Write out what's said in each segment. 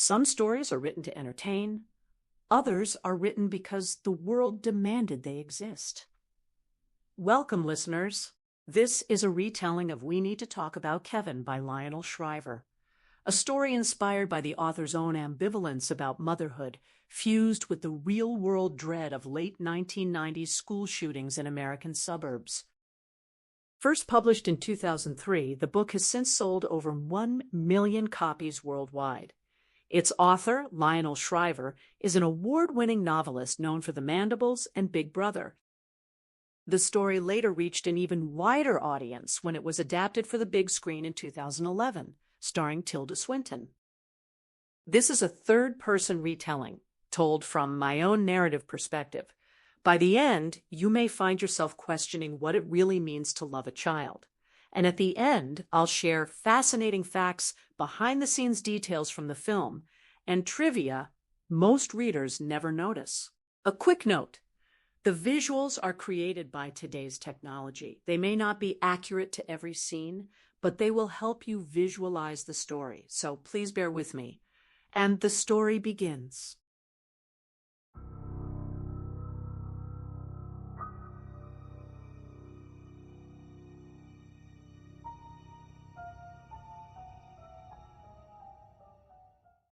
Some stories are written to entertain, others are written because the world demanded they exist. Welcome, listeners. This is a retelling of We Need to Talk About Kevin by Lionel Shriver, a story inspired by the author's own ambivalence about motherhood, fused with the real-world dread of late 1990s school shootings in American suburbs. First published in 2003, the book has since sold over 1 million copies worldwide. Its author, Lionel Shriver, is an award-winning novelist known for The Mandibles and Big Brother. The story later reached an even wider audience when it was adapted for the big screen in 2011, starring Tilda Swinton. This is a third-person retelling, told from my own narrative perspective. By the end, you may find yourself questioning what it really means to love a child. And at the end, I'll share fascinating facts, behind-the-scenes details from the film, and trivia most readers never notice. A quick note. The visuals are created by today's technology. They may not be accurate to every scene, but they will help you visualize the story. So please bear with me. And the story begins.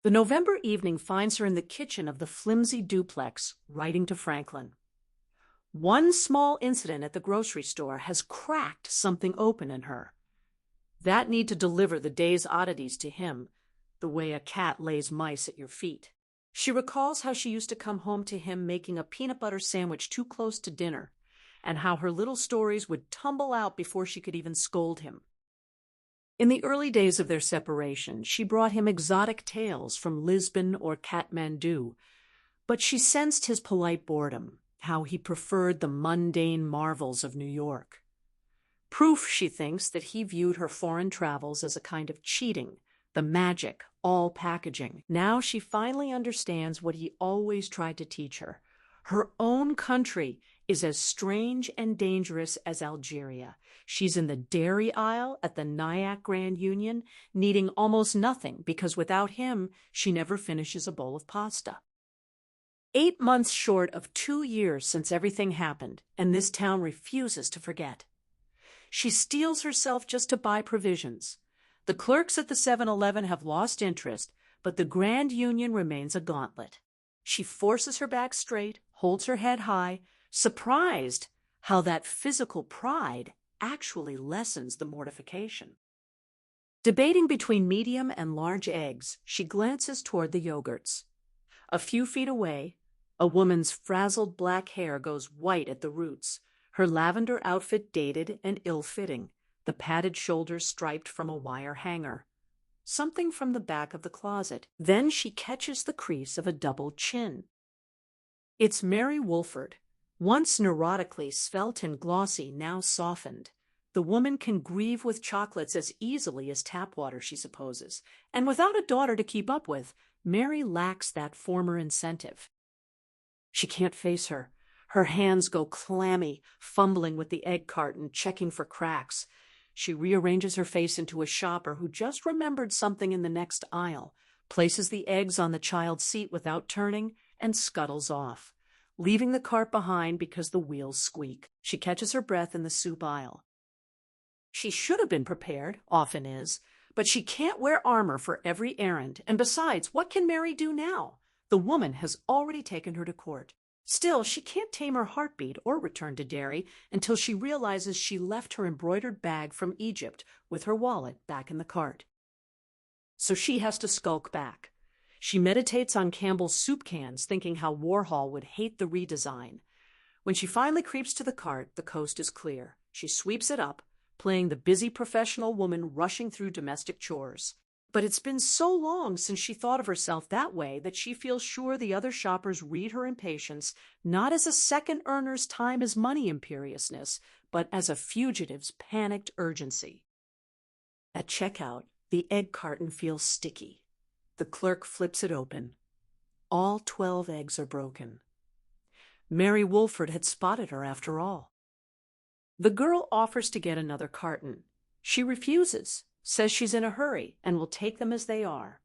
The November evening finds her in the kitchen of the flimsy duplex, writing to Franklin. One small incident at the grocery store has cracked something open in her. That need to deliver the day's oddities to him, the way a cat lays mice at your feet. She recalls how she used to come home to him making a peanut butter sandwich too close to dinner, and how her little stories would tumble out before she could even scold him. In the early days of their separation, she brought him exotic tales from Lisbon or Kathmandu, but she sensed his polite boredom, how he preferred the mundane marvels of New York. Proof, she thinks, that he viewed her foreign travels as a kind of cheating, the magic, all packaging. Now she finally understands what he always tried to teach her. Her own country is as strange and dangerous as Algeria. She's in the dairy aisle at the Nyack Grand Union, needing almost nothing because without him, she never finishes a bowl of pasta. 8 months short of 2 years since everything happened, and this town refuses to forget. She steels herself just to buy provisions. The clerks at the 7-Eleven have lost interest, but the Grand Union remains a gauntlet. She forces her back straight, holds her head high, surprised how that physical pride actually lessens the mortification. Debating between medium and large eggs, she glances toward the yogurts. A few feet away, a woman's frazzled black hair goes white at the roots, her lavender outfit dated and ill-fitting, the padded shoulders striped from a wire hanger. Something from the back of the closet. Then she catches the crease of a double chin. It's Mary Wolford, once neurotically svelte and glossy, now softened. The woman can grieve with chocolates as easily as tap water, she supposes, and without a daughter to keep up with, Mary lacks that former incentive. She can't face her. Her hands go clammy, fumbling with the egg carton, checking for cracks. She rearranges her face into a shopper who just remembered something in the next aisle, places the eggs on the child's seat without turning, and scuttles off, leaving the cart behind because the wheels squeak. She catches her breath in the soup aisle. She should have been prepared, often is, but she can't wear armor for every errand, and besides, what can Mary do now? The woman has already taken her to court. Still, she can't tame her heartbeat or return to Derry until she realizes she left her embroidered bag from Egypt with her wallet back in the cart. So she has to skulk back. She meditates on Campbell's soup cans, thinking how Warhol would hate the redesign. When she finally creeps to the cart, the coast is clear. She sweeps it up, playing the busy professional woman rushing through domestic chores. But it's been so long since she thought of herself that way that she feels sure the other shoppers read her impatience not as a second earner's time as money imperiousness, but as a fugitive's panicked urgency. At checkout, the egg carton feels sticky. The clerk flips it open. All 12 eggs are broken. Mary Wolford had spotted her after all. The girl offers to get another carton. She refuses, says she's in a hurry and will take them as they are.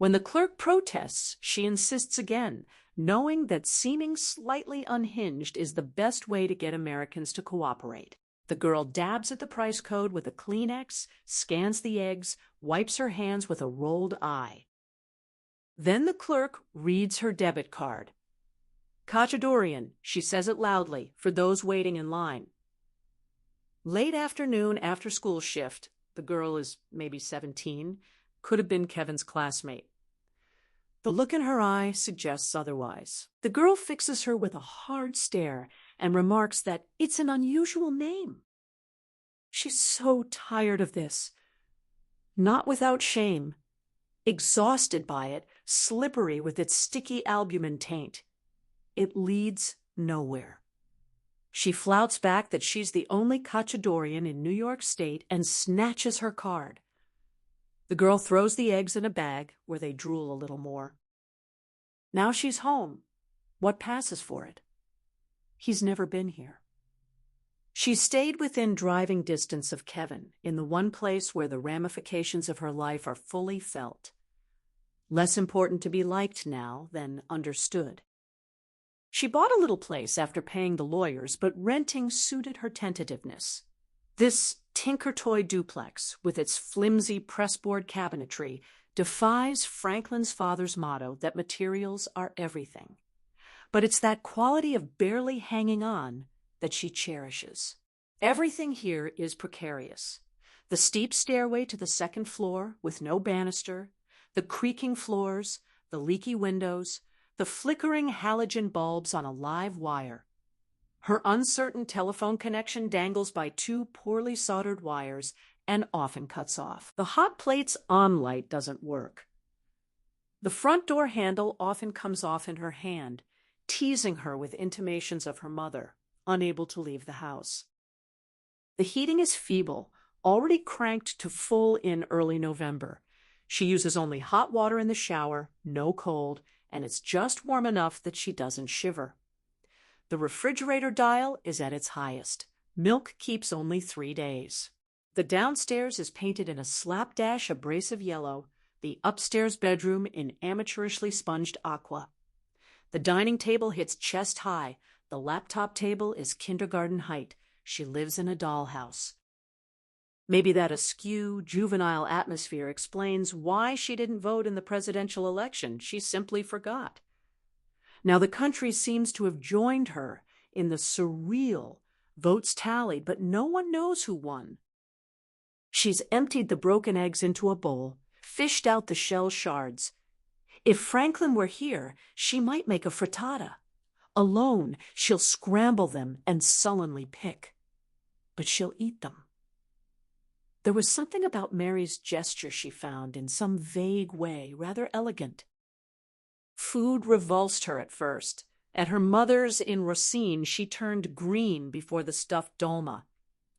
When the clerk protests, she insists again, knowing that seeming slightly unhinged is the best way to get Americans to cooperate. The girl dabs at the price code with a Kleenex, scans the eggs, wipes her hands with a rolled eye. Then the clerk reads her debit card. Cachadorian, she says it loudly, for those waiting in line. Late afternoon after school shift, the girl is maybe 17, could have been Kevin's classmate. The look in her eye suggests otherwise. The girl fixes her with a hard stare and remarks that it's an unusual name. She's so tired of this. Not without shame. Exhausted by it, slippery with its sticky albumin taint. It leads nowhere. She flouts back that she's the only Cachadorian in New York State and snatches her card. The girl throws the eggs in a bag where they drool a little more. Now she's home. What passes for it? He's never been here. She stayed within driving distance of Kevin, in the one place where the ramifications of her life are fully felt. Less important to be liked now than understood. She bought a little place after paying the lawyers, but renting suited her tentativeness. This tinker toy duplex, with its flimsy pressboard cabinetry, defies Franklin's father's motto that materials are everything. But it's that quality of barely hanging on that she cherishes. Everything here is precarious. The steep stairway to the second floor with no banister, the creaking floors, the leaky windows, the flickering halogen bulbs on a live wire. Her uncertain telephone connection dangles by two poorly soldered wires and often cuts off. The hot plate's on light doesn't work. The front door handle often comes off in her hand, teasing her with intimations of her mother, unable to leave the house. The heating is feeble, already cranked to full in early November. She uses only hot water in the shower, no cold, and it's just warm enough that she doesn't shiver. The refrigerator dial is at its highest. Milk keeps only 3 days. The downstairs is painted in a slapdash abrasive yellow, the upstairs bedroom in amateurishly sponged aqua. The dining table hits chest high. The laptop table is kindergarten height. She lives in a dollhouse. Maybe that askew, juvenile atmosphere explains why she didn't vote in the presidential election. She simply forgot. Now the country seems to have joined her in the surreal votes tallied, but no one knows who won. She's emptied the broken eggs into a bowl, fished out the shell shards. If Franklin were here, she might make a frittata. Alone, she'll scramble them and sullenly pick. But she'll eat them. There was something about Mary's gesture she found in some vague way, rather elegant. Food revulsed her at first. At her mother's in Racine, she turned green before the stuffed dolma.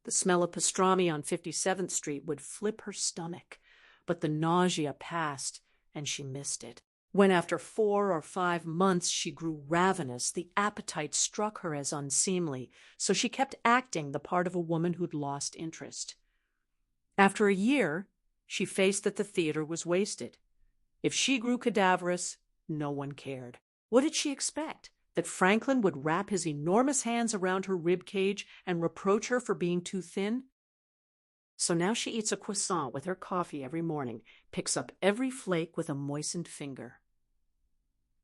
The smell of pastrami on 57th Street would flip her stomach, but the nausea passed, and she missed it. When after 4 or 5 months she grew ravenous, the appetite struck her as unseemly, so she kept acting the part of a woman who'd lost interest. After a year, she faced that the theater was wasted. If she grew cadaverous, no one cared. What did she expect? That Franklin would wrap his enormous hands around her rib cage and reproach her for being too thin? So now she eats a croissant with her coffee every morning, picks up every flake with a moistened finger.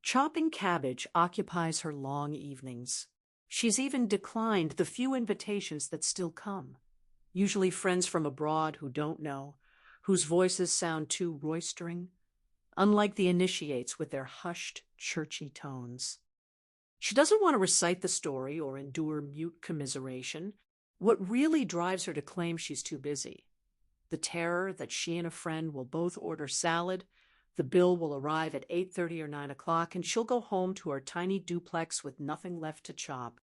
Chopping cabbage occupies her long evenings. She's even declined the few invitations that still come, usually friends from abroad who don't know, whose voices sound too roistering, unlike the initiates with their hushed, churchy tones. She doesn't want to recite the story or endure mute commiseration. What really drives her to claim she's too busy? The terror that she and a friend will both order salad, the bill will arrive at 8:30 or 9 o'clock, and she'll go home to her tiny duplex with nothing left to chop.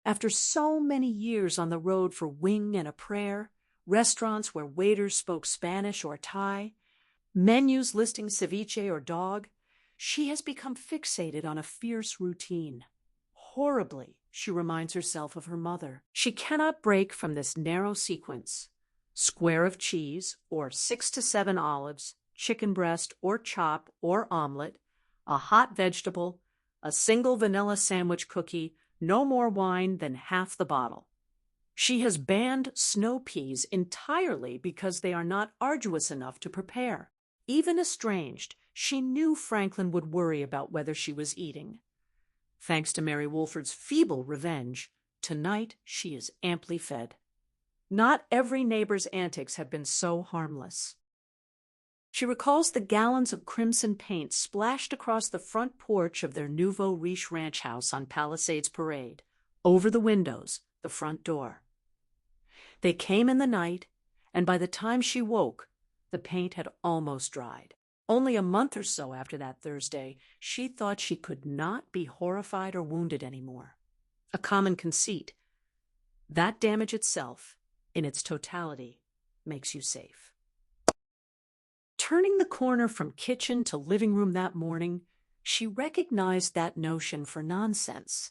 After so many years on the road for wing and a prayer, restaurants where waiters spoke Spanish or Thai, menus listing ceviche or dog, she has become fixated on a fierce routine. Horribly, she reminds herself of her mother. She cannot break from this narrow sequence: square of cheese, or 6 to 7 olives, chicken breast or chop or omelet, a hot vegetable, a single vanilla sandwich cookie, no more wine than half the bottle. She has banned snow peas entirely because they are not arduous enough to prepare. Even estranged, she knew Franklin would worry about whether she was eating. Thanks to Mary Wolford's feeble revenge, tonight she is amply fed. Not every neighbor's antics have been so harmless. She recalls the gallons of crimson paint splashed across the front porch of their nouveau riche ranch house on Palisades Parade, over the windows, the front door. They came in the night, and by the time she woke, the paint had almost dried. Only a month or so after that Thursday, she thought she could not be horrified or wounded anymore. A common conceit. That damage itself, in its totality, makes you safe. Turning the corner from kitchen to living room that morning, she recognized that notion for nonsense.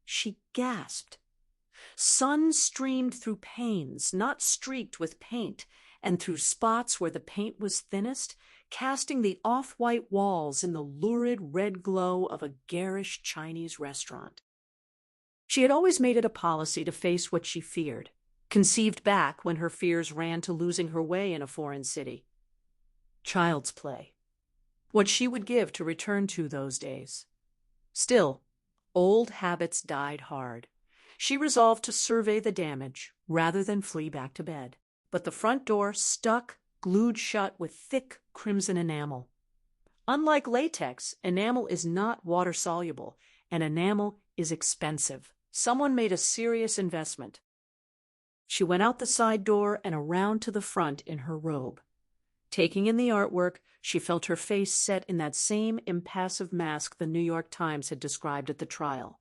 She gasped. Sun streamed through panes, not streaked with paint, and through spots where the paint was thinnest, casting the off-white walls in the lurid red glow of a garish Chinese restaurant. She had always made it a policy to face what she feared, conceived back when her fears ran to losing her way in a foreign city. Child's play. What she would give to return to those days. Still, old habits died hard. She resolved to survey the damage rather than flee back to bed. But the front door stuck, glued shut with thick crimson enamel. Unlike latex, enamel is not water-soluble, and enamel is expensive. Someone made a serious investment. She went out the side door and around to the front in her robe. Taking in the artwork, she felt her face set in that same impassive mask the New York Times had described at the trial.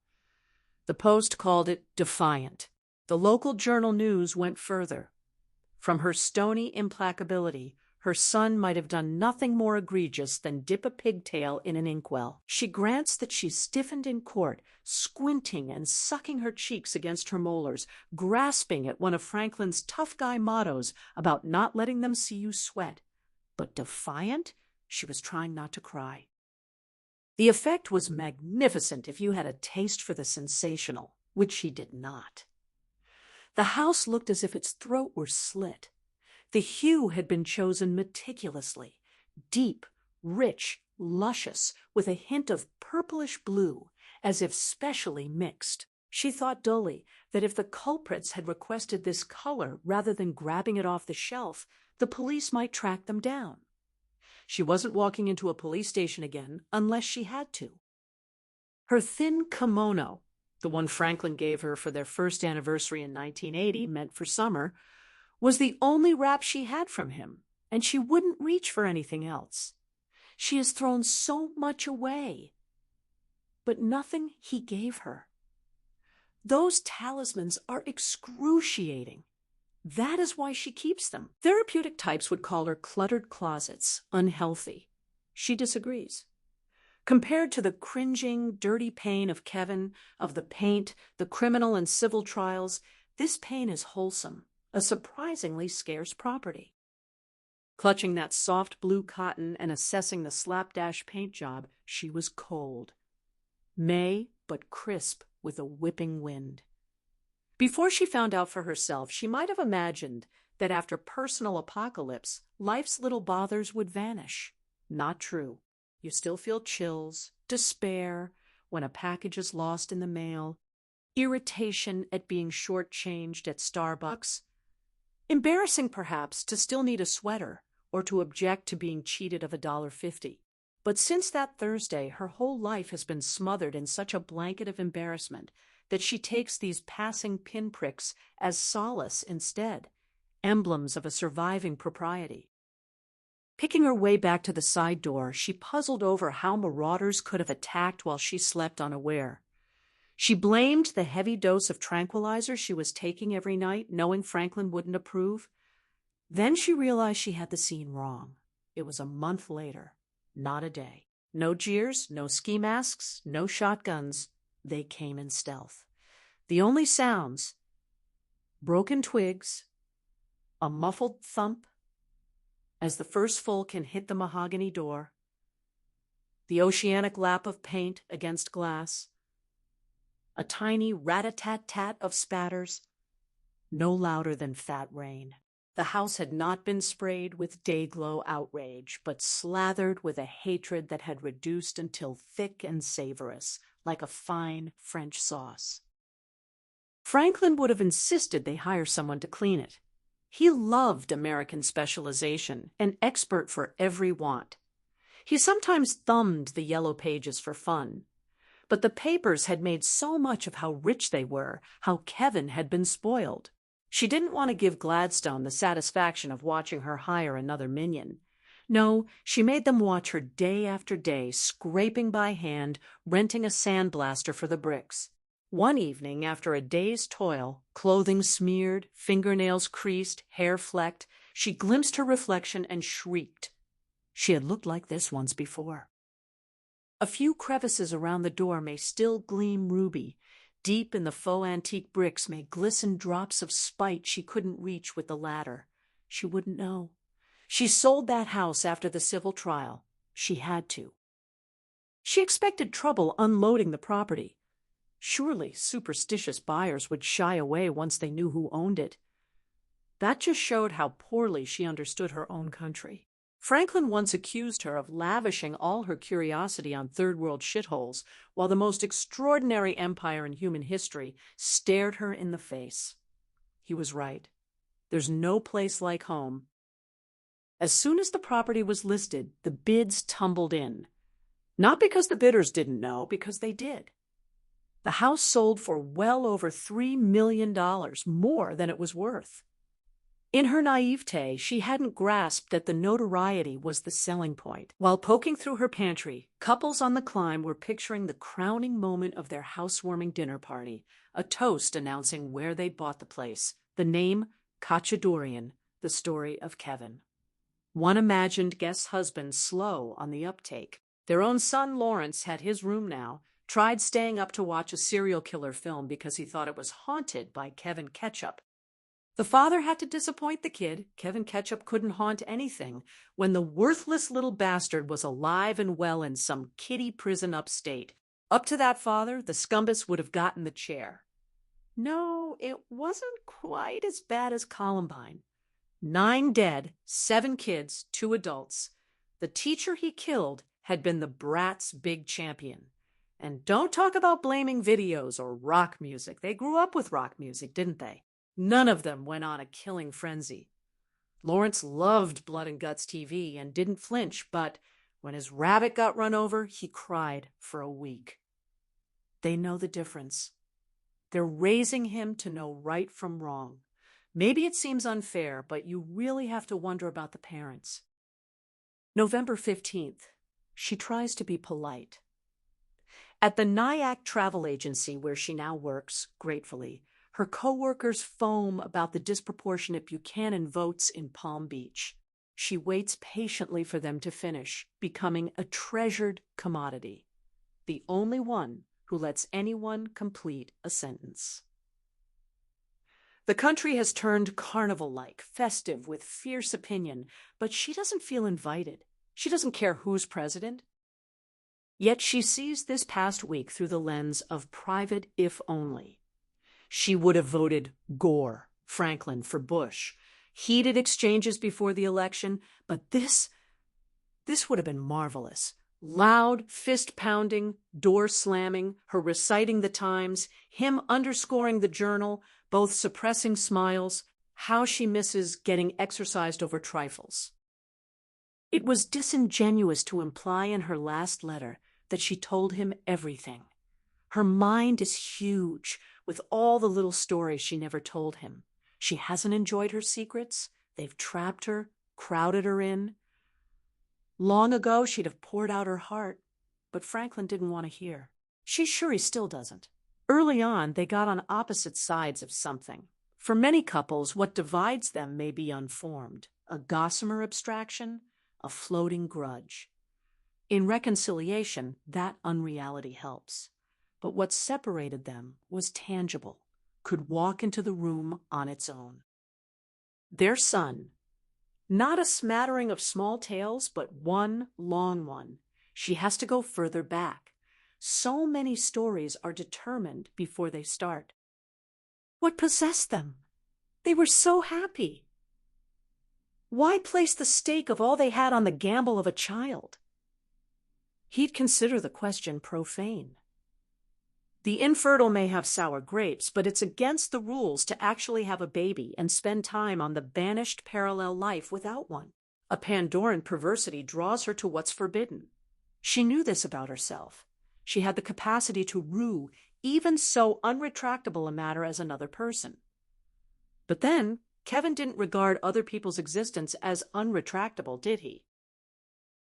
The Post called it defiant. The local journal News went further. From her stony implacability, her son might have done nothing more egregious than dip a pigtail in an inkwell. She grants that she stiffened in court, squinting and sucking her cheeks against her molars, grasping at one of Franklin's tough guy mottos about not letting them see you sweat. But defiant, she was trying not to cry. The effect was magnificent if you had a taste for the sensational, which she did not. The house looked as if its throat were slit. The hue had been chosen meticulously, deep, rich, luscious, with a hint of purplish blue, as if specially mixed. She thought dully that if the culprits had requested this color rather than grabbing it off the shelf, the police might track them down. She wasn't walking into a police station again unless she had to. Her thin kimono, the one Franklin gave her for their first anniversary in 1980, meant for summer, was the only wrap she had from him, and she wouldn't reach for anything else. She has thrown so much away, but nothing he gave her. Those talismans are excruciating. That is why she keeps them. Therapeutic types would call her cluttered closets, unhealthy. She disagrees. Compared to the cringing, dirty pain of Kevin, of the paint, the criminal and civil trials, this pain is wholesome, a surprisingly scarce property. Clutching that soft blue cotton and assessing the slapdash paint job, she was cold. May, but crisp with a whipping wind. Before she found out for herself, she might have imagined that after personal apocalypse, life's little bothers would vanish. Not true. You still feel chills, despair when a package is lost in the mail, irritation at being shortchanged at Starbucks, embarrassing perhaps to still need a sweater or to object to being cheated of $1.50. But since that Thursday, her whole life has been smothered in such a blanket of embarrassment that she takes these passing pinpricks as solace instead, emblems of a surviving propriety. Picking her way back to the side door, she puzzled over how marauders could have attacked while she slept unaware. She blamed the heavy dose of tranquilizer she was taking every night, knowing Franklin wouldn't approve. Then she realized she had the scene wrong. It was a month later, not a day. No jeers, no ski masks, no shotguns. They came in stealth. The only sounds: broken twigs, a muffled thump, As the first Fulkin hit the mahogany door, the oceanic lap of paint against glass, a tiny rat-a-tat-tat of spatters, no louder than fat rain. The house had not been sprayed with day-glow outrage, but slathered with a hatred that had reduced until thick and savorous, like a fine French sauce. Franklin would have insisted they hire someone to clean it. He loved American specialization, an expert for every want. He sometimes thumbed the yellow pages for fun. But the papers had made so much of how rich they were, how Kevin had been spoiled. She didn't want to give Gladstone the satisfaction of watching her hire another minion. No, she made them watch her day after day, scraping by hand, renting a sandblaster for the bricks. One evening, after a day's toil, clothing smeared, fingernails creased, hair flecked, she glimpsed her reflection and shrieked. She had looked like this once before. A few crevices around the door may still gleam ruby. Deep in the faux antique bricks may glisten drops of spite she couldn't reach with the ladder. She wouldn't know. She sold that house after the civil trial. She had to. She expected trouble unloading the property. Surely superstitious buyers would shy away once they knew who owned it. That just showed how poorly she understood her own country. Franklin once accused her of lavishing all her curiosity on third-world shitholes, while the most extraordinary empire in human history stared her in the face. He was right. There's no place like home. As soon as the property was listed, the bids tumbled in. Not because the bidders didn't know, because they did. The house sold for well over $3 million, more than it was worth. In her naivete, she hadn't grasped that the notoriety was the selling point. While poking through her pantry, couples on the climb were picturing the crowning moment of their housewarming dinner party, a toast announcing where they'd bought the place, the name Cacciadorian, the story of Kevin. One imagined guest's husband slow on the uptake. Their own son Lawrence had his room now, tried staying up to watch a serial killer film because he thought it was haunted by Kevin Ketchup. The father had to disappoint the kid. Kevin Ketchup couldn't haunt anything when the worthless little bastard was alive and well in some kiddie prison upstate. Up to that father, the scumbus would have gotten the chair. No, it wasn't quite as bad as Columbine. 9 dead, 7 kids, 2 adults. The teacher he killed had been the brat's big champion. And don't talk about blaming videos or rock music. They grew up with rock music, didn't they? None of them went on a killing frenzy. Lawrence loved Blood and Guts TV and didn't flinch, but when his rabbit got run over, he cried for a week. They know the difference. They're raising him to know right from wrong. Maybe it seems unfair, but you really have to wonder about the parents. November 15th. She tries to be polite. At the Nyack travel agency where she now works, gratefully, her co-workers foam about the disproportionate Buchanan votes in Palm Beach. She waits patiently for them to finish, becoming a treasured commodity, the only one who lets anyone complete a sentence. The country has turned carnival-like, festive, with fierce opinion, but she doesn't feel invited. She doesn't care who's president. Yet she sees this past week through the lens of private if only. She would have voted Gore, Franklin for Bush. Heated exchanges before the election, but this would have been marvelous. Loud, fist-pounding, door-slamming, her reciting the Times, him underscoring the Journal, both suppressing smiles, how she misses getting exercised over trifles. It was disingenuous to imply in her last letter that she told him everything. Her mind is huge, with all the little stories she never told him. She hasn't enjoyed her secrets. They've trapped her, crowded her in. Long ago, she'd have poured out her heart, but Franklin didn't want to hear. She's sure he still doesn't. Early on, they got on opposite sides of something. For many couples, what divides them may be unformed, a gossamer abstraction, a floating grudge. In reconciliation, that unreality helps. But what separated them was tangible, could walk into the room on its own. Their son, Not a smattering of small tales, but one long one. She has to go further back. So many stories are determined before they start. What possessed them? They were so happy. Why place the stake of all they had on the gamble of a child? He'd consider the question profane. The infertile may have sour grapes, but it's against the rules to actually have a baby and spend time on the banished parallel life without one. A Pandoran perversity draws her to what's forbidden. She knew this about herself. She had the capacity to rue even so unretractable a matter as another person. But then, Kevin didn't regard other people's existence as unretractable, did he?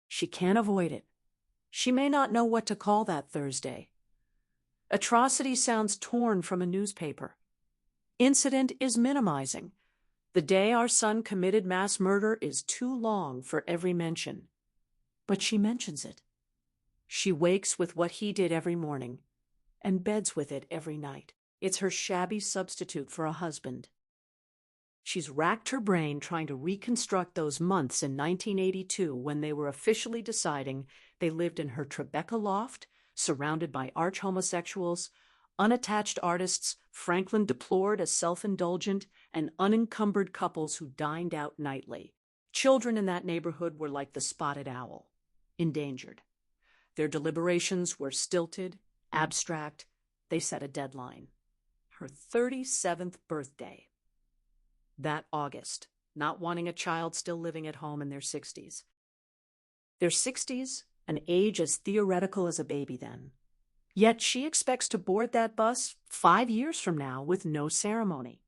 She can't avoid it. She may not know what to call that Thursday. Atrocity sounds torn from a newspaper. Incident is minimizing. The day our son committed mass murder is too long for every mention. But she mentions it. She wakes with what he did every morning and beds with it every night. It's her shabby substitute for a husband. She's racked her brain trying to reconstruct those months in 1982 when they were officially deciding they lived in her Tribeca loft, surrounded by arch-homosexuals, unattached artists Franklin deplored as self-indulgent, and unencumbered couples who dined out nightly. Children in that neighborhood were like the spotted owl, endangered. Their deliberations were stilted, abstract. They set a deadline. Her 37th birthday. That August, not wanting a child still living at home in their 60s. Their 60s, an age as theoretical as a baby then. Yet she expects to board that bus 5 years from now with no ceremony.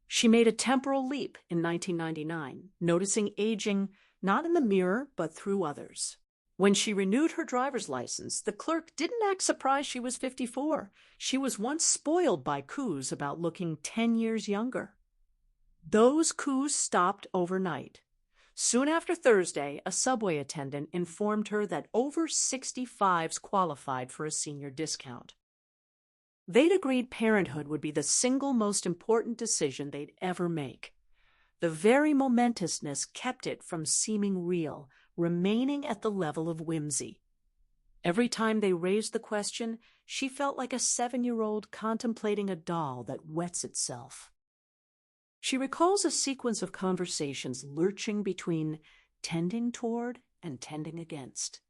She made a temporal leap in 1999, noticing aging not in the mirror but through others. When she renewed her driver's license, the clerk didn't act surprised she was 54. She was once spoiled by coups about looking 10 years younger. Those coups stopped overnight. Soon after Thursday, a subway attendant informed her that over 65s qualified for a senior discount. They'd agreed parenthood would be the single most important decision they'd ever make. The very momentousness kept it from seeming real, remaining at the level of whimsy. Every time they raised the question, she felt like a 7-year-old contemplating a doll that wets itself. She recalls a sequence of conversations lurching between tending toward and tending against.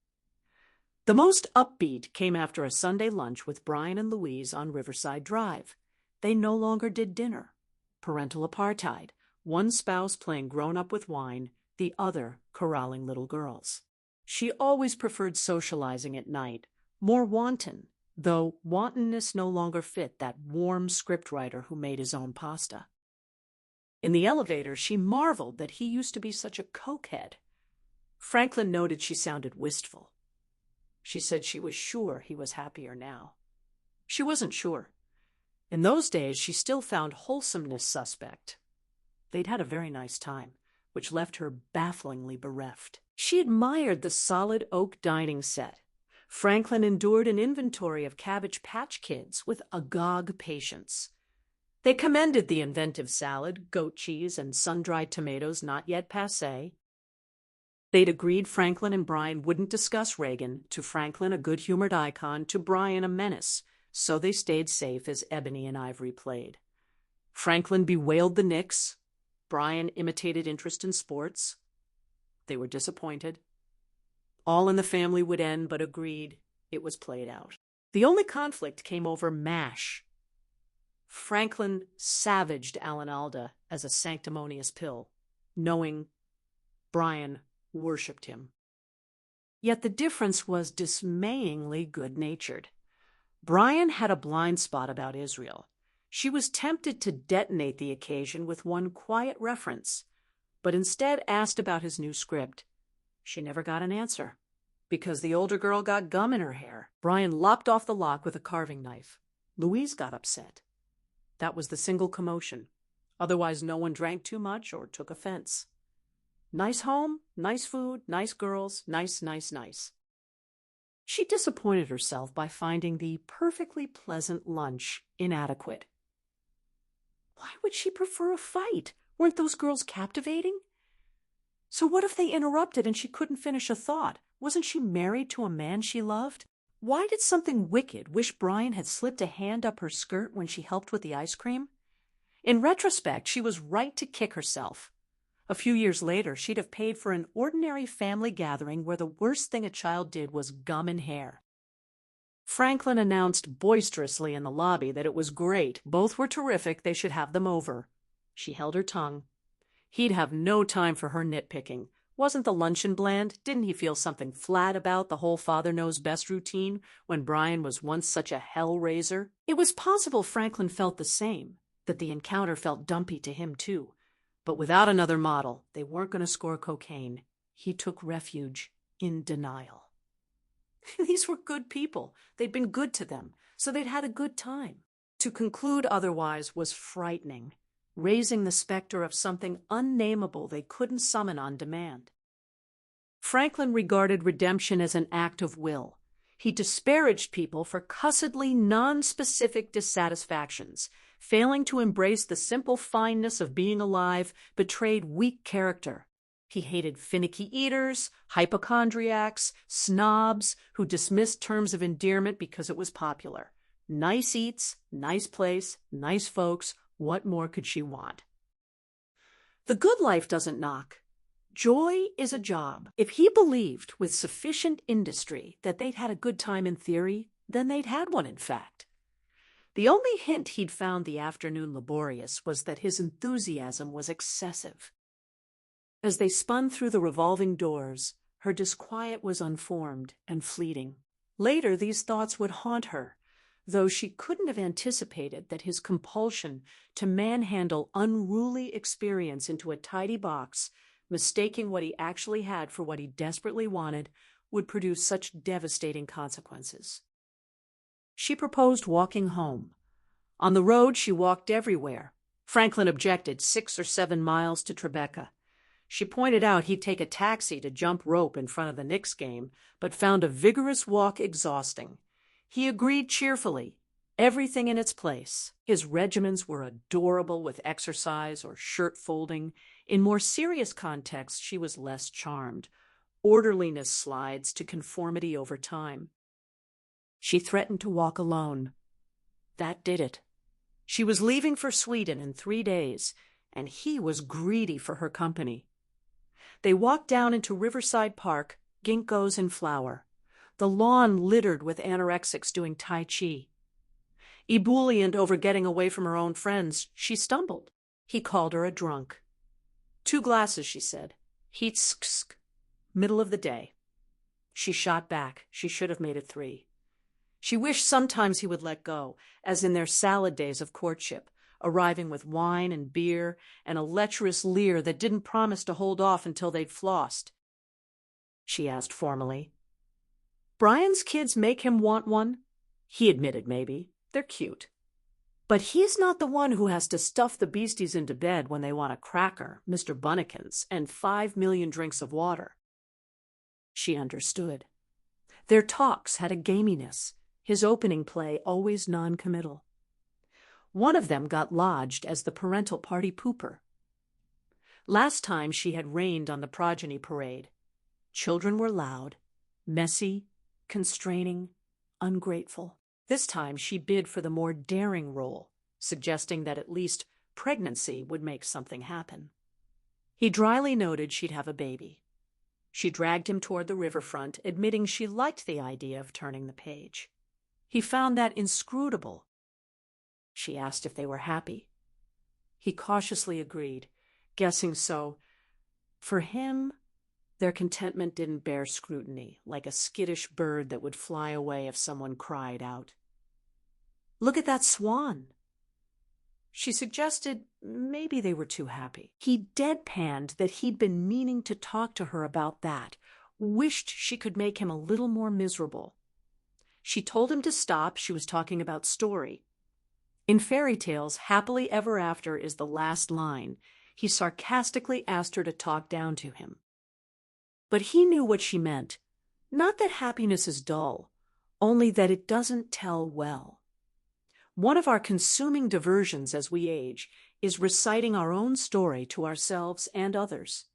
The most upbeat came after a Sunday lunch with Brian and Louise on Riverside Drive. They no longer did dinner. Parental apartheid, one spouse playing grown-up with wine, the other corralling little girls. She always preferred socializing at night, more wanton, though wantonness no longer fit that warm scriptwriter who made his own pasta. In the elevator, she marveled that he used to be such a cokehead. Franklin noted she sounded wistful. She said she was sure he was happier now. She wasn't sure. In those days, she still found wholesomeness suspect. They'd had a very nice time, which left her bafflingly bereft. She admired the solid oak dining set. Franklin endured an inventory of Cabbage Patch Kids with agog patience. They commended the inventive salad, goat cheese, and sun-dried tomatoes not yet passé. They'd agreed Franklin and Brian wouldn't discuss Reagan, to Franklin a good-humored icon, to Brian a menace, so they stayed safe as Ebony and Ivory played. Franklin bewailed the Knicks. Brian imitated interest in sports. They were disappointed. All in the family would end, but agreed it was played out. The only conflict came over MASH. Franklin savaged Alan Alda as a sanctimonious pill, knowing Brian worshipped him. Yet the difference was dismayingly good-natured. Brian had a blind spot about Israel. She was tempted to detonate the occasion with one quiet reference, but instead asked about his new script. She never got an answer, because the older girl got gum in her hair. Brian lopped off the lock with a carving knife. Louise got upset. That was the single commotion. Otherwise, no one drank too much or took offense. Nice home, nice food, nice girls, nice, nice, nice. She disappointed herself by finding the perfectly pleasant lunch inadequate. Why would she prefer a fight? Weren't those girls captivating? So what if they interrupted and she couldn't finish a thought? Wasn't she married to a man she loved? Why did something wicked wish Brian had slipped a hand up her skirt when she helped with the ice cream? In retrospect, she was right to kick herself. A few years later, she'd have paid for an ordinary family gathering where the worst thing a child did was gum and hair. Franklin announced boisterously in the lobby that it was great. Both were terrific. They should have them over. She held her tongue. He'd have no time for her nitpicking. Wasn't the luncheon bland? Didn't he feel something flat about the whole father knows best routine when Brian was once such a hell-raiser? It was possible Franklin felt the same, that the encounter felt dumpy to him too. But without another model, they weren't going to score cocaine. He took refuge in denial. These were good people. They'd been good to them, so they'd had a good time. To conclude otherwise was frightening, raising the specter of something unnameable they couldn't summon on demand. Franklin regarded redemption as an act of will. He disparaged people for cussedly non-specific dissatisfactions. Failing to embrace the simple fineness of being alive betrayed weak character. He hated finicky eaters, hypochondriacs, snobs who dismissed terms of endearment because it was popular. Nice eats, nice place, nice folks, what more could she want? The good life doesn't knock. Joy is a job. If he believed with sufficient industry that they'd had a good time in theory, then they'd had one in fact. The only hint he'd found the afternoon laborious was that his enthusiasm was excessive. As they spun through the revolving doors, her disquiet was unformed and fleeting. Later, these thoughts would haunt her, though she couldn't have anticipated that his compulsion to manhandle unruly experience into a tidy box, mistaking what he actually had for what he desperately wanted, would produce such devastating consequences. She proposed walking home. On the road, she walked everywhere. Franklin objected 6 or 7 miles to Tribeca. She pointed out he'd take a taxi to jump rope in front of the Knicks game, but found a vigorous walk exhausting. He agreed cheerfully, everything in its place. His regimens were adorable with exercise or shirt folding. In more serious contexts, she was less charmed. Orderliness slides to conformity over time. She threatened to walk alone. That did it. She was leaving for Sweden in 3 days, and he was greedy for her company. They walked down into Riverside Park, ginkgos in flower, the lawn littered with anorexics doing Tai Chi. Ebullient over getting away from her own friends, she stumbled. He called her a drunk. 2 glasses, she said. Heatsk, middle of the day. She shot back. She should have made it 3. She wished sometimes he would let go, as in their salad days of courtship, arriving with wine and beer and a lecherous leer that didn't promise to hold off until they'd flossed. She asked formally, "Brian's kids make him want one?" He admitted maybe. They're cute. But he's not the one who has to stuff the beasties into bed when they want a cracker, Mr. Bunnikins, and 5 million drinks of water. She understood. Their talks had a gaminess, his opening play always non-committal. One of them got lodged as the parental party pooper. Last time she had rained on the progeny parade. Children were loud, messy, constraining, ungrateful. This time she bid for the more daring role, suggesting that at least pregnancy would make something happen. He dryly noted she'd have a baby. She dragged him toward the riverfront, admitting she liked the idea of turning the page. He found that inscrutable. She asked if they were happy. He cautiously agreed, guessing so. For him, their contentment didn't bear scrutiny, like a skittish bird that would fly away if someone cried out. "Look at that swan." She suggested maybe they were too happy. He deadpanned that he'd been meaning to talk to her about that, wished she could make him a little more miserable. She told him to stop. She was talking about story. In fairy tales, happily ever after is the last line. He sarcastically asked her to talk down to him. But he knew what she meant. Not that happiness is dull, only that it doesn't tell well. One of our consuming diversions as we age is reciting our own story to ourselves and others.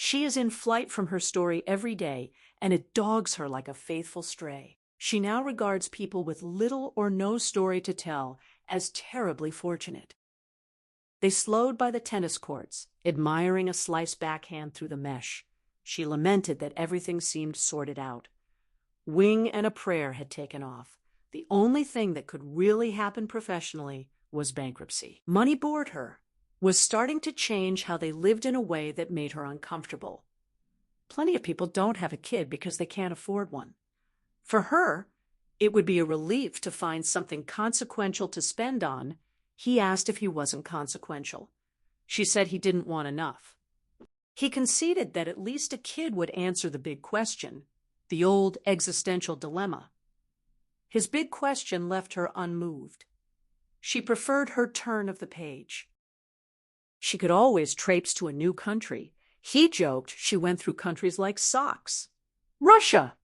She is in flight from her story every day, and it dogs her like a faithful stray. She now regards people with little or no story to tell as terribly fortunate. They slowed by the tennis courts, admiring a slice backhand through the mesh. She lamented that everything seemed sorted out. Wing and a prayer had taken off. The only thing that could really happen professionally was bankruptcy. Money bored her, was starting to change how they lived in a way that made her uncomfortable. Plenty of people don't have a kid because they can't afford one. For her, it would be a relief to find something consequential to spend on. He asked if he wasn't consequential. She said he didn't want enough. He conceded that at least a kid would answer the big question, the old existential dilemma. His big question left her unmoved. She preferred her turn of the page. She could always traipse to a new country. He joked she went through countries like socks. Russia,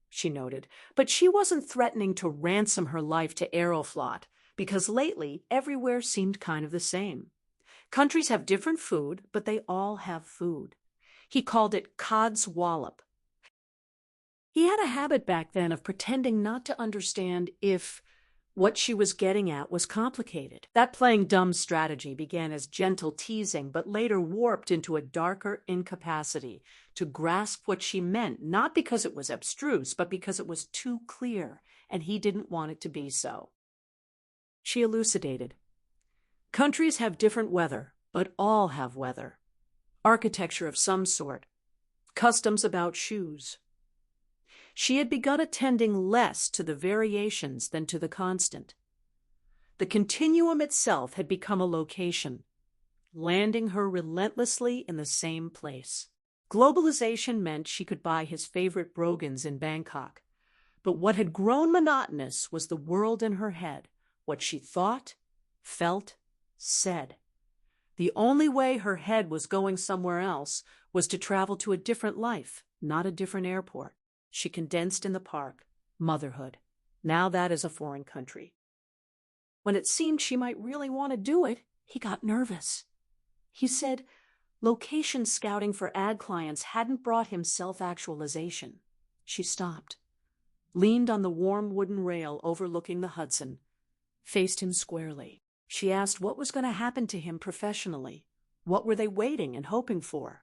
she noted, but she wasn't threatening to ransom her life to Aeroflot, because lately everywhere seemed kind of the same. Countries have different food, but they all have food. He called it cod's wallop. He had a habit back then of pretending not to understand if what she was getting at was complicated. That playing dumb strategy began as gentle teasing, but later warped into a darker incapacity to grasp what she meant, not because it was abstruse, but because it was too clear, and he didn't want it to be so. She elucidated. Countries have different weather, but all have weather. Architecture of some sort. Customs about shoes. She had begun attending less to the variations than to the constant. The continuum itself had become a location, landing her relentlessly in the same place. Globalization meant she could buy his favorite brogans in Bangkok. But what had grown monotonous was the world in her head, what she thought, felt, said. The only way her head was going somewhere else was to travel to a different life, not a different airport. She condensed in the park. Motherhood. Now that is a foreign country. When it seemed she might really want to do it, he got nervous. He said location scouting for ad clients hadn't brought him self-actualization. She stopped, leaned on the warm wooden rail overlooking the Hudson, faced him squarely. She asked what was going to happen to him professionally. What were they waiting and hoping for?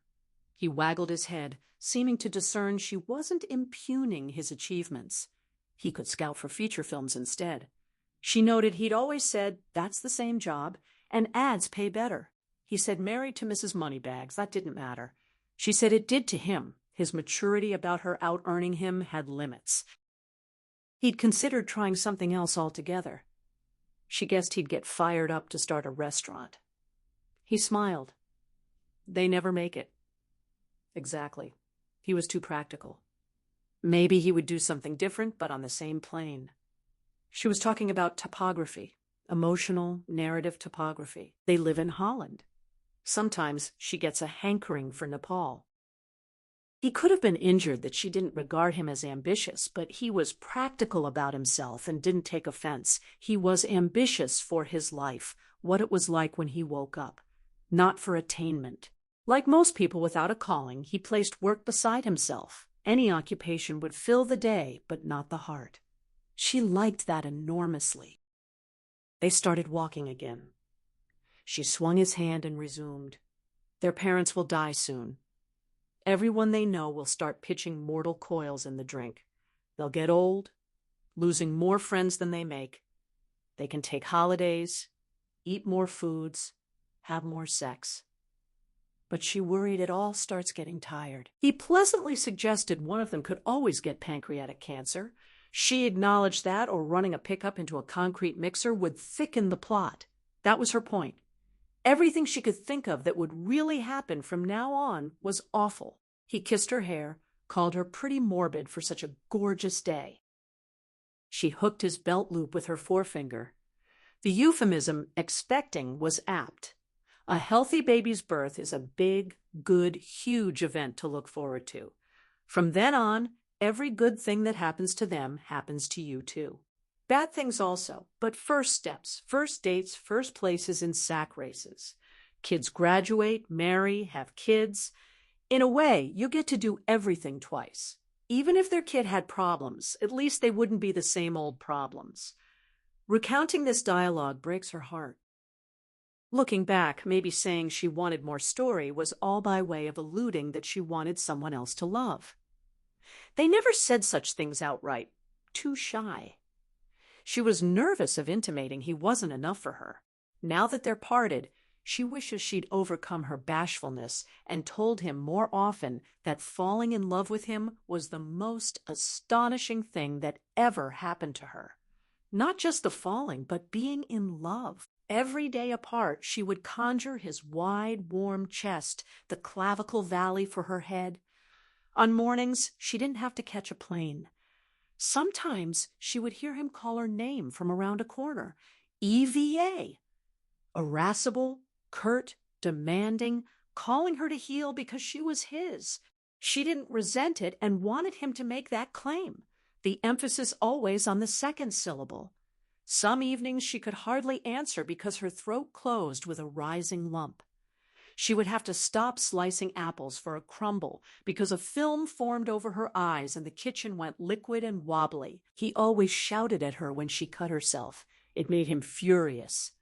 He waggled his head, seeming to discern she wasn't impugning his achievements. He could scout for feature films instead. She noted he'd always said, that's the same job, and ads pay better. He said married to Mrs. Moneybags, that didn't matter. She said it did to him. His maturity about her out-earning him had limits. He'd considered trying something else altogether. She guessed he'd get fired up to start a restaurant. He smiled. They never make it. Exactly. He was too practical. Maybe he would do something different, but on the same plane. She was talking about topography, emotional, narrative topography. They live in Holland. Sometimes she gets a hankering for Nepal. He could have been injured that she didn't regard him as ambitious, but he was practical about himself and didn't take offense. He was ambitious for his life, what it was like when he woke up, not for attainment. Like most people without a calling, he placed work beside himself. Any occupation would fill the day, but not the heart. She liked that enormously. They started walking again. She swung his hand and resumed. Their parents will die soon. Everyone they know will start pitching mortal coils in the drink. They'll get old, losing more friends than they make. They can take holidays, eat more foods, have more sex. But she worried it all starts getting tired. He pleasantly suggested one of them could always get pancreatic cancer. She acknowledged that, or running a pickup into a concrete mixer would thicken the plot. That was her point. Everything she could think of that would really happen from now on was awful. He kissed her hair, called her pretty morbid for such a gorgeous day. She hooked his belt loop with her forefinger. The euphemism expecting was apt. A healthy baby's birth is a big, good, huge event to look forward to. From then on, every good thing that happens to them happens to you too. Bad things also, but first steps, first dates, first places in sack races. Kids graduate, marry, have kids. In a way, you get to do everything twice. Even if their kid had problems, at least they wouldn't be the same old problems. Recounting this dialogue breaks her heart. Looking back, maybe saying she wanted more story was all by way of alluding that she wanted someone else to love. They never said such things outright. Too shy. She was nervous of intimating he wasn't enough for her. Now that they're parted, she wishes she'd overcome her bashfulness and told him more often that falling in love with him was the most astonishing thing that ever happened to her. Not just the falling, but being in love. Every day apart, she would conjure his wide, warm chest, the clavicle valley for her head. On mornings, she didn't have to catch a plane. Sometimes she would hear him call her name from around a corner. EVA. Irascible, curt, demanding, calling her to heel because she was his. She didn't resent it and wanted him to make that claim, the emphasis always on the second syllable. Some evenings she could hardly answer because her throat closed with a rising lump. She would have to stop slicing apples for a crumble because a film formed over her eyes and the kitchen went liquid and wobbly. He always shouted at her when she cut herself. It made him furious.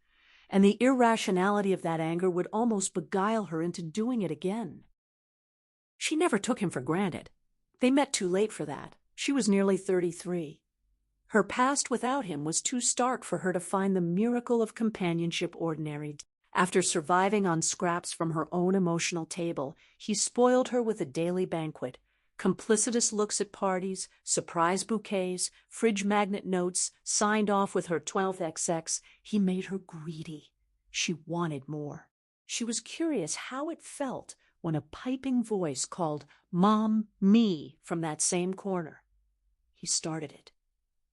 And the irrationality of that anger would almost beguile her into doing it again. She never took him for granted. They met too late for that. She was nearly 33. Her past without him was too stark for her to find the miracle of companionship ordinary. After surviving on scraps from her own emotional table, he spoiled her with a daily banquet. Complicitous looks at parties, surprise bouquets, fridge magnet notes, signed off with her 12th XX. He made her greedy. She wanted more. She was curious how it felt when a piping voice called "Mom, me" from that same corner. He started it.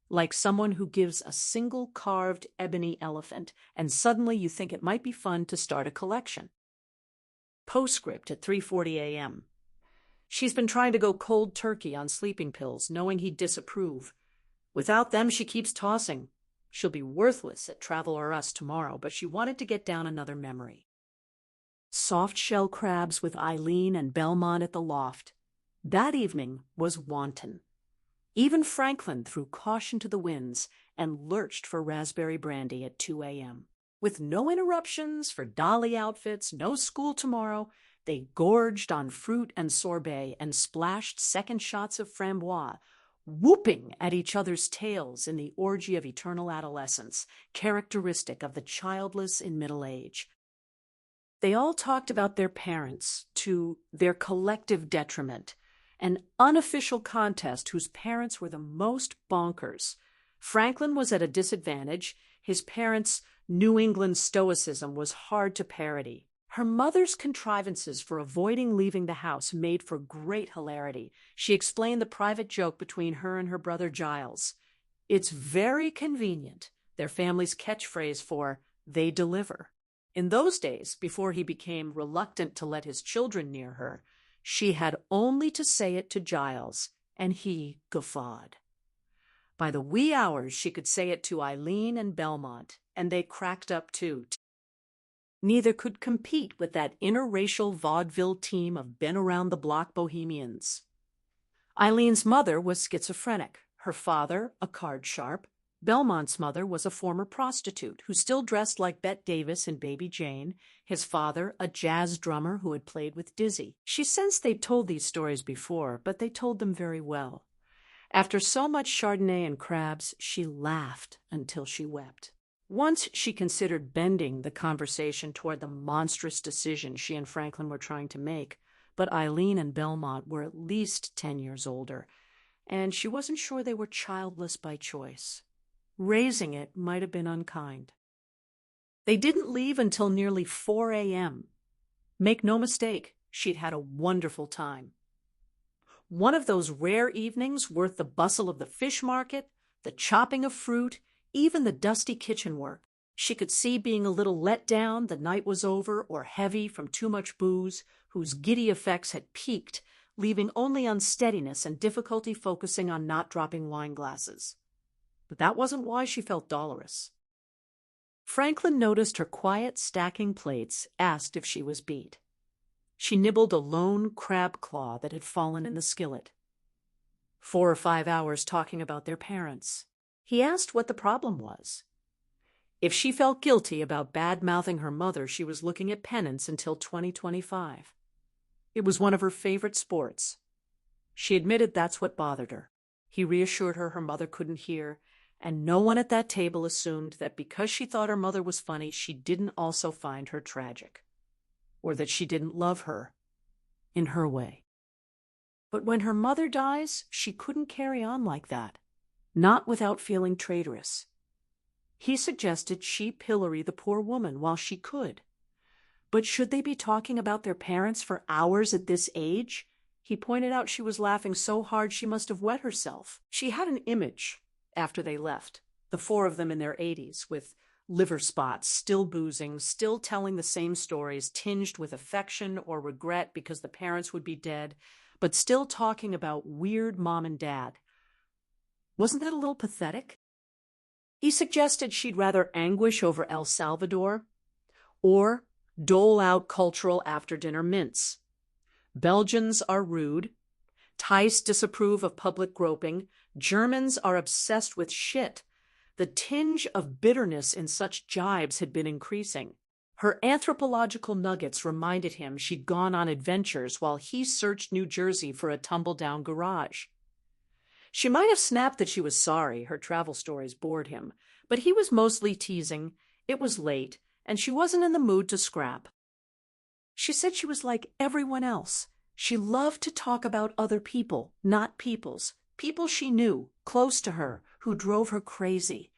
Like someone who gives a single carved ebony elephant, and suddenly you think it might be fun to start a collection. Postscript at 3:40 a.m. She's been trying to go cold turkey on sleeping pills, knowing he'd disapprove. Without them, she keeps tossing. She'll be worthless at Travel or Us tomorrow, but she wanted to get down another memory. Soft shell crabs with Eileen and Belmont at the loft. That evening was wanton. Even Franklin threw caution to the winds and lurched for raspberry brandy at 2 a.m. With no interruptions for dolly outfits, no school tomorrow, they gorged on fruit and sorbet and splashed second shots of framboise, whooping at each other's tails in the orgy of eternal adolescence, characteristic of the childless in middle age. They all talked about their parents, to their collective detriment, an unofficial contest whose parents were the most bonkers. Franklin was at a disadvantage. His parents' New England stoicism was hard to parody. Her mother's contrivances for avoiding leaving the house made for great hilarity. She explained the private joke between her and her brother Giles. It's very convenient, their family's catchphrase for "they deliver." In those days, before he became reluctant to let his children near her, she had only to say it to Giles, and he guffawed. By the wee hours, she could say it to Eileen and Belmont, and they cracked up too. Neither could compete with that interracial vaudeville team of been-around-the-block bohemians. Eileen's mother was schizophrenic, her father a card sharp. Belmont's mother was a former prostitute who still dressed like Bette Davis in Baby Jane, his father a jazz drummer who had played with Dizzy. She sensed they'd told these stories before, but they told them very well. After so much Chardonnay and crabs, she laughed until she wept. Once she considered bending the conversation toward the monstrous decision she and Franklin were trying to make, but Eileen and Belmont were at least 10 years older, and she wasn't sure they were childless by choice. Raising it might have been unkind. They didn't leave until nearly 4 a.m. Make no mistake, she'd had a wonderful time. One of those rare evenings worth the bustle of the fish market, the chopping of fruit, even the dusty kitchen work. She could see being a little let down the night was over or heavy from too much booze, whose giddy effects had peaked, leaving only unsteadiness and difficulty focusing on not dropping wine glasses. But that wasn't why she felt dolorous. Franklin noticed her quiet stacking plates, asked if she was beat. She nibbled a lone crab claw that had fallen in the skillet. 4 or 5 hours talking about their parents. He asked what the problem was. If she felt guilty about bad-mouthing her mother, she was looking at penance until 2025. It was one of her favorite sports. She admitted that's what bothered her. He reassured her mother couldn't hear, and no one at that table assumed that because she thought her mother was funny, she didn't also find her tragic, or that she didn't love her in her way. But when her mother dies, she couldn't carry on like that, not without feeling traitorous. He suggested she pillory the poor woman while she could. But should they be talking about their parents for hours at this age? He pointed out she was laughing so hard she must have wet herself. She had an image after they left, the 4 of them in their 80s, with liver spots, still boozing, still telling the same stories, tinged with affection or regret because the parents would be dead, but still talking about weird mom and dad. Wasn't that a little pathetic? He suggested she'd rather anguish over El Salvador or dole out cultural after-dinner mints. Belgians are rude. Thais disapprove of public groping. Germans are obsessed with shit. The tinge of bitterness in such jibes had been increasing. Her anthropological nuggets reminded him she'd gone on adventures while he searched New Jersey for a tumble-down garage. She might have snapped that she was sorry, her travel stories bored him, but he was mostly teasing. It was late, and she wasn't in the mood to scrap. She said she was like everyone else. She loved to talk about other people, not people's. People she knew, close to her, who drove her crazy.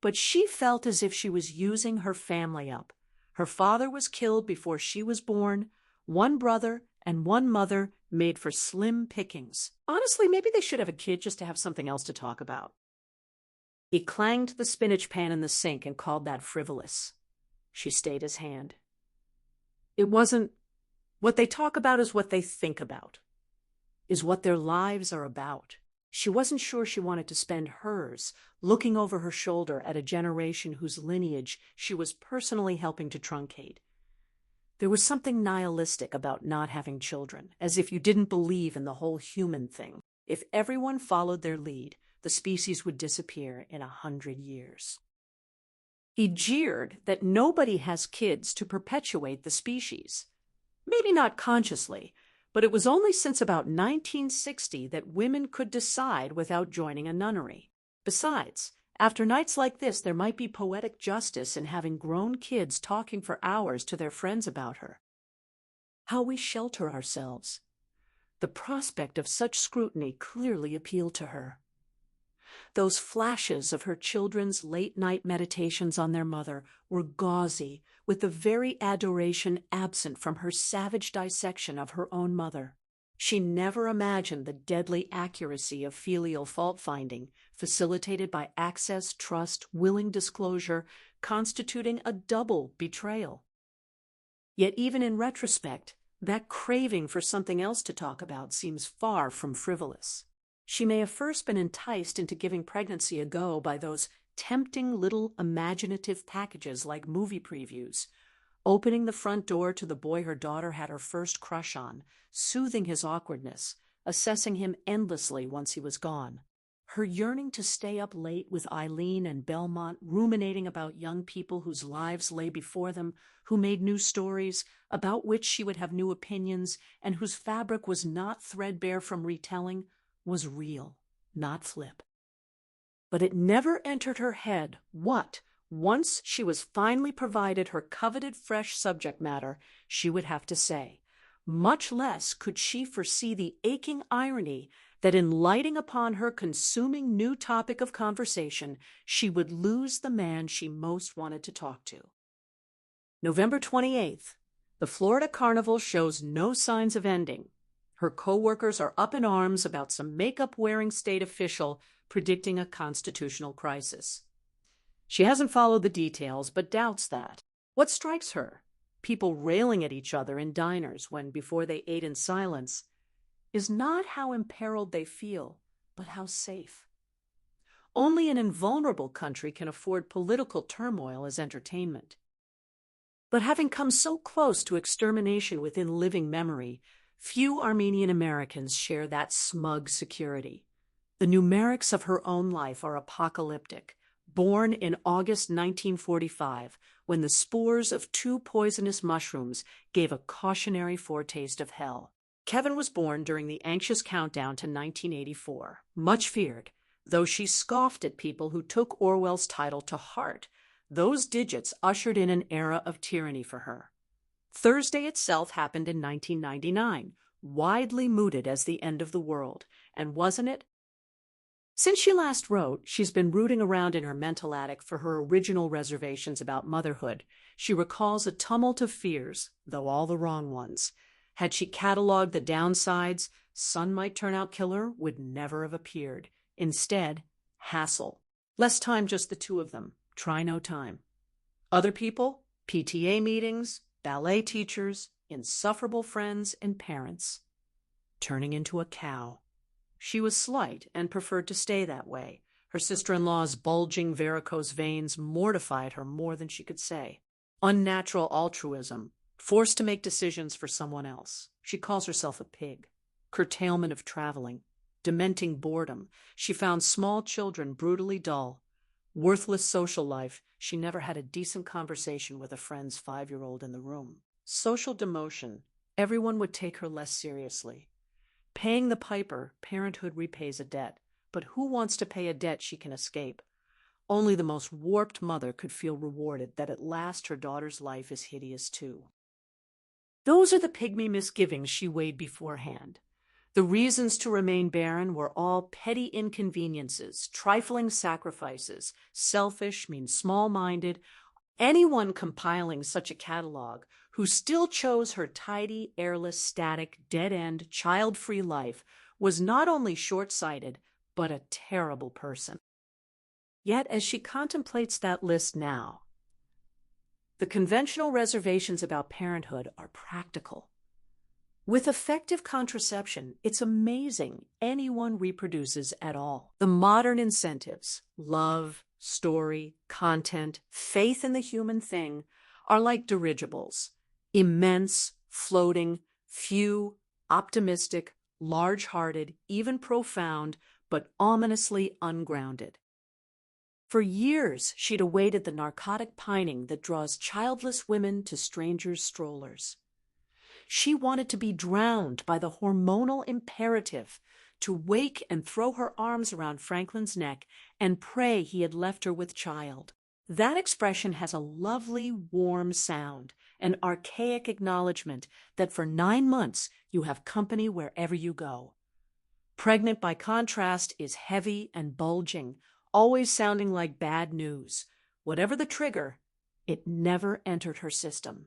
But she felt as if she was using her family up. Her father was killed before she was born. 1 brother and 1 mother made for slim pickings. Honestly, maybe they should have a kid just to have something else to talk about. He clanged the spinach pan in the sink and called that frivolous. She stayed his hand. It wasn't. What they talk about is what they think about, is what their lives are about. She wasn't sure she wanted to spend hers looking over her shoulder at a generation whose lineage she was personally helping to truncate. There was something nihilistic about not having children, as if you didn't believe in the whole human thing. If everyone followed their lead, the species would disappear in 100 years. He jeered that nobody has kids to perpetuate the species. Maybe not consciously, but it was only since about 1960 that women could decide without joining a nunnery. Besides, after nights like this, there might be poetic justice in having grown kids talking for hours to their friends about her. How we shelter ourselves. The prospect of such scrutiny clearly appealed to her. Those flashes of her children's late-night meditations on their mother were gauzy, with the very adoration absent from her savage dissection of her own mother. She never imagined the deadly accuracy of filial fault-finding, facilitated by access, trust, willing disclosure, constituting a double betrayal. Yet even in retrospect, that craving for something else to talk about seems far from frivolous. She may have first been enticed into giving pregnancy a go by those tempting little imaginative packages like movie previews, opening the front door to the boy her daughter had her first crush on, soothing his awkwardness, assessing him endlessly once he was gone. Her yearning to stay up late with Eileen and Belmont, ruminating about young people whose lives lay before them, who made new stories, about which she would have new opinions, and whose fabric was not threadbare from retelling, was real, not flip. But it never entered her head what, once she was finally provided her coveted fresh subject matter, she would have to say. Much less could she foresee the aching irony that in lighting upon her consuming new topic of conversation, she would lose the man she most wanted to talk to. November 28th. The Florida Carnival shows no signs of ending. Her co-workers are up in arms about some makeup-wearing state official predicting a constitutional crisis. She hasn't followed the details, but doubts that. What strikes her, people railing at each other in diners when, before they ate in silence, is not how imperiled they feel, but how safe. Only an invulnerable country can afford political turmoil as entertainment. But having come so close to extermination within living memory, few Armenian Americans share that smug security. The numerics of her own life are apocalyptic. Born in August 1945, when the spores of 2 poisonous mushrooms gave a cautionary foretaste of hell. Kevin was born during the anxious countdown to 1984, much feared, though she scoffed at people who took Orwell's title to heart. Those digits ushered in an era of tyranny for her. Thursday itself happened in 1999, widely mooted as the end of the world, and wasn't it? Since she last wrote, she's been rooting around in her mental attic for her original reservations about motherhood. She recalls a tumult of fears, though all the wrong ones. Had she cataloged the downsides, son might turn out killer would never have appeared. Instead, hassle. Less time just the 2 of them. Try no time. Other people, PTA meetings, ballet teachers, insufferable friends and parents. Turning into a cow. She was slight and preferred to stay that way. Her sister-in-law's bulging varicose veins mortified her more than she could say. Unnatural altruism, forced to make decisions for someone else. She calls herself a pig. Curtailment of traveling. Dementing boredom. She found small children brutally dull. Worthless social life. She never had a decent conversation with a friend's 5-year-old in the room. Social demotion. Everyone would take her less seriously. Paying the piper, parenthood repays a debt. But who wants to pay a debt she can escape? Only the most warped mother could feel rewarded that at last her daughter's life is hideous too. Those are the pygmy misgivings she weighed beforehand. The reasons to remain barren were all petty inconveniences, trifling sacrifices. Selfish means small-minded. Anyone compiling such a catalog who still chose her tidy, airless, static, dead-end, child-free life was not only short-sighted, but a terrible person. Yet as she contemplates that list now, the conventional reservations about parenthood are practical. With effective contraception, it's amazing anyone reproduces at all. The modern incentives, love, story, content, faith in the human thing, are like dirigibles. Immense, floating, few, optimistic, large-hearted, even profound, but ominously ungrounded. For years, she'd awaited the narcotic pining that draws childless women to strangers' strollers. She wanted to be drowned by the hormonal imperative to wake and throw her arms around Franklin's neck and pray he had left her with child. That expression has a lovely, warm sound, an archaic acknowledgement that for 9 months you have company wherever you go. Pregnant, by contrast, is heavy and bulging, always sounding like bad news. Whatever the trigger, it never entered her system.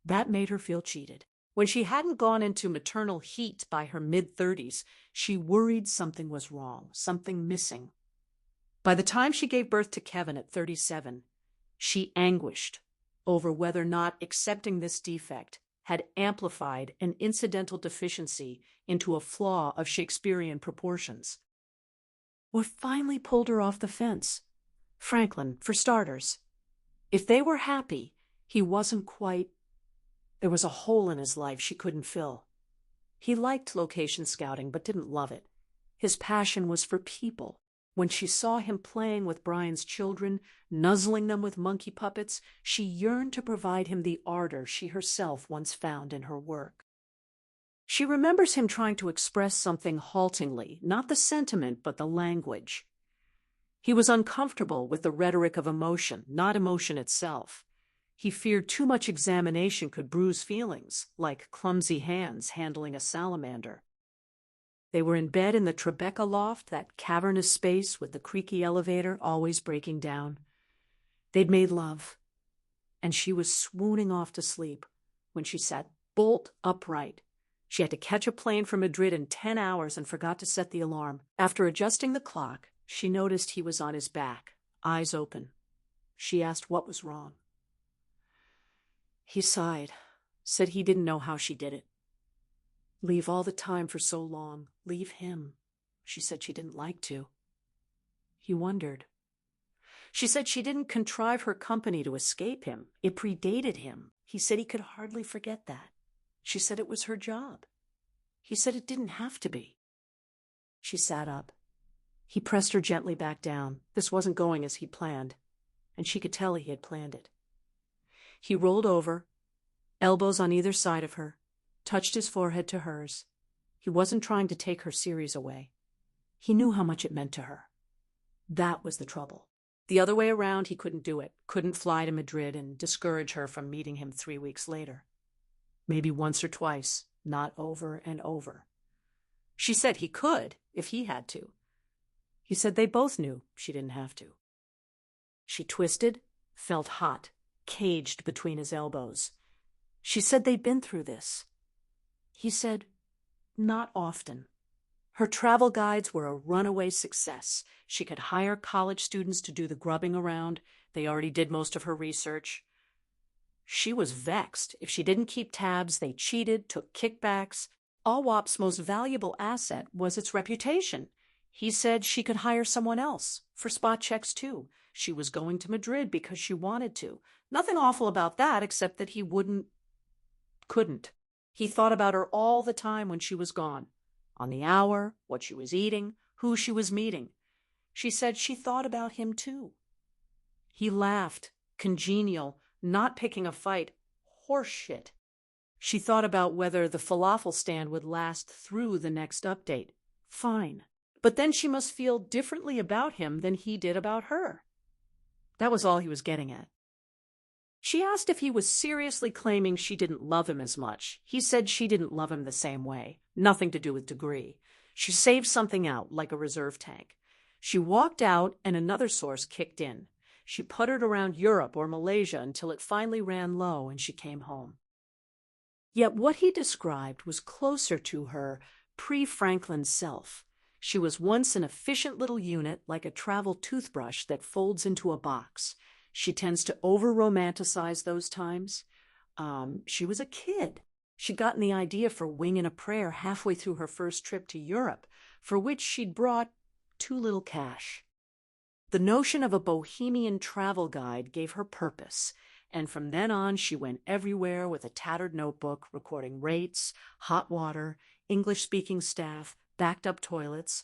That made her feel cheated. When she hadn't gone into maternal heat by her mid-30s, she worried something was wrong, something missing. By the time she gave birth to Kevin at 37, she anguished over whether or not accepting this defect had amplified an incidental deficiency into a flaw of Shakespearean proportions. What finally pulled her off the fence? Franklin, for starters. If they were happy, he wasn't quite. There was a hole in his life she couldn't fill. He liked location scouting, but didn't love it. His passion was for people. When she saw him playing with Brian's children, nuzzling them with monkey puppets, she yearned to provide him the ardor she herself once found in her work. She remembers him trying to express something haltingly, not the sentiment, but the language. He was uncomfortable with the rhetoric of emotion, not emotion itself. He feared too much examination could bruise feelings, like clumsy hands handling a salamander. They were in bed in the Tribeca loft, that cavernous space with the creaky elevator always breaking down. They'd made love, and she was swooning off to sleep when she sat bolt upright. She had to catch a plane from Madrid in 10 hours and forgot to set the alarm. After adjusting the clock, she noticed he was on his back, eyes open. She asked what was wrong. He sighed, said he didn't know how she did it. Leave all the time for so long. Leave him. She said she didn't like to. He wondered. She said she didn't contrive her company to escape him. It predated him. He said he could hardly forget that. She said it was her job. He said it didn't have to be. She sat up. He pressed her gently back down. This wasn't going as he'd planned, and she could tell he had planned it. He rolled over, elbows on either side of her, touched his forehead to hers. He wasn't trying to take her series away. He knew how much it meant to her. That was the trouble. The other way around, he couldn't do it, couldn't fly to Madrid and discourage her from meeting him 3 weeks later. Maybe once or twice, not over and over. She said he could, if he had to. He said they both knew she didn't have to. She twisted, felt hot, caged between his elbows. She said they'd been through this. He said, not often. Her travel guides were a runaway success. She could hire college students to do the grubbing around. They already did most of her research. She was vexed. If she didn't keep tabs, they cheated, took kickbacks. AWOP's most valuable asset was its reputation. He said she could hire someone else, for spot checks too. She was going to Madrid because she wanted to. Nothing awful about that, except that he couldn't. He thought about her all the time when she was gone. On the hour, what she was eating, who she was meeting. She said she thought about him too. He laughed, congenial, not picking a fight, horse shit. She thought about whether the falafel stand would last through the next update. Fine. But then she must feel differently about him than he did about her. That was all he was getting at. She asked if he was seriously claiming she didn't love him as much. He said she didn't love him the same way. Nothing to do with degree. She saved something out, like a reserve tank. She walked out and another source kicked in. She puttered around Europe or Malaysia until it finally ran low and she came home. Yet what he described was closer to her pre-Franklin self. She was once an efficient little unit like a travel toothbrush that folds into a box. She tends to over-romanticize those times. She was a kid. She'd gotten the idea for winging a prayer halfway through her first trip to Europe, for which she'd brought too little cash. The notion of a bohemian travel guide gave her purpose, and from then on she went everywhere with a tattered notebook, recording rates, hot water, English-speaking staff, backed-up toilets.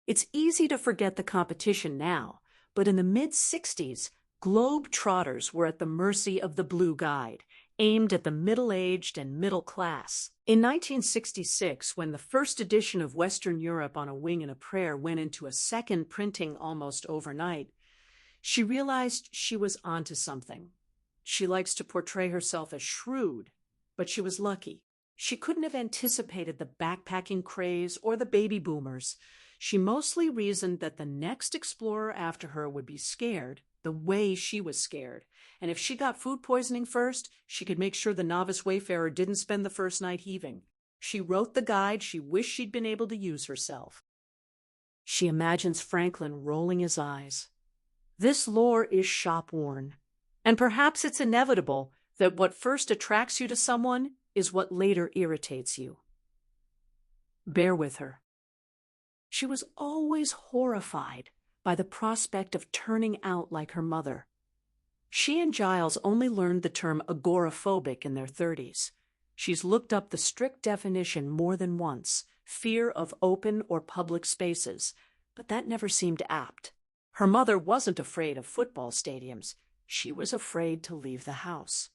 It's easy to forget the competition now, but in the mid-'60s, globe-trotters were at the mercy of the Blue Guide, aimed at the middle-aged and middle class. In 1966, when the first edition of Western Europe on a Wing and a Prayer went into a second printing almost overnight, she realized she was onto something. She likes to portray herself as shrewd, but she was lucky. She couldn't have anticipated the backpacking craze or the baby boomers. She mostly reasoned that the next explorer after her would be scared the way she was scared. And if she got food poisoning first, she could make sure the novice wayfarer didn't spend the first night heaving. She wrote the guide she wished she'd been able to use herself. She imagines Franklin rolling his eyes. This lore is shop-worn, and perhaps it's inevitable that what first attracts you to someone is what later irritates you. Bear with her. She was always horrified by the prospect of turning out like her mother. She and Giles only learned the term agoraphobic in their 30s. She's looked up the strict definition more than once, fear of open or public spaces, but that never seemed apt. Her mother wasn't afraid of football stadiums. She was afraid to leave the house.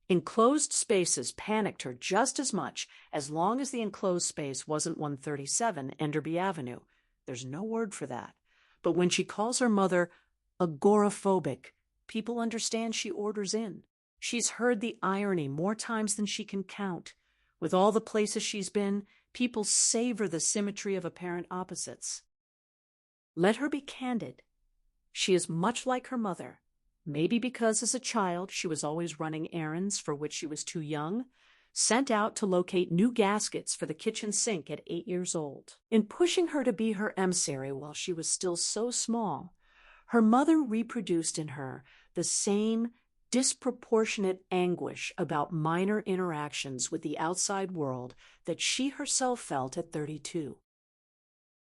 Enclosed spaces panicked her just as much as long as the enclosed space wasn't 137 Enderby Avenue. There's no word for that. But when she calls her mother agoraphobic, people understand she orders in. She's heard the irony more times than she can count. With all the places she's been, people savor the symmetry of apparent opposites. Let her be candid. She is much like her mother. Maybe because as a child she was always running errands for which she was too young, sent out to locate new gaskets for the kitchen sink at 8 years old. In pushing her to be her emissary while she was still so small, her mother reproduced in her the same disproportionate anguish about minor interactions with the outside world that she herself felt at 32.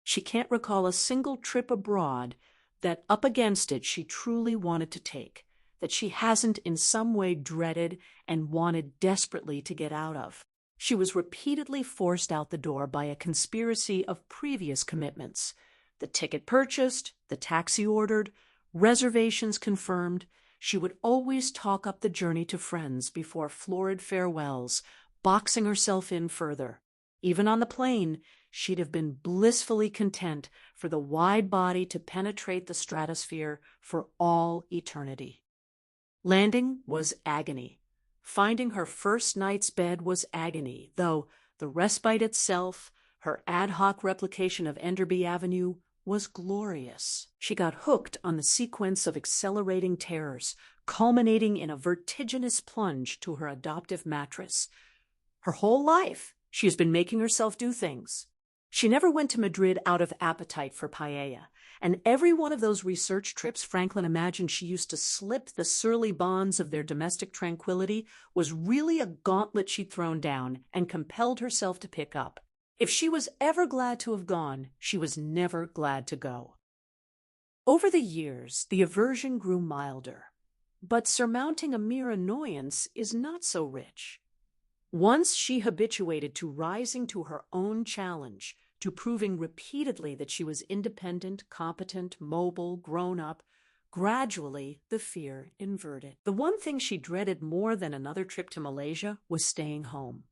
She can't recall a single trip abroad that up against it she truly wanted to take, that she hasn't in some way dreaded and wanted desperately to get out of. She was repeatedly forced out the door by a conspiracy of previous commitments. The ticket purchased, the taxi ordered, reservations confirmed. She would always talk up the journey to friends before florid farewells, boxing herself in further. Even on the plane, she'd have been blissfully content for the wide body to penetrate the stratosphere for all eternity. Landing was agony. Finding her first night's bed was agony, though the respite itself, her ad hoc replication of Enderby Avenue, was glorious. She got hooked on the sequence of accelerating terrors, culminating in a vertiginous plunge to her adoptive mattress. Her whole life, she has been making herself do things. She never went to Madrid out of appetite for paella, and every one of those research trips Franklin imagined she used to slip the surly bonds of their domestic tranquility was really a gauntlet she'd thrown down and compelled herself to pick up. If she was ever glad to have gone, she was never glad to go. Over the years, the aversion grew milder, but surmounting a mere annoyance is not so rich. Once she habituated to rising to her own challenge, to proving repeatedly that she was independent, competent, mobile, grown up, gradually the fear inverted. The one thing she dreaded more than another trip to Malaysia was staying home.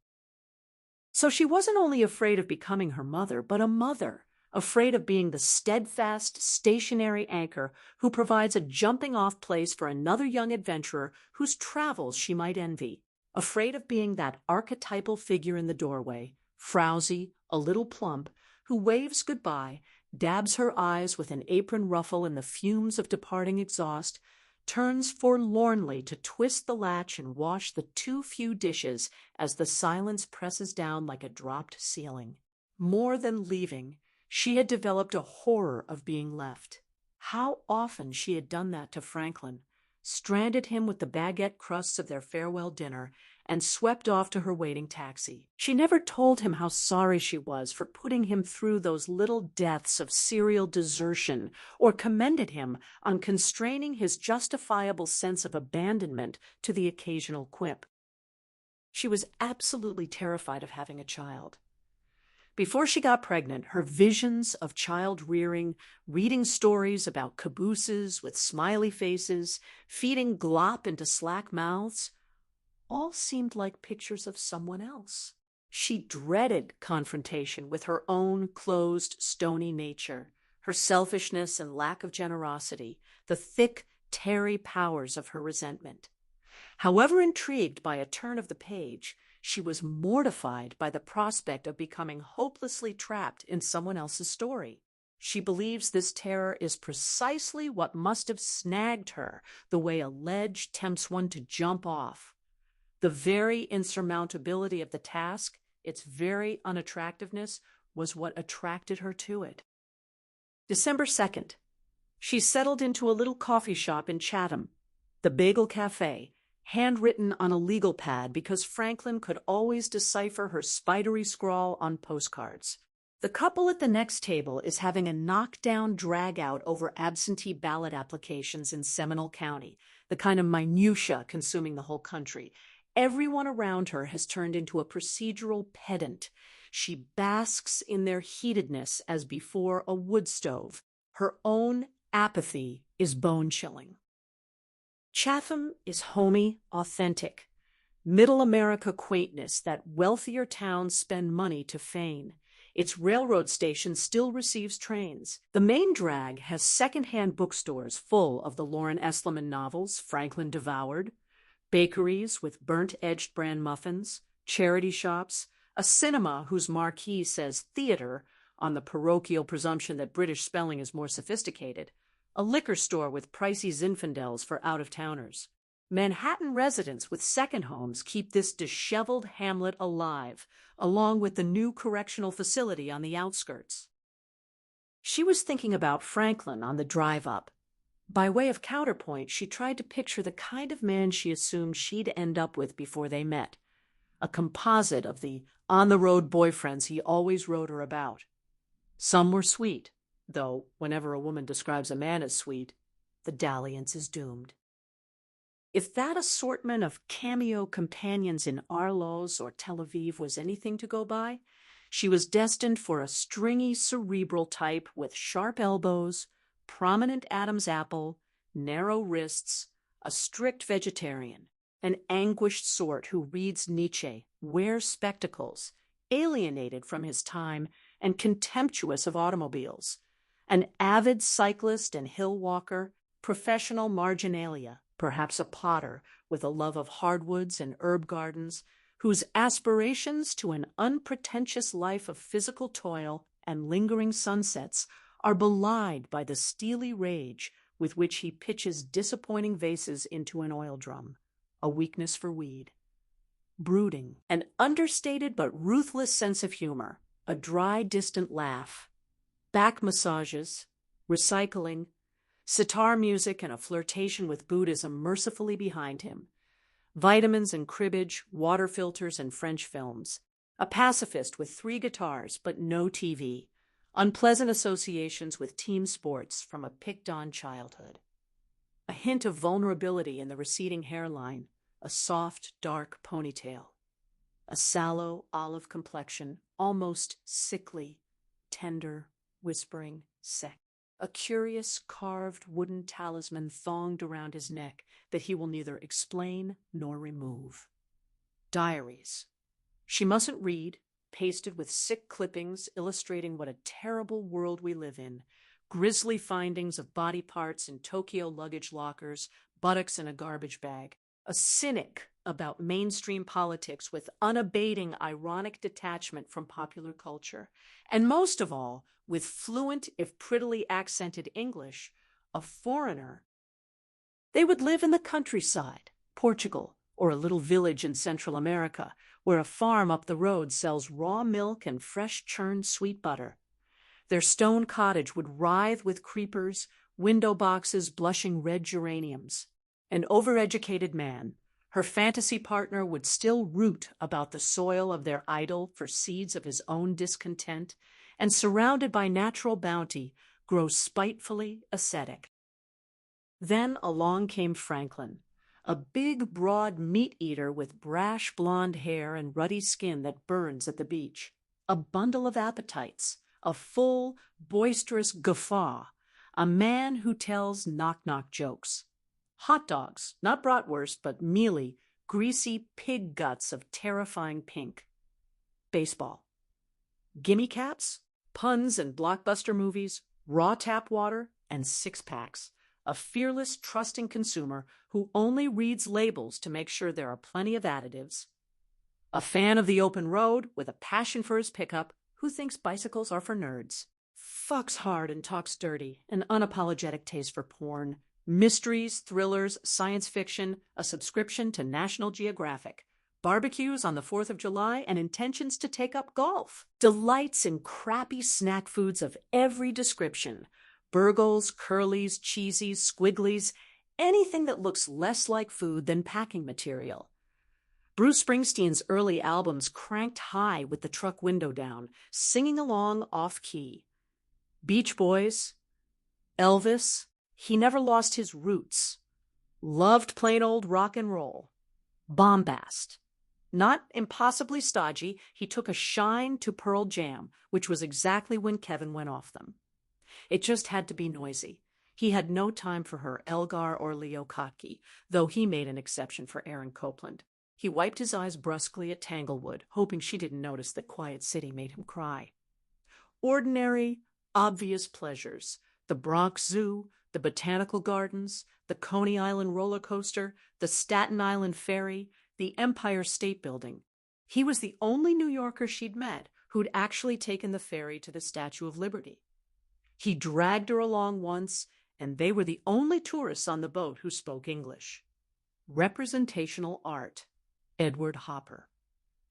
So she wasn't only afraid of becoming her mother, but a mother, afraid of being the steadfast, stationary anchor who provides a jumping-off place for another young adventurer whose travels she might envy, afraid of being that archetypal figure in the doorway, frowsy, a little plump, who waves goodbye, dabs her eyes with an apron ruffle in the fumes of departing exhaust, turns forlornly to twist the latch and wash the too few dishes as the silence presses down like a dropped ceiling. More than leaving, she had developed a horror of being left. How often she had done that to Franklin, stranded him with the baguette crusts of their farewell dinner, and swept off to her waiting taxi. She never told him how sorry she was for putting him through those little deaths of serial desertion, or commended him on constraining his justifiable sense of abandonment to the occasional quip. She was absolutely terrified of having a child. Before she got pregnant, her visions of child-rearing, reading stories about cabooses with smiley faces, feeding glop into slack mouths, all seemed like pictures of someone else. She dreaded confrontation with her own closed, stony nature, her selfishness and lack of generosity, the thick, tarry powers of her resentment. However intrigued by a turn of the page, she was mortified by the prospect of becoming hopelessly trapped in someone else's story. She believes this terror is precisely what must have snagged her, the way a ledge tempts one to jump off. The very insurmountability of the task, its very unattractiveness, was what attracted her to it. December 2nd. She settled into a little coffee shop in Chatham, the Bagel Cafe, handwritten on a legal pad because Franklin could always decipher her spidery scrawl on postcards. The couple at the next table is having a knockdown drag-out over absentee ballot applications in Seminole County, the kind of minutia consuming the whole country. Everyone around her has turned into a procedural pedant. She basks in their heatedness as before a wood stove. Her own apathy is bone-chilling. Chatham is homey, authentic. Middle America quaintness that wealthier towns spend money to feign. Its railroad station still receives trains. The main drag has second-hand bookstores full of the Lauren Esliman novels Franklin devoured, bakeries with burnt-edged bran muffins, charity shops, a cinema whose marquee says theater on the parochial presumption that British spelling is more sophisticated, a liquor store with pricey Zinfandels for out-of-towners. Manhattan residents with second homes keep this disheveled hamlet alive, along with the new correctional facility on the outskirts. She was thinking about Franklin on the drive up. By way of counterpoint, she tried to picture the kind of man she assumed she'd end up with before they met, a composite of the on-the-road boyfriends he always wrote her about. Some were sweet, though whenever a woman describes a man as sweet, the dalliance is doomed. If that assortment of cameo companions in Arlos or Tel Aviv was anything to go by, she was destined for a stringy cerebral type with sharp elbows, prominent Adam's apple, narrow wrists, a strict vegetarian, an anguished sort who reads Nietzsche, wears spectacles, alienated from his time and contemptuous of automobiles, an avid cyclist and hill walker, professional marginalia, perhaps a potter with a love of hardwoods and herb gardens, whose aspirations to an unpretentious life of physical toil and lingering sunsets are belied by the steely rage with which he pitches disappointing vases into an oil drum, a weakness for weed. Brooding, an understated but ruthless sense of humor, a dry, distant laugh, back massages, recycling, sitar music and a flirtation with Buddhism mercifully behind him, vitamins and cribbage, water filters and French films, a pacifist with 3 guitars but no TV, unpleasant associations with team sports from a picked-on childhood, a hint of vulnerability in the receding hairline, a soft, dark ponytail, a sallow, olive complexion, almost sickly, tender, whispering, sex. A curious carved wooden talisman thonged around his neck that he will neither explain nor remove. Diaries. She mustn't read, pasted with sick clippings illustrating what a terrible world we live in, grisly findings of body parts in Tokyo luggage lockers, buttocks in a garbage bag, a cynic about mainstream politics with unabating ironic detachment from popular culture, and most of all, with fluent, if prettily accented English, a foreigner. They would live in the countryside, Portugal, or a little village in Central America, where a farm up the road sells raw milk and fresh churned sweet butter. Their stone cottage would writhe with creepers, window boxes blushing red geraniums. An overeducated man, her fantasy partner, would still root about the soil of their idol for seeds of his own discontent, and surrounded by natural bounty, grow spitefully ascetic. Then along came Franklin, a big, broad meat-eater with brash blonde hair and ruddy skin that burns at the beach, a bundle of appetites, a full, boisterous guffaw, a man who tells knock-knock jokes. Hot dogs, not bratwurst, but mealy, greasy pig guts of terrifying pink. Baseball. Gimme caps, puns and blockbuster movies, raw tap water, and six-packs. A fearless, trusting consumer who only reads labels to make sure there are plenty of additives. A fan of the open road with a passion for his pickup who thinks bicycles are for nerds. Fucks hard and talks dirty, an unapologetic taste for porn. Mysteries, thrillers, science fiction, a subscription to National Geographic. Barbecues on the 4th of July and intentions to take up golf. Delights in crappy snack foods of every description. Burgles, curlies, cheesies, squigglies, anything that looks less like food than packing material. Bruce Springsteen's early albums cranked high with the truck window down, singing along off-key. Beach Boys, Elvis, he never lost his roots. Loved plain old rock and roll. Bombast. Not impossibly stodgy, he took a shine to Pearl Jam, which was exactly when Kevin went off them. It just had to be noisy. He had no time for her Elgar or Leo Kottke, though he made an exception for Aaron Copland. He wiped his eyes brusquely at Tanglewood, hoping she didn't notice that Quiet City made him cry. Ordinary, obvious pleasures. The Bronx Zoo, the Botanical Gardens, the Coney Island roller coaster, the Staten Island ferry, the Empire State Building. He was the only New Yorker she'd met who'd actually taken the ferry to the Statue of Liberty. He dragged her along once, and they were the only tourists on the boat who spoke English. Representational art, Edward Hopper.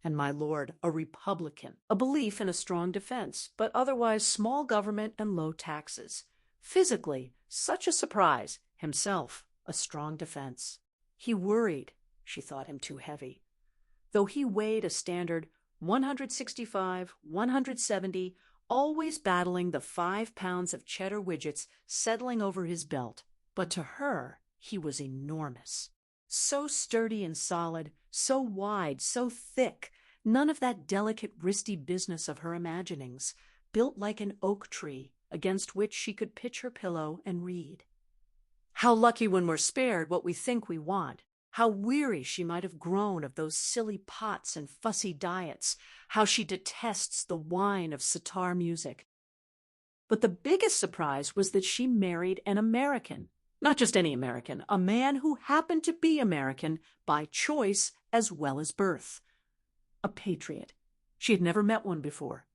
And my lord, a Republican, a belief in a strong defense, but otherwise small government and low taxes. Physically, such a surprise, himself, a strong defense. He worried she thought him too heavy. Though he weighed a standard 165, 170, always battling the 5 pounds of cheddar widgets settling over his belt. But to her, he was enormous. So sturdy and solid, so wide, so thick, none of that delicate wristy business of her imaginings, built like an oak tree against which she could pitch her pillow and read. How lucky when we're spared what we think we want. How weary she might have grown of those silly pots and fussy diets. How she detests the whine of sitar music. But the biggest surprise was that she married an American. Not just any American, a man who happened to be American by choice as well as birth. A patriot. She had never met one before.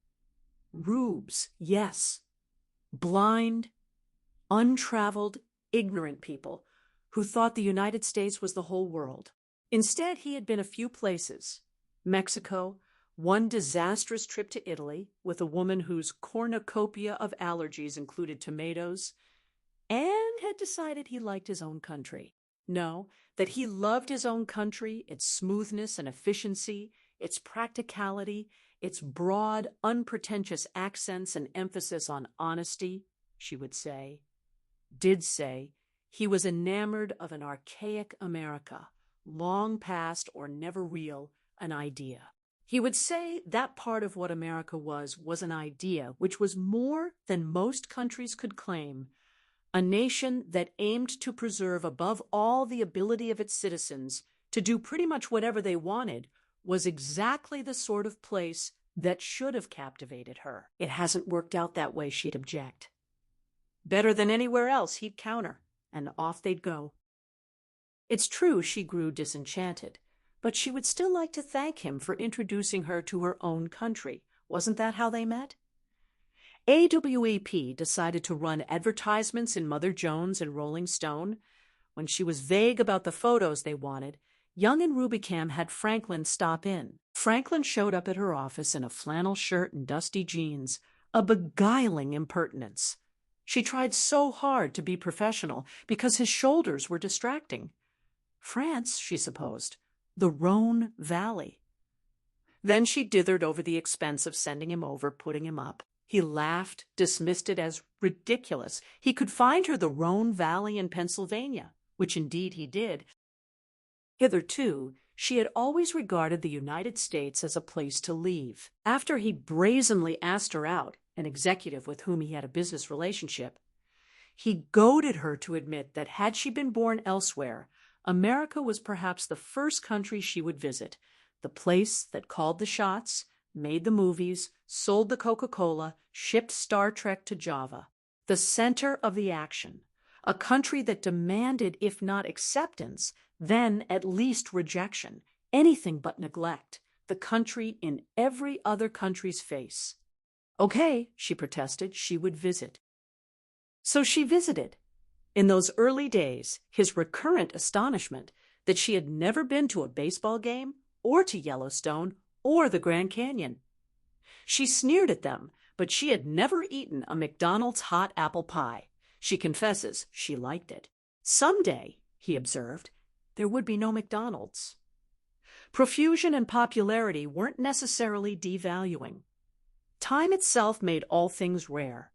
Rubes, yes. Blind, untraveled, ignorant people who thought the United States was the whole world. Instead, he had been a few places. Mexico, one disastrous trip to Italy with a woman whose cornucopia of allergies included tomatoes, and had decided he liked his own country. No, that he loved his own country, its smoothness and efficiency, its practicality, its broad, unpretentious accents and emphasis on honesty, she would say. Did say he was enamored of an archaic America, long past or never real, an idea. He would say that part of what America was an idea which was more than most countries could claim, a nation that aimed to preserve above all the ability of its citizens to do pretty much whatever they wanted, was exactly the sort of place that should have captivated her. It hasn't worked out that way, she'd object. Better than anywhere else, he'd counter, and off they'd go. It's true she grew disenchanted, but she would still like to thank him for introducing her to her own country. Wasn't that how they met? AWAP decided to run advertisements in Mother Jones and Rolling Stone. When she was vague about the photos they wanted, Young and Rubicam had Franklin stop in. Franklin showed up at her office in a flannel shirt and dusty jeans, a beguiling impertinence. She tried so hard to be professional because his shoulders were distracting. France, she supposed, the Rhone Valley. Then she dithered over the expense of sending him over, putting him up. He laughed, dismissed it as ridiculous. He could find her the Rhone Valley in Pennsylvania, which indeed he did. Hitherto, she had always regarded the United States as a place to leave. After he brazenly asked her out, an executive with whom he had a business relationship, he goaded her to admit that had she been born elsewhere, America was perhaps the first country she would visit, the place that called the shots, made the movies, sold the Coca-Cola, shipped Star Trek to Java. The center of the action, a country that demanded, if not acceptance, then at least rejection, anything but neglect, the country in every other country's face. Okay, she protested, she would visit. So she visited. In those early days, his recurrent astonishment that she had never been to a baseball game or to Yellowstone or the Grand Canyon. She sneered at them, but she had never eaten a McDonald's hot apple pie. She confesses she liked it. Someday, he observed, there would be no McDonald's. Profusion and popularity weren't necessarily devaluing. Time itself made all things rare.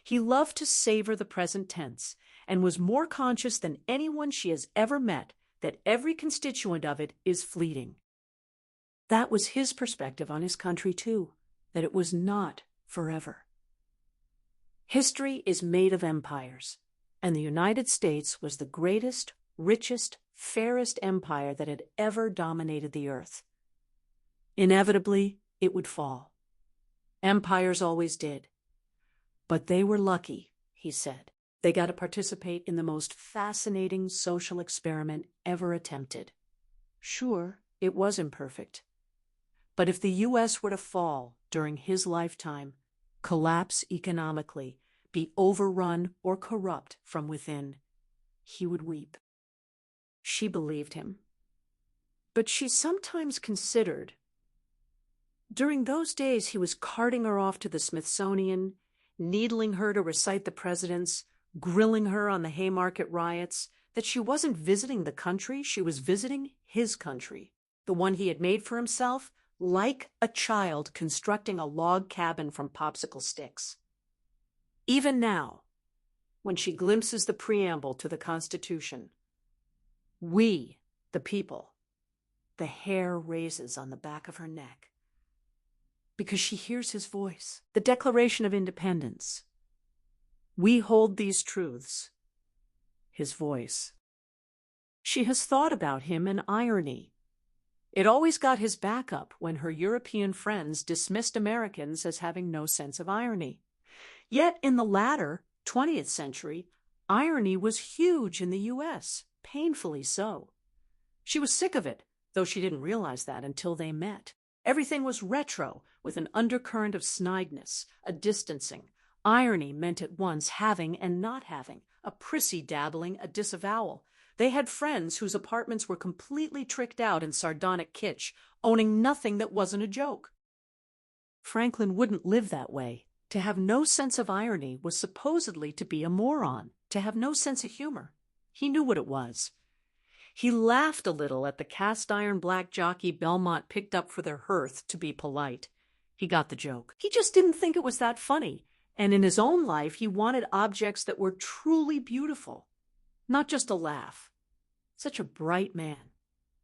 He loved to savor the present tense and was more conscious than anyone she has ever met that every constituent of it is fleeting. That was his perspective on his country, too, that it was not forever. History is made of empires, and the United States was the greatest, richest, fairest empire that had ever dominated the earth. Inevitably, it would fall. Empires always did. But they were lucky, he said. They got to participate in the most fascinating social experiment ever attempted. Sure, it was imperfect. But if the U.S. were to fall during his lifetime, collapse economically, be overrun or corrupt from within, he would weep. She believed him. But she sometimes considered. During those days, he was carting her off to the Smithsonian, needling her to recite the presidents, grilling her on the Haymarket riots, that she wasn't visiting the country, she was visiting his country, the one he had made for himself, like a child constructing a log cabin from popsicle sticks. Even now, when she glimpses the preamble to the Constitution, "We, the people," the hair raises on the back of her neck, because she hears his voice, the Declaration of Independence. "We hold these truths," his voice. She has thought about him in irony. It always got his back up when her European friends dismissed Americans as having no sense of irony. Yet in the latter 20th century, irony was huge in the U.S., painfully so. She was sick of it, though she didn't realize that until they met. Everything was retro, with an undercurrent of snideness, a distancing. Irony meant at once having and not having, a prissy dabbling, a disavowal. They had friends whose apartments were completely tricked out in sardonic kitsch, owning nothing that wasn't a joke. Franklin wouldn't live that way. To have no sense of irony was supposedly to be a moron, to have no sense of humor. He knew what it was. He laughed a little at the cast-iron black jockey Belmont picked up for their hearth to be polite. He got the joke. He just didn't think it was that funny, and in his own life he wanted objects that were truly beautiful, not just a laugh. Such a bright man.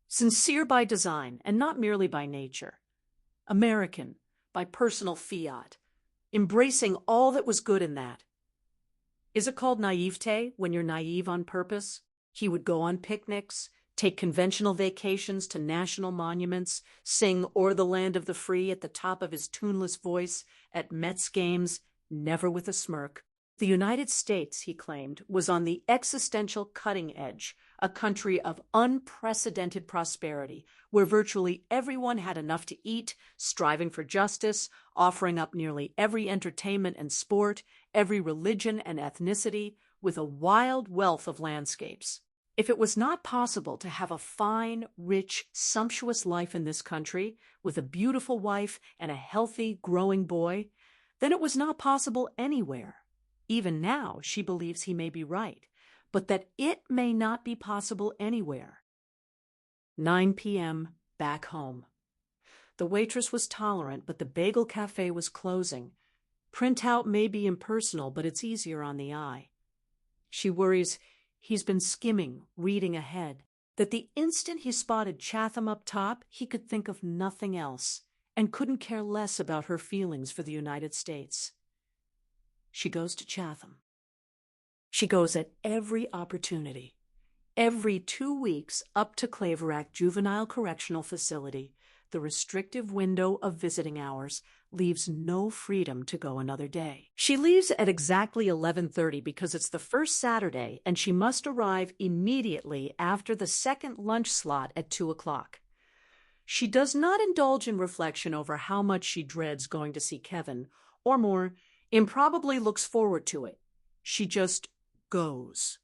Sincere by design, and not merely by nature. American, by personal fiat. Embracing all that was good in that. Is it called naivete when you're naive on purpose? He would go on picnics, take conventional vacations to national monuments, sing "O'er the Land of the Free" at the top of his tuneless voice at Mets games, never with a smirk. The United States, he claimed, was on the existential cutting edge, a country of unprecedented prosperity, where virtually everyone had enough to eat, striving for justice, offering up nearly every entertainment and sport, every religion and ethnicity, with a wild wealth of landscapes. If it was not possible to have a fine, rich, sumptuous life in this country, with a beautiful wife and a healthy, growing boy, then it was not possible anywhere. Even now, she believes he may be right, but that it may not be possible anywhere. 9 p.m., back home. The waitress was tolerant, but the bagel cafe was closing. Printout may be impersonal, but it's easier on the eye. She worries he's been skimming, reading ahead, that the instant he spotted Chatham up top, he could think of nothing else, and couldn't care less about her feelings for the United States. She goes to Chatham. She goes at every opportunity. Every 2 weeks up to Claverack Juvenile Correctional Facility, the restrictive window of visiting hours leaves no freedom to go another day. She leaves at exactly 11:30 because it's the first Saturday and she must arrive immediately after the second lunch slot at 2 o'clock. She does not indulge in reflection over how much she dreads going to see Kevin, or more, improbably looks forward to it. She just goes.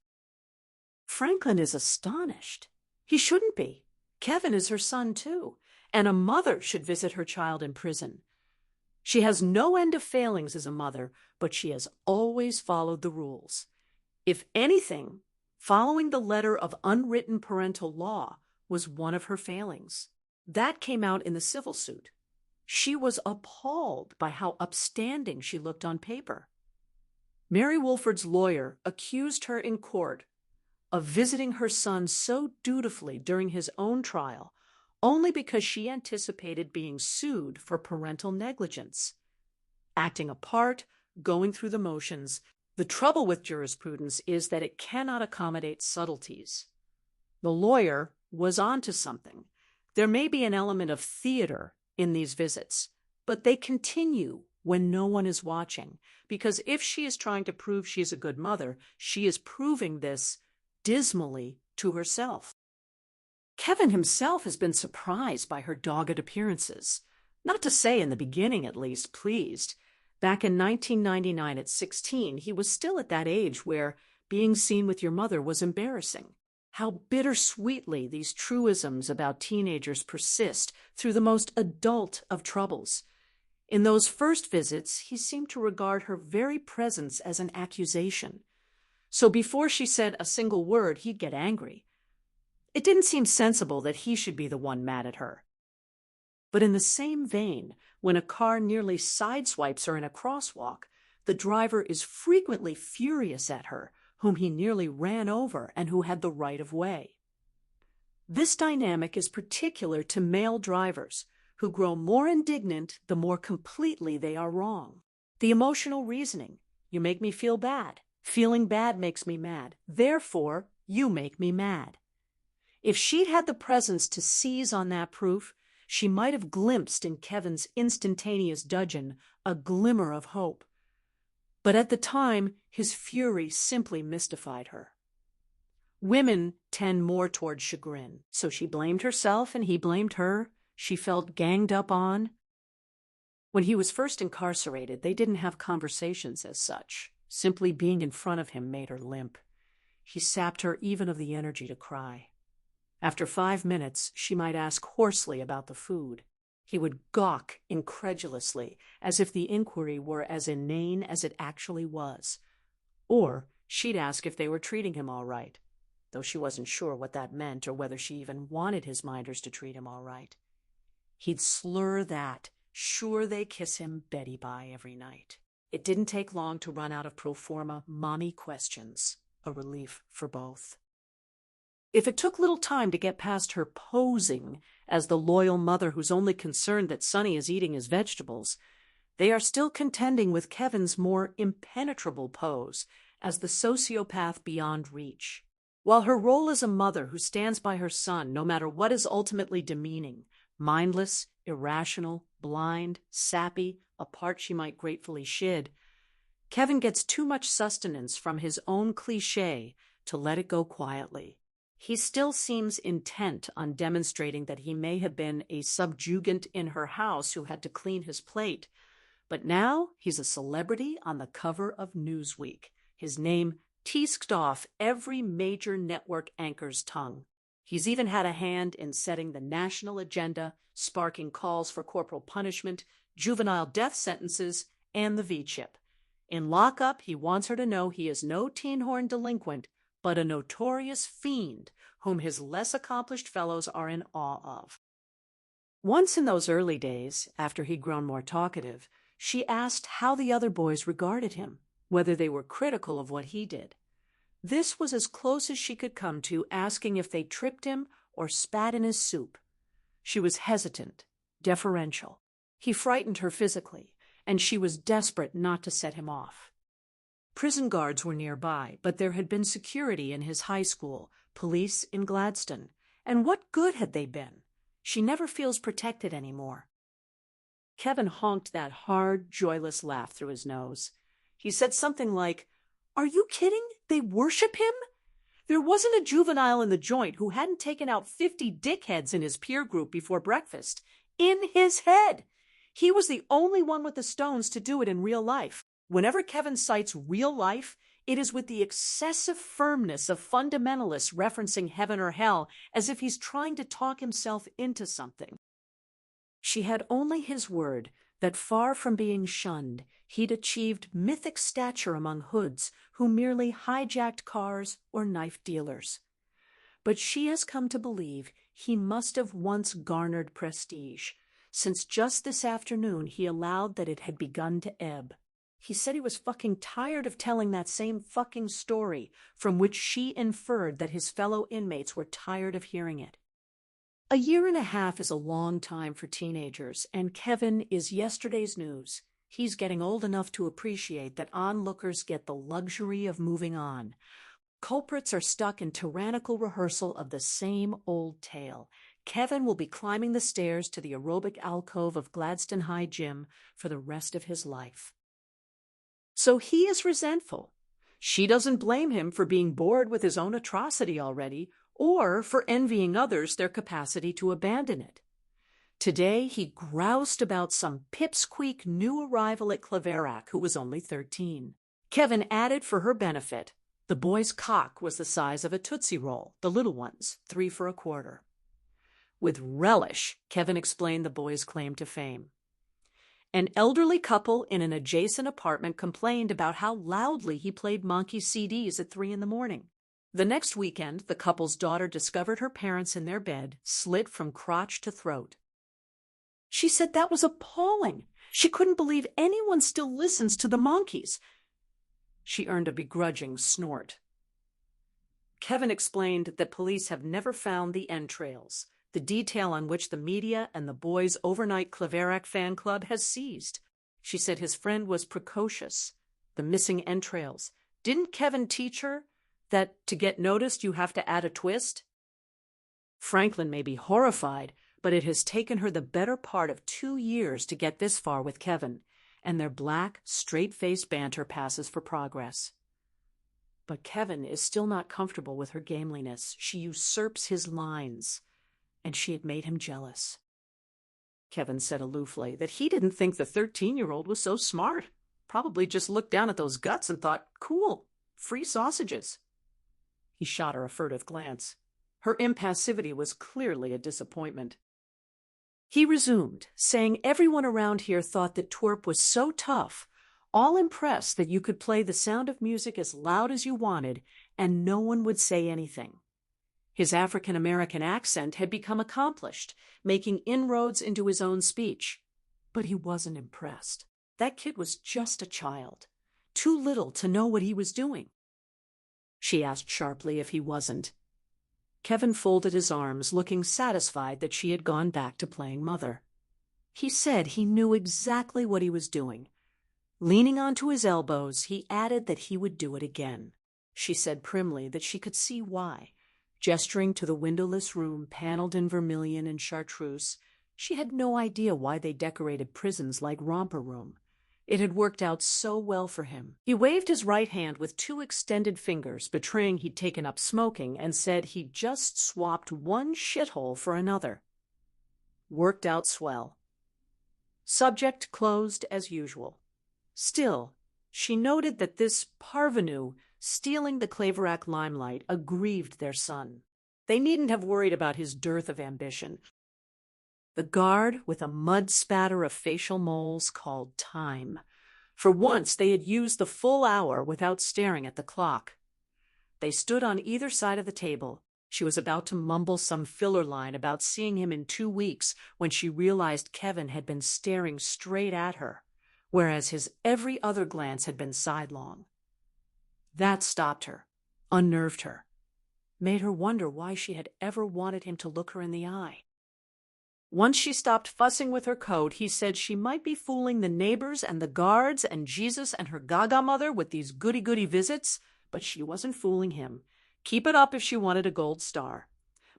Franklin is astonished. He shouldn't be. Kevin is her son, too, and a mother should visit her child in prison. She has no end of failings as a mother, but she has always followed the rules. If anything, following the letter of unwritten parental law was one of her failings. That came out in the civil suit. She was appalled by how upstanding she looked on paper. Mary Wolford's lawyer accused her in court of visiting her son so dutifully during his own trial only because she anticipated being sued for parental negligence. Acting a part, going through the motions, the trouble with jurisprudence is that it cannot accommodate subtleties. The lawyer was onto something. There may be an element of theater in these visits, but they continue when no one is watching, because if she is trying to prove she is a good mother, she is proving this dismally to herself. Kevin himself has been surprised by her dogged appearances. Not to say, in the beginning at least, pleased. Back in 1999 at 16, he was still at that age where being seen with your mother was embarrassing. How bittersweetly these truisms about teenagers persist through the most adult of troubles. In those first visits, he seemed to regard her very presence as an accusation. So before she said a single word, he'd get angry. It didn't seem sensible that he should be the one mad at her. But in the same vein, when a car nearly sideswipes her in a crosswalk, the driver is frequently furious at her, whom he nearly ran over and who had the right of way. This dynamic is particular to male drivers, who grow more indignant the more completely they are wrong. The emotional reasoning, you make me feel bad. Feeling bad makes me mad. Therefore, you make me mad. If she'd had the presence to seize on that proof, she might have glimpsed in Kevin's instantaneous dudgeon a glimmer of hope. But at the time, his fury simply mystified her. Women tend more toward chagrin, so she blamed herself and he blamed her. She felt ganged up on. When he was first incarcerated, they didn't have conversations as such. Simply being in front of him made her limp. He sapped her even of the energy to cry. After 5 minutes, she might ask hoarsely about the food. He would gawk incredulously, as if the inquiry were as inane as it actually was. Or she'd ask if they were treating him all right, though she wasn't sure what that meant or whether she even wanted his minders to treat him all right. He'd slur that, sure they kiss him Betty bye every night. It didn't take long to run out of pro forma mommy questions, a relief for both. If it took little time to get past her posing as the loyal mother who's only concerned that Sonny is eating his vegetables, they are still contending with Kevin's more impenetrable pose as the sociopath beyond reach. While her role as a mother who stands by her son no matter what is ultimately demeaning, mindless, irrational, blind, sappy, a part she might gratefully shid, Kevin gets too much sustenance from his own cliché to let it go quietly. He still seems intent on demonstrating that he may have been a subjugant in her house who had to clean his plate, but now he's a celebrity on the cover of Newsweek, his name teased off every major network anchor's tongue. He's even had a hand in setting the national agenda, sparking calls for corporal punishment, juvenile death sentences, and the V-chip. In lockup, he wants her to know he is no teen-horn delinquent, but a notorious fiend whom his less accomplished fellows are in awe of. Once in those early days, after he'd grown more talkative, she asked how the other boys regarded him, whether they were critical of what he did. This was as close as she could come to asking if they tripped him or spat in his soup. She was hesitant, deferential. He frightened her physically, and she was desperate not to set him off. Prison guards were nearby, but there had been security in his high school, police in Gladstone, and what good had they been? She never feels protected anymore. Kevin honked that hard, joyless laugh through his nose. He said something like, "Are you kidding? They worship him?" There wasn't a juvenile in the joint who hadn't taken out 50 dickheads in his peer group before breakfast. In his head. He was the only one with the stones to do it in real life. Whenever Kevin cites real life, it is with the excessive firmness of fundamentalists referencing heaven or hell, as if he's trying to talk himself into something. She had only his word that far from being shunned, he'd achieved mythic stature among hoods who merely hijacked cars or knife dealers. But she has come to believe he must have once garnered prestige, since just this afternoon he allowed that it had begun to ebb. He said he was fucking tired of telling that same fucking story, from which she inferred that his fellow inmates were tired of hearing it. A year and a half is a long time for teenagers, and Kevin is yesterday's news. He's getting old enough to appreciate that onlookers get the luxury of moving on. Culprits are stuck in tyrannical rehearsal of the same old tale. Kevin will be climbing the stairs to the aerobic alcove of Gladstone High Gym for the rest of his life. So he is resentful. She doesn't blame him for being bored with his own atrocity already, or for envying others their capacity to abandon it. Today he groused about some pipsqueak new arrival at Claverack who was only 13. Kevin added for her benefit, the boy's cock was the size of a Tootsie Roll, the little ones, 3 for $1. With relish, Kevin explained the boy's claim to fame. An elderly couple in an adjacent apartment complained about how loudly he played Monkey CDs at 3 a.m. The next weekend, the couple's daughter discovered her parents in their bed, slit from crotch to throat. She said that was appalling. She couldn't believe anyone still listens to the monkeys. She earned a begrudging snort. Kevin explained that police have never found the entrails, the detail on which the media and the boys' overnight Claverack fan club has seized. She said his friend was precocious. The missing entrails. Didn't Kevin teach her that to get noticed you have to add a twist? Franklin may be horrified, but it has taken her the better part of 2 years to get this far with Kevin, and their black, straight-faced banter passes for progress. But Kevin is still not comfortable with her gameliness. She usurps his lines, and she had made him jealous. Kevin said aloofly that he didn't think the 13-year-old was so smart. Probably just looked down at those guts and thought, cool, free sausages. He shot her a furtive glance. Her impassivity was clearly a disappointment. He resumed, saying everyone around here thought that twerp was so tough, all impressed that you could play The Sound of Music as loud as you wanted and no one would say anything. His African-American accent had become accomplished, making inroads into his own speech. But he wasn't impressed. That kid was just a child, too little to know what he was doing. She asked sharply if he wasn't. Kevin folded his arms, looking satisfied that she had gone back to playing mother. He said he knew exactly what he was doing. Leaning onto his elbows, he added that he would do it again. She said primly that she could see why. Gesturing to the windowless room paneled in vermilion and chartreuse, she had no idea why they decorated prisons like Romper Room. It had worked out so well for him. He waved his right hand with 2 extended fingers, betraying he'd taken up smoking, and said he'd just swapped one shithole for another. Worked out swell. Subject closed as usual. Still, she noted that this parvenu stealing the Claverack limelight aggrieved their son. They needn't have worried about his dearth of ambition. The guard, with a mud spatter of facial moles, called time. For once they had used the full hour without staring at the clock. They stood on either side of the table. She was about to mumble some filler line about seeing him in 2 weeks when she realized Kevin had been staring straight at her, whereas his every other glance had been sidelong. That stopped her, unnerved her, made her wonder why she had ever wanted him to look her in the eye. Once she stopped fussing with her coat, he said she might be fooling the neighbors and the guards and Jesus and her gaga mother with these goody-goody visits, but she wasn't fooling him. Keep it up if she wanted a gold star.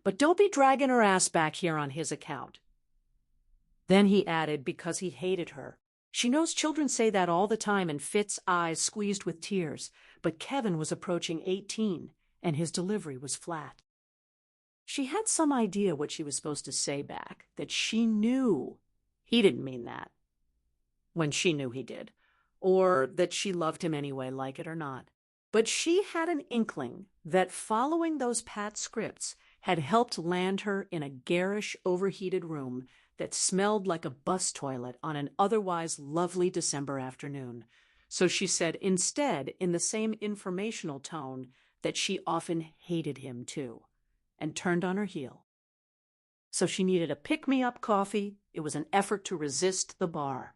But don't be dragging her ass back here on his account. Then he added, because he hated her. She knows children say that all the time in fits, eyes squeezed with tears, but Kevin was approaching 18, and his delivery was flat. She had some idea what she was supposed to say back, that she knew he didn't mean that, when she knew he did, or that she loved him anyway, like it or not. But she had an inkling that following those pat scripts had helped land her in a garish, overheated room that smelled like a bus toilet on an otherwise lovely December afternoon. So she said instead, in the same informational tone, that she often hated him too, and turned on her heel. So she needed a pick-me-up coffee. It was an effort to resist the bar.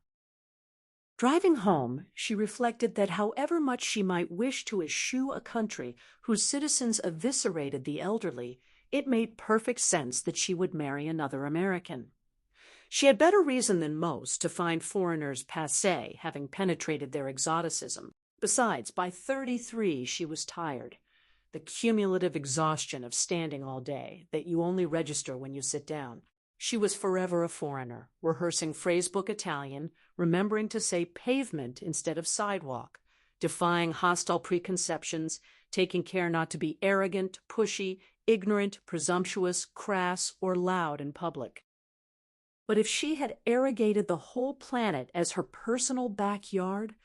Driving home, she reflected that however much she might wish to eschew a country whose citizens eviscerated the elderly, it made perfect sense that she would marry another American. She had better reason than most to find foreigners passé, having penetrated their exoticism. Besides, by 33 she was tired. The cumulative exhaustion of standing all day, that you only register when you sit down. She was forever a foreigner, rehearsing phrasebook Italian, remembering to say pavement instead of sidewalk, defying hostile preconceptions, taking care not to be arrogant, pushy, ignorant, presumptuous, crass, or loud in public. But if she had arrogated the whole planet as her personal backyard,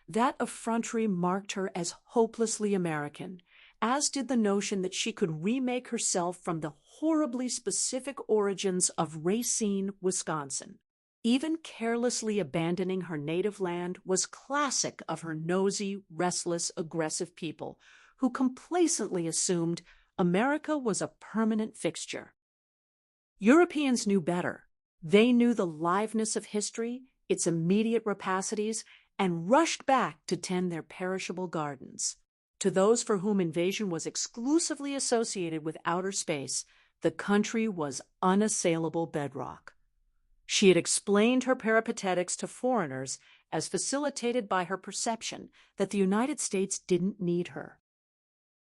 that effrontery marked her as hopelessly American, as did the notion that she could remake herself from the horribly specific origins of Racine, Wisconsin. Even carelessly abandoning her native land was classic of her nosy, restless, aggressive people who complacently assumed America was a permanent fixture. Europeans knew better. They knew the liveness of history, its immediate rapacities, and rushed back to tend their perishable gardens. To those for whom invasion was exclusively associated with outer space, the country was unassailable bedrock. She had explained her peripatetics to foreigners as facilitated by her perception that the United States didn't need her.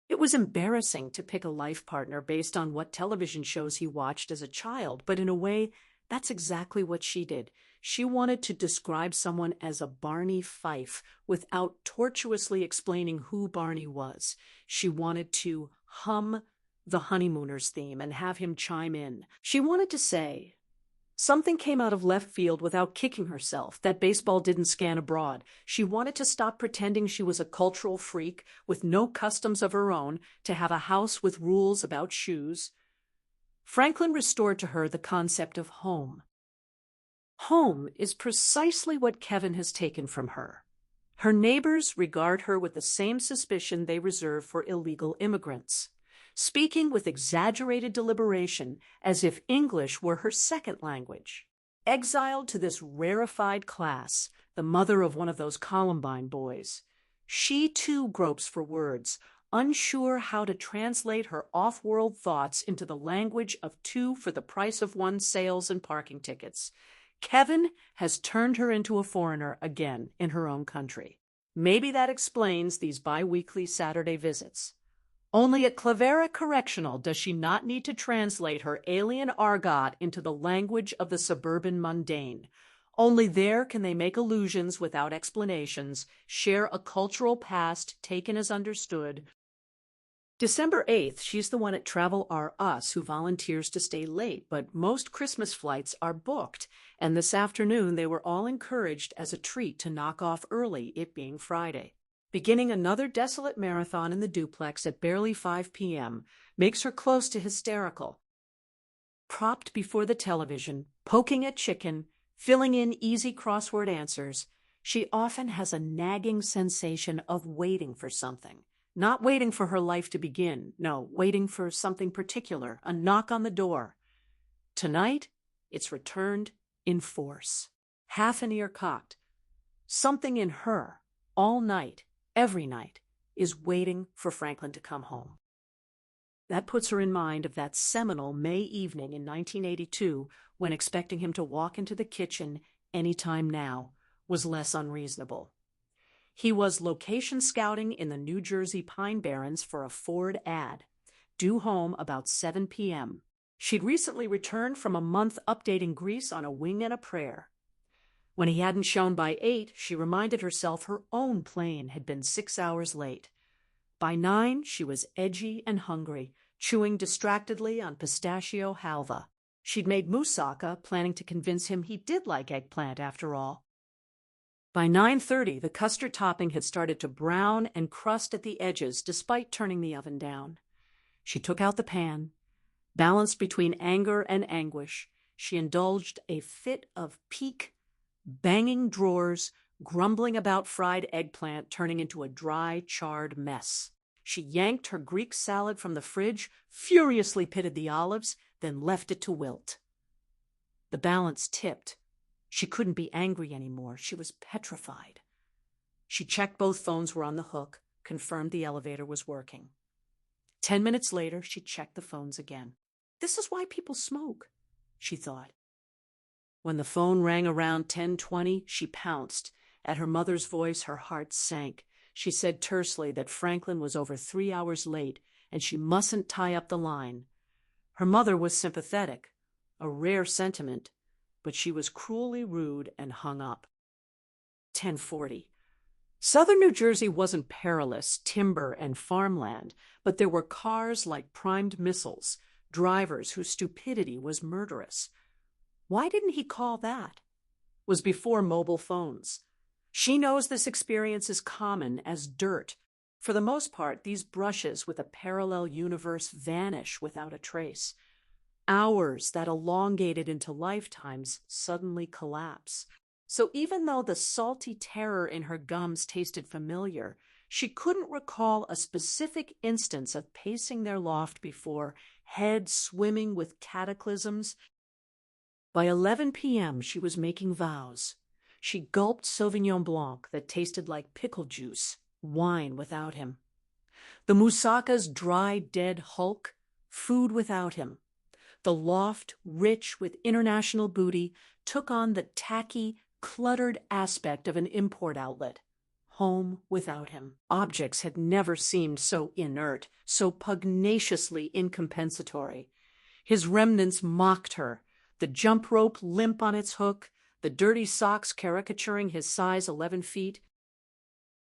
It was embarrassing to pick a life partner based on what television shows he watched as a child, but in a way, that's exactly what she did. She wanted to describe someone as a Barney Fife without tortuously explaining who Barney was. She wanted to hum the Honeymooners theme and have him chime in. She wanted to say, something came out of left field without kicking herself, that baseball didn't scan abroad. She wanted to stop pretending she was a cultural freak with no customs of her own, to have a house with rules about shoes. Franklin restored to her the concept of home. Home is precisely what Kevin has taken from her. Her neighbors regard her with the same suspicion they reserve for illegal immigrants, speaking with exaggerated deliberation as if English were her second language. Exiled to this rarefied class, the mother of one of those Columbine boys, she too gropes for words, unsure how to translate her off-world thoughts into the language of 2 for the price of 1 sales and parking tickets. Kevin has turned her into a foreigner again in her own country. Maybe that explains these bi-weekly Saturday visits. Only at Clavera Correctional does she not need to translate her alien argot into the language of the suburban mundane. Only there can they make allusions without explanations, share a cultural past taken as understood. December 8th, she's the one at Travel R Us who volunteers to stay late, but most Christmas flights are booked, and this afternoon they were all encouraged as a treat to knock off early, it being Friday. Beginning another desolate marathon in the duplex at barely 5 p.m. makes her close to hysterical. Propped before the television, poking at chicken, filling in easy crossword answers, she often has a nagging sensation of waiting for something. Not waiting for her life to begin, no, waiting for something particular, a knock on the door. Tonight, it's returned in force, half an ear cocked. Something in her, all night, every night, is waiting for Franklin to come home. That puts her in mind of that seminal May evening in 1982 when expecting him to walk into the kitchen any time now was less unreasonable. He was location scouting in the New Jersey Pine Barrens for a Ford ad, due home about 7 p.m. She'd recently returned from a month updating Greece on a wing and a prayer. When he hadn't shown by 8, she reminded herself her own plane had been 6 hours late. By 9, she was edgy and hungry, chewing distractedly on pistachio halva. She'd made moussaka, planning to convince him he did like eggplant after all. By 9:30, the custard topping had started to brown and crust at the edges despite turning the oven down. She took out the pan. Balanced between anger and anguish, she indulged a fit of pique, banging drawers, grumbling about fried eggplant turning into a dry, charred mess. She yanked her Greek salad from the fridge, furiously pitted the olives, then left it to wilt. The balance tipped. She couldn't be angry anymore. She was petrified. She checked both phones were on the hook, confirmed the elevator was working. 10 minutes later, she checked the phones again. This is why people smoke, she thought. When the phone rang around 10:20, she pounced. At her mother's voice, her heart sank. She said tersely that Franklin was over 3 hours late and she mustn't tie up the line. Her mother was sympathetic, a rare sentiment, but she was cruelly rude and hung up. 10:40. Southern New Jersey wasn't perilous, timber and farmland, but there were cars like primed missiles, drivers whose stupidity was murderous. Why didn't he call that? Was before mobile phones. She knows this experience is common as dirt. For the most part, these brushes with a parallel universe vanish without a trace. Hours that elongated into lifetimes suddenly collapse. So even though the salty terror in her gums tasted familiar, she couldn't recall a specific instance of pacing their loft before, head swimming with cataclysms. By 11 p.m., she was making vows. She gulped Sauvignon Blanc that tasted like pickle juice, wine without him. The moussaka's dry, dead hulk, food without him. The loft, rich with international booty, took on the tacky, cluttered aspect of an import outlet. Home without him. Objects had never seemed so inert, so pugnaciously incompensatory. His remnants mocked her, the jump rope limp on its hook, the dirty socks caricaturing his size 11 feet.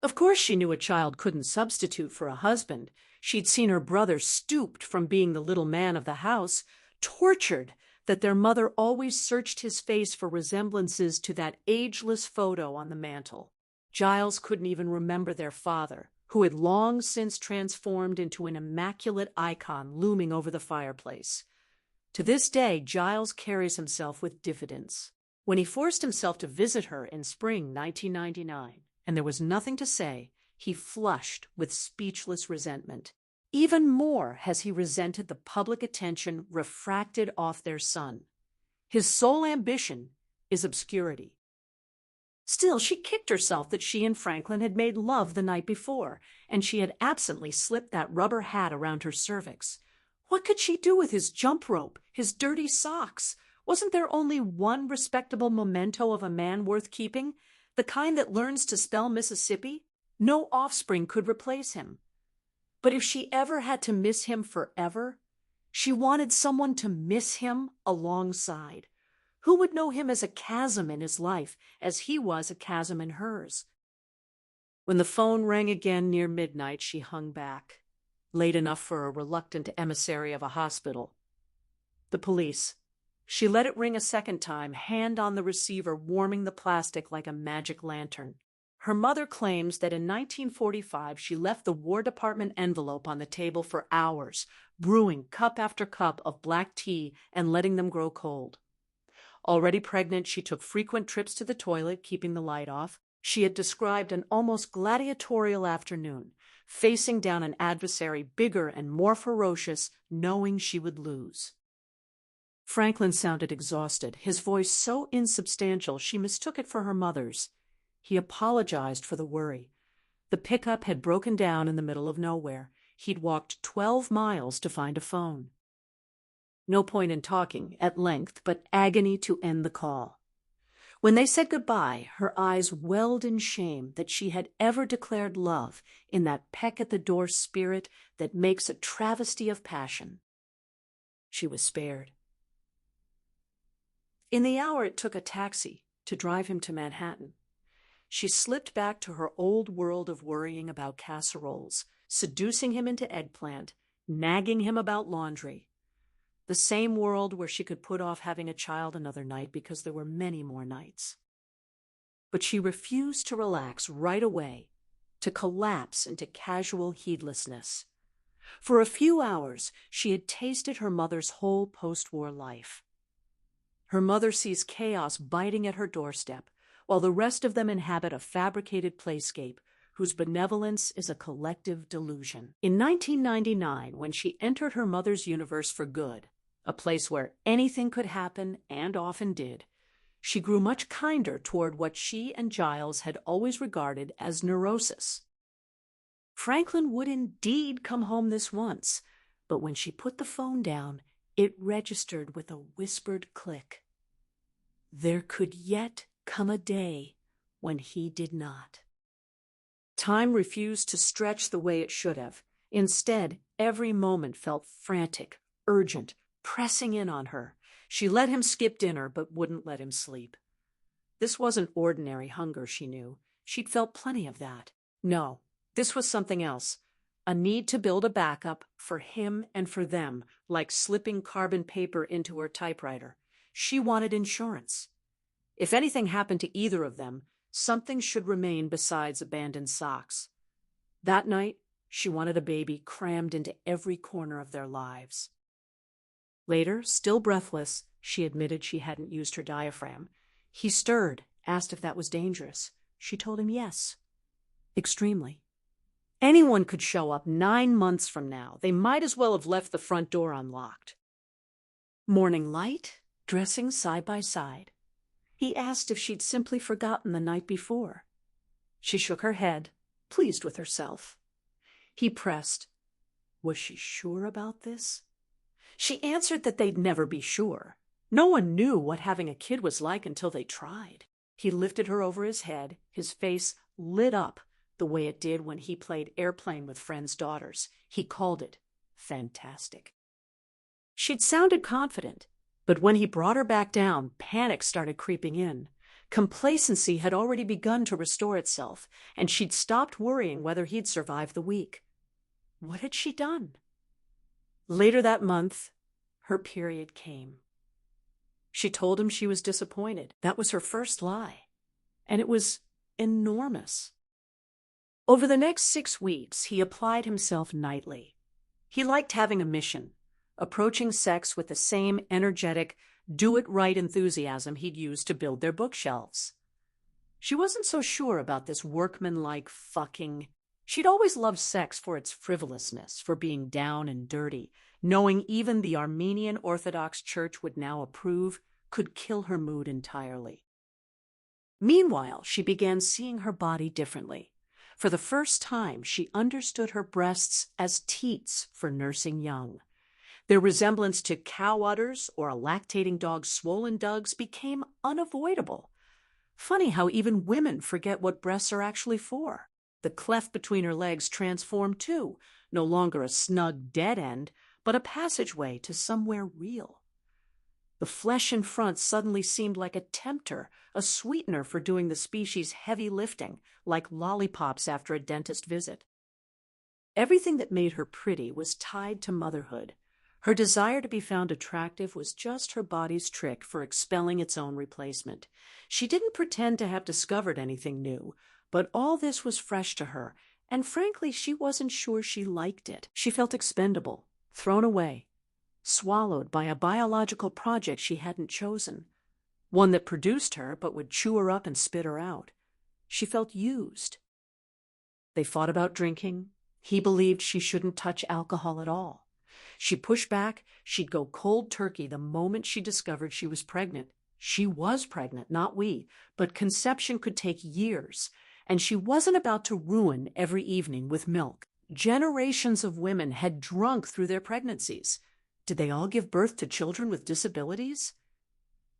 Of course she knew a child couldn't substitute for a husband. She'd seen her brother stooped from being the little man of the house, tortured that their mother always searched his face for resemblances to that ageless photo on the mantel. Giles couldn't even remember their father, who had long since transformed into an immaculate icon looming over the fireplace. To this day, Giles carries himself with diffidence. When he forced himself to visit her in spring 1999, and there was nothing to say, he flushed with speechless resentment. Even more has he resented the public attention refracted off their son. His sole ambition is obscurity. Still, she kicked herself that she and Franklin had made love the night before, and she had absently slipped that rubber hat around her cervix. What could she do with his jump rope, his dirty socks? Wasn't there only one respectable memento of a man worth keeping? The kind that learns to spell Mississippi? No offspring could replace him. But if she ever had to miss him forever, she wanted someone to miss him alongside. Who would know him as a chasm in his life, as he was a chasm in hers? When the phone rang again near midnight, she hung back, late enough for a reluctant emissary of a hospital. The police. She let it ring a second time, hand on the receiver, warming the plastic like a magic lantern. Her mother claims that in 1945 she left the War Department envelope on the table for hours, brewing cup after cup of black tea and letting them grow cold. Already pregnant, she took frequent trips to the toilet, keeping the light off. She had described an almost gladiatorial afternoon, facing down an adversary bigger and more ferocious, knowing she would lose. Franklin sounded exhausted, his voice so insubstantial she mistook it for her mother's. He apologized for the worry. The pickup had broken down in the middle of nowhere. He'd walked 12 miles to find a phone. No point in talking, at length, but agony to end the call. When they said goodbye, her eyes welled in shame that she had ever declared love in that peck-at-the-door spirit that makes a travesty of passion. She was spared. In the hour it took a taxi to drive him to Manhattan, she slipped back to her old world of worrying about casseroles, seducing him into eggplant, nagging him about laundry. The same world where she could put off having a child another night because there were many more nights. But she refused to relax right away, to collapse into casual heedlessness. For a few hours, she had tasted her mother's whole post-war life. Her mother sees chaos biting at her doorstep, while the rest of them inhabit a fabricated playscape whose benevolence is a collective delusion. In 1999, when she entered her mother's universe for good, a place where anything could happen and often did, she grew much kinder toward what she and Giles had always regarded as neurosis. Franklin would indeed come home this once, but when she put the phone down, it registered with a whispered click. There could yet come a day when he did not. Time refused to stretch the way it should have. Instead, every moment felt frantic, urgent, pressing in on her. She let him skip dinner, but wouldn't let him sleep. This wasn't ordinary hunger, she knew. She'd felt plenty of that. No, this was something else. A need to build a backup for him and for them, like slipping carbon paper into her typewriter. She wanted insurance. If anything happened to either of them, something should remain besides abandoned socks. That night, she wanted a baby crammed into every corner of their lives. Later, still breathless, she admitted she hadn't used her diaphragm. He stirred, asked if that was dangerous. She told him yes. Extremely. Anyone could show up 9 months from now. They might as well have left the front door unlocked. Morning light? dressing side by side. He asked if she'd simply forgotten the night before. She shook her head, pleased with herself. He pressed, was she sure about this? She answered that they'd never be sure. No one knew what having a kid was like until they tried. He lifted her over his head, his face lit up the way it did when he played airplane with friends' daughters. He called it fantastic. She'd sounded confident, but when he brought her back down, panic started creeping in. Complacency had already begun to restore itself, and she'd stopped worrying whether he'd survive the week. What had she done? Later that month, her period came. She told him she was disappointed. That was her first lie, and it was enormous. Over the next 6 weeks, he applied himself nightly. He liked having a mission, approaching sex with the same energetic, do-it-right enthusiasm he'd used to build their bookshelves. She wasn't so sure about this workmanlike fucking. She'd always loved sex for its frivolousness, for being down and dirty, knowing even the Armenian Orthodox Church would now approve could kill her mood entirely. Meanwhile, she began seeing her body differently. For the first time, she understood her breasts as teats for nursing young. Their resemblance to cow udders or a lactating dog's swollen dugs became unavoidable. Funny how even women forget what breasts are actually for. The cleft between her legs transformed too, no longer a snug dead end, but a passageway to somewhere real. The flesh in front suddenly seemed like a tempter, a sweetener for doing the species' heavy lifting, like lollipops after a dentist visit. Everything that made her pretty was tied to motherhood. Her desire to be found attractive was just her body's trick for expelling its own replacement. She didn't pretend to have discovered anything new, but all this was fresh to her, and frankly, she wasn't sure she liked it. She felt expendable, thrown away, swallowed by a biological project she hadn't chosen, one that produced her but would chew her up and spit her out. She felt used. They fought about drinking. He believed she shouldn't touch alcohol at all. She pushed back. She'd go cold turkey the moment she discovered she was pregnant. She was pregnant, not we, but conception could take years, and she wasn't about to ruin every evening with milk. Generations of women had drunk through their pregnancies. Did they all give birth to children with disabilities?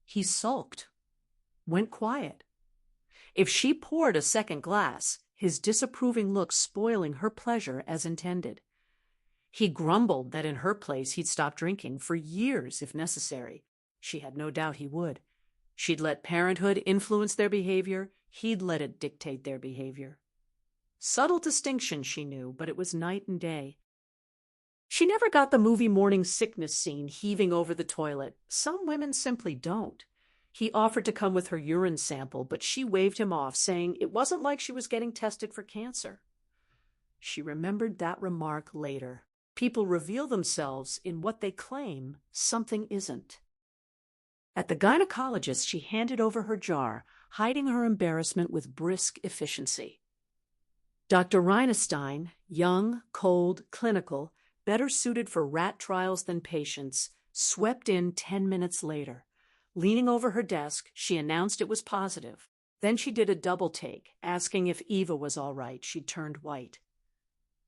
He sulked, went quiet. If she poured a second glass, his disapproving look spoiling her pleasure as intended. He grumbled that in her place he'd stop drinking for years if necessary. She had no doubt he would. She'd let parenthood influence their behavior. He'd let it dictate their behavior. Subtle distinction, she knew, but it was night and day. She never got the movie morning sickness scene heaving over the toilet. Some women simply don't. He offered to come with her urine sample, but she waved him off, saying it wasn't like she was getting tested for cancer. She remembered that remark later. People reveal themselves in what they claim something isn't. At the gynecologist, she handed over her jar, hiding her embarrassment with brisk efficiency. Dr. Reinestein, young, cold, clinical, better suited for rat trials than patients, swept in 10 minutes later. Leaning over her desk, she announced it was positive. Then she did a double take, asking if Eva was all right. She turned white.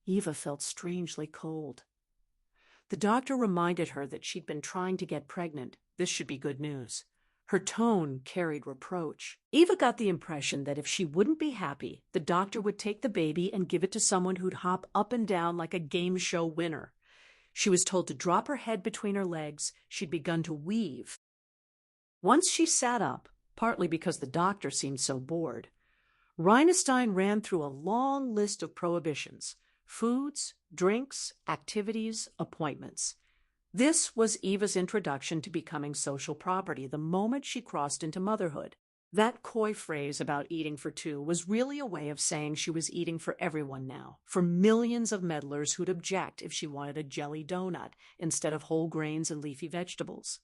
Eva felt strangely cold. The doctor reminded her that she'd been trying to get pregnant. This should be good news. Her tone carried reproach. Eva got the impression that if she wouldn't be happy, the doctor would take the baby and give it to someone who'd hop up and down like a game show winner. She was told to drop her head between her legs. She'd begun to weave. Once she sat up, partly because the doctor seemed so bored, Reinestein ran through a long list of prohibitions: foods, drinks, activities, appointments. This was Eva's introduction to becoming social property the moment she crossed into motherhood. That coy phrase about eating for two was really a way of saying she was eating for everyone now, for millions of meddlers who'd object if she wanted a jelly donut instead of whole grains and leafy vegetables.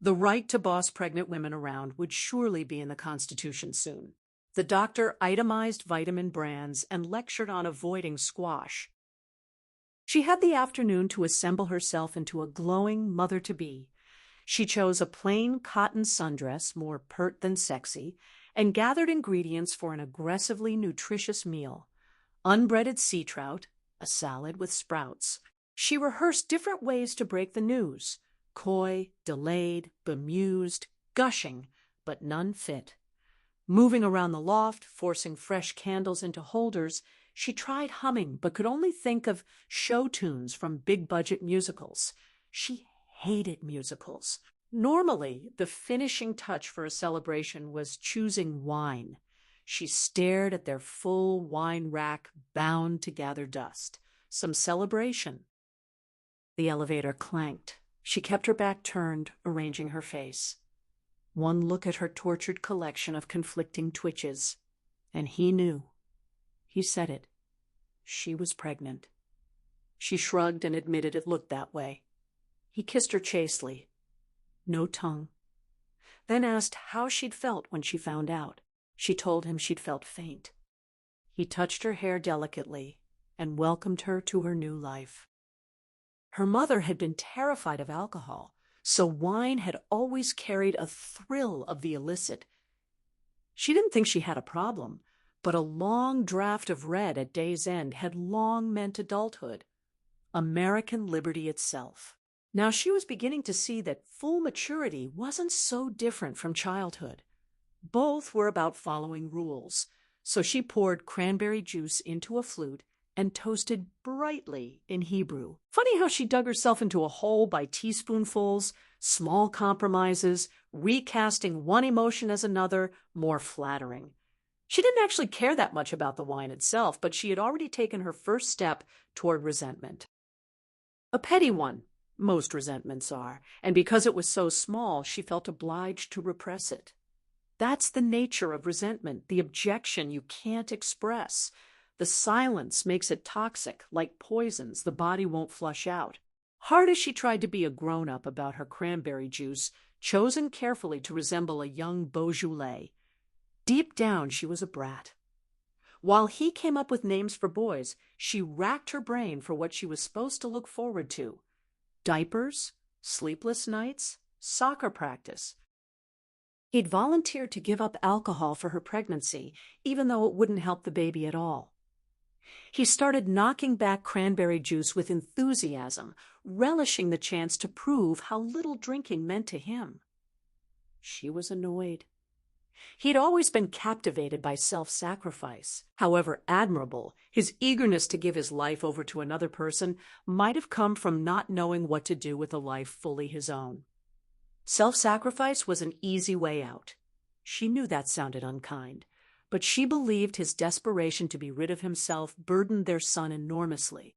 The right to boss pregnant women around would surely be in the Constitution soon. The doctor itemized vitamin brands and lectured on avoiding squash. She had the afternoon to assemble herself into a glowing mother-to-be. She chose a plain cotton sundress, more pert than sexy, and gathered ingredients for an aggressively nutritious meal. Unbreaded sea trout, a salad with sprouts. She rehearsed different ways to break the news: coy, delayed, bemused, gushing, but none fit. Moving around the loft, forcing fresh candles into holders, she tried humming but could only think of show tunes from big-budget musicals. She hated musicals. Normally, the finishing touch for a celebration was choosing wine. She stared at their full wine rack bound to gather dust. Some celebration. The elevator clanked. She kept her back turned, arranging her face. One look at her tortured collection of conflicting twitches, and he knew. He said it. She was pregnant. She shrugged and admitted it looked that way. He kissed her chastely. No tongue. Then asked how she'd felt when she found out. She told him she'd felt faint. He touched her hair delicately and welcomed her to her new life. Her mother had been terrified of alcohol, so wine had always carried a thrill of the illicit. She didn't think she had a problem, but a long draught of red at day's end had long meant adulthood, American liberty itself. Now she was beginning to see that full maturity wasn't so different from childhood. Both were about following rules, so she poured cranberry juice into a flute and toasted brightly in Hebrew. Funny how she dug herself into a hole by teaspoonfuls, small compromises, recasting one emotion as another, more flattering. She didn't actually care that much about the wine itself, but she had already taken her first step toward resentment. A petty one, most resentments are, and because it was so small, she felt obliged to repress it. That's the nature of resentment, the objection you can't express. The silence makes it toxic, like poisons the body won't flush out. Hard as she tried to be a grown-up about her cranberry juice, chosen carefully to resemble a young Beaujolais, deep down she was a brat. While he came up with names for boys, she racked her brain for what she was supposed to look forward to. Diapers, sleepless nights, soccer practice. He'd volunteered to give up alcohol for her pregnancy, even though it wouldn't help the baby at all. He started knocking back cranberry juice with enthusiasm, relishing the chance to prove how little drinking meant to him. She was annoyed. He'd always been captivated by self-sacrifice. However admirable, his eagerness to give his life over to another person might have come from not knowing what to do with a life fully his own. Self-sacrifice was an easy way out. She knew that sounded unkind, but she believed his desperation to be rid of himself burdened their son enormously.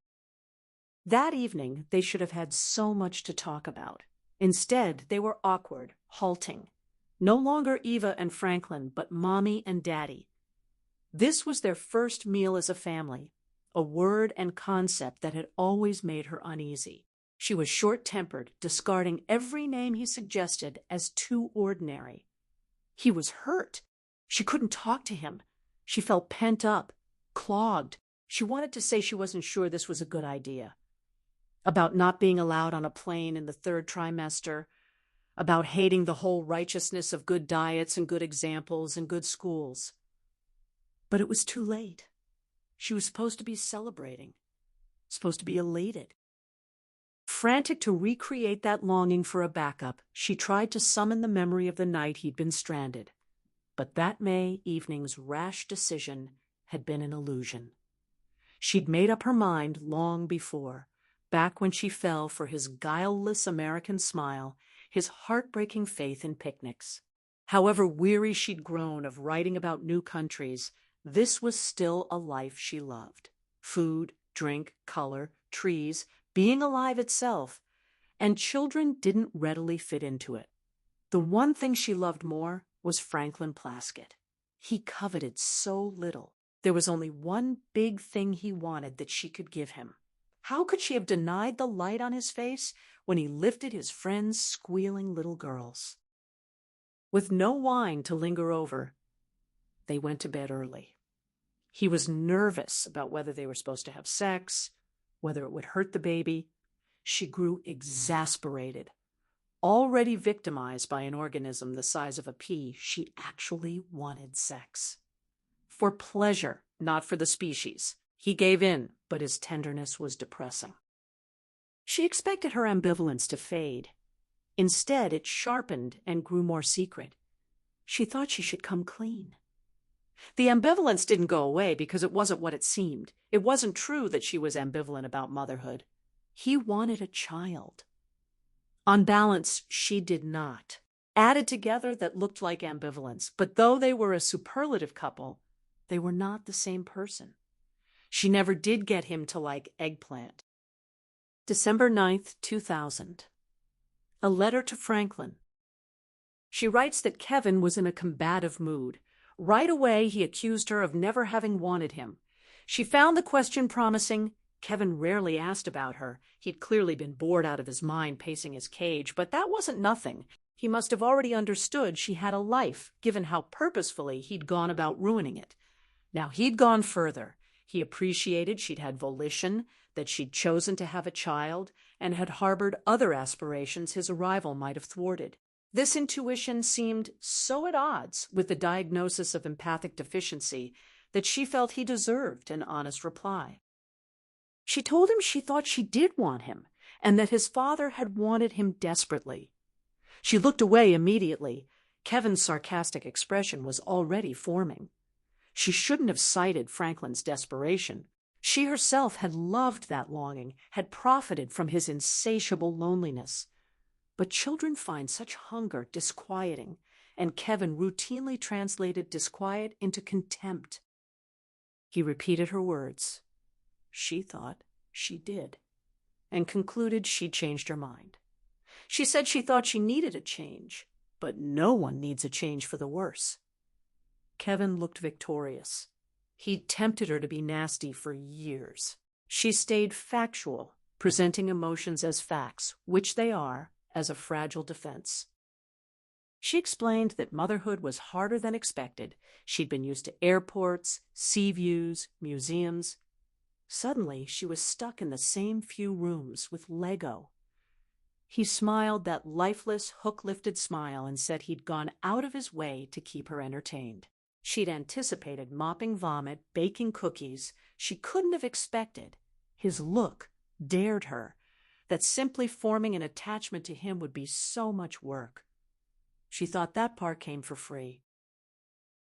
That evening, they should have had so much to talk about. Instead, they were awkward, halting. No longer Eva and Franklin, but Mommy and Daddy. This was their first meal as a family, a word and concept that had always made her uneasy. She was short-tempered, discarding every name he suggested as too ordinary. He was hurt. She couldn't talk to him. She felt pent up, clogged. She wanted to say she wasn't sure this was a good idea. About not being allowed on a plane in the 3rd trimester, about hating the whole righteousness of good diets and good examples and good schools. But it was too late. She was supposed to be celebrating, supposed to be elated. Frantic to recreate that longing for a backup, she tried to summon the memory of the night he'd been stranded. But that May evening's rash decision had been an illusion. She'd made up her mind long before, back when she fell for his guileless American smile, his heartbreaking faith in picnics. However weary she'd grown of writing about new countries, this was still a life she loved. Food, drink, color, trees, being alive itself, and children didn't readily fit into it. The one thing she loved more was Franklin Plaskett. He coveted so little. There was only one big thing he wanted that she could give him. How could she have denied the light on his face when he lifted his friend's squealing little girls? With no wine to linger over, they went to bed early. He was nervous about whether they were supposed to have sex, whether it would hurt the baby. She grew exasperated. already victimized by an organism the size of a pea, she actually wanted sex. For pleasure, not for the species. He gave in, but his tenderness was depressing. She expected her ambivalence to fade. Instead, it sharpened and grew more secret. She thought she should come clean. The ambivalence didn't go away because it wasn't what it seemed. It wasn't true that she was ambivalent about motherhood. He wanted a child. On balance, she did not. Added together, that looked like ambivalence, but though they were a superlative couple, they were not the same person. She never did get him to like eggplant. December 9th, 2000. A letter to Franklin. She writes that Kevin was in a combative mood. Right away, he accused her of never having wanted him. She found the question promising. Kevin rarely asked about her. He'd clearly been bored out of his mind pacing his cage, but that wasn't nothing. He must have already understood she had a life, given how purposefully he'd gone about ruining it. Now he'd gone further. He appreciated she'd had volition, that she'd chosen to have a child, and had harbored other aspirations his arrival might have thwarted. This intuition seemed so at odds with the diagnosis of empathic deficiency that she felt he deserved an honest reply. She told him she thought she did want him, and that his father had wanted him desperately. She looked away immediately. Kevin's sarcastic expression was already forming. She shouldn't have cited Franklin's desperation. She herself had loved that longing, had profited from his insatiable loneliness. But children find such hunger disquieting, and Kevin routinely translated disquiet into contempt. He repeated her words. She thought she did, and concluded she'd changed her mind. She said she thought she needed a change, but no one needs a change for the worse. Kevin looked victorious. He'd tempted her to be nasty for years. She stayed factual, presenting emotions as facts, which they are, as a fragile defense. She explained that motherhood was harder than expected. She'd been used to airports, sea views, museums. Suddenly, she was stuck in the same few rooms with Lego. He smiled that lifeless, hook-lifted smile and said he'd gone out of his way to keep her entertained. She'd anticipated mopping vomit, baking cookies. She couldn't have expected. His look dared her. That simply forming an attachment to him would be so much work. She thought that part came for free.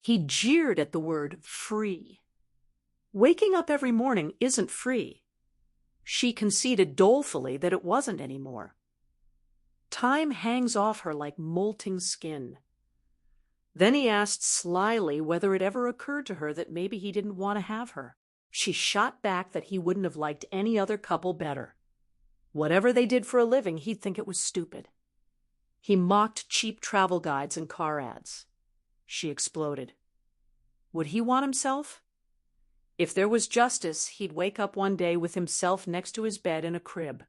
He jeered at the word free. Waking up every morning isn't free. She conceded dolefully that it wasn't anymore. Time hangs off her like molting skin. Then he asked slyly whether it ever occurred to her that maybe he didn't want to have her. She shot back that he wouldn't have liked any other couple better. Whatever they did for a living, he'd think it was stupid. He mocked cheap travel guides and car ads. She exploded. Would he want himself? If there was justice, he'd wake up one day with himself next to his bed in a crib.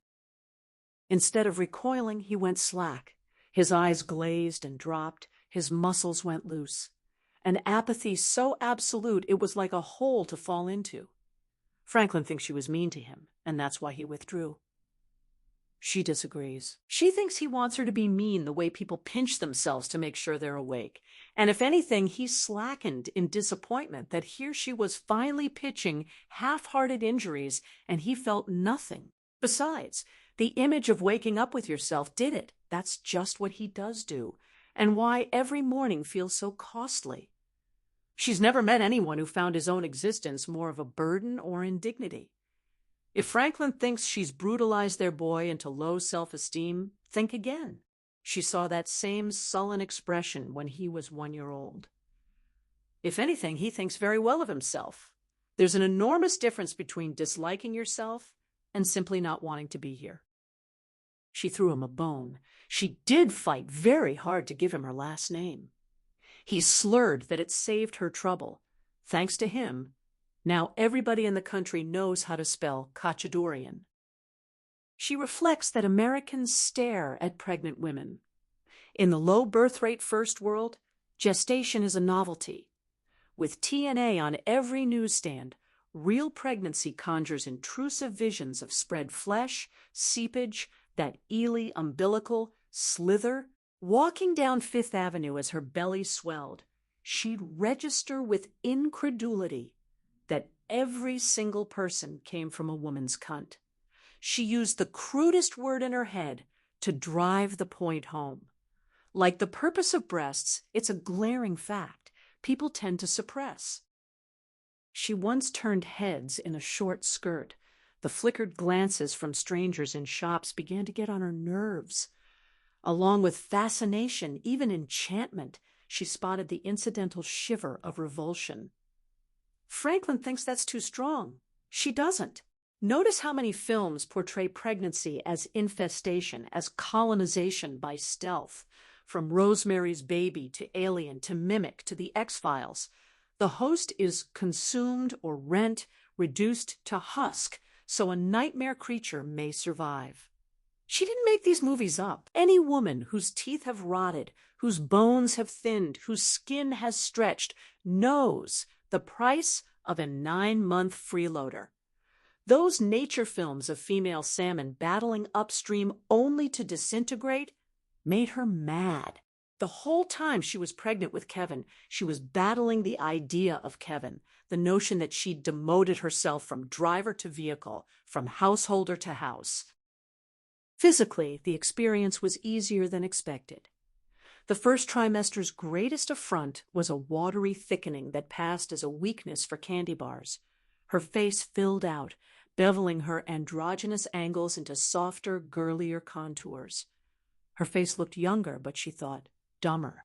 Instead of recoiling, he went slack. His eyes glazed and dropped. His muscles went loose. An apathy so absolute it was like a hole to fall into. Franklin thinks she was mean to him, and that's why he withdrew. She disagrees. She thinks he wants her to be mean the way people pinch themselves to make sure they're awake. And if anything, he slackened in disappointment that here she was finally pitching half-hearted injuries, and he felt nothing. Besides, the image of waking up with yourself did it. That's just what he does do, and why every morning feels so costly. She's never met anyone who found his own existence more of a burden or indignity. If Franklin thinks she's brutalized their boy into low self-esteem, think again. She saw that same sullen expression when he was 1 year old. If anything, he thinks very well of himself. There's an enormous difference between disliking yourself and simply not wanting to be here. She threw him a bone. She did fight very hard to give him her last name. He slurred that it saved her trouble. Thanks to him, now everybody in the country knows how to spell Khachaturian. She reflects that Americans stare at pregnant women. In the low birth rate first world, gestation is a novelty. With TNA on every newsstand, real pregnancy conjures intrusive visions of spread flesh, seepage, that eely umbilical, slither. Walking down Fifth Avenue as her belly swelled, she'd register with incredulity that every single person came from a woman's cunt. She used the crudest word in her head to drive the point home. Like the purpose of breasts, it's a glaring fact people tend to suppress. She once turned heads in a short skirt. The flickered glances from strangers in shops began to get on her nerves. Along with fascination, even enchantment, she spotted the incidental shiver of revulsion. Franklin thinks that's too strong. She doesn't. Notice how many films portray pregnancy as infestation, as colonization by stealth. From Rosemary's Baby to Alien to Mimic to The X-Files. The host is consumed or rent, reduced to husk, so a nightmare creature may survive. She didn't make these movies up. Any woman whose teeth have rotted, whose bones have thinned, whose skin has stretched, knows the price of a 9-month freeloader. Those nature films of female salmon battling upstream only to disintegrate made her mad. The whole time she was pregnant with Kevin, she was battling the idea of Kevin, the notion that she'd demoted herself from driver to vehicle, from householder to house. Physically, the experience was easier than expected. The first trimester's greatest affront was a watery thickening that passed as a weakness for candy bars. Her face filled out, beveling her androgynous angles into softer, girlier contours. Her face looked younger, but she thought, dumber.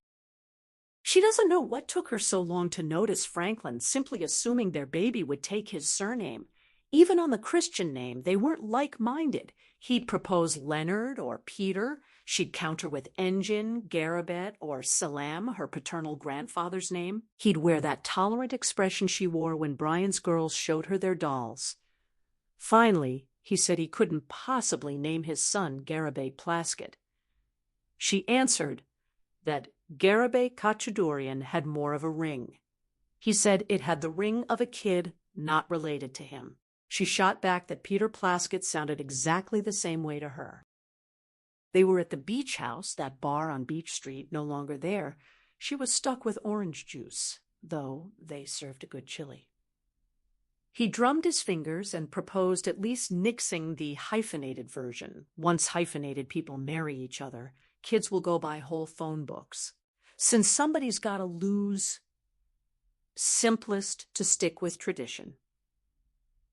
She doesn't know what took her so long to notice Franklin, simply assuming their baby would take his surname. Even on the Christian name, they weren't like-minded. He'd propose Leonard or Peter. She'd counter with Engine, Garabet, or Salam, her paternal grandfather's name. He'd wear that tolerant expression she wore when Brian's girls showed her their dolls. Finally, he said he couldn't possibly name his son Garabet Plaskett. She answered that Garabet Kachadurian had more of a ring. He said it had the ring of a kid not related to him. She shot back that Peter Plaskett sounded exactly the same way to her. They were at the Beach House, that bar on Beach Street, no longer there. She was stuck with orange juice, though they served a good chili. He drummed his fingers and proposed at least nixing the hyphenated version. Once hyphenated people marry each other, kids will go by whole phone books. Since somebody's got to lose, simplest to stick with tradition.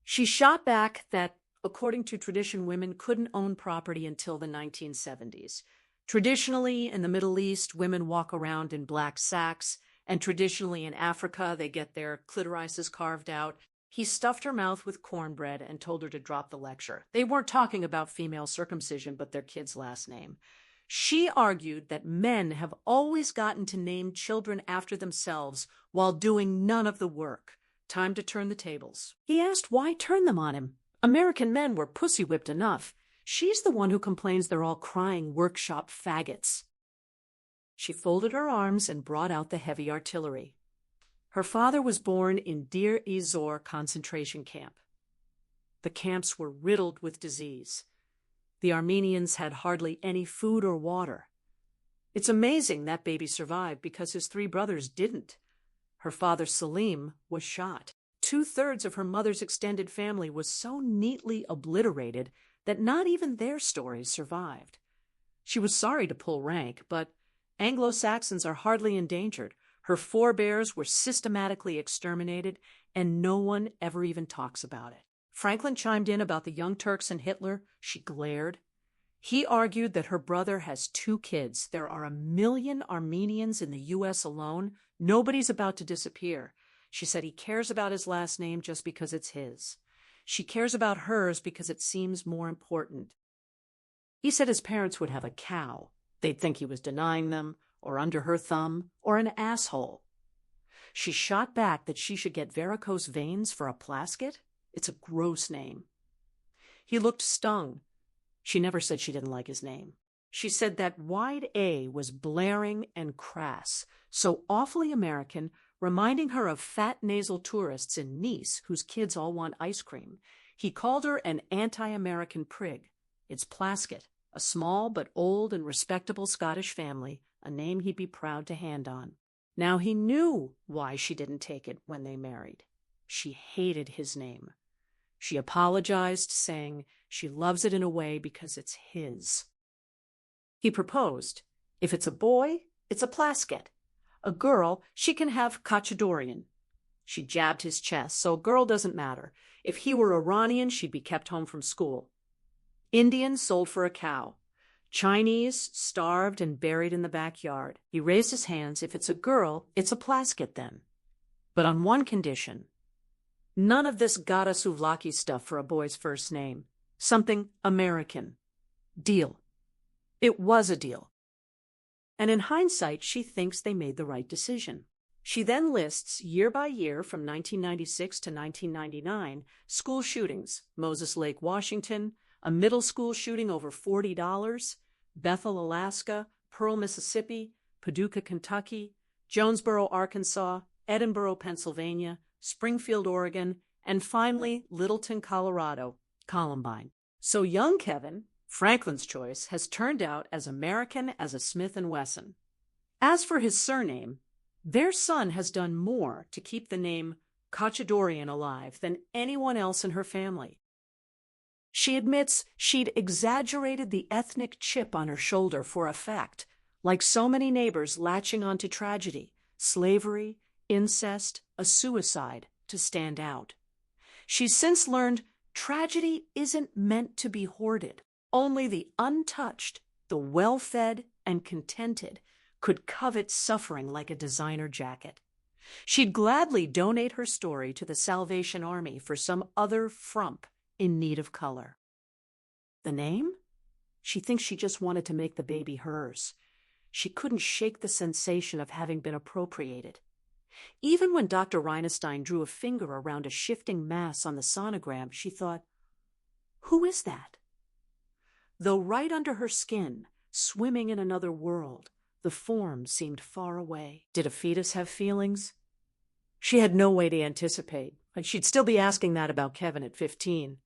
She shot back that, according to tradition, women couldn't own property until the 1970s. Traditionally, in the Middle East, women walk around in black sacks, and traditionally in Africa, they get their clitorises carved out. He stuffed her mouth with cornbread and told her to drop the lecture. They weren't talking about female circumcision, but their kid's last name. She argued that men have always gotten to name children after themselves while doing none of the work. Time to turn the tables. He asked why turn them on him. American men were pussy-whipped enough. She's the one who complains they're all crying workshop faggots. She folded her arms and brought out the heavy artillery. Her father was born in Deir ez-Zor concentration camp. The camps were riddled with disease. The Armenians had hardly any food or water. It's amazing that baby survived because his 3 brothers didn't. Her father, Salim, was shot. 2/3 of her mother's extended family was so neatly obliterated that not even their stories survived. She was sorry to pull rank, but Anglo-Saxons are hardly endangered. Her forebears were systematically exterminated, and no one ever even talks about it. Franklin chimed in about the Young Turks and Hitler. She glared. He argued that her brother has 2 kids. There are 1 million Armenians in the U.S. alone. Nobody's about to disappear. She said he cares about his last name just because it's his. She cares about hers because it seems more important. He said his parents would have a cow. They'd think he was denying them, or under her thumb, or an asshole. She shot back that she should get varicose veins for a Plaskett. It's a gross name. He looked stung. She never said she didn't like his name. She said that wide A was blaring and crass, so awfully American, reminding her of fat nasal tourists in Nice whose kids all want ice cream. He called her an anti-American prig. It's Plaskett. A small but old and respectable Scottish family, a name he'd be proud to hand on. Now he knew why she didn't take it when they married. She hated his name. She apologized, saying she loves it in a way because it's his. He proposed, if it's a boy, it's a Plaskett. A girl, she can have Cachadorian. She jabbed his chest, so a girl doesn't matter. If he were Iranian, she'd be kept home from school. Indian, sold for a cow. Chinese, starved and buried in the backyard. He raised his hands. If it's a girl, it's a Plaskett then. But on one condition. None of this Gata Souvlaki stuff for a boy's first name. Something American. Deal. It was a deal. And in hindsight, she thinks they made the right decision. She then lists, year by year from 1996 to 1999, school shootings: Moses Lake, Washington, a middle school shooting over $40, Bethel, Alaska, Pearl, Mississippi, Paducah, Kentucky, Jonesboro, Arkansas, Edinburgh, Pennsylvania, Springfield, Oregon, and finally Littleton, Colorado, Columbine. So young Kevin, Franklin's choice, has turned out as American as a Smith & Wesson. As for his surname, their son has done more to keep the name Cachadorian alive than anyone else in her family. She admits she'd exaggerated the ethnic chip on her shoulder for effect, like so many neighbors latching onto tragedy, slavery, incest, a suicide, to stand out. She's since learned tragedy isn't meant to be hoarded. Only the untouched, the well-fed and contented could covet suffering like a designer jacket. She'd gladly donate her story to the Salvation Army for some other frump in need of color. The name? She thinks she just wanted to make the baby hers. She couldn't shake the sensation of having been appropriated. Even when Dr. Reinestein drew a finger around a shifting mass on the sonogram, she thought, who is that? Though right under her skin, swimming in another world, the form seemed far away. Did a fetus have feelings? She had no way to anticipate. She'd still be asking that about Kevin at 15.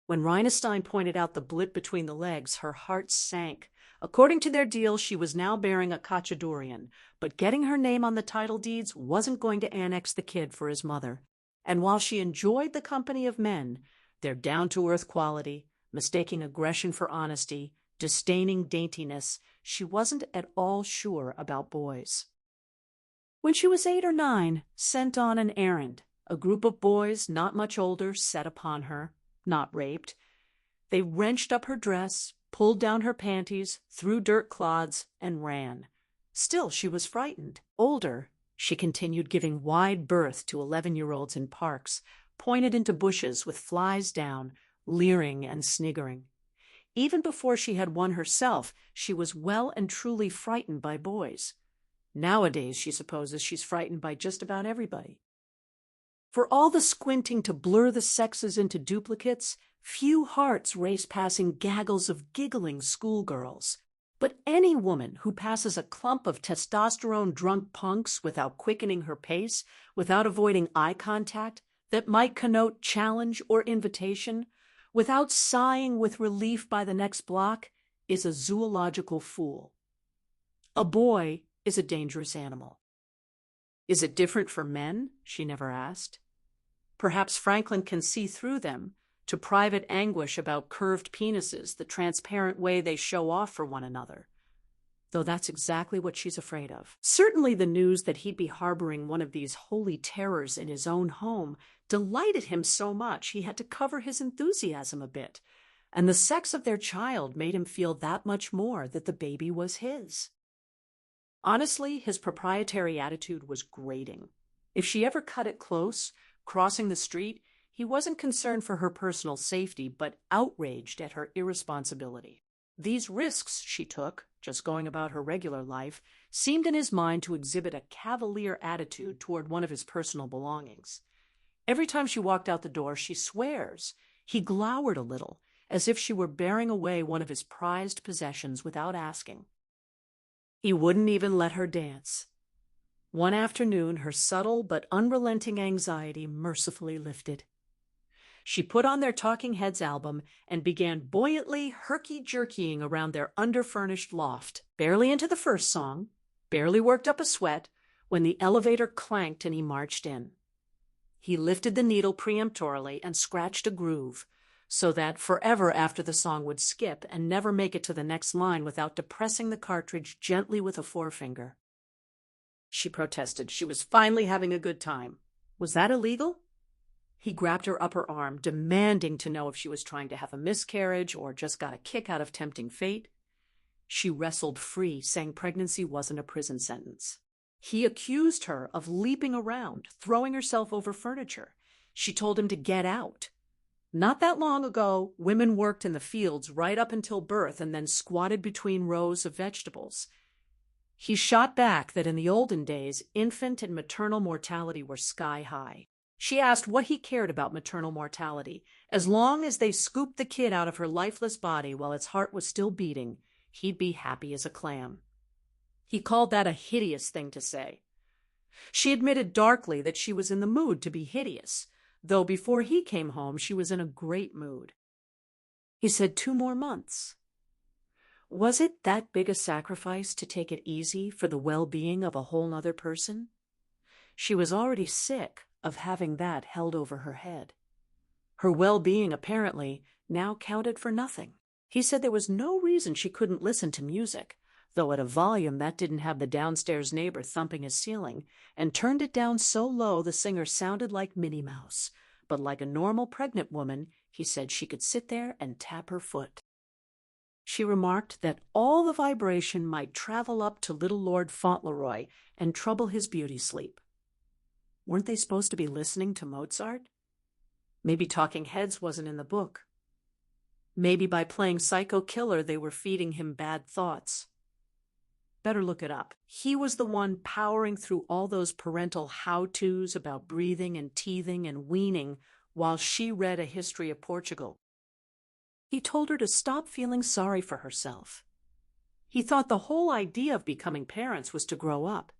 When Reinestein pointed out the blip between the legs, her heart sank. According to their deal, she was now bearing a Cachadorian, but getting her name on the title deeds wasn't going to annex the kid for his mother. And while she enjoyed the company of men, their down-to-earth quality, mistaking aggression for honesty, disdaining daintiness, she wasn't at all sure about boys. When she was 8 or 9, sent on an errand, a group of boys not much older set upon her, not raped. They wrenched up her dress, pulled down her panties, threw dirt clods, and ran. Still, she was frightened. Older, she continued giving wide berth to 11-year-olds in parks, pointed into bushes with flies down, leering and sniggering. Even before she had one herself, she was well and truly frightened by boys. Nowadays, she supposes she's frightened by just about everybody. For all the squinting to blur the sexes into duplicates, few hearts race passing gaggles of giggling schoolgirls. But any woman who passes a clump of testosterone-drunk punks without quickening her pace, without avoiding eye contact that might connote challenge or invitation, without sighing with relief by the next block, is a zoological fool. A boy is a dangerous animal. Is it different for men? She never asked. Perhaps Franklin can see through them, to private anguish about curved penises, the transparent way they show off for one another. Though that's exactly what she's afraid of. Certainly the news that he'd be harboring one of these holy terrors in his own home delighted him so much he had to cover his enthusiasm a bit, and the sex of their child made him feel that much more that the baby was his. Honestly, his proprietary attitude was grating. If she ever cut it close, crossing the street, he wasn't concerned for her personal safety, but outraged at her irresponsibility. These risks she took, just going about her regular life, seemed in his mind to exhibit a cavalier attitude toward one of his personal belongings. Every time she walked out the door, she swears he glowered a little, as if she were bearing away one of his prized possessions without asking. He wouldn't even let her dance. One afternoon, her subtle but unrelenting anxiety mercifully lifted. She put on their Talking Heads album and began buoyantly herky-jerkying around their underfurnished loft, barely into the first song, barely worked up a sweat, when the elevator clanked and he marched in. He lifted the needle peremptorily and scratched a groove, so that forever after the song would skip and never make it to the next line without depressing the cartridge gently with a forefinger. She protested. She was finally having a good time. Was that illegal? He grabbed her upper arm, demanding to know if she was trying to have a miscarriage or just got a kick out of tempting fate. She wrestled free, saying pregnancy wasn't a prison sentence. He accused her of leaping around, throwing herself over furniture. She told him to get out. Not that long ago, women worked in the fields right up until birth and then squatted between rows of vegetables. He shot back that in the olden days, infant and maternal mortality were sky high. She asked what he cared about maternal mortality. As long as they scooped the kid out of her lifeless body while its heart was still beating, he'd be happy as a clam. He called that a hideous thing to say. She admitted darkly that she was in the mood to be hideous, though before he came home she was in a great mood. He said 2 more months. Was it that big a sacrifice to take it easy for the well-being of a whole other person? She was already sick of having that held over her head. Her well-being, apparently, now counted for nothing. He said there was no reason she couldn't listen to music, though at a volume that didn't have the downstairs neighbor thumping his ceiling, and turned it down so low the singer sounded like Minnie Mouse. But like a normal pregnant woman, he said she could sit there and tap her foot. She remarked that all the vibration might travel up to little Lord Fauntleroy and trouble his beauty sleep. Weren't they supposed to be listening to Mozart? Maybe Talking Heads wasn't in the book. Maybe by playing Psycho Killer they were feeding him bad thoughts. Better look it up. He was the one powering through all those parental how-tos about breathing and teething and weaning while she read A History of Portugal. He told her to stop feeling sorry for herself. He thought the whole idea of becoming parents was to grow up.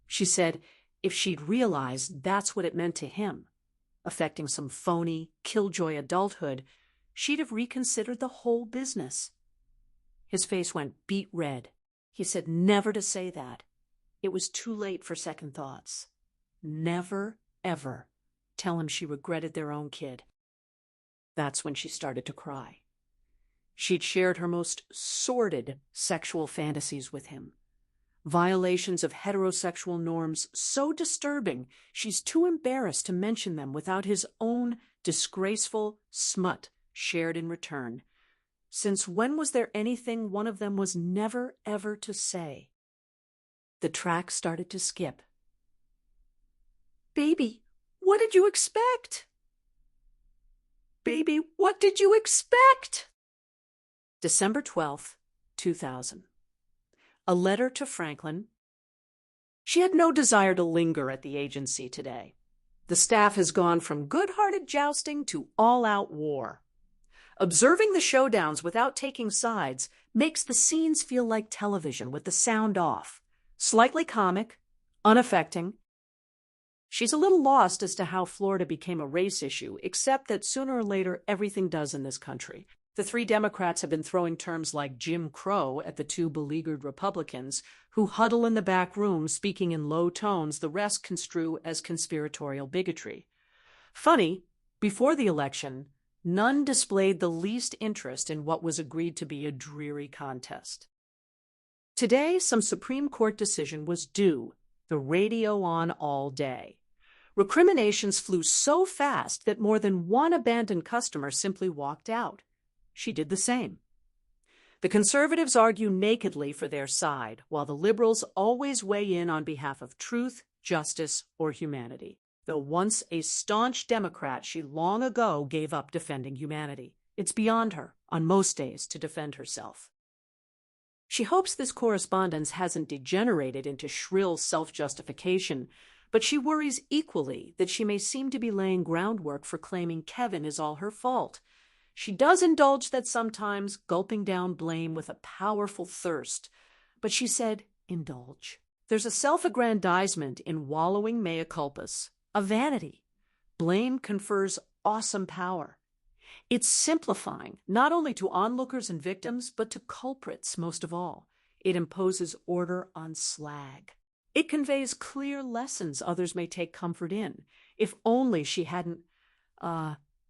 She said if she'd realized that's what it meant to him, affecting some phony, killjoy adulthood, she'd have reconsidered the whole business. His face went beet red. He said never to say that. It was too late for second thoughts. Never, ever tell him she regretted their own kid. That's when she started to cry. She'd shared her most sordid sexual fantasies with him. Violations of heterosexual norms so disturbing she's too embarrassed to mention them without his own disgraceful smut shared in return. Since when was there anything one of them was never, ever to say? The track started to skip. Baby, what did you expect? Baby, what did you expect? December 12th, 2000. A letter to Franklin. She had no desire to linger at the agency today. The staff has gone from good-hearted jousting to all-out war. Observing the showdowns without taking sides makes the scenes feel like television with the sound off, slightly comic, unaffecting. She's a little lost as to how Florida became a race issue, except that sooner or later everything does in this country. The 3 Democrats have been throwing terms like Jim Crow at the 2 beleaguered Republicans, who huddle in the back room speaking in low tones the rest construe as conspiratorial bigotry. Funny, before the election, none displayed the least interest in what was agreed to be a dreary contest. Today, some Supreme Court decision was due, the radio on all day. Recriminations flew so fast that more than one abandoned customer simply walked out. She did the same. The conservatives argue nakedly for their side, while the liberals always weigh in on behalf of truth, justice, or humanity. Though once a staunch Democrat, she long ago gave up defending humanity. It's beyond her, on most days, to defend herself. She hopes this correspondence hasn't degenerated into shrill self-justification, but she worries equally that she may seem to be laying groundwork for claiming Kevin is all her fault. She does indulge that sometimes, gulping down blame with a powerful thirst. But she said, indulge. There's a self-aggrandizement in wallowing mea culpas, a vanity. Blame confers awesome power. It's simplifying, not only to onlookers and victims, but to culprits most of all. It imposes order on slag. It conveys clear lessons others may take comfort in, if only she hadn't,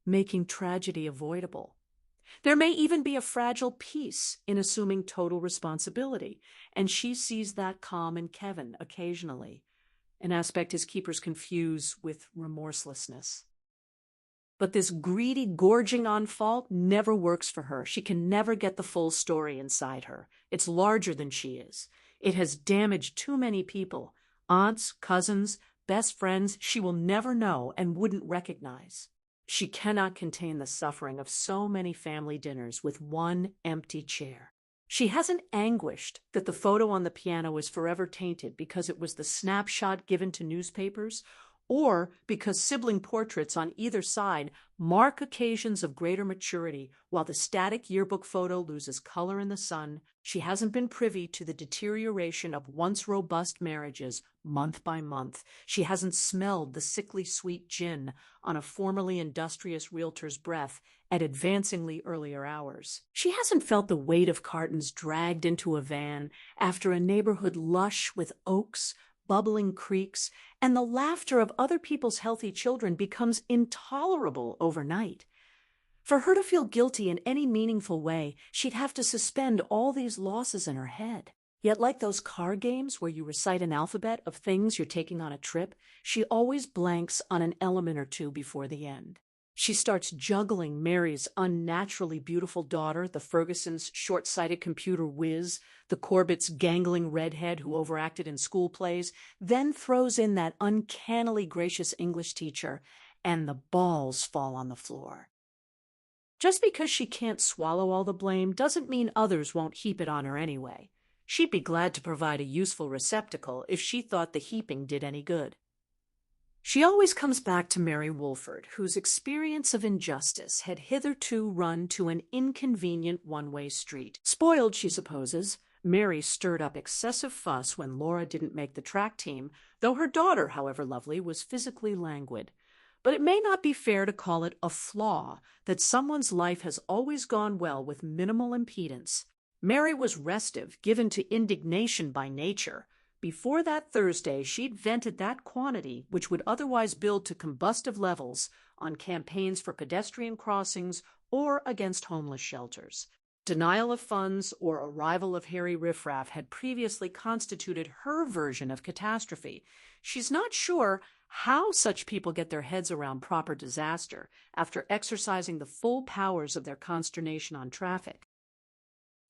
making tragedy avoidable. There may even be a fragile peace in assuming total responsibility, and she sees that calm in Kevin occasionally, an aspect his keepers confuse with remorselessness. But this greedy gorging on fault never works for her. She can never get the full story inside her. It's larger than she is. It has damaged too many people, aunts, cousins, best friends she will never know and wouldn't recognize. She cannot contain the suffering of so many family dinners with one empty chair. She hasn't anguished that the photo on the piano is forever tainted because it was the snapshot given to newspapers, or because sibling portraits on either side mark occasions of greater maturity while the static yearbook photo loses color in the sun. She hasn't been privy to the deterioration of once robust marriages month by month. She hasn't smelled the sickly sweet gin on a formerly industrious realtor's breath at advancingly earlier hours. She hasn't felt the weight of cartons dragged into a van after a neighborhood lush with oaks, bubbling creeks, and the laughter of other people's healthy children becomes intolerable overnight. For her to feel guilty in any meaningful way, she'd have to suspend all these losses in her head. Yet like those card games where you recite an alphabet of things you're taking on a trip, she always blanks on an element or two before the end. She starts juggling Mary's unnaturally beautiful daughter, the Fergusons' short-sighted computer whiz, the Corbetts' gangling redhead who overacted in school plays, then throws in that uncannily gracious English teacher, and the balls fall on the floor. Just because she can't swallow all the blame doesn't mean others won't heap it on her anyway. She'd be glad to provide a useful receptacle if she thought the heaping did any good. She always comes back to Mary Wolford, whose experience of injustice had hitherto run to an inconvenient one-way street. Spoiled, she supposes, Mary stirred up excessive fuss when Laura didn't make the track team, though her daughter, however lovely, was physically languid. But it may not be fair to call it a flaw that someone's life has always gone well with minimal impedance. Mary was restive, given to indignation by nature. Before that Thursday, she'd vented that quantity, which would otherwise build to combustive levels, on campaigns for pedestrian crossings or against homeless shelters. Denial of funds or arrival of hairy riffraff had previously constituted her version of catastrophe. She's not sure how such people get their heads around proper disaster after exercising the full powers of their consternation on traffic.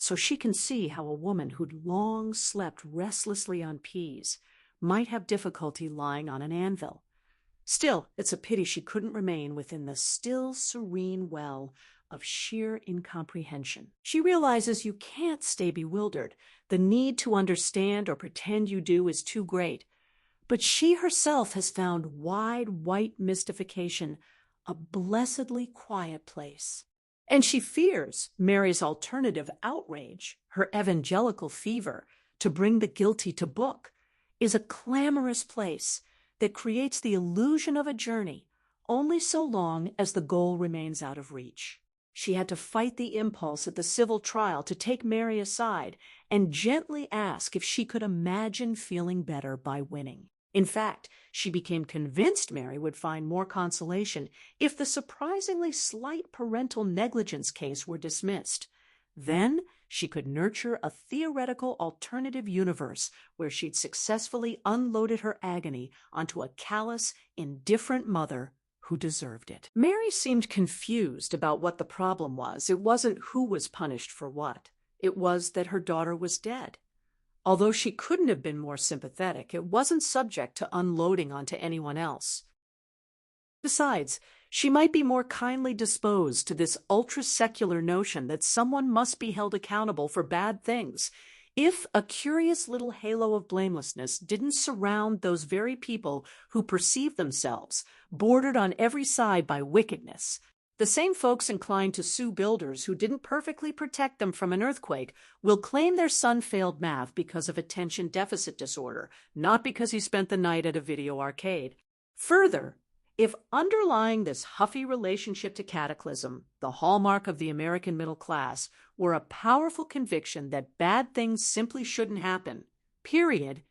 So she can see how a woman who'd long slept restlessly on peas might have difficulty lying on an anvil. Still, it's a pity she couldn't remain within the still serene well of sheer incomprehension. She realizes you can't stay bewildered. The need to understand or pretend you do is too great. But she herself has found wide, white mystification a blessedly quiet place. And she fears Mary's alternative outrage, her evangelical fever, to bring the guilty to book, is a clamorous place that creates the illusion of a journey only so long as the goal remains out of reach. She had to fight the impulse at the civil trial to take Mary aside and gently ask if she could imagine feeling better by winning. In fact, she became convinced Mary would find more consolation if the surprisingly slight parental negligence case were dismissed. Then she could nurture a theoretical alternative universe where she'd successfully unloaded her agony onto a callous, indifferent mother who deserved it. Mary seemed confused about what the problem was. It wasn't who was punished for what. It was that her daughter was dead. Although she couldn't have been more sympathetic, it wasn't subject to unloading onto anyone else. Besides, she might be more kindly disposed to this ultra-secular notion that someone must be held accountable for bad things if a curious little halo of blamelessness didn't surround those very people who perceive themselves, bordered on every side by wickedness. The same folks inclined to sue builders who didn't perfectly protect them from an earthquake will claim their son failed math because of attention deficit disorder, not because he spent the night at a video arcade. Further, If underlying this huffy relationship to cataclysm, the hallmark of the American middle class, were a powerful conviction that bad things simply shouldn't happen, period,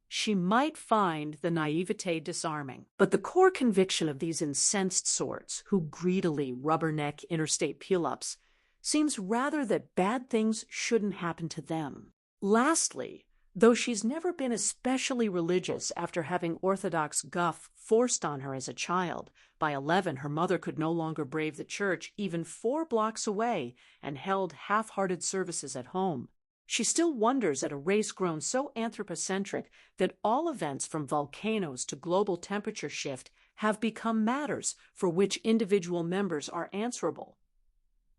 she might find the naivete disarming. But the core conviction of these incensed sorts, who greedily rubberneck interstate peel-ups, seems rather that bad things shouldn't happen to them. Lastly, though she's never been especially religious after having Orthodox guff forced on her as a child, by 11 her mother could no longer brave the church even 4 blocks away and held half-hearted services at home. She still wonders at a race grown so anthropocentric that all events from volcanoes to global temperature shift have become matters for which individual members are answerable.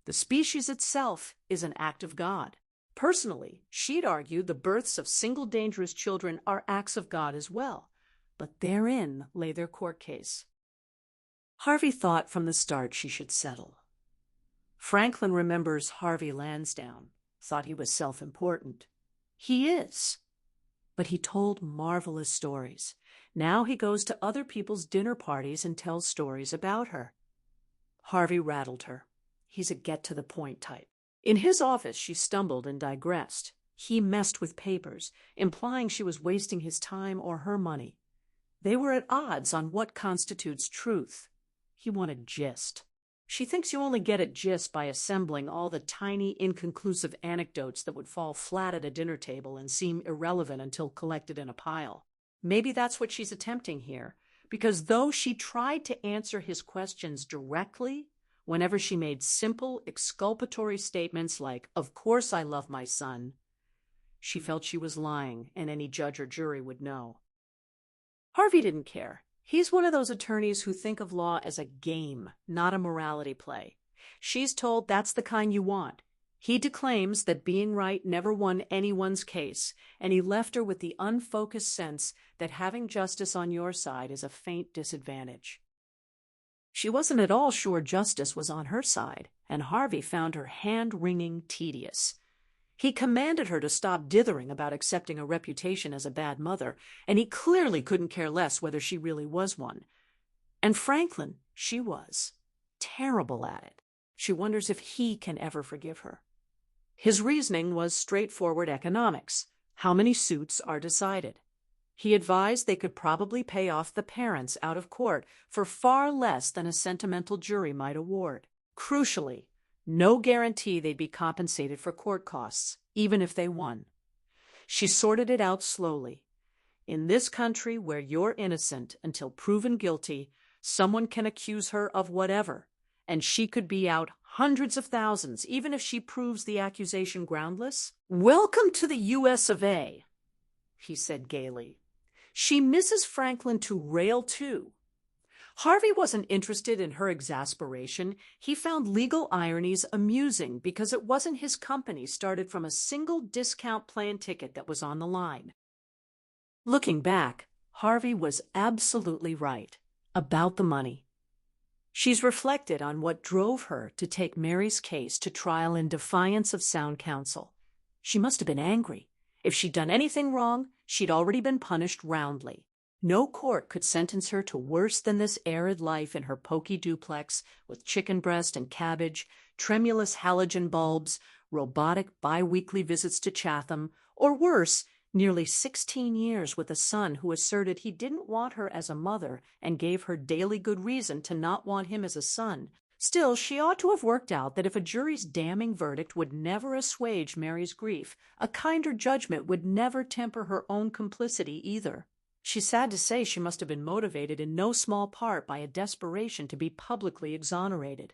The species itself is an act of God. Personally, she'd argue the births of single dangerous children are acts of God as well, but therein lay their court case. Harvey thought from the start she should settle. Franklin remembers Harvey Lansdowne, thought he was self-important. He is. But he told marvelous stories. Now he goes to other people's dinner parties and tells stories about her. Harvey rattled her. He's a get-to-the-point type. In his office, she stumbled and digressed. He messed with papers, implying she was wasting his time or her money. They were at odds on what constitutes truth. He wanted gist. She thinks you only get at gist by assembling all the tiny, inconclusive anecdotes that would fall flat at a dinner table and seem irrelevant until collected in a pile. Maybe that's what she's attempting here, because though she tried to answer his questions directly, whenever she made simple, exculpatory statements like, "Of course I love my son," she felt she was lying, and any judge or jury would know. Harvey didn't care. He's one of those attorneys who think of law as a game, not a morality play. She's told that's the kind you want. He declaims that being right never won anyone's case, and he left her with the unfocused sense that having justice on your side is a faint disadvantage. She wasn't at all sure justice was on her side, and Harvey found her hand-wringing tedious. He commanded her to stop dithering about accepting a reputation as a bad mother, and he clearly couldn't care less whether she really was one. And Franklin, she was. Terrible at it. She wonders if he can ever forgive her. His reasoning was straightforward economics. How many suits are decided? He advised they could probably pay off the parents out of court for far less than a sentimental jury might award. Crucially, no guarantee they'd be compensated for court costs, even if they won. She sorted it out slowly. In this country where you're innocent until proven guilty, someone can accuse her of whatever, and she could be out hundreds of thousands, even if she proves the accusation groundless. "Welcome to the US of A," he said gaily. She misses Franklin to rail too. Harvey wasn't interested in her exasperation. He found legal ironies amusing because it wasn't his company started from a single discount plane ticket that was on the line. Looking back, Harvey was absolutely right about the money. She's reflected on what drove her to take Mary's case to trial in defiance of sound counsel. She must have been angry. If she'd done anything wrong, she'd already been punished roundly. No court could sentence her to worse than this arid life in her poky duplex with chicken breast and cabbage, tremulous halogen bulbs, robotic bi-weekly visits to Chatham, or worse, nearly 16 years with a son who asserted he didn't want her as a mother and gave her daily good reason to not want him as a son. Still, she ought to have worked out that if a jury's damning verdict would never assuage Mary's grief, a kinder judgment would never temper her own complicity either. She's sad to say she must have been motivated in no small part by a desperation to be publicly exonerated.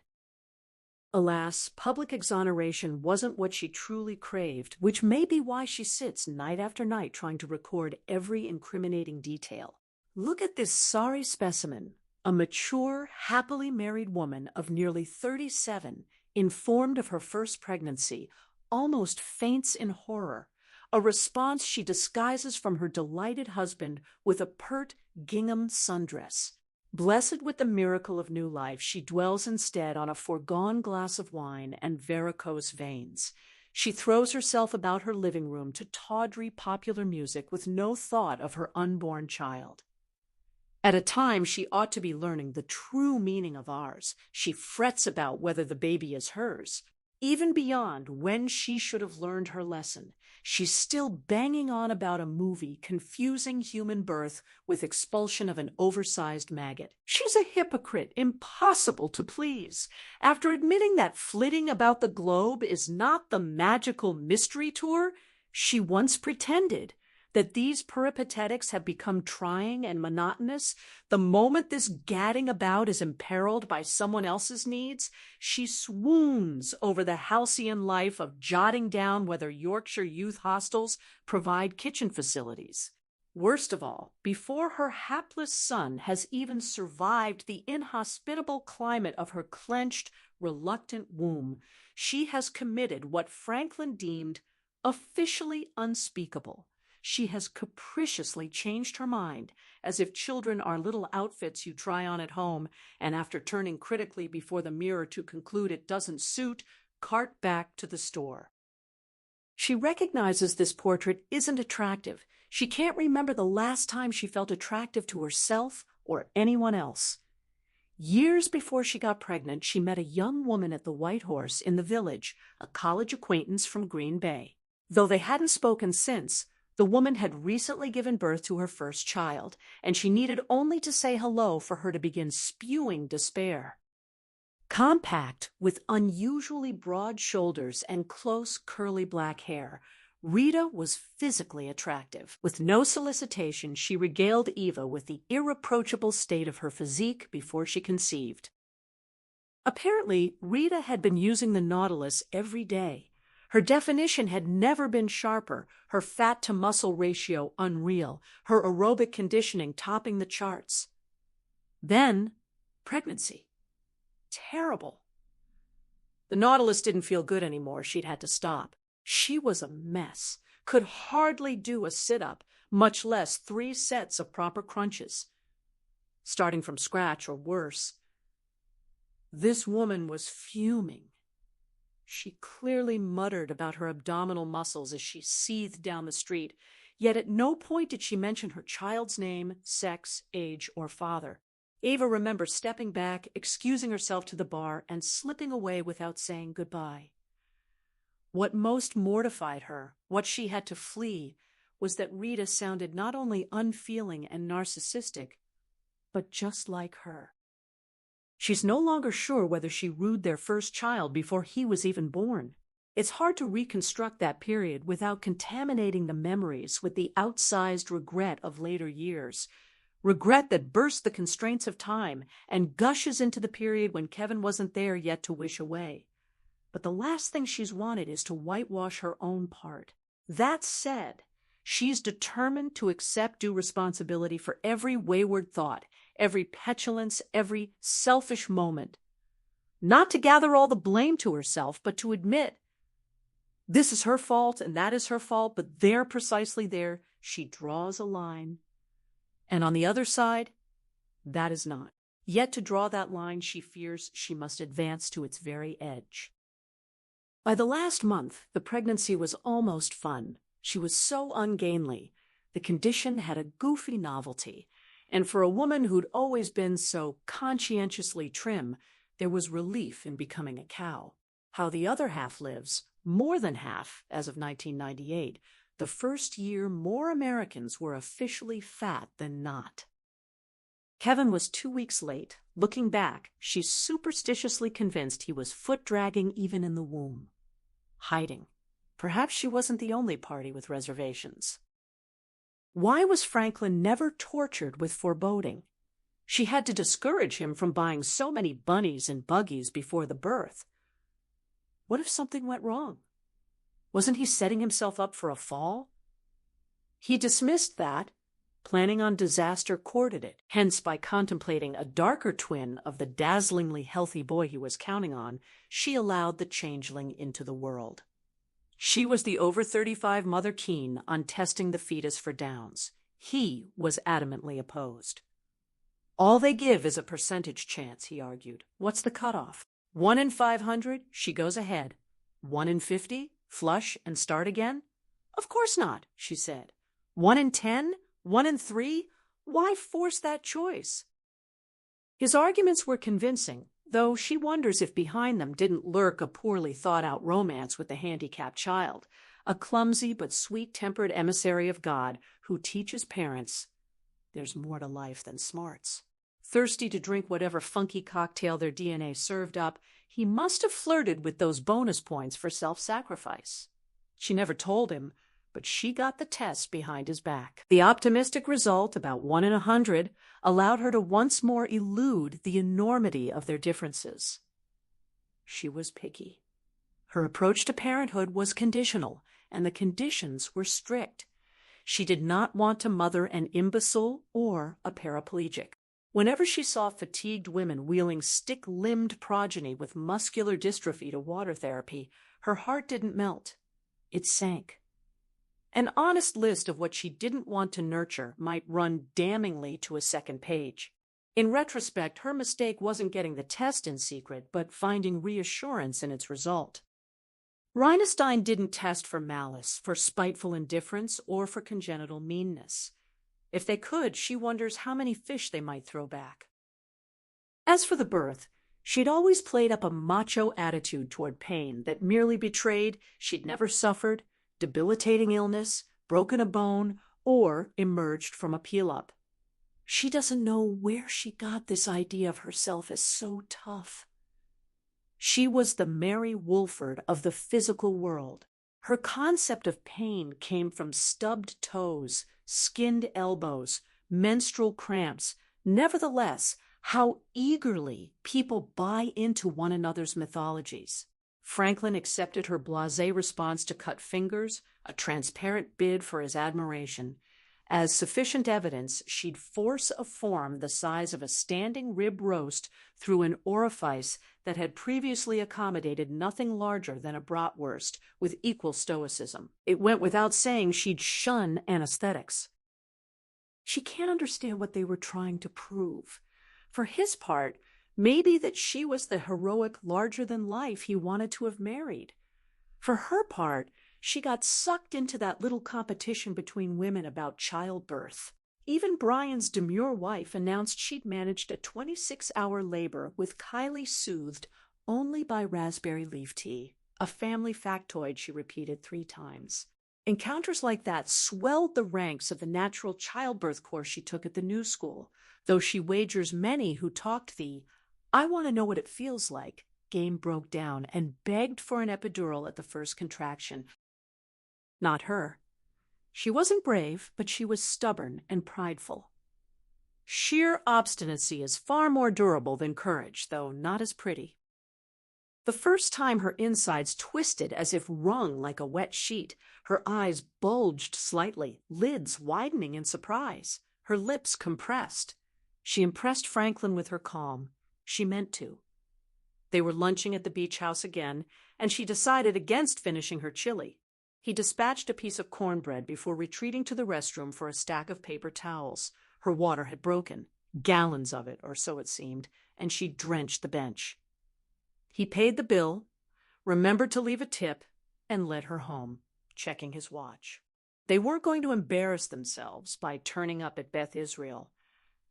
Alas, public exoneration wasn't what she truly craved, which may be why she sits night after night trying to record every incriminating detail. Look at this sorry specimen, a mature, happily married woman of nearly 37, informed of her first pregnancy, almost faints in horror. A response she disguises from her delighted husband with a pert gingham sundress. Blessed with the miracle of new life, she dwells instead on a foregone glass of wine and varicose veins. She throws herself about her living room to tawdry popular music with no thought of her unborn child. At a time she ought to be learning the true meaning of ours, she frets about whether the baby is hers. Even beyond when she should have learned her lesson, she's still banging on about a movie confusing human birth with expulsion of an oversized maggot. She's a hypocrite, impossible to please. After admitting that flitting about the globe is not the magical mystery tour she once pretended, that these peripatetics have become trying and monotonous, the moment this gadding about is imperiled by someone else's needs, she swoons over the halcyon life of jotting down whether Yorkshire youth hostels provide kitchen facilities. Worst of all, before her hapless son has even survived the inhospitable climate of her clenched, reluctant womb, she has committed what Franklin deemed officially unspeakable. She has capriciously changed her mind, as if children are little outfits you try on at home, and after turning critically before the mirror to conclude it doesn't suit, cart back to the store. She recognizes this portrait isn't attractive. She can't remember the last time she felt attractive to herself or anyone else. Years before she got pregnant, she met a young woman at the White Horse in the village, a college acquaintance from Green Bay. Though they hadn't spoken since, the woman had recently given birth to her first child, and she needed only to say hello for her to begin spewing despair. Compact, with unusually broad shoulders and close, curly black hair, Rita was physically attractive. With no solicitation, she regaled Eva with the irreproachable state of her physique before she conceived. Apparently, Rita had been using the Nautilus every day. Her definition had never been sharper, her fat-to-muscle ratio unreal, her aerobic conditioning topping the charts. Then, pregnancy. Terrible. The Nautilus didn't feel good anymore. She'd had to stop. She was a mess, could hardly do a sit-up, much less 3 sets of proper crunches. Starting from scratch or worse. This woman was fuming. She clearly muttered about her abdominal muscles as she seethed down the street, yet at no point did she mention her child's name, sex, age, or father. Eva remembered stepping back, excusing herself to the bar, and slipping away without saying goodbye. What most mortified her, what she had to flee, was that Rita sounded not only unfeeling and narcissistic, but just like her. She's no longer sure whether she rued their first child before he was even born. It's hard to reconstruct that period without contaminating the memories with the outsized regret of later years. Regret that bursts the constraints of time and gushes into the period when Kevin wasn't there yet to wish away. But the last thing she's wanted is to whitewash her own part. That said, she's determined to accept due responsibility for every wayward thought, every petulance, every selfish moment. Not to gather all the blame to herself, but to admit this is her fault and that is her fault, but there, precisely there, she draws a line. And on the other side, that is not. Yet to draw that line, she fears she must advance to its very edge. By the last month, the pregnancy was almost fun. She was so ungainly. The condition had a goofy novelty. And for a woman who'd always been so conscientiously trim, there was relief in becoming a cow. How the other half lives, more than half, as of 1998, the first year more Americans were officially fat than not. Kevin was 2 weeks late. Looking back, she's superstitiously convinced he was foot-dragging even in the womb. Hiding. Perhaps she wasn't the only party with reservations. Why was Franklin never tortured with foreboding? She had to discourage him from buying so many bunnies and buggies before the birth. What if something went wrong? Wasn't he setting himself up for a fall? He dismissed that, planning on disaster courted it. Hence, by contemplating a darker twin of the dazzlingly healthy boy he was counting on, she allowed the changeling into the world. She was the over 35 mother keen on testing the fetus for Downs. He was adamantly opposed. All they give is a percentage chance, he argued. What's the cutoff? 1 in 500, she goes ahead. 1 in 50, flush and start again? Of course not, she said. 1 in 10? 1 in 3? Why force that choice? His arguments were convincing, though she wonders if behind them didn't lurk a poorly thought-out romance with the handicapped child, a clumsy but sweet-tempered emissary of God who teaches parents there's more to life than smarts. Thirsty to drink whatever funky cocktail their DNA served up, he must have flirted with those bonus points for self-sacrifice. She never told him, but she got the test behind his back. The optimistic result, about 1 in 100, allowed her to once more elude the enormity of their differences. She was picky. Her approach to parenthood was conditional, and the conditions were strict. She did not want to mother an imbecile or a paraplegic. Whenever she saw fatigued women wheeling stick-limbed progeny with muscular dystrophy to water therapy, her heart didn't melt. It sank. An honest list of what she didn't want to nurture might run damningly to a second page. In retrospect, her mistake wasn't getting the test in secret, but finding reassurance in its result. Rhinestein didn't test for malice, for spiteful indifference, or for congenital meanness. If they could, she wonders how many fish they might throw back. As for the birth, she'd always played up a macho attitude toward pain that merely betrayed she'd never suffered, debilitating illness, broken a bone, or emerged from a peel-up. She doesn't know where she got this idea of herself as so tough. She was the Mary Wolford of the physical world. Her concept of pain came from stubbed toes, skinned elbows, menstrual cramps. Nevertheless, how eagerly people buy into one another's mythologies. Franklin accepted her blasé response to cut fingers, a transparent bid for his admiration. As sufficient evidence, she'd force a form the size of a standing rib roast through an orifice that had previously accommodated nothing larger than a bratwurst with equal stoicism. It went without saying she'd shun anesthetics. She can't understand what they were trying to prove. For his part, maybe that she was the heroic larger-than-life he wanted to have married. For her part, she got sucked into that little competition between women about childbirth. Even Brian's demure wife announced she'd managed a 26-hour labor with Kylie soothed only by raspberry leaf tea, a family factoid she repeated 3 times. Encounters like that swelled the ranks of the natural childbirth course she took at the New School, though she wagers many who talked the "I want to know what it feels like" game broke down and begged for an epidural at the first contraction. Not her. She wasn't brave, but she was stubborn and prideful. Sheer obstinacy is far more durable than courage, though not as pretty. The first time her insides twisted as if wrung like a wet sheet, her eyes bulged slightly, lids widening in surprise, her lips compressed. She impressed Franklin with her calm. She meant to. They were lunching at the beach house again, and she decided against finishing her chili. He dispatched a piece of cornbread before retreating to the restroom for a stack of paper towels. Her water had broken, gallons of it, or so it seemed, and she drenched the bench. He paid the bill, remembered to leave a tip, and led her home, checking his watch. They weren't going to embarrass themselves by turning up at Beth Israel,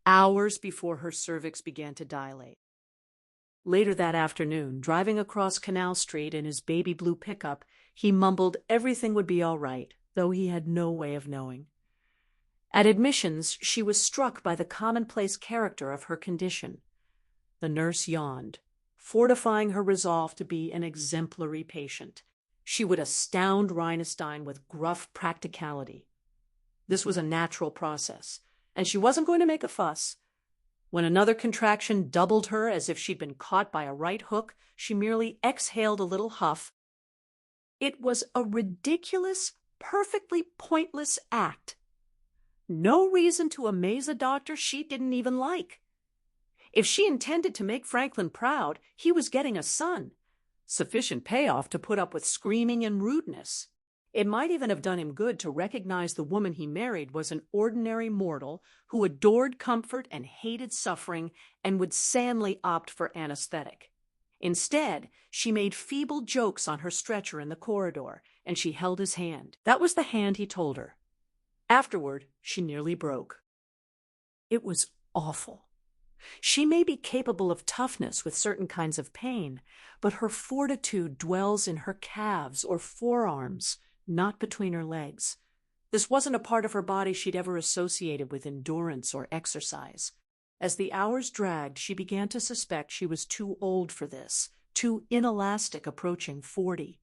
hours before her cervix began to dilate. Later that afternoon, driving across Canal Street in his baby blue pickup, he mumbled everything would be all right, though he had no way of knowing. At admissions, she was struck by the commonplace character of her condition. The nurse yawned, fortifying her resolve to be an exemplary patient. She would astound Rhinestein with gruff practicality. This was a natural process, and she wasn't going to make a fuss. When another contraction doubled her as if she'd been caught by a right hook, she merely exhaled a little huff. It was a ridiculous, perfectly pointless act. No reason to amaze a doctor she didn't even like. If she intended to make Franklin proud, he was getting a son. Sufficient payoff to put up with screaming and rudeness. It might even have done him good to recognize the woman he married was an ordinary mortal who adored comfort and hated suffering and would sanely opt for anesthetic. Instead, she made feeble jokes on her stretcher in the corridor, and she held his hand. That was the hand he told her. Afterward, she nearly broke. It was awful. She may be capable of toughness with certain kinds of pain, but her fortitude dwells in her calves or forearms, not between her legs. This wasn't a part of her body she'd ever associated with endurance or exercise. As the hours dragged, she began to suspect she was too old for this, too inelastic, approaching 40.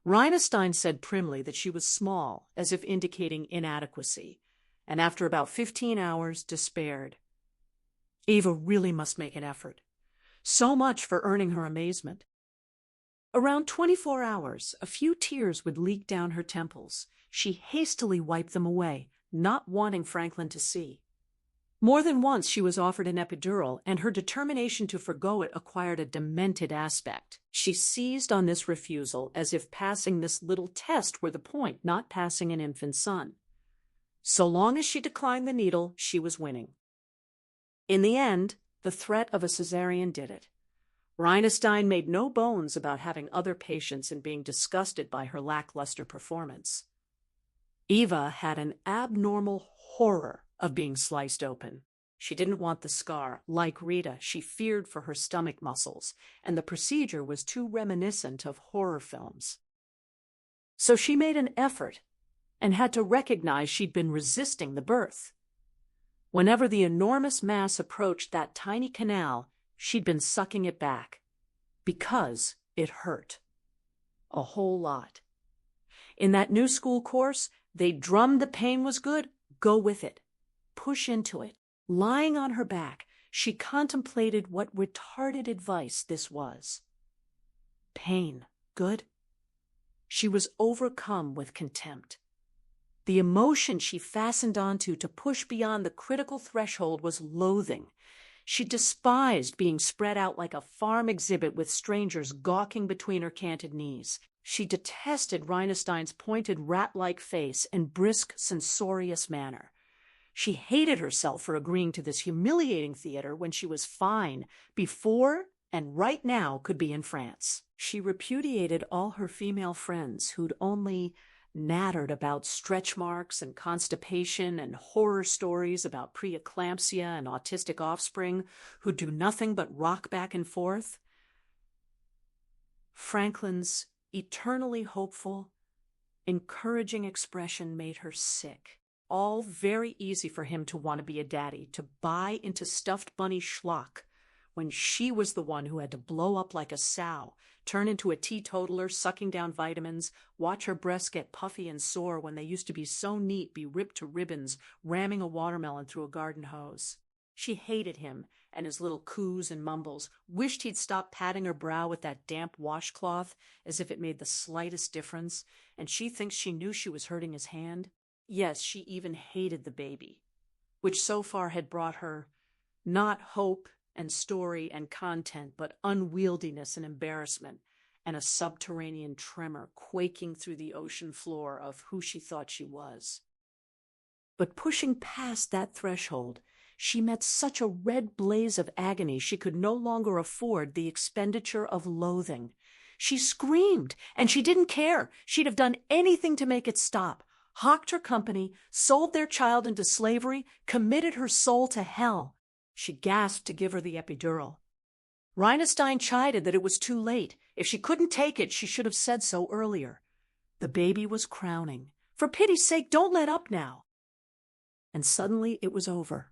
Rhinestein said primly that she was small, as if indicating inadequacy, and after about 15 hours despaired. Eva really must make an effort. So much for earning her amazement. Around 24 hours, a few tears would leak down her temples. She hastily wiped them away, not wanting Franklin to see. More than once she was offered an epidural, and her determination to forgo it acquired a demented aspect. She seized on this refusal as if passing this little test were the point, not passing an infant son. So long as she declined the needle, she was winning. In the end, the threat of a cesarean did it. Rhinestein made no bones about having other patients and being disgusted by her lackluster performance. Eva had an abnormal horror of being sliced open. She didn't want the scar. Like Rita, she feared for her stomach muscles, and the procedure was too reminiscent of horror films. So she made an effort and had to recognize she'd been resisting the birth. Whenever the enormous mass approached that tiny canal, she'd been sucking it back, because it hurt. A whole lot. In that new school course, they drummed the pain was good, go with it. Push into it. Lying on her back, she contemplated what retarded advice this was. Pain, good? She was overcome with contempt. The emotion she fastened onto to push beyond the critical threshold was loathing. She despised being spread out like a farm exhibit with strangers gawking between her canted knees. She detested Rhinestein's pointed rat-like face and brisk, censorious manner. She hated herself for agreeing to this humiliating theater when she was fine, before and right now could be in France. She repudiated all her female friends who'd only nattered about stretch marks and constipation and horror stories about preeclampsia and autistic offspring who do nothing but rock back and forth. Franklin's eternally hopeful, encouraging expression made her sick. All very easy for him to want to be a daddy, to buy into stuffed bunny schlock, when she was the one who had to blow up like a sow, turn into a teetotaler, sucking down vitamins, watch her breasts get puffy and sore when they used to be so neat, be ripped to ribbons, ramming a watermelon through a garden hose. She hated him and his little coos and mumbles, wished he'd stop patting her brow with that damp washcloth as if it made the slightest difference, and she thinks she knew she was hurting his hand. Yes, she even hated the baby, which so far had brought her not hope and story and content, but unwieldiness and embarrassment, and a subterranean tremor quaking through the ocean floor of who she thought she was. But pushing past that threshold, she met such a red blaze of agony she could no longer afford the expenditure of loathing. She screamed, and she didn't care. She'd have done anything to make it stop. Hawked her company, sold their child into slavery, committed her soul to hell. She gasped to give her the epidural. Rhinestein chided that it was too late. If she couldn't take it, she should have said so earlier. The baby was crowning. For pity's sake, don't let up now. And suddenly it was over.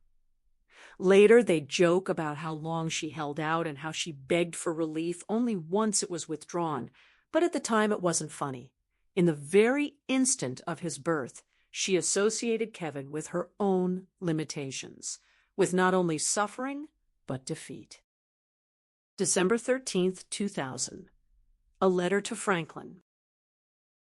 Later, they'd joke about how long she held out and how she begged for relief. Only once it was withdrawn, but at the time it wasn't funny. In the very instant of his birth, she associated Kevin with her own limitations, with not only suffering, but defeat. December 13th, 2000. A letter to Franklin.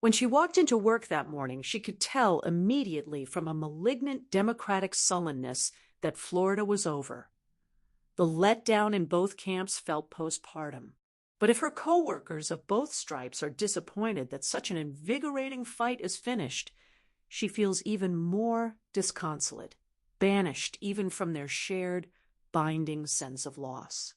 When she walked into work that morning, she could tell immediately from a malignant democratic sullenness that Florida was over. The letdown in both camps felt postpartum. But if her co-workers of both stripes are disappointed that such an invigorating fight is finished, she feels even more disconsolate, banished even from their shared, binding sense of loss.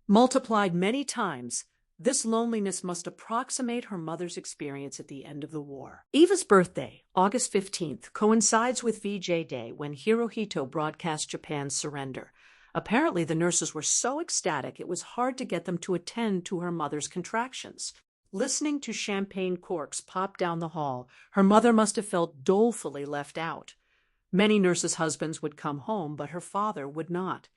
Multiplied many times, This loneliness must approximate her mother's experience at the end of the war. Eva's birthday, August 15th, coincides with VJ Day, when Hirohito broadcast Japan's surrender. Apparently, the nurses were so ecstatic it was hard to get them to attend to her mother's contractions. Listening to champagne corks pop down the hall, her mother must have felt dolefully left out. Many nurses' husbands would come home, but her father would not.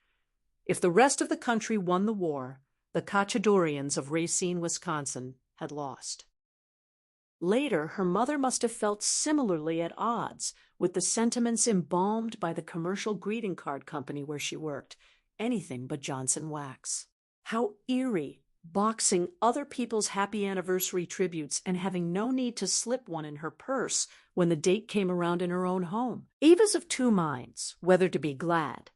If the rest of the country won the war, the Cachadorians of Racine, Wisconsin, had lost. Later, her mother must have felt similarly at odds with the sentiments embalmed by the commercial greeting card company where she worked, anything but Johnson wax. How eerie, boxing other people's happy anniversary tributes and having no need to slip one in her purse when the date came around in her own home. Eva's of two minds, whether to be glad.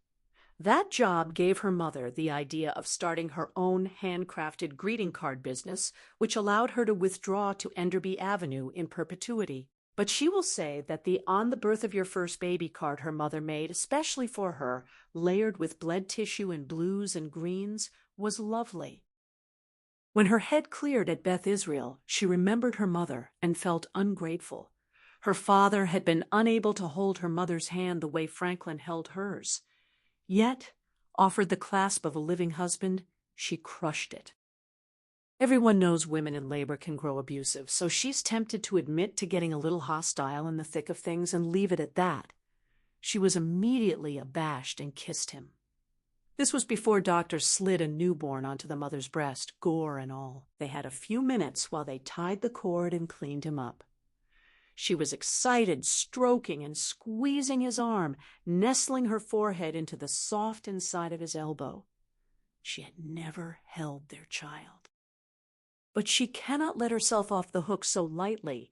That job gave her mother the idea of starting her own handcrafted greeting card business, which allowed her to withdraw to Enderby Avenue in perpetuity. But she will say that the "On the Birth of Your First Baby" card her mother made, especially for her, layered with bled tissue in blues and greens, was lovely. When her head cleared at Beth Israel, she remembered her mother and felt ungrateful. Her father had been unable to hold her mother's hand the way Franklin held hers. Yet, offered the clasp of a living husband, she crushed it. Everyone knows women in labor can grow abusive, so she's tempted to admit to getting a little hostile in the thick of things and leave it at that. She was immediately abashed and kissed him. This was before doctors slid a newborn onto the mother's breast, gore and all. They had a few minutes while they tied the cord and cleaned him up. She was excited, stroking and squeezing his arm, nestling her forehead into the soft inside of his elbow. She had never held their child. But she cannot let herself off the hook so lightly.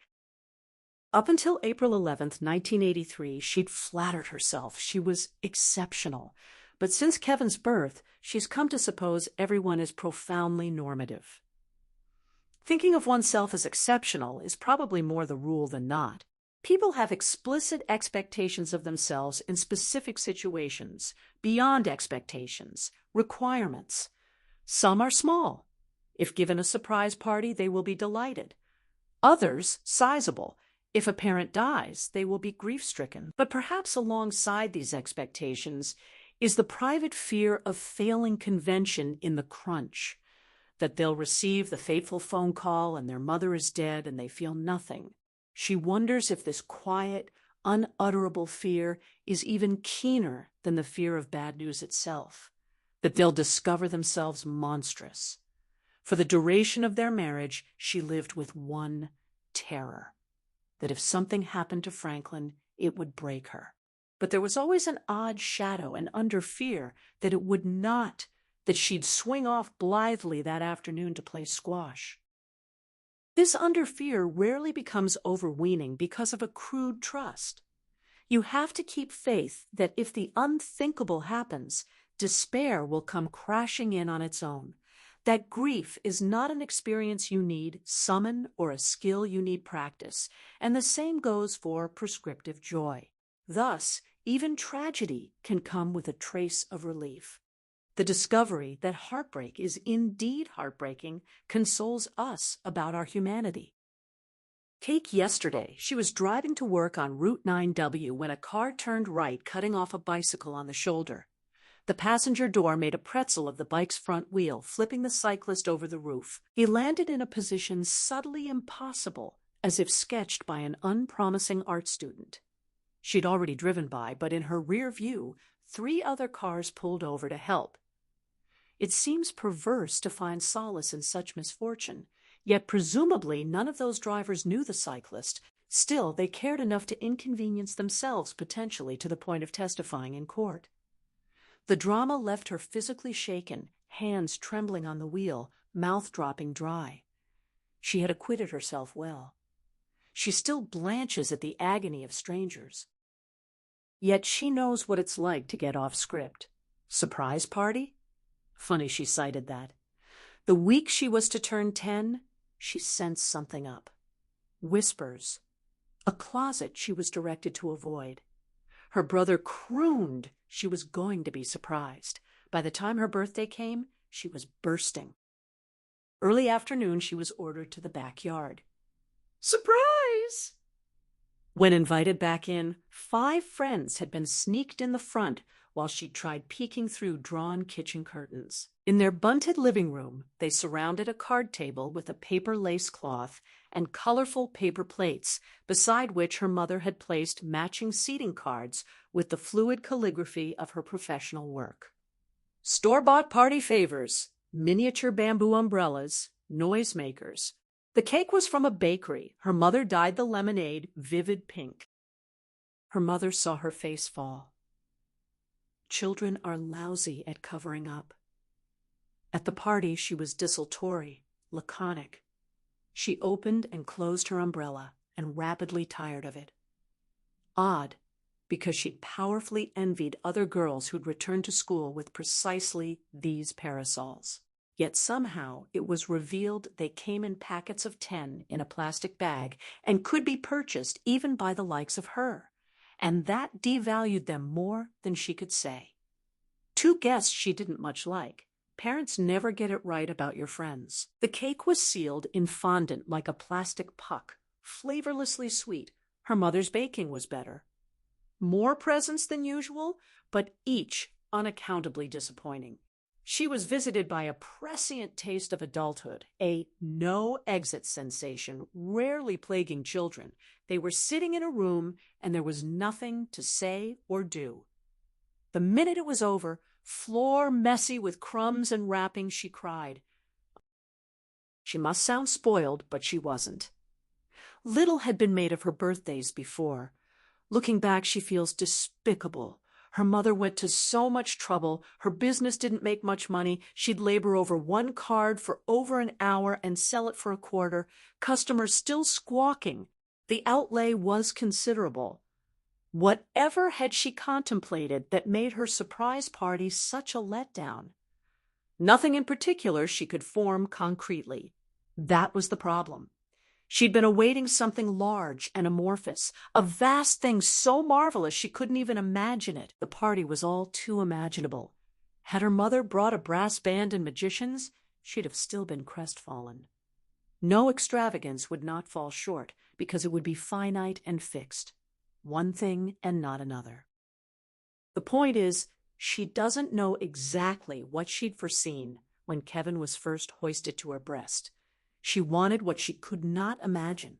Up until April 11th, 1983, she'd flattered herself she was exceptional. But since Kevin's birth, she's come to suppose everyone is profoundly normative. Thinking of oneself as exceptional is probably more the rule than not. People have explicit expectations of themselves in specific situations, beyond expectations, requirements. Some are small. If given a surprise party, they will be delighted. Others, sizable. If a parent dies, they will be grief-stricken. But perhaps alongside these expectations is the private fear of failing convention in the crunch, that they'll receive the fateful phone call and their mother is dead and they feel nothing. She wonders if this quiet, unutterable fear is even keener than the fear of bad news itself, that they'll discover themselves monstrous. For the duration of their marriage, she lived with one terror, that if something happened to Franklin, it would break her. But there was always an odd shadow and under fear that it would not, that she'd swing off blithely that afternoon to play squash. This under fear rarely becomes overweening because of a crude trust. You have to keep faith that if the unthinkable happens, despair will come crashing in on its own, that grief is not an experience you need summon or a skill you need practice, and the same goes for prescriptive joy. Thus, even tragedy can come with a trace of relief. The discovery that heartbreak is indeed heartbreaking consoles us about our humanity. Take yesterday. She was driving to work on Route 9W when a car turned right, cutting off a bicycle on the shoulder. The passenger door made a pretzel of the bike's front wheel, flipping the cyclist over the roof. He landed in a position subtly impossible, as if sketched by an unpromising art student. She'd already driven by, but in her rear view, 3 other cars pulled over to help. It seems perverse to find solace in such misfortune, yet presumably none of those drivers knew the cyclist. Still, they cared enough to inconvenience themselves potentially to the point of testifying in court. The drama left her physically shaken, hands trembling on the wheel, mouth dropping dry. She had acquitted herself well. She still blanches at the agony of strangers. Yet she knows what it's like to get off script. Surprise party? Funny she cited that. The week she was to turn 10, she sensed something up. Whispers. A closet she was directed to avoid. Her brother crooned she was going to be surprised. By the time her birthday came, she was bursting. Early afternoon, she was ordered to the backyard. Surprise! When invited back in, 5 friends had been sneaked in the front while she tried peeking through drawn kitchen curtains. In their bunted living room, they surrounded a card table with a paper lace cloth and colorful paper plates, beside which her mother had placed matching seating cards with the fluid calligraphy of her professional work. Store-bought party favors, miniature bamboo umbrellas, noisemakers. The cake was from a bakery. Her mother dyed the lemonade vivid pink. Her mother saw her face fall. Children are lousy at covering up. At the party, she was desultory, laconic. She opened and closed her umbrella and rapidly tired of it. Odd, because she powerfully envied other girls who'd returned to school with precisely these parasols. Yet somehow it was revealed they came in packets of 10 in a plastic bag and could be purchased even by the likes of her, and that devalued them more than she could say. 2 guests she didn't much like. Parents never get it right about your friends. The cake was sealed in fondant like a plastic puck, flavorlessly sweet. Her mother's baking was better. More presents than usual, but each unaccountably disappointing. She was visited by a prescient taste of adulthood, a no-exit sensation rarely plaguing children. They were sitting in a room, and there was nothing to say or do. The minute it was over, floor messy with crumbs and wrappings, she cried. She must sound spoiled, but she wasn't. Little had been made of her birthdays before. Looking back, she feels despicable. Her mother went to so much trouble. Her business didn't make much money. She'd labor over 1 card for over an hour and sell it for a quarter. Customers still squawking. The outlay was considerable. Whatever had she contemplated that made her surprise party such a letdown? Nothing in particular she could form concretely. That was the problem. She'd been awaiting something large and amorphous, a vast thing so marvelous she couldn't even imagine it. The party was all too imaginable. Had her mother brought a brass band and magicians, she'd have still been crestfallen. No extravagance would not fall short, because it would be finite and fixed. One thing and not another. The point is, she doesn't know exactly what she'd foreseen when Kevin was first hoisted to her breast. She wanted what she could not imagine.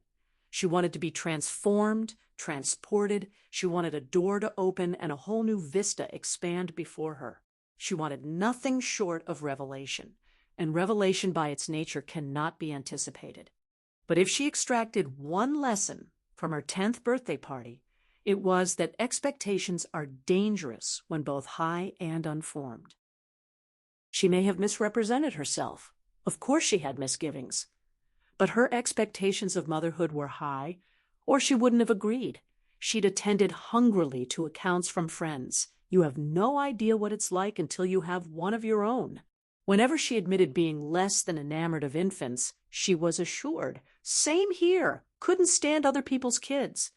She wanted to be transformed, transported. She wanted a door to open and a whole new vista expand before her. She wanted nothing short of revelation, and revelation by its nature cannot be anticipated. But if she extracted one lesson from her 10th birthday party, it was that expectations are dangerous when both high and unformed. She may have misrepresented herself. Of course she had misgivings. But her expectations of motherhood were high, or she wouldn't have agreed. She'd attended hungrily to accounts from friends. You have no idea what it's like until you have one of your own. Whenever she admitted being less than enamored of infants, she was assured, "Same here, couldn't stand other people's kids."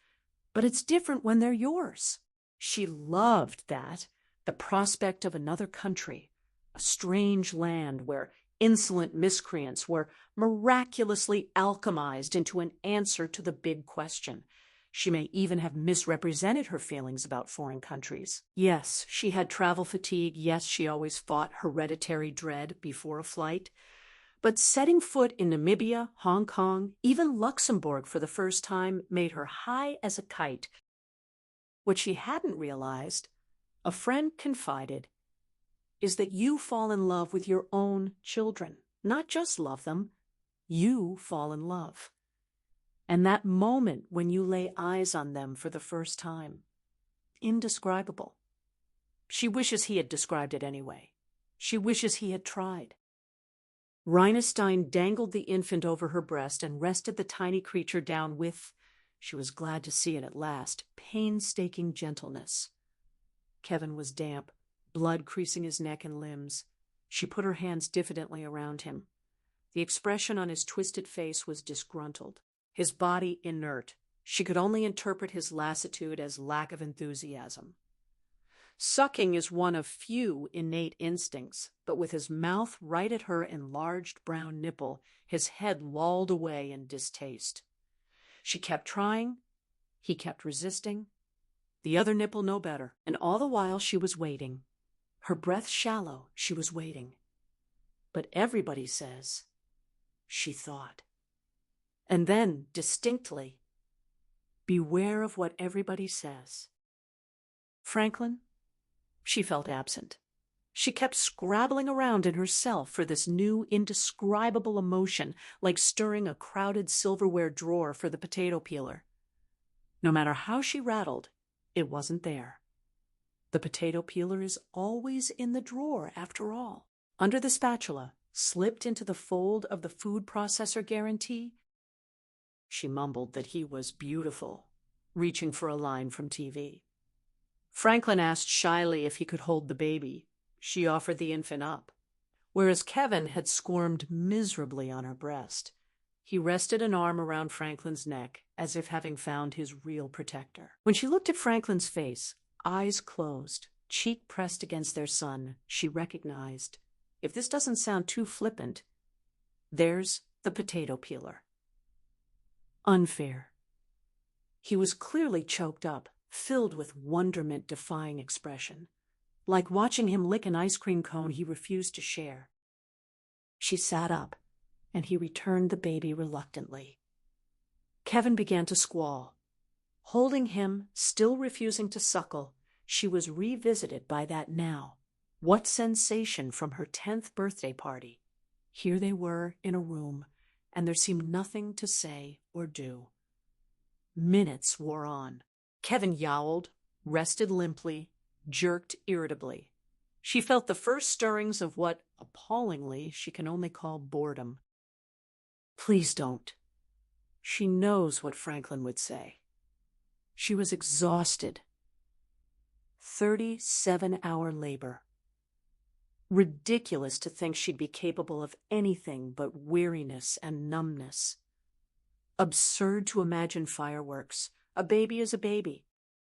But it's different when they're yours. She loved that, the prospect of another country, a strange land where insolent miscreants were miraculously alchemized into an answer to the big question. She may even have misrepresented her feelings about foreign countries. Yes, she had travel fatigue. Yes, she always fought hereditary dread before a flight. But setting foot in Namibia, Hong Kong, even Luxembourg for the first time made her high as a kite. What she hadn't realized, a friend confided, is that you fall in love with your own children. Not just love them, you fall in love. And that moment when you lay eyes on them for the first time, indescribable. She wishes he had described it anyway. She wishes he had tried. Rhinestein dangled the infant over her breast and rested the tiny creature down with, she was glad to see it at last, painstaking gentleness. Kevin was damp, blood creasing his neck and limbs. She put her hands diffidently around him. The expression on his twisted face was disgruntled, his body inert. She could only interpret his lassitude as lack of enthusiasm. Sucking is one of few innate instincts, but with his mouth right at her enlarged brown nipple, his head lolled away in distaste. She kept trying. He kept resisting. The other nipple no better. And all the while she was waiting. Her breath shallow, she was waiting. But everybody says, she thought. And then, distinctly, beware of what everybody says. Franklin? She felt absent. She kept scrabbling around in herself for this new, indescribable emotion, like stirring a crowded silverware drawer for the potato peeler. No matter how she rattled, it wasn't there. The potato peeler is always in the drawer, after all. Under the spatula, slipped into the fold of the food processor guarantee. She mumbled that he was beautiful, reaching for a line from TV. Franklin asked shyly if he could hold the baby. She offered the infant up, whereas Kevin had squirmed miserably on her breast. He rested an arm around Franklin's neck, as if having found his real protector. When she looked at Franklin's face, eyes closed, cheek pressed against their son, she recognized, if this doesn't sound too flippant, there's the potato peeler. Unfair. He was clearly choked up, filled with wonderment-defying expression, like watching him lick an ice cream cone he refused to share. She sat up, and he returned the baby reluctantly. Kevin began to squall. Holding him, still refusing to suckle, she was revisited by that now. What sensation from her 10th birthday party. Here they were in a room, and there seemed nothing to say or do. Minutes wore on. Kevin yowled, rested limply, jerked irritably. She felt the first stirrings of what, appallingly, she can only call boredom. Please don't. She knows what Franklin would say. She was exhausted. 37-hour labor. Ridiculous to think she'd be capable of anything but weariness and numbness. Absurd to imagine fireworks. A baby is a baby.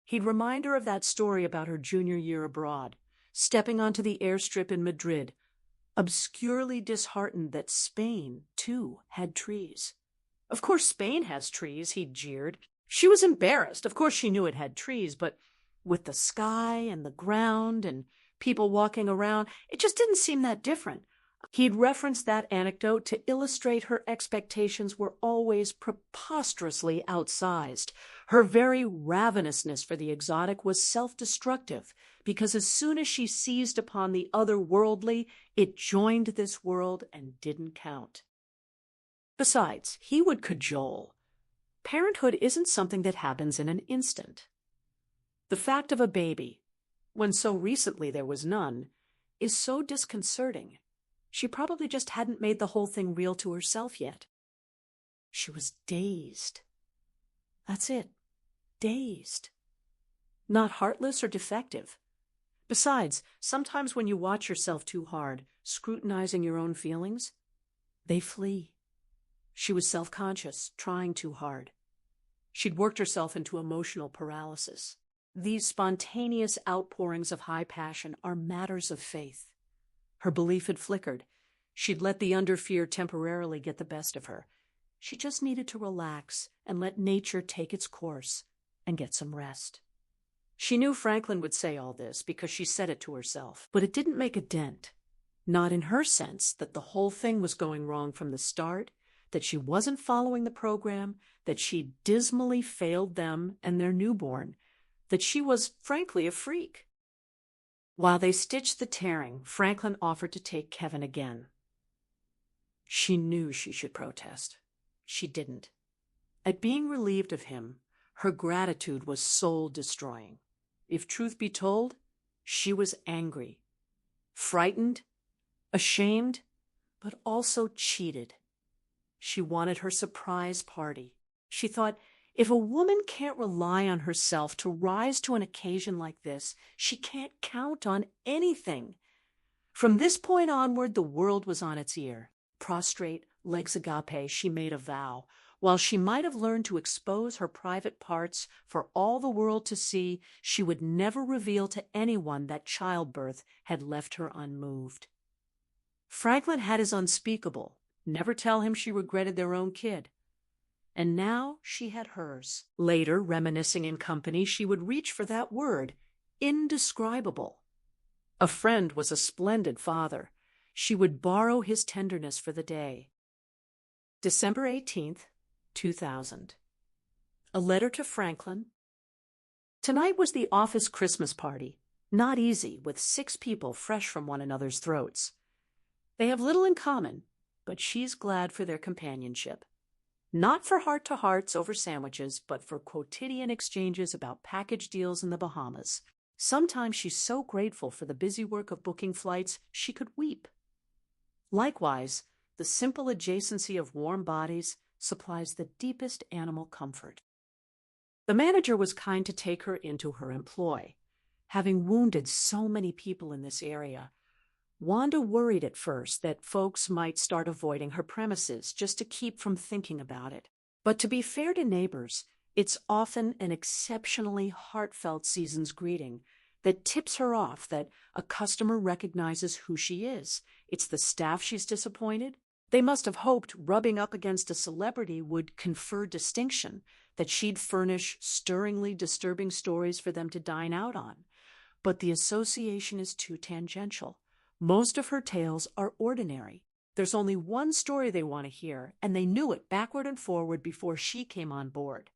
He'd remind her of that story about her junior year abroad, stepping onto the airstrip in Madrid, obscurely disheartened that Spain, too, had trees. Of course Spain has trees, he'd jeered. She was embarrassed. Of course she knew it had trees, but with the sky and the ground and people walking around, it just didn't seem that different. He'd referenced that anecdote to illustrate her expectations were always preposterously outsized. Her very ravenousness for the exotic was self-destructive, because as soon as she seized upon the otherworldly, it joined this world and didn't count. Besides, he would cajole. Parenthood isn't something that happens in an instant. The fact of a baby, when so recently there was none, is so disconcerting. She probably just hadn't made the whole thing real to herself yet. She was dazed. That's it. Dazed. Not heartless or defective. Besides, sometimes when you watch yourself too hard, scrutinizing your own feelings, they flee. She was self-conscious, trying too hard. She'd worked herself into emotional paralysis. These spontaneous outpourings of high passion are matters of faith. Her belief had flickered. She'd let the under-fear temporarily get the best of her. She just needed to relax and let nature take its course and get some rest. She knew Franklin would say all this because she said it to herself, but it didn't make a dent. Not in her sense that the whole thing was going wrong from the start, that she wasn't following the program, that she'd dismally failed them and their newborn, that she was, frankly, a freak. While they stitched the tearing, Franklin offered to take Kevin again. She knew she should protest. She didn't. At being relieved of him, her gratitude was soul-destroying. If truth be told, she was angry, frightened, ashamed, but also cheated. She wanted her surprise party. She thought, if a woman can't rely on herself to rise to an occasion like this, she can't count on anything. From this point onward, the world was on its ear. Prostrate, legs agape, she made a vow. While she might have learned to expose her private parts for all the world to see, she would never reveal to anyone that childbirth had left her unmoved. Franklin had his unspeakable. Never tell him she regretted their own kid. And now she had hers. Later, reminiscing in company, she would reach for that word, indescribable. A friend was a splendid father. She would borrow his tenderness for the day. December 18th, 2000. A letter to Franklin. Tonight was the office Christmas party. Not easy, with 6 people fresh from one another's throats. They have little in common, but she's glad for their companionship. Not for heart-to-hearts over sandwiches, but for quotidian exchanges about package deals in the Bahamas. Sometimes she's so grateful for the busy work of booking flights, she could weep. Likewise, the simple adjacency of warm bodies supplies the deepest animal comfort. The manager was kind to take her into her employ. Having wounded so many people in this area, Wanda worried at first that folks might start avoiding her premises just to keep from thinking about it. But to be fair to neighbors, it's often an exceptionally heartfelt season's greeting that tips her off that a customer recognizes who she is. It's the staff she's disappointed. They must have hoped rubbing up against a celebrity would confer distinction, that she'd furnish stirringly disturbing stories for them to dine out on. But the association is too tangential. Most of her tales are ordinary. There's only one story they want to hear, and they knew it backward and forward before she came on board.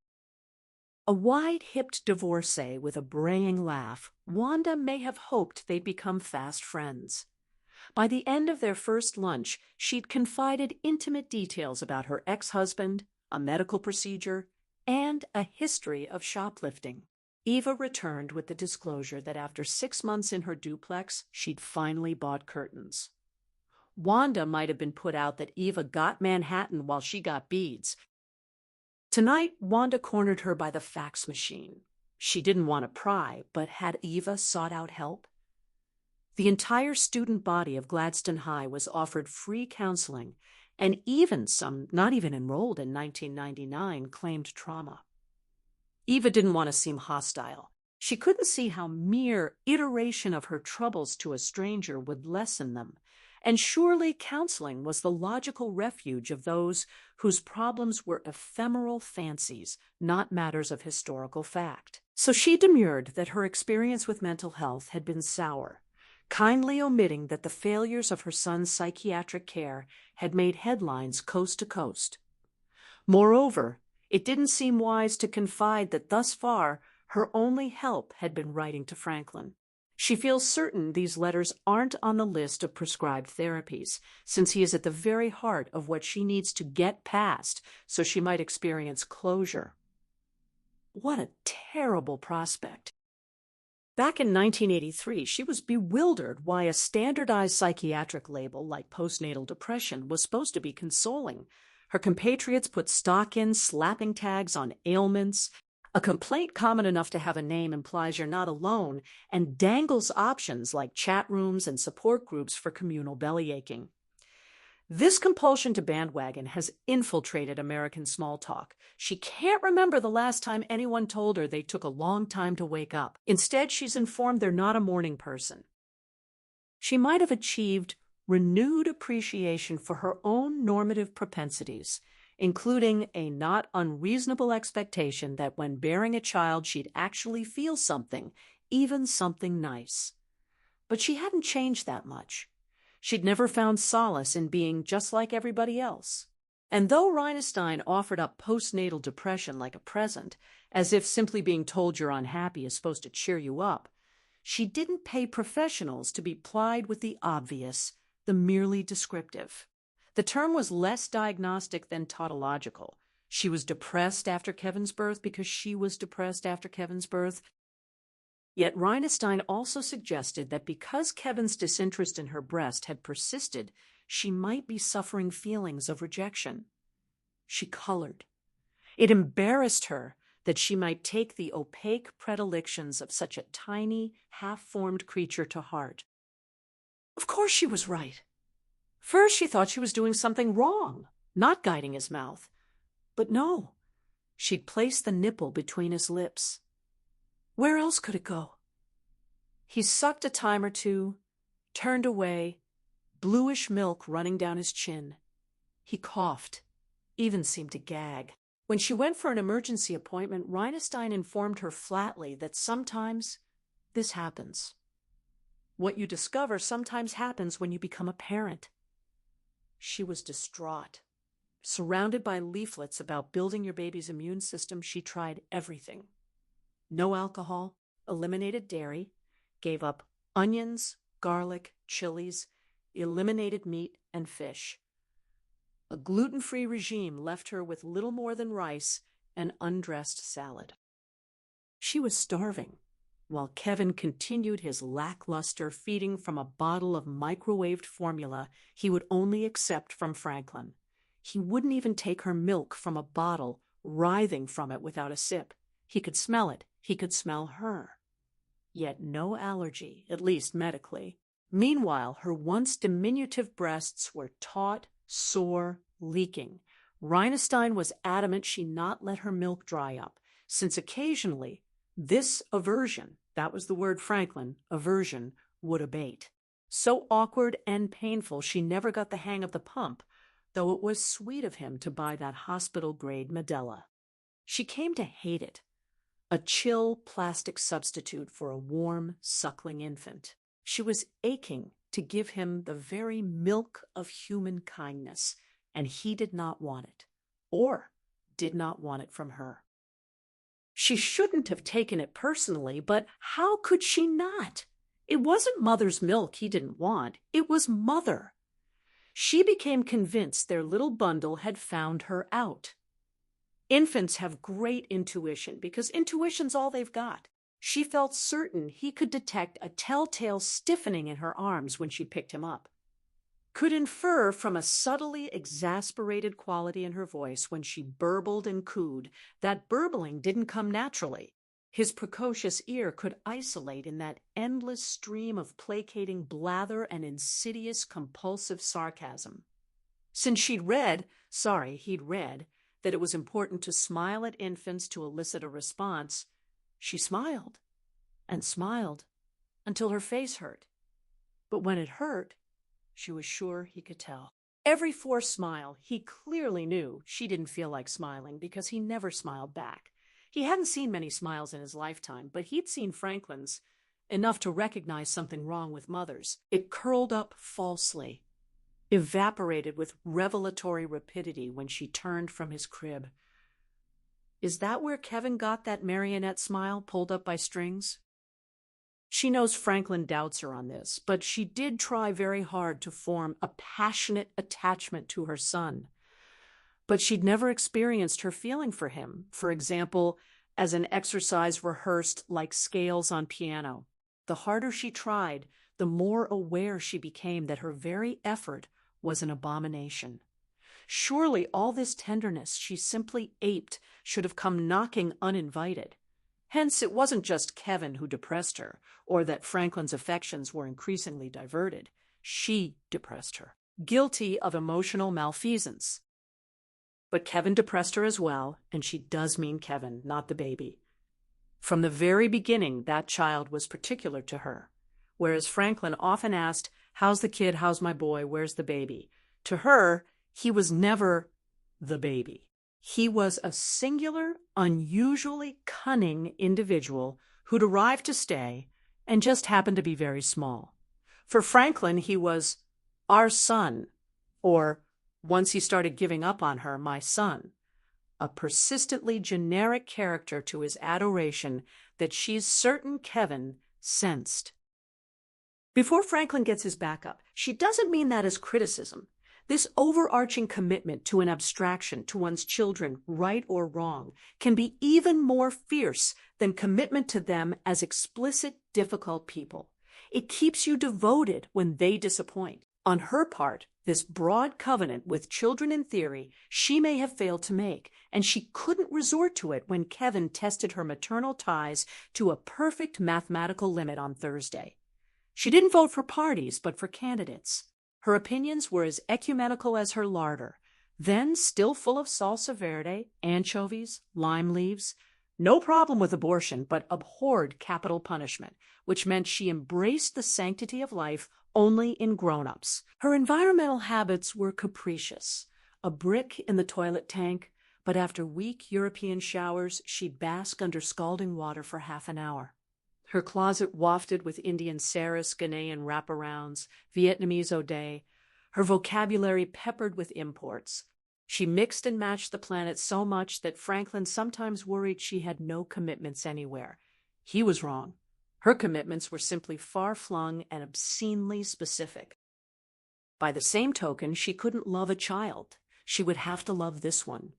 A wide-hipped divorcee with a braying laugh, Wanda may have hoped they'd become fast friends. By the end of their first lunch, she'd confided intimate details about her ex-husband, a medical procedure, and a history of shoplifting. Eva returned with the disclosure that after 6 months in her duplex, she'd finally bought curtains. Wanda might have been put out that Eva got Manhattan while she got beads. Tonight, Wanda cornered her by the fax machine. She didn't want to pry, but had Eva sought out help? The entire student body of Gladstone High was offered free counseling, and even some not even enrolled in 1999 claimed trauma. Eva didn't want to seem hostile. She couldn't see how mere iteration of her troubles to a stranger would lessen them, and surely counseling was the logical refuge of those whose problems were ephemeral fancies, not matters of historical fact. So she demurred that her experience with mental health had been sour, kindly omitting that the failures of her son's psychiatric care had made headlines coast to coast. Moreover, it didn't seem wise to confide that thus far her only help had been writing to Franklin. She feels certain these letters aren't on the list of prescribed therapies, since he is at the very heart of what she needs to get past so she might experience closure. What a terrible prospect. Back in 1983, she was bewildered why a standardized psychiatric label like postnatal depression was supposed to be consoling. Her compatriots put stock in slapping tags on ailments. A complaint common enough to have a name implies you're not alone and dangles options like chat rooms and support groups for communal bellyaching. This compulsion to bandwagon has infiltrated American small talk. She can't remember the last time anyone told her they took a long time to wake up. Instead, she's informed they're not a morning person. She might have achieved renewed appreciation for her own normative propensities, including a not unreasonable expectation that when bearing a child she'd actually feel something, even something nice. But she hadn't changed that much. She'd never found solace in being just like everybody else. And though Rhinestein offered up postnatal depression like a present, as if simply being told you're unhappy is supposed to cheer you up, she didn't pay professionals to be plied with the obvious, the merely descriptive. The term was less diagnostic than tautological. She was depressed after Kevin's birth because she was depressed after Kevin's birth. Yet Rhinestein also suggested that because Kevin's disinterest in her breast had persisted, she might be suffering feelings of rejection. She colored. It embarrassed her that she might take the opaque predilections of such a tiny, half-formed creature to heart. Of course she was right. First, she thought she was doing something wrong, not guiding his mouth. But no, she'd placed the nipple between his lips. Where else could it go? He sucked a time or two, turned away, bluish milk running down his chin. He coughed, even seemed to gag. When she went for an emergency appointment, Rhinestein informed her flatly that sometimes this happens. What you discover sometimes happens when you become a parent. She was distraught. Surrounded by leaflets about building your baby's immune system, she tried everything. No alcohol, eliminated dairy, gave up onions, garlic, chilies, eliminated meat and fish. A gluten-free regime left her with little more than rice and undressed salad. She was starving, while Kevin continued his lackluster feeding from a bottle of microwaved formula he would only accept from Franklin. He wouldn't even take her milk from a bottle, writhing from it without a sip. He could smell it. He could smell her. Yet no allergy, at least medically. Meanwhile, her once diminutive breasts were taut, sore, leaking. Rhinestein was adamant she not let her milk dry up, since occasionally this aversion, that was the word Franklin, aversion, would abate. So awkward and painful she never got the hang of the pump, though it was sweet of him to buy that hospital-grade Medela. She came to hate it, a chill plastic substitute for a warm, suckling infant. She was aching to give him the very milk of human kindness, and he did not want it, or did not want it from her. She shouldn't have taken it personally, but how could she not? It wasn't Mother's milk he didn't want. It was Mother. She became convinced their little bundle had found her out. Infants have great intuition because intuition's all they've got. She felt certain he could detect a telltale stiffening in her arms when she picked him up. Could infer from a subtly exasperated quality in her voice when she burbled and cooed that burbling didn't come naturally. His precocious ear could isolate in that endless stream of placating blather and insidious compulsive sarcasm. Since he'd read that it was important to smile at infants to elicit a response, she smiled and smiled until her face hurt. But when it hurt, she was sure he could tell. Every forced smile, he clearly knew she didn't feel like smiling because he never smiled back. He hadn't seen many smiles in his lifetime, but he'd seen Franklin's, enough to recognize something wrong with Mother's. It curled up falsely, evaporated with revelatory rapidity when she turned from his crib. Is that where Kevin got that marionette smile pulled up by strings? She knows Franklin doubts her on this, but she did try very hard to form a passionate attachment to her son. But she'd never experienced her feeling for him, for example, as an exercise rehearsed like scales on piano. The harder she tried, the more aware she became that her very effort was an abomination. Surely all this tenderness she simply aped should have come knocking uninvited. Hence, it wasn't just Kevin who depressed her, or that Franklin's affections were increasingly diverted. She depressed her, guilty of emotional malfeasance. But Kevin depressed her as well, and she does mean Kevin, not the baby. From the very beginning, that child was particular to her, whereas Franklin often asked, "How's the kid? How's my boy? Where's the baby?" To her, he was never the baby. He was a singular, unusually cunning individual who'd arrived to stay and just happened to be very small. For Franklin, he was our son, or, once he started giving up on her, my son, a persistently generic character to his adoration that she's certain Kevin sensed. Before Franklin gets his back up, she doesn't mean that as criticism. This overarching commitment to an abstraction, to one's children, right or wrong, can be even more fierce than commitment to them as explicit, difficult people. It keeps you devoted when they disappoint. On her part, this broad covenant with children in theory she may have failed to make, and she couldn't resort to it when Kevin tested her maternal ties to a perfect mathematical limit on Thursday. She didn't vote for parties, but for candidates. Her opinions were as ecumenical as her larder. Then, still full of salsa verde, anchovies, lime leaves, no problem with abortion, but abhorred capital punishment, which meant she embraced the sanctity of life only in grown-ups. Her environmental habits were capricious. A brick in the toilet tank, but after weak European showers, she'd bask under scalding water for half an hour. Her closet wafted with Indian saris, Ghanaian wraparounds, Vietnamese O'Day, her vocabulary peppered with imports. She mixed and matched the planet so much that Franklin sometimes worried she had no commitments anywhere. He was wrong. Her commitments were simply far-flung and obscenely specific. By the same token, she couldn't love a child. She would have to love this one.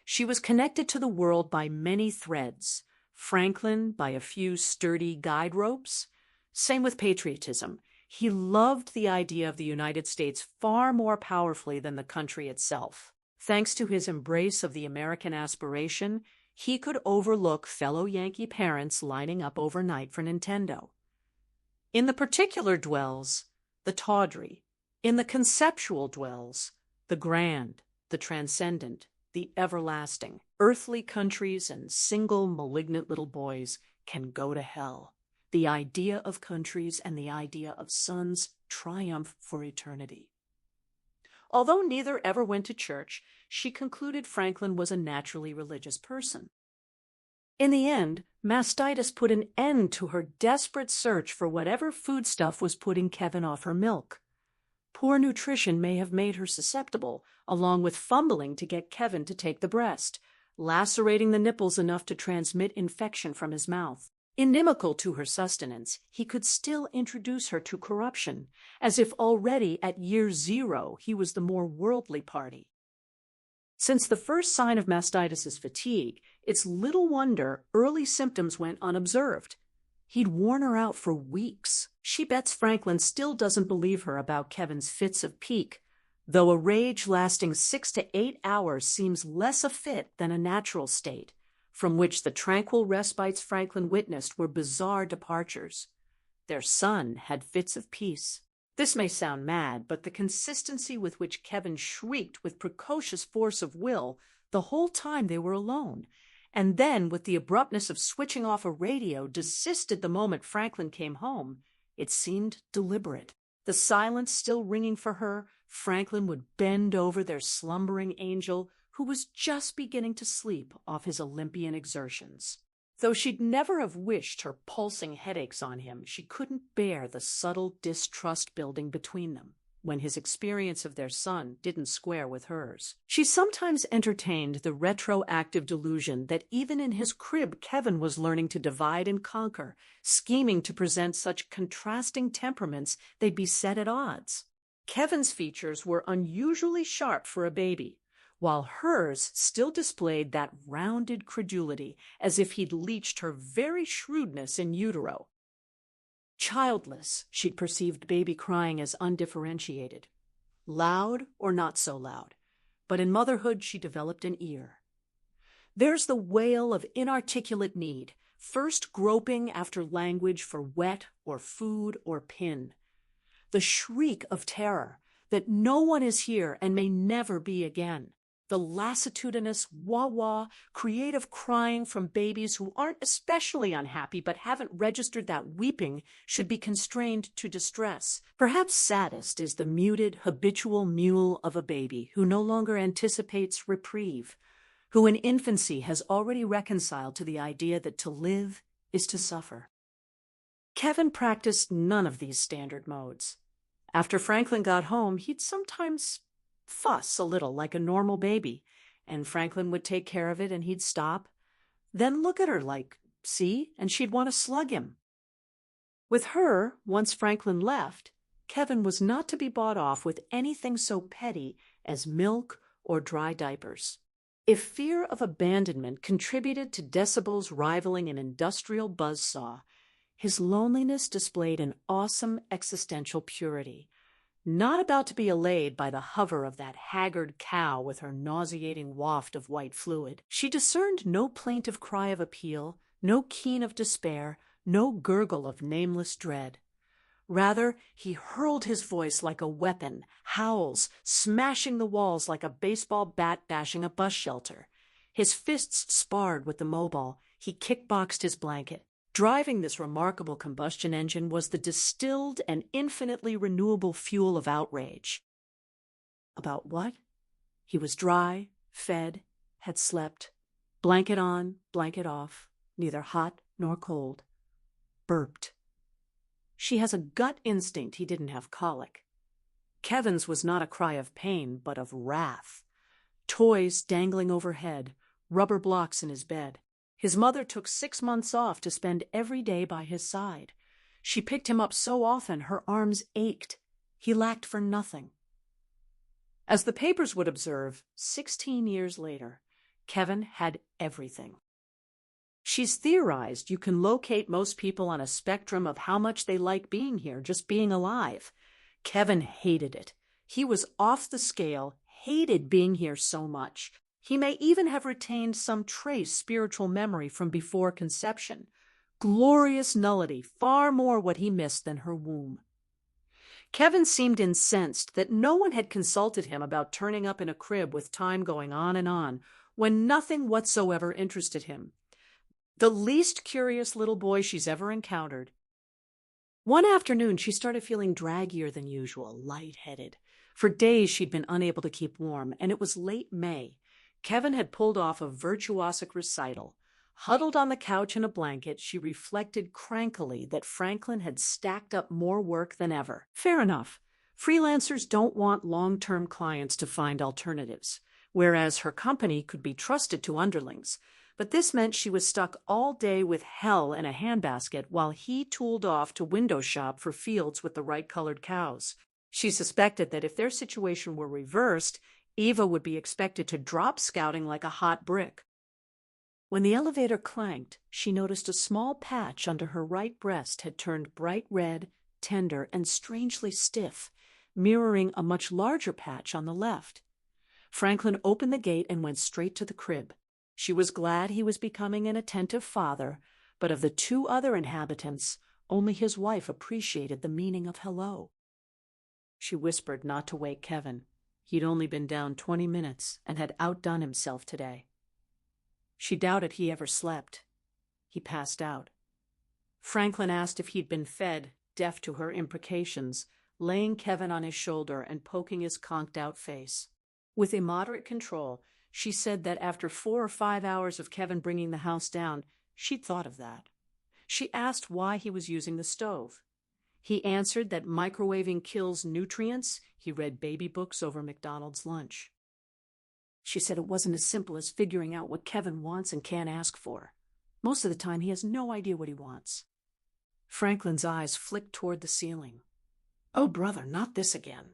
She was connected to the world by many threads. Franklin by a few sturdy guide ropes. Same with patriotism. He loved the idea of the United States far more powerfully than the country itself. Thanks to his embrace of the American aspiration, he could overlook fellow Yankee parents lining up overnight for Nintendo. In the particular dwells the tawdry. In the conceptual dwells the grand, the transcendent, the everlasting. Earthly countries and single malignant little boys can go to hell. The idea of countries and the idea of sons triumph for eternity. Although neither ever went to church, she concluded Franklin was a naturally religious person. In the end, mastitis put an end to her desperate search for whatever foodstuff was putting Kevin off her milk. Poor nutrition may have made her susceptible, along with fumbling to get Kevin to take the breast, lacerating the nipples enough to transmit infection from his mouth. Inimical to her sustenance, he could still introduce her to corruption, as if already at year 0 he was the more worldly party. Since the first sign of mastitis is fatigue, it's little wonder early symptoms went unobserved. He'd worn her out for weeks. She bets Franklin still doesn't believe her about Kevin's fits of pique, though a rage lasting 6 to 8 hours seems less a fit than a natural state, from which the tranquil respites Franklin witnessed were bizarre departures. Their son had fits of peace. This may sound mad, but the consistency with which Kevin shrieked with precocious force of will the whole time they were alone, and then with the abruptness of switching off a radio desisted the moment Franklin came home, it seemed deliberate. The silence still ringing for her, Franklin would bend over their slumbering angel, who was just beginning to sleep off his Olympian exertions. Though she'd never have wished her pulsing headaches on him, she couldn't bear the subtle distrust building between them when his experience of their son didn't square with hers. She sometimes entertained the retroactive delusion that even in his crib Kevin was learning to divide and conquer, scheming to present such contrasting temperaments they'd be set at odds. Kevin's features were unusually sharp for a baby, while hers still displayed that rounded credulity, as if he'd leached her very shrewdness in utero. Childless, she'd perceived baby crying as undifferentiated, loud or not so loud, but in motherhood she developed an ear. There's the wail of inarticulate need, first groping after language for wet or food or pin. The shriek of terror that no one is here and may never be again. The lassitudinous wah-wah, creative crying from babies who aren't especially unhappy but haven't registered that weeping should be constrained to distress. Perhaps saddest is the muted, habitual mewl of a baby who no longer anticipates reprieve, who in infancy has already reconciled to the idea that to live is to suffer. Kevin practiced none of these standard modes. After Franklin got home, he'd sometimes fuss a little like a normal baby, and Franklin would take care of it and he'd stop, then look at her like, see, and she'd want to slug him. With her, once Franklin left, Kevin was not to be bought off with anything so petty as milk or dry diapers. If fear of abandonment contributed to decibels rivaling an industrial buzzsaw, his loneliness displayed an awesome existential purity, not about to be allayed by the hover of that haggard cow with her nauseating waft of white fluid. She discerned no plaintive cry of appeal, no keen of despair, no gurgle of nameless dread. Rather, he hurled his voice like a weapon, howls, smashing the walls like a baseball bat bashing a bus shelter. His fists sparred with the mobile. He kickboxed his blanket. Driving this remarkable combustion engine was the distilled and infinitely renewable fuel of outrage. About what? He was dry, fed, had slept, blanket on, blanket off, neither hot nor cold. Burped. She has a gut instinct he didn't have colic. Kevin's was not a cry of pain, but of wrath. Toys dangling overhead, rubber blocks in his bed. His mother took 6 months off to spend every day by his side. She picked him up so often her arms ached. He lacked for nothing. As the papers would observe, 16 years later, Kevin had everything. She's theorized you can locate most people on a spectrum of how much they like being here, just being alive. Kevin hated it. He was off the scale, hated being here so much. He may even have retained some trace spiritual memory from before conception. Glorious nullity, far more what he missed than her womb. Kevin seemed incensed that no one had consulted him about turning up in a crib with time going on, when nothing whatsoever interested him. The least curious little boy she's ever encountered. One afternoon, she started feeling draggier than usual, lightheaded. For days, she'd been unable to keep warm, and it was late May. Kevin had pulled off a virtuosic recital. Huddled on the couch in a blanket, she reflected crankily that Franklin had stacked up more work than ever. Fair enough. Freelancers don't want long-term clients to find alternatives, whereas her company could be trusted to underlings. But this meant she was stuck all day with hell in a handbasket while he tooled off to window shop for fields with the right colored cows. She suspected that if their situation were reversed, Eva would be expected to drop scouting like a hot brick. When the elevator clanked, she noticed a small patch under her right breast had turned bright red, tender, and strangely stiff, mirroring a much larger patch on the left. Franklin opened the gate and went straight to the crib. She was glad he was becoming an attentive father, but of the 2 other inhabitants, only his wife appreciated the meaning of hello. She whispered not to wake Kevin. He'd only been down 20 minutes and had outdone himself today. She doubted he ever slept. He passed out. Franklin asked if he'd been fed, deaf to her imprecations, laying Kevin on his shoulder and poking his conked-out face. With immoderate control, she said that after 4 or 5 hours of Kevin bringing the house down, she'd thought of that. She asked why he was using the stove. He answered that microwaving kills nutrients. He read baby books over McDonald's lunch. She said it wasn't as simple as figuring out what Kevin wants and can't ask for. Most of the time, he has no idea what he wants. Franklin's eyes flicked toward the ceiling. Oh, brother, not this again.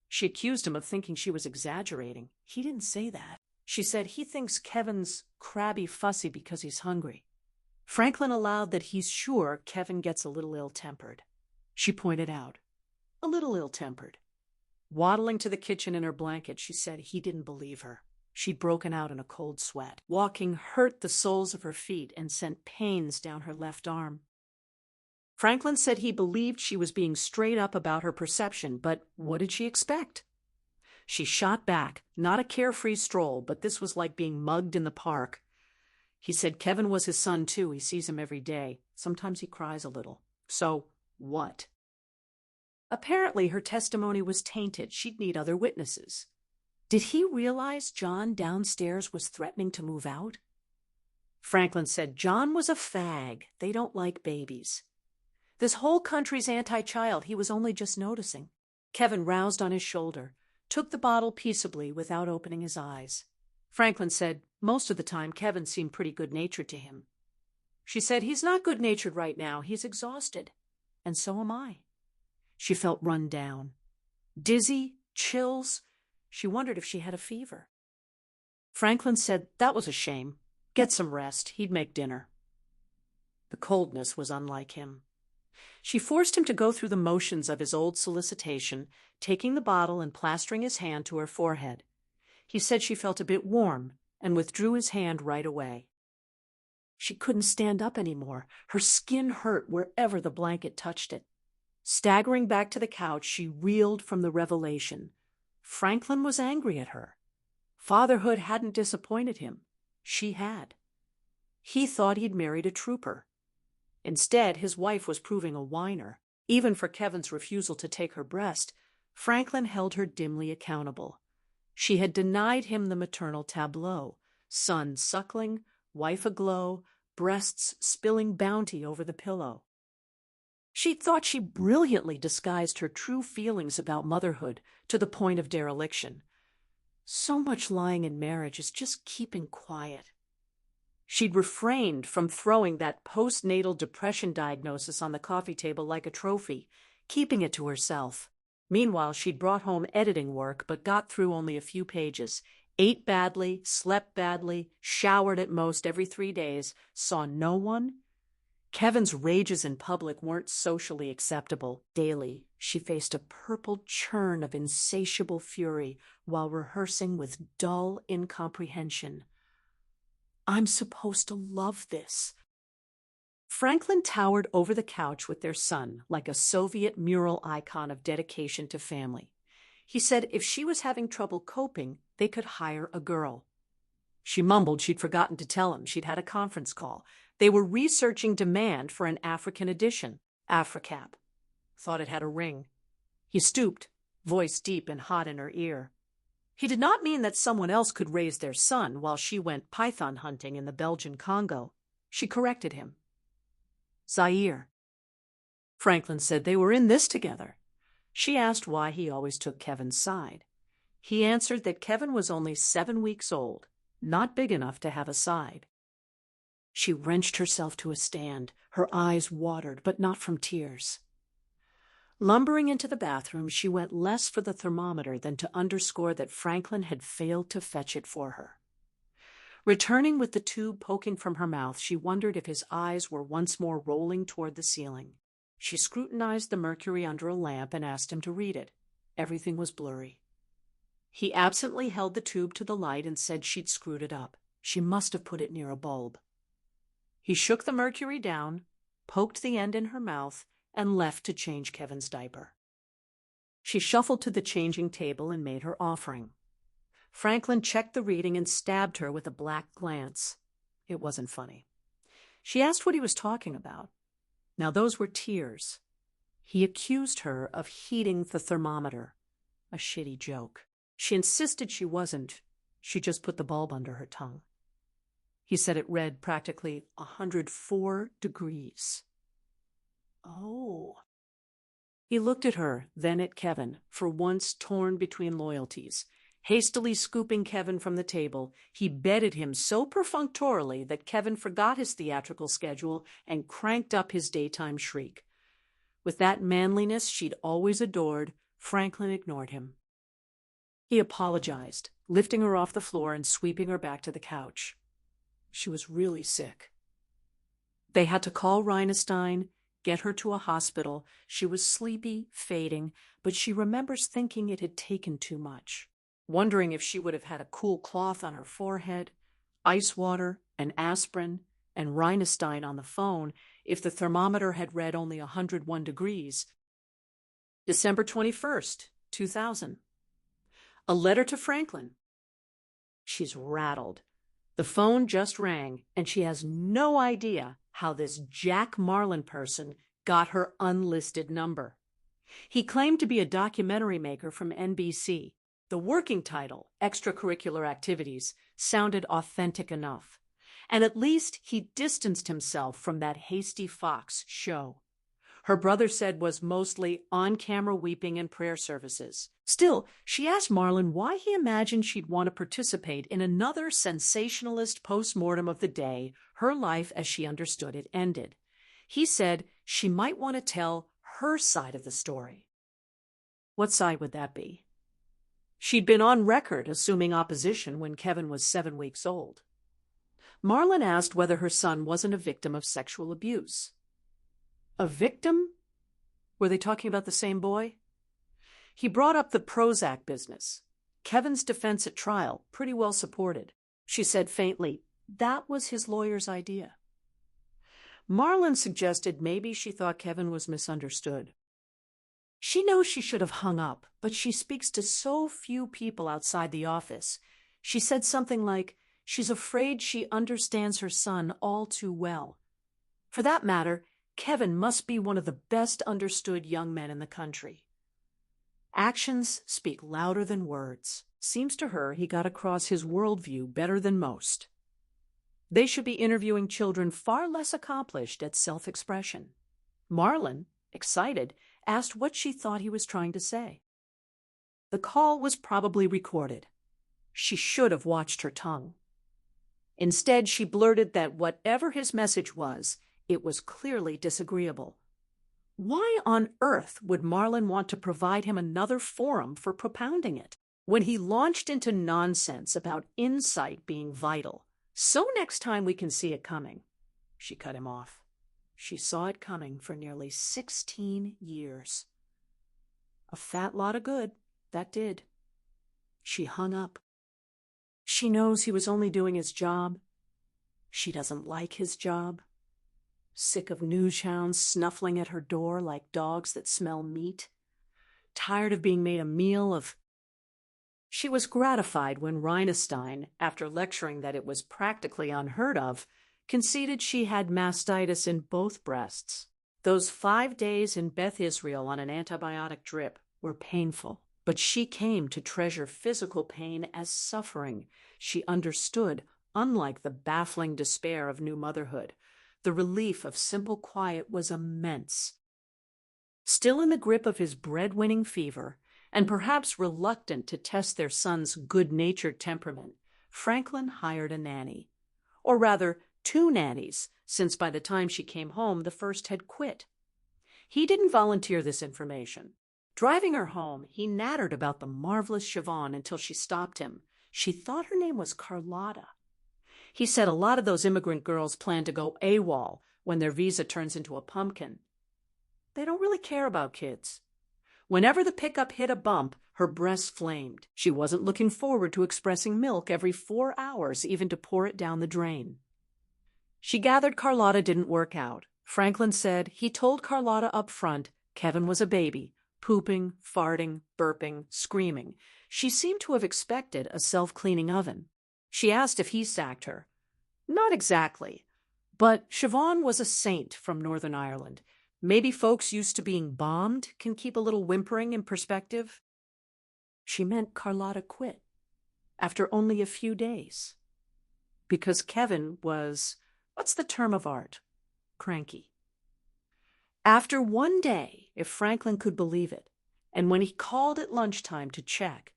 She accused him of thinking she was exaggerating. He didn't say that. She said he thinks Kevin's crabby fussy because he's hungry. Franklin allowed that he's sure Kevin gets a little ill-tempered. She pointed out, a little ill-tempered. Waddling to the kitchen in her blanket, she said he didn't believe her. She'd broken out in a cold sweat. Walking hurt the soles of her feet and sent pains down her left arm. Franklin said he believed she was being straight up about her perception, but what did she expect? She shot back, not a carefree stroll, but this was like being mugged in the park. He said Kevin was his son, too. He sees him every day. Sometimes he cries a little. So, what? Apparently, her testimony was tainted. She'd need other witnesses. Did he realize John downstairs was threatening to move out? Franklin said John was a fag. They don't like babies. This whole country's anti-child. He was only just noticing. Kevin roused on his shoulder, took the bottle peaceably without opening his eyes. Franklin said most of the time Kevin seemed pretty good-natured to him. She said he's not good-natured right now. He's exhausted. And so am I. She felt run down. Dizzy, chills. She wondered if she had a fever. Franklin said that was a shame. Get some rest. He'd make dinner. The coldness was unlike him. She forced him to go through the motions of his old solicitation, taking the bottle and plastering his hand to her forehead. He said she felt a bit warm and withdrew his hand right away. She couldn't stand up anymore. Her skin hurt wherever the blanket touched it. Staggering back to the couch, she reeled from the revelation. Franklin was angry at her. Fatherhood hadn't disappointed him. She had. He thought he'd married a trooper. Instead, his wife was proving a whiner. Even for Kevin's refusal to take her breast, Franklin held her dimly accountable. She had denied him the maternal tableau, son suckling, wife aglow, breasts spilling bounty over the pillow. She thought she brilliantly disguised her true feelings about motherhood to the point of dereliction. So much lying in marriage is just keeping quiet. She'd refrained from throwing that postnatal depression diagnosis on the coffee table like a trophy, keeping it to herself. Meanwhile, she'd brought home editing work but got through only a few pages, ate badly, slept badly, showered at most every 3 days, saw no one. Kevin's rages in public weren't socially acceptable. Daily, she faced a purple churn of insatiable fury while rehearsing with dull incomprehension. I'm supposed to love this. Franklin towered over the couch with their son like a Soviet mural icon of dedication to family. He said if she was having trouble coping, they could hire a girl. She mumbled she'd forgotten to tell him she'd had a conference call. They were researching demand for an African edition, AfriCap. Thought it had a ring. He stooped, voice deep and hot in her ear. He did not mean that someone else could raise their son while she went python hunting in the Belgian Congo. She corrected him. Zaire. Franklin said they were in this together. She asked why he always took Kevin's side. He answered that Kevin was only 7 weeks old, not big enough to have a side. She wrenched herself to a stand, her eyes watered, but not from tears. Lumbering into the bathroom, she went less for the thermometer than to underscore that Franklin had failed to fetch it for her. Returning with the tube poking from her mouth, she wondered if his eyes were once more rolling toward the ceiling. She scrutinized the mercury under a lamp and asked him to read it. Everything was blurry. He absently held the tube to the light and said she'd screwed it up. She must have put it near a bulb. He shook the mercury down, poked the end in her mouth, and left to change Kevin's diaper. She shuffled to the changing table and made her offering. Franklin checked the reading and stabbed her with a black glance. It wasn't funny. She asked what he was talking about. Now those were tears. He accused her of heating the thermometer. A shitty joke. She insisted she wasn't. She just put the bulb under her tongue. He said it read practically 104 degrees. Oh. He looked at her, then at Kevin, for once torn between loyalties. Hastily scooping Kevin from the table, he bedded him so perfunctorily that Kevin forgot his theatrical schedule and cranked up his daytime shriek. With that manliness she'd always adored, Franklin ignored him. He apologized, lifting her off the floor and sweeping her back to the couch. She was really sick. They had to call Rhinestein, get her to a hospital. She was sleepy, fading, but she remembers thinking it had taken too much, wondering if she would have had a cool cloth on her forehead, ice water, an aspirin, and Rhinestein on the phone if the thermometer had read only 101 degrees. December 21st, 2000. A letter to Franklin. She's rattled. The phone just rang, and she has no idea how this Jack Marlin person got her unlisted number. He claimed to be a documentary maker from NBC. The working title, Extracurricular Activities, sounded authentic enough. And at least he distanced himself from that hasty Fox show. Her brother said was mostly on-camera weeping and prayer services. Still, she asked Marlin why he imagined she'd want to participate in another sensationalist post-mortem of the day her life as she understood it ended. He said she might want to tell her side of the story. What side would that be? She'd been on record assuming opposition when Kevin was 7 weeks old. Marlin asked whether her son wasn't a victim of sexual abuse. A victim? Were they talking about the same boy? He brought up the Prozac business. Kevin's defense at trial, pretty well supported. She said faintly, that was his lawyer's idea. Marlin suggested maybe she thought Kevin was misunderstood. She knows she should have hung up, but she speaks to so few people outside the office. She said something like, she's afraid she understands her son all too well. For that matter, Kevin must be one of the best understood young men in the country. Actions speak louder than words. Seems to her he got across his worldview better than most. They should be interviewing children far less accomplished at self-expression. Marlon, excited, asked what she thought he was trying to say. The call was probably recorded. She should have watched her tongue. Instead, she blurted that whatever his message was, it was clearly disagreeable. Why on earth would Marlon want to provide him another forum for propounding it, when he launched into nonsense about insight being vital? So next time we can see it coming. She cut him off. She saw it coming for nearly 16 years. A fat lot of good, that did. She hung up. She knows he was only doing his job. She doesn't like his job. Sick of newshounds snuffling at her door like dogs that smell meat. Tired of being made a meal of. She was gratified when Rhinestein, after lecturing that it was practically unheard of, conceded she had mastitis in both breasts. Those 5 days in Beth Israel on an antibiotic drip were painful, but she came to treasure physical pain as suffering. She understood, unlike the baffling despair of new motherhood. The relief of simple quiet was immense. Still in the grip of his bread-winning fever, and perhaps reluctant to test their son's good-natured temperament, Franklin hired a nanny. Or rather, 2 nannies, since by the time she came home, the first had quit. He didn't volunteer this information. Driving her home, he nattered about the marvelous Siobhan until she stopped him. She thought her name was Carlotta. He said a lot of those immigrant girls plan to go AWOL when their visa turns into a pumpkin. They don't really care about kids. Whenever the pickup hit a bump, her breasts flamed. She wasn't looking forward to expressing milk every 4 hours, even to pour it down the drain. She gathered Carlotta didn't work out. Franklin said he told Carlotta up front Kevin was a baby, pooping, farting, burping, screaming. She seemed to have expected a self-cleaning oven. She asked if he sacked her. Not exactly. But Siobhan was a saint from Northern Ireland. Maybe folks used to being bombed can keep a little whimpering in perspective. She meant Carlotta quit after only a few days. Because Kevin was, what's the term of art? Cranky. After 1 day, if Franklin could believe it, and when he called at lunchtime to check,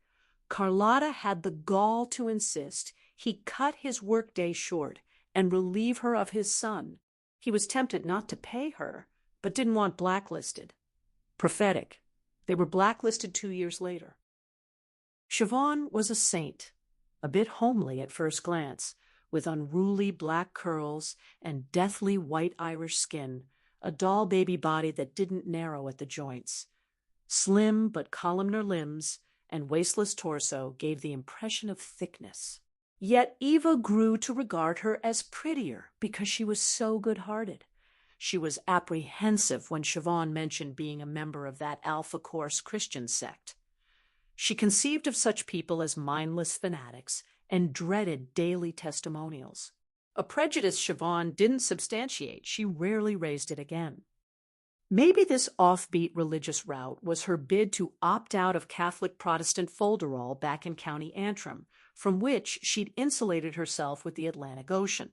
Carlotta had the gall to insist he cut his workday short and relieve her of his son. He was tempted not to pay her, but didn't want blacklisted. Prophetic. They were blacklisted 2 years later. Siobhan was a saint, a bit homely at first glance, with unruly black curls and deathly white Irish skin, a doll baby body that didn't narrow at the joints. Slim but columnar limbs and waistless torso gave the impression of thickness. Yet Eva grew to regard her as prettier because she was so good-hearted. She was apprehensive when Siobhan mentioned being a member of that Alpha Course Christian sect. She conceived of such people as mindless fanatics and dreaded daily testimonials. A prejudice Siobhan didn't substantiate. She rarely raised it again. Maybe this offbeat religious route was her bid to opt out of Catholic Protestant folderol back in County Antrim, from which she'd insulated herself with the Atlantic Ocean.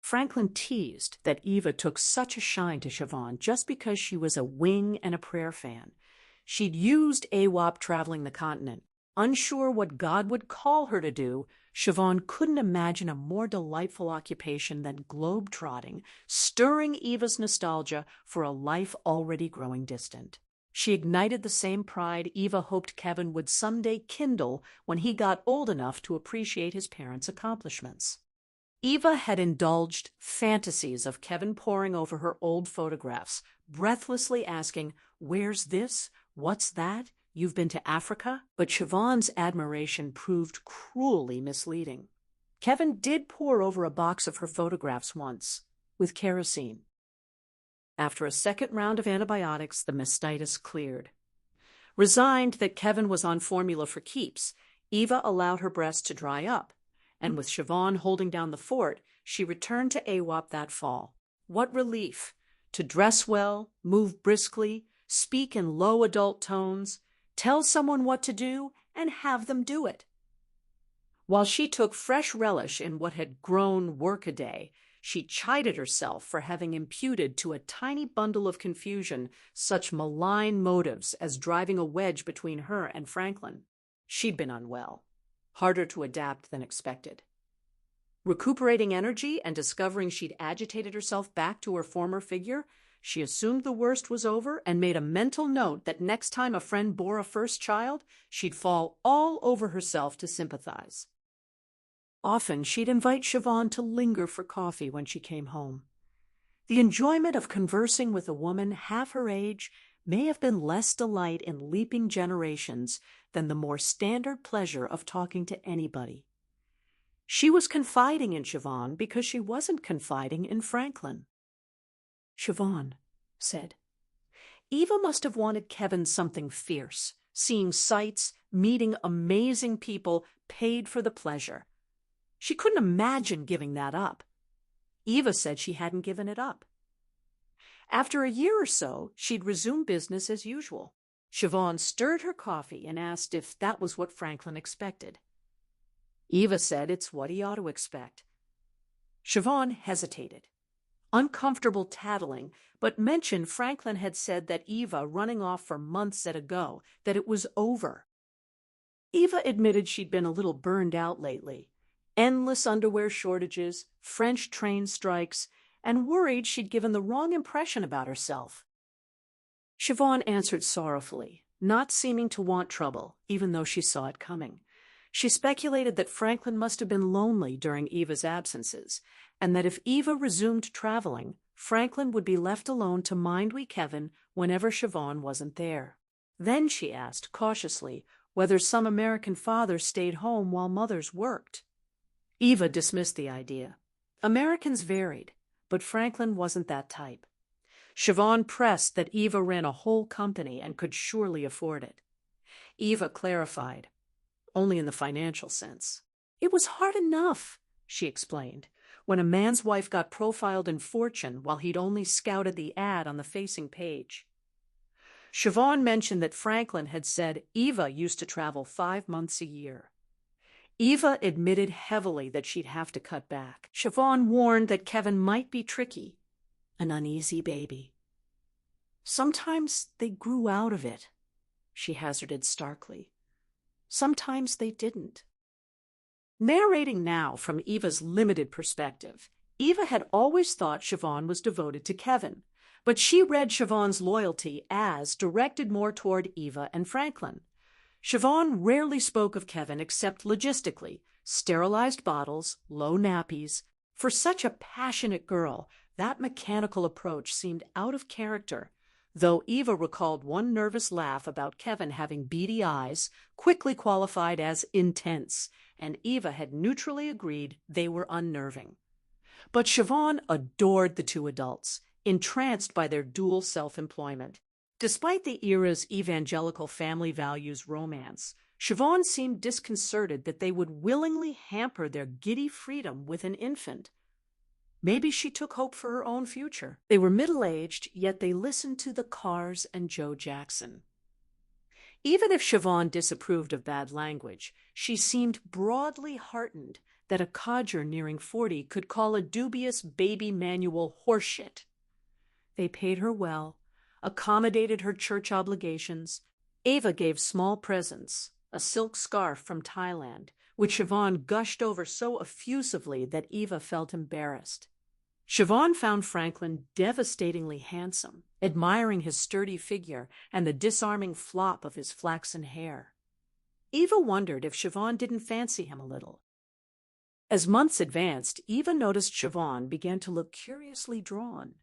Franklin teased that Eva took such a shine to Siobhan just because she was a wing and a prayer fan. She'd used AWOP traveling the continent. Unsure what God would call her to do, Siobhan couldn't imagine a more delightful occupation than globe-trotting, stirring Eva's nostalgia for a life already growing distant. She ignited the same pride Eva hoped Kevin would someday kindle when he got old enough to appreciate his parents' accomplishments. Eva had indulged fantasies of Kevin poring over her old photographs, breathlessly asking, "Where's this? What's that? You've been to Africa?" But Siobhan's admiration proved cruelly misleading. Kevin did pore over a box of her photographs once, with kerosene. After a second round of antibiotics, the mastitis cleared. Resigned that Kevin was on formula for keeps, Eva allowed her breast to dry up, and with Siobhan holding down the fort, she returned to AWOP that fall. What relief! To dress well, move briskly, speak in low adult tones, tell someone what to do, and have them do it. While she took fresh relish in what had grown workaday, she chided herself for having imputed to a tiny bundle of confusion such malign motives as driving a wedge between her and Franklin. She'd been unwell, harder to adapt than expected. Recuperating energy and discovering she'd agitated herself back to her former figure, she assumed the worst was over and made a mental note that next time a friend bore a first child, she'd fall all over herself to sympathize. Often she'd invite Siobhan to linger for coffee when she came home. The enjoyment of conversing with a woman half her age may have been less delight in leaping generations than the more standard pleasure of talking to anybody. She was confiding in Siobhan because she wasn't confiding in Franklin. Siobhan said, Eva must have wanted Kevin something fierce, seeing sights, meeting amazing people, paid for the pleasure. She couldn't imagine giving that up. Eva said she hadn't given it up. After a year or so, she'd resumed business as usual. Siobhan stirred her coffee and asked if that was what Franklin expected. Eva said it's what he ought to expect. Siobhan hesitated, uncomfortable tattling, but mentioned Franklin had said that Eva running off for months at a go, that it was over. Eva admitted she'd been a little burned out lately. Endless underwear shortages, French train strikes, and worried she'd given the wrong impression about herself. Siobhan answered sorrowfully, not seeming to want trouble, even though she saw it coming. She speculated that Franklin must have been lonely during Eva's absences, and that if Eva resumed traveling, Franklin would be left alone to mind wee Kevin whenever Siobhan wasn't there. Then she asked, cautiously, whether some American fathers stayed home while mothers worked. Eva dismissed the idea. Americans varied, but Franklin wasn't that type. Siobhan pressed that Eva ran a whole company and could surely afford it. Eva clarified, only in the financial sense. It was hard enough, she explained, when a man's wife got profiled in Fortune while he'd only scouted the ad on the facing page. Siobhan mentioned that Franklin had said Eva used to travel 5 months a year. Eva admitted heavily that she'd have to cut back. Siobhan warned that Kevin might be tricky, an uneasy baby. Sometimes they grew out of it, she hazarded starkly. Sometimes they didn't. Narrating now from Eva's limited perspective, Eva had always thought Siobhan was devoted to Kevin, but she read Siobhan's loyalty as directed more toward Eva and Franklin. Siobhan rarely spoke of Kevin except logistically, sterilized bottles, low nappies. For such a passionate girl, that mechanical approach seemed out of character, though Eva recalled one nervous laugh about Kevin having beady eyes, quickly qualified as intense, and Eva had neutrally agreed they were unnerving. But Siobhan adored the two adults, entranced by their dual self-employment. Despite the era's evangelical family values romance, Siobhan seemed disconcerted that they would willingly hamper their giddy freedom with an infant. Maybe she took hope for her own future. They were middle-aged, yet they listened to the Cars and Joe Jackson. Even if Siobhan disapproved of bad language, she seemed broadly heartened that a codger nearing 40 could call a dubious baby manual horseshit. They paid her well, accommodated her church obligations. Eva gave small presents, a silk scarf from Thailand, which Siobhan gushed over so effusively that Eva felt embarrassed. Siobhan found Franklin devastatingly handsome, admiring his sturdy figure and the disarming flop of his flaxen hair. Eva wondered if Siobhan didn't fancy him a little. As months advanced, Eva noticed Siobhan began to look curiously drawn.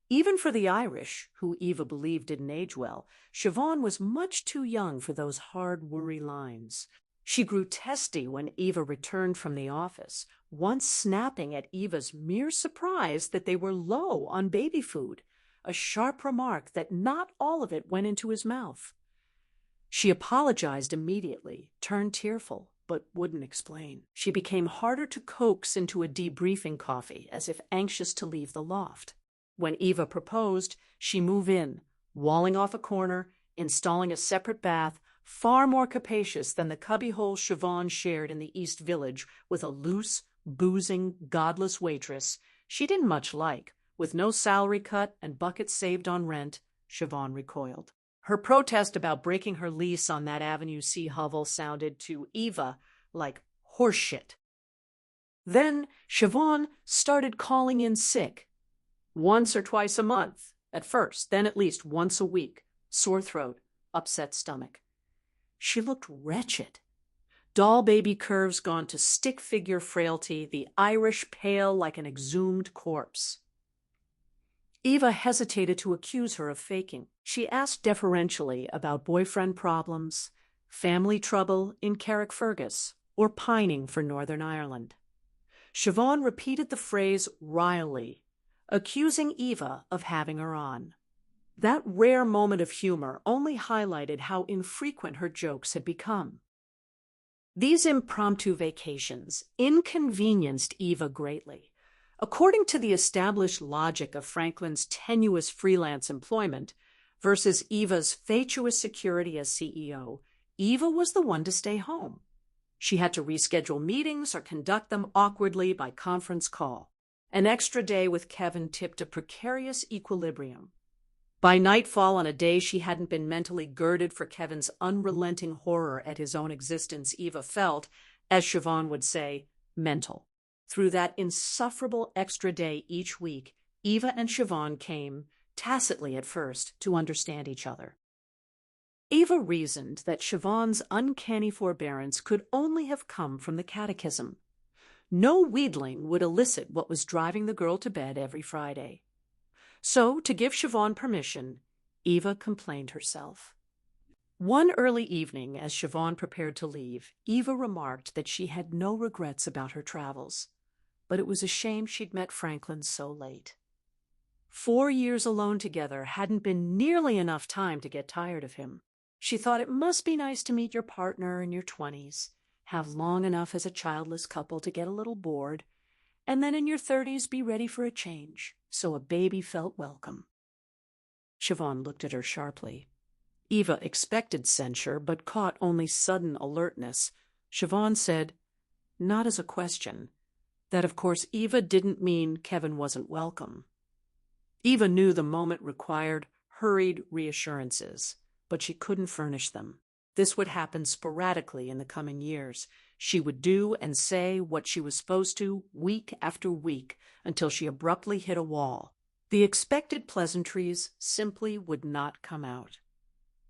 Even for the Irish, who Eva believed didn't age well, Siobhan was much too young for those hard, worry lines. She grew testy when Eva returned from the office, once snapping at Eva's mere surprise that they were low on baby food, a sharp remark that not all of it went into his mouth. She apologized immediately, turned tearful, but wouldn't explain. She became harder to coax into a debriefing coffee, as if anxious to leave the loft. When Eva proposed, she moved in, walling off a corner, installing a separate bath, far more capacious than the cubbyhole Siobhan shared in the East Village with a loose, boozing, godless waitress she didn't much like. With no salary cut and buckets saved on rent, Siobhan recoiled. Her protest about breaking her lease on that Avenue C hovel sounded to Eva like horseshit. Then Siobhan started calling in sick. Once or twice a month, at first, then at least once a week. Sore throat, upset stomach. She looked wretched. Doll baby curves gone to stick figure frailty, the Irish pale like an exhumed corpse. Eva hesitated to accuse her of faking. She asked deferentially about boyfriend problems, family trouble in Carrickfergus, or pining for Northern Ireland. Siobhan repeated the phrase wryly, accusing Eva of having her on. That rare moment of humor only highlighted how infrequent her jokes had become. These impromptu vacations inconvenienced Eva greatly. According to the established logic of Franklin's tenuous freelance employment versus Eva's fatuous security as CEO, Eva was the one to stay home. She had to reschedule meetings or conduct them awkwardly by conference call. An extra day with Kevin tipped a precarious equilibrium. By nightfall on a day she hadn't been mentally girded for Kevin's unrelenting horror at his own existence, Eva felt, as Siobhan would say, mental. Through that insufferable extra day each week, Eva and Siobhan came, tacitly at first, to understand each other. Eva reasoned that Siobhan's uncanny forbearance could only have come from the catechism. No wheedling would elicit what was driving the girl to bed every Friday. So, to give Siobhan permission, Eva complained herself. One early evening, as Siobhan prepared to leave, Eva remarked that she had no regrets about her travels, but it was a shame she'd met Franklin so late. 4 years alone together hadn't been nearly enough time to get tired of him. She thought it must be nice to meet your partner in your 20s, have long enough as a childless couple to get a little bored, and then in your 30s be ready for a change, so a baby felt welcome. Siobhan looked at her sharply. Eva expected censure, but caught only sudden alertness. Siobhan said, not as a question, that of course Eva didn't mean Kevin wasn't welcome. Eva knew the moment required hurried reassurances, but she couldn't furnish them. This would happen sporadically in the coming years. She would do and say what she was supposed to week after week until she abruptly hit a wall. The expected pleasantries simply would not come out.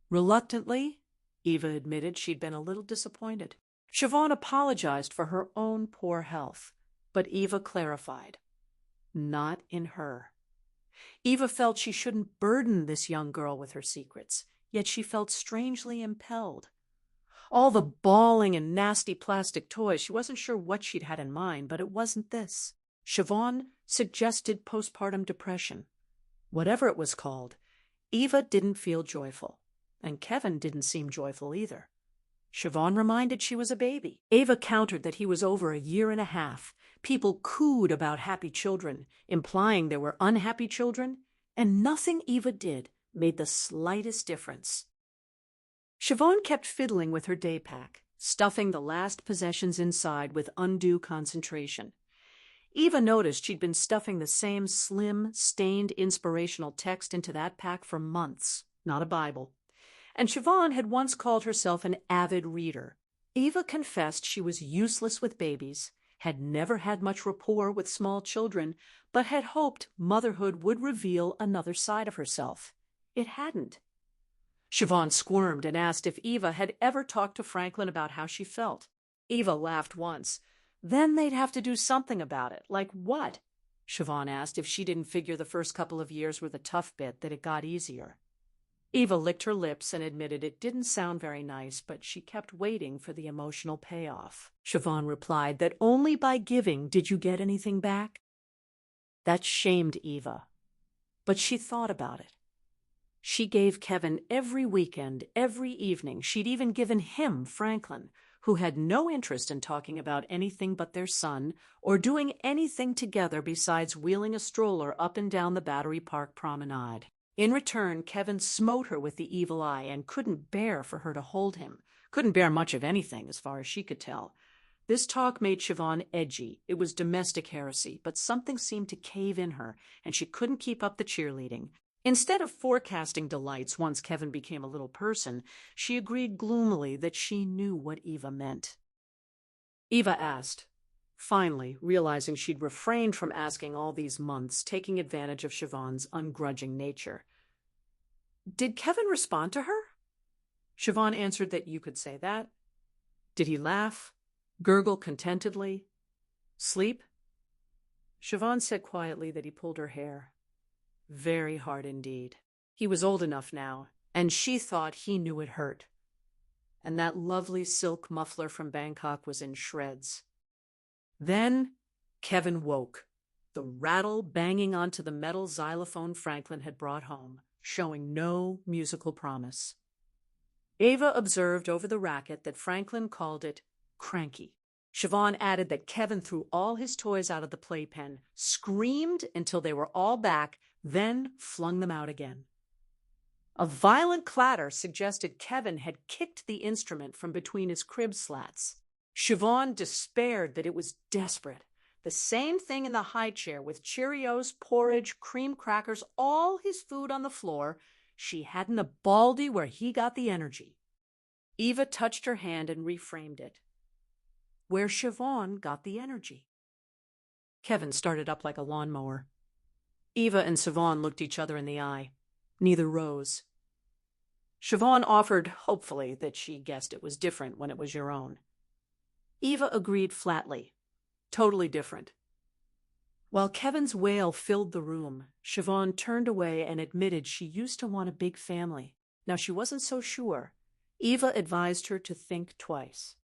Reluctantly, Eva admitted she'd been a little disappointed. Siobhan apologized for her own poor health, but Eva clarified, not in her. Eva felt she shouldn't burden this young girl with her secrets, yet she felt strangely impelled. All the bawling and nasty plastic toys, she wasn't sure what she'd had in mind, but it wasn't this. Siobhan suggested postpartum depression. Whatever it was called, Eva didn't feel joyful, and Kevin didn't seem joyful either. Siobhan reminded she was a baby. Eva countered that he was over 1.5 years. People cooed about happy children, implying there were unhappy children, and nothing Eva did made the slightest difference. Siobhan kept fiddling with her day pack, stuffing the last possessions inside with undue concentration. Eva noticed she'd been stuffing the same slim, stained inspirational text into that pack for months, not a Bible. And Siobhan had once called herself an avid reader. Eva confessed she was useless with babies, had never had much rapport with small children, but had hoped motherhood would reveal another side of herself. It hadn't. Siobhan squirmed and asked if Eva had ever talked to Franklin about how she felt. Eva laughed once. Then they'd have to do something about it. Like what? Siobhan asked if she didn't figure the first couple of years were the tough bit, that it got easier. Eva licked her lips and admitted it didn't sound very nice, but she kept waiting for the emotional payoff. Siobhan replied that only by giving did you get anything back. That shamed Eva. But she thought about it. She gave Kevin every weekend, every evening. She'd even given him Franklin, who had no interest in talking about anything but their son or doing anything together besides wheeling a stroller up and down the Battery Park promenade. In return, Kevin smote her with the evil eye and couldn't bear for her to hold him. Couldn't bear much of anything, as far as she could tell. This talk made Siobhan edgy. It was domestic heresy, but something seemed to cave in her, and she couldn't keep up the cheerleading. Instead of forecasting delights once Kevin became a little person, she agreed gloomily that she knew what Eva meant. Eva asked, finally realizing she'd refrained from asking all these months, taking advantage of Siobhan's ungrudging nature. Did Kevin respond to her? Siobhan answered that you could say that. Did he laugh? Gurgle contentedly? Sleep? Siobhan said quietly that he pulled her hair. Very hard indeed. He was old enough now, and she thought he knew it hurt. And that lovely silk muffler from Bangkok was in shreds. Then Kevin woke, the rattle banging onto the metal xylophone Franklin had brought home, showing no musical promise. Eva observed over the racket that Franklin called it cranky. Siobhan added that Kevin threw all his toys out of the playpen, screamed until they were all back, then flung them out again. A violent clatter suggested Kevin had kicked the instrument from between his crib slats. Siobhan despaired that it was desperate. The same thing in the high chair with Cheerios, porridge, cream crackers, all his food on the floor. She hadn't a baldy where he got the energy. Eva touched her hand and reframed it. Where Siobhan got the energy. Kevin started up like a lawnmower. Eva and Siobhan looked each other in the eye. Neither rose. Siobhan offered, hopefully, that she guessed it was different when it was your own. Eva agreed flatly. Totally different. While Kevin's wail filled the room, Siobhan turned away and admitted she used to want a big family. Now she wasn't so sure. Eva advised her to think twice.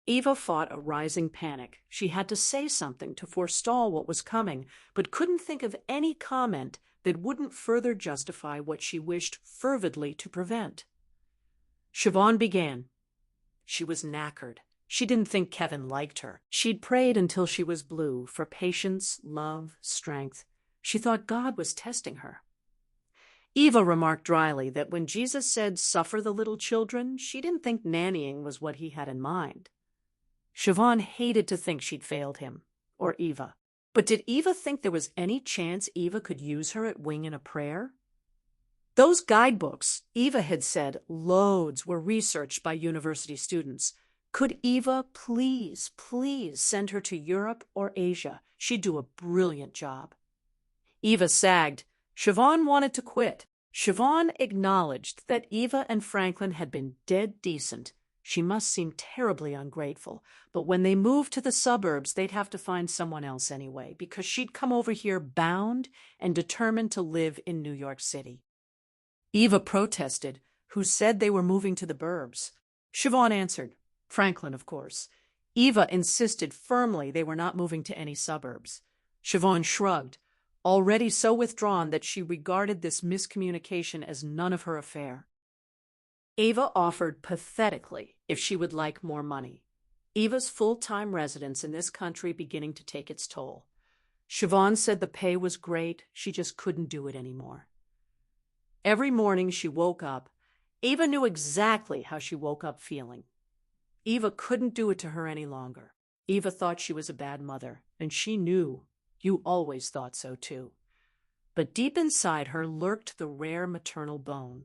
Eva fought a rising panic. She had to say something to forestall what was coming, but couldn't think of any comment that wouldn't further justify what she wished fervidly to prevent. Siobhan began. She was knackered. She didn't think Kevin liked her. She'd prayed until she was blue for patience, love, strength. She thought God was testing her. Eva remarked dryly that when Jesus said, "Suffer the little children," she didn't think nannying was what he had in mind. Siobhan hated to think she'd failed him, or Eva. But did Eva think there was any chance Eva could use her at wing in a prayer? Those guidebooks, Eva had said loads, were researched by university students. Could Eva please send her to Europe or Asia? She'd do a brilliant job. Eva sagged. Siobhan wanted to quit. Siobhan acknowledged that Eva and Franklin had been dead decent. She must seem terribly ungrateful, but when they moved to the suburbs, they'd have to find someone else anyway, because she'd come over here bound and determined to live in New York City. Eva protested. Who said they were moving to the burbs? Siobhan answered. Franklin, of course. Eva insisted firmly they were not moving to any suburbs. Siobhan shrugged, already so withdrawn that she regarded this miscommunication as none of her affair. Eva offered pathetically if she would like more money. Eva's full-time residence in this country beginning to take its toll. Siobhan said the pay was great, she just couldn't do it anymore. Every morning she woke up, Eva knew exactly how she woke up feeling. Eva couldn't do it to her any longer. Eva thought she was a bad mother, and she knew. You always thought so too. But deep inside her lurked the rare maternal bone.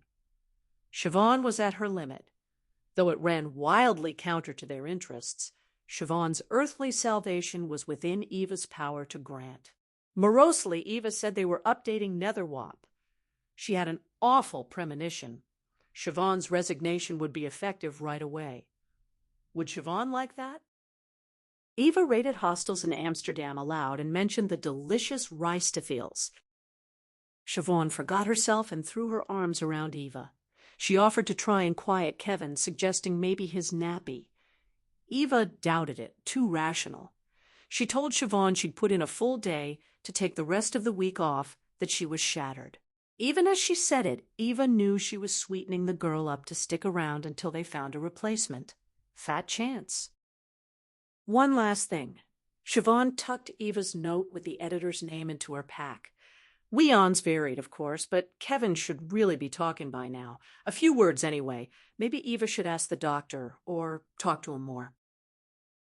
Siobhan was at her limit. Though it ran wildly counter to their interests, Siobhan's earthly salvation was within Eva's power to grant. Morosely, Eva said they were updating Netherwop. She had an awful premonition. Siobhan's resignation would be effective right away. Would Siobhan like that? Eva rated hostels in Amsterdam aloud and mentioned the delicious Rijstafels. Siobhan forgot herself and threw her arms around Eva. She offered to try and quiet Kevin, suggesting maybe his nappy. Eva doubted it, too rational. She told Siobhan she'd put in a full day to take the rest of the week off, that she was shattered. Even as she said it, Eva knew she was sweetening the girl up to stick around until they found a replacement. Fat chance. One last thing. Siobhan tucked Eva's note with the editor's name into her pack. Weons varied, of course, but Kevin should really be talking by now. A few words anyway. Maybe Eva should ask the doctor or talk to him more.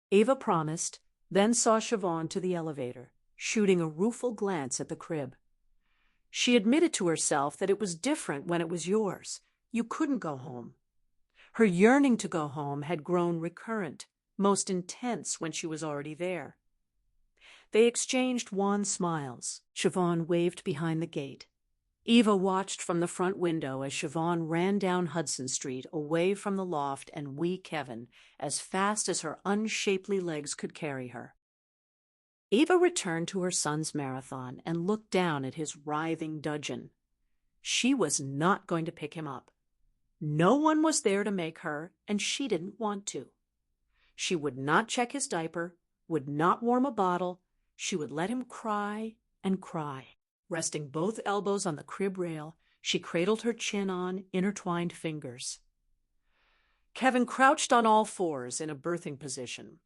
Eva promised, then saw Siobhan to the elevator, shooting a rueful glance at the crib. She admitted to herself that it was different when it was yours. You couldn't go home. Her yearning to go home had grown recurrent, most intense when she was already there. They exchanged wan smiles. Siobhan waved behind the gate. Eva watched from the front window as Siobhan ran down Hudson Street away from the loft and wee Kevin as fast as her unshapely legs could carry her. Eva returned to her son's marathon and looked down at his writhing dudgeon. She was not going to pick him up. No one was there to make her, and she didn't want to. She would not check his diaper, would not warm a bottle. She would let him cry and cry. Resting both elbows on the crib rail, she cradled her chin on intertwined fingers. Kevin crouched on all fours in a birthing position.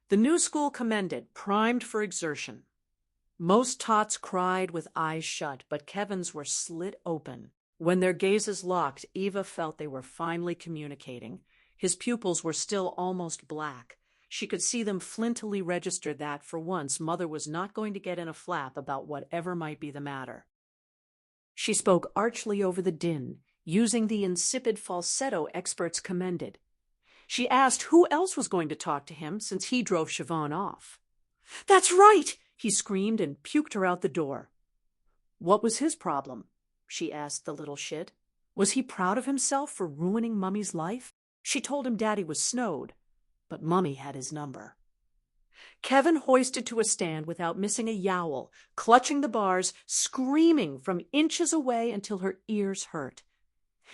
The new school commended, primed for exertion. Most tots cried with eyes shut, but Kevin's were slit open. When their gazes locked, Eva felt they were finally communicating. His pupils were still almost black. She could see them flintily register that, for once, Mother was not going to get in a flap about whatever might be the matter. She spoke archly over the din, using the insipid falsetto experts commended. She asked who else was going to talk to him since he drove Siobhan off. "That's right!" he screamed and puked her out the door. What was his problem? She asked the little shit. Was he proud of himself for ruining Mummy's life? She told him Daddy was snowed, but Mummy had his number. Kevin hoisted to a stand without missing a yowl, clutching the bars, screaming from inches away until her ears hurt.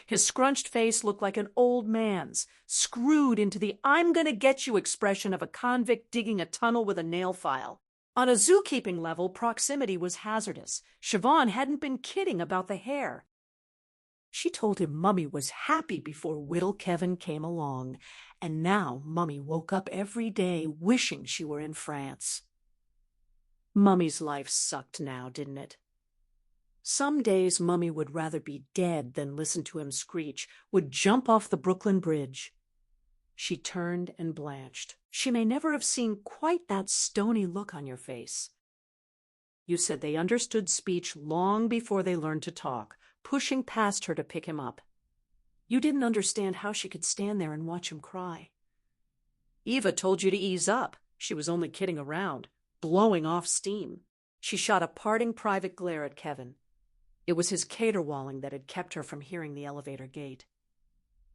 His scrunched face looked like an old man's, screwed into the "I'm gonna get you" expression of a convict digging a tunnel with a nail file. On a zookeeping level, proximity was hazardous. Siobhan hadn't been kidding about the hair. She told him Mummy was happy before Whittle Kevin came along, and now Mummy woke up every day wishing she were in France. Mummy's life sucked now, didn't it? Some days Mummy would rather be dead than listen to him screech, would jump off the Brooklyn Bridge. She turned and blanched. She may never have seen quite that stony look on your face. You said they understood speech long before they learned to talk, pushing past her to pick him up. You didn't understand how she could stand there and watch him cry. Eva told you to ease up. She was only kidding around, blowing off steam. She shot a parting private glare at Kevin. It was his caterwauling that had kept her from hearing the elevator gate.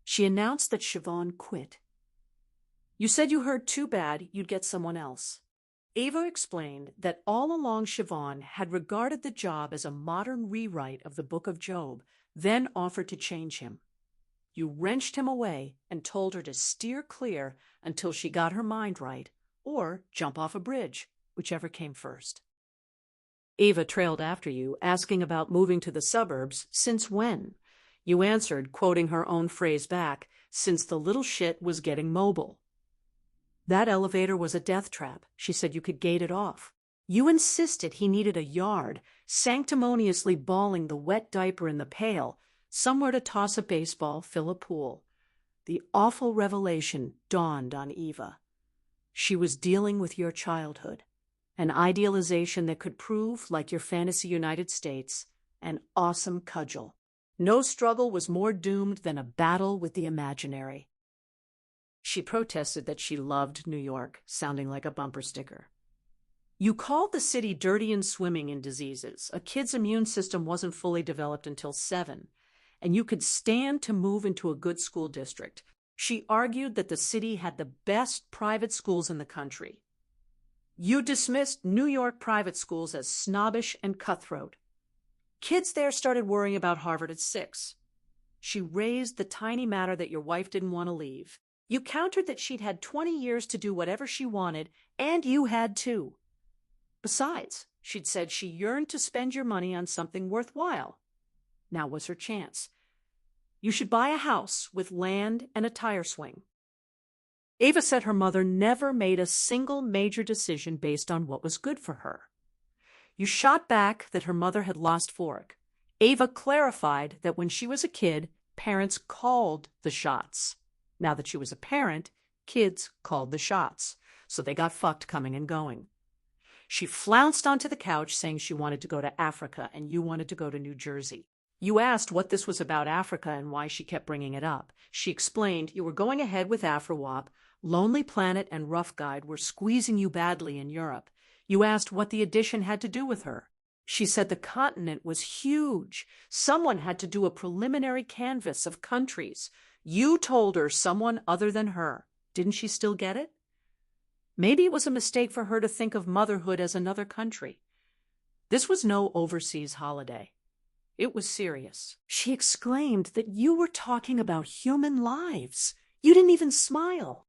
She announced that Siobhan quit. You said you heard too bad you'd get someone else. Eva explained that all along Siobhan had regarded the job as a modern rewrite of the Book of Job, then offered to change him. You wrenched him away and told her to steer clear until she got her mind right, or jump off a bridge, whichever came first. Eva trailed after you, asking about moving to the suburbs, since when? You answered, quoting her own phrase back, since the little shit was getting mobile. That elevator was a death trap. She said you could gate it off. You insisted he needed a yard, sanctimoniously balling the wet diaper in the pail, somewhere to toss a baseball, fill a pool. The awful revelation dawned on Eva. She was dealing with your childhood, an idealization that could prove, like your fantasy United States, an awesome cudgel. No struggle was more doomed than a battle with the imaginary. She protested that she loved New York, sounding like a bumper sticker. You called the city dirty and swimming in diseases. A kid's immune system wasn't fully developed until 7, and you could stand to move into a good school district. She argued that the city had the best private schools in the country. You dismissed New York private schools as snobbish and cutthroat. Kids there started worrying about Harvard at 6. She raised the tiny matter that your wife didn't want to leave. You countered that she'd had 20 years to do whatever she wanted, and you had too. Besides, She'd said she yearned to spend your money on something worthwhile. Now was her chance. You should buy a house with land and a tire swing. Ava said her mother never made a single major decision based on what was good for her. You shot back that her mother had lost Fork. Ava clarified that when she was a kid, parents called the shots. Now that she was a parent, kids called the shots. So they got fucked coming and going. She flounced onto the couch saying she wanted to go to Africa and you wanted to go to New Jersey. You asked what this was about Africa and why she kept bringing it up. She explained you were going ahead with AfroWAP, Lonely Planet and Rough Guide were squeezing you badly in Europe. You asked what the edition had to do with her. She said the continent was huge. Someone had to do a preliminary canvass of countries. You told her someone other than her. Didn't she still get it? Maybe it was a mistake for her to think of motherhood as another country. This was no overseas holiday. It was serious. She exclaimed that you were talking about human lives. You didn't even smile.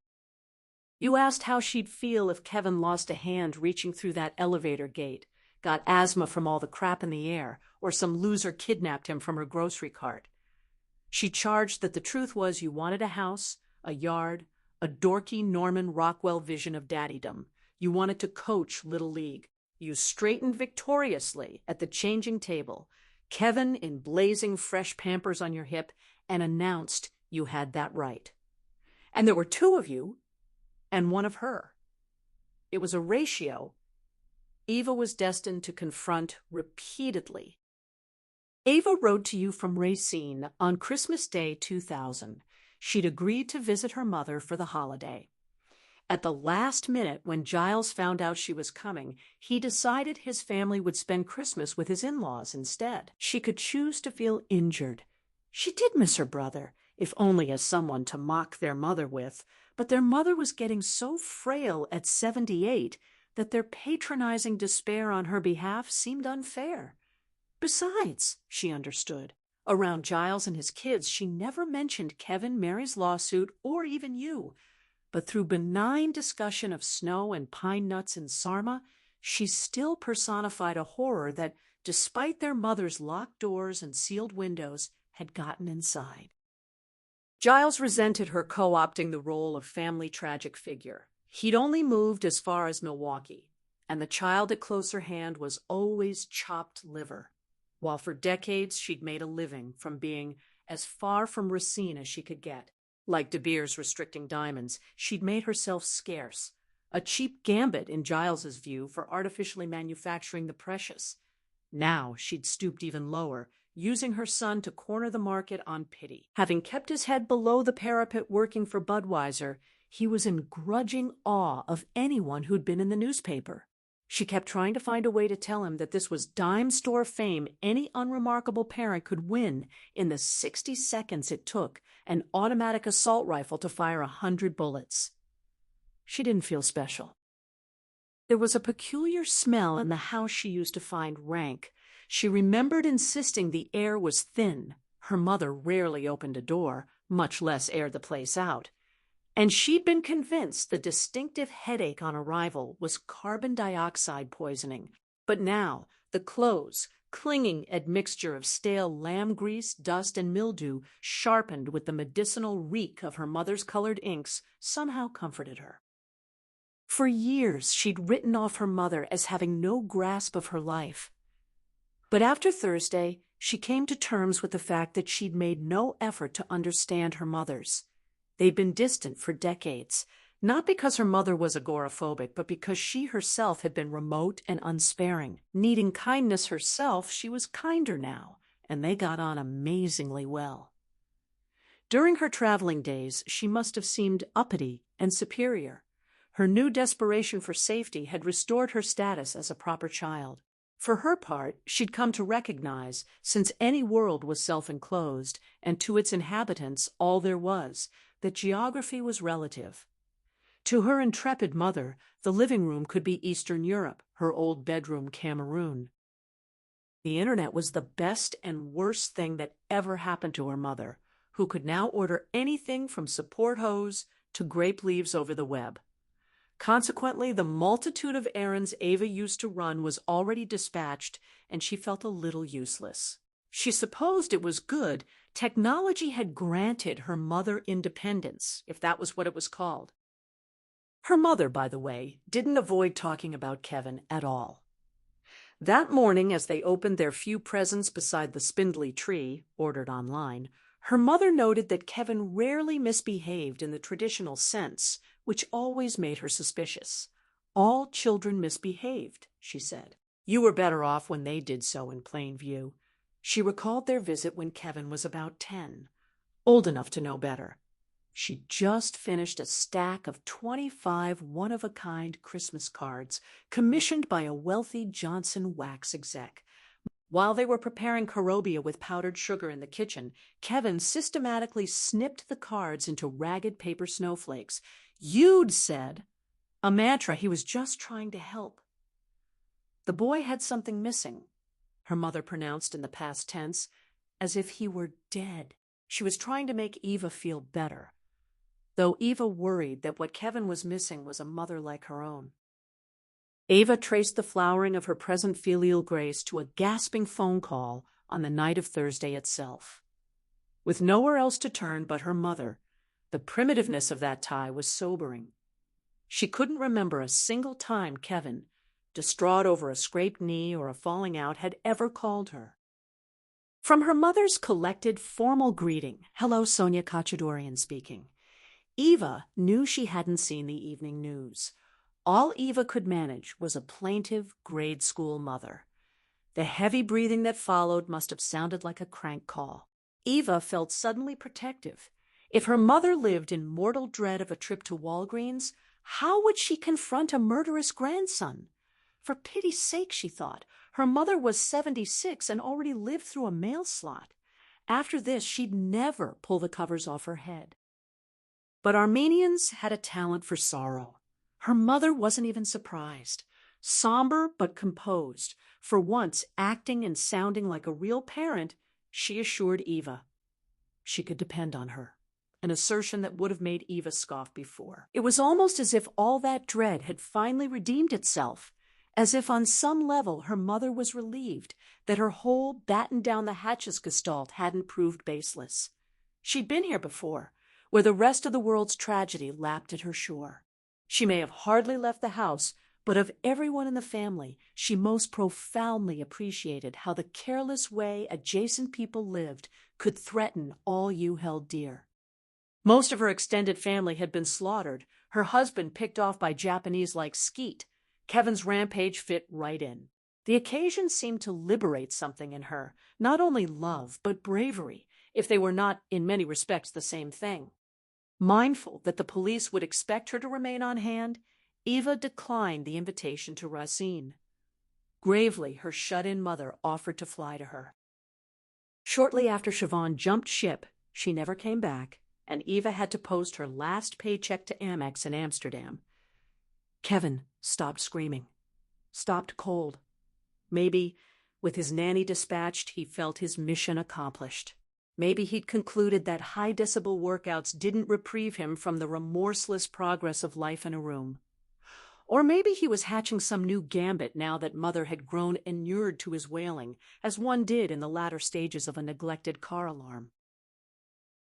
You asked how she'd feel if Kevin lost a hand reaching through that elevator gate, got asthma from all the crap in the air, or some loser kidnapped him from her grocery cart. She charged that the truth was you wanted a house, a yard, a dorky Norman Rockwell vision of daddydom. You wanted to coach Little League. You straightened victoriously at the changing table, Kevin in blazing fresh Pampers on your hip, and announced you had that right. And there were two of you, and one of her. It was a ratio Eva was destined to confront repeatedly. Ava wrote to you from Racine on Christmas Day 2000. She'd agreed to visit her mother for the holiday. At the last minute, when Giles found out she was coming, he decided his family would spend Christmas with his in-laws instead. She could choose to feel injured. She did miss her brother, if only as someone to mock their mother with, but their mother was getting so frail at 78 that their patronizing despair on her behalf seemed unfair. Besides, she understood, around Giles and his kids, she never mentioned Kevin, Mary's lawsuit, or even you. But through benign discussion of snow and pine nuts in Sarma, she still personified a horror that, despite their mother's locked doors and sealed windows, had gotten inside. Giles resented her co-opting the role of family tragic figure. He'd only moved as far as Milwaukee, and the child at closer hand was always chopped liver, while for decades she'd made a living from being as far from Racine as she could get. Like De Beers restricting diamonds, she'd made herself scarce, a cheap gambit in Giles's view for artificially manufacturing the precious. Now she'd stooped even lower, using her son to corner the market on pity. Having kept his head below the parapet working for Budweiser, he was in grudging awe of anyone who'd been in the newspaper. She kept trying to find a way to tell him that this was dime store fame any unremarkable parent could win in the 60 seconds it took an automatic assault rifle to fire 100 bullets. She didn't feel special. There was a peculiar smell in the house she used to find rank. She remembered insisting the air was thin. Her mother rarely opened a door, much less aired the place out. And she'd been convinced the distinctive headache on arrival was carbon dioxide poisoning. But now, the clothes, clinging admixture of stale lamb grease, dust, and mildew, sharpened with the medicinal reek of her mother's colored inks, somehow comforted her. For years, she'd written off her mother as having no grasp of her life. But after Thursday, she came to terms with the fact that she'd made no effort to understand her mother's. They'd been distant for decades, not because her mother was agoraphobic, but because she herself had been remote and unsparing. Needing kindness herself, she was kinder now, and they got on amazingly well. During her traveling days, she must have seemed uppity and superior. Her new desperation for safety had restored her status as a proper child. For her part, she'd come to recognize, since any world was self-enclosed, and to its inhabitants all there was, that geography was relative. To her intrepid mother, the living room could be Eastern Europe, her old bedroom Cameroon. The internet was the best and worst thing that ever happened to her mother, who could now order anything from support hose to grape leaves over the web. Consequently, the multitude of errands Ava used to run was already dispatched, and she felt a little useless. She supposed it was good. Technology had granted her mother independence, if that was what it was called. Her mother, by the way, didn't avoid talking about Kevin at all. That morning, as they opened their few presents beside the spindly tree, ordered online, her mother noted that Kevin rarely misbehaved in the traditional sense, which always made her suspicious. All children misbehaved, she said. You were better off when they did so in plain view. She recalled their visit when Kevin was about 10, old enough to know better. She'd just finished a stack of 25 one-of-a-kind Christmas cards commissioned by a wealthy Johnson wax exec. While they were preparing corobia with powdered sugar in the kitchen, Kevin systematically snipped the cards into ragged paper snowflakes. You'd said, a mantra he was just trying to help. The boy had something missing, her mother pronounced in the past tense, as if he were dead. She was trying to make Eva feel better, though Eva worried that what Kevin was missing was a mother like her own. Ava traced the flowering of her present filial grace to a gasping phone call on the night of Thursday itself. With nowhere else to turn but her mother, the primitiveness of that tie was sobering. She couldn't remember a single time Kevin, distraught over a scraped knee or a falling out, had ever called her. From her mother's collected, formal greeting, "Hello, Sonia Kachadorian speaking," Eva knew she hadn't seen the evening news. All Eva could manage was a plaintive grade school mother. The heavy breathing that followed must have sounded like a crank call. Eva felt suddenly protective. If her mother lived in mortal dread of a trip to Walgreens, how would she confront a murderous grandson? For pity's sake, she thought, her mother was 76 and already lived through a mail slot. After this, she'd never pull the covers off her head. But Armenians had a talent for sorrow. Her mother wasn't even surprised. Somber but composed, for once acting and sounding like a real parent, she assured Eva she could depend on her, an assertion that would have made Eva scoff before. It was almost as if all that dread had finally redeemed itself, as if on some level her mother was relieved that her whole batten-down-the-hatches gestalt hadn't proved baseless. She'd been here before, where the rest of the world's tragedy lapped at her shore. She may have hardly left the house, but of everyone in the family, she most profoundly appreciated how the careless way adjacent people lived could threaten all you held dear. Most of her extended family had been slaughtered, her husband picked off by Japanese like skeet. Kevin's rampage fit right in. The occasion seemed to liberate something in her, not only love, but bravery, if they were not in many respects the same thing. Mindful that the police would expect her to remain on hand, Eva declined the invitation to Racine. Gravely, her shut-in mother offered to fly to her. Shortly after Siobhan jumped ship, she never came back, and Eva had to post her last paycheck to Amex in Amsterdam. Kevin stopped screaming, stopped cold. Maybe, with his nanny dispatched, he felt his mission accomplished. Maybe he'd concluded that high-decibel workouts didn't reprieve him from the remorseless progress of life in a room. Or maybe he was hatching some new gambit now that Mother had grown inured to his wailing, as one did in the latter stages of a neglected car alarm.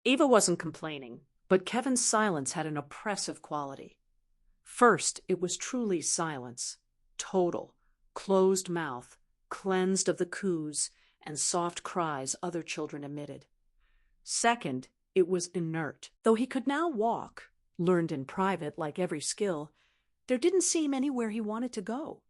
Eva wasn't complaining, but Kevin's silence had an oppressive quality. First, it was truly silence, total, closed mouth, cleansed of the coos and soft cries other children emitted. Second, it was inert. Though he could now walk, learned in private like every skill, there didn't seem anywhere he wanted to go.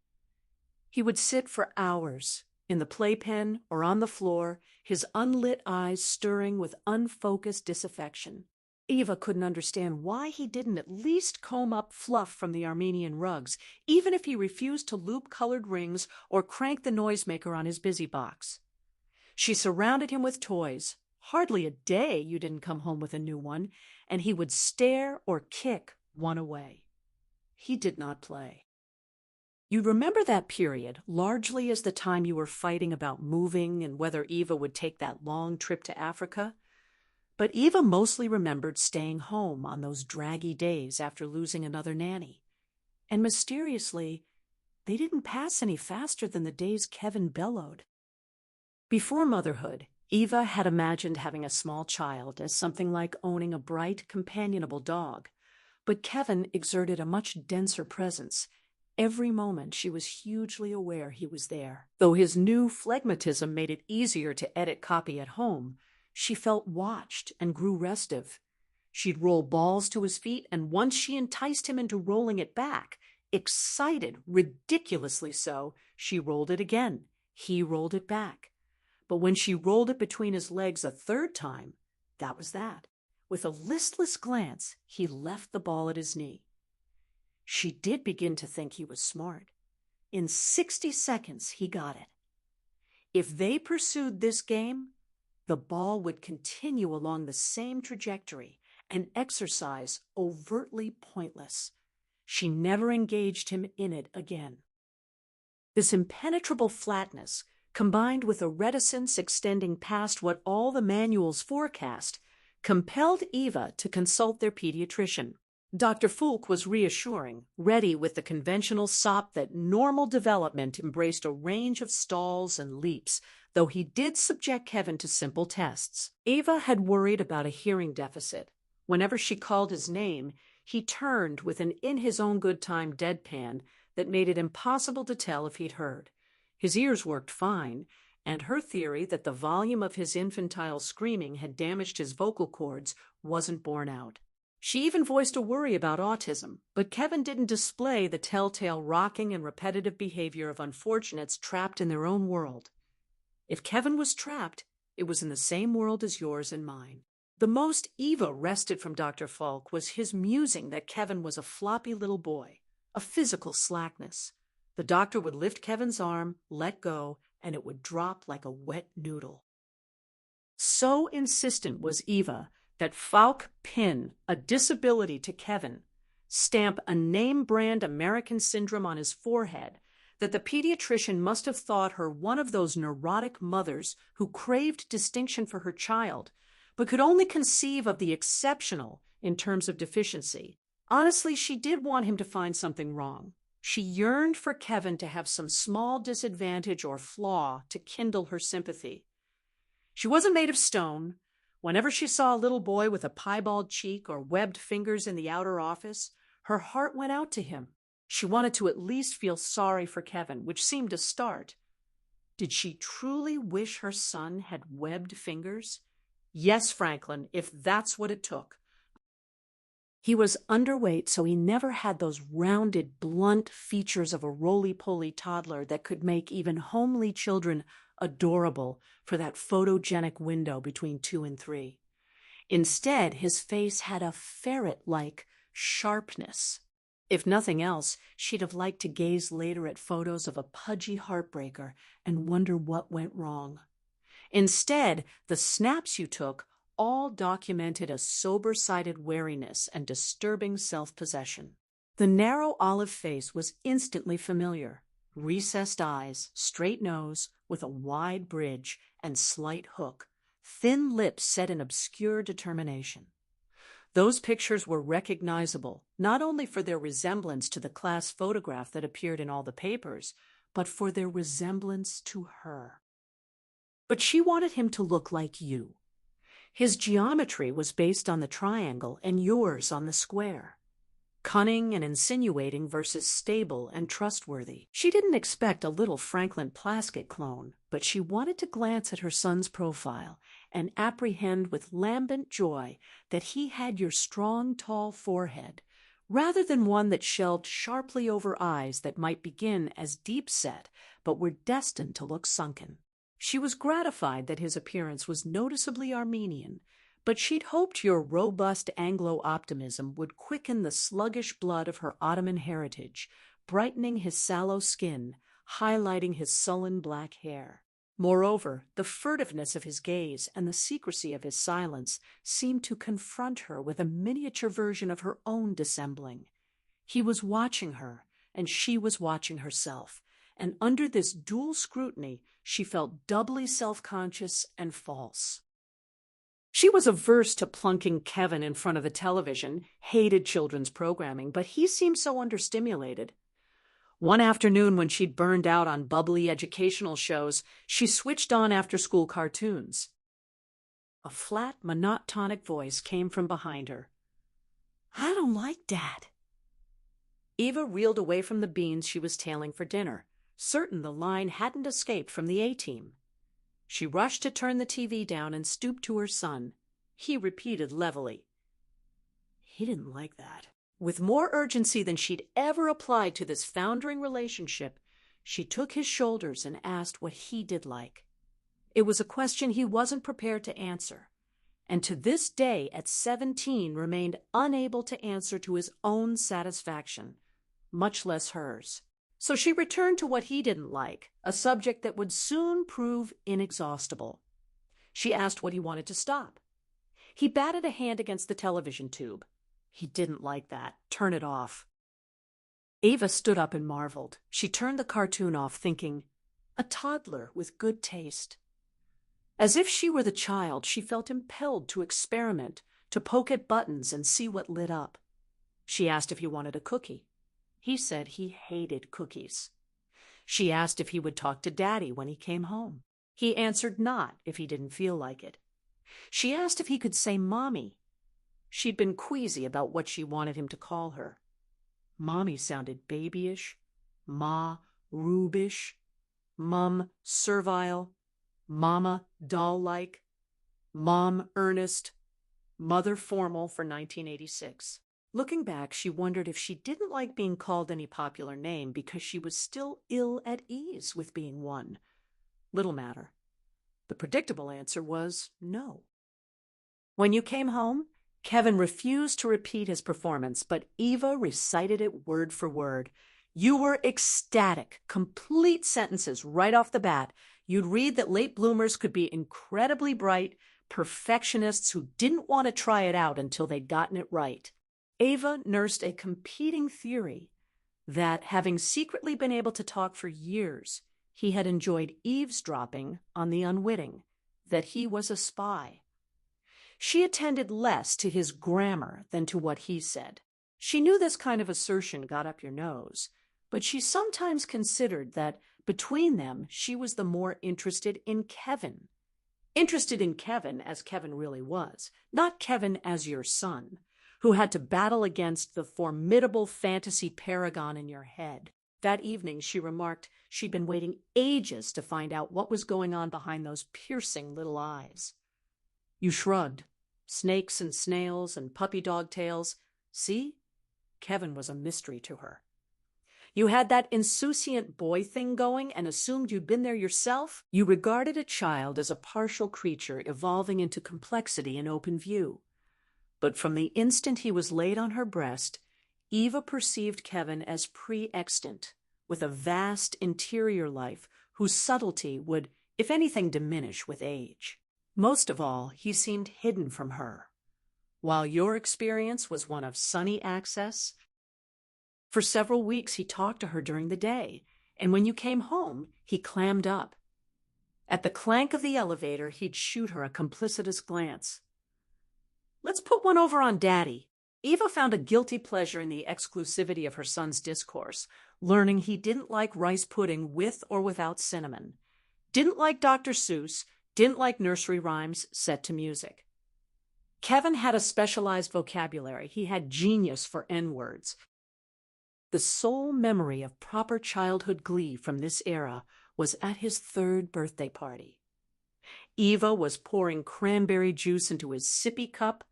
He would sit for hours, in the playpen or on the floor, his unlit eyes stirring with unfocused disaffection. Eva couldn't understand why he didn't at least comb up fluff from the Armenian rugs, even if he refused to loop colored rings or crank the noisemaker on his busy box. She surrounded him with toys. Hardly a day you didn't come home with a new one, and he would stare or kick one away. He did not play. You remember that period largely as the time you were fighting about moving and whether Eva would take that long trip to Africa. But Eva mostly remembered staying home on those draggy days after losing another nanny. And mysteriously, they didn't pass any faster than the days Kevin bellowed. Before motherhood, Eva had imagined having a small child as something like owning a bright, companionable dog. But Kevin exerted a much denser presence. Every moment she was hugely aware he was there. Though his new phlegmatism made it easier to edit copy at home, she felt watched and grew restive. She'd roll balls to his feet, and once she enticed him into rolling it back. Excited, ridiculously so, she rolled it again. He rolled it back. But when she rolled it between his legs a third time, that was that. With a listless glance, he left the ball at his knee. She did begin to think he was smart. In 60 seconds, he got it. If they pursued this game, the ball would continue along the same trajectory, an exercise overtly pointless. She never engaged him in it again. This impenetrable flatness, combined with a reticence extending past what all the manuals forecast, compelled Eva to consult their pediatrician. Dr. Fulk was reassuring, ready with the conventional sop that normal development embraced a range of stalls and leaps, though he did subject Kevin to simple tests. Eva had worried about a hearing deficit. Whenever she called his name, he turned with an in-his-own-good-time deadpan that made it impossible to tell if he'd heard. His ears worked fine, and her theory that the volume of his infantile screaming had damaged his vocal cords wasn't borne out. She even voiced a worry about autism, but Kevin didn't display the telltale rocking and repetitive behavior of unfortunates trapped in their own world. If Kevin was trapped, it was in the same world as yours and mine. The most Eva wrested from Dr. Fulk was his musing that Kevin was a floppy little boy, a physical slackness. The doctor would lift Kevin's arm, let go, and it would drop like a wet noodle. So insistent was Eva that Falk pin a disability to Kevin, stamp a name-brand American syndrome on his forehead, that the pediatrician must have thought her one of those neurotic mothers who craved distinction for her child, but could only conceive of the exceptional in terms of deficiency. Honestly, she did want him to find something wrong. She yearned for Kevin to have some small disadvantage or flaw to kindle her sympathy. She wasn't made of stone. Whenever she saw a little boy with a piebald cheek or webbed fingers in the outer office, her heart went out to him. She wanted to at least feel sorry for Kevin, which seemed to start. Did she truly wish her son had webbed fingers? Yes, Franklin, if that's what it took. He was underweight, so he never had those rounded, blunt features of a roly-poly toddler that could make even homely children adorable for that photogenic window between 2 and 3. Instead, his face had a ferret-like sharpness. If nothing else, she'd have liked to gaze later at photos of a pudgy heartbreaker and wonder what went wrong. Instead, the snaps you took all documented a sober-sided wariness and disturbing self-possession. The narrow olive face was instantly familiar. Recessed eyes, straight nose with a wide bridge and slight hook, thin lips set in obscure determination. Those pictures were recognizable, not only for their resemblance to the class photograph that appeared in all the papers, but for their resemblance to her. But she wanted him to look like you. His geometry was based on the triangle and yours on the square. Cunning and insinuating versus stable and trustworthy. She didn't expect a little Franklin Plaskett clone, but she wanted to glance at her son's profile and apprehend with lambent joy that he had your strong, tall forehead, rather than one that shelved sharply over eyes that might begin as deep-set but were destined to look sunken. She was gratified that his appearance was noticeably Armenian, but she'd hoped your robust Anglo-optimism would quicken the sluggish blood of her Ottoman heritage, brightening his sallow skin, highlighting his sullen black hair. Moreover, the furtiveness of his gaze and the secrecy of his silence seemed to confront her with a miniature version of her own dissembling. He was watching her, and she was watching herself, and under this dual scrutiny she felt doubly self-conscious and false. She was averse to plunking Kevin in front of the television, hated children's programming, but he seemed so understimulated. One afternoon when she'd burned out on bubbly educational shows, she switched on after-school cartoons. A flat, monotonic voice came from behind her. "I don't like Dad." Eva reeled away from the beans she was tailing for dinner, certain the line hadn't escaped from the A-team. She rushed to turn the TV down and stooped to her son. He repeated levelly, "He didn't like that." With more urgency than she'd ever applied to this foundering relationship, she took his shoulders and asked what he did like. It was a question he wasn't prepared to answer, and to this day at 17 remained unable to answer to his own satisfaction, much less hers. So she returned to what he didn't like, a subject that would soon prove inexhaustible. She asked what he wanted to stop. He batted a hand against the television tube. He didn't like that. Turn it off. Eva stood up and marveled. She turned the cartoon off, thinking, a toddler with good taste. As if she were the child, she felt impelled to experiment, to poke at buttons and see what lit up. She asked if he wanted a cookie. He said he hated cookies. She asked if he would talk to Daddy when he came home. He answered not if he didn't feel like it. She asked if he could say Mommy. She'd been queasy about what she wanted him to call her. Mommy sounded babyish, Ma rubish, Mum servile, Mama doll-like, Mom earnest, Mother formal for 1986. Looking back, she wondered if she didn't like being called any popular name because she was still ill at ease with being one. Little matter. The predictable answer was no. When you came home, Kevin refused to repeat his performance, but Eva recited it word for word. You were ecstatic, complete sentences right off the bat. You'd read that late bloomers could be incredibly bright, perfectionists who didn't want to try it out until they'd gotten it right. Eva nursed a competing theory that, having secretly been able to talk for years, he had enjoyed eavesdropping on the unwitting, that he was a spy. She attended less to his grammar than to what he said. She knew this kind of assertion got up your nose, but she sometimes considered that between them she was the more interested in Kevin. Interested in Kevin as Kevin really was, not Kevin as your son, who had to battle against the formidable fantasy paragon in your head. That evening she remarked she'd been waiting ages to find out what was going on behind those piercing little eyes. You shrugged. Snakes and snails and puppy dog tails. See? Kevin was a mystery to her. You had that insouciant boy thing going and assumed you'd been there yourself? You regarded a child as a partial creature evolving into complexity in open view. But from the instant he was laid on her breast, Eva perceived Kevin as pre-extant, with a vast interior life whose subtlety would, if anything, diminish with age. Most of all, he seemed hidden from her, while your experience was one of sunny access. For several weeks he talked to her during the day, and when you came home, he clammed up. At the clank of the elevator, he'd shoot her a complicitous glance. Let's put one over on Daddy. Eva found a guilty pleasure in the exclusivity of her son's discourse, learning he didn't like rice pudding with or without cinnamon, didn't like Dr. Seuss, didn't like nursery rhymes set to music. Kevin had a specialized vocabulary. He had genius for N-words. The sole memory of proper childhood glee from this era was at his 3rd birthday party. Eva was pouring cranberry juice into his sippy cup.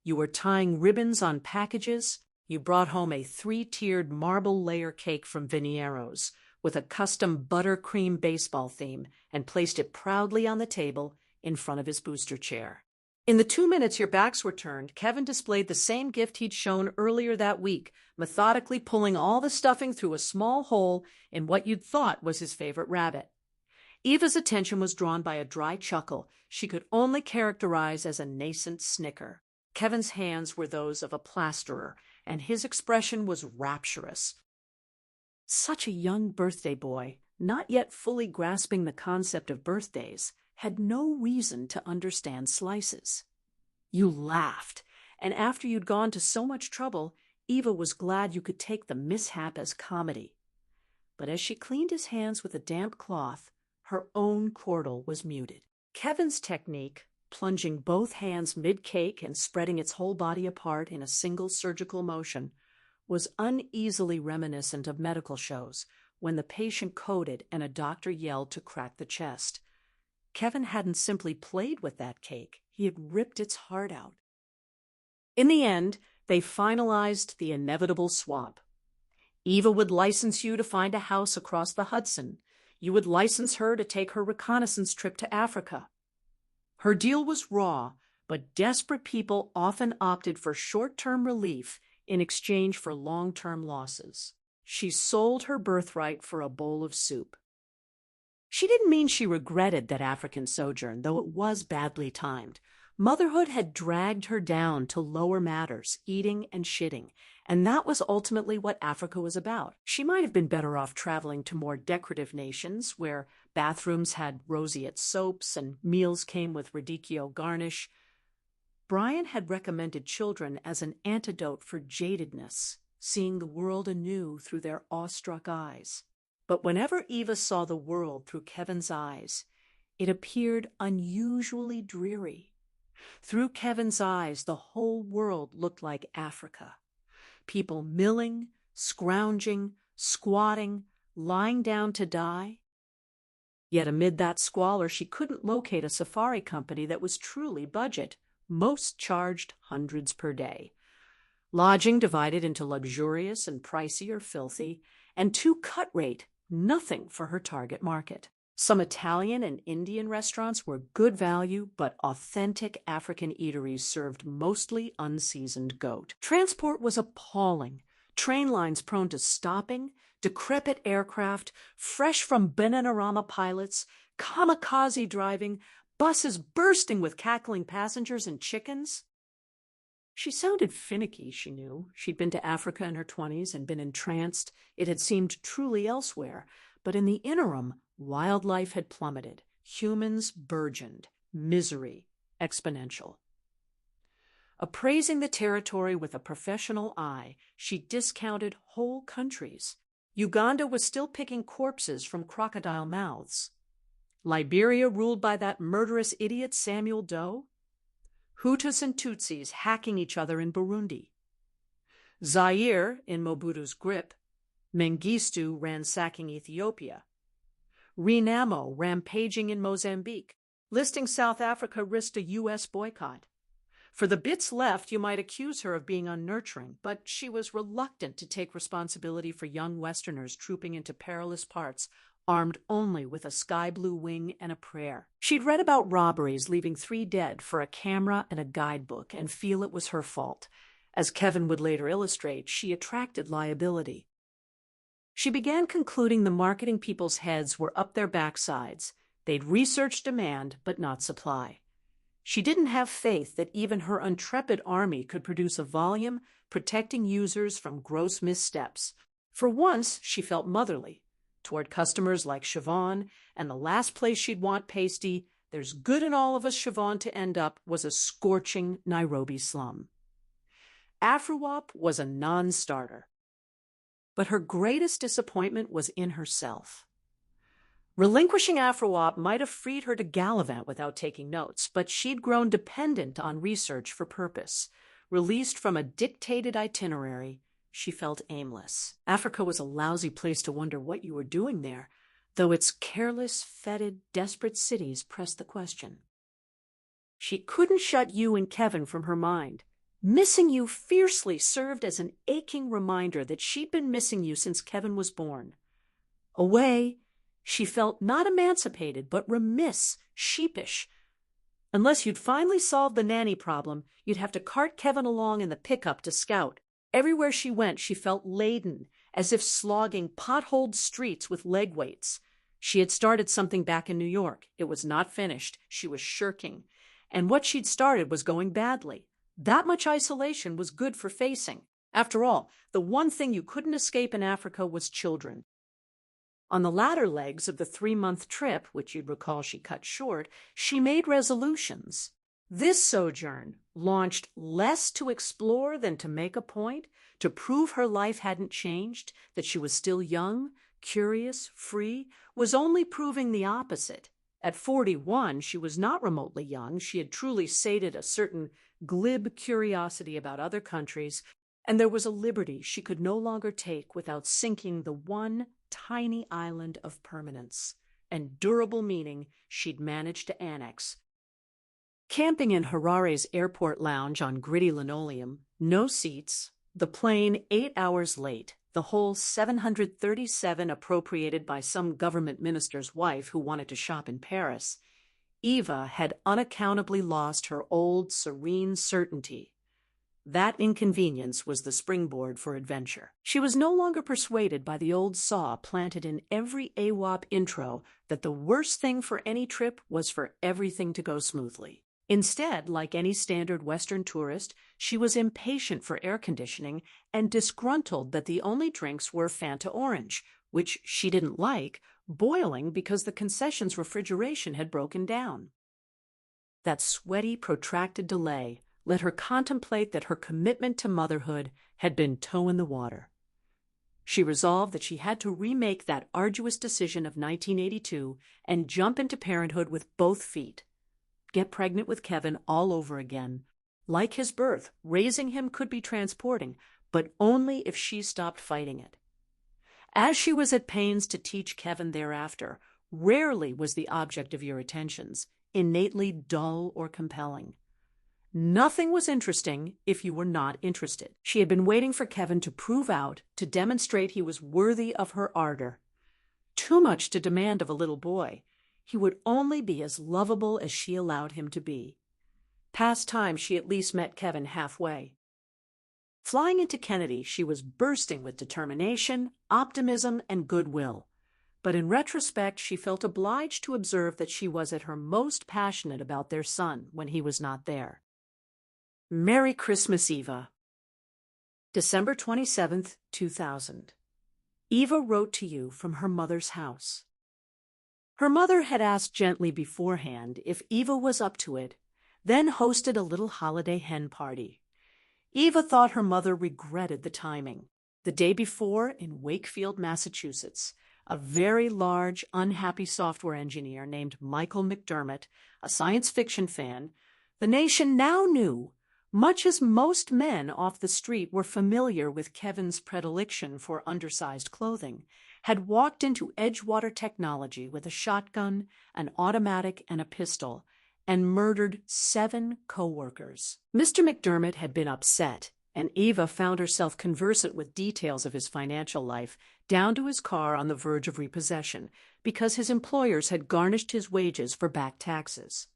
You were tying ribbons on packages. You brought home a 3-tiered marble layer cake from Veniero's with a custom buttercream baseball theme and placed it proudly on the table in front of his booster chair. In the 2 minutes your backs were turned, Kevin displayed the same gift he'd shown earlier that week, methodically pulling all the stuffing through a small hole in what you'd thought was his favorite rabbit. Eva's attention was drawn by a dry chuckle she could only characterize as a nascent snicker. Kevin's hands were those of a plasterer, and his expression was rapturous. Such a young birthday boy, not yet fully grasping the concept of birthdays, had no reason to understand slices. You laughed, and after you'd gone to so much trouble, Eva was glad you could take the mishap as comedy. But as she cleaned his hands with a damp cloth, her own chordal was muted. Kevin's technique, plunging both hands mid-cake and spreading its whole body apart in a single surgical motion, was uneasily reminiscent of medical shows when the patient coded and a doctor yelled to crack the chest. Kevin hadn't simply played with that cake, he had ripped its heart out. In the end, they finalized the inevitable swap. Eva would license you to find a house across the Hudson. You would license her to take her reconnaissance trip to Africa. Her deal was raw, but desperate people often opted for short-term relief in exchange for long-term losses. She sold her birthright for a bowl of soup. She didn't mean she regretted that African sojourn, though it was badly timed. Motherhood had dragged her down to lower matters, eating and shitting, and that was ultimately what Africa was about. She might have been better off traveling to more decorative nations, where bathrooms had roseate soaps and meals came with radicchio garnish. Brian had recommended children as an antidote for jadedness, seeing the world anew through their awestruck eyes. But whenever Eva saw the world through Kevin's eyes, it appeared unusually dreary. Through Kevin's eyes, the whole world looked like Africa. People milling, scrounging, squatting, lying down to die. Yet amid that squalor, she couldn't locate a safari company that was truly budget. Most charged hundreds per day. Lodging divided into luxurious and pricey or filthy, and too cut rate, nothing for her target market. Some Italian and Indian restaurants were good value, but authentic African eateries served mostly unseasoned goat. Transport was appalling. Train lines prone to stopping, decrepit aircraft, fresh from Bananarama pilots, kamikaze driving, buses bursting with cackling passengers and chickens. She sounded finicky, she knew. She'd been to Africa in her 20s and been entranced. It had seemed truly elsewhere. But in the interim, wildlife had plummeted. Humans burgeoned. Misery exponential. Appraising the territory with a professional eye, she discounted whole countries. Uganda was still picking corpses from crocodile mouths. Liberia ruled by that murderous idiot Samuel Doe? Hutus and Tutsis hacking each other in Burundi. Zaire in Mobutu's grip. Mengistu ransacking Ethiopia. Renamo rampaging in Mozambique. Listing South Africa risked a U.S. boycott. For the bits left, you might accuse her of being unnurturing, but she was reluctant to take responsibility for young Westerners trooping into perilous parts, armed only with a sky-blue wing and a prayer. She'd read about robberies leaving 3 dead for a camera and a guidebook and feel it was her fault. As Kevin would later illustrate, she attracted liability. She began concluding the marketing people's heads were up their backsides. They'd researched demand, but not supply. She didn't have faith that even her intrepid army could produce a volume protecting users from gross missteps. For once, she felt motherly. Toward customers like Siobhan, and the last place she'd want pasty, there's good in all of us, Siobhan, to end up, was a scorching Nairobi slum. Afro-Wop was a non-starter. But her greatest disappointment was in herself. Relinquishing Afro-Wop might have freed her to gallivant without taking notes, but she'd grown dependent on research for purpose. Released from a dictated itinerary, she felt aimless. Africa was a lousy place to wonder what you were doing there, though its careless, fetid, desperate cities pressed the question. She couldn't shut you and Kevin from her mind. Missing you fiercely served as an aching reminder that she'd been missing you since Kevin was born. Away, she felt not emancipated, but remiss, sheepish. Unless you'd finally solved the nanny problem, you'd have to cart Kevin along in the pickup to scout. Everywhere she went, she felt laden, as if slogging potholed streets with leg weights. She had started something back in New York. It was not finished. She was shirking. And what she'd started was going badly. That much isolation was good for facing. After all, the one thing you couldn't escape in Africa was children. On the latter legs of the 3-month trip, which you'd recall she cut short, she made resolutions. This sojourn, launched less to explore than to make a point, to prove her life hadn't changed, that she was still young, curious, free, was only proving the opposite. At 41, she was not remotely young. She had truly sated a certain glib curiosity about other countries, and there was a liberty she could no longer take without sinking the one tiny island of permanence and durable meaning she'd managed to annex. Camping in Harare's airport lounge on gritty linoleum, no seats, the plane 8 hours late, the whole 737 appropriated by some government minister's wife who wanted to shop in Paris, Eva had unaccountably lost her old serene certainty. That inconvenience was the springboard for adventure. She was no longer persuaded by the old saw planted in every AWOP intro that the worst thing for any trip was for everything to go smoothly. Instead, like any standard Western tourist, she was impatient for air conditioning and disgruntled that the only drinks were Fanta Orange, which she didn't like, boiling because the concession's refrigeration had broken down. That sweaty, protracted delay let her contemplate that her commitment to motherhood had been toe in the water. She resolved that she had to remake that arduous decision of 1982 and jump into parenthood with both feet. Get pregnant with Kevin all over again. Like his birth, raising him could be transporting, but only if she stopped fighting it. As she was at pains to teach Kevin thereafter, rarely was the object of your attentions innately dull or compelling. Nothing was interesting if you were not interested. She had been waiting for Kevin to prove out, to demonstrate he was worthy of her ardor. Too much to demand of a little boy. He would only be as lovable as she allowed him to be. Past time she at least met Kevin halfway. Flying into Kennedy, she was bursting with determination, optimism, and goodwill. But in retrospect, she felt obliged to observe that she was at her most passionate about their son when he was not there. Merry Christmas, Eva. December 27th, 2000. Eva wrote to you from her mother's house. Her mother had asked gently beforehand if Eva was up to it, then hosted a little holiday hen party. Eva thought her mother regretted the timing. The day before, in Wakefield, Massachusetts, a very large, unhappy software engineer named Michael McDermott, a science fiction fan, the nation now knew, much as most men off the street were familiar with Kevin's predilection for undersized clothing, had walked into Edgewater Technology with a shotgun, an automatic, and a pistol, and murdered 7 co-workers. Mr. McDermott had been upset, and Eva found herself conversant with details of his financial life, down to his car on the verge of repossession, because his employers had garnished his wages for back taxes.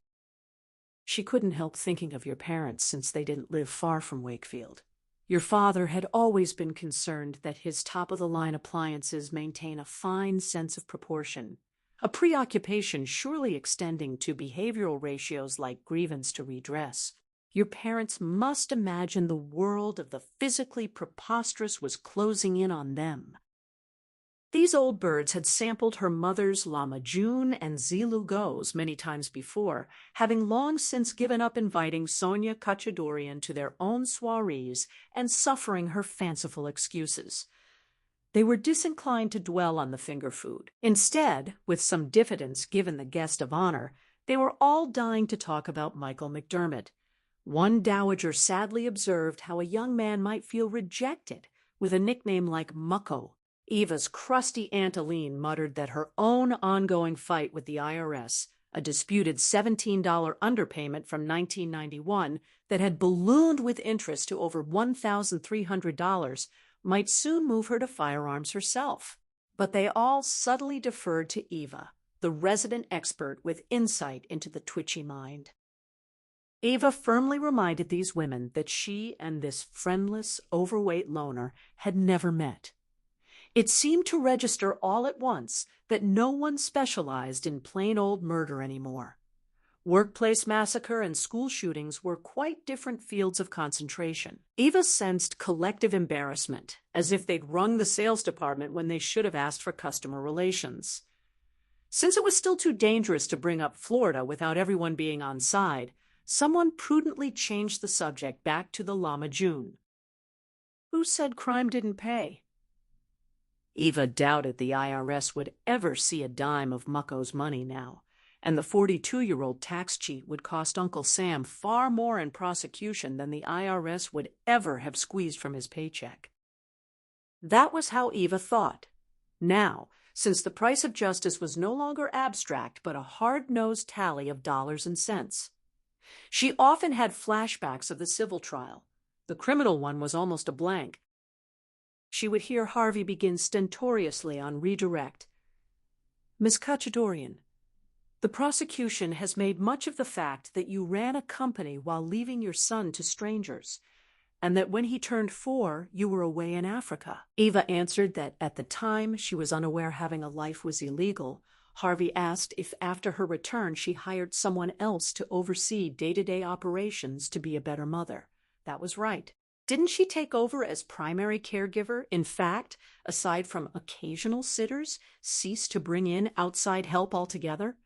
She couldn't help thinking of your parents since they didn't live far from Wakefield. Your father had always been concerned that his top-of-the-line appliances maintain a fine sense of proportion, a preoccupation surely extending to behavioral ratios like grievance to redress. Your parents must imagine the world of the physically preposterous was closing in on them. These old birds had sampled her mother's Lama June and Zilu Goes many times before, having long since given up inviting Sonia Kachadorian to their own soirees and suffering her fanciful excuses. They were disinclined to dwell on the finger food. Instead, with some diffidence given the guest of honor, they were all dying to talk about Michael McDermott. One dowager sadly observed how a young man might feel rejected with a nickname like Mucko. Eva's crusty Aunt Aline muttered that her own ongoing fight with the IRS, a disputed $17 underpayment from 1991 that had ballooned with interest to over $1,300, might soon move her to firearms herself. But they all subtly deferred to Eva, the resident expert with insight into the twitchy mind. Eva firmly reminded these women that she and this friendless, overweight loner had never met. It seemed to register all at once that no one specialized in plain old murder anymore. Workplace massacre and school shootings were quite different fields of concentration. Eva sensed collective embarrassment, as if they'd rung the sales department when they should have asked for customer relations. Since it was still too dangerous to bring up Florida without everyone being on side, someone prudently changed the subject back to the Lama June. Who said crime didn't pay? Eva doubted the IRS would ever see a dime of Mucko's money now, and the 42-year-old tax cheat would cost Uncle Sam far more in prosecution than the IRS would ever have squeezed from his paycheck. That was how Eva thought. Now, since the price of justice was no longer abstract but a hard-nosed tally of dollars and cents. She often had flashbacks of the civil trial. The criminal one was almost a blank. She would hear Harvey begin stentoriously on redirect. Miss Kachadorian, the prosecution has made much of the fact that you ran a company while leaving your son to strangers, and that when he turned 4, you were away in Africa. Eva answered that at the time she was unaware having a life was illegal. Harvey asked if after her return she hired someone else to oversee day-to-day operations to be a better mother. That was right. Didn't she take over as primary caregiver? In fact, aside from occasional sitters, cease to bring in outside help altogether?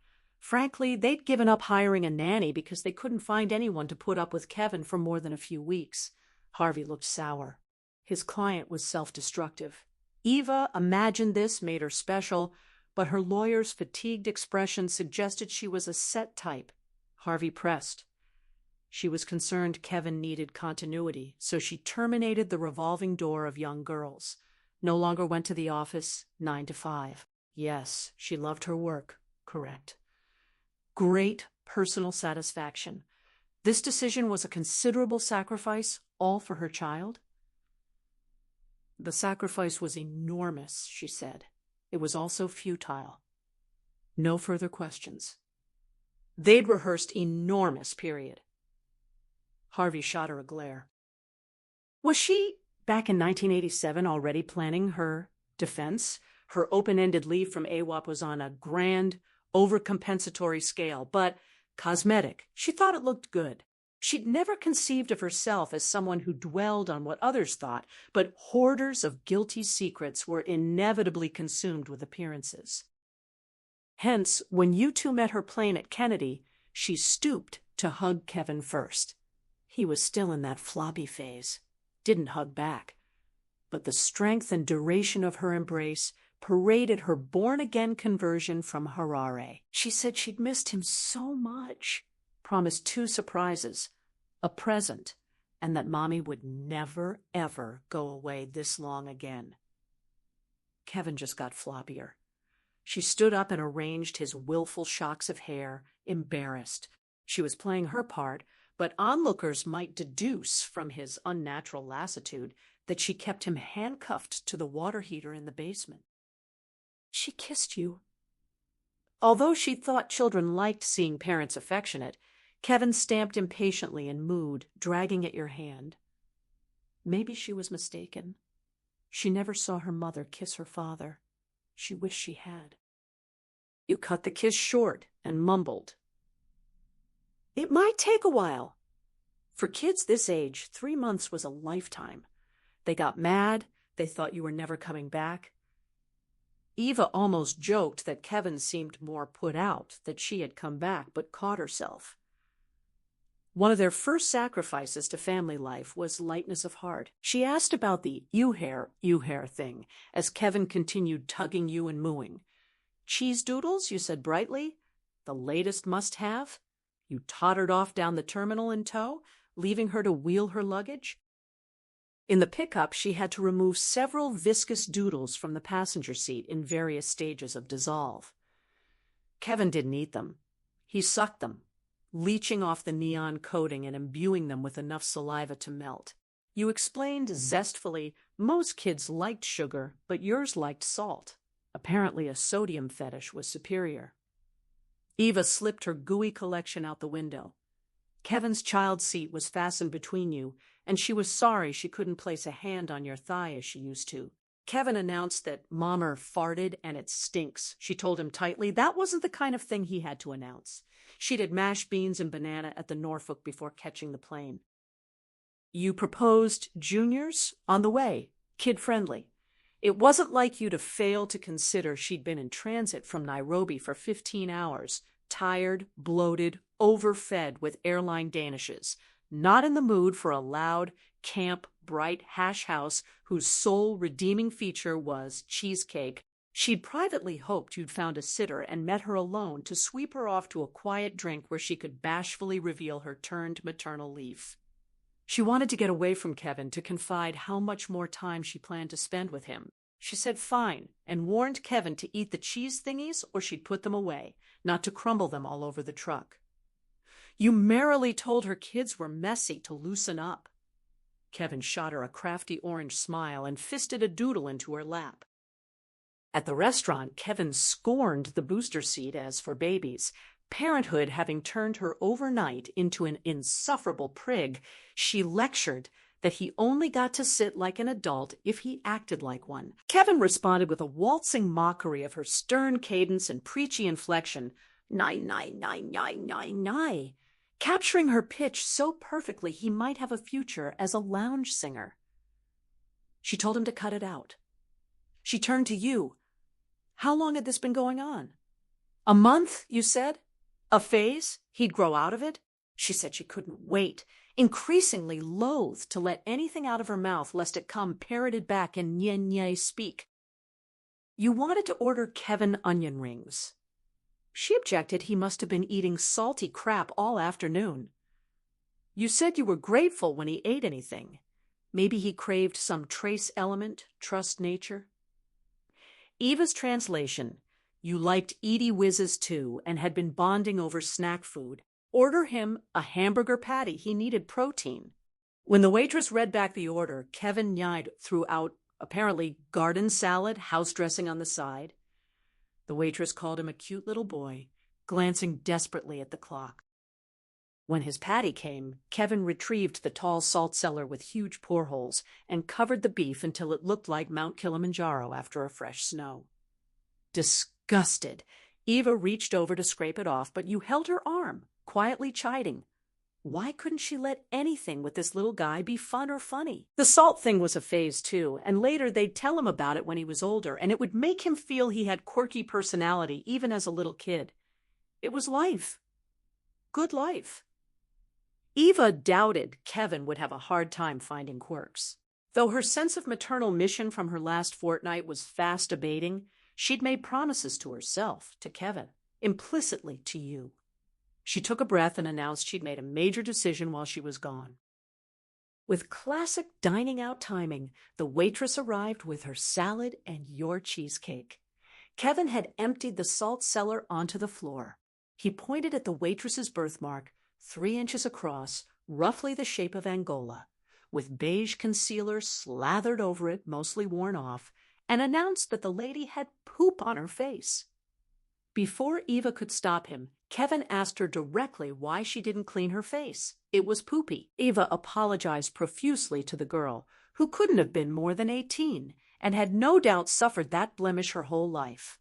Frankly, they'd given up hiring a nanny because they couldn't find anyone to put up with Kevin for more than a few weeks. Harvey looked sour. His client was self-destructive. Eva imagined this made her special, but her lawyer's fatigued expression suggested she was a set type. Harvey pressed. She was concerned Kevin needed continuity, so she terminated the revolving door of young girls. No longer went to the office 9 to 5. Yes, she loved her work. Correct. Great personal satisfaction. This decision was a considerable sacrifice, all for her child. The sacrifice was enormous, she said. It was also futile. No further questions. They'd rehearsed enormous, period. Harvey shot her a glare. Was she, back in 1987, already planning her defense? Her open-ended leave from AWOP was on a grand, overcompensatory scale, but cosmetic. She thought it looked good. She'd never conceived of herself as someone who dwelled on what others thought, but hoarders of guilty secrets were inevitably consumed with appearances. Hence, when you two met her plane at Kennedy, she stooped to hug Kevin first. He was still in that floppy phase, didn't hug back. But the strength and duration of her embrace paraded her born-again conversion from Harare. She said she'd missed him so much, promised 2 surprises, a present, and that Mommy would never, ever go away this long again. Kevin just got floppier. She stood up and arranged his willful shocks of hair, embarrassed. She was playing her part, but onlookers might deduce from his unnatural lassitude that she kept him handcuffed to the water heater in the basement. She kissed you. Although she thought children liked seeing parents affectionate, Kevin stamped impatiently and mooed, dragging at your hand. Maybe she was mistaken. She never saw her mother kiss her father. She wished she had. You cut the kiss short and mumbled. It might take a while. For kids this age, 3 months was a lifetime. They got mad. They thought you were never coming back. Eva almost joked that Kevin seemed more put out that she had come back, but caught herself. One of their first sacrifices to family life was lightness of heart. She asked about the you hair thing as Kevin continued tugging you and mooing. Cheese doodles, you said brightly. The latest must-have. You tottered off down the terminal in tow, leaving her to wheel her luggage. In the pickup, she had to remove several viscous doodles from the passenger seat in various stages of dissolve. Kevin didn't eat them. He sucked them, leaching off the neon coating and imbuing them with enough saliva to melt. You explained zestfully, most kids liked sugar, but yours liked salt. Apparently a sodium fetish was superior. Eva slipped her gooey collection out the window. Kevin's child seat was fastened between you, and she was sorry she couldn't place a hand on your thigh as she used to. Kevin announced that Mommer farted and it stinks. She told him tightly that wasn't the kind of thing he had to announce. She'd had mashed beans and banana at the Norfolk before catching the plane. You proposed juniors on the way, kid-friendly. It wasn't like you to fail to consider she'd been in transit from Nairobi for 15 hours, tired, bloated, overfed with airline danishes, not in the mood for a loud, camp, bright hash house whose sole redeeming feature was cheesecake. She'd privately hoped you'd found a sitter and met her alone to sweep her off to a quiet drink where she could bashfully reveal her turned maternal leaf. She wanted to get away from Kevin to confide how much more time she planned to spend with him. She said fine and warned Kevin to eat the cheese thingies or she'd put them away, not to crumble them all over the truck. You merrily told her kids were messy to loosen up. Kevin shot her a crafty orange smile and fisted a doodle into her lap. At the restaurant, Kevin scorned the booster seat as for babies. Parenthood having turned her overnight into an insufferable prig, she lectured that he only got to sit like an adult if he acted like one. Kevin responded with a waltzing mockery of her stern cadence and preachy inflection, "Nigh, nigh, nigh, nigh, nigh, nigh," capturing her pitch so perfectly he might have a future as a lounge singer. She told him to cut it out. She turned to you. How long had this been going on? A month, you said? A phase? He'd grow out of it? She said she couldn't wait, increasingly loath to let anything out of her mouth lest it come parroted back in nye speak. You wanted to order Kevin onion rings. She objected he must have been eating salty crap all afternoon. You said you were grateful when he ate anything. Maybe he craved some trace element, trust nature. Eva's translation: you liked Edie Whizzes too and had been bonding over snack food. Order him a hamburger patty. He needed protein. When the waitress read back the order, Kevin Nyde threw out apparently garden salad, house dressing on the side. The waitress called him a cute little boy, glancing desperately at the clock. When his patty came, Kevin retrieved the tall salt cellar with huge poreholes and covered the beef until it looked like Mount Kilimanjaro after a fresh snow. Disgusted, Eva reached over to scrape it off, but you held her arm, quietly chiding. Why couldn't she let anything with this little guy be fun or funny? The salt thing was a phase too, and later they'd tell him about it when he was older, and it would make him feel he had quirky personality even as a little kid. It was life. Good life. Eva doubted Kevin would have a hard time finding quirks. Though her sense of maternal mission from her last fortnight was fast abating, she'd made promises to herself, to Kevin, implicitly to you. She took a breath and announced she'd made a major decision while she was gone. With classic dining out timing, the waitress arrived with her salad and your cheesecake. Kevin had emptied the salt cellar onto the floor. He pointed at the waitress's birthmark, 3 inches across, roughly the shape of Angola, with beige concealer slathered over it, mostly worn off, and announced that the lady had poop on her face. Before Eva could stop him, Kevin asked her directly why she didn't clean her face. It was poopy. Eva apologized profusely to the girl, who couldn't have been more than 18, and had no doubt suffered that blemish her whole life.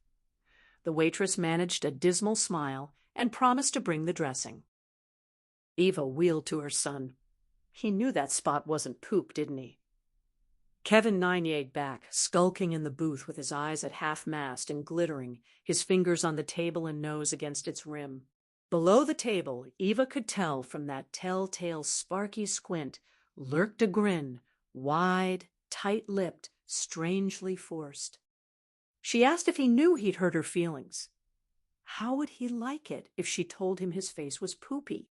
The waitress managed a dismal smile and promised to bring the dressing. Eva wheeled to her son. He knew that spot wasn't poop, didn't he? Kevin nineyed back, skulking in the booth with his eyes at half-mast and glittering, his fingers on the table and nose against its rim. Below the table, Eva could tell from that telltale sparky squint, lurked a grin, wide, tight-lipped, strangely forced. She asked if he knew he'd hurt her feelings. How would he like it if she told him his face was poopy?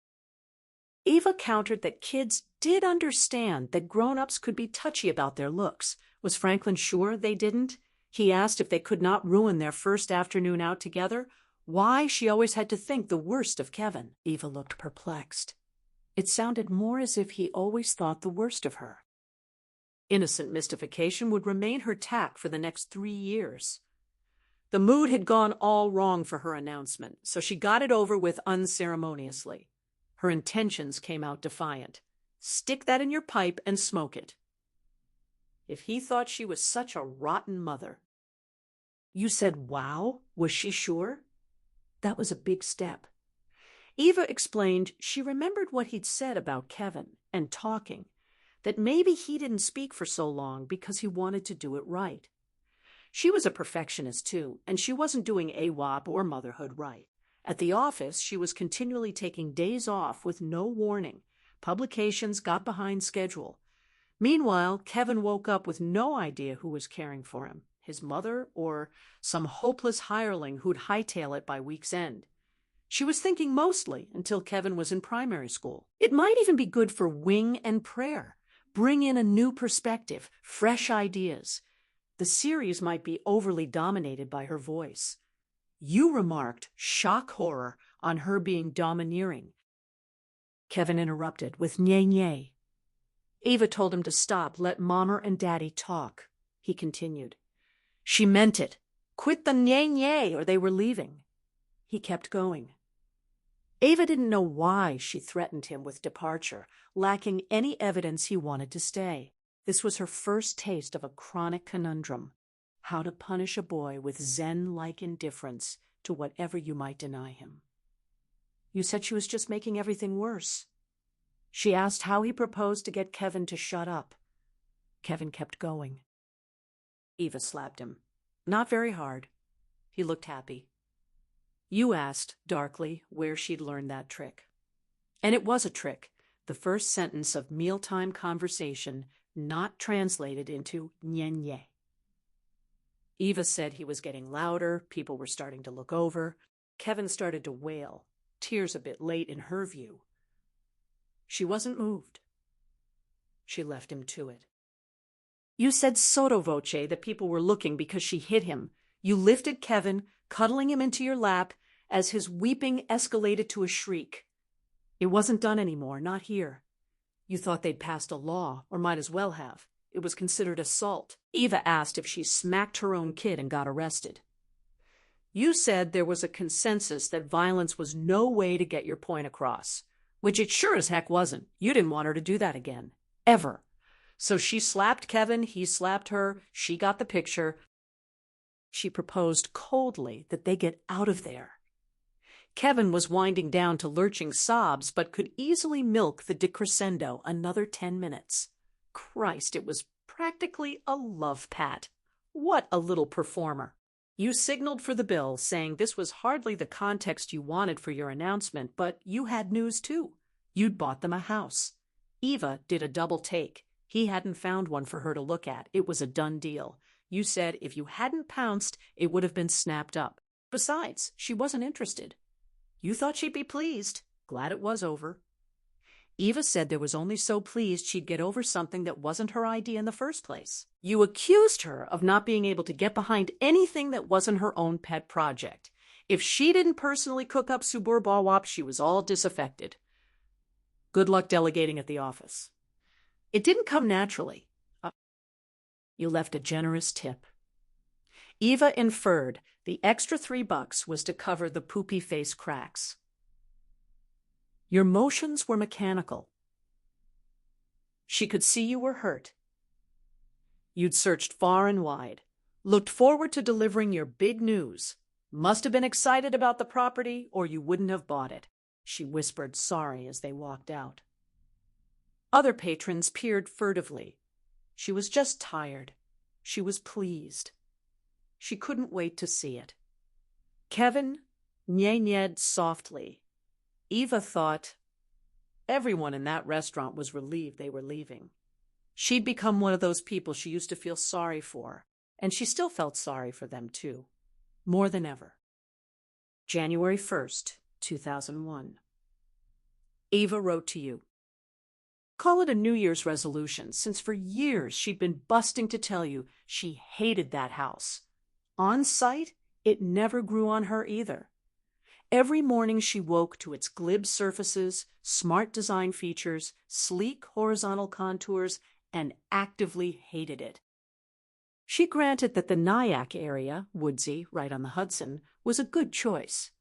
Eva countered that kids did understand that grown-ups could be touchy about their looks. Was Franklin sure they didn't? He asked if they could not ruin their first afternoon out together. Why she always had to think the worst of Kevin. Eva looked perplexed. It sounded more as if he always thought the worst of her. Innocent mystification would remain her tack for the next 3 years. The mood had gone all wrong for her announcement, so she got it over with unceremoniously. Her intentions came out defiant. Stick that in your pipe and smoke it. If he thought she was such a rotten mother. You said, wow, was she sure? That was a big step. Eva explained she remembered what he'd said about Kevin and talking, that maybe he didn't speak for so long because he wanted to do it right. She was a perfectionist too, and she wasn't doing AWOP or motherhood right. At the office, she was continually taking days off with no warning. Publications got behind schedule. Meanwhile, Kevin woke up with no idea who was caring for him, his mother or some hopeless hireling who'd hightail it by week's end. She was thinking mostly until Kevin was in primary school. It might even be good for wing and prayer. Bring in a new perspective, fresh ideas. The series might be overly dominated by her voice. You remarked shock horror on her being domineering. Kevin interrupted with nye nye. Eva told him to stop, let Mommer and Daddy talk. He continued. She meant it. Quit the nye nye or they were leaving. He kept going. Eva didn't know why she threatened him with departure, lacking any evidence he wanted to stay. This was her first taste of a chronic conundrum. How to punish a boy with Zen-like indifference to whatever you might deny him. You said she was just making everything worse. She asked how he proposed to get Kevin to shut up. Kevin kept going. Eva slapped him. Not very hard. He looked happy. You asked, darkly, where she'd learned that trick. And it was a trick, the first sentence of mealtime conversation not translated into nye nye. Eva said he was getting louder, people were starting to look over. Kevin started to wail, tears a bit late in her view. She wasn't moved. She left him to it. You said sotto voce that people were looking because she hit him. You lifted Kevin, cuddling him into your lap, as his weeping escalated to a shriek. It wasn't done anymore, not here. You thought they'd passed a law, or might as well have. It was considered assault. Eva asked if she smacked her own kid and got arrested. You said there was a consensus that violence was no way to get your point across, which it sure as heck wasn't. You didn't want her to do that again. Ever. So she slapped Kevin, he slapped her, she got the picture. She proposed coldly that they get out of there. Kevin was winding down to lurching sobs, but could easily milk the decrescendo another 10 minutes. Christ, it was practically a love pat. What a little performer. You signaled for the bill, saying this was hardly the context you wanted for your announcement, but you had news too. You'd bought them a house. Eva did a double take. He hadn't found one for her to look at. It was a done deal. You said if you hadn't pounced, it would have been snapped up. Besides, she wasn't interested. You thought she'd be pleased. Glad it was over. Eva said there was only so pleased she'd get over something that wasn't her idea in the first place. You accused her of not being able to get behind anything that wasn't her own pet project. If she didn't personally cook up Suburbawap, she was all disaffected. Good luck delegating at the office. It didn't come naturally. You left a generous tip. Eva inferred the extra $3 was to cover the poopy face cracks. Your motions were mechanical. She could see you were hurt. You'd searched far and wide, looked forward to delivering your big news. Must have been excited about the property, or you wouldn't have bought it. She whispered sorry as they walked out. Other patrons peered furtively. She was just tired. She was pleased. She couldn't wait to see it. Kevin nye-nyed softly. Eva thought everyone in that restaurant was relieved they were leaving. She'd become one of those people she used to feel sorry for, and she still felt sorry for them too, more than ever. January 1st, 2001. Eva wrote to you. Call it a New Year's resolution, since for years she'd been busting to tell you she hated that house. On site, it never grew on her either. Every morning she woke to its glib surfaces, smart design features, sleek horizontal contours, and actively hated it. She granted that the Nyack area, woodsy, right on the Hudson, was a good choice.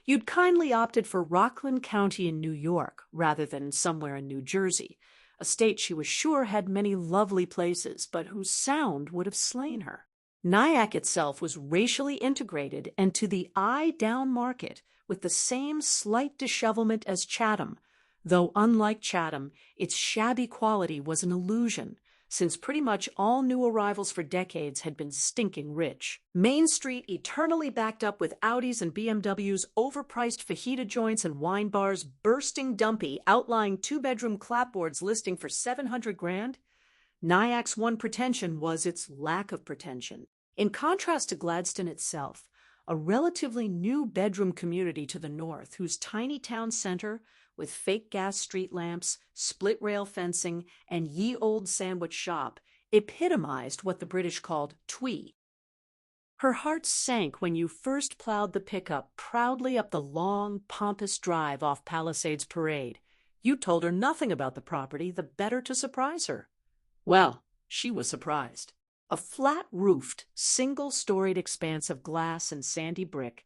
You'd kindly opted for Rockland County in New York rather than somewhere in New Jersey, a state she was sure had many lovely places, but whose sound would have slain her. Nyack itself was racially integrated and to the eye down market, with the same slight dishevelment as Chatham, though unlike Chatham, its shabby quality was an illusion, since pretty much all new arrivals for decades had been stinking rich. Main Street eternally backed up with Audis and BMWs, overpriced fajita joints and wine bars, bursting dumpy, outlying two-bedroom clapboards listing for $700,000. Nyack's one pretension was its lack of pretension. In contrast to Gladstone itself, a relatively new bedroom community to the north, whose tiny town center, with fake gas street lamps, split-rail fencing, and ye old sandwich shop, epitomized what the British called twee. Her heart sank when you first plowed the pickup proudly up the long, pompous drive off Palisades Parade. You told her nothing about the property, the better to surprise her. Well, she was surprised. A flat-roofed, single-storied expanse of glass and sandy brick.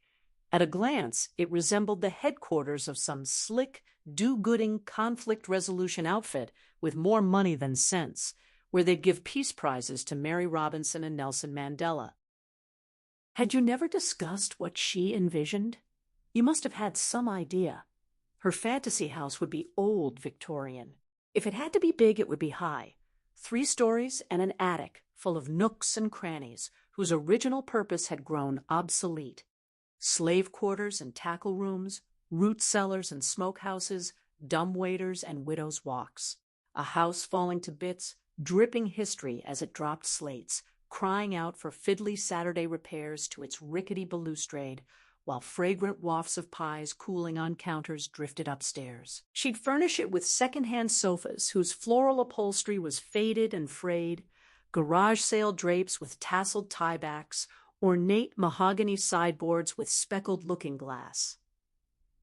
At a glance, it resembled the headquarters of some slick, do-gooding conflict resolution outfit with more money than sense, where they'd give peace prizes to Mary Robinson and Nelson Mandela. Had you never discussed what she envisioned? You must have had some idea. Her fantasy house would be old Victorian. If it had to be big, it would be high. 3 stories and an attic full of nooks and crannies whose original purpose had grown obsolete. Slave quarters and tackle rooms, root cellars and smokehouses, dumbwaiters and widows' walks. A house falling to bits, dripping history as it dropped slates, crying out for fiddly Saturday repairs to its rickety balustrade, while fragrant wafts of pies cooling on counters drifted upstairs. She'd furnish it with second-hand sofas whose floral upholstery was faded and frayed, garage sale drapes with tasseled tiebacks, ornate mahogany sideboards with speckled looking-glass.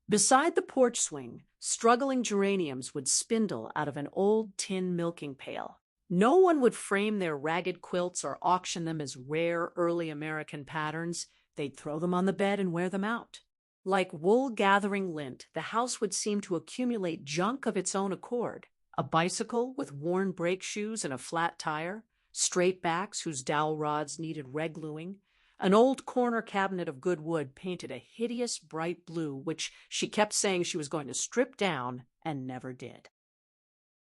Beside the porch swing, struggling geraniums would spindle out of an old tin milking pail. No one would frame their ragged quilts or auction them as rare early American patterns. They'd throw them on the bed and wear them out. Like wool-gathering lint, the house would seem to accumulate junk of its own accord. A bicycle with worn brake shoes and a flat tire, straight backs whose dowel rods needed red-gluing, an old corner cabinet of good wood painted a hideous bright blue, which she kept saying she was going to strip down and never did.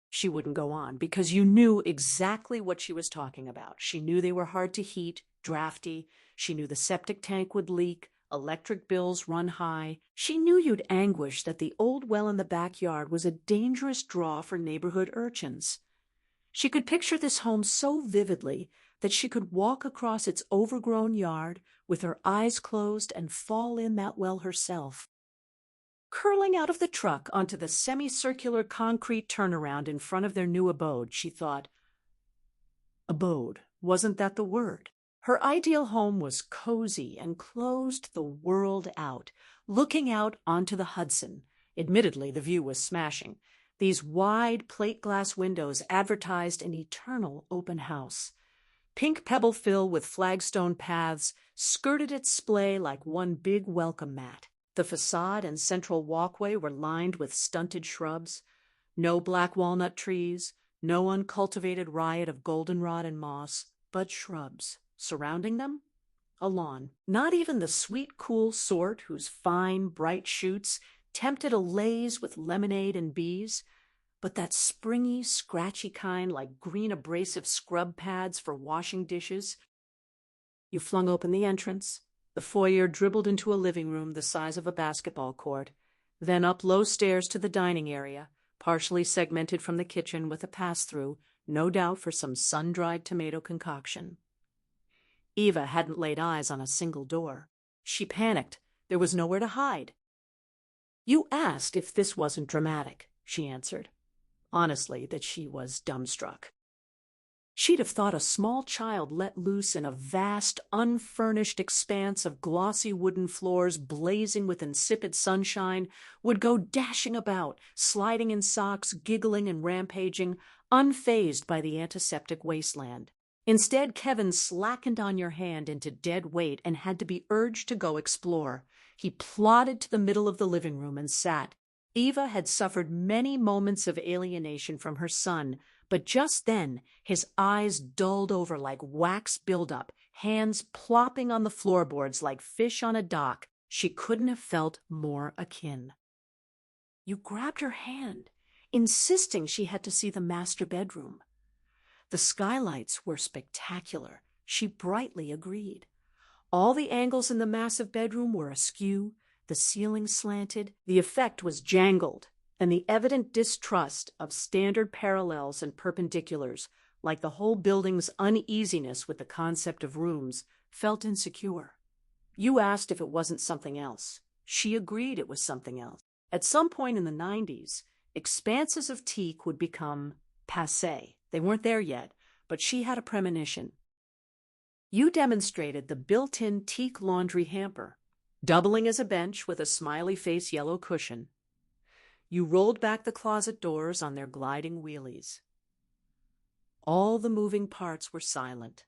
She wouldn't go on because you knew exactly what she was talking about. She knew they were hard to heat, drafty. She knew the septic tank would leak, electric bills run high. She knew you'd anguish that the old well in the backyard was a dangerous draw for neighborhood urchins. She could picture this home so vividly that she could walk across its overgrown yard with her eyes closed and fall in that well herself. Curling out of the truck onto the semicircular concrete turnaround in front of their new abode, she thought, abode, wasn't that the word? Her ideal home was cozy and closed the world out, looking out onto the Hudson. Admittedly, the view was smashing. These wide plate glass windows advertised an eternal open house. Pink pebble fill with flagstone paths skirted its splay like one big welcome mat. The facade and central walkway were lined with stunted shrubs. No black walnut trees, no uncultivated riot of goldenrod and moss, but shrubs. Surrounding them, a lawn. Not even the sweet, cool sort whose fine, bright shoots tempted a laze with lemonade and bees, but that springy, scratchy kind like green abrasive scrub pads for washing dishes. You flung open the entrance. The foyer dribbled into a living room the size of a basketball court, then up low stairs to the dining area, partially segmented from the kitchen with a pass-through, no doubt for some sun-dried tomato concoction. Eva hadn't laid eyes on a single door. She panicked. There was nowhere to hide. You asked if this wasn't dramatic, she answered. Honestly, that she was dumbstruck. She'd have thought a small child let loose in a vast, unfurnished expanse of glossy wooden floors blazing with insipid sunshine would go dashing about, sliding in socks, giggling and rampaging, unfazed by the antiseptic wasteland. Instead, Kevin slackened on your hand into dead weight and had to be urged to go explore. He plodded to the middle of the living room and sat. Eva had suffered many moments of alienation from her son, but just then his eyes dulled over like wax buildup, hands plopping on the floorboards like fish on a dock. She couldn't have felt more akin. You grabbed her hand, insisting she had to see the master bedroom. The The skylights were spectacular, she brightly agreed. All the angles in the massive bedroom were askew, the ceiling slanted, the effect was jangled, and the evident distrust of standard parallels and perpendiculars, like the whole building's uneasiness with the concept of rooms, felt insecure. You asked if it wasn't something else. She agreed it was something else. At some point in the 90s, expanses of teak would become passé. They weren't there yet, but she had a premonition. You demonstrated the built-in teak laundry hamper, doubling as a bench with a smiley-face yellow cushion. You rolled back the closet doors on their gliding wheelies. All the moving parts were silent,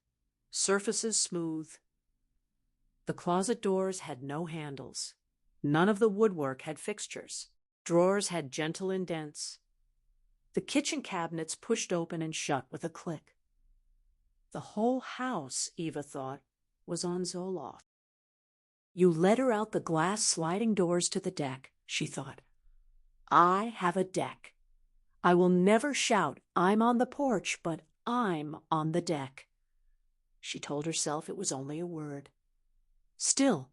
surfaces smooth. The closet doors had no handles. None of the woodwork had fixtures. Drawers had gentle indents. The kitchen cabinets pushed open and shut with a click. The whole house, Eva thought, was on Zoloft. You led her out the glass sliding doors to the deck, she thought. I have a deck. I will never shout, I'm on the porch, but I'm on the deck. She told herself it was only a word. Still,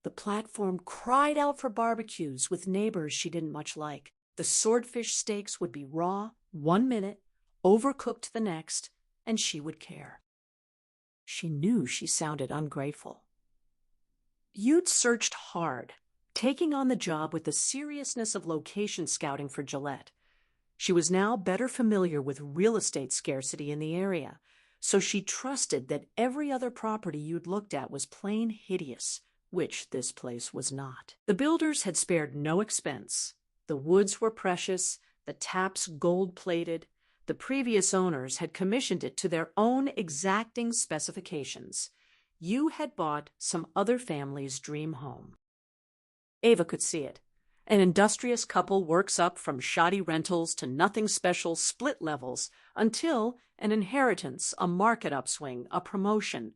the platform cried out for barbecues with neighbors she didn't much like. The swordfish steaks would be raw 1 minute, overcooked the next, and she would care. She knew she sounded ungrateful. You'd searched hard, taking on the job with the seriousness of location scouting for Gillette. She was now better familiar with real estate scarcity in the area, so she trusted that every other property you'd looked at was plain hideous, which this place was not. The builders had spared no expense. The woods were precious, the taps gold-plated. The previous owners had commissioned it to their own exacting specifications. You had bought some other family's dream home. Ava could see it. An industrious couple works up from shoddy rentals to nothing special split levels until an inheritance, a market upswing, a promotion.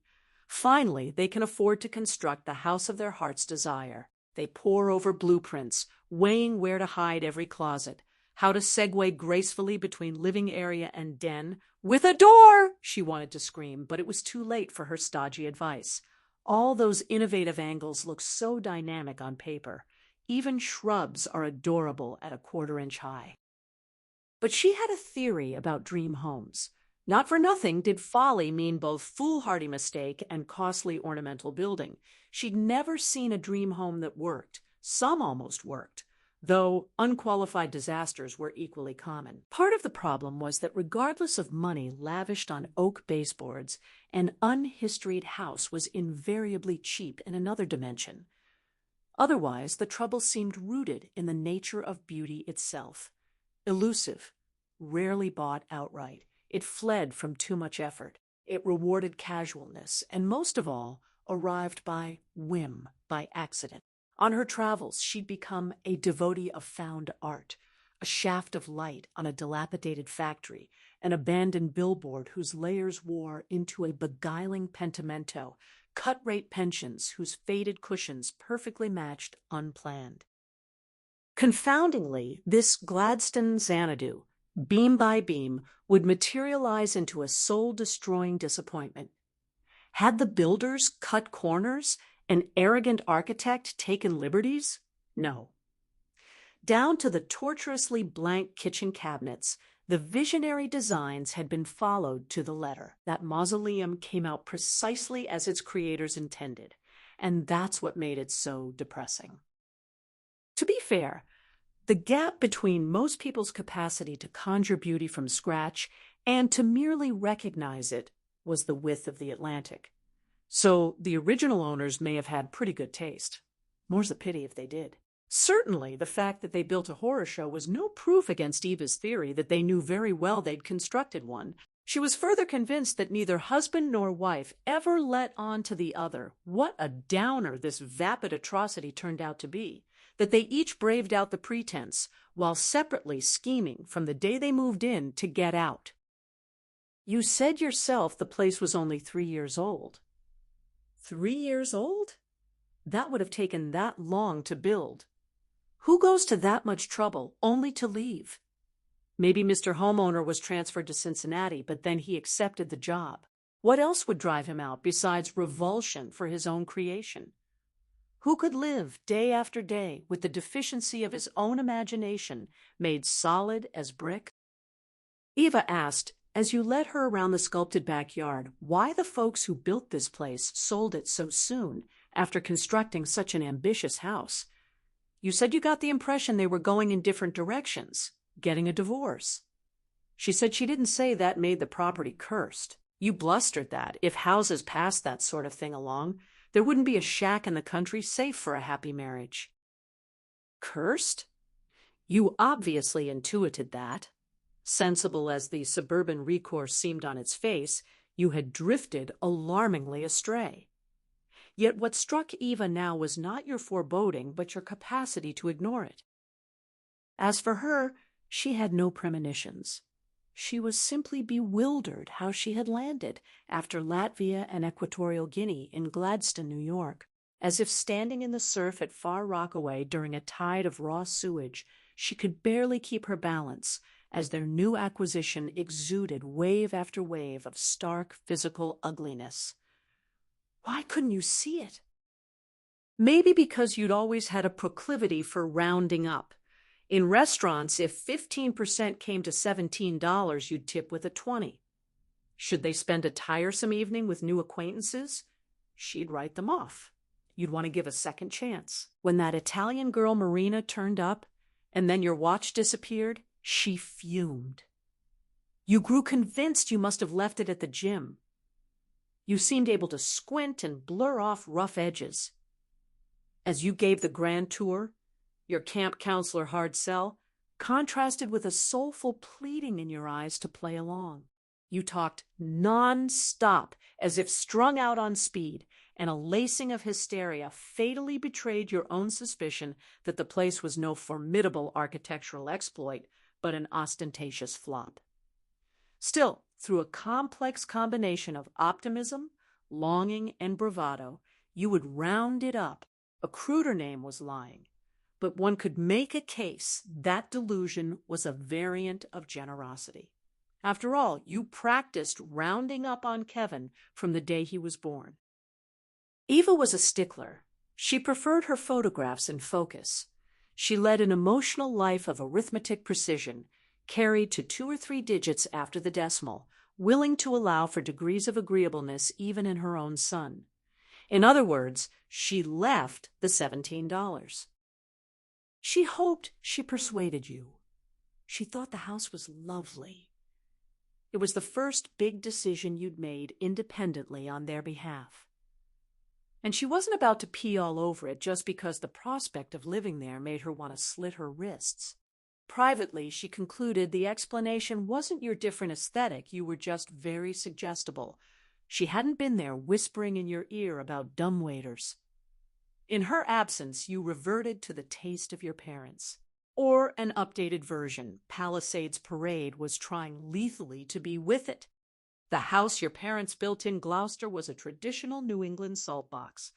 Finally, they can afford to construct the house of their heart's desire. They pore over blueprints, weighing where to hide every closet, how to segue gracefully between living area and den. With a door! She wanted to scream, but it was too late for her stodgy advice. All those innovative angles look so dynamic on paper. Even shrubs are adorable at a 1/4 inch high. But she had a theory about dream homes. Not for nothing did folly mean both foolhardy mistake and costly ornamental building. She'd never seen a dream home that worked. Some almost worked, though unqualified disasters were equally common. Part of the problem was that regardless of money lavished on oak baseboards, an unhistoried house was invariably cheap in another dimension. Otherwise, the trouble seemed rooted in the nature of beauty itself. Elusive, rarely bought outright. It fled from too much effort. It rewarded casualness, and most of all, arrived by whim, by accident. On her travels, she'd become a devotee of found art, a shaft of light on a dilapidated factory, an abandoned billboard whose layers wore into a beguiling pentimento, cut-rate pensions whose faded cushions perfectly matched unplanned. Confoundingly, this Gladstone Xanadu, beam by beam, would materialize into a soul-destroying disappointment. Had the builders cut corners? An arrogant architect taken liberties? No. Down to the tortuously blank kitchen cabinets, the visionary designs had been followed to the letter. That mausoleum came out precisely as its creators intended, and that's what made it so depressing. To be fair, the gap between most people's capacity to conjure beauty from scratch and to merely recognize it was the width of the Atlantic. So the original owners may have had pretty good taste. More's the pity if they did. Certainly, the fact that they built a horror show was no proof against Eva's theory that they knew very well they'd constructed one. She was further convinced that neither husband nor wife ever let on to the other what a downer this vapid atrocity turned out to be, that they each braved out the pretense, while separately scheming from the day they moved in to get out. You said yourself the place was only 3 years old. 3 years old? That would have taken that long to build. Who goes to that much trouble only to leave? Maybe Mr. Homeowner was transferred to Cincinnati, but then he accepted the job. What else would drive him out besides revulsion for his own creation? Who could live day after day with the deficiency of his own imagination made solid as brick? Eva asked, as you led her around the sculpted backyard, why the folks who built this place sold it so soon after constructing such an ambitious house. You said you got the impression they were going in different directions, getting a divorce. She said she didn't say that made the property cursed. You blustered that if houses passed that sort of thing along, there wouldn't be a shack in the country safe for a happy marriage. Cursed? You obviously intuited that. Sensible as the suburban recourse seemed on its face, you had drifted alarmingly astray. Yet what struck Eva now was not your foreboding, but your capacity to ignore it. As for her, she had no premonitions. She was simply bewildered how she had landed after Latvia and Equatorial Guinea in Gladstone, New York, as if standing in the surf at Far Rockaway during a tide of raw sewage, she could barely keep her balance as their new acquisition exuded wave after wave of stark physical ugliness. Why couldn't you see it? Maybe because you'd always had a proclivity for rounding up. In restaurants, if 15% came to $17, you'd tip with a 20. Should they spend a tiresome evening with new acquaintances? She'd write them off. You'd want to give a second chance. When that Italian girl Marina turned up, and then your watch disappeared, she fumed. You grew convinced you must have left it at the gym. You seemed able to squint and blur off rough edges. As you gave the grand tour, your camp counselor hard sell contrasted with a soulful pleading in your eyes to play along. You talked non-stop, as if strung out on speed, and a lacing of hysteria fatally betrayed your own suspicion that the place was no formidable architectural exploit, but an ostentatious flop. Still, through a complex combination of optimism, longing, and bravado, you would round it up. A cruder name was lying, but one could make a case that delusion was a variant of generosity. After all, you practiced rounding up on Kevin from the day he was born. Eva was a stickler. She preferred her photographs in focus. She led an emotional life of arithmetic precision, carried to 2 or 3 digits after the decimal, willing to allow for degrees of agreeableness even in her own son. In other words, she left the $17. She hoped she persuaded you. She thought the house was lovely. It was the first big decision you'd made independently on their behalf. And she wasn't about to pee all over it just because the prospect of living there made her want to slit her wrists. Privately, she concluded the explanation wasn't your different aesthetic, you were just very suggestible. She hadn't been there whispering in your ear about dumbwaiters. In her absence, you reverted to the taste of your parents. Or an updated version, Palisades Parade was trying lethally to be with it. The house your parents built in Gloucester was a traditional New England salt box.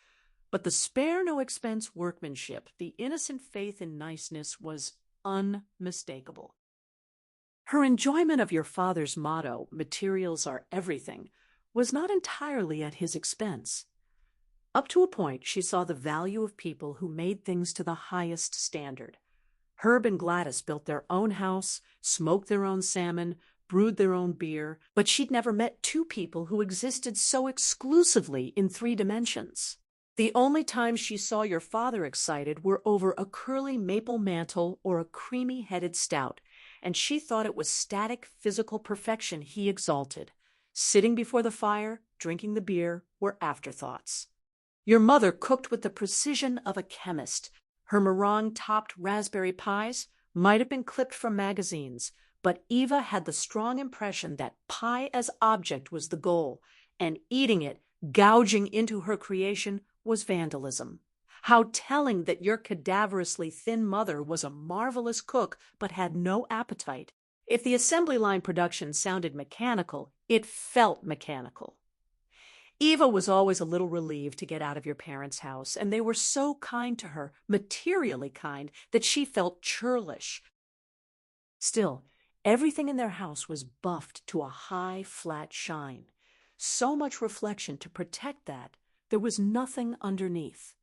But the spare-no-expense workmanship, the innocent faith in niceness was unmistakable. Her enjoyment of your father's motto, materials are everything, was not entirely at his expense. Up to a point, she saw the value of people who made things to the highest standard. Herb and Gladys built their own house, smoked their own salmon, brewed their own beer, but she'd never met 2 people who existed so exclusively in 3 dimensions. The only times she saw your father excited were over a curly maple mantle or a creamy-headed stout, and she thought it was static physical perfection he exalted. Sitting before the fire, drinking the beer, were afterthoughts. Your mother cooked with the precision of a chemist. Her meringue-topped raspberry pies might have been clipped from magazines, but Eva had the strong impression that pie as object was the goal, and eating it, gouging into her creation, was vandalism. How telling that your cadaverously thin mother was a marvelous cook but had no appetite. If the assembly line production sounded mechanical, it felt mechanical. Eva was always a little relieved to get out of your parents' house, and they were so kind to her, materially kind, that she felt churlish. Still, Everything in their house was buffed to a high, flat shine. So much reflection to protect that there was nothing underneath.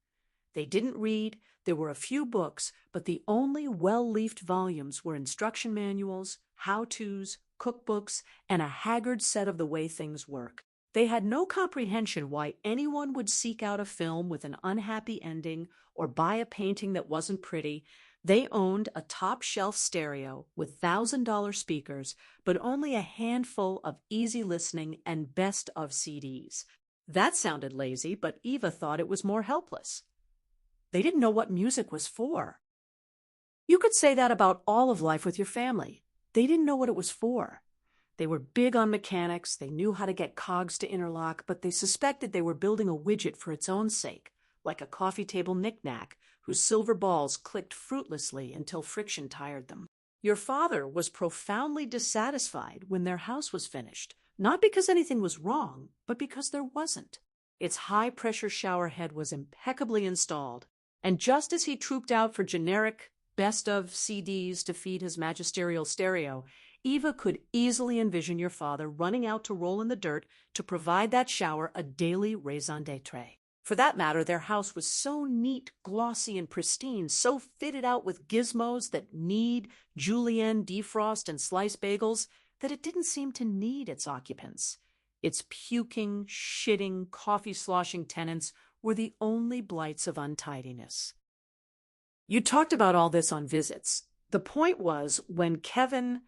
They didn't read, there were a few books, but the only well-leafed volumes were instruction manuals, how-tos, cookbooks, and a haggard set of the way things work. They had no comprehension why anyone would seek out a film with an unhappy ending or buy a painting that wasn't pretty. They owned a top-shelf stereo with $1,000 speakers, but only a handful of easy listening and best-of CDs. That sounded lazy, but Eva thought it was more helpless. They didn't know what music was for. You could say that about all of life with your family. They didn't know what it was for. They were big on mechanics, they knew how to get cogs to interlock, but they suspected they were building a widget for its own sake, like a coffee table knick-knack whose silver balls clicked fruitlessly until friction tired them. Your father was profoundly dissatisfied when their house was finished, not because anything was wrong, but because there wasn't. Its high-pressure shower head was impeccably installed, and just as he trooped out for generic best-of CDs to feed his magisterial stereo, Eva could easily envision your father running out to roll in the dirt to provide that shower a daily raison d'etre. For that matter, their house was so neat, glossy, and pristine, so fitted out with gizmos that knead, julienne, defrost, and slice bagels, that it didn't seem to need its occupants. Its puking, shitting, coffee-sloshing tenants were the only blights of untidiness. You talked about all this on visits. The point was, when Kevin,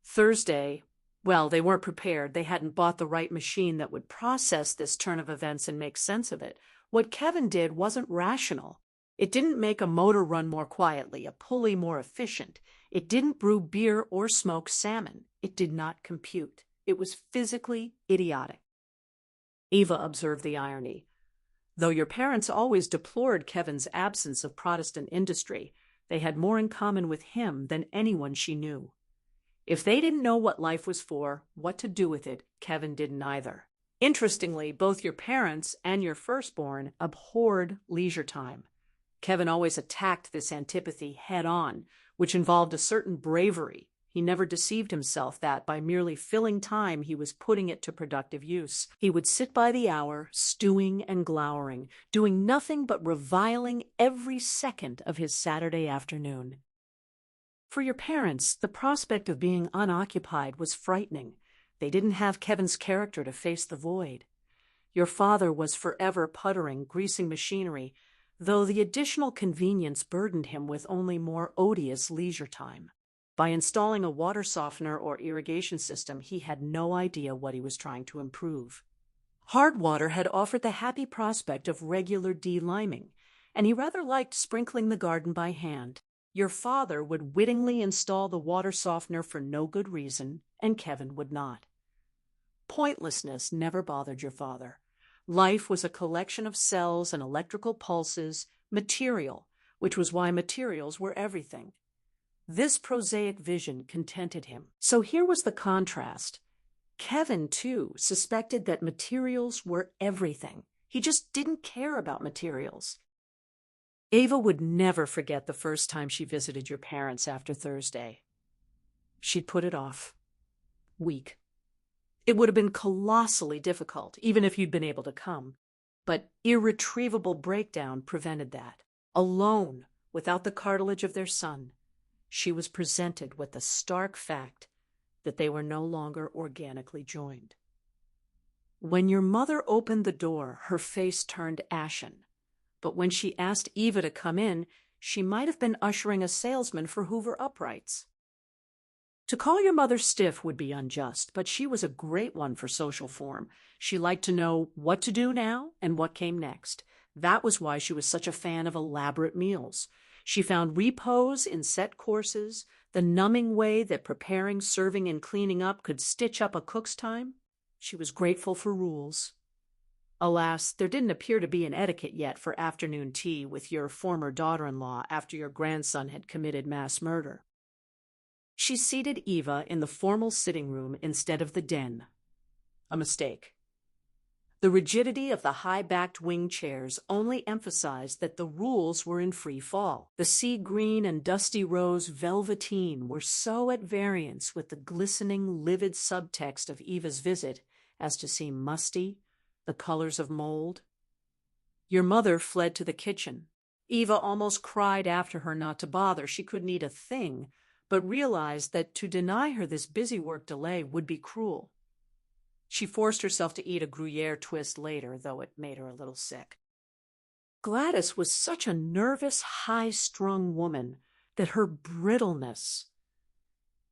Thursday, well, they weren't prepared. They hadn't bought the right machine that would process this turn of events and make sense of it. What Kevin did wasn't rational. It didn't make a motor run more quietly, a pulley more efficient. It didn't brew beer or smoke salmon. It did not compute. It was physically idiotic. Eva observed the irony. Though your parents always deplored Kevin's absence of Protestant industry, they had more in common with him than anyone she knew. If they didn't know what life was for, what to do with it, Kevin didn't either. Interestingly, both your parents and your firstborn abhorred leisure time. Kevin always attacked this antipathy head-on, which involved a certain bravery. He never deceived himself that by merely filling time he was putting it to productive use. He would sit by the hour, stewing and glowering, doing nothing but reviling every second of his Saturday afternoon. For your parents, the prospect of being unoccupied was frightening. They didn't have Kevin's character to face the void. Your father was forever puttering, greasing machinery, though the additional convenience burdened him with only more odious leisure time. By installing a water softener or irrigation system, he had no idea what he was trying to improve. Hard water had offered the happy prospect of regular de-liming, and he rather liked sprinkling the garden by hand. Your father would wittingly install the water softener for no good reason, and Kevin would not. Pointlessness never bothered your father. Life was a collection of cells and electrical pulses, material, which was why materials were everything. This prosaic vision contented him. So here was the contrast. Kevin, too, suspected that materials were everything. He just didn't care about materials. Ava would never forget the first time she visited your parents after Thursday. She'd put it off. Week. It would have been colossally difficult, even if you'd been able to come. But irretrievable breakdown prevented that. Alone, without the cartilage of their son, she was presented with the stark fact that they were no longer organically joined. When your mother opened the door, her face turned ashen. But when she asked Eva to come in, she might have been ushering a salesman for Hoover Uprights. To call your mother stiff would be unjust, but she was a great one for social form. She liked to know what to do now and what came next. That was why she was such a fan of elaborate meals. She found repose in set courses, the numbing way that preparing, serving, and cleaning up could stitch up a cook's time. She was grateful for rules. Alas, there didn't appear to be an etiquette yet for afternoon tea with your former daughter-in-law after your grandson had committed mass murder. She seated Eva in the formal sitting room instead of the den. A mistake. The rigidity of the high-backed wing chairs only emphasized that the rules were in free fall. The sea green and dusty rose velveteen were so at variance with the glistening, livid subtext of Eva's visit as to seem musty, the colors of mold. Your mother fled to the kitchen. Eva almost cried after her not to bother. She couldn't eat a thing, but realized that to deny her this busy work delay would be cruel. She forced herself to eat a Gruyere twist later, though it made her a little sick. Gladys was such a nervous, high-strung woman that her brittleness—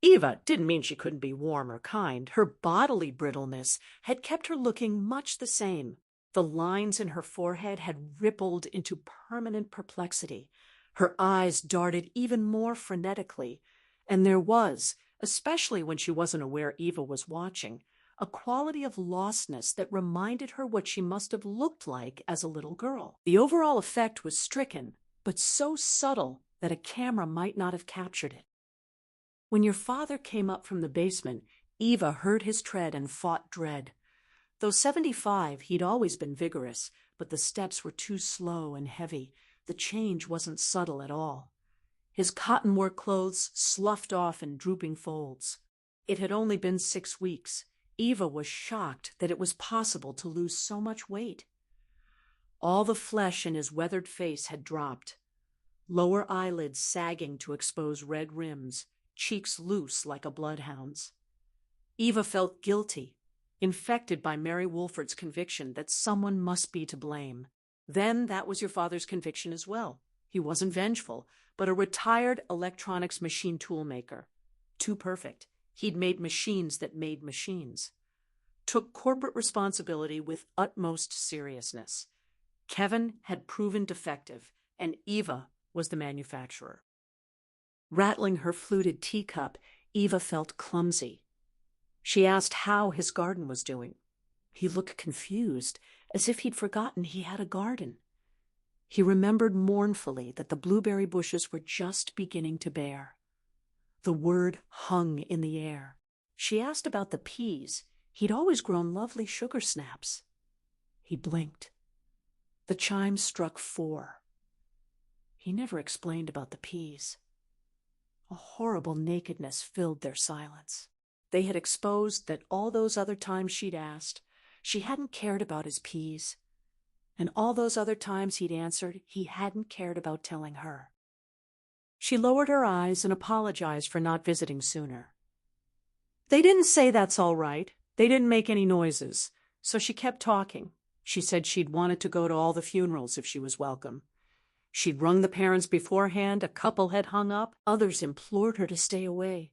Eva didn't mean she couldn't be warm or kind. Her bodily brittleness had kept her looking much the same. The lines in her forehead had rippled into permanent perplexity. Her eyes darted even more frenetically, and there was, especially when she wasn't aware Eva was watching, a quality of lostness that reminded her what she must have looked like as a little girl. The overall effect was stricken, but so subtle that a camera might not have captured it. When your father came up from the basement, Eva heard his tread and fought dread. Though 75, he'd always been vigorous, but the steps were too slow and heavy. The change wasn't subtle at all. His cotton work clothes sloughed off in drooping folds. It had only been 6 weeks. Eva was shocked that it was possible to lose so much weight. All the flesh in his weathered face had dropped, lower eyelids sagging to expose red rims, cheeks loose like a bloodhound's. Eva felt guilty, infected by Mary Wolford's conviction that someone must be to blame. Then that was your father's conviction as well. He wasn't vengeful, but a retired electronics machine toolmaker. Too perfect. He'd made machines that made machines. Took corporate responsibility with utmost seriousness. Kevin had proven defective, and Eva was the manufacturer. Rattling her fluted teacup, Eva felt clumsy. She asked how his garden was doing. He looked confused, as if he'd forgotten he had a garden. He remembered mournfully that the blueberry bushes were just beginning to bear. The word hung in the air. She asked about the peas. He'd always grown lovely sugar snaps. He blinked. The chimes struck 4. He never explained about the peas. A horrible nakedness filled their silence. They had exposed that all those other times she'd asked, she hadn't cared about his peas. And all those other times he'd answered, he hadn't cared about telling her. She lowered her eyes and apologized for not visiting sooner. They didn't say that's all right. They didn't make any noises. So she kept talking. She said she'd wanted to go to all the funerals if she was welcome. She'd rung the parents beforehand. A couple had hung up. Others implored her to stay away.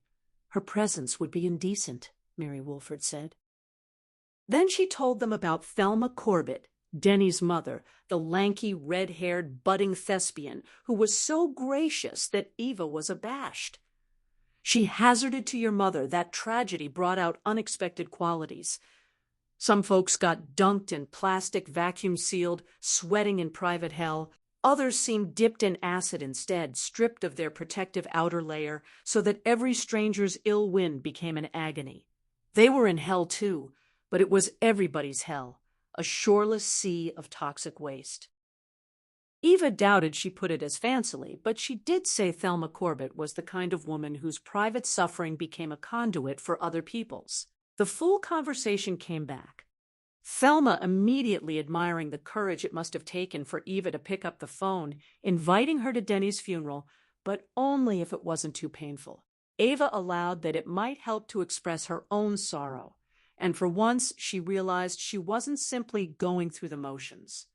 Her presence would be indecent, Mary Wolford said. Then she told them about Thelma Corbett, Denny's mother, the lanky, red-haired, budding thespian who was so gracious that Eva was abashed. She hazarded to your mother that tragedy brought out unexpected qualities. Some folks got dunked in plastic, vacuum-sealed, sweating in private hell. Others seemed dipped in acid instead, stripped of their protective outer layer, so that every stranger's ill wind became an agony. They were in hell too, but it was everybody's hell. A shoreless sea of toxic waste. Eva doubted she put it as fancily, but she did say Thelma Corbett was the kind of woman whose private suffering became a conduit for other people's. The full conversation came back. Thelma immediately admiring the courage it must have taken for Eva to pick up the phone, inviting her to Denny's funeral, but only if it wasn't too painful. Eva allowed that it might help to express her own sorrow. And for once, she realized she wasn't simply going through the motions.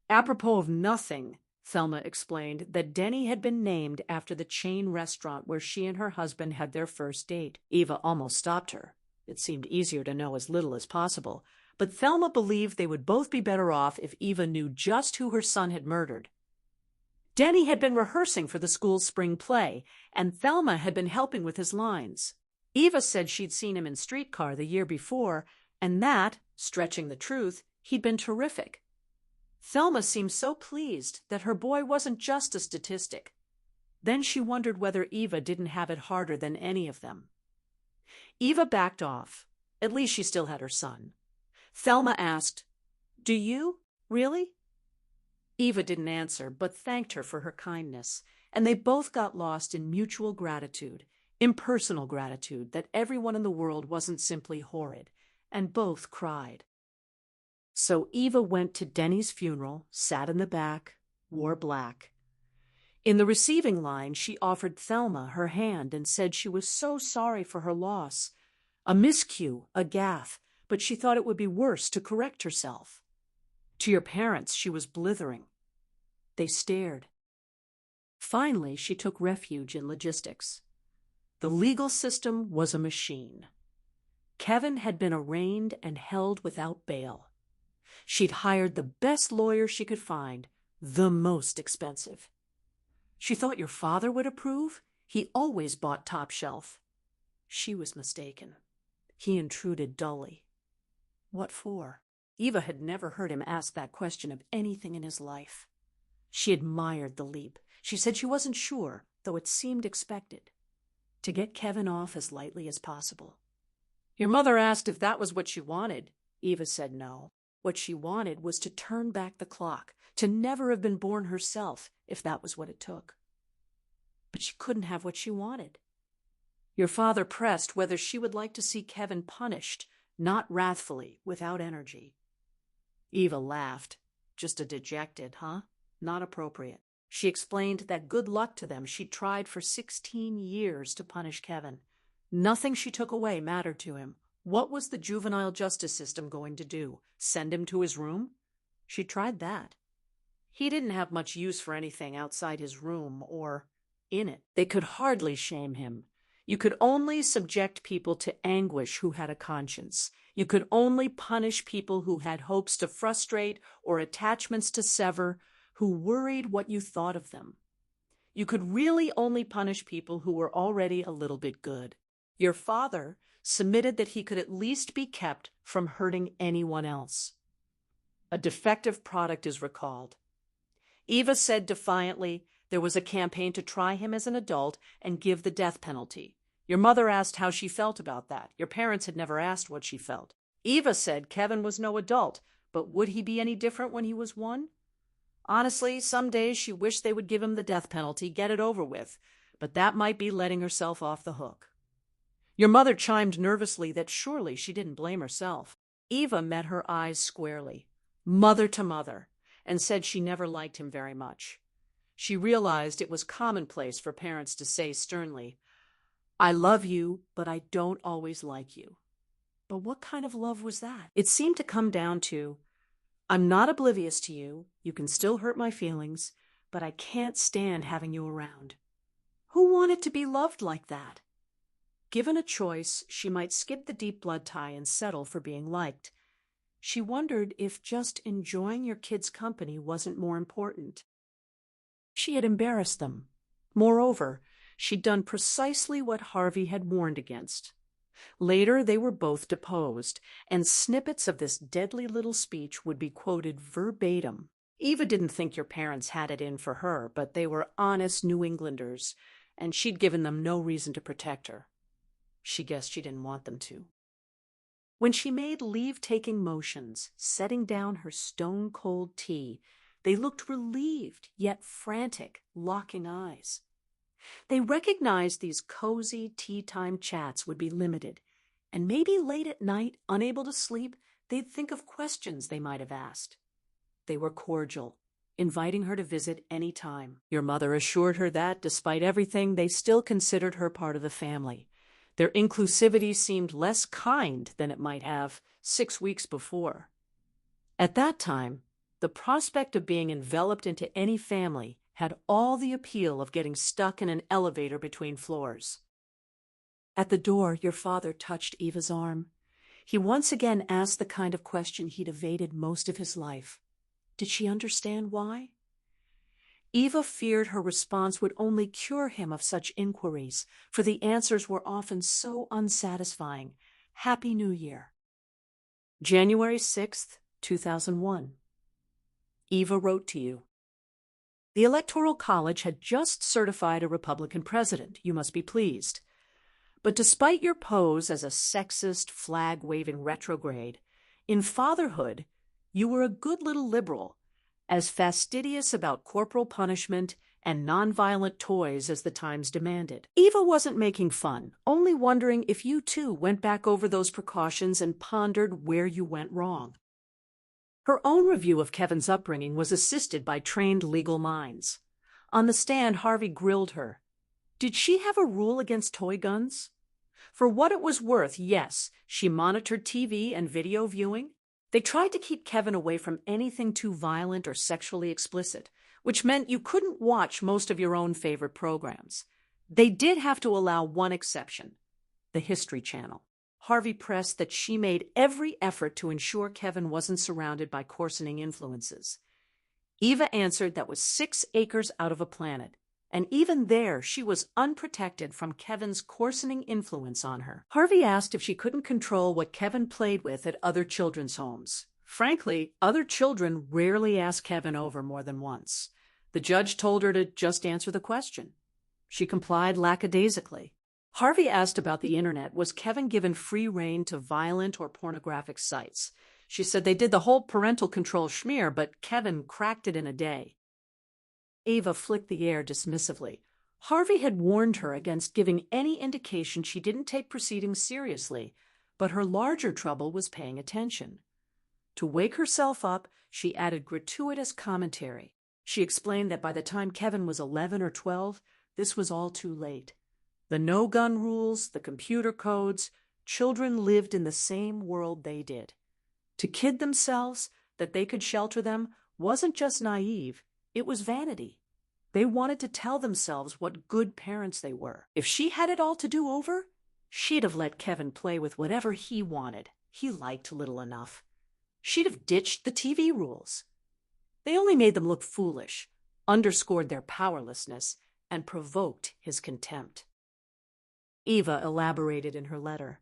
Apropos of nothing, Thelma explained that Denny had been named after the chain restaurant where she and her husband had their first date. Eva almost stopped her. It seemed easier to know as little as possible, but Thelma believed they would both be better off if Eva knew just who her son had murdered. Denny had been rehearsing for the school's spring play, and Thelma had been helping with his lines. Eva said she'd seen him in Streetcar the year before, and that, stretching the truth, he'd been terrific. Thelma seemed so pleased that her boy wasn't just a statistic. Then she wondered whether Eva didn't have it harder than any of them. Eva backed off. At least she still had her son. Thelma asked, "Do you, really?" Eva didn't answer, but thanked her for her kindness, and they both got lost in mutual gratitude, impersonal gratitude that everyone in the world wasn't simply horrid, and both cried. So Eva went to Denny's funeral, sat in the back, wore black. In the receiving line, she offered Thelma her hand and said she was so sorry for her loss. A miscue, a gaffe, but she thought it would be worse to correct herself. To your parents, she was blithering. They stared. Finally, she took refuge in logistics. The legal system was a machine. Kevin had been arraigned and held without bail. She'd hired the best lawyer she could find, the most expensive. She thought your father would approve. He always bought top shelf. She was mistaken. He intruded dully. What for? Eva had never heard him ask that question of anything in his life. She admired the leap. She said she wasn't sure, though it seemed expected. To get Kevin off as lightly as possible. Your mother asked if that was what she wanted. Eva said no. What she wanted was to turn back the clock, to never have been born herself, if that was what it took. But she couldn't have what she wanted. Your father pressed whether she would like to see Kevin punished, not wrathfully, without energy. Eva laughed. Just a dejected, huh? Not appropriate. She explained that good luck to them. She'd tried for 16 years to punish Kevin. Nothing she took away mattered to him. What was the juvenile justice system going to do? Send him to his room? She tried that. He didn't have much use for anything outside his room or in it. They could hardly shame him. You could only subject people to anguish who had a conscience. You could only punish people who had hopes to frustrate or attachments to sever, who worried what you thought of them. You could really only punish people who were already a little bit good. Your father submitted that he could at least be kept from hurting anyone else. A defective product is recalled. Eva said defiantly there was a campaign to try him as an adult and give the death penalty. Your mother asked how she felt about that. Your parents had never asked what she felt. Eva said Kevin was no adult, but would he be any different when he was one? Honestly, some days she wished they would give him the death penalty, get it over with, but that might be letting herself off the hook. Your mother chimed nervously that surely she didn't blame herself. Eva met her eyes squarely, mother to mother, and said she never liked him very much. She realized it was commonplace for parents to say sternly, "I love you, but I don't always like you." But what kind of love was that? It seemed to come down to, "I'm not oblivious to you, you can still hurt my feelings, but I can't stand having you around." Who wanted to be loved like that? Given a choice, she might skip the deep blood tie and settle for being liked. She wondered if just enjoying your kids' company wasn't more important. She had embarrassed them. Moreover, she'd done precisely what Harvey had warned against. Later, they were both deposed, and snippets of this deadly little speech would be quoted verbatim. Eva didn't think your parents had it in for her, but they were honest New Englanders, and she'd given them no reason to protect her. She guessed she didn't want them to. When she made leave-taking motions, setting down her stone-cold tea, they looked relieved, yet frantic, locking eyes. They recognized these cozy tea-time chats would be limited, and maybe late at night, unable to sleep, they'd think of questions they might have asked. They were cordial, inviting her to visit any time. Your mother assured her that, despite everything, they still considered her part of the family. Their inclusivity seemed less kind than it might have 6 weeks before. At that time, the prospect of being enveloped into any family had all the appeal of getting stuck in an elevator between floors. At the door, your father touched Eva's arm. He once again asked the kind of question he'd evaded most of his life. Did she understand why? Eva feared her response would only cure him of such inquiries, for the answers were often so unsatisfying. Happy New Year. January 6th, 2001. Eva wrote to you. The Electoral College had just certified a Republican president. You must be pleased. But despite your pose as a sexist, flag-waving retrograde, In fatherhood, you were a good little liberal, as fastidious about corporal punishment and nonviolent toys as the times demanded. Eva wasn't making fun, only wondering if you too went back over those precautions and pondered where you went wrong. Her own review of Kevin's upbringing was assisted by trained legal minds. On the stand, Harvey grilled her. Did she have a rule against toy guns? For what it was worth, yes, she monitored TV and video viewing. They tried to keep Kevin away from anything too violent or sexually explicit, which meant you couldn't watch most of your own favorite programs. They did have to allow one exception, the History Channel. Harvey pressed that she made every effort to ensure Kevin wasn't surrounded by coarsening influences. Eva answered that was 6 acres out of a planet, and even there she was unprotected from Kevin's coarsening influence on her. Harvey asked if she couldn't control what Kevin played with at other children's homes. Frankly, other children rarely asked Kevin over more than once. The judge told her to just answer the question. She complied lackadaisically. Harvey asked about the internet. Was Kevin given free rein to violent or pornographic sites? She said they did the whole parental control schmear, but Kevin cracked it in a day. Eva flicked the air dismissively. Harvey had warned her against giving any indication she didn't take proceedings seriously, but her larger trouble was paying attention. To wake herself up, she added gratuitous commentary. She explained that by the time Kevin was 11 or 12, this was all too late. The no-gun rules, the computer codes, children lived in the same world they did. To kid themselves that they could shelter them wasn't just naive, it was vanity. They wanted to tell themselves what good parents they were. If she had it all to do over, she'd have let Kevin play with whatever he wanted. He liked little enough. She'd have ditched the TV rules. They only made them look foolish, underscored their powerlessness, and provoked his contempt. Eva elaborated in her letter.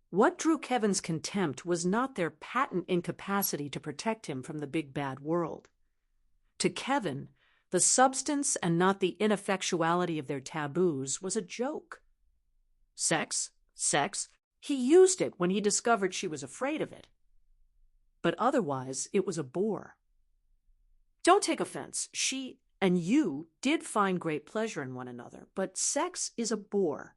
What drew Kevin's contempt was not their patent incapacity to protect him from the big bad world. To Kevin, the substance and not the ineffectuality of their taboos was a joke. Sex, he used it when he discovered she was afraid of it. But otherwise, it was a bore. Don't take offense. She and you did find great pleasure in one another, but sex is a bore.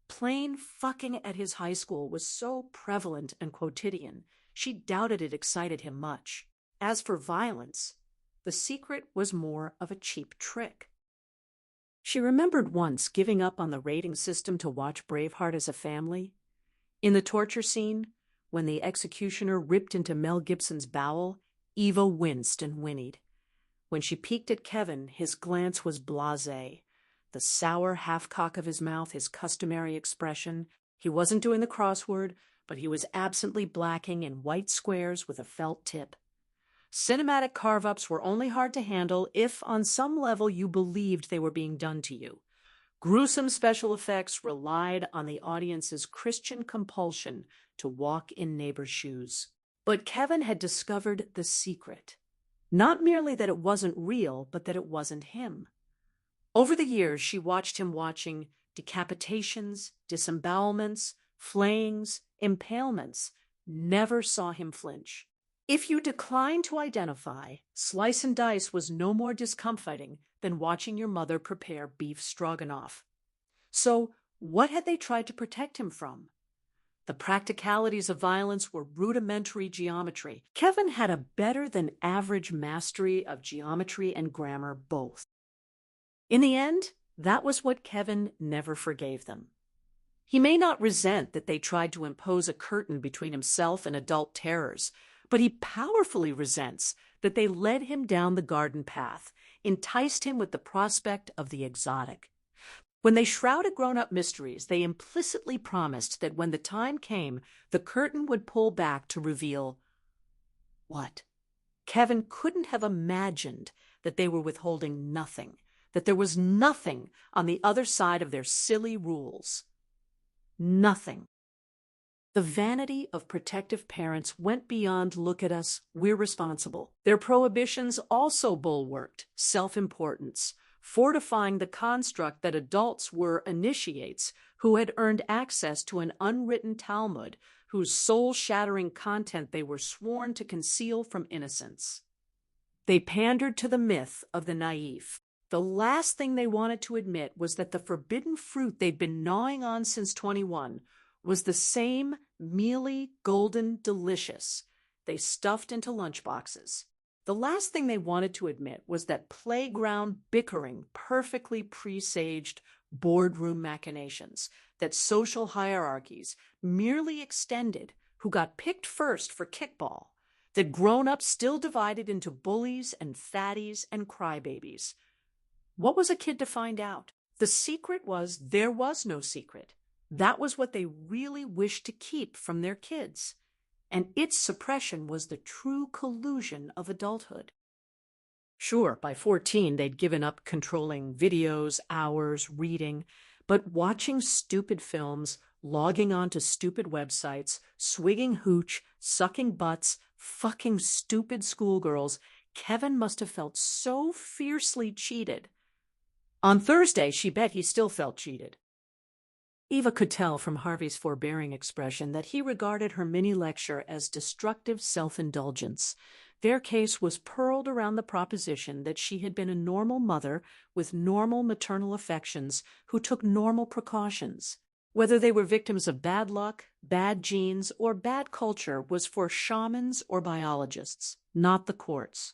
Plain fucking at his high school was so prevalent and quotidian, she doubted it excited him much. As for violence, the secret was more of a cheap trick. She remembered once giving up on the rating system to watch Braveheart as a family. In the torture scene, when the executioner ripped into Mel Gibson's bowel, Eva winced and whinnied. When she peeked at Kevin, his glance was blasé. The sour half-cock of his mouth, his customary expression. He wasn't doing the crossword, but he was absently blacking in white squares with a felt tip. Cinematic carve-ups were only hard to handle if, on some level, you believed they were being done to you. Gruesome special effects relied on the audience's Christian compulsion to walk in neighbors' shoes. But Kevin had discovered the secret. Not merely that it wasn't real, but that it wasn't him. Over the years, she watched him watching decapitations, disembowelments, flayings, impalements, never saw him flinch. If you declined to identify, slice and dice was no more discomfiting than watching your mother prepare beef stroganoff. So, what had they tried to protect him from? The practicalities of violence were rudimentary geometry. Kevin had a better-than-average mastery of geometry and grammar both. In the end, that was what Kevin never forgave them. He may not resent that they tried to impose a curtain between himself and adult terrors, but he powerfully resents that they led him down the garden path, enticed him with the prospect of the exotic. When they shrouded grown-up mysteries, they implicitly promised that when the time came, the curtain would pull back to reveal what? Kevin couldn't have imagined that they were withholding nothing, that there was nothing on the other side of their silly rules. Nothing. The vanity of protective parents went beyond "look at us, we're responsible." Their prohibitions also bulwarked self-importance, fortifying the construct that adults were initiates who had earned access to an unwritten Talmud whose soul-shattering content they were sworn to conceal from innocence. They pandered to the myth of the naive. The last thing they wanted to admit was that the forbidden fruit they'd been gnawing on since 21 was the same mealy, golden delicious they stuffed into lunchboxes. The last thing they wanted to admit was that playground bickering perfectly presaged boardroom machinations, that social hierarchies merely extended who got picked first for kickball, that grown-ups still divided into bullies and fatties and crybabies. What was a kid to find out? The secret was there was no secret. That was what they really wished to keep from their kids. And its suppression was the true collusion of adulthood. Sure, by 14, they'd given up controlling videos, hours, reading, but watching stupid films, logging onto stupid websites, swigging hooch, sucking butts, fucking stupid schoolgirls, Kevin must have felt so fiercely cheated. On Thursday, she bet he still felt cheated. Eva could tell from Harvey's forbearing expression that he regarded her mini-lecture as destructive self-indulgence. Their case was pearled around the proposition that she had been a normal mother with normal maternal affections who took normal precautions. Whether they were victims of bad luck, bad genes, or bad culture was for shamans or biologists, not the courts.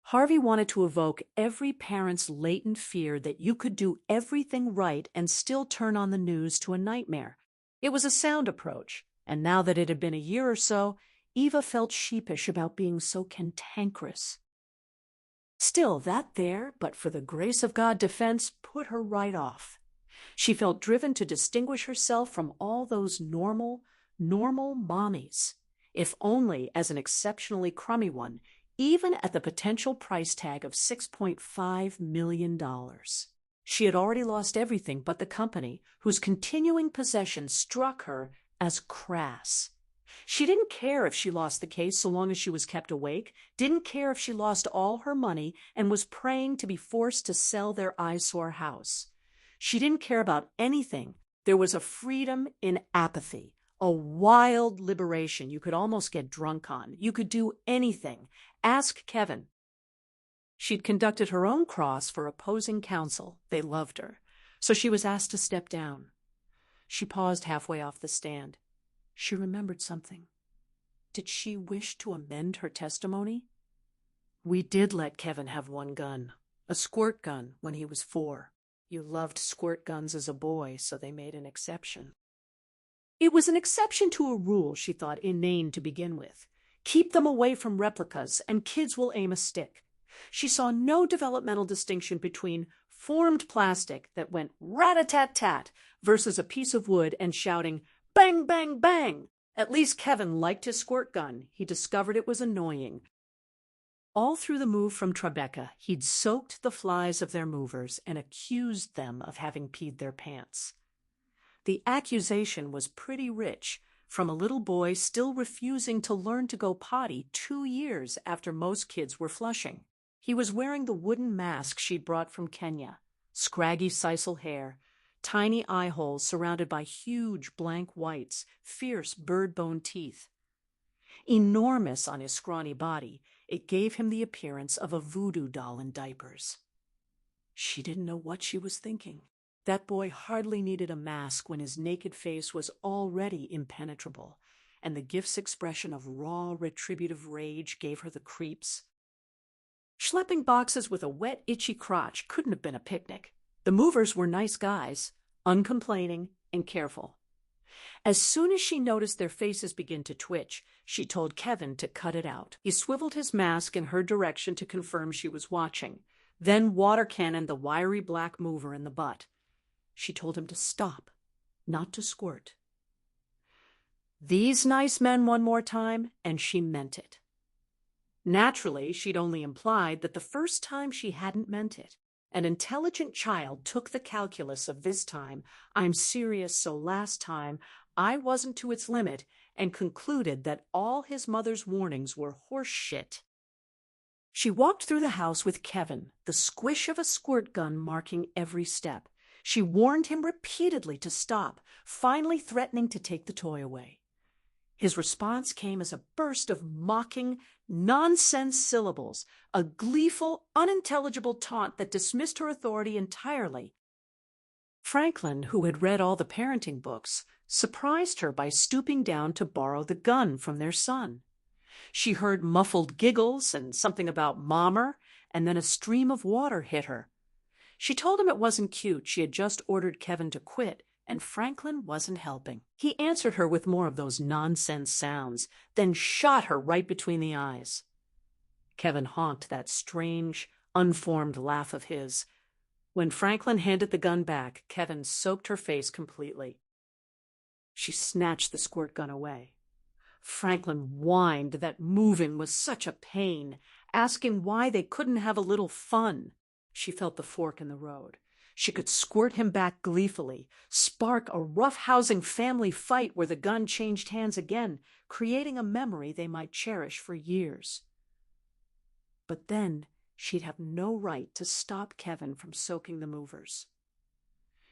Harvey wanted to evoke every parent's latent fear that you could do everything right and still turn on the news to a nightmare. It was a sound approach, and now that it had been a year or so, Eva felt sheepish about being so cantankerous. Still, that there, but for the grace of God defense, put her right off. She felt driven to distinguish herself from all those normal mommies, if only as an exceptionally crummy one, even at the potential price tag of $6.5 million. She had already lost everything but the company, whose continuing possession struck her as crass. She didn't care if she lost the case so long as she was kept awake, didn't care if she lost all her money and was praying to be forced to sell their eyesore house. She didn't care about anything. There was a freedom in apathy, a wild liberation you could almost get drunk on. You could do anything. Ask Kevin. She'd conducted her own cross for opposing counsel. They loved her. So she was asked to step down. She paused halfway off the stand. She remembered something. Did she wish to amend her testimony? We did let Kevin have one gun, a squirt gun, when he was 4. You loved squirt guns as a boy, so they made an exception. It was an exception to a rule she thought inane to begin with. Keep them away from replicas, and kids will aim a stick. She saw no developmental distinction between formed plastic that went rat-a-tat-tat versus a piece of wood and shouting, bang, bang, bang. At least Kevin liked his squirt gun. He discovered it was annoying. All through the move from Tribeca, he'd soaked the flies of their movers and accused them of having peed their pants. The accusation was pretty rich, from a little boy still refusing to learn to go potty 2 years after most kids were flushing. He was wearing the wooden mask she'd brought from Kenya, scraggy sisal hair, tiny eye holes surrounded by huge blank whites, fierce bird-bone teeth. Enormous on his scrawny body, it gave him the appearance of a voodoo doll in diapers. She didn't know what she was thinking. That boy hardly needed a mask when his naked face was already impenetrable, and the gift's expression of raw, retributive rage gave her the creeps. Schlepping boxes with a wet, itchy crotch couldn't have been a picnic. The movers were nice guys, uncomplaining and careful. As soon as she noticed their faces begin to twitch, she told Kevin to cut it out. He swiveled his mask in her direction to confirm she was watching, then water cannoned the wiry black mover in the butt. She told him to stop, not to squirt. These nice men one more time, and she meant it. Naturally, she'd only implied that the first time she hadn't meant it. An intelligent child took the calculus of this time, I'm serious, so last time, I wasn't to its limit, and concluded that all his mother's warnings were horse shit. She walked through the house with Kevin, the squish of a squirt gun marking every step. She warned him repeatedly to stop, finally threatening to take the toy away. His response came as a burst of mocking, nonsense syllables, a gleeful, unintelligible taunt that dismissed her authority entirely. Franklin, who had read all the parenting books, surprised her by stooping down to borrow the gun from their son. She heard muffled giggles and something about "mommer," and then a stream of water hit her. She told him it wasn't cute. She had just ordered Kevin to quit, and Franklin wasn't helping. He answered her with more of those nonsense sounds, then shot her right between the eyes. Kevin honked that strange, unformed laugh of his. When Franklin handed the gun back, Kevin soaked her face completely. She snatched the squirt gun away. Franklin whined that moving was such a pain, asking why they couldn't have a little fun. She felt the fork in the road. She could squirt him back gleefully, spark a rough-housing family fight where the gun changed hands again, creating a memory they might cherish for years. But then she'd have no right to stop Kevin from soaking the movers.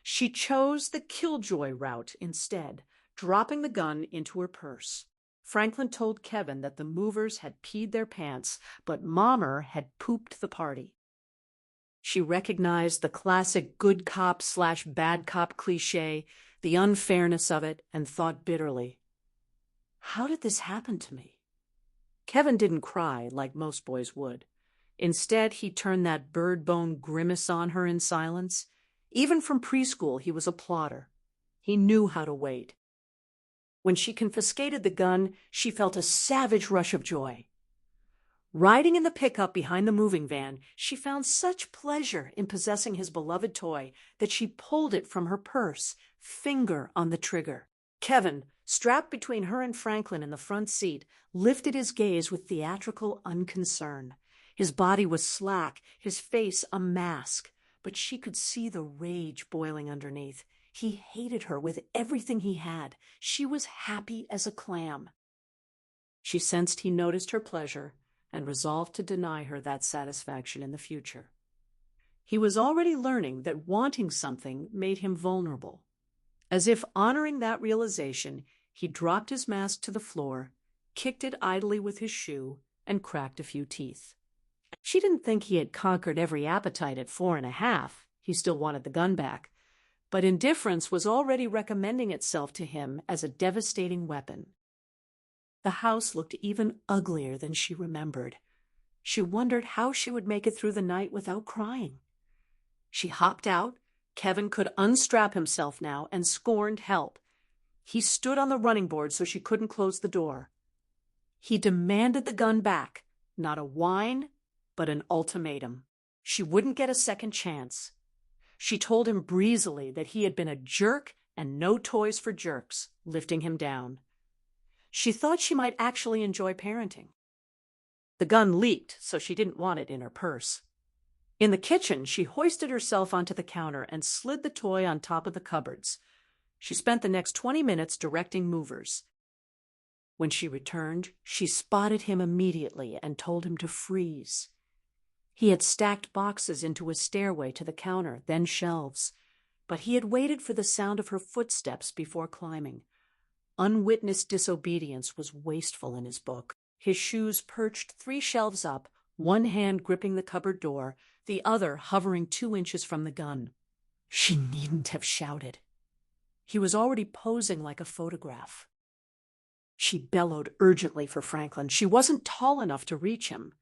She chose the killjoy route instead, dropping the gun into her purse. Franklin told Kevin that the movers had peed their pants, but Mommer had pooped the party. She recognized the classic good cop/bad cop cliché, the unfairness of it, and thought bitterly, "How did this happen to me?" Kevin didn't cry like most boys would. Instead, he turned that bird-bone grimace on her in silence. Even from preschool, he was a plodder. He knew how to wait. When she confiscated the gun, she felt a savage rush of joy. Riding in the pickup behind the moving van, she found such pleasure in possessing his beloved toy that she pulled it from her purse, finger on the trigger. Kevin, strapped between her and Franklin in the front seat, lifted his gaze with theatrical unconcern. His body was slack, his face a mask, but she could see the rage boiling underneath. He hated her with everything he had. She was happy as a clam. She sensed he noticed her pleasure and resolved to deny her that satisfaction in the future. He was already learning that wanting something made him vulnerable. As if honoring that realization, he dropped his mask to the floor, kicked it idly with his shoe, and cracked a few teeth. She didn't think he had conquered every appetite at 4.5. He still wanted the gun back. But indifference was already recommending itself to him as a devastating weapon. The house looked even uglier than she remembered. She wondered how she would make it through the night without crying. She hopped out. Kevin could unstrap himself now and scorned help. He stood on the running board so she couldn't close the door. He demanded the gun back, not a whine, but an ultimatum. She wouldn't get a second chance. She told him breezily that he had been a jerk and no toys for jerks, lifting him down. She thought she might actually enjoy parenting. The gun leaked, so she didn't want it in her purse. In the kitchen, she hoisted herself onto the counter and slid the toy on top of the cupboards. She spent the next 20 minutes directing movers. When she returned, she spotted him immediately and told him to freeze. He had stacked boxes into a stairway to the counter, then shelves, but he had waited for the sound of her footsteps before climbing. Unwitnessed disobedience was wasteful in his book. His shoes perched 3 shelves up, one hand gripping the cupboard door, the other hovering 2 inches from the gun. She needn't have shouted. He was already posing like a photograph. She bellowed urgently for Franklin. She wasn't tall enough to reach him.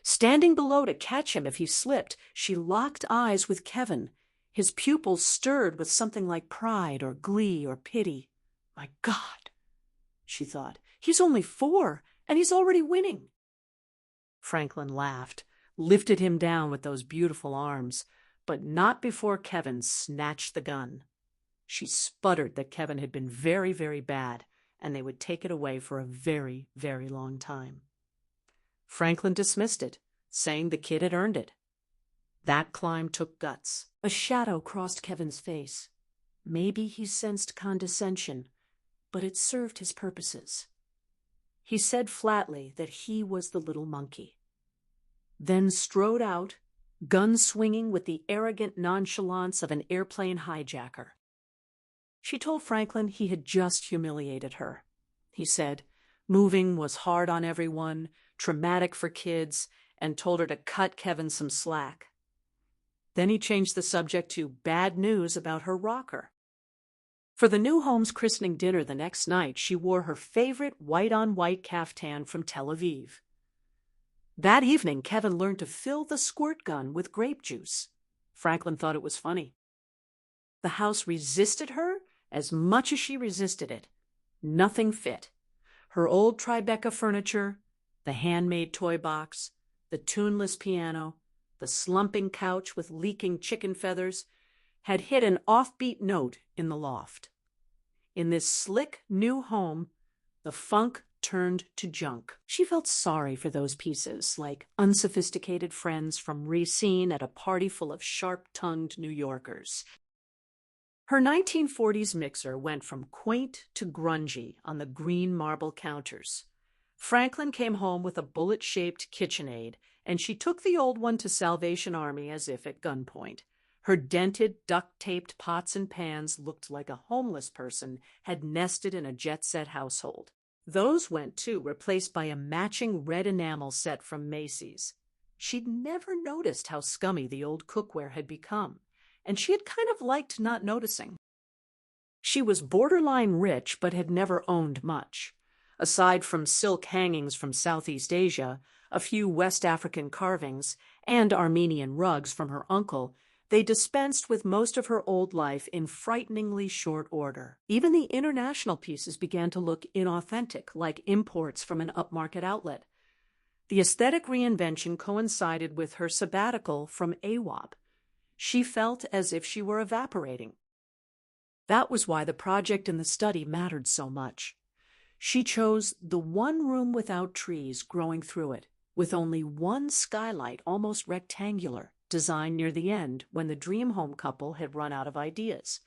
Standing below to catch him if he slipped, she locked eyes with Kevin. His pupils stirred with something like pride or glee or pity. My God, she thought, he's only 4, and he's already winning. Franklin laughed, lifted him down with those beautiful arms, but not before Kevin snatched the gun. She sputtered that Kevin had been very, very bad, and they would take it away for a very, very long time. Franklin dismissed it, saying the kid had earned it. That climb took guts. A shadow crossed Kevin's face. Maybe he sensed condescension, but it served his purposes. He said flatly that he was the little monkey. then strode out, gun swinging with the arrogant nonchalance of an airplane hijacker. She told Franklin he had just humiliated her. He said, moving was hard on everyone, traumatic for kids, and told her to cut Kevin some slack. Then he changed the subject to bad news about her rocker. For the new home's christening dinner the next night, she wore her favorite white-on-white caftan from Tel Aviv. That evening, Kevin learned to fill the squirt gun with grape juice. Franklin thought it was funny. The house resisted her as much as she resisted it. Nothing fit. Her old Tribeca furniture, the handmade toy box, the tuneless piano, the slumping couch with leaking chicken feathers, had hit an offbeat note in the loft. In this slick new home, the funk turned to junk. She felt sorry for those pieces, like unsophisticated friends from Racine at a party full of sharp-tongued New Yorkers. Her 1940s mixer went from quaint to grungy on the green marble counters. Franklin came home with a bullet-shaped KitchenAid, and she took the old one to Salvation Army as if at gunpoint. Her dented, duct-taped pots and pans looked like a homeless person had nested in a jet-set household. Those went, too, replaced by a matching red enamel set from Macy's. She'd never noticed how scummy the old cookware had become, and she had kind of liked not noticing. She was borderline rich, but had never owned much. Aside from silk hangings from Southeast Asia, a few West African carvings, and Armenian rugs from her uncle, they dispensed with most of her old life in frighteningly short order. Even the international pieces began to look inauthentic, like imports from an upmarket outlet. The aesthetic reinvention coincided with her sabbatical from AWOB. She felt as if she were evaporating. That was why the project in the study mattered so much. She chose the one room without trees growing through it, with only one skylight, almost rectangular, designed near the end when the dream home couple had run out of ideas.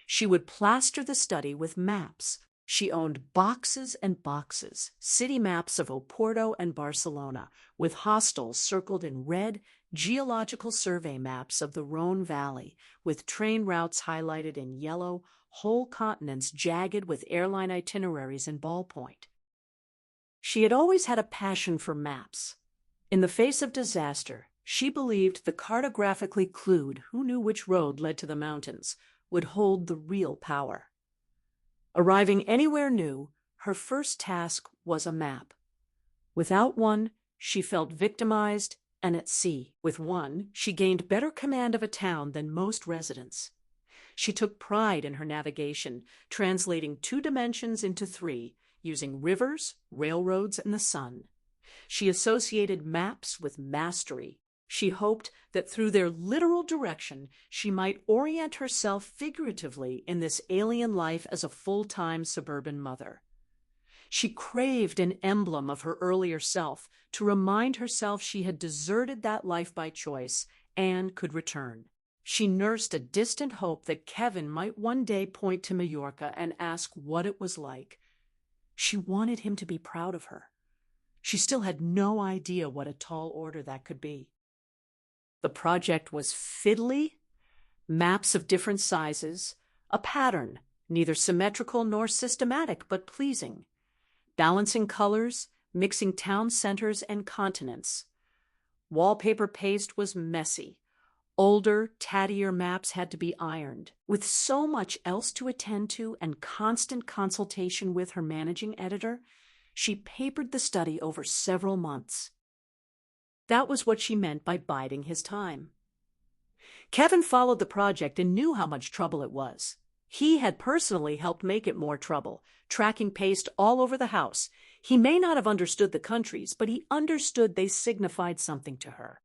She would plaster the study with maps. She owned boxes and boxes, city maps of Oporto and Barcelona, with hostels circled in red, geological survey maps of the Rhone Valley, with train routes highlighted in yellow, whole continents jagged with airline itineraries in ballpoint. She had always had a passion for maps. In the face of disaster, she believed the cartographically clued who knew which road led to the mountains would hold the real power. Arriving anywhere new, her first task was a map. Without one, she felt victimized and at sea. With one, she gained better command of a town than most residents. She took pride in her navigation, translating 2 dimensions into 3, using rivers, railroads, and the sun. She associated maps with mastery. She hoped that through their literal direction, she might orient herself figuratively in this alien life as a full-time suburban mother. She craved an emblem of her earlier self to remind herself she had deserted that life by choice and could return. She nursed a distant hope that Kevin might one day point to Majorca and ask what it was like. She wanted him to be proud of her. She still had no idea what a tall order that could be. The project was fiddly, maps of different sizes, a pattern, neither symmetrical nor systematic but pleasing, balancing colors, mixing town centers and continents. Wallpaper paste was messy. Older, tattier maps had to be ironed. With so much else to attend to and constant consultation with her managing editor, she papered the study over several months. That was what she meant by biding his time. Kevin followed the project and knew how much trouble it was. He had personally helped make it more trouble, tracking paste all over the house. He may not have understood the countries, but he understood they signified something to her.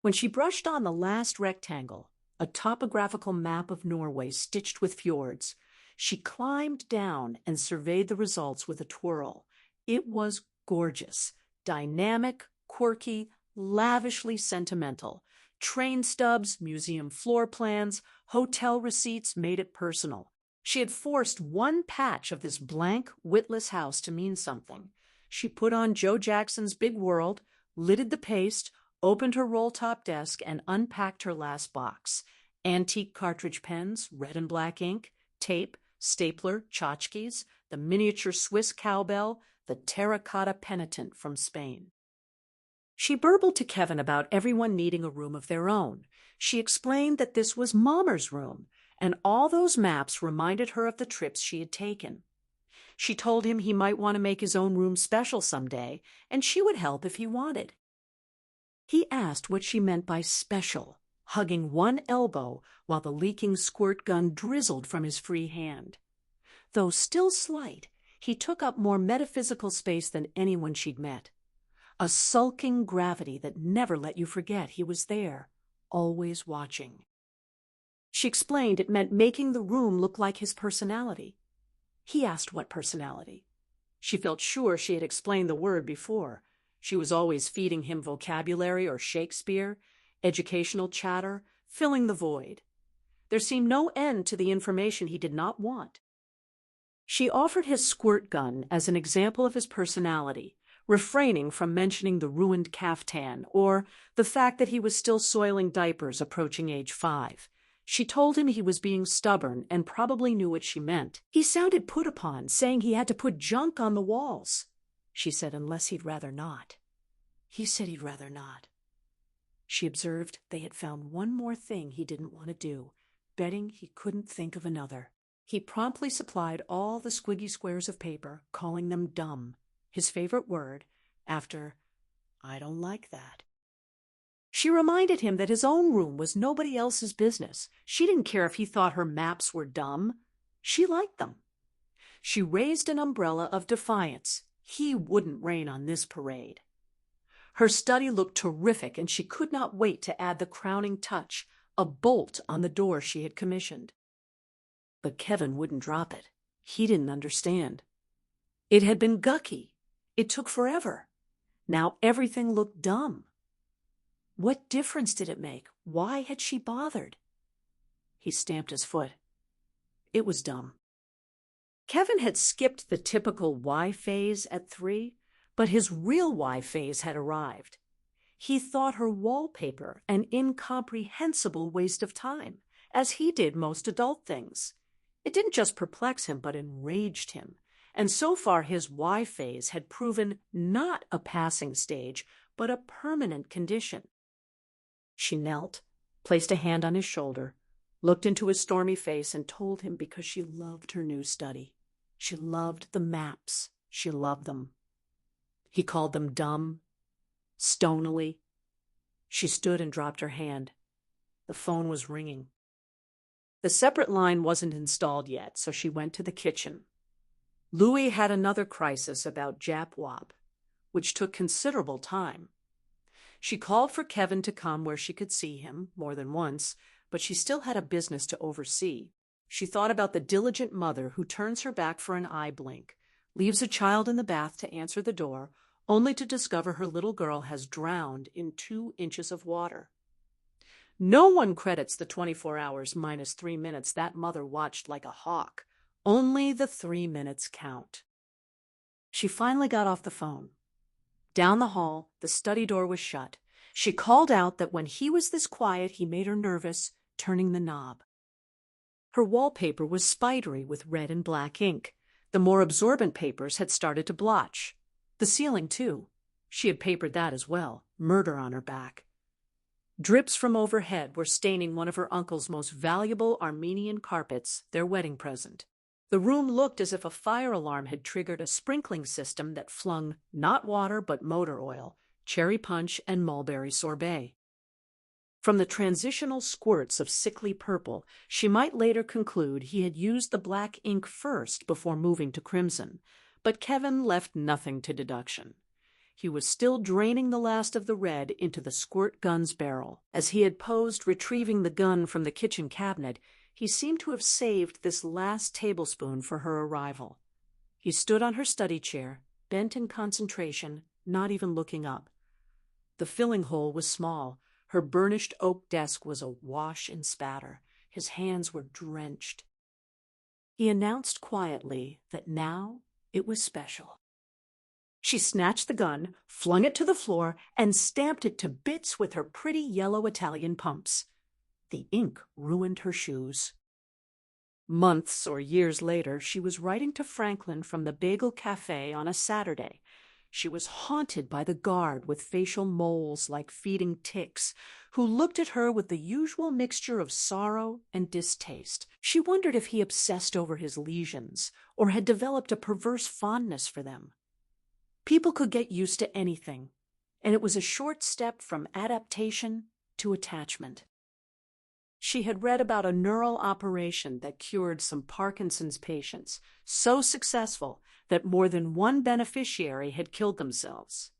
When she brushed on the last rectangle, a topographical map of Norway stitched with fjords, she climbed down and surveyed the results with a twirl. It was gorgeous, dynamic, quirky, lavishly sentimental. Train stubs, museum floor plans, hotel receipts made it personal. She had forced one patch of this blank, witless house to mean something. She put on Joe Jackson's Big World, lidded the paste, opened her roll-top desk, and unpacked her last box. Antique cartridge pens, red and black ink, tape, stapler, tchotchkes, the miniature Swiss cowbell, the terracotta penitent from Spain. She burbled to Kevin about everyone needing a room of their own. She explained that this was Mommer's room, and all those maps reminded her of the trips she had taken. She told him he might want to make his own room special someday, and she would help if he wanted. He asked what she meant by special, hugging one elbow while the leaking squirt gun drizzled from his free hand. Though still slight, he took up more metaphysical space than anyone she'd met. A sulking gravity that never let you forget he was there, always watching. She explained it meant making the room look like his personality. He asked what personality. She felt sure she had explained the word before. She was always feeding him vocabulary or Shakespeare, educational chatter, filling the void. There seemed no end to the information he did not want. She offered his squirt gun as an example of his personality, refraining from mentioning the ruined caftan or the fact that he was still soiling diapers approaching age 5. She told him he was being stubborn and probably knew what she meant. He sounded put upon, saying he had to put junk on the walls. She said unless he'd rather not. He said he'd rather not. She observed they had found one more thing he didn't want to do, betting he couldn't think of another. He promptly supplied all the squiggy squares of paper, calling them dumb, his favorite word, after, "I don't like that." She reminded him that his own room was nobody else's business. She didn't care if he thought her maps were dumb. She liked them. She raised an umbrella of defiance. He wouldn't rain on this parade. Her study looked terrific, and she could not wait to add the crowning touch, a bolt on the door she had commissioned. But Kevin wouldn't drop it. He didn't understand. It had been gucky. It took forever. Now everything looked dumb. What difference did it make? Why had she bothered? He stamped his foot. It was dumb. Kevin had skipped the typical why phase at 3, but his real why phase had arrived. He thought her wallpaper an incomprehensible waste of time, as he did most adult things. It didn't just perplex him, but enraged him. And so far his why phase had proven not a passing stage, but a permanent condition. She knelt, placed a hand on his shoulder, looked into his stormy face, and told him because she loved her new study. She loved the maps. She loved them. He called them dumb, stonily. She stood and dropped her hand. The phone was ringing. The separate line wasn't installed yet, so she went to the kitchen. Louis had another crisis about Jap Wap, which took considerable time. She called for Kevin to come where she could see him more than once, but she still had a business to oversee. She thought about the diligent mother who turns her back for an eye blink, leaves a child in the bath to answer the door, only to discover her little girl has drowned in 2 inches of water. No one credits the 24 hours minus 3 minutes that mother watched like a hawk. Only the 3 minutes count. She finally got off the phone. Down the hall, the study door was shut. She called out that when he was this quiet, he made her nervous, turning the knob. Her wallpaper was spidery with red and black ink. The more absorbent papers had started to blotch. The ceiling, too. She had papered that as well, murder on her back. Drips from overhead were staining one of her uncle's most valuable Armenian carpets, their wedding present. The room looked as if a fire alarm had triggered a sprinkling system that flung not water but motor oil, cherry punch, and mulberry sorbet. From the transitional squirts of sickly purple, she might later conclude he had used the black ink first before moving to crimson, but Kevin left nothing to deduction. He was still draining the last of the red into the squirt gun's barrel. As he had posed retrieving the gun from the kitchen cabinet, he seemed to have saved this last tablespoon for her arrival. He stood on her study chair, bent in concentration, not even looking up. The filling hole was small. Her burnished oak desk was awash in spatter. His hands were drenched. He announced quietly that now it was special. She snatched the gun, flung it to the floor, and stamped it to bits with her pretty yellow Italian pumps. The ink ruined her shoes. Months or years later, she was writing to Franklin from the Bagel Cafe on a Saturday. She was haunted by the guard with facial moles like feeding ticks, who looked at her with the usual mixture of sorrow and distaste. She wondered if he obsessed over his lesions or had developed a perverse fondness for them. People could get used to anything, and it was a short step from adaptation to attachment. She had read about a neural operation that cured some Parkinson's patients, so successful that more than one beneficiary had killed themselves.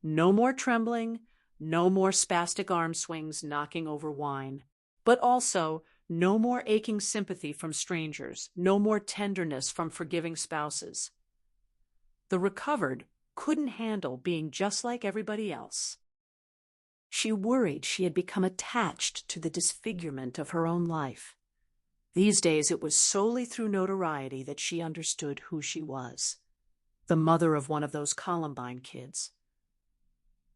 No more trembling, no more spastic arm swings knocking over wine, but also no more aching sympathy from strangers, no more tenderness from forgiving spouses. The recovered couldn't handle being just like everybody else. She worried she had become attached to the disfigurement of her own life. These days it was solely through notoriety that she understood who she was, the mother of one of those Columbine kids.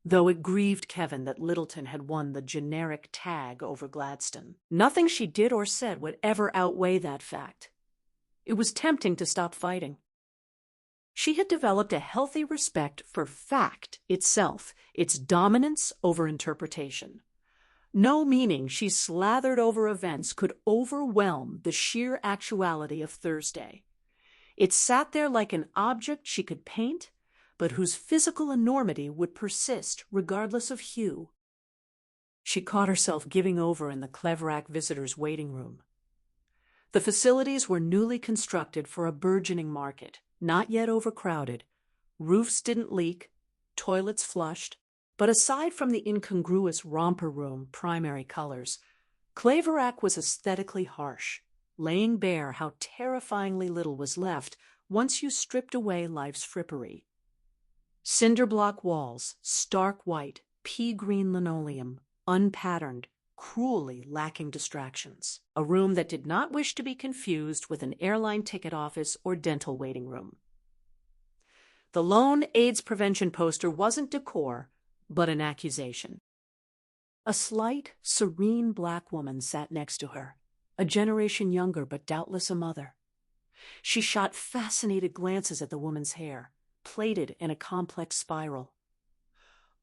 Though it grieved Kevin that Littleton had won the generic tag over Gladstone, nothing she did or said would ever outweigh that fact. It was tempting to stop fighting. She had developed a healthy respect for fact itself, its dominance over interpretation. No meaning she slathered over events could overwhelm the sheer actuality of Thursday. It sat there like an object she could paint, but whose physical enormity would persist regardless of hue. She caught herself giving over in the Cleverac visitors' waiting room. The facilities were newly constructed for a burgeoning market, not yet overcrowded. Roofs didn't leak, toilets flushed, but aside from the incongruous romper room primary colors, Cleverac was aesthetically harsh, laying bare how terrifyingly little was left once you stripped away life's frippery. Cinder block walls, stark white, pea-green linoleum, unpatterned, cruelly lacking distractions. A room that did not wish to be confused with an airline ticket office or dental waiting room. The lone AIDS prevention poster wasn't decor, but an accusation. A slight, serene black woman sat next to her, a generation younger but doubtless a mother. She shot fascinated glances at the woman's hair, plaited in a complex spiral.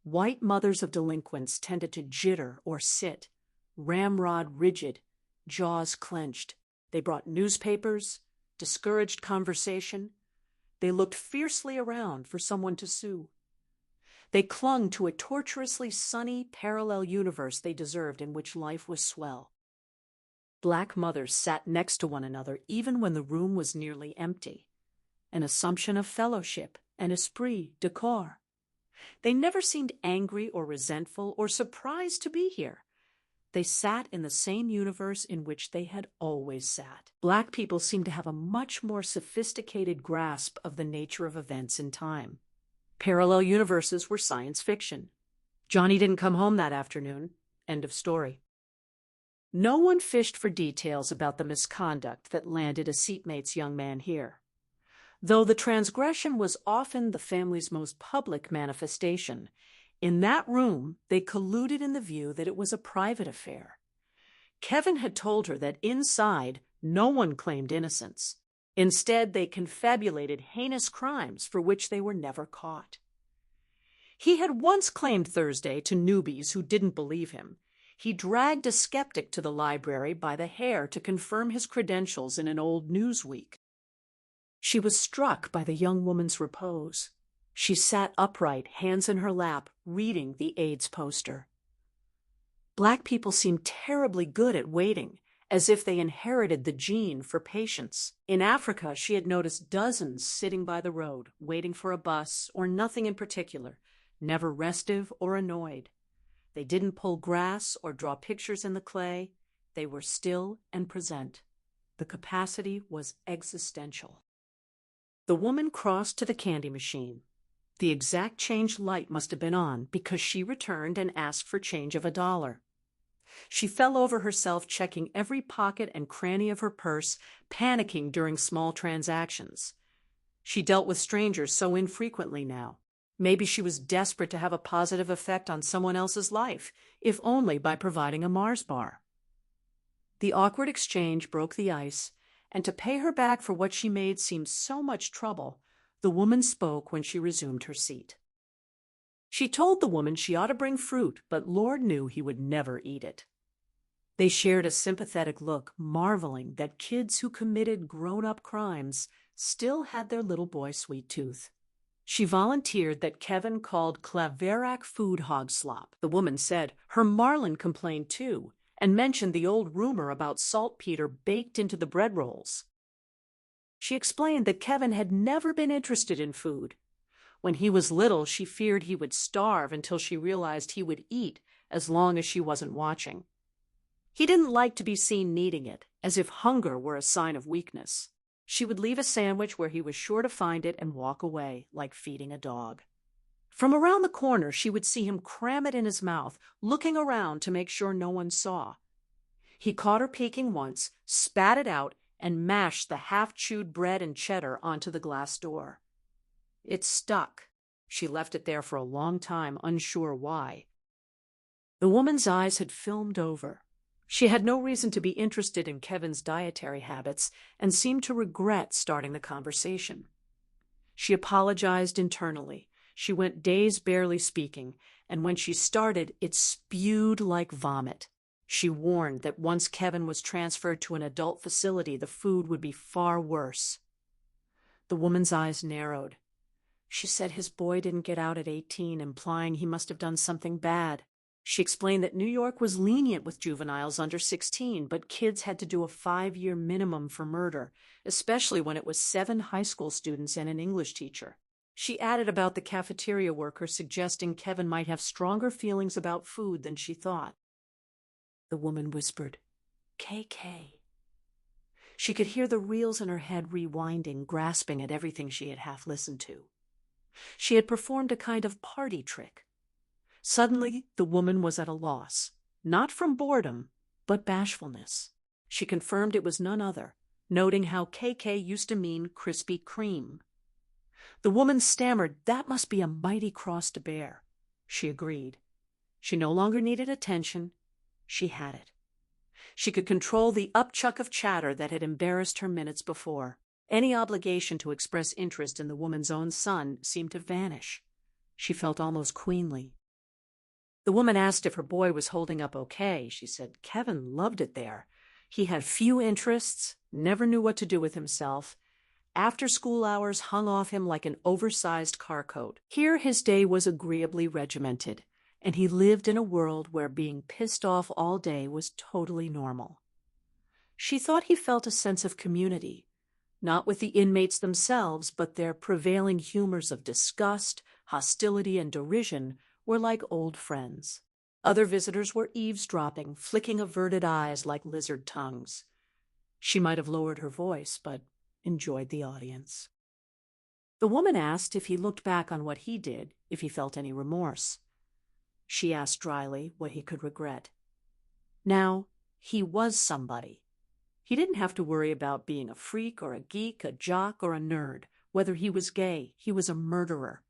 White mothers of delinquents tended to jitter or sit, ramrod rigid, jaws clenched. They brought newspapers, discouraged conversation. They looked fiercely around for someone to sue. They clung to a torturously sunny, parallel universe they deserved in which life was swell. Black mothers sat next to one another even when the room was nearly empty, an assumption of fellowship and esprit de corps. They never seemed angry or resentful or surprised to be here. They sat in the same universe in which they had always sat. Black people seemed to have a much more sophisticated grasp of the nature of events in time. Parallel universes were science fiction. Johnny didn't come home that afternoon. End of story. No one fished for details about the misconduct that landed a seatmate's young man here. Though the transgression was often the family's most public manifestation, in that room they colluded in the view that it was a private affair. Kevin had told her that inside no one claimed innocence. Instead, they confabulated heinous crimes for which they were never caught. He had once claimed Thursday to newbies who didn't believe him. He dragged a skeptic to the library by the hair to confirm his credentials in an old Newsweek. She was struck by the young woman's repose. She sat upright, hands in her lap, reading the AIDS poster. Black people seemed terribly good at waiting, as if they inherited the gene for patience. In Africa, she had noticed dozens sitting by the road, waiting for a bus or nothing in particular, never restive or annoyed. They didn't pull grass or draw pictures in the clay. They were still and present. The capacity was existential. The woman crossed to the candy machine. The exact change light must have been on because she returned and asked for change of $1. She fell over herself, checking every pocket and cranny of her purse, panicking during small transactions. She dealt with strangers so infrequently now. Maybe she was desperate to have a positive effect on someone else's life, if only by providing a Mars bar. The awkward exchange broke the ice, and to pay her back for what she made seem so much trouble, the woman spoke when she resumed her seat. She told the woman she ought to bring fruit, but Lord knew he would never eat it. They shared a sympathetic look, marveling that kids who committed grown-up crimes still had their little boy sweet tooth. She volunteered that Kevin called Claverack food hog slop. The woman said her Marlin complained too, and mentioned the old rumor about saltpeter baked into the bread rolls. She explained that Kevin had never been interested in food. When he was little, she feared he would starve until she realized he would eat as long as she wasn't watching. He didn't like to be seen needing it, as if hunger were a sign of weakness. She would leave a sandwich where he was sure to find it and walk away, like feeding a dog. From around the corner, she would see him cram it in his mouth, looking around to make sure no one saw. He caught her peeking once, spat it out, and mashed the half-chewed bread and cheddar onto the glass door. It stuck. She left it there for a long time, unsure why. The woman's eyes had filmed over. She had no reason to be interested in Kevin's dietary habits and seemed to regret starting the conversation. She apologized internally. She went days barely speaking, and when she started, it spewed like vomit. She warned that once Kevin was transferred to an adult facility, the food would be far worse. The woman's eyes narrowed. She said his boy didn't get out at 18, implying he must have done something bad. She explained that New York was lenient with juveniles under 16, but kids had to do a 5-year minimum for murder, especially when it was 7 high school students and an English teacher. She added about the cafeteria worker, suggesting Kevin might have stronger feelings about food than she thought. The woman whispered, "KK." She could hear the reels in her head rewinding, grasping at everything she had half listened to. She had performed a kind of party trick. Suddenly, the woman was at a loss, not from boredom, but bashfulness. She confirmed it was none other, noting how KK used to mean Krispy Kreme. The woman stammered, "That must be a mighty cross to bear." She agreed. She no longer needed attention. She had it. She could control the upchuck of chatter that had embarrassed her minutes before. Any obligation to express interest in the woman's own son seemed to vanish. She felt almost queenly. The woman asked if her boy was holding up okay. She said Kevin loved it there. He had few interests, never knew what to do with himself. After-school hours hung off him like an oversized car coat. Here his day was agreeably regimented, and he lived in a world where being pissed off all day was totally normal. She thought he felt a sense of community, not with the inmates themselves, but their prevailing humors of disgust, hostility, and derision were like old friends. Other visitors were eavesdropping, flicking averted eyes like lizard tongues. She might have lowered her voice, but enjoyed the audience. The woman asked if he looked back on what he did, if he felt any remorse. She asked dryly what he could regret. Now, he was somebody. He didn't have to worry about being a freak or a geek, a jock or a nerd. Whether he was gay, he was a murderer.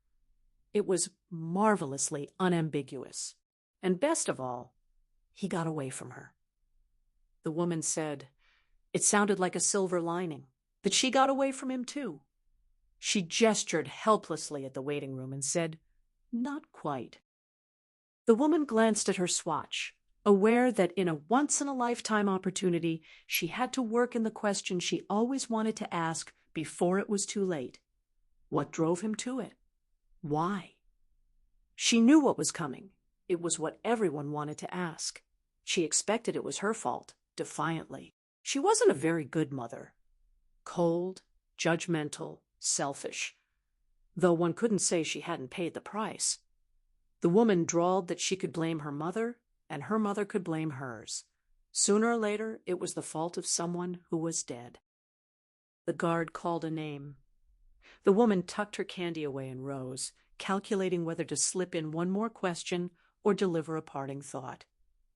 It was marvelously unambiguous. And best of all, he got away from her. The woman said, it sounded like a silver lining, that she got away from him too. She gestured helplessly at the waiting room and said, not quite. The woman glanced at her swatch, aware that in a once-in-a-lifetime opportunity, she had to work in the question she always wanted to ask before it was too late. What drove him to it? Why? She knew what was coming. It was what everyone wanted to ask. She expected it was her fault, defiantly. She wasn't a very good mother. Cold, judgmental, selfish. Though one couldn't say she hadn't paid the price. The woman drawled that she could blame her mother, and her mother could blame hers. Sooner or later, it was the fault of someone who was dead. The guard called a name. The woman tucked her candy away and rose, calculating whether to slip in one more question or deliver a parting thought.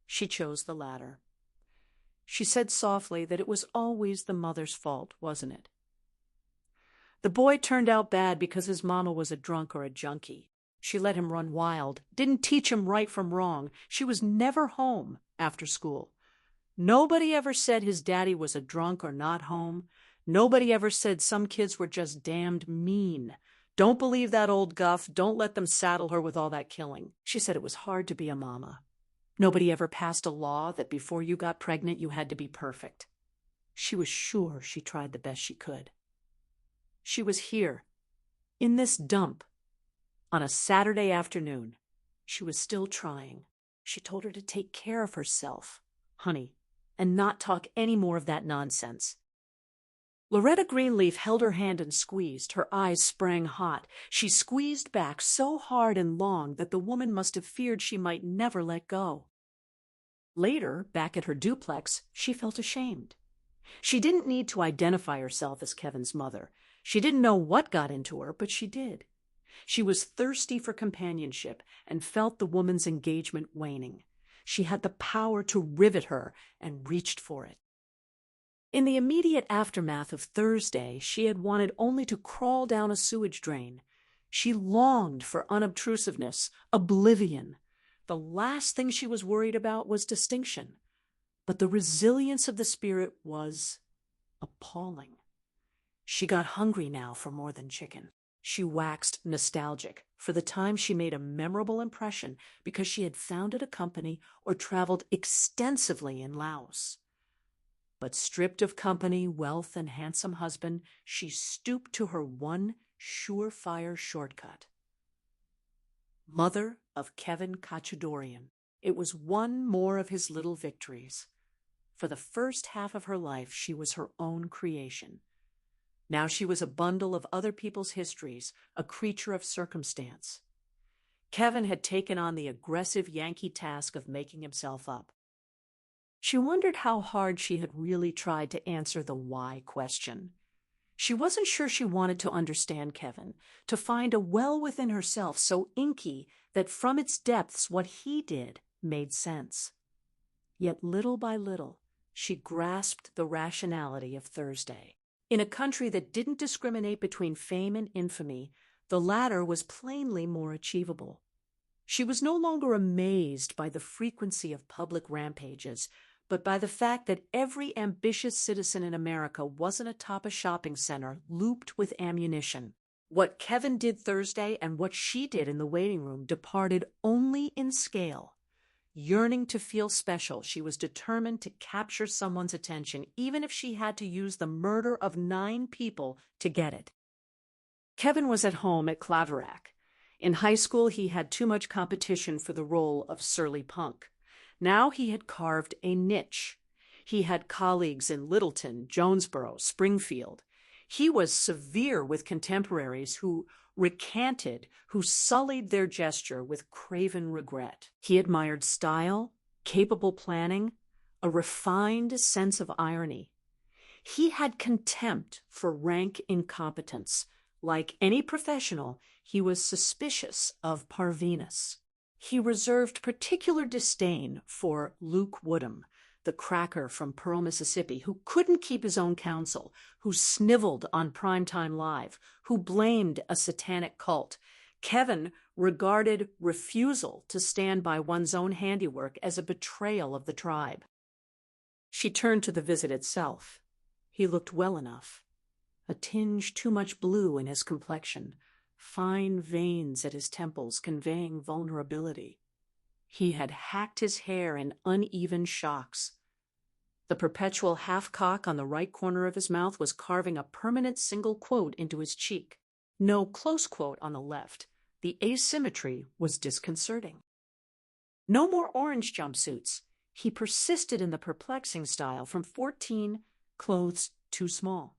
She chose the latter. She said softly that it was always the mother's fault, wasn't it? The boy turned out bad because his mama was a drunk or a junkie. She let him run wild, didn't teach him right from wrong. She was never home after school. Nobody ever said his daddy was a drunk or not home. Nobody ever said some kids were just damned mean. Don't believe that old guff. Don't let them saddle her with all that killing. She said it was hard to be a mama. Nobody ever passed a law that before you got pregnant you had to be perfect. She was sure she tried the best she could. She was here, in this dump, on a Saturday afternoon. She was still trying. She told her to take care of herself, honey, and not talk any more of that nonsense. Loretta Greenleaf held her hand and squeezed. Her eyes sprang hot. She squeezed back so hard and long that the woman must have feared she might never let go. Later, back at her duplex, she felt ashamed. She didn't need to identify herself as Kevin's mother. She didn't know what got into her, but she did. She was thirsty for companionship and felt the woman's engagement waning. She had the power to rivet her and reached for it. In the immediate aftermath of Thursday, she had wanted only to crawl down a sewage drain. She longed for unobtrusiveness, oblivion. The last thing she was worried about was distinction. But the resilience of the spirit was appalling. She got hungry now for more than chicken. She waxed nostalgic for the time she made a memorable impression because she had founded a company or traveled extensively in Laos. But stripped of company, wealth, and handsome husband, she stooped to her one surefire shortcut. Mother of Kevin Kachadorian. It was one more of his little victories. For the first half of her life, she was her own creation. Now she was a bundle of other people's histories, a creature of circumstance. Kevin had taken on the aggressive Yankee task of making himself up. She wondered how hard she had really tried to answer the why question. She wasn't sure she wanted to understand Kevin, to find a well within herself so inky that from its depths what he did made sense. Yet little by little, she grasped the rationality of Thursday. In a country that didn't discriminate between fame and infamy, the latter was plainly more achievable. She was no longer amazed by the frequency of public rampages, but by the fact that every ambitious citizen in America wasn't atop a shopping center looped with ammunition. What Kevin did Thursday and what she did in the waiting room departed only in scale. Yearning to feel special, she was determined to capture someone's attention, even if she had to use the murder of 9 people to get it. Kevin was at home at Claverack. In high school, he had too much competition for the role of surly punk. Now he had carved a niche. He had colleagues in Littleton, Jonesboro, Springfield. He was severe with contemporaries who recanted, who sullied their gesture with craven regret. He admired style, capable planning, a refined sense of irony. He had contempt for rank incompetence. Like any professional, he was suspicious of parviness. He reserved particular disdain for Luke Woodham, the cracker from Pearl, Mississippi, who couldn't keep his own counsel, who sniveled on Primetime Live, who blamed a satanic cult. Kevin regarded refusal to stand by one's own handiwork as a betrayal of the tribe. She turned to the visit itself. He looked well enough. A tinge too much blue in his complexion, fine veins at his temples conveying vulnerability. He had hacked his hair in uneven shocks. The perpetual half-cock on the right corner of his mouth was carving a permanent single quote into his cheek. No close quote on the left. The asymmetry was disconcerting. No more orange jumpsuits. He persisted in the perplexing style from 14, clothes too small.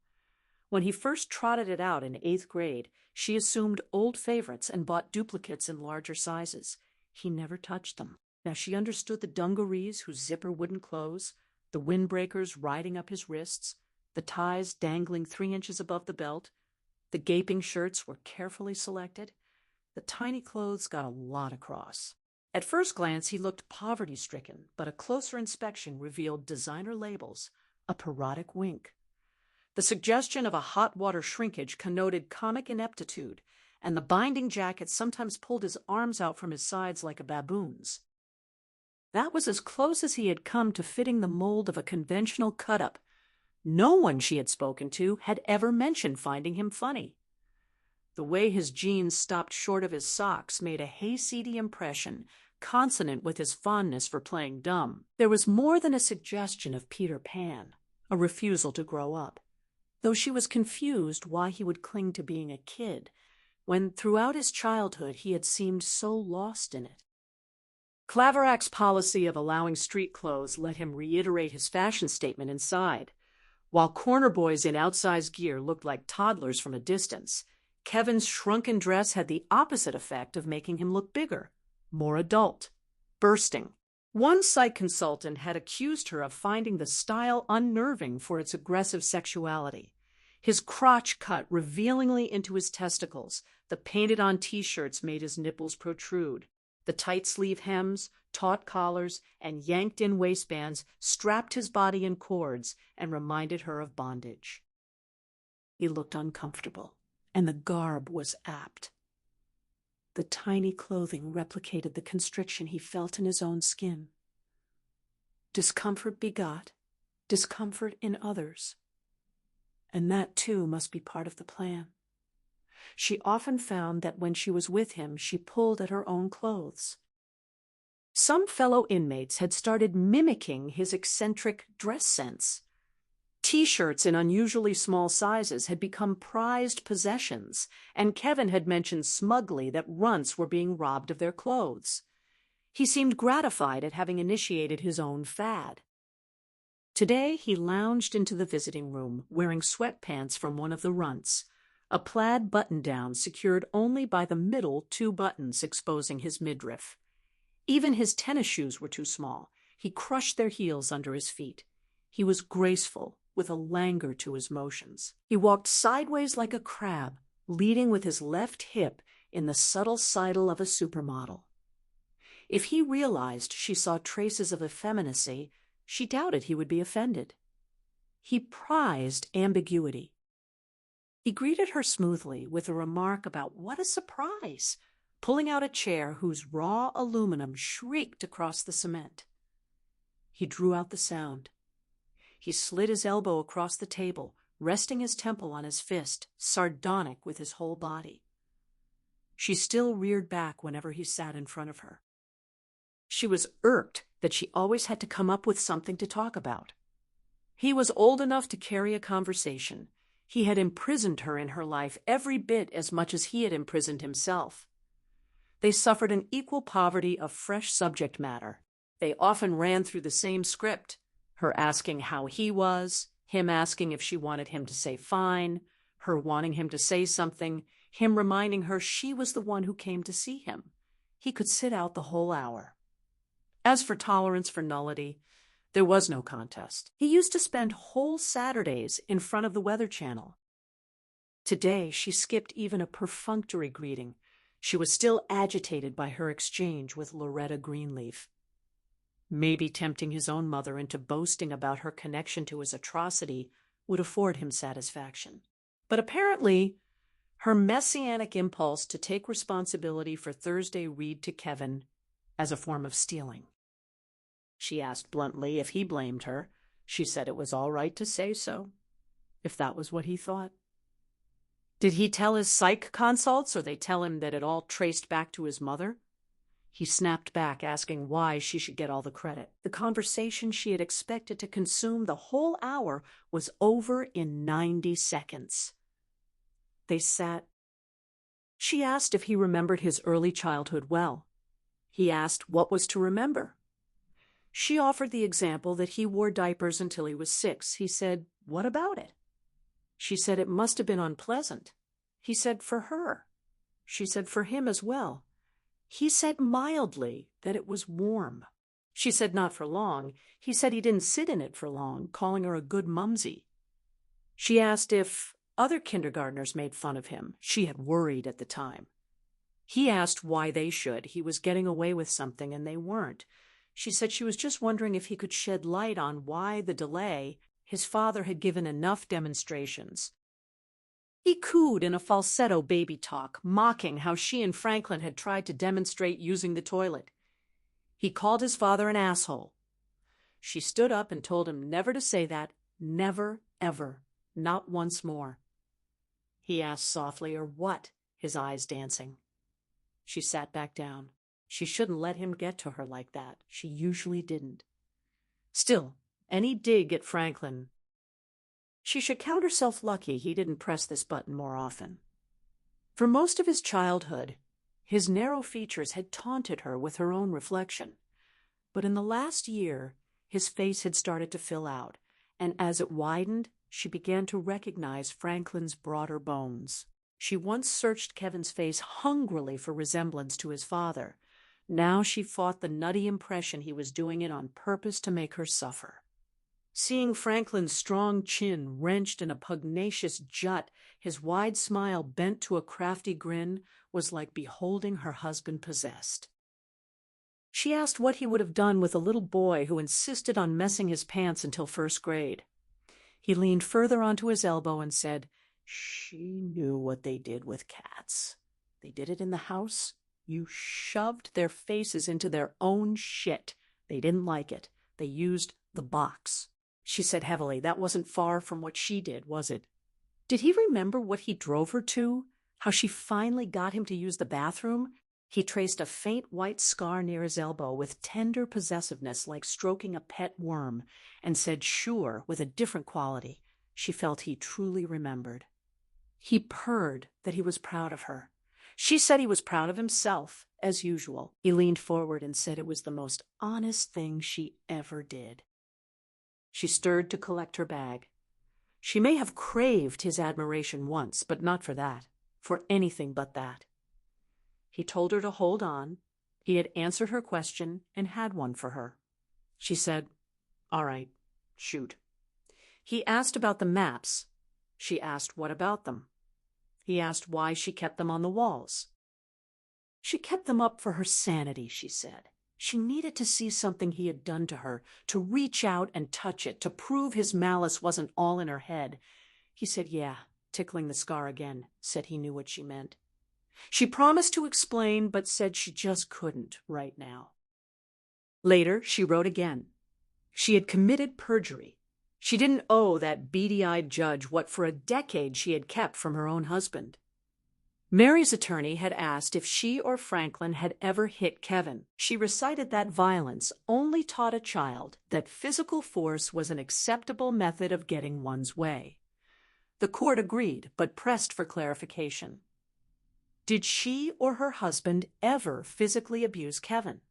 When he first trotted it out in 8th grade, she assumed old favorites and bought duplicates in larger sizes. He never touched them. Now she understood the dungarees whose zipper wouldn't close, the windbreakers riding up his wrists, the ties dangling 3 inches above the belt. The gaping shirts were carefully selected. The tiny clothes got a lot across. At first glance, he looked poverty-stricken, but a closer inspection revealed designer labels, a parodic wink. The suggestion of a hot water shrinkage connoted comic ineptitude, and the binding jacket sometimes pulled his arms out from his sides like a baboon's. That was as close as he had come to fitting the mold of a conventional cut-up. No one she had spoken to had ever mentioned finding him funny. The way his jeans stopped short of his socks made a hayseedy impression, consonant with his fondness for playing dumb. There was more than a suggestion of Peter Pan, a refusal to grow up, though she was confused why he would cling to being a kid, when throughout his childhood he had seemed so lost in it. Claverak's policy of allowing street clothes let him reiterate his fashion statement inside. While corner boys in outsized gear looked like toddlers from a distance, Kevin's shrunken dress had the opposite effect of making him look bigger, more adult, bursting. One psych consultant had accused her of finding the style unnerving for its aggressive sexuality. His crotch cut revealingly into his testicles, the painted-on T-shirts made his nipples protrude. The tight-sleeve hems, taut collars, and yanked-in waistbands strapped his body in cords and reminded her of bondage. He looked uncomfortable, and the garb was apt. The tiny clothing replicated the constriction he felt in his own skin. Discomfort begot discomfort in others. And that, too, must be part of the plan. She often found that when she was with him, she pulled at her own clothes. Some fellow inmates had started mimicking his eccentric dress sense. T-shirts in unusually small sizes had become prized possessions, and Kevin had mentioned smugly that runts were being robbed of their clothes. He seemed gratified at having initiated his own fad. Today he lounged into the visiting room, wearing sweatpants from one of the runts, a plaid button-down secured only by the middle 2 buttons exposing his midriff. Even his tennis shoes were too small. He crushed their heels under his feet. He was graceful, with a languor to his motions. He walked sideways like a crab, leading with his left hip in the subtle sidle of a supermodel. If he realized she saw traces of effeminacy, she doubted he would be offended. He prized ambiguity. He greeted her smoothly with a remark about what a surprise, pulling out a chair whose raw aluminum shrieked across the cement. He drew out the sound. He slid his elbow across the table, resting his temple on his fist, sardonic with his whole body. She still reared back whenever he sat in front of her. She was irked that she always had to come up with something to talk about. He was old enough to carry a conversation. He had imprisoned her in her life every bit as much as he had imprisoned himself. They suffered an equal poverty of fresh subject matter. They often ran through the same script, her asking how he was, him asking if she wanted him to say fine, her wanting him to say something, him reminding her she was the one who came to see him. He could sit out the whole hour. As for tolerance for nullity, there was no contest. He used to spend whole Saturdays in front of the Weather Channel. Today, she skipped even a perfunctory greeting. She was still agitated by her exchange with Loretta Greenleaf. Maybe tempting his own mother into boasting about her connection to his atrocity would afford him satisfaction. But apparently, her messianic impulse to take responsibility for Thursday read to Kevin as a form of stealing. She asked bluntly if he blamed her. She said it was all right to say so, if that was what he thought. Did he tell his psych consults, or they tell him that it all traced back to his mother? He snapped back, asking why she should get all the credit. The conversation she had expected to consume the whole hour was over in 90 seconds. They sat. She asked if he remembered his early childhood well. He asked what was to remember. She offered the example that he wore diapers until he was 6. He said, "What about it?" She said it must have been unpleasant. He said for her. She said for him as well. He said mildly that it was warm. She said not for long. He said he didn't sit in it for long, calling her a good mumsy. She asked if other kindergartners made fun of him. She had worried at the time. He asked why they should. He was getting away with something and they weren't. She said she was just wondering if he could shed light on why the delay His father had given enough demonstrations. He cooed in a falsetto baby talk, mocking how she and Franklin had tried to demonstrate using the toilet. He called his father an asshole. She stood up and told him never to say that, never, ever, not once more. He asked softly, "Or what?" his eyes dancing. She sat back down. She shouldn't let him get to her like that. She usually didn't. Still, any dig at Franklin. She should count herself lucky he didn't press this button more often. For most of his childhood, his narrow features had taunted her with her own reflection. But in the last year, his face had started to fill out, and as it widened, she began to recognize Franklin's broader bones. She once searched Kevin's face hungrily for resemblance to his father. Now she fought the nutty impression he was doing it on purpose to make her suffer. Seeing Franklin's strong chin wrenched in a pugnacious jut, his wide smile bent to a crafty grin, was like beholding her husband possessed. She asked what he would have done with a little boy who insisted on messing his pants until first grade. He leaned further onto his elbow and said, "She knew what they did with cats. They did it in the house. You shoved their faces into their own shit. They didn't like it. They used the box." She said heavily, "That wasn't far from what she did, was it?" Did he remember what he drove her to? How she finally got him to use the bathroom? He traced a faint white scar near his elbow with tender possessiveness like stroking a pet worm, and said sure, with a different quality. She felt he truly remembered. He purred that he was proud of her. She said he was proud of himself, as usual. He leaned forward and said it was the most honest thing she ever did. She stirred to collect her bag. She may have craved his admiration once, but not for that, for anything but that. He told her to hold on. He had answered her question and had one for her. She said, "All right, shoot." He asked about the maps. She asked what about them. He asked why she kept them on the walls. She kept them up for her sanity, she said. She needed to see something he had done to her, to reach out and touch it, to prove his malice wasn't all in her head. He said, yeah, tickling the scar again, said he knew what she meant. She promised to explain, but said she just couldn't right now. Later, she wrote again. She had committed perjury. She didn't owe that beady-eyed judge what for a decade she had kept from her own husband. Mary's attorney had asked if she or Franklin had ever hit Kevin. She recited that violence only taught a child that physical force was an acceptable method of getting one's way. The court agreed, but pressed for clarification. Did she or her husband ever physically abuse Kevin?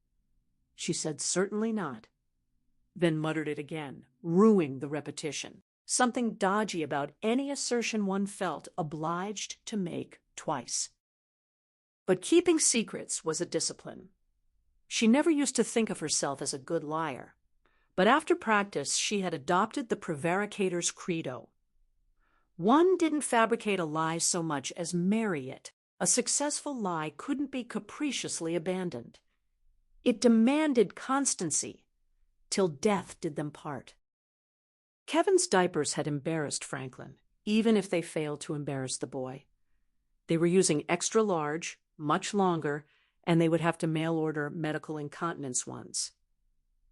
She said certainly not. Then muttered it again, rueing the repetition. Something dodgy about any assertion one felt obliged to make twice. But keeping secrets was a discipline. She never used to think of herself as a good liar. But after practice, she had adopted the prevaricator's credo. One didn't fabricate a lie so much as marry it. A successful lie couldn't be capriciously abandoned. It demanded constancy, till death did them part. Kevin's diapers had embarrassed Franklin, even if they failed to embarrass the boy. They were using extra large, much longer, and they would have to mail-order medical incontinence ones.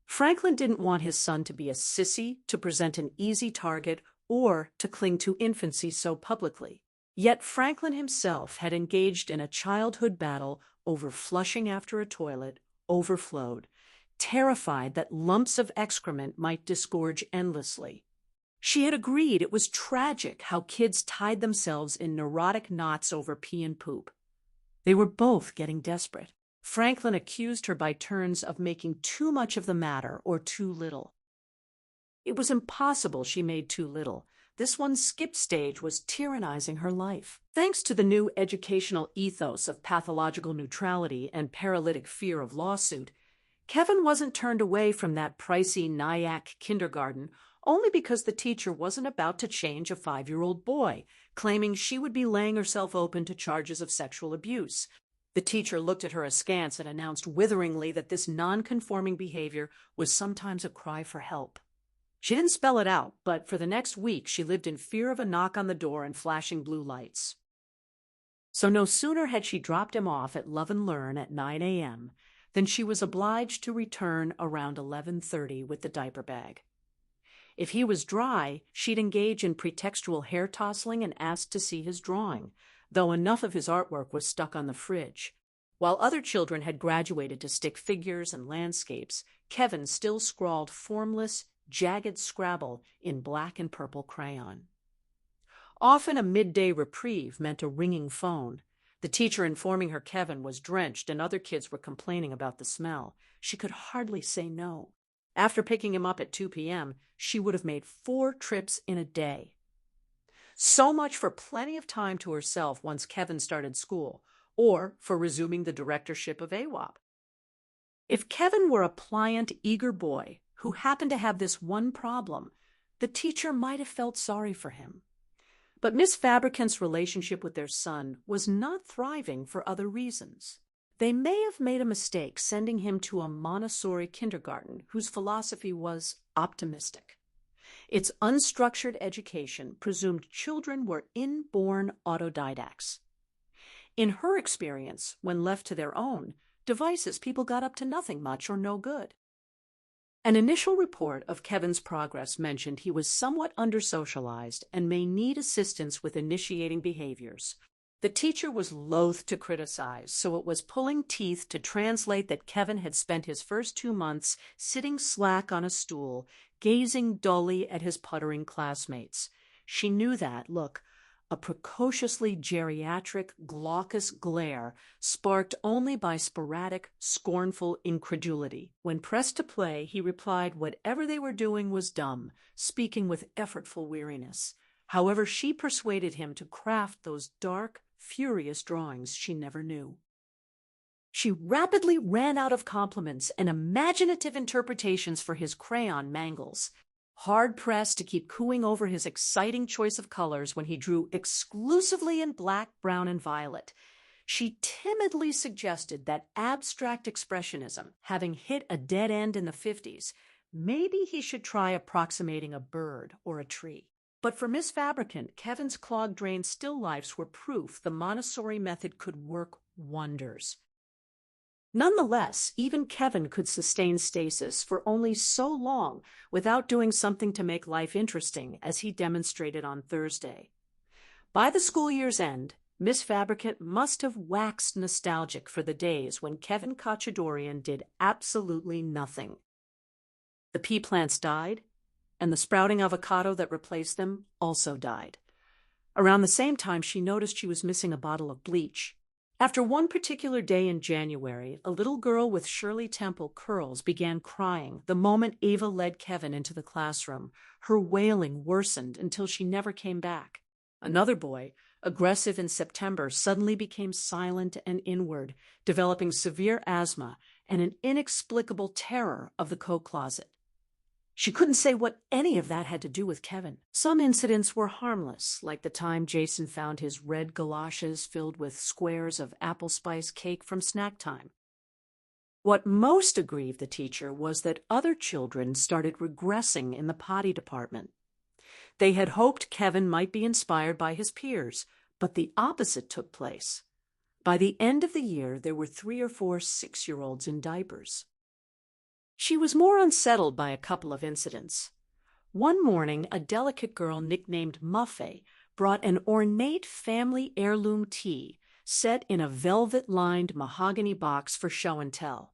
Franklin didn't want his son to be a sissy, to present an easy target, or to cling to infancy so publicly. Yet Franklin himself had engaged in a childhood battle over flushing after a toilet overflowed, terrified that lumps of excrement might disgorge endlessly. She had agreed it was tragic how kids tied themselves in neurotic knots over pee and poop. They were both getting desperate. Franklin accused her by turns of making too much of the matter or too little. It was impossible she made too little. This one skip stage was tyrannizing her life. Thanks to the new educational ethos of pathological neutrality and paralytic fear of lawsuit, Kevin wasn't turned away from that pricey Nyack kindergarten only because the teacher wasn't about to change a 5-year-old boy, claiming she would be laying herself open to charges of sexual abuse. The teacher looked at her askance and announced witheringly that this non-conforming behavior was sometimes a cry for help. She didn't spell it out, but for the next week she lived in fear of a knock on the door and flashing blue lights. So no sooner had she dropped him off at Love and Learn at 9 a.m. than she was obliged to return around 11:30 with the diaper bag. If he was dry, she'd engage in pretextual hair tousling and ask to see his drawing, though enough of his artwork was stuck on the fridge. While other children had graduated to stick figures and landscapes, Kevin still scrawled formless, jagged Scrabble in black and purple crayon. Often a midday reprieve meant a ringing phone. The teacher informing her Kevin was drenched and other kids were complaining about the smell. She could hardly say no. After picking him up at 2 p.m., she would have made 4 trips in a day. So much for plenty of time to herself once Kevin started school, or for resuming the directorship of AWOP. If Kevin were a pliant, eager boy who happened to have this one problem, the teacher might have felt sorry for him. But Miss Fabricant's relationship with their son was not thriving for other reasons. They may have made a mistake sending him to a Montessori kindergarten whose philosophy was optimistic. Its unstructured education presumed children were inborn autodidacts. In her experience, when left to their own devices, people got up to nothing much or no good. An initial report of Kevin's progress mentioned he was somewhat undersocialized and may need assistance with initiating behaviors. The teacher was loath to criticize, so it was pulling teeth to translate that Kevin had spent his first 2 months sitting slack on a stool, gazing dully at his puttering classmates. She knew that, look, a precociously geriatric, glaucous glare sparked only by sporadic, scornful incredulity. When pressed to play, he replied whatever they were doing was dumb, speaking with effortful weariness. However, she persuaded him to craft those dark, furious drawings she never knew. She rapidly ran out of compliments and imaginative interpretations for his crayon mangles, hard-pressed to keep cooing over his exciting choice of colors when he drew exclusively in black, brown, and violet. She timidly suggested that abstract expressionism, having hit a dead end in the 50s, maybe he should try approximating a bird or a tree. But for Miss Fabricant, Kevin's clog-drained still lifes were proof the Montessori method could work wonders. Nonetheless, even Kevin could sustain stasis for only so long without doing something to make life interesting, as he demonstrated on Thursday. By the school year's end, Miss Fabricant must have waxed nostalgic for the days when Kevin Cacciadorian did absolutely nothing. The pea plants died, and the sprouting avocado that replaced them also died. Around the same time, she noticed she was missing a bottle of bleach. After one particular day in January, a little girl with Shirley Temple curls began crying the moment Ava led Kevin into the classroom. Her wailing worsened until she never came back. Another boy, aggressive in September, suddenly became silent and inward, developing severe asthma and an inexplicable terror of the coat closet. She couldn't say what any of that had to do with Kevin. Some incidents were harmless, like the time Jason found his red galoshes filled with squares of apple spice cake from snack time. What most aggrieved the teacher was that other children started regressing in the potty department. They had hoped Kevin might be inspired by his peers, but the opposite took place. By the end of the year, there were 3 or 4 6-year-olds in diapers. She was more unsettled by a couple of incidents. One morning, a delicate girl nicknamed Muffet brought an ornate family heirloom tea set in a velvet-lined mahogany box for show and tell.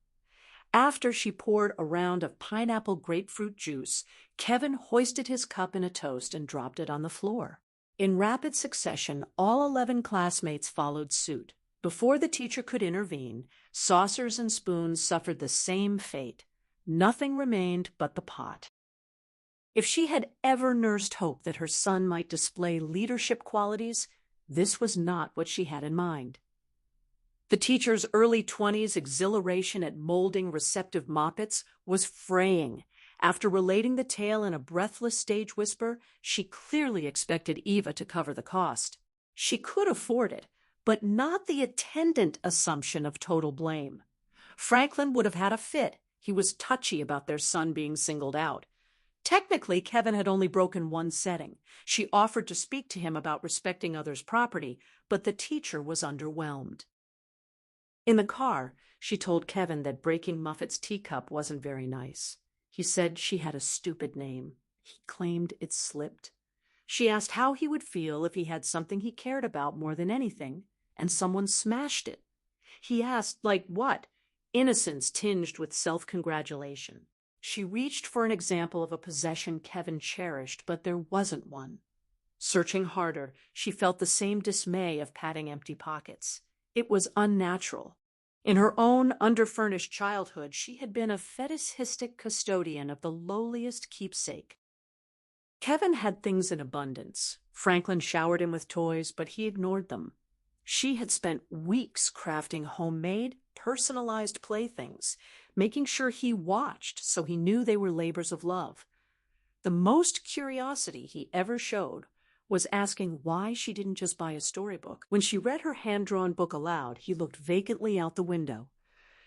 After she poured a round of pineapple grapefruit juice, Kevin hoisted his cup in a toast and dropped it on the floor. In rapid succession, all 11 classmates followed suit. Before the teacher could intervene, saucers and spoons suffered the same fate. Nothing remained but the pot. If she had ever nursed hope that her son might display leadership qualities, this was not what she had in mind. The teacher's early 20s exhilaration at molding receptive moppets was fraying. After relating the tale in a breathless stage whisper, she clearly expected Eva to cover the cost. She could afford it, but not the attendant assumption of total blame. Franklin would have had a fit. He was touchy about their son being singled out. Technically, Kevin had only broken one setting. She offered to speak to him about respecting others' property, but the teacher was underwhelmed. In the car, she told Kevin that breaking Muffet's teacup wasn't very nice. He said she had a stupid name. He claimed it slipped. She asked how he would feel if he had something he cared about more than anything, and someone smashed it. He asked, like what? Innocence tinged with self-congratulation. She reached for an example of a possession Kevin cherished, but there wasn't one. Searching harder, she felt the same dismay of patting empty pockets. It was unnatural. In her own underfurnished childhood, she had been a fetishistic custodian of the lowliest keepsake. Kevin had things in abundance. Franklin showered him with toys, but he ignored them. She had spent weeks crafting homemade, personalized playthings, making sure he watched so he knew they were labors of love. The most curiosity he ever showed was asking why she didn't just buy a storybook. When she read her hand-drawn book aloud, he looked vacantly out the window.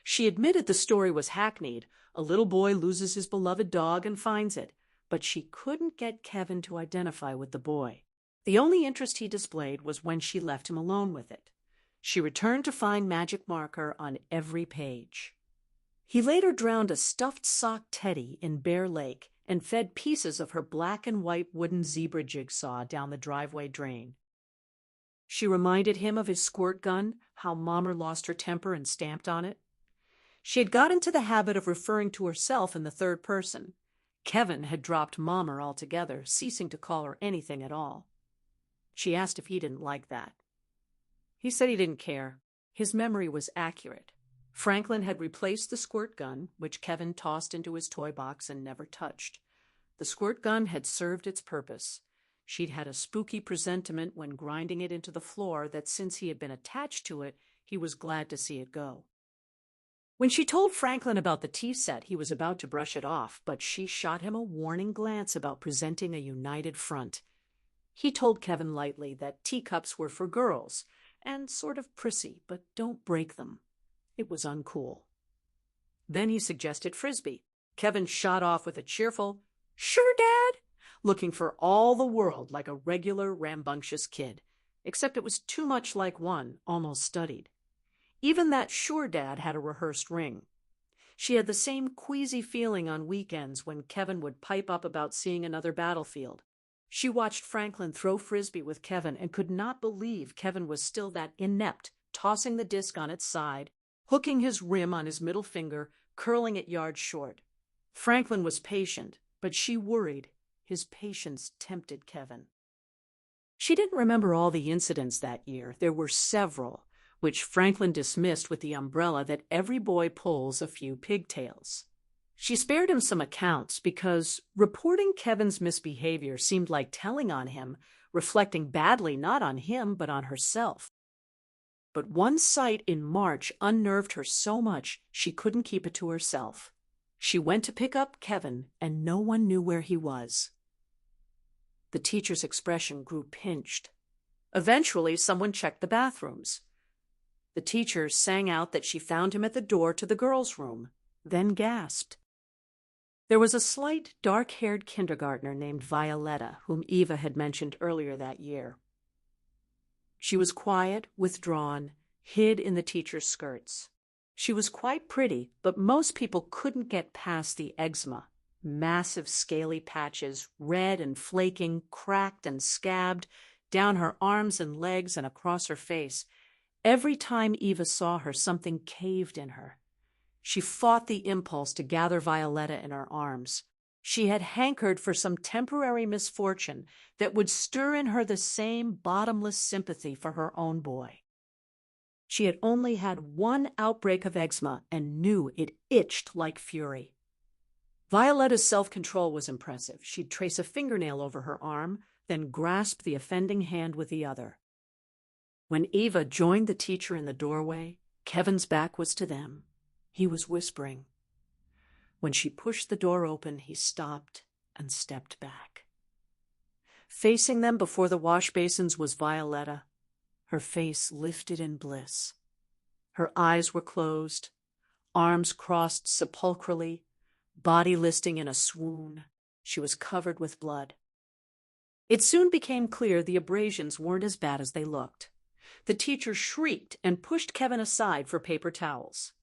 She admitted the story was hackneyed. A little boy loses his beloved dog and finds it, but she couldn't get Kevin to identify with the boy. The only interest he displayed was when she left him alone with it. She returned to find magic marker on every page. He later drowned a stuffed sock teddy in Bear Lake and fed pieces of her black and white wooden zebra jigsaw down the driveway drain. She reminded him of his squirt gun, how Mommer lost her temper and stamped on it. She had got into the habit of referring to herself in the third person. Kevin had dropped Mommer altogether, ceasing to call her anything at all. She asked if he didn't like that. He said he didn't care. His memory was accurate. Franklin had replaced the squirt gun, which Kevin tossed into his toy box and never touched. The squirt gun had served its purpose. She'd had a spooky presentiment when grinding it into the floor that since he had been attached to it, he was glad to see it go. When she told Franklin about the tea set, he was about to brush it off, but she shot him a warning glance about presenting a united front. He told Kevin lightly that teacups were for girls, and sort of prissy, but don't break them. It was uncool. Then he suggested Frisbee. Kevin shot off with a cheerful, "Sure, Dad," looking for all the world like a regular rambunctious kid, except it was too much like one, almost studied. Even that "Sure, Dad" had a rehearsed ring. She had the same queasy feeling on weekends when Kevin would pipe up about seeing another battlefield. She watched Franklin throw Frisbee with Kevin and could not believe Kevin was still that inept, tossing the disc on its side, hooking his rim on his middle finger, curling it yards short. Franklin was patient, but she worried. His patience tempted Kevin. She didn't remember all the incidents that year. There were several, which Franklin dismissed with the umbrella that every boy pulls a few pigtails. She spared him some accounts because reporting Kevin's misbehavior seemed like telling on him, reflecting badly not on him but on herself. But one sight in March unnerved her so much she couldn't keep it to herself. She went to pick up Kevin, and no one knew where he was. The teacher's expression grew pinched. Eventually, someone checked the bathrooms. The teacher sang out that she found him at the door to the girls' room, then gasped. There was a slight, dark-haired kindergartner named Violetta, whom Eva had mentioned earlier that year. She was quiet, withdrawn, hid in the teacher's skirts. She was quite pretty, but most people couldn't get past the eczema. Massive scaly patches, red and flaking, cracked and scabbed, down her arms and legs and across her face. Every time Eva saw her, something caved in her. She fought the impulse to gather Violetta in her arms. She had hankered for some temporary misfortune that would stir in her the same bottomless sympathy for her own boy. She had only had one outbreak of eczema and knew it itched like fury. Violetta's self-control was impressive. She'd trace a fingernail over her arm, then grasp the offending hand with the other. When Eva joined the teacher in the doorway, Kevin's back was to them. He was whispering. When she pushed the door open, he stopped and stepped back. Facing them before the wash basins was Violetta, her face lifted in bliss. Her eyes were closed, arms crossed sepulchrally, body listing in a swoon. She was covered with blood. It soon became clear the abrasions weren't as bad as they looked. The teacher shrieked and pushed Kevin aside for paper towels.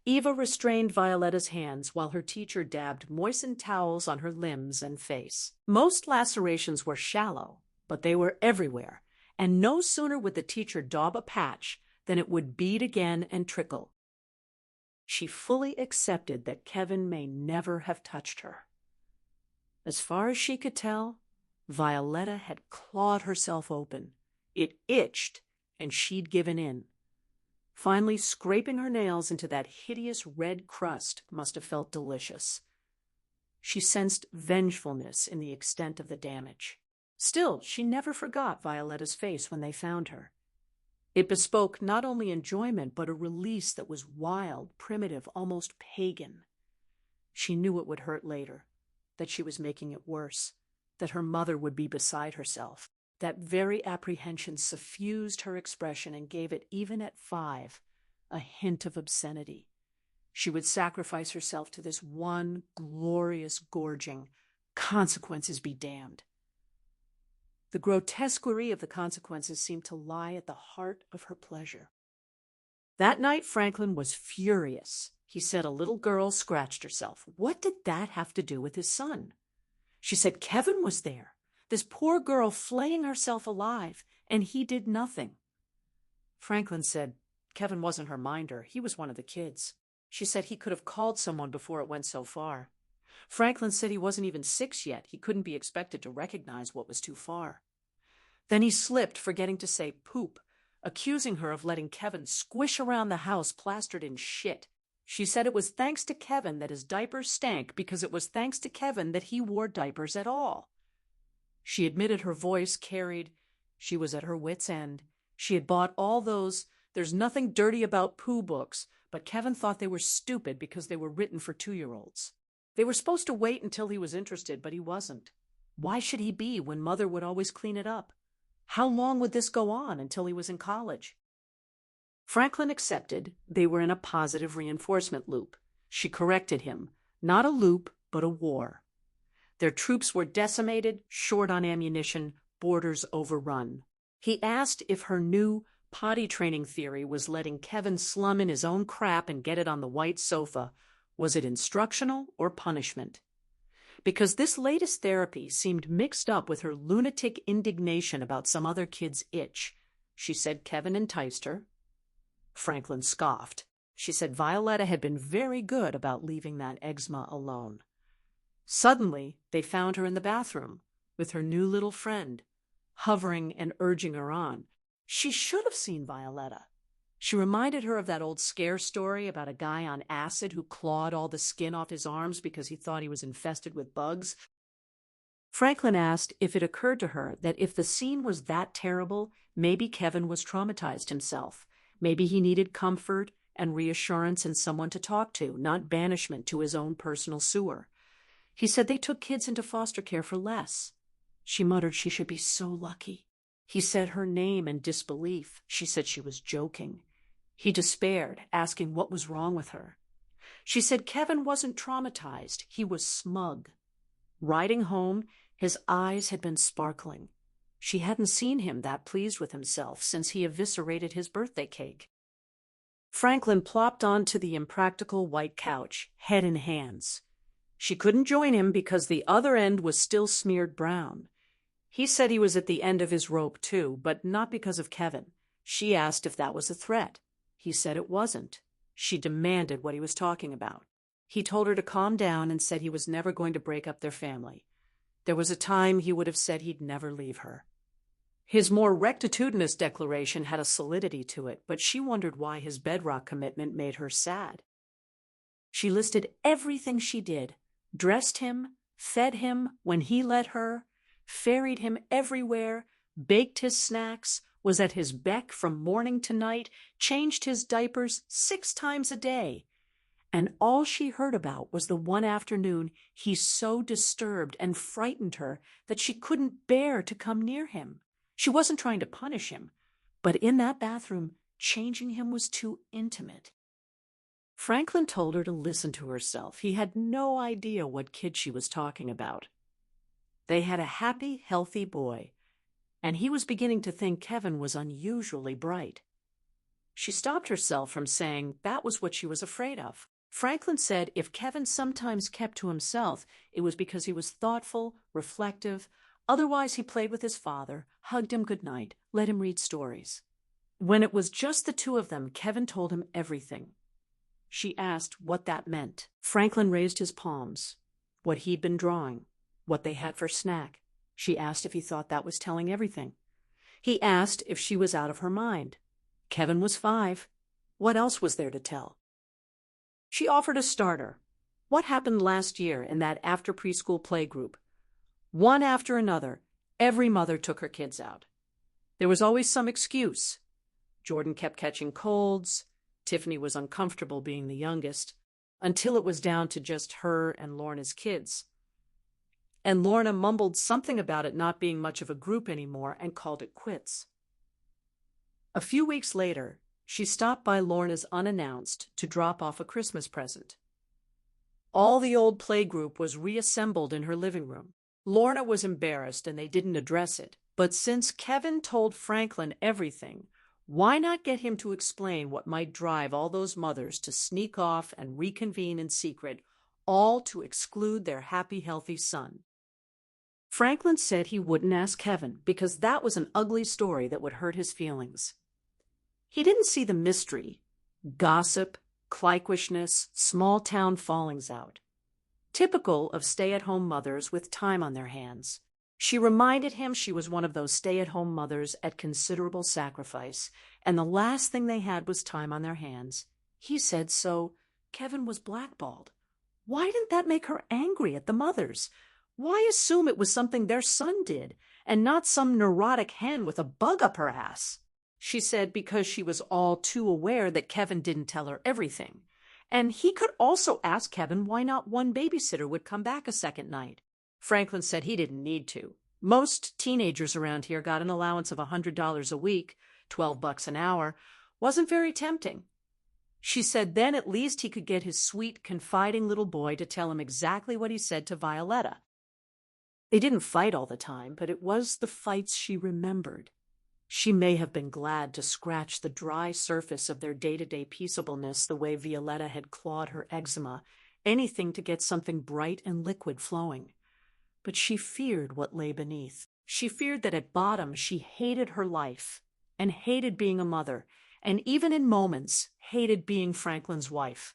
Eva restrained Violetta's hands while her teacher dabbed moistened towels on her limbs and face. Most lacerations were shallow, but they were everywhere, and no sooner would the teacher daub a patch than it would bead again and trickle. She fully accepted that Kevin may never have touched her. As far as she could tell, Violetta had clawed herself open. It itched, and she'd given in. Finally, scraping her nails into that hideous red crust must have felt delicious. She sensed vengefulness in the extent of the damage. Still, she never forgot Violetta's face when they found her. It bespoke not only enjoyment, but a release that was wild, primitive, almost pagan. She knew it would hurt later, that she was making it worse, that her mother would be beside herself. That very apprehension suffused her expression and gave it, even at 5, a hint of obscenity. She would sacrifice herself to this one glorious gorging. Consequences be damned. The grotesquerie of the consequences seemed to lie at the heart of her pleasure. That night Franklin was furious. He said a little girl scratched herself. What did that have to do with his son? She said Kevin was there. This poor girl flaying herself alive, and he did nothing. Franklin said Kevin wasn't her minder. He was one of the kids. She said he could have called someone before it went so far. Franklin said he wasn't even 6 yet. He couldn't be expected to recognize what was too far. Then he slipped, forgetting to say poop, accusing her of letting Kevin squish around the house plastered in shit. She said it was thanks to Kevin that his diapers stank because it was thanks to Kevin that he wore diapers at all. She admitted her voice carried. She was at her wit's end. She had bought all those "There's Nothing Dirty About Pooh" books, but Kevin thought they were stupid because they were written for 2-year-olds. They were supposed to wait until he was interested, but he wasn't. Why should he be when Mother would always clean it up? How long would this go on until he was in college? Franklin accepted they were in a positive reinforcement loop. She corrected him. Not a loop, but a war. Their troops were decimated, short on ammunition, borders overrun. He asked if her new potty training theory was letting Kevin slum in his own crap and get it on the white sofa. Was it instructional or punishment? Because this latest therapy seemed mixed up with her lunatic indignation about some other kid's itch. She said Kevin enticed her. Franklin scoffed. She said Violetta had been very good about leaving that eczema alone. Suddenly, they found her in the bathroom with her new little friend, hovering and urging her on. She should have seen Violetta. She reminded her of that old scare story about a guy on acid who clawed all the skin off his arms because he thought he was infested with bugs. Franklin asked if it occurred to her that if the scene was that terrible, maybe Kevin was traumatized himself. Maybe he needed comfort and reassurance and someone to talk to, not banishment to his own personal sewer. He said they took kids into foster care for less. She muttered she should be so lucky. He said her name in disbelief. She said she was joking. He despaired, asking what was wrong with her. She said Kevin wasn't traumatized. He was smug. Riding home, his eyes had been sparkling. She hadn't seen him that pleased with himself since he eviscerated his birthday cake. Franklin plopped onto the impractical white couch, head in hands. She couldn't join him because the other end was still smeared brown. He said he was at the end of his rope too, but not because of Kevin. She asked if that was a threat. He said it wasn't. She demanded what he was talking about. He told her to calm down and said he was never going to break up their family. There was a time he would have said he'd never leave her. His more rectitudinous declaration had a solidity to it, but she wondered why his bedrock commitment made her sad. She listed everything she did, dressed him, fed him when he let her, ferried him everywhere, baked his snacks, was at his beck from morning to night, changed his diapers 6 times a day. And all she heard about was the one afternoon he so disturbed and frightened her that she couldn't bear to come near him. She wasn't trying to punish him, but in that bathroom, changing him was too intimate. Franklin told her to listen to herself. He had no idea what kid she was talking about. They had a happy, healthy boy, and he was beginning to think Kevin was unusually bright. She stopped herself from saying that was what she was afraid of. Franklin said if Kevin sometimes kept to himself, it was because he was thoughtful, reflective. Otherwise, he played with his father, hugged him goodnight, let him read stories. When it was just the two of them, Kevin told him everything. She asked what that meant. Franklin raised his palms, what he'd been drawing, what they had for snack. She asked if he thought that was telling everything. He asked if she was out of her mind. Kevin was 5. What else was there to tell? She offered a starter. What happened last year in that after-preschool play group? One after another, every mother took her kids out. There was always some excuse. Jordan kept catching colds. Tiffany was uncomfortable being the youngest, until it was down to just her and Lorna's kids. And Lorna mumbled something about it not being much of a group anymore and called it quits. A few weeks later, she stopped by Lorna's unannounced to drop off a Christmas present. All the old playgroup was reassembled in her living room. Lorna was embarrassed and they didn't address it. But since Kevin told Franklin everything, why not get him to explain what might drive all those mothers to sneak off and reconvene in secret, all to exclude their happy, healthy son? Franklin said he wouldn't ask Kevin because that was an ugly story that would hurt his feelings. He didn't see the mystery, gossip, cliquishness, small-town fallings out, typical of stay-at-home mothers with time on their hands. She reminded him she was one of those stay-at-home mothers at considerable sacrifice, and the last thing they had was time on their hands. He said so. Kevin was blackballed. Why didn't that make her angry at the mothers? Why assume it was something their son did, and not some neurotic hen with a bug up her ass? She said because she was all too aware that Kevin didn't tell her everything. And he could also ask Kevin why not one babysitter would come back a second night. Franklin said he didn't need to. Most teenagers around here got an allowance of $100 a week, $12 an hour. Wasn't very tempting. She said then at least he could get his sweet, confiding little boy to tell him exactly what he said to Violetta. They didn't fight all the time, but it was the fights she remembered. She may have been glad to scratch the dry surface of their day-to-day peaceableness the way Violetta had clawed her eczema, anything to get something bright and liquid flowing. But she feared what lay beneath. She feared that at bottom she hated her life and hated being a mother, and even in moments hated being Franklin's wife.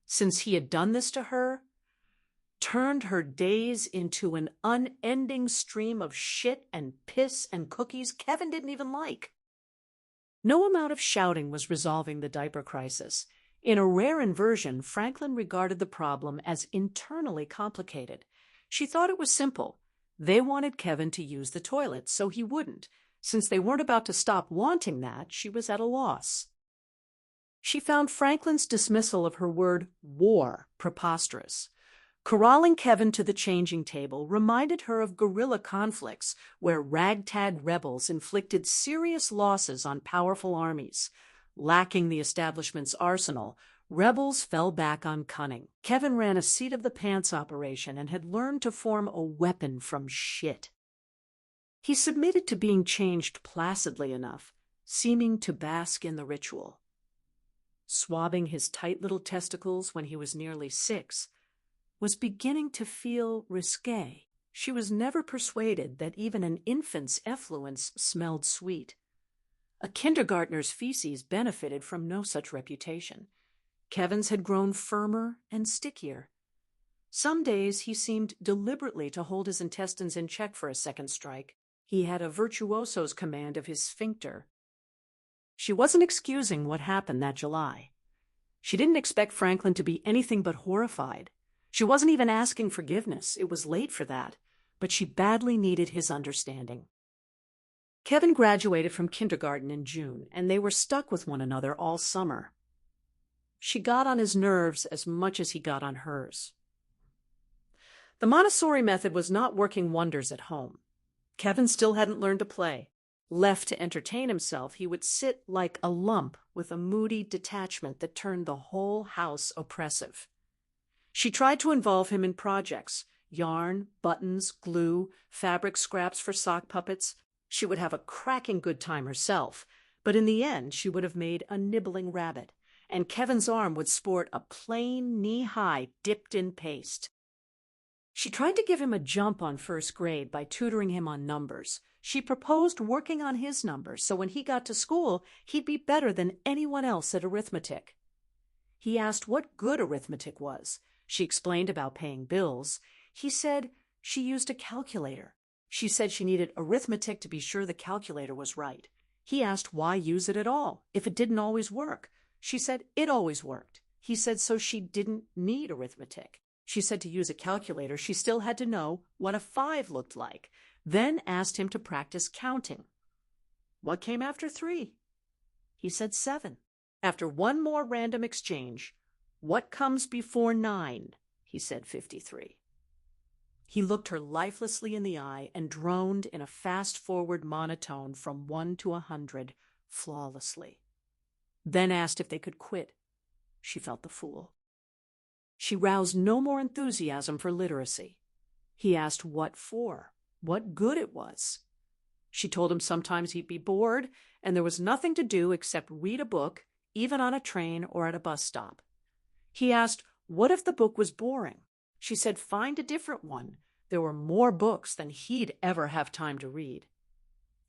Since he had done this to her, turned her days into an unending stream of shit and piss and cookies Kevin didn't even like. No amount of shouting was resolving the diaper crisis. In a rare inversion, Franklin regarded the problem as internally complicated. She thought it was simple. They wanted Kevin to use the toilet, so he wouldn't. Since they weren't about to stop wanting that, she was at a loss. She found Franklin's dismissal of her word war preposterous. Corralling Kevin to the changing table reminded her of guerrilla conflicts where ragtag rebels inflicted serious losses on powerful armies. Lacking the establishment's arsenal, rebels fell back on cunning. Kevin ran a seat-of-the-pants operation and had learned to form a weapon from shit. He submitted to being changed placidly enough, seeming to bask in the ritual. Swabbing his tight little testicles when he was nearly 6, was beginning to feel risque. She was never persuaded that even an infant's effluence smelled sweet. A kindergartner's feces benefited from no such reputation. Kevin's had grown firmer and stickier. Some days he seemed deliberately to hold his intestines in check for a second strike. He had a virtuoso's command of his sphincter. She wasn't excusing what happened that July. She didn't expect Franklin to be anything but horrified. She wasn't even asking forgiveness. It was late for that, but she badly needed his understanding. Kevin graduated from kindergarten in June, and they were stuck with one another all summer. She got on his nerves as much as he got on hers. The Montessori method was not working wonders at home. Kevin still hadn't learned to play. Left to entertain himself, he would sit like a lump with a moody detachment that turned the whole house oppressive. She tried to involve him in projects: yarn, buttons, glue, fabric scraps for sock puppets. She would have a cracking good time herself, but in the end she would have made a nibbling rabbit, and Kevin's arm would sport a plain knee-high dipped in paste. She tried to give him a jump on first grade by tutoring him on numbers. She proposed working on his numbers so when he got to school, he'd be better than anyone else at arithmetic. He asked what good arithmetic was. She explained about paying bills. He said she used a calculator. She said she needed arithmetic to be sure the calculator was right. He asked why use it at all, if it didn't always work. She said it always worked. He said so she didn't need arithmetic. She said to use a calculator, she still had to know what a 5 looked like, then asked him to practice counting. What came after 3? He said 7. After one more random exchange, what comes before 9? He said 53. He looked her lifelessly in the eye and droned in a fast-forward monotone from 1 to 100 flawlessly. Then asked if they could quit. She felt the fool. She roused no more enthusiasm for literacy. He asked what for, what good it was. She told him sometimes he'd be bored, and there was nothing to do except read a book, even on a train or at a bus stop. He asked, what if the book was boring? She said, find a different one. There were more books than he'd ever have time to read.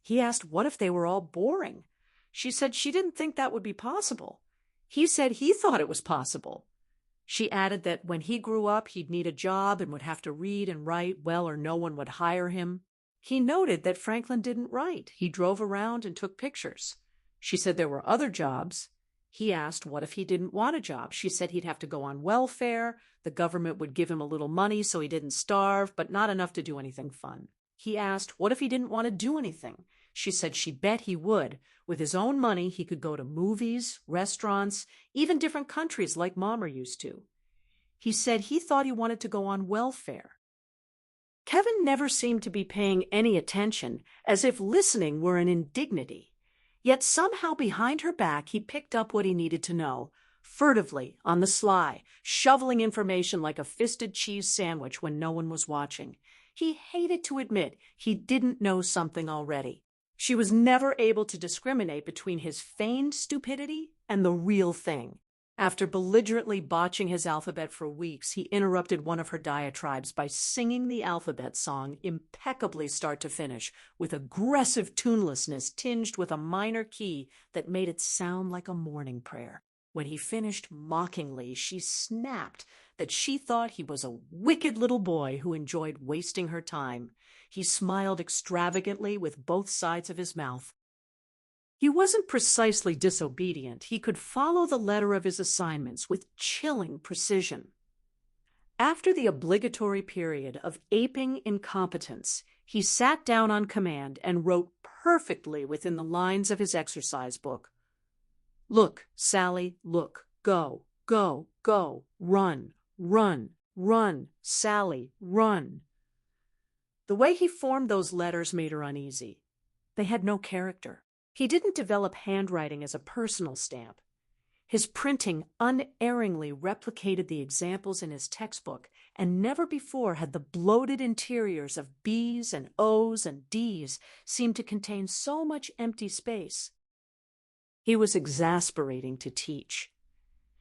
He asked, what if they were all boring? She said she didn't think that would be possible. He said he thought it was possible. She added that when he grew up, he'd need a job and would have to read and write well or no one would hire him. He noted that Franklin didn't write. He drove around and took pictures. She said there were other jobs. He asked what if he didn't want a job. She said he'd have to go on welfare. The government would give him a little money so he didn't starve, but not enough to do anything fun. He asked what if he didn't want to do anything. She said she bet he would. With his own money, he could go to movies, restaurants, even different countries like Mommer used to. He said he thought he wanted to go on welfare. Kevin never seemed to be paying any attention, as if listening were an indignity. Yet somehow behind her back he picked up what he needed to know, furtively, on the sly, shoveling information like a fisted cheese sandwich when no one was watching. He hated to admit he didn't know something already. She was never able to discriminate between his feigned stupidity and the real thing. After belligerently botching his alphabet for weeks, he interrupted one of her diatribes by singing the alphabet song impeccably start to finish, with aggressive tunelessness tinged with a minor key that made it sound like a morning prayer. When he finished mockingly, she snapped that she thought he was a wicked little boy who enjoyed wasting her time. He smiled extravagantly with both sides of his mouth. He wasn't precisely disobedient. He could follow the letter of his assignments with chilling precision. After the obligatory period of aping incompetence, he sat down on command and wrote perfectly within the lines of his exercise book. Look, Sally, look, go, go, go, run, run, run, Sally, run. The way he formed those letters made her uneasy. They had no character. He didn't develop handwriting as a personal stamp. His printing unerringly replicated the examples in his textbook, and never before had the bloated interiors of B's and O's and D's seemed to contain so much empty space. He was exasperating to teach.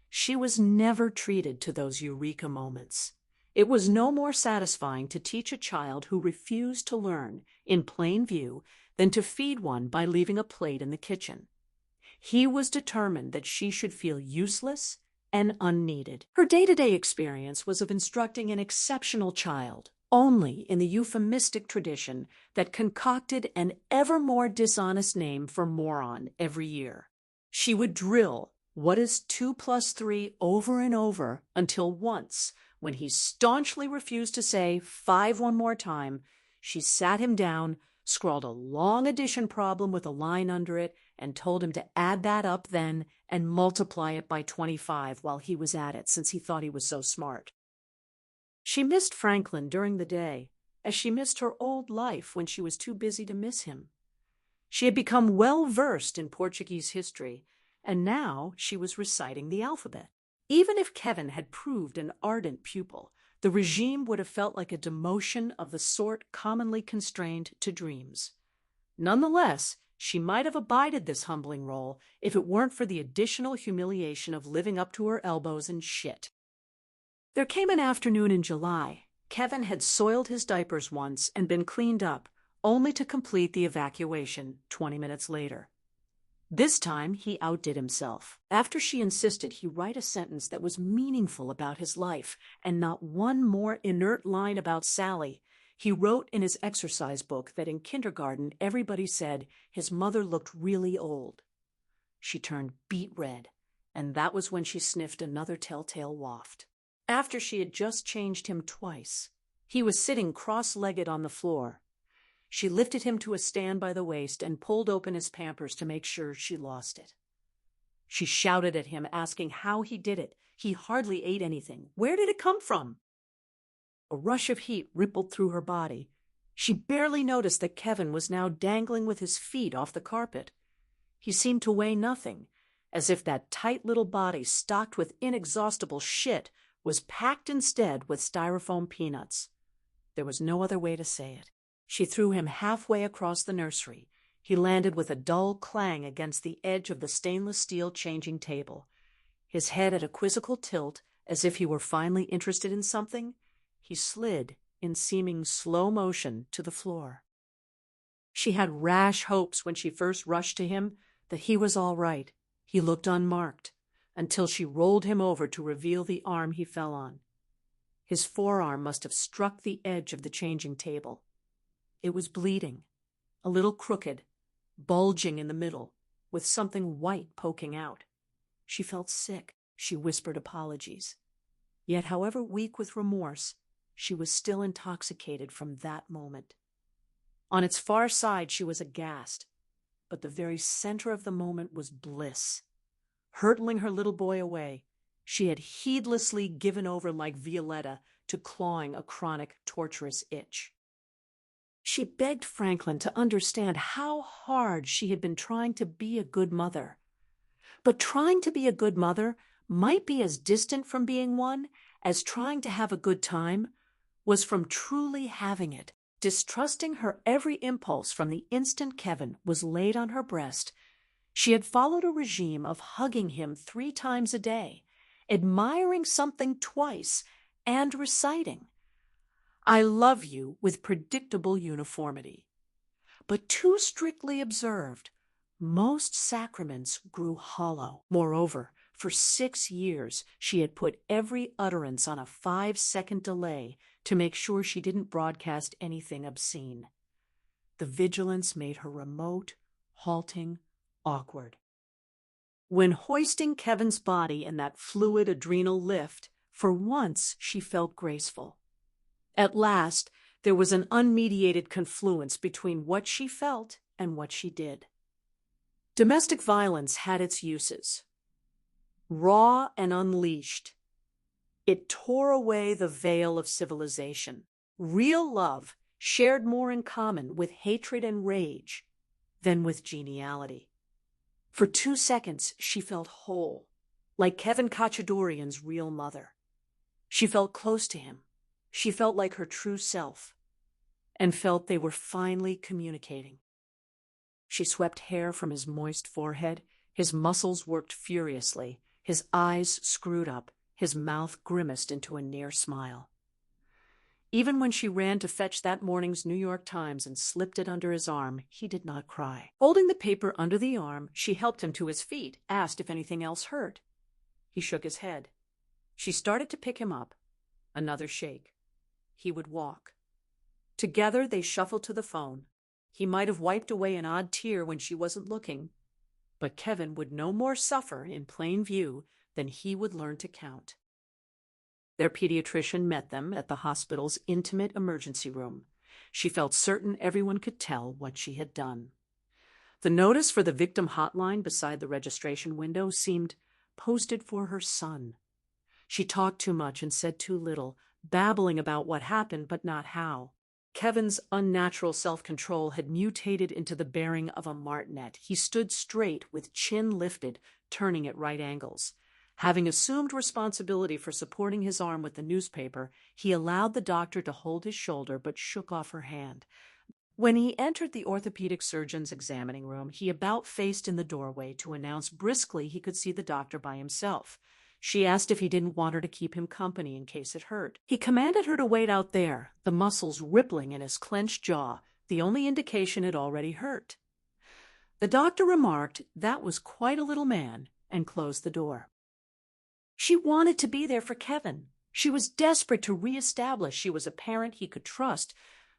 She was never treated to those eureka moments. It was no more satisfying to teach a child who refused to learn, in plain view, than to feed one by leaving a plate in the kitchen. He was determined that she should feel useless and unneeded. Her day-to-day experience was of instructing an exceptional child, only in the euphemistic tradition that concocted an ever more dishonest name for moron every year. She would drill what is 2 + 3 over and over until once, when he staunchly refused to say 5 one more time, she sat him down, scrawled a long addition problem with a line under it, and told him to add that up then and multiply it by 25 while he was at it, since he thought he was so smart. She missed Franklin during the day, as she missed her old life when she was too busy to miss him. She had become well-versed in Portuguese history, and now she was reciting the alphabet. Even if Kevin had proved an ardent pupil, the regime would have felt like a demotion of the sort commonly constrained to dreams. Nonetheless, she might have abided this humbling role if it weren't for the additional humiliation of living up to her elbows in shit. There came an afternoon in July. Kevin had soiled his diapers once and been cleaned up, only to complete the evacuation 20 minutes later. This time, he outdid himself. After she insisted he write a sentence that was meaningful about his life and not one more inert line about Sally, he wrote in his exercise book that in kindergarten everybody said his mother looked really old. She turned beet red, and that was when she sniffed another telltale waft. After she had just changed him twice, he was sitting cross-legged on the floor. She lifted him to a stand by the waist and pulled open his Pampers to make sure she lost it. She shouted at him, asking how he did it. He hardly ate anything. Where did it come from? A rush of heat rippled through her body. She barely noticed that Kevin was now dangling with his feet off the carpet. He seemed to weigh nothing, as if that tight little body stocked with inexhaustible shit was packed instead with styrofoam peanuts. There was no other way to say it. She threw him halfway across the nursery. He landed with a dull clang against the edge of the stainless steel changing table. His head at a quizzical tilt, as if he were finally interested in something, he slid, in seeming slow motion, to the floor. She had rash hopes when she first rushed to him that he was all right. He looked unmarked, until she rolled him over to reveal the arm he fell on. His forearm must have struck the edge of the changing table. It was bleeding, a little crooked, bulging in the middle, with something white poking out. She felt sick. She whispered apologies. Yet, however weak with remorse, she was still intoxicated from that moment. On its far side, she was aghast, but the very center of the moment was bliss. Hurtling her little boy away, she had heedlessly given over like Violetta to clawing a chronic, torturous itch. She begged Franklin to understand how hard she had been trying to be a good mother. But trying to be a good mother might be as distant from being one as trying to have a good time was from truly having it. Distrusting her every impulse from the instant Kevin was laid on her breast, she had followed a regime of hugging him 3 times a day, admiring something twice, and reciting, "I love you," with predictable uniformity. But too strictly observed, most sacraments grew hollow. Moreover, for 6 years, she had put every utterance on a 5-second delay to make sure she didn't broadcast anything obscene. The vigilance made her remote, halting, awkward. When hoisting Kevin's body in that fluid adrenal lift, for once she felt graceful. At last, there was an unmediated confluence between what she felt and what she did. Domestic violence had its uses. Raw and unleashed, it tore away the veil of civilization. Real love shared more in common with hatred and rage than with geniality. For 2 seconds, she felt whole, like Kevin Khachaturian's real mother. She felt close to him. She felt like her true self, and felt they were finally communicating. She swept hair from his moist forehead. His muscles worked furiously. His eyes screwed up. His mouth grimaced into a near smile. Even when she ran to fetch that morning's New York Times and slipped it under his arm, he did not cry. Holding the paper under the arm, she helped him to his feet, asked if anything else hurt. He shook his head. She started to pick him up. Another shake. He would walk. Together they shuffled to the phone. He might have wiped away an odd tear when she wasn't looking, but Kevin would no more suffer in plain view than he would learn to count. Their pediatrician met them at the hospital's intimate emergency room. She felt certain everyone could tell what she had done. The notice for the victim hotline beside the registration window seemed posted for her son. She talked too much and said too little, babbling about what happened but not how. Kevin's unnatural self-control had mutated into the bearing of a martinet. He stood straight, with chin lifted, turning at right angles. Having assumed responsibility for supporting his arm with the newspaper, he allowed the doctor to hold his shoulder but shook off her hand. When he entered the orthopedic surgeon's examining room, he about-faced in the doorway to announce briskly he could see the doctor by himself. She asked if he didn't want her to keep him company in case it hurt. He commanded her to wait out there, the muscles rippling in his clenched jaw, the only indication it already hurt. The doctor remarked that was quite a little man and closed the door. She wanted to be there for Kevin. She was desperate to reestablish she was a parent he could trust,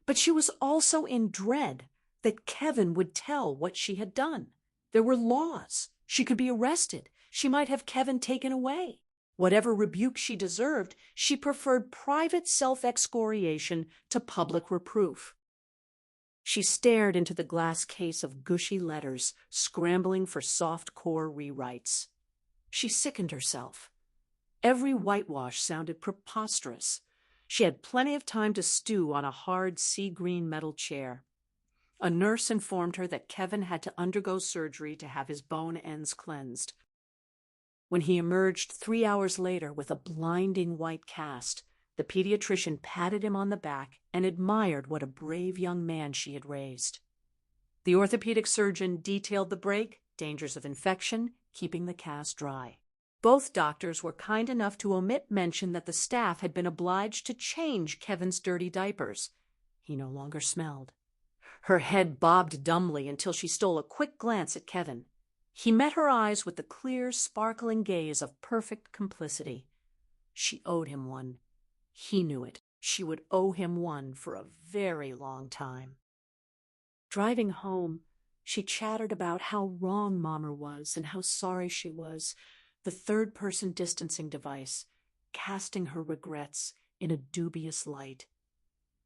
but she was also in dread that Kevin would tell what she had done. There were laws. She could be arrested. She might have Kevin taken away. Whatever rebuke she deserved, she preferred private self-excoriation to public reproof. She stared into the glass case of gushy letters, scrambling for soft-core rewrites. She sickened herself. Every whitewash sounded preposterous. She had plenty of time to stew on a hard sea-green metal chair. A nurse informed her that Kevin had to undergo surgery to have his bone ends cleansed. When he emerged 3 hours later with a blinding white cast, the pediatrician patted him on the back and admired what a brave young man she had raised. The orthopedic surgeon detailed the break, dangers of infection, keeping the cast dry. Both doctors were kind enough to omit mention that the staff had been obliged to change Kevin's dirty diapers. He no longer smelled. Her head bobbed dumbly until she stole a quick glance at Kevin. He met her eyes with the clear, sparkling gaze of perfect complicity. She owed him one. He knew it. She would owe him one for a very long time. Driving home, she chattered about how wrong Mommer was and how sorry she was, the third-person distancing device, casting her regrets in a dubious light.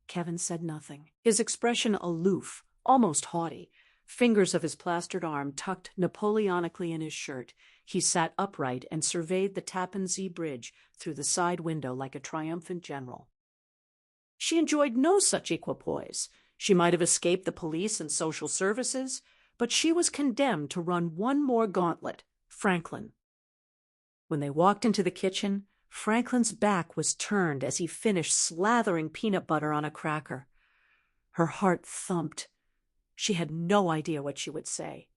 Kevin said nothing, his expression aloof, almost haughty. Fingers of his plastered arm tucked Napoleonically in his shirt, he sat upright and surveyed the Tappan Zee Bridge through the side window like a triumphant general. She enjoyed no such equipoise. She might have escaped the police and social services, but she was condemned to run one more gauntlet, Franklin. When they walked into the kitchen, Franklin's back was turned as he finished slathering peanut butter on a cracker. Her heart thumped. She had no idea what she would say.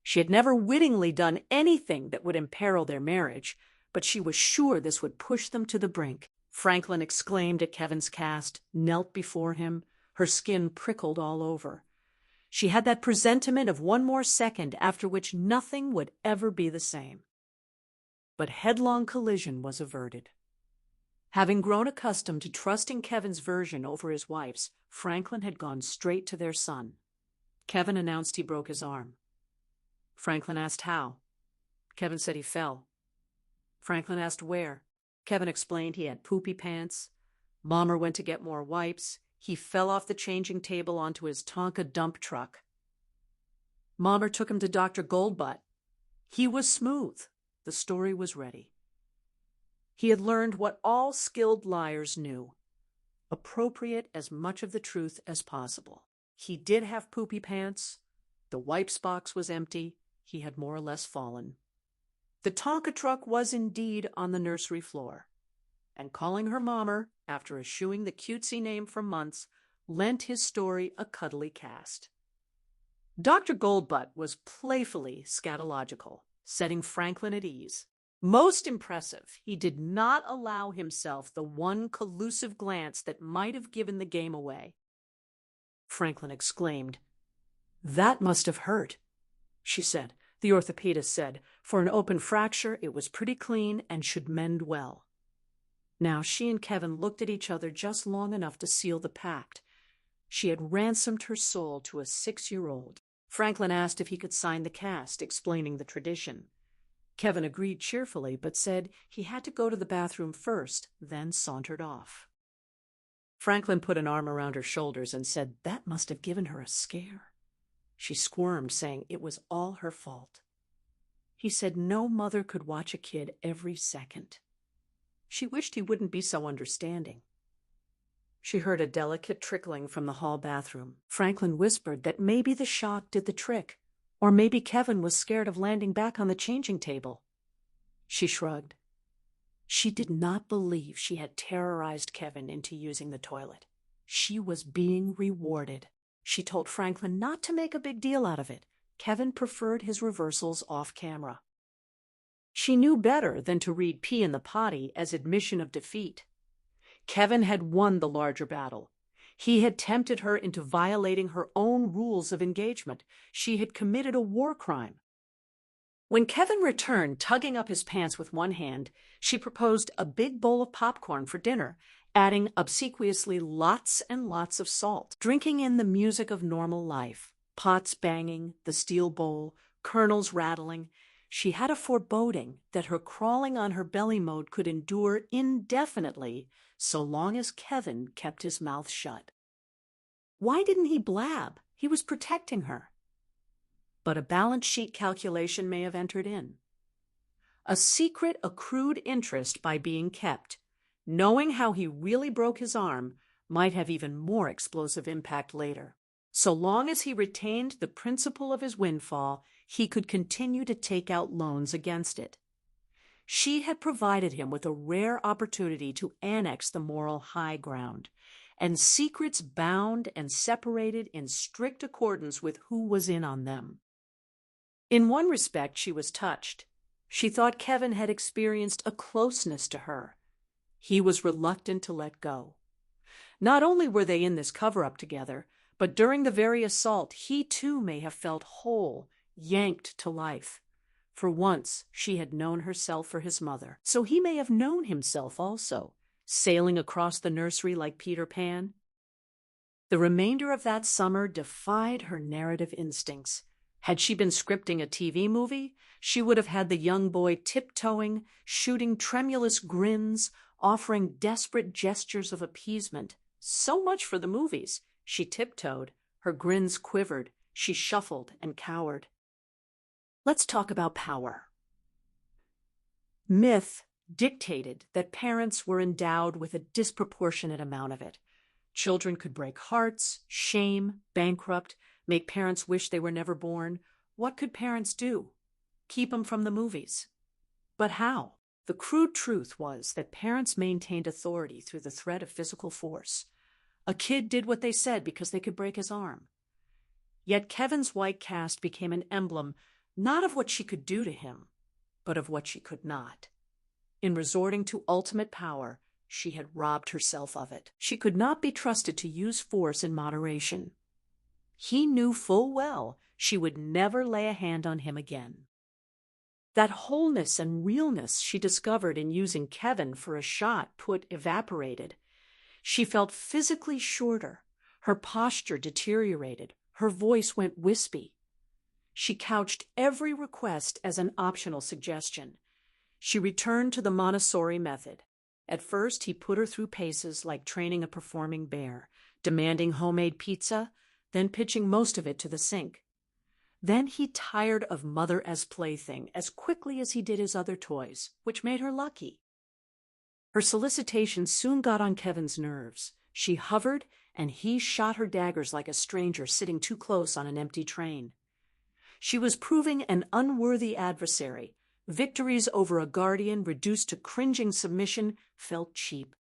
She had never wittingly done anything that would imperil their marriage, but she was sure this would push them to the brink. Franklin exclaimed at Kevin's cast, knelt before him, her skin prickled all over. She had that presentiment of one more second after which nothing would ever be the same. But headlong collision was averted. Having grown accustomed to trusting Kevin's version over his wife's, Franklin had gone straight to their son. Kevin announced he broke his arm. Franklin asked how. Kevin said he fell. Franklin asked where. Kevin explained he had poopy pants. Mommer went to get more wipes. He fell off the changing table onto his Tonka dump truck. Mommer took him to Dr. Goldbutt. He was smooth. The story was ready. He had learned what all skilled liars knew. Appropriate as much of the truth as possible. He did have poopy pants. The wipes box was empty. He had more or less fallen. The Tonka truck was indeed on the nursery floor. And calling her Mommer, after eschewing the cutesy name for months, lent his story a cuddly cast. Dr. Goldbutt was playfully scatological, setting Franklin at ease. Most impressive, he did not allow himself the one collusive glance that might have given the game away. Franklin exclaimed. "That must have hurt," she said. The orthopedist said, "For an open fracture, it was pretty clean and should mend well." Now she and Kevin looked at each other just long enough to seal the pact. She had ransomed her soul to a 6-year-old. Franklin asked if he could sign the cast, explaining the tradition. Kevin agreed cheerfully, but said he had to go to the bathroom first, then sauntered off. Franklin put an arm around her shoulders and said that must have given her a scare. She squirmed, saying it was all her fault. He said no mother could watch a kid every second. She wished he wouldn't be so understanding. She heard a delicate trickling from the hall bathroom. Franklin whispered that maybe the shock did the trick, or maybe Kevin was scared of landing back on the changing table. She shrugged. She did not believe she had terrorized Kevin into using the toilet. She was being rewarded. She told Franklin not to make a big deal out of it. Kevin preferred his reversals off camera. She knew better than to read pee in the potty as admission of defeat. Kevin had won the larger battle. He had tempted her into violating her own rules of engagement. She had committed a war crime. When Kevin returned, tugging up his pants with one hand, she proposed a big bowl of popcorn for dinner, adding obsequiously lots and lots of salt, drinking in the music of normal life, pots banging, the steel bowl, kernels rattling. She had a foreboding that her crawling on her belly mode could endure indefinitely so long as Kevin kept his mouth shut. Why didn't he blab? He was protecting her. But a balance sheet calculation may have entered in. A secret accrued interest by being kept, knowing how he really broke his arm, might have even more explosive impact later. So long as he retained the principle of his windfall, he could continue to take out loans against it. She had provided him with a rare opportunity to annex the moral high ground, and secrets bound and separated in strict accordance with who was in on them. In one respect, she was touched. She thought Kevin had experienced a closeness to her. He was reluctant to let go. Not only were they in this cover-up together, but during the very assault, he too may have felt whole, yanked to life. For once, she had known herself for his mother, so he may have known himself also, sailing across the nursery like Peter Pan. The remainder of that summer defied her narrative instincts. Had she been scripting a TV movie, she would have had the young boy tiptoeing, shooting tremulous grins, offering desperate gestures of appeasement. So much for the movies. She tiptoed, her grins quivered, she shuffled and cowered. Let's talk about power. Myth dictated that parents were endowed with a disproportionate amount of it. Children could break hearts, shame, bankrupt, make parents wish they were never born. What could parents do? Keep them from the movies. But how? The crude truth was that parents maintained authority through the threat of physical force. A kid did what they said because they could break his arm. Yet Kevin's white cast became an emblem not of what she could do to him, but of what she could not. In resorting to ultimate power, she had robbed herself of it. She could not be trusted to use force in moderation. He knew full well she would never lay a hand on him again. That wholeness and realness she discovered in using Kevin for a shot evaporated. She felt physically shorter. Her posture deteriorated. Her voice went wispy. She couched every request as an optional suggestion. She returned to the Montessori method. At first, he put her through paces like training a performing bear, demanding homemade pizza, then pitching most of it to the sink. Then he tired of mother as plaything as quickly as he did his other toys, which made her lucky. Her solicitation soon got on Kevin's nerves. She hovered, and he shot her daggers like a stranger sitting too close on an empty train. She was proving an unworthy adversary. Victories over a guardian reduced to cringing submission felt cheap.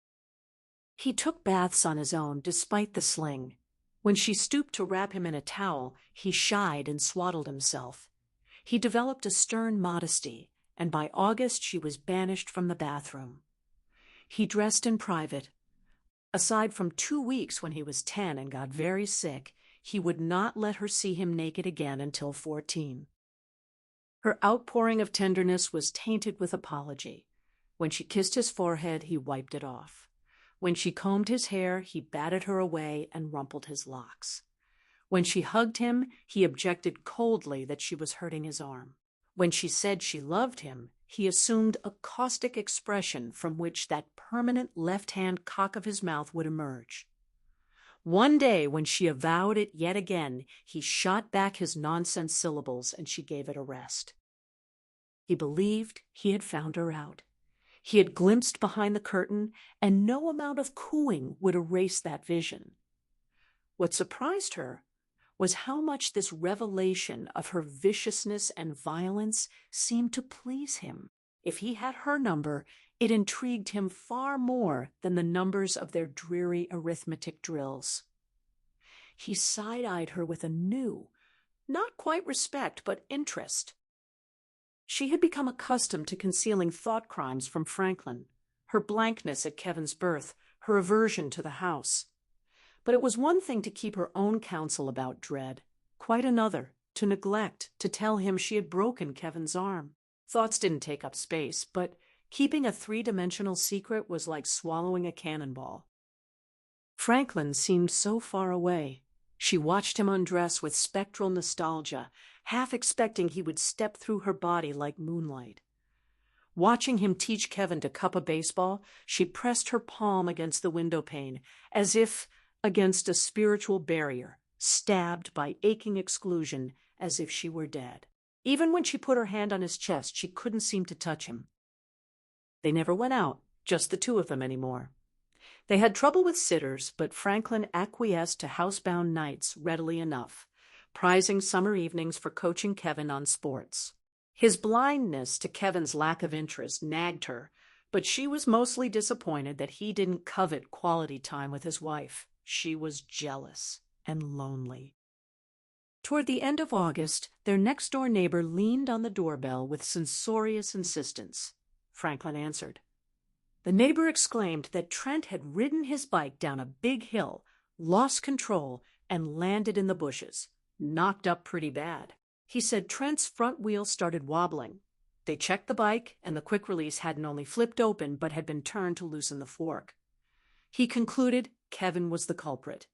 He took baths on his own, despite the sling. When she stooped to wrap him in a towel, he shied and swaddled himself. He developed a stern modesty, and by August she was banished from the bathroom. He dressed in private. Aside from 2 weeks when he was 10 and got very sick, he would not let her see him naked again until 14. Her outpouring of tenderness was tainted with apology. When she kissed his forehead, he wiped it off. When she combed his hair, he batted her away and rumpled his locks. When she hugged him, he objected coldly that she was hurting his arm. When she said she loved him, he assumed a caustic expression from which that permanent left-hand cock of his mouth would emerge. One day, when she avowed it yet again, he shot back his nonsense syllables, and she gave it a rest. He believed he had found her out. He had glimpsed behind the curtain, and no amount of cooing would erase that vision. What surprised her was how much this revelation of her viciousness and violence seemed to please him. If he had her number, it intrigued him far more than the numbers of their dreary arithmetic drills. He side-eyed her with a new, not quite respect, but interest. She had become accustomed to concealing thought crimes from Franklin, her blankness at Kevin's birth, her aversion to the house. But it was one thing to keep her own counsel about dread, quite another to neglect to tell him she had broken Kevin's arm. Thoughts didn't take up space, but keeping a three-dimensional secret was like swallowing a cannonball. Franklin seemed so far away. She watched him undress with spectral nostalgia, half expecting he would step through her body like moonlight. Watching him teach Kevin to cup a baseball, she pressed her palm against the windowpane, as if against a spiritual barrier, stabbed by aching exclusion, as if she were dead. Even when she put her hand on his chest, she couldn't seem to touch him. They never went out, just the two of them anymore. They had trouble with sitters, but Franklin acquiesced to housebound nights readily enough, prizing summer evenings for coaching Kevin on sports. His blindness to Kevin's lack of interest nagged her, but she was mostly disappointed that he didn't covet quality time with his wife. She was jealous and lonely. Toward the end of August, their next-door neighbor leaned on the doorbell with censorious insistence. Franklin answered. The neighbor exclaimed that Trent had ridden his bike down a big hill, lost control, and landed in the bushes, knocked up pretty bad. He said Trent's front wheel started wobbling. They checked the bike, and the quick release hadn't only flipped open but had been turned to loosen the fork. He concluded Kevin was the culprit.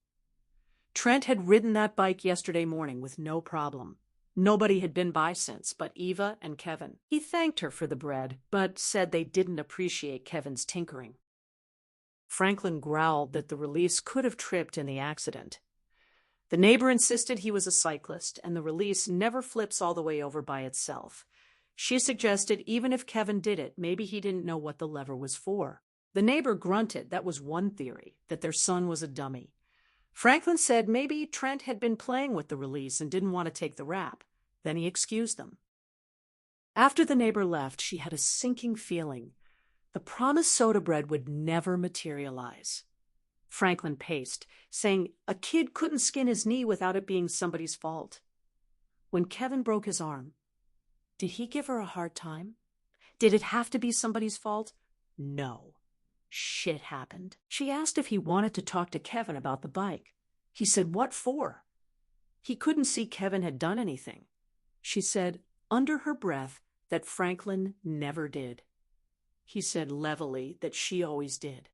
Trent had ridden that bike yesterday morning with no problem. Nobody had been by since but Eva and Kevin. He thanked her for the bread, but said they didn't appreciate Kevin's tinkering. Franklin growled that the release could have tripped in the accident. The neighbor insisted he was a cyclist, and the release never flips all the way over by itself. She suggested even if Kevin did it, maybe he didn't know what the lever was for. The neighbor grunted that was one theory, that their son was a dummy. Franklin said maybe Trent had been playing with the release and didn't want to take the rap. Then he excused them. After the neighbor left, she had a sinking feeling. The promised soda bread would never materialize. Franklin paced, saying a kid couldn't skin his knee without it being somebody's fault. When Kevin broke his arm, did he give her a hard time? Did it have to be somebody's fault? No. Shit happened. She asked if he wanted to talk to Kevin about the bike. He said, what for? He couldn't see Kevin had done anything. She said, under her breath, that Franklin never did. He said levelly that she always did.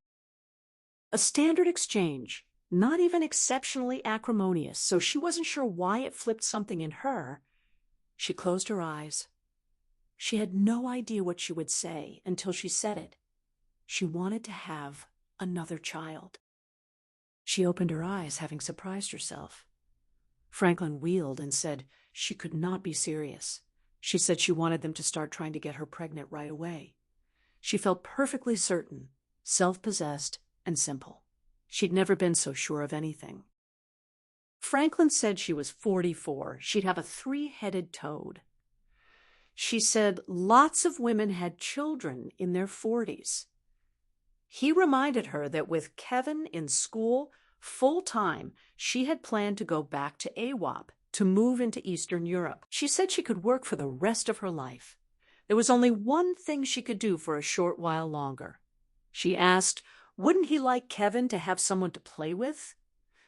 A standard exchange, not even exceptionally acrimonious, so she wasn't sure why it flipped something in her. She closed her eyes. She had no idea what she would say until she said it. She wanted to have another child. She opened her eyes, having surprised herself. Franklin wheeled and said she could not be serious. She said she wanted them to start trying to get her pregnant right away. She felt perfectly certain, self-possessed, and simple. She'd never been so sure of anything. Franklin said she was 44. She'd have a three-headed toad. She said lots of women had children in their 40s. He reminded her that with Kevin in school, full-time, she had planned to go back to AWOP, to move into Eastern Europe. She said she could work for the rest of her life. There was only one thing she could do for a short while longer. She asked, wouldn't he like Kevin to have someone to play with?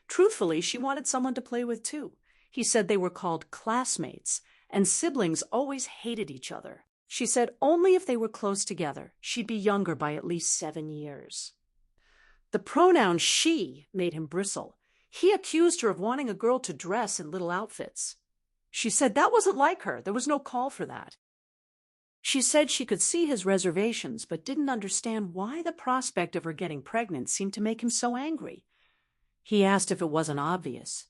Truthfully, she wanted someone to play with too. He said they were called classmates, and siblings always hated each other. She said only if they were close together, she'd be younger by at least 7 years. The pronoun she made him bristle. He accused her of wanting a girl to dress in little outfits. She said that wasn't like her. There was no call for that. She said she could see his reservations, but didn't understand why the prospect of her getting pregnant seemed to make him so angry. He asked if it wasn't obvious.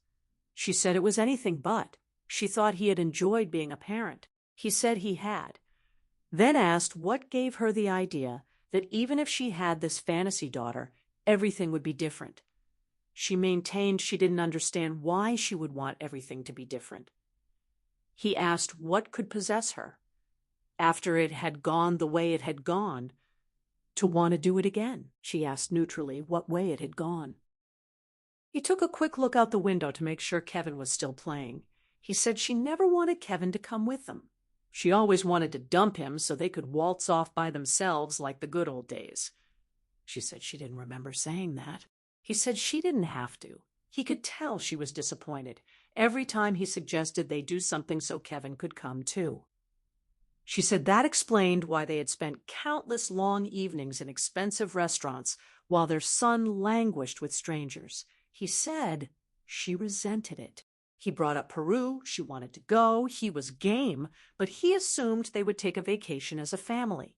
She said it was anything but. She thought he had enjoyed being a parent. He said he had. Then asked what gave her the idea that even if she had this fantasy daughter, everything would be different. She maintained she didn't understand why she would want everything to be different. He asked what could possess her, after it had gone the way it had gone, to want to do it again. She asked neutrally what way it had gone. He took a quick look out the window to make sure Kevin was still playing. He said she never wanted Kevin to come with them. She always wanted to dump him so they could waltz off by themselves like the good old days. She said she didn't remember saying that. He said she didn't have to. He could tell she was disappointed every time he suggested they do something so Kevin could come too. She said that explained why they had spent countless long evenings in expensive restaurants while their son languished with strangers. He said she resented it. He brought up Peru. She wanted to go. He was game, but he assumed they would take a vacation as a family.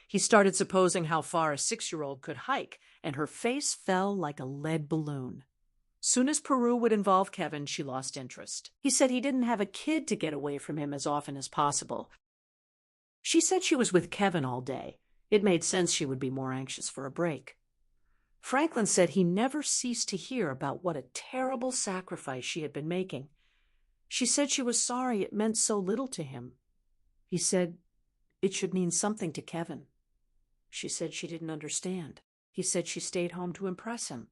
He started supposing how far a 6-year-old could hike, and her face fell like a lead balloon. Soon as Peru would involve Kevin, she lost interest. He said he didn't have a kid to get away from him as often as possible. She said she was with Kevin all day. It made sense she would be more anxious for a break. Franklin said he never ceased to hear about what a terrible sacrifice she had been making. She said she was sorry it meant so little to him. He said it should mean something to Kevin. She said she didn't understand. He said she stayed home to impress him.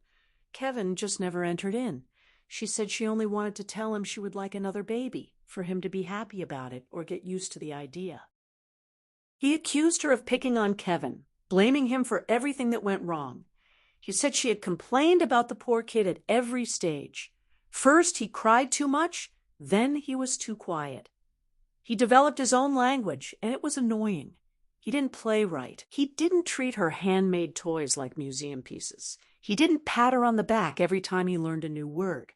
Kevin just never entered in. She said she only wanted to tell him she would like another baby, for him to be happy about it or get used to the idea. He accused her of picking on Kevin, blaming him for everything that went wrong. He said she had complained about the poor kid at every stage. First, he cried too much, then he was too quiet. He developed his own language, and it was annoying. He didn't play right. He didn't treat her handmade toys like museum pieces. He didn't pat her on the back every time he learned a new word.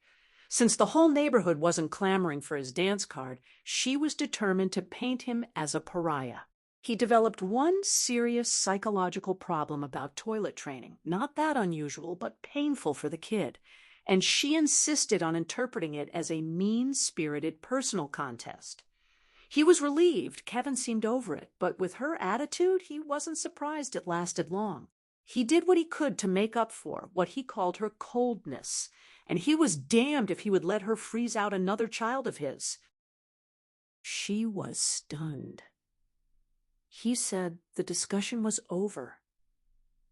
Since the whole neighborhood wasn't clamoring for his dance card, she was determined to paint him as a pariah. He developed one serious psychological problem about toilet training, not that unusual, but painful for the kid, and she insisted on interpreting it as a mean-spirited personal contest. He was relieved. Kevin seemed over it, but with her attitude, he wasn't surprised it lasted long. He did what he could to make up for what he called her coldness, and he was damned if he would let her freeze out another child of his. She was stunned. He said the discussion was over.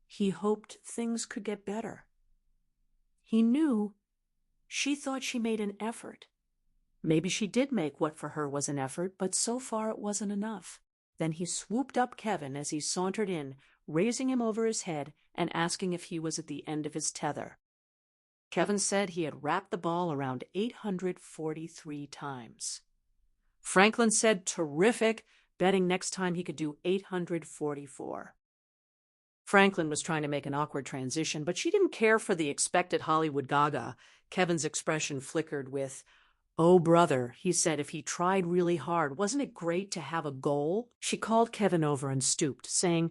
He hoped things could get better. He knew she thought she made an effort. Maybe she did make what for her was an effort, but so far it wasn't enough. Then he swooped up Kevin as he sauntered in, raising him over his head and asking if he was at the end of his tether. Kevin said he had wrapped the ball around 843 times. Franklin said terrific, betting next time he could do 844. Franklin was trying to make an awkward transition, but she didn't care for the expected Hollywood gaga. Kevin's expression flickered with, "Oh, brother," he said if he tried really hard, wasn't it great to have a goal? She called Kevin over and stooped, saying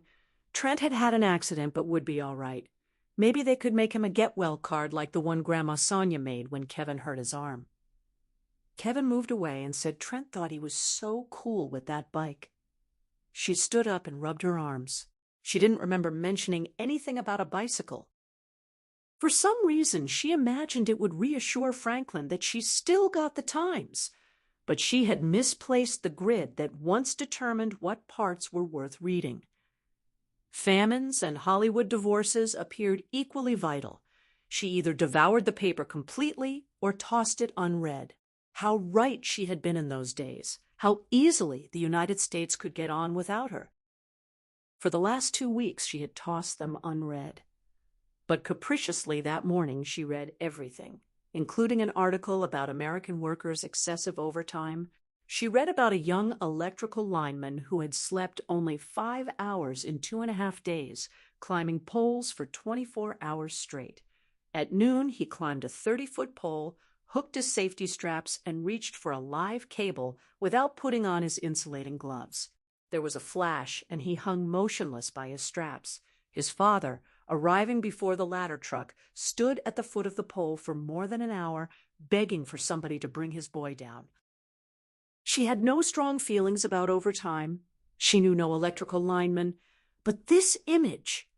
Trent had had an accident but would be all right. Maybe they could make him a get-well card like the one Grandma Sonia made when Kevin hurt his arm. Kevin moved away and said Trent thought he was so cool with that bike. She stood up and rubbed her arms. She didn't remember mentioning anything about a bicycle. For some reason, she imagined it would reassure Franklin that she still got the times, but she had misplaced the grid that once determined what parts were worth reading. Famines and Hollywood divorces appeared equally vital. She either devoured the paper completely or tossed it unread. How right she had been in those days. How easily the United States could get on without her. For the last 2 weeks, she had tossed them unread. But capriciously that morning, she read everything, including an article about American workers' excessive overtime. She read about a young electrical lineman who had slept only 5 hours in 2.5 days, climbing poles for 24 hours straight. At noon, he climbed a 30-foot pole, hooked his safety straps, and reached for a live cable without putting on his insulating gloves. There was a flash, and he hung motionless by his straps. His father, arriving before the ladder truck, stood at the foot of the pole for more than an hour, begging for somebody to bring his boy down. She had no strong feelings about overtime. She knew no electrical lineman, But this image,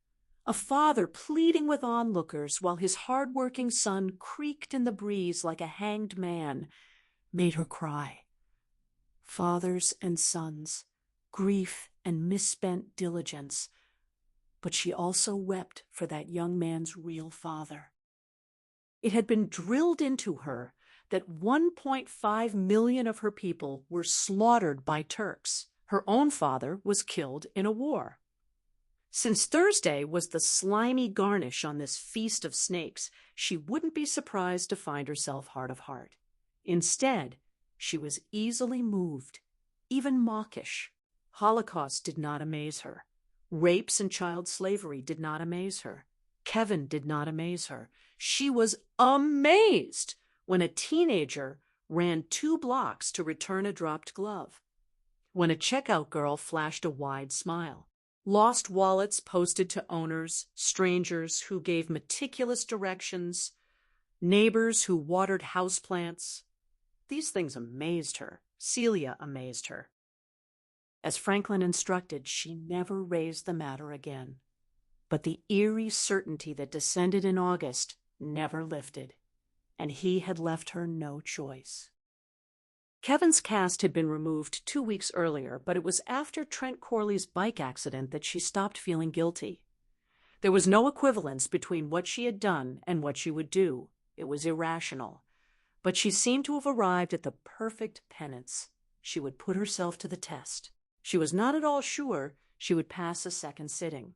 a father pleading with onlookers while his hard-working son creaked in the breeze like a hanged man, made her cry. Fathers and sons, grief and misspent diligence. But she also wept for that young man's real father. It had been drilled into her that 1.5 million of her people were slaughtered by Turks. Her own father was killed in a war. Since Thursday was the slimy garnish on this feast of snakes, she wouldn't be surprised to find herself heart of heart. Instead, she was easily moved, even mawkish. Holocaust did not amaze her. Rapes and child slavery did not amaze her. Kevin did not amaze her. She was amazed when a teenager ran 2 blocks to return a dropped glove, when a checkout girl flashed a wide smile, lost wallets posted to owners, strangers who gave meticulous directions, neighbors who watered houseplants. These things amazed her. Celia amazed her. As Franklin instructed, she never raised the matter again. But the eerie certainty that descended in August never lifted, and he had left her no choice. Kevin's cast had been removed 2 weeks earlier, but it was after Trent Corley's bike accident that she stopped feeling guilty. There was no equivalence between what she had done and what she would do. It was irrational. But she seemed to have arrived at the perfect penance. She would put herself to the test. She was not at all sure she would pass a second sitting.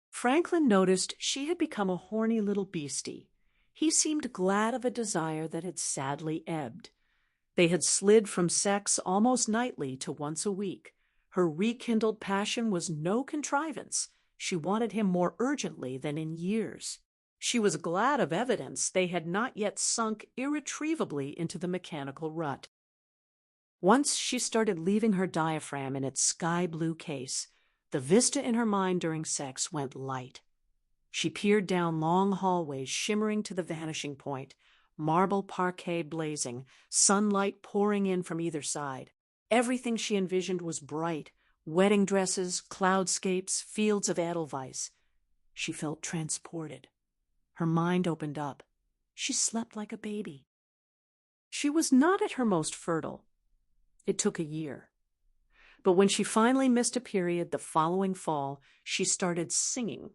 Franklin noticed she had become a horny little beastie. He seemed glad of a desire that had sadly ebbed. They had slid from sex almost nightly to once a week. Her rekindled passion was no contrivance. She wanted him more urgently than in years. She was glad of evidence they had not yet sunk irretrievably into the mechanical rut. Once she started leaving her diaphragm in its sky-blue case, the vista in her mind during sex went light. She peered down long hallways shimmering to the vanishing point, marble parquet blazing, sunlight pouring in from either side. Everything she envisioned was bright: wedding dresses, cloudscapes, fields of edelweiss. She felt transported. Her mind opened up. She slept like a baby. She was not at her most fertile. It took a year. But when she finally missed a period the following fall, she started singing,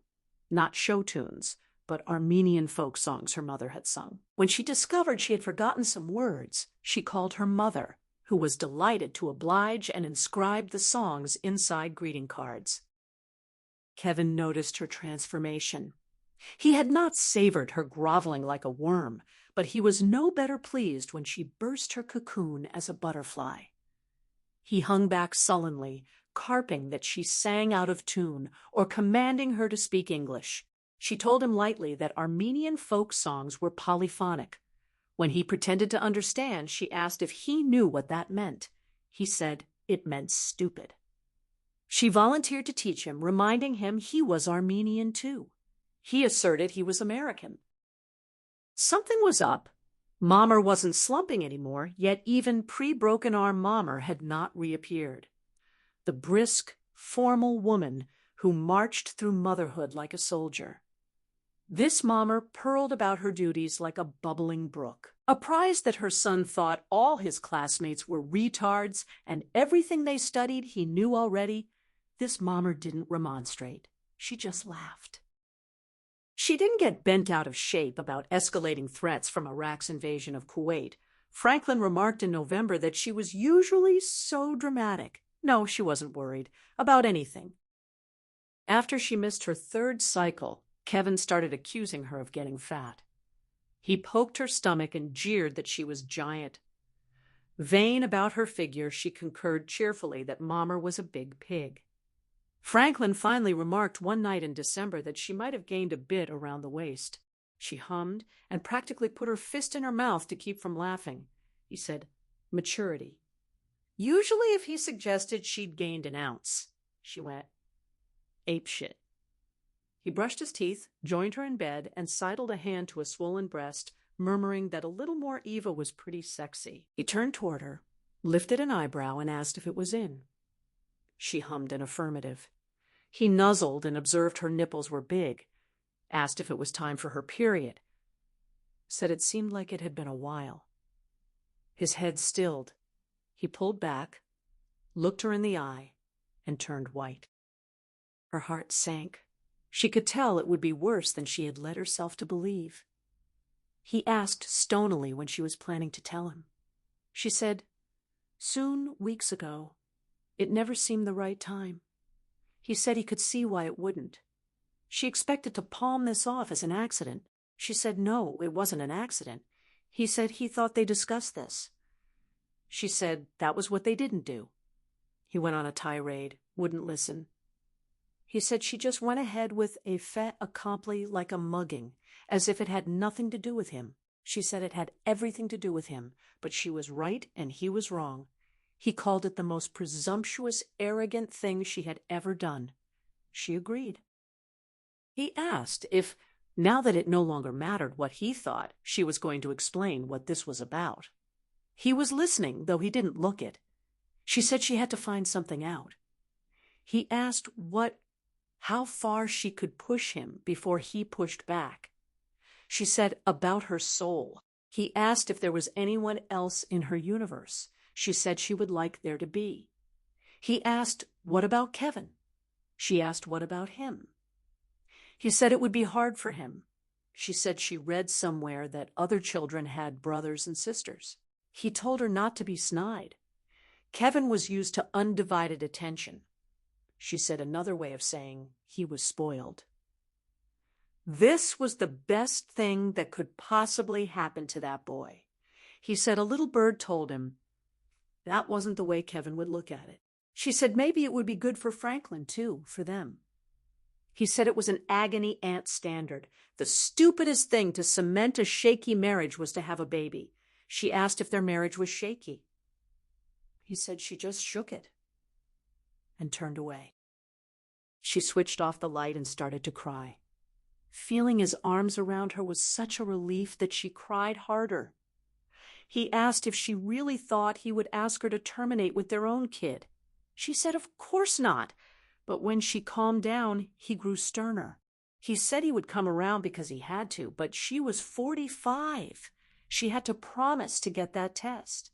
not show tunes, but Armenian folk songs her mother had sung. When she discovered she had forgotten some words, she called her mother, who was delighted to oblige and inscribed the songs inside greeting cards. Kevin noticed her transformation. He had not savored her groveling like a worm, but he was no better pleased when she burst her cocoon as a butterfly. He hung back sullenly, carping that she sang out of tune or commanding her to speak English. She told him lightly that Armenian folk songs were polyphonic. When he pretended to understand, she asked if he knew what that meant. He said it meant stupid. She volunteered to teach him, reminding him he was Armenian too. He asserted he was American. Something was up. Mommer wasn't slumping anymore, yet even pre-broken arm Mommer had not reappeared. The brisk, formal woman who marched through motherhood like a soldier. This Mommer purled about her duties like a bubbling brook. Apprised that her son thought all his classmates were retards and everything they studied he knew already, this Mommer didn't remonstrate. She just laughed. She didn't get bent out of shape about escalating threats from Iraq's invasion of Kuwait. Franklin remarked in November that she was usually so dramatic. No, she wasn't worried about anything. After she missed her 3rd cycle, Kevin started accusing her of getting fat. He poked her stomach and jeered that she was giant. Vain about her figure, she concurred cheerfully that Mommer was a big pig. Franklin finally remarked one night in December that she might have gained a bit around the waist. She hummed and practically put her fist in her mouth to keep from laughing. He said, "Maturity." Usually if he suggested she'd gained an ounce, she went, "Apeshit." He brushed his teeth, joined her in bed, and sidled a hand to a swollen breast, murmuring that a little more Eva was pretty sexy. He turned toward her, lifted an eyebrow, and asked if it was in. She hummed an affirmative. He nuzzled and observed her nipples were big, asked if it was time for her period, said it seemed like it had been a while. His head stilled. He pulled back, looked her in the eye, and turned white. Her heart sank. She could tell it would be worse than she had led herself to believe. He asked stonily when she was planning to tell him. She said, "Soon, weeks ago. It never seemed the right time. He said he could see why it wouldn't." She expected to palm this off as an accident. She said no, it wasn't an accident. He said he thought they discussed this. She said that was what they didn't do. He went on a tirade, wouldn't listen. He said she just went ahead with a fait accompli like a mugging, as if it had nothing to do with him. She said it had everything to do with him, but she was right and he was wrong. He called it the most presumptuous, arrogant thing she had ever done. She agreed. He asked if, now that it no longer mattered what he thought, she was going to explain what this was about. He was listening, though he didn't look it. She said she had to find something out. He asked how far she could push him before he pushed back. She said about her soul. He asked if there was anyone else in her universe. She said she would like there to be. He asked, what about Kevin? She asked, what about him? He said it would be hard for him. She said she read somewhere that other children had brothers and sisters. He told her not to be snide. Kevin was used to undivided attention. She said another way of saying he was spoiled. This was the best thing that could possibly happen to that boy. He said a little bird told him that wasn't the way Kevin would look at it. She said maybe it would be good for Franklin, too, for them. He said it was an agony aunt standard. The stupidest thing to cement a shaky marriage was to have a baby. She asked if their marriage was shaky. He said she just shook it and turned away. She switched off the light and started to cry. Feeling his arms around her was such a relief that she cried harder. He asked if she really thought he would ask her to terminate with their own kid. She said of course not, but when she calmed down, he grew sterner. He said he would come around because he had to, but she was 45. She had to promise to get that test.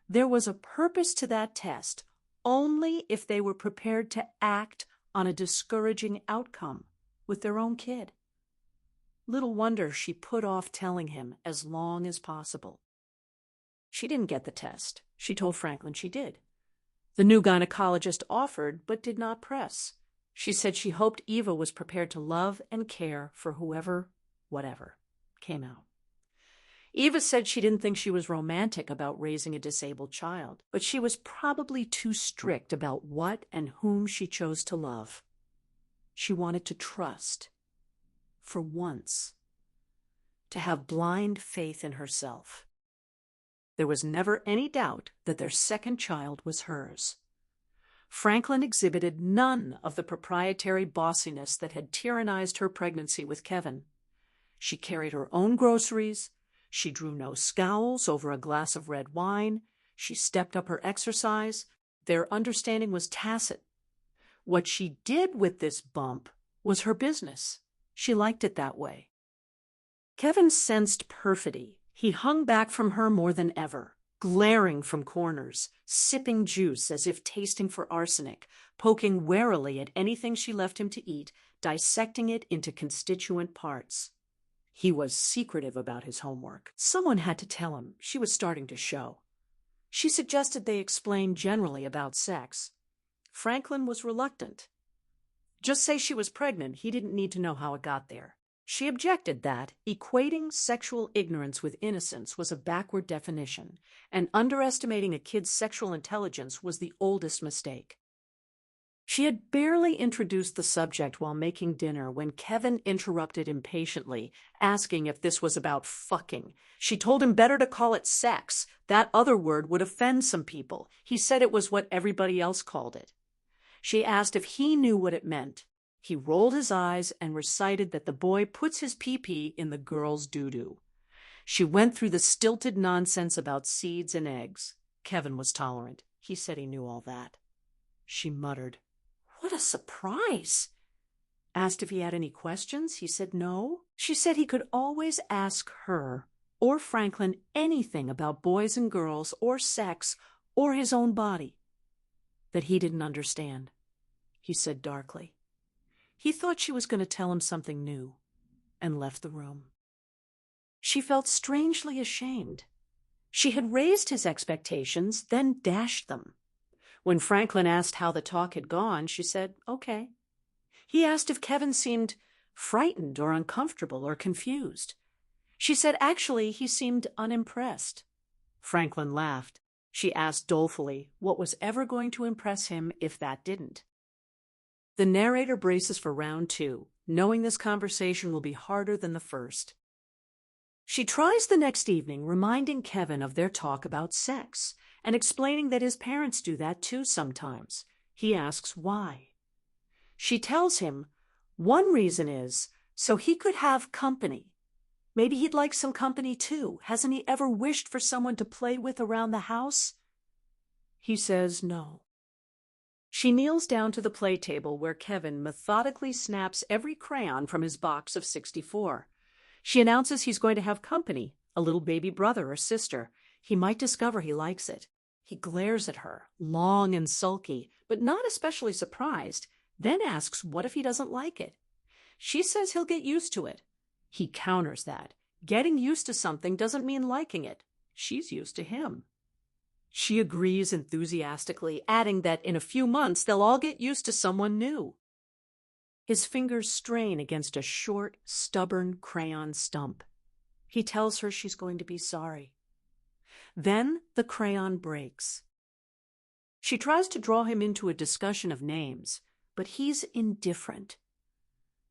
There was a purpose to that test only if they were prepared to act on a discouraging outcome with their own kid. Little wonder she put off telling him as long as possible. She didn't get the test. She told Franklin she did. The new gynecologist offered, but did not press. She said she hoped Eva was prepared to love and care for whoever, whatever, came out. Eva said she didn't think she was romantic about raising a disabled child, but she was probably too strict about what and whom she chose to love. She wanted to trust, for once, to have blind faith in herself. There was never any doubt that their second child was hers. Franklin exhibited none of the proprietary bossiness that had tyrannized her pregnancy with Kevin. She carried her own groceries. She drew no scowls over a glass of red wine. She stepped up her exercise. Their understanding was tacit. What she did with this bump was her business. She liked it that way. Kevin sensed perfidy. He hung back from her more than ever, glaring from corners, sipping juice as if tasting for arsenic, poking warily at anything she left him to eat, dissecting it into constituent parts. He was secretive about his homework. Someone had to tell him. She was starting to show. She suggested they explain generally about sex. Franklin was reluctant. Just say she was pregnant. He didn't need to know how it got there. She objected that equating sexual ignorance with innocence was a backward definition, and underestimating a kid's sexual intelligence was the oldest mistake. She had barely introduced the subject while making dinner when Kevin interrupted impatiently, asking if this was about fucking. She told him better to call it sex. That other word would offend some people. He said it was what everybody else called it. She asked if he knew what it meant. He rolled his eyes and recited that the boy puts his pee-pee in the girl's doo-doo. She went through the stilted nonsense about seeds and eggs. Kevin was tolerant. He said he knew all that. She muttered, What a surprise! Asked if he had any questions, he said no. She said he could always ask her or Franklin anything about boys and girls or sex or his own body that he didn't understand, he said darkly. He thought she was going to tell him something new and left the room. She felt strangely ashamed. She had raised his expectations, then dashed them. When Franklin asked how the talk had gone, she said, okay. He asked if Kevin seemed frightened or uncomfortable or confused. She said actually he seemed unimpressed. Franklin laughed. She asked dolefully what was ever going to impress him if that didn't. The narrator braces for round 2, knowing this conversation will be harder than the first. She tries the next evening, reminding Kevin of their talk about sex and explaining that his parents do that too sometimes. He asks why. She tells him one reason is so he could have company. Maybe he'd like some company too. Hasn't he ever wished for someone to play with around the house? He says no. She kneels down to the play table where Kevin methodically snaps every crayon from his box of 64. She announces he's going to have company, a little baby brother or sister. He might discover he likes it. He glares at her, long and sulky, but not especially surprised, then asks what if he doesn't like it. She says he'll get used to it. He counters that. Getting used to something doesn't mean liking it. She's used to him. She agrees enthusiastically, adding that in a few months they'll all get used to someone new. His fingers strain against a short, stubborn crayon stump. He tells her she's going to be sorry. Then the crayon breaks. She tries to draw him into a discussion of names, but he's indifferent.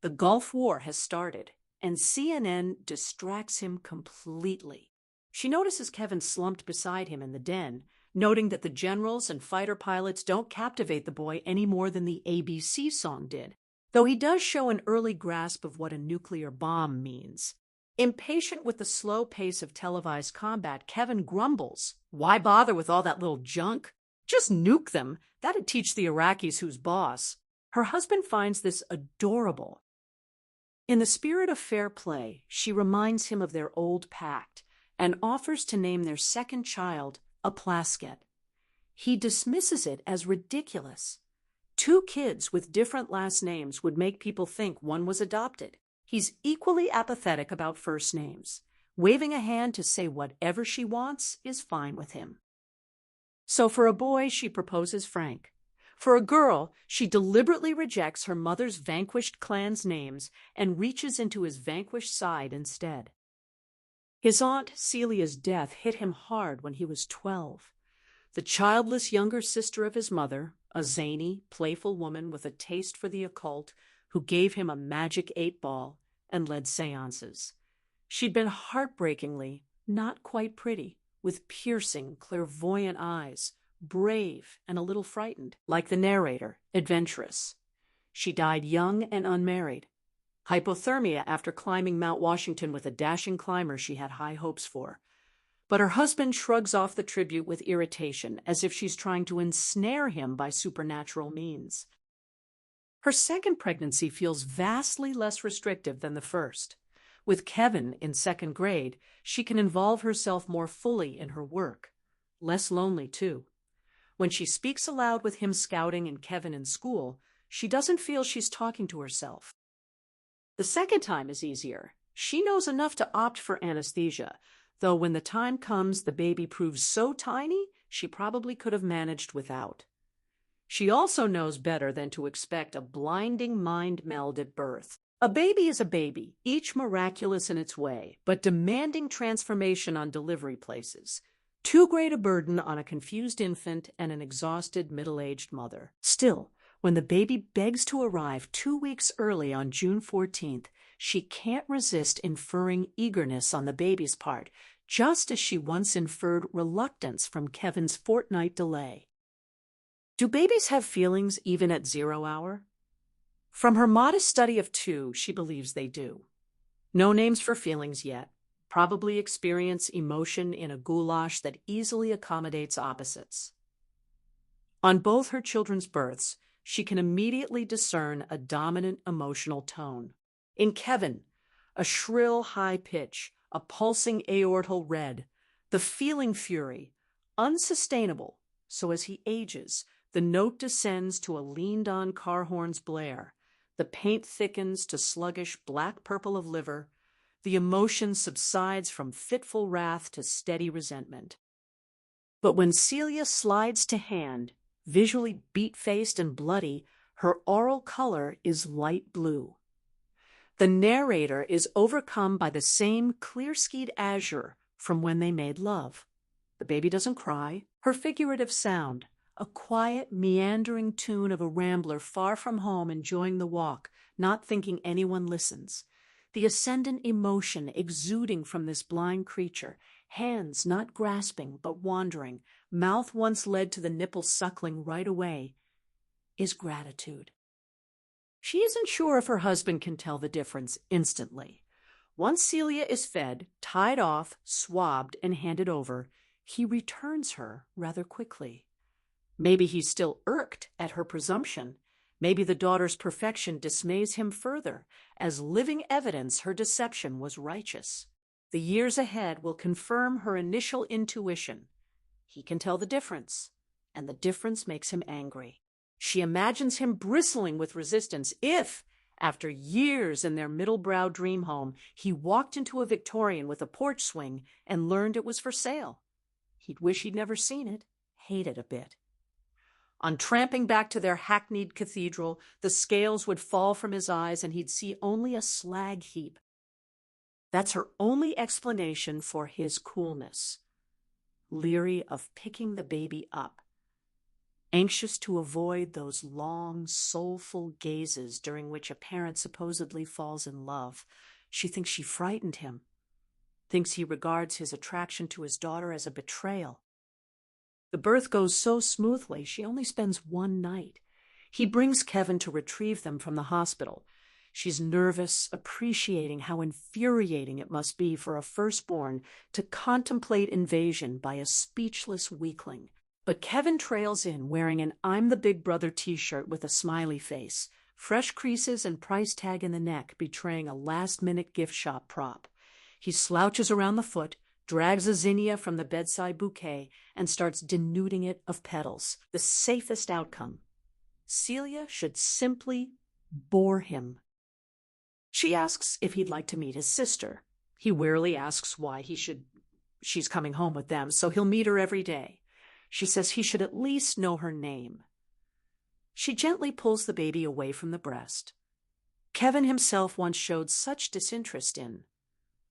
The Gulf War has started, and CNN distracts him completely. She notices Kevin slumped beside him in the den, noting that the generals and fighter pilots don't captivate the boy any more than the ABC song did, though he does show an early grasp of what a nuclear bomb means. Impatient with the slow pace of televised combat, Kevin grumbles. Why bother with all that little junk? Just nuke them. That'd teach the Iraqis who's boss. Her husband finds this adorable. In the spirit of fair play, she reminds him of their old pact and offers to name their second child a Plaskett. He dismisses it as ridiculous. 2 kids with different last names would make people think one was adopted. He's equally apathetic about first names. Waving a hand to say whatever she wants is fine with him. So for a boy, she proposes Frank. For a girl, she deliberately rejects her mother's vanquished clan's names and reaches into his vanquished side instead. His aunt Celia's death hit him hard when he was 12. The childless younger sister of his mother, a zany, playful woman with a taste for the occult, who gave him a magic 8-ball and led seances. She'd been heartbreakingly not quite pretty, with piercing, clairvoyant eyes, brave and a little frightened, like the narrator, adventurous. She died young and unmarried. Hypothermia after climbing Mount Washington with a dashing climber she had high hopes for. But her husband shrugs off the tribute with irritation, as if she's trying to ensnare him by supernatural means. Her second pregnancy feels vastly less restrictive than the first. With Kevin in 2nd grade, she can involve herself more fully in her work. Less lonely, too. When she speaks aloud with him scouting and Kevin in school, she doesn't feel she's talking to herself. The second time is easier. She knows enough to opt for anesthesia, though when the time comes the baby proves so tiny, she probably could have managed without. She also knows better than to expect a blinding mind meld at birth. A baby is a baby, each miraculous in its way, but demanding transformation on delivery places. Too great a burden on a confused infant and an exhausted middle-aged mother. Still, when the baby begs to arrive 2 weeks early on June 14th, she can't resist inferring eagerness on the baby's part, just as she once inferred reluctance from Kevin's fortnight delay. Do babies have feelings even at 0 hour? From her modest study of 2, she believes they do. No names for feelings yet. Probably experience emotion in a goulash that easily accommodates opposites. On both her children's births, she can immediately discern a dominant emotional tone. In Kevin, a shrill high pitch, a pulsing aortal red, the feeling fury, unsustainable, so as he ages, the note descends to a leaned-on car horn's blare, the paint thickens to sluggish black-purple of liver, the emotion subsides from fitful wrath to steady resentment. But when Celia slides to hand, visually beet-faced and bloody, her aural color is light blue. The narrator is overcome by the same clear-skied azure from when they made love. The baby doesn't cry. Her figurative sound, a quiet, meandering tune of a rambler far from home enjoying the walk, not thinking anyone listens. The ascendant emotion exuding from this blind creature, hands not grasping but wandering, mouth once led to the nipple suckling right away, is gratitude. She isn't sure if her husband can tell the difference instantly. Once Celia is fed, tied off, swabbed, and handed over, he returns her rather quickly. Maybe he's still irked at her presumption. Maybe the daughter's perfection dismays him further, as living evidence her deception was righteous. The years ahead will confirm her initial intuition. He can tell the difference, and the difference makes him angry. She imagines him bristling with resistance if, after years in their middle-brow dream home, he walked into a Victorian with a porch swing and learned it was for sale. He'd wish he'd never seen it, hate it a bit. On tramping back to their hackneyed cathedral, the scales would fall from his eyes and he'd see only a slag heap. That's her only explanation for his coolness. Leery of picking the baby up. Anxious to avoid those long, soulful gazes during which a parent supposedly falls in love, she thinks she frightened him. Thinks he regards his attraction to his daughter as a betrayal. The birth goes so smoothly, she only spends one night. He brings Kevin to retrieve them from the hospital. She's nervous, appreciating how infuriating it must be for a firstborn to contemplate invasion by a speechless weakling. But Kevin trails in wearing an I'm the Big Brother t-shirt with a smiley face, fresh creases and price tag in the neck betraying a last-minute gift shop prop. He slouches around the foot, drags a zinnia from the bedside bouquet, and starts denuding it of petals, the safest outcome. Celia should simply bore him. She asks if he'd like to meet his sister. He wearily asks why she's coming home with them, so he'll meet her every day. She says he should at least know her name. She gently pulls the baby away from the breast. Kevin himself once showed such disinterest in,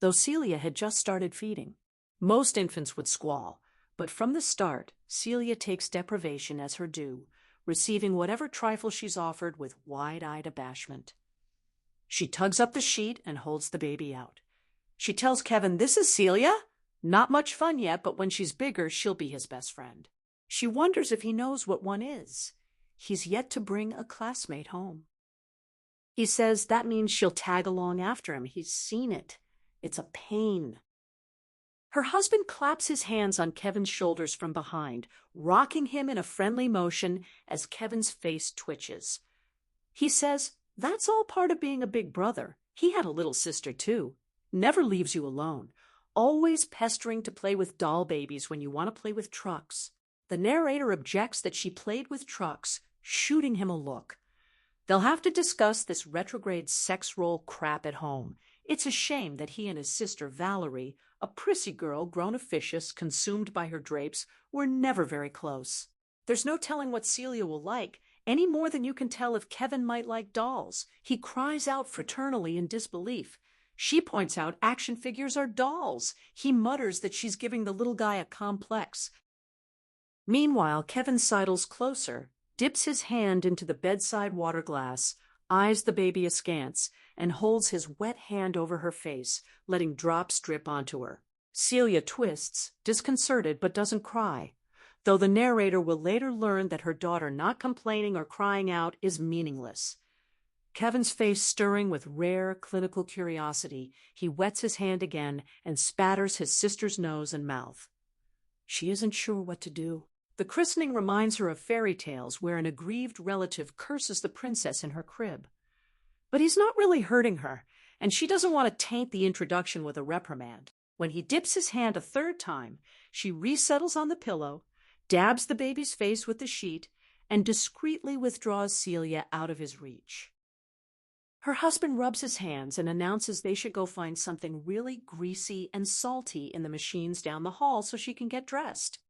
though Celia had just started feeding. Most infants would squall, but from the start, Celia takes deprivation as her due, receiving whatever trifle she's offered with wide-eyed abashment. She tugs up the sheet and holds the baby out. She tells Kevin, "This is Celia. Not much fun yet, but when she's bigger, she'll be his best friend." She wonders if he knows what one is. He's yet to bring a classmate home. He says that means she'll tag along after him. He's seen it. It's a pain. Her husband claps his hands on Kevin's shoulders from behind, rocking him in a friendly motion as Kevin's face twitches. He says, that's all part of being a big brother. He had a little sister, too. Never leaves you alone. Always pestering to play with doll babies when you want to play with trucks. The narrator objects that she played with trucks, shooting him a look. They'll have to discuss this retrograde sex role crap at home. It's a shame that he and his sister Valerie, a prissy girl grown officious, consumed by her drapes, were never very close. There's no telling what Celia will like, any more than you can tell if Kevin might like dolls. He cries out fraternally in disbelief. She points out action figures are dolls. He mutters that she's giving the little guy a complex. Meanwhile, Kevin sidles closer, dips his hand into the bedside water glass, eyes the baby askance, and holds his wet hand over her face, letting drops drip onto her. Celia twists, disconcerted, but doesn't cry, though the narrator will later learn that her daughter not complaining or crying out is meaningless. Kevin's face stirring with rare clinical curiosity, he wets his hand again and spatters his sister's nose and mouth. She isn't sure what to do. The christening reminds her of fairy tales where an aggrieved relative curses the princess in her crib. But he's not really hurting her, and she doesn't want to taint the introduction with a reprimand. When he dips his hand a third time, she resettles on the pillow, dabs the baby's face with the sheet, and discreetly withdraws Celia out of his reach. Her husband rubs his hands and announces they should go find something really greasy and salty in the machines down the hall so she can get dressed.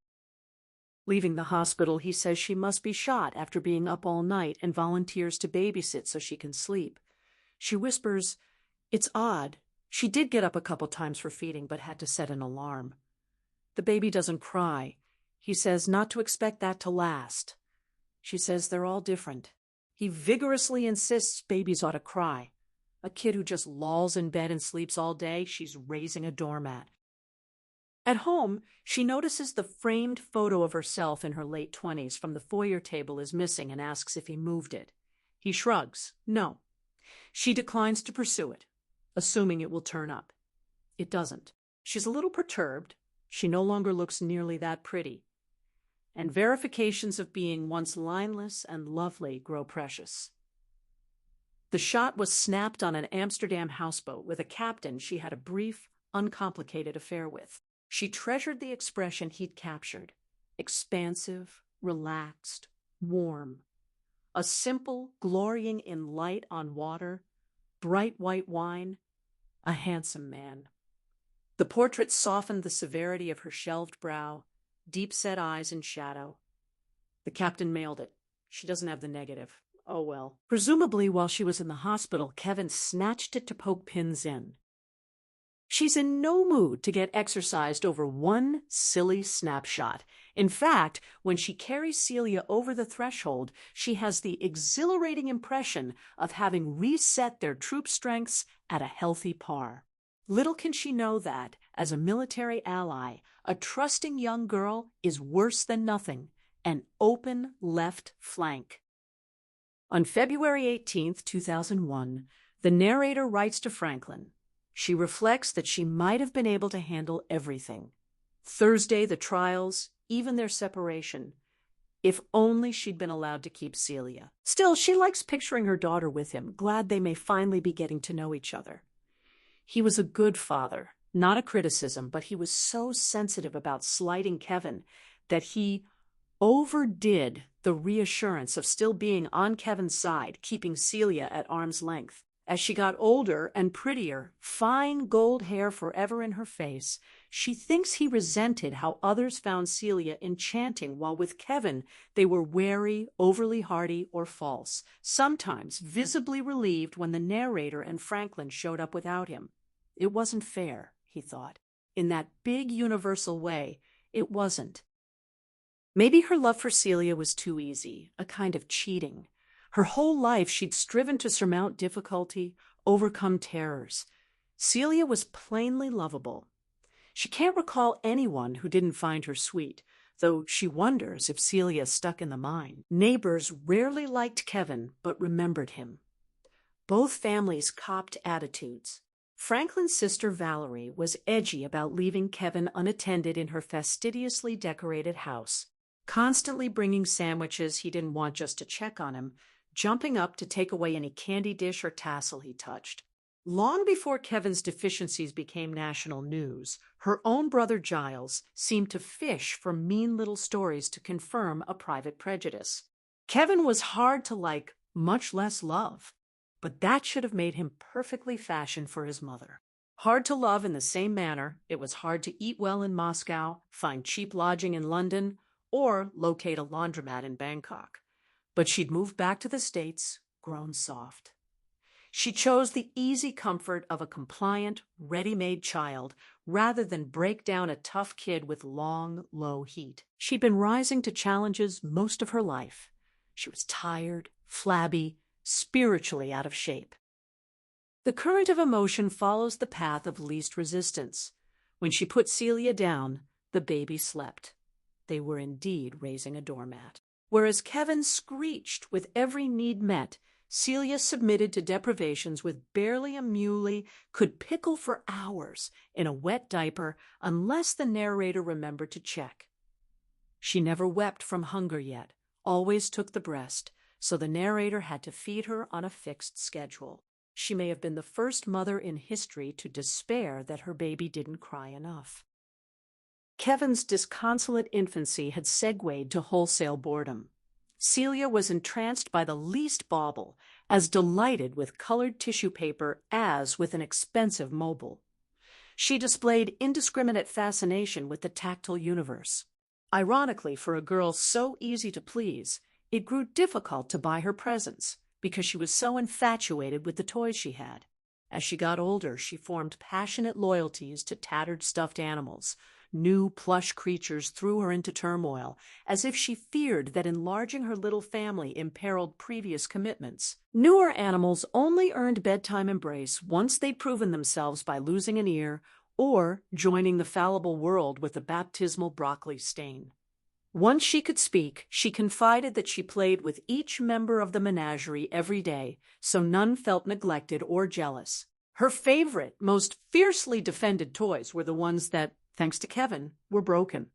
Leaving the hospital, he says she must be shot after being up all night and volunteers to babysit so she can sleep. She whispers, "It's odd. She did get up a couple times for feeding, but had to set an alarm." The baby doesn't cry. He says not to expect that to last. She says they're all different. He vigorously insists babies ought to cry. A kid who just lolls in bed and sleeps all day, she's raising a doormat. At home, she notices the framed photo of herself in her late 20s from the foyer table is missing and asks if he moved it. He shrugs. No. She declines to pursue it, assuming it will turn up. It doesn't. She's a little perturbed. She no longer looks nearly that pretty. And verifications of being once lineless and lovely grow precious. The shot was snapped on an Amsterdam houseboat with a captain she had a brief, uncomplicated affair with. She treasured the expression he'd captured: expansive, relaxed, warm. A simple glorying in light on water, bright white wine, a handsome man. The portrait softened the severity of her shelved brow, deep-set eyes in shadow. The captain mailed it. She doesn't have the negative. Oh well. Presumably, while she was in the hospital, Kevin snatched it to poke pins in. She's in no mood to get exercised over one silly snapshot. In fact, when she carries Celia over the threshold, she has the exhilarating impression of having reset their troop strengths at a healthy par. Little can she know that, as a military ally, a trusting young girl is worse than nothing, an open left flank. On February 18th, 2001, the narrator writes to Franklin. She reflects that she might have been able to handle everything. Thursday, the trials, even their separation. If only she'd been allowed to keep Celia. Still, she likes picturing her daughter with him, glad they may finally be getting to know each other. He was a good father, not a criticism, but he was so sensitive about slighting Kevin that he overdid the reassurance of still being on Kevin's side, keeping Celia at arm's length. As she got older and prettier, fine gold hair forever in her face, she thinks he resented how others found Celia enchanting while with Kevin they were wary, overly hardy, or false, sometimes visibly relieved when the narrator and Franklin showed up without him. It wasn't fair, he thought. In that big universal way, it wasn't. Maybe her love for Celia was too easy, a kind of cheating. Her whole life she'd striven to surmount difficulty, overcome terrors. Celia was plainly lovable. She can't recall anyone who didn't find her sweet, though she wonders if Celia stuck in the mine. Neighbors rarely liked Kevin, but remembered him. Both families copped attitudes. Franklin's sister Valerie was edgy about leaving Kevin unattended in her fastidiously decorated house, constantly bringing sandwiches he didn't want just to check on him, jumping up to take away any candy dish or tassel he touched. Long before Kevin's deficiencies became national news, her own brother Giles seemed to fish for mean little stories to confirm a private prejudice. Kevin was hard to like, much less love, but that should have made him perfectly fashioned for his mother. Hard to love in the same manner it was hard to eat well in Moscow, find cheap lodging in London, or locate a laundromat in Bangkok. But she'd moved back to the States, grown soft. She chose the easy comfort of a compliant, ready-made child rather than break down a tough kid with long, low heat. She'd been rising to challenges most of her life. She was tired, flabby, spiritually out of shape. The current of emotion follows the path of least resistance. When she put Celia down, the baby slept. They were indeed raising a doormat. Whereas Kevin screeched with every need met, Celia submitted to deprivations with barely a muley, could pickle for hours in a wet diaper unless the narrator remembered to check. She never wept from hunger yet, always took the breast, so the narrator had to feed her on a fixed schedule. She may have been the first mother in history to despair that her baby didn't cry enough. Kevin's disconsolate infancy had segued to wholesale boredom. Celia was entranced by the least bauble, as delighted with colored tissue paper as with an expensive mobile. She displayed indiscriminate fascination with the tactile universe. Ironically, for a girl so easy to please, it grew difficult to buy her presents because she was so infatuated with the toys she had. As she got older, she formed passionate loyalties to tattered stuffed animals. New plush creatures threw her into turmoil, as if she feared that enlarging her little family imperiled previous commitments. Newer animals only earned bedtime embrace once they'd proven themselves by losing an ear or joining the fallible world with a baptismal broccoli stain. Once she could speak, she confided that she played with each member of the menagerie every day, so none felt neglected or jealous. Her favorite, most fiercely defended toys were the ones that, thanks to Kevin, were broken.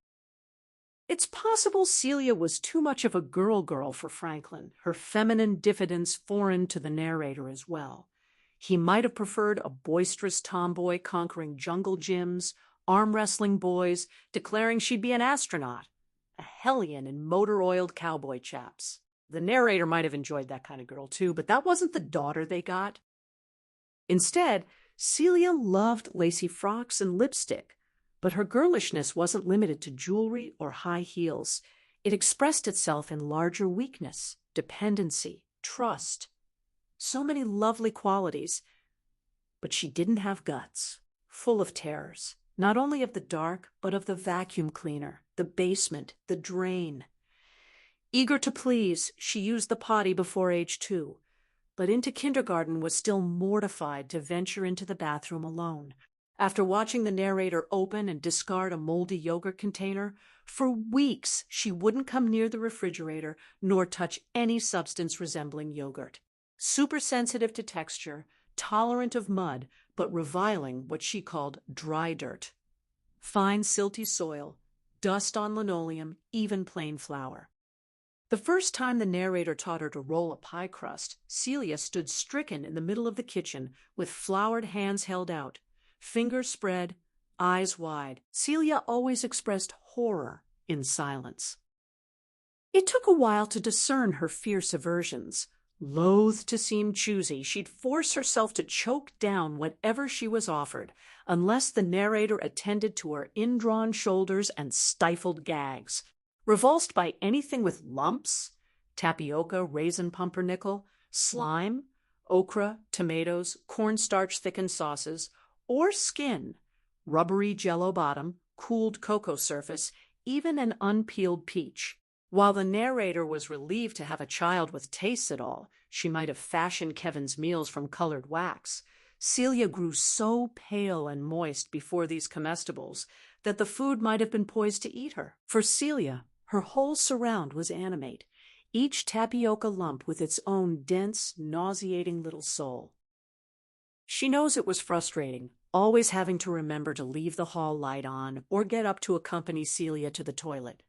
It's possible Celia was too much of a girl for Franklin, her feminine diffidence foreign to the narrator as well. He might have preferred a boisterous tomboy conquering jungle gyms, arm-wrestling boys, declaring she'd be an astronaut, a hellion in motor-oiled cowboy chaps. The narrator might have enjoyed that kind of girl too, but that wasn't the daughter they got. Instead, Celia loved lacy frocks and lipstick, but her girlishness wasn't limited to jewelry or high heels. It expressed itself in larger weakness, dependency, trust. So many lovely qualities, but she didn't have guts, full of terrors, not only of the dark, but of the vacuum cleaner, the basement, the drain. Eager to please, she used the potty before age 2, but into kindergarten was still mortified to venture into the bathroom alone. After watching the narrator open and discard a moldy yogurt container, for weeks she wouldn't come near the refrigerator nor touch any substance resembling yogurt. Super sensitive to texture, tolerant of mud, but reviling what she called dry dirt. Fine silty soil, dust on linoleum, even plain flour. The first time the narrator taught her to roll a pie crust, Celia stood stricken in the middle of the kitchen with floured hands held out, fingers spread, eyes wide. Celia always expressed horror in silence. It took a while to discern her fierce aversions. Loath to seem choosy, she'd force herself to choke down whatever she was offered, unless the narrator attended to her indrawn shoulders and stifled gags. Revulsed by anything with lumps, tapioca, raisin pumpernickel, slime, okra, tomatoes, cornstarch-thickened sauces, or skin, rubbery jello bottom, cooled cocoa surface, even an unpeeled peach. While the narrator was relieved to have a child with tastes at all, she might have fashioned Kevin's meals from colored wax. Celia grew so pale and moist before these comestibles that the food might have been poised to eat her. For Celia, her whole surround was animate, each tapioca lump with its own dense, nauseating little soul. She knows it was frustrating, always having to remember to leave the hall light on or get up to accompany Celia to the toilet.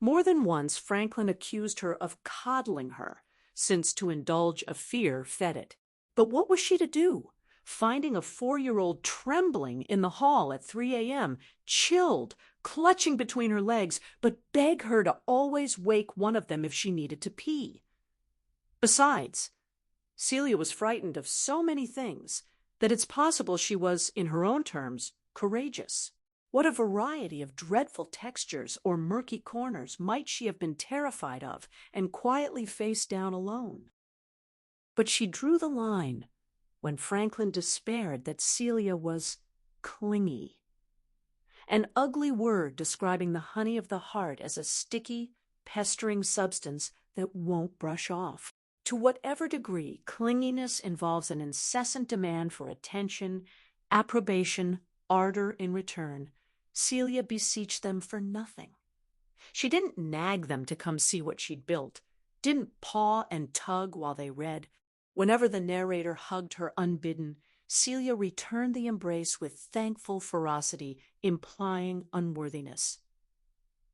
More than once, Franklin accused her of coddling her, since to indulge a fear fed it. But what was she to do? Finding a 4-year-old trembling in the hall at 3 a.m., chilled, clutching between her legs, but beg her to always wake one of them if she needed to pee. Besides, Celia was frightened of so many things that it's possible she was, in her own terms, courageous. What a variety of dreadful textures or murky corners might she have been terrified of and quietly faced down alone? But she drew the line when Franklin despaired that Celia was clingy. An ugly word describing the honey of the heart as a sticky, pestering substance that won't brush off. To whatever degree clinginess involves an incessant demand for attention, approbation, ardor in return, Celia beseeched them for nothing. She didn't nag them to come see what she'd built, didn't paw and tug while they read. Whenever the narrator hugged her unbidden, Celia returned the embrace with thankful ferocity, implying unworthiness.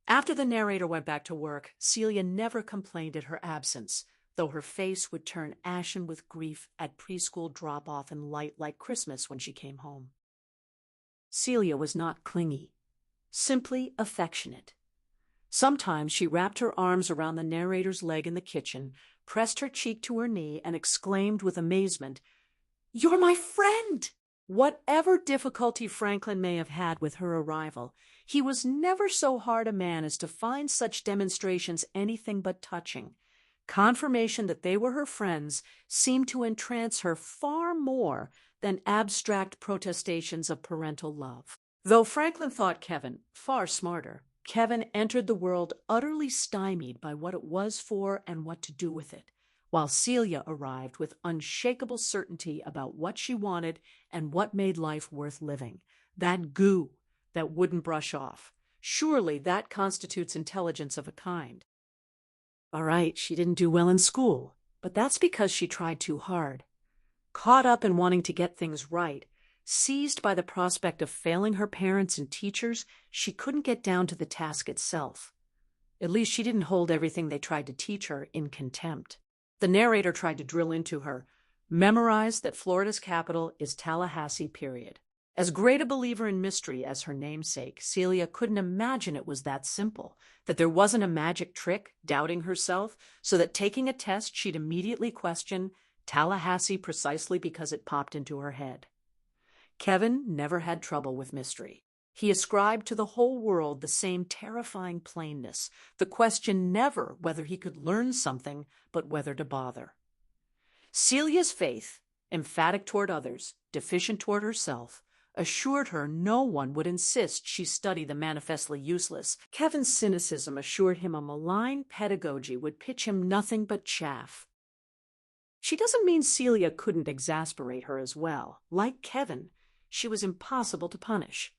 After the narrator went back to work, Celia never complained at her absence, though her face would turn ashen with grief at preschool drop-off and light like Christmas when she came home. Celia was not clingy, simply affectionate. Sometimes she wrapped her arms around the narrator's leg in the kitchen, pressed her cheek to her knee, and exclaimed with amazement, "You're my friend!" Whatever difficulty Franklin may have had with her arrival, he was never so hard a man as to find such demonstrations anything but touching. Confirmation that they were her friends seemed to entrance her far more than abstract protestations of parental love. Though Franklin thought Kevin far smarter, Kevin entered the world utterly stymied by what it was for and what to do with it, while Celia arrived with unshakable certainty about what she wanted and what made life worth living. That goo that wouldn't brush off. Surely that constitutes intelligence of a kind. All right, she didn't do well in school, but that's because she tried too hard. Caught up in wanting to get things right, seized by the prospect of failing her parents and teachers, she couldn't get down to the task itself. At least she didn't hold everything they tried to teach her in contempt. The narrator tried to drill into her, memorize that Florida's capital is Tallahassee, period. As great a believer in mystery as her namesake, Celia couldn't imagine it was that simple, that there wasn't a magic trick, doubting herself, so that taking a test she'd immediately question Tallahassee precisely because it popped into her head. Kevin never had trouble with mystery. He ascribed to the whole world the same terrifying plainness, the question never whether he could learn something, but whether to bother. Celia's faith, emphatic toward others, deficient toward herself, assured her no one would insist she study the manifestly useless. Kevin's cynicism assured him a malign pedagogy would pitch him nothing but chaff. She doesn't mean Celia couldn't exasperate her as well. Like Kevin, she was impossible to punish,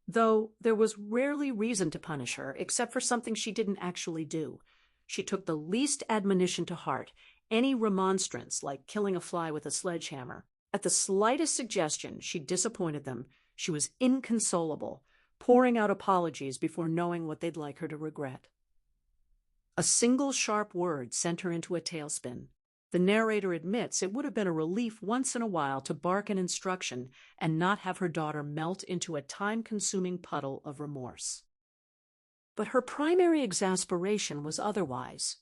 though there was rarely reason to punish her except for something she didn't actually do. She took the least admonition to heart, any remonstrance like killing a fly with a sledgehammer. At the slightest suggestion she disappointed them, she was inconsolable, pouring out apologies before knowing what they'd like her to regret. A single sharp word sent her into a tailspin. The narrator admits it would have been a relief once in a while to bark an instruction and not have her daughter melt into a time-consuming puddle of remorse. But her primary exasperation was otherwise.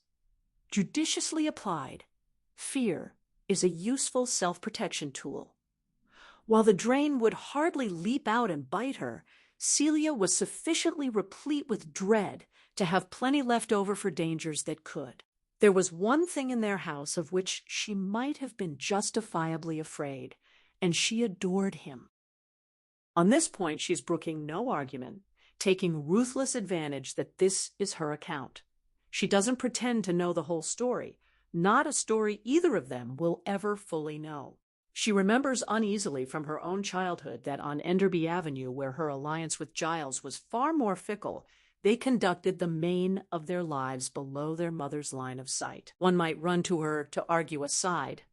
Judiciously applied, fear is a useful self-protection tool. While the drain would hardly leap out and bite her, Celia was sufficiently replete with dread to have plenty left over for dangers that could. There was one thing in their house of which she might have been justifiably afraid, and she adored him. On this point, she's brooking no argument, taking ruthless advantage that this is her account. She doesn't pretend to know the whole story, not a story either of them will ever fully know. She remembers uneasily from her own childhood that on Enderby Avenue, where her alliance with Giles was far more fickle, they conducted the main of their lives below their mother's line of sight. One might run to her to argue a side,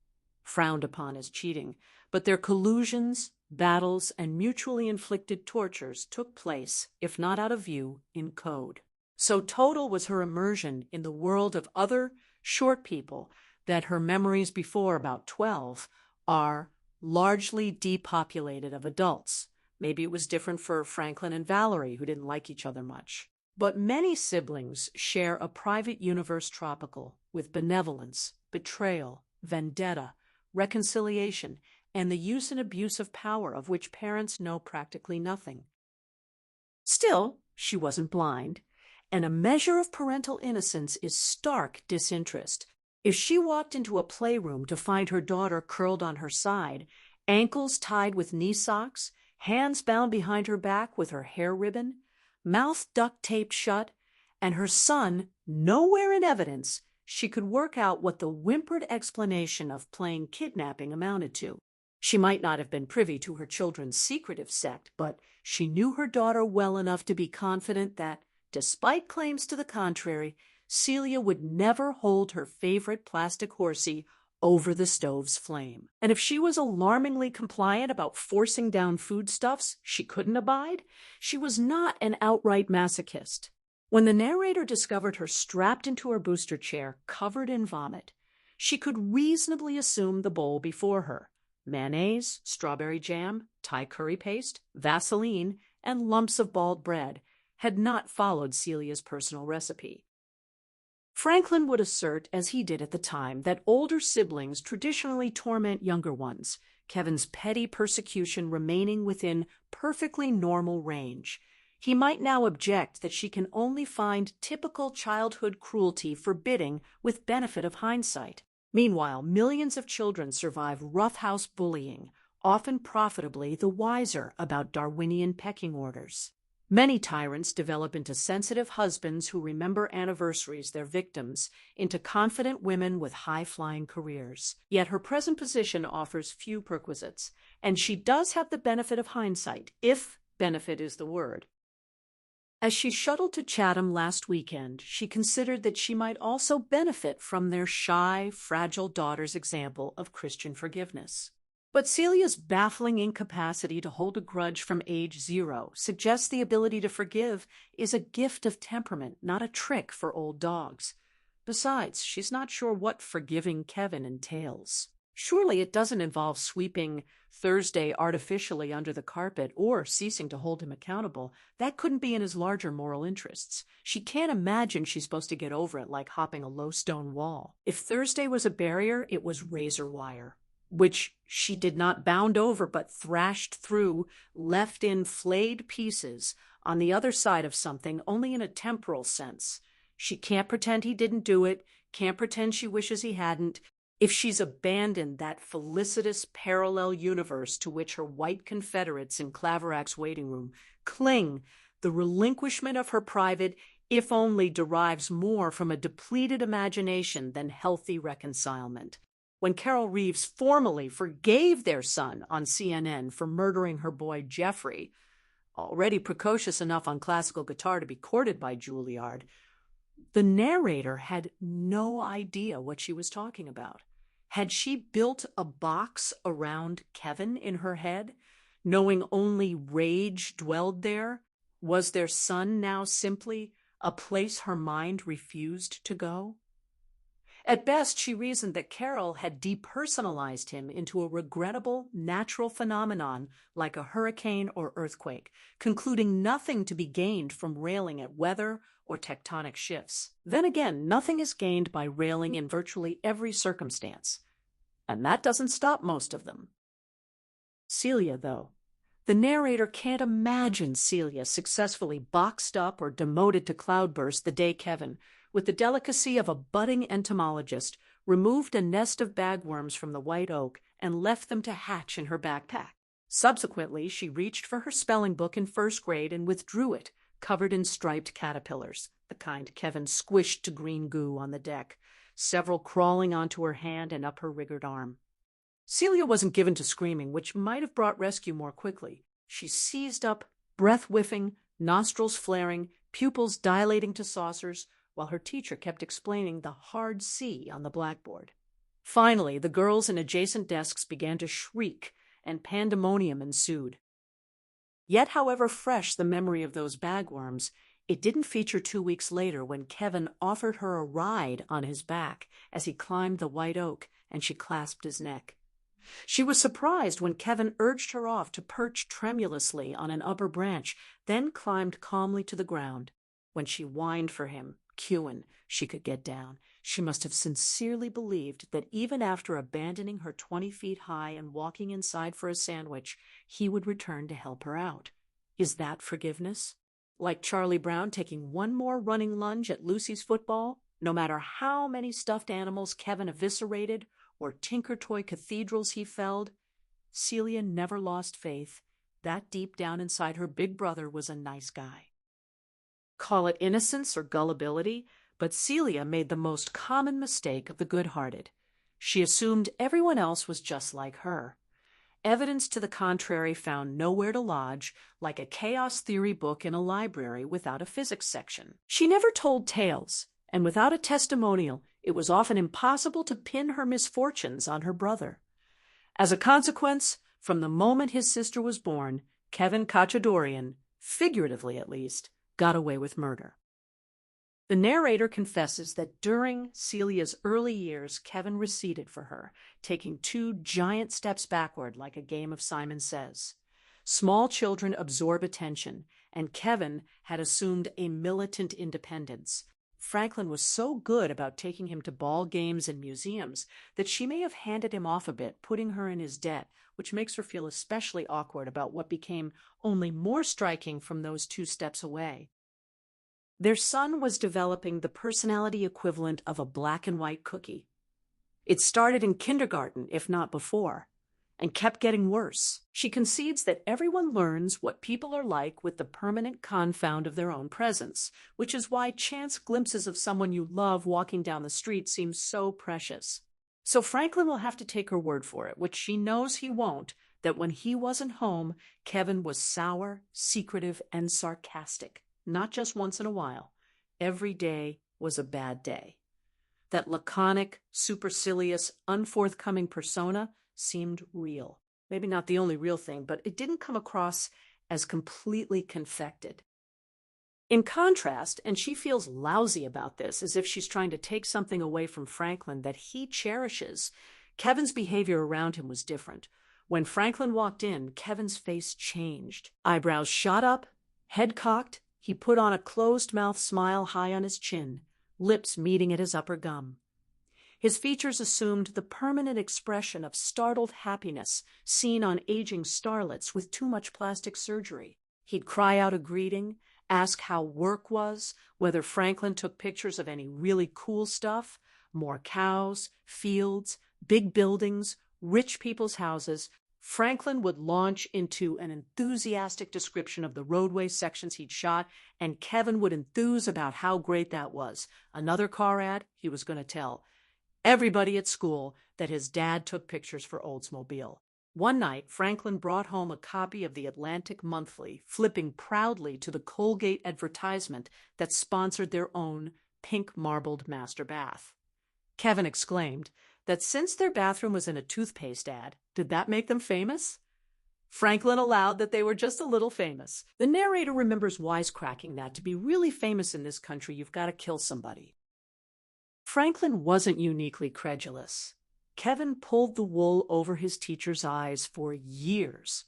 frowned upon as cheating, but their collusions, battles, and mutually inflicted tortures took place, if not out of view, in code. So total was her immersion in the world of other short people that her memories before about 12 are largely depopulated of adults. Maybe it was different for Franklin and Valerie, who didn't like each other much. But many siblings share a private universe tropical with benevolence, betrayal, vendetta, reconciliation, and the use and abuse of power of which parents know practically nothing. Still, she wasn't blind, and a measure of parental innocence is stark disinterest. If she walked into a playroom to find her daughter curled on her side, ankles tied with knee socks, hands bound behind her back with her hair ribbon, mouth duct-taped shut, and her son nowhere in evidence, she could work out what the whimpered explanation of playing kidnapping amounted to. She might not have been privy to her children's secretive sect, but she knew her daughter well enough to be confident that, despite claims to the contrary, Celia would never hold her favorite plastic horsey over the stove's flame. And if she was alarmingly compliant about forcing down foodstuffs she couldn't abide, she was not an outright masochist. When the narrator discovered her strapped into her booster chair, covered in vomit, she could reasonably assume the bowl before her: mayonnaise, strawberry jam, Thai curry paste, Vaseline, and lumps of bald bread had not followed Celia's personal recipe. Franklin would assert, as he did at the time, that older siblings traditionally torment younger ones, Kevin's petty persecution remaining within perfectly normal range. He might now object that she can only find typical childhood cruelty forbidding with benefit of hindsight. Meanwhile, millions of children survive roughhouse bullying, often profitably the wiser about Darwinian pecking orders. Many tyrants develop into sensitive husbands who remember anniversaries their victims, into confident women with high-flying careers. Yet her present position offers few perquisites, and she does have the benefit of hindsight, if benefit is the word. As she shuttled to Chatham last weekend, she considered that she might also benefit from their shy, fragile daughter's example of Christian forgiveness. But Celia's baffling incapacity to hold a grudge from age 0 suggests the ability to forgive is a gift of temperament, not a trick for old dogs. Besides, she's not sure what forgiving Kevin entails. Surely it doesn't involve sweeping Thursday artificially under the carpet or ceasing to hold him accountable. That couldn't be in his larger moral interests. She can't imagine she's supposed to get over it like hopping a low stone wall. If Thursday was a barrier, it was razor wire, which she did not bound over but thrashed through, left in flayed pieces on the other side of something only in a temporal sense. She can't pretend he didn't do it, can't pretend she wishes he hadn't. If she's abandoned that felicitous parallel universe to which her white confederates in Claverac's waiting room cling, the relinquishment of her private, if only, derives more from a depleted imagination than healthy reconcilement. When Carol Reeves formally forgave their son on CNN for murdering her boy Jeffrey, already precocious enough on classical guitar to be courted by Juilliard, the narrator had no idea what she was talking about. Had she built a box around Kevin in her head, knowing only rage dwelled there? Was their son now simply a place her mind refused to go? At best, she reasoned that Carol had depersonalized him into a regrettable natural phenomenon like a hurricane or earthquake, concluding nothing to be gained from railing at weather or tectonic shifts. Then again, nothing is gained by railing in virtually every circumstance, and that doesn't stop most of them. Celia, though. The narrator can't imagine Celia successfully boxed up or demoted to cloudburst the day Kevin, with the delicacy of a budding entomologist, removed a nest of bagworms from the white oak and left them to hatch in her backpack. Subsequently, she reached for her spelling book in first grade and withdrew it, covered in striped caterpillars, the kind Kevin squished to green goo on the deck, several crawling onto her hand and up her rigged arm. Celia wasn't given to screaming, which might have brought rescue more quickly. She seized up, breath whiffing, nostrils flaring, pupils dilating to saucers, while her teacher kept explaining the hard C on the blackboard. Finally, the girls in adjacent desks began to shriek, and pandemonium ensued. Yet, however fresh the memory of those bagworms, it didn't feature 2 weeks later when Kevin offered her a ride on his back as he climbed the white oak and she clasped his neck. She was surprised when Kevin urged her off to perch tremulously on an upper branch, then climbed calmly to the ground. When she whined for him, cueing, she could get down. She must have sincerely believed that even after abandoning her 20 feet high and walking inside for a sandwich, he would return to help her out. Is that forgiveness? Like Charlie Brown taking one more running lunge at Lucy's football, no matter how many stuffed animals Kevin eviscerated or tinker toy cathedrals he felled, Celia never lost faith that deep down inside her big brother was a nice guy. Call it innocence or gullibility, but Celia made the most common mistake of the good-hearted. She assumed everyone else was just like her. Evidence to the contrary found nowhere to lodge, like a chaos theory book in a library without a physics section. She never told tales, and without a testimonial, it was often impossible to pin her misfortunes on her brother. As a consequence, from the moment his sister was born, Kevin Kachadorian, figuratively at least, got away with murder. The narrator confesses that during Celia's early years, Kevin receded for her, taking 2 giant steps backward like a game of Simon Says. Small children absorb attention, and Kevin had assumed a militant independence. Franklin was so good about taking him to ball games and museums that she may have handed him off a bit, putting her in his debt, which makes her feel especially awkward about what became only more striking from those 2 steps away. Their son was developing the personality equivalent of a black and white cookie. It started in kindergarten, if not before, and kept getting worse. She concedes that everyone learns what people are like with the permanent confound of their own presence, which is why chance glimpses of someone you love walking down the street seem so precious. So Franklin will have to take her word for it, which she knows he won't, that when he wasn't home, Kevin was sour, secretive, and sarcastic. Not just once in a while. Every day was a bad day. That laconic, supercilious, unforthcoming persona seemed real. Maybe not the only real thing, but it didn't come across as completely confected. In contrast, and she feels lousy about this, as if she's trying to take something away from Franklin that he cherishes, Kevin's behavior around him was different. When Franklin walked in, Kevin's face changed. Eyebrows shot up, head cocked. He put on a closed-mouth smile high on his chin, lips meeting at his upper gum. His features assumed the permanent expression of startled happiness seen on aging starlets with too much plastic surgery. He'd cry out a greeting, ask how work was, whether Franklin took pictures of any really cool stuff, more cows, fields, big buildings, rich people's houses. Franklin would launch into an enthusiastic description of the roadway sections he'd shot, and Kevin would enthuse about how great that was. Another car ad, he was going to tell everybody at school that his dad took pictures for Oldsmobile. One night, Franklin brought home a copy of the Atlantic Monthly, flipping proudly to the Colgate advertisement that sponsored their own pink marbled master bath. Kevin exclaimed that since their bathroom was in a toothpaste ad, did that make them famous? Franklin allowed that they were just a little famous. The narrator remembers wisecracking that to be really famous in this country, you've got to kill somebody. Franklin wasn't uniquely credulous. Kevin pulled the wool over his teacher's eyes for years.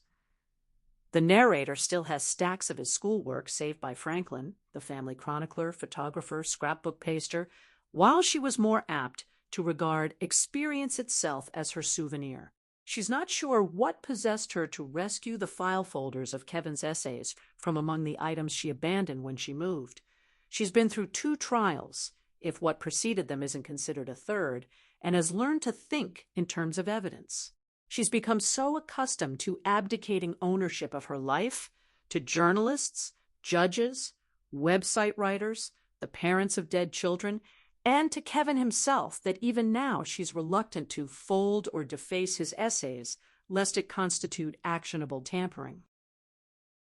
The narrator still has stacks of his schoolwork saved by Franklin, the family chronicler, photographer, scrapbook paster, while she was more apt to regard experience itself as her souvenir. She's not sure what possessed her to rescue the file folders of Kevin's essays from among the items she abandoned when she moved. She's been through 2 trials, if what preceded them isn't considered a third, and has learned to think in terms of evidence. She's become so accustomed to abdicating ownership of her life to journalists, judges, website writers, the parents of dead children, and to Kevin himself that even now she's reluctant to fold or deface his essays lest it constitute actionable tampering.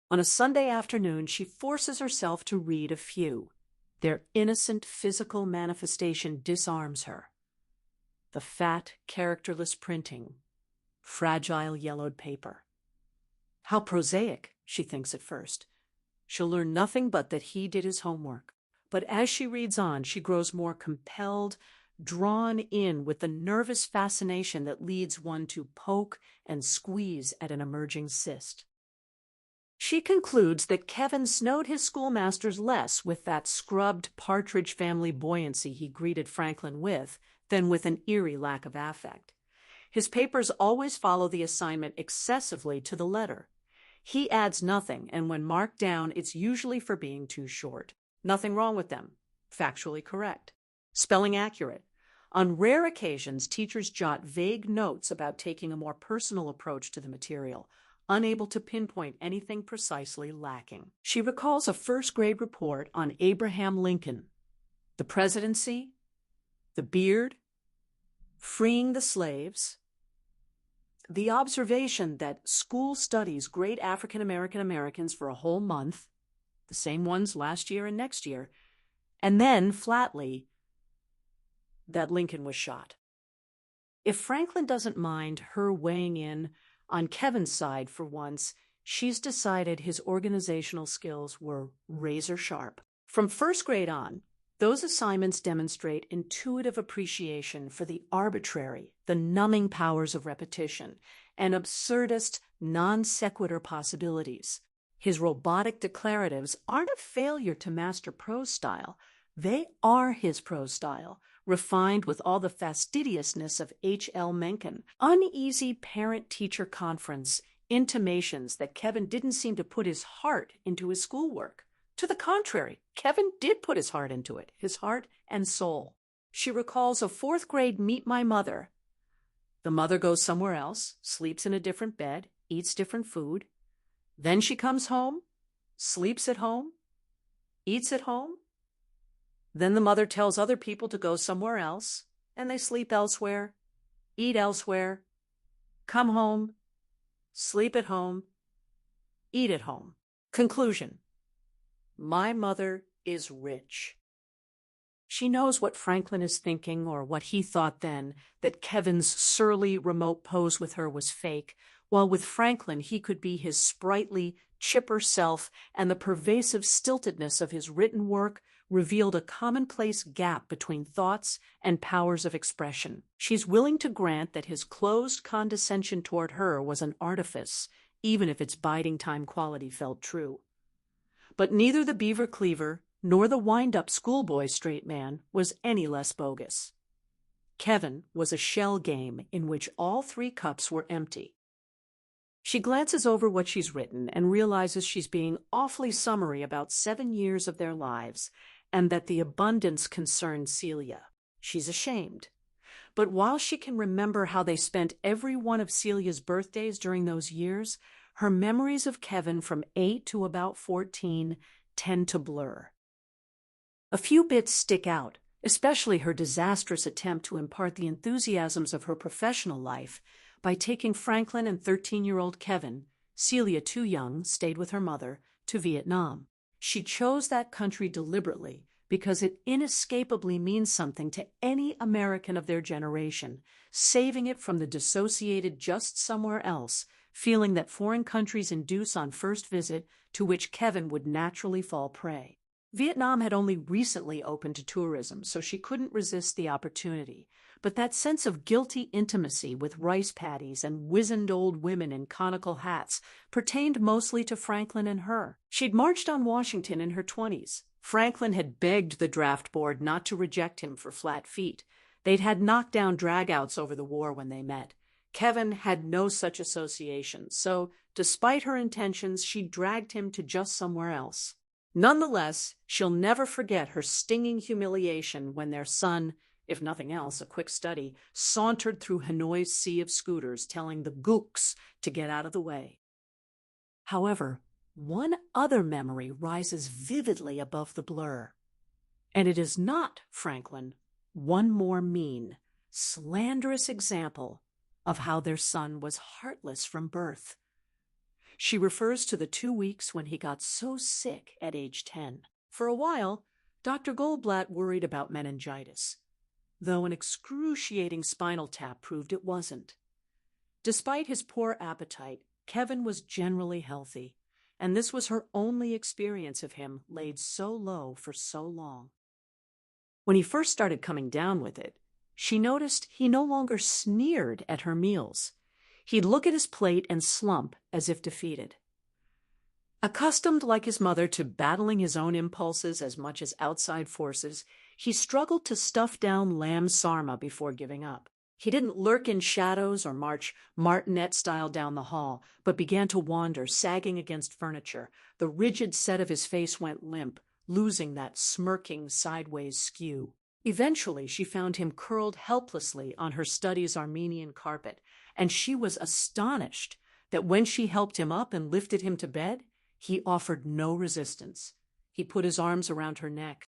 On a Sunday afternoon, she forces herself to read a few. Their innocent physical manifestation disarms her. The fat, characterless printing, fragile yellowed paper. How prosaic, she thinks at first. She'll learn nothing but that he did his homework. But as she reads on, she grows more compelled, drawn in with the nervous fascination that leads one to poke and squeeze at an emerging cyst. She concludes that Kevin snowed his schoolmasters less with that scrubbed Partridge Family buoyancy he greeted Franklin with than with an eerie lack of affect. His papers always follow the assignment excessively to the letter. He adds nothing, and when marked down, it's usually for being too short. Nothing wrong with them. Factually correct. Spelling accurate. On rare occasions, teachers jot vague notes about taking a more personal approach to the material, unable to pinpoint anything precisely lacking. She recalls a first-grade report on Abraham Lincoln, the presidency, the beard, freeing the slaves, the observation that school studies great African-American Americans for a whole month, the same ones last year and next year, and then, flatly, that Lincoln was shot. If Franklin doesn't mind her weighing in on Kevin's side for once, she's decided his organizational skills were razor sharp. From first grade on, Those assignments demonstrate intuitive appreciation for the arbitrary, the numbing powers of repetition, and absurdist, non sequitur possibilities. His robotic declaratives aren't a failure to master prose style. They are his prose style, refined with all the fastidiousness of H.L. Mencken. Uneasy parent-teacher conference intimations that Kevin didn't seem to put his heart into his schoolwork. To the contrary, Kevin did put his heart into it, his heart and soul. She recalls a fourth-grade Meet My Mother. The mother goes somewhere else, sleeps in a different bed, eats different food. Then she comes home, sleeps at home, eats at home. Then the mother tells other people to go somewhere else, and they sleep elsewhere, eat elsewhere, come home, sleep at home, eat at home. Conclusion: my mother is rich. She knows what Franklin is thinking, or what he thought then, that Kevin's surly remote pose with her was fake, while with Franklin he could be his sprightly, chipper self, and the pervasive stiltedness of his written work revealed a commonplace gap between thoughts and powers of expression. She's willing to grant that his closed condescension toward her was an artifice, even if its biding time quality felt true. But neither the beaver cleaver nor the wind-up schoolboy straight man was any less bogus. Kevin was a shell game in which all three cups were empty. She glances over what she's written and realizes she's being awfully summary about 7 years of their lives, and that the abundance concerned Celia. She's ashamed. But while she can remember how they spent every one of Celia's birthdays during those years, her memories of Kevin from 8 to about 14 tend to blur. A few bits stick out, especially her disastrous attempt to impart the enthusiasms of her professional life by taking Franklin and 13-year-old Kevin, Celia too young, stayed with her mother, to Vietnam. She chose that country deliberately because it inescapably means something to any American of their generation, saving it from the dissociated just somewhere else feeling that foreign countries induce on first visit, to which Kevin would naturally fall prey. Vietnam had only recently opened to tourism, so she couldn't resist the opportunity. But that sense of guilty intimacy with rice paddies and wizened old women in conical hats pertained mostly to Franklin and her. She'd marched on Washington in her 20s. Franklin had begged the draft board not to reject him for flat feet. They'd had knockdown dragouts over the war when they met. Kevin had no such association, so, despite her intentions, she dragged him to just somewhere else. Nonetheless, she'll never forget her stinging humiliation when their son, if nothing else, a quick study, sauntered through Hanoi's sea of scooters, telling the gooks to get out of the way. However, one other memory rises vividly above the blur. And it is not, Franklin, one more mean, slanderous example of how their son was heartless from birth. She refers to the 2 weeks when he got so sick at age 10. For a while, Dr. Goldblatt worried about meningitis, though an excruciating spinal tap proved it wasn't. Despite his poor appetite, Kevin was generally healthy, and this was her only experience of him laid so low for so long. When he first started coming down with it, she noticed he no longer sneered at her meals. He'd look at his plate and slump as if defeated. Accustomed, like his mother, to battling his own impulses as much as outside forces, he struggled to stuff down lamb sarma before giving up. He didn't lurk in shadows or march martinet-style down the hall, but began to wander, sagging against furniture. The rigid set of his face went limp, losing that smirking sideways skew. Eventually, she found him curled helplessly on her study's Armenian carpet, and she was astonished that when she helped him up and lifted him to bed, he offered no resistance. He put his arms around her neck.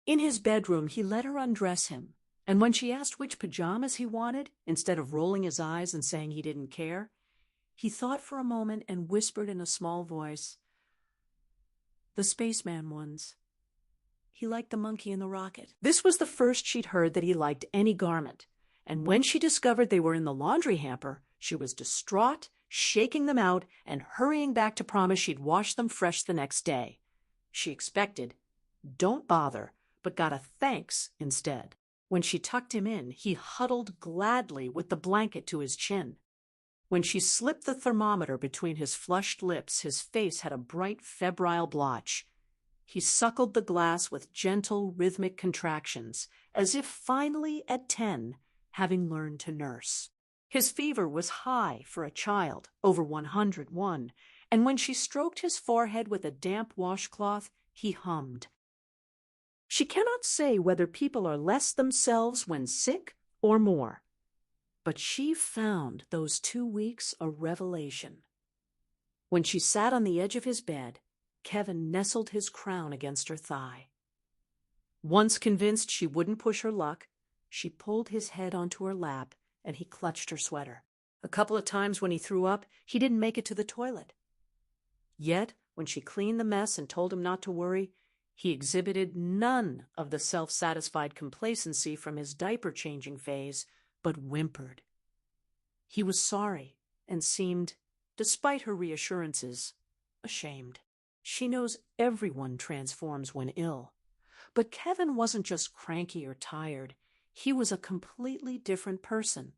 In his bedroom, he let her undress him, and when she asked which pajamas he wanted, instead of rolling his eyes and saying he didn't care, he thought for a moment and whispered in a small voice, "The spaceman ones." He liked the monkey in the rocket. This was the first she'd heard that he liked any garment, and when she discovered they were in the laundry hamper, she was distraught, shaking them out, and hurrying back to promise she'd wash them fresh the next day. She expected, "Don't bother," but got a thanks instead. When she tucked him in, he huddled gladly with the blanket to his chin. When she slipped the thermometer between his flushed lips, his face had a bright, febrile blotch. He suckled the glass with gentle, rhythmic contractions, as if finally, at 10, having learned to nurse. His fever was high for a child, over 101, and when she stroked his forehead with a damp washcloth, he hummed. She cannot say whether people are less themselves when sick or more, but she found those 2 weeks a revelation. When she sat on the edge of his bed, Kevin nestled his crown against her thigh. Once convinced she wouldn't push her luck, she pulled his head onto her lap and he clutched her sweater. A couple of times when he threw up, he didn't make it to the toilet. Yet, when she cleaned the mess and told him not to worry, he exhibited none of the self-satisfied complacency from his diaper-changing phase, but whimpered. He was sorry and seemed, despite her reassurances, ashamed. She knows everyone transforms when ill. But Kevin wasn't just cranky or tired. He was a completely different person.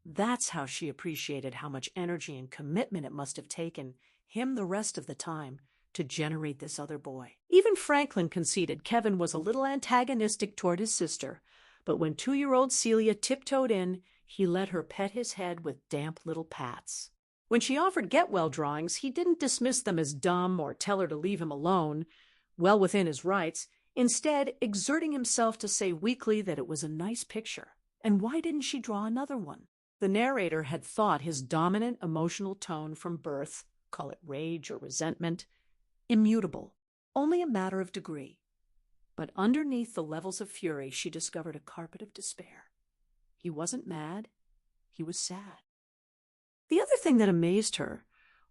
That's how she appreciated how much energy and commitment it must have taken him the rest of the time to generate this other boy. Even Franklin conceded Kevin was a little antagonistic toward his sister, but when 2-year-old Celia tiptoed in, he let her pet his head with damp little pats. When she offered get-well drawings, he didn't dismiss them as dumb or tell her to leave him alone, well within his rights, instead exerting himself to say weakly that it was a nice picture. And why didn't she draw another one? The narrator had thought his dominant emotional tone from birth, call it rage or resentment, immutable, only a matter of degree. But underneath the levels of fury, she discovered a carpet of despair. He wasn't mad, he was sad. The other thing that amazed her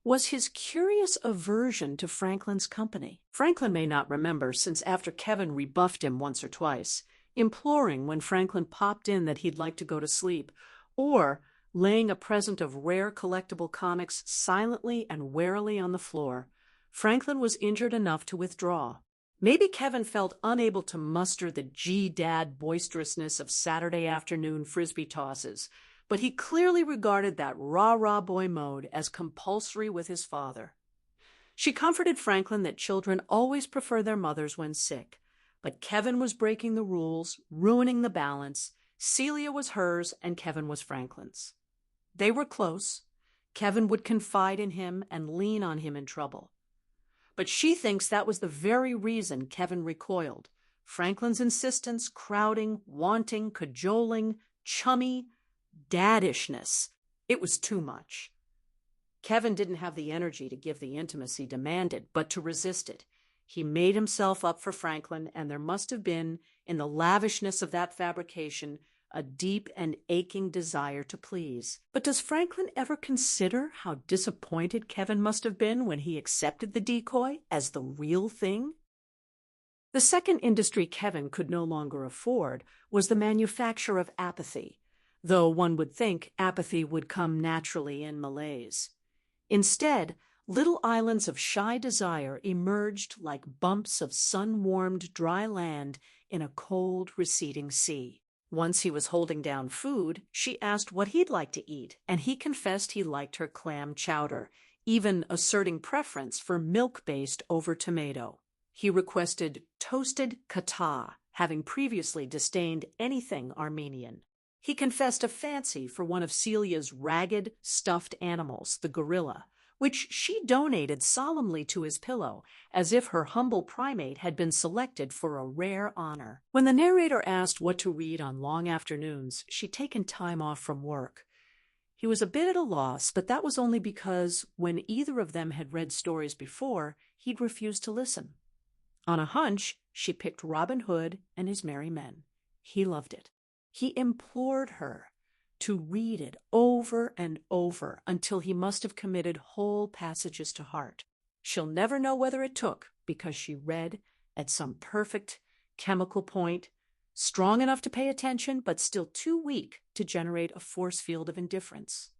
was his curious aversion to Franklin's company. Franklin may not remember, since after Kevin rebuffed him once or twice, imploring when Franklin popped in that he'd like to go to sleep, or laying a present of rare collectible comics silently and warily on the floor, Franklin was injured enough to withdraw. Maybe Kevin felt unable to muster the G-Dad boisterousness of Saturday afternoon frisbee tosses, but he clearly regarded that rah-rah boy mode as compulsory with his father. She comforted Franklin that children always prefer their mothers when sick, but Kevin was breaking the rules, ruining the balance. Celia was hers and Kevin was Franklin's. They were close. Kevin would confide in him and lean on him in trouble. But she thinks that was the very reason Kevin recoiled. Franklin's insistence, crowding, wanting, cajoling, chummy, daddishness. It was too much. Kevin didn't have the energy to give the intimacy demanded, but to resist it. He made himself up for Franklin, and there must have been, in the lavishness of that fabrication, a deep and aching desire to please. But does Franklin ever consider how disappointed Kevin must have been when he accepted the decoy as the real thing? The second industry Kevin could no longer afford was the manufacture of apathy, though one would think apathy would come naturally in malaise. Instead, little islands of shy desire emerged like bumps of sun-warmed dry land in a cold, receding sea. Once he was holding down food, she asked what he'd like to eat, and he confessed he liked her clam chowder, even asserting preference for milk-based over tomato. He requested toasted kata, having previously disdained anything Armenian. He confessed a fancy for one of Celia's ragged, stuffed animals, the gorilla, which she donated solemnly to his pillow, as if her humble primate had been selected for a rare honor. When the narrator asked what to read on long afternoons, she'd taken time off from work. He was a bit at a loss, but that was only because, when either of them had read stories before, he'd refused to listen. On a hunch, she picked Robin Hood and His Merry Men. He loved it. He implored her to read it over and over until he must have committed whole passages to heart. She'll never know whether it took, because she read at some perfect chemical point, strong enough to pay attention but still too weak to generate a force field of indifference,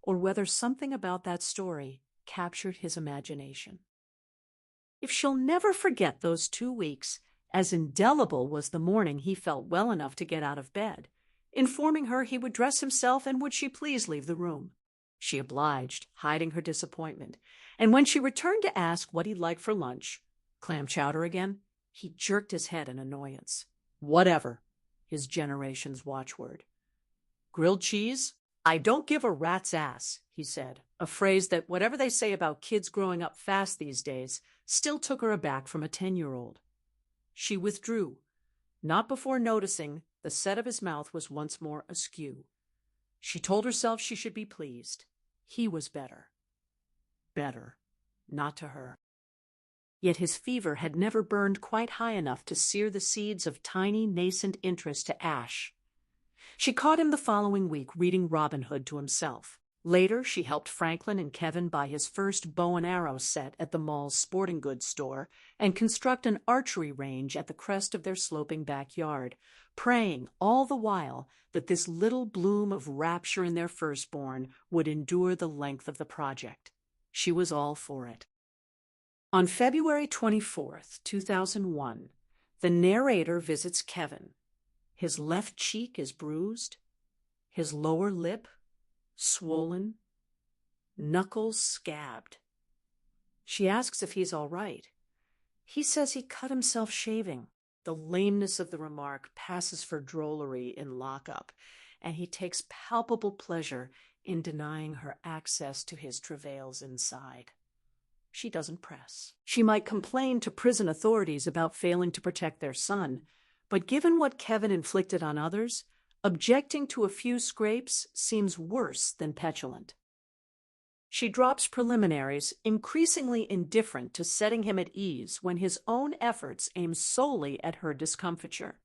or whether something about that story captured his imagination. If she'll never forget those 2 weeks, As indelible was the morning he felt well enough to get out of bed, informing her he would dress himself and would she please leave the room. She obliged, hiding her disappointment, and when she returned to ask what he'd like for lunch, clam chowder again, he jerked his head in annoyance. Whatever, his generation's watchword. Grilled cheese? I don't give a rat's ass, he said, a phrase that, whatever they say about kids growing up fast these days, still took her aback from a 10-year-old. She withdrew, not before noticing the set of his mouth was once more askew. She told herself she should be pleased. He was better. Better, not to her. Yet his fever had never burned quite high enough to sear the seeds of tiny, nascent interest to ash. She caught him the following week reading Robin Hood to himself. Later, she helped Franklin and Kevin buy his first bow and arrow set at the mall's sporting goods store and construct an archery range at the crest of their sloping backyard, praying all the while that this little bloom of rapture in their firstborn would endure the length of the project. She was all for it. On February 24th, 2001, the narrator visits Kevin. His left cheek is bruised, his lower lip swollen, knuckles scabbed. She asks if he's all right. He says he cut himself shaving. The lameness of the remark passes for drollery in lockup, and he takes palpable pleasure in denying her access to his travails inside. She doesn't press. She might complain to prison authorities about failing to protect their son, but given what Kevin inflicted on others, objecting to a few scrapes seems worse than petulant. She drops preliminaries, increasingly indifferent to setting him at ease when his own efforts aim solely at her discomfiture.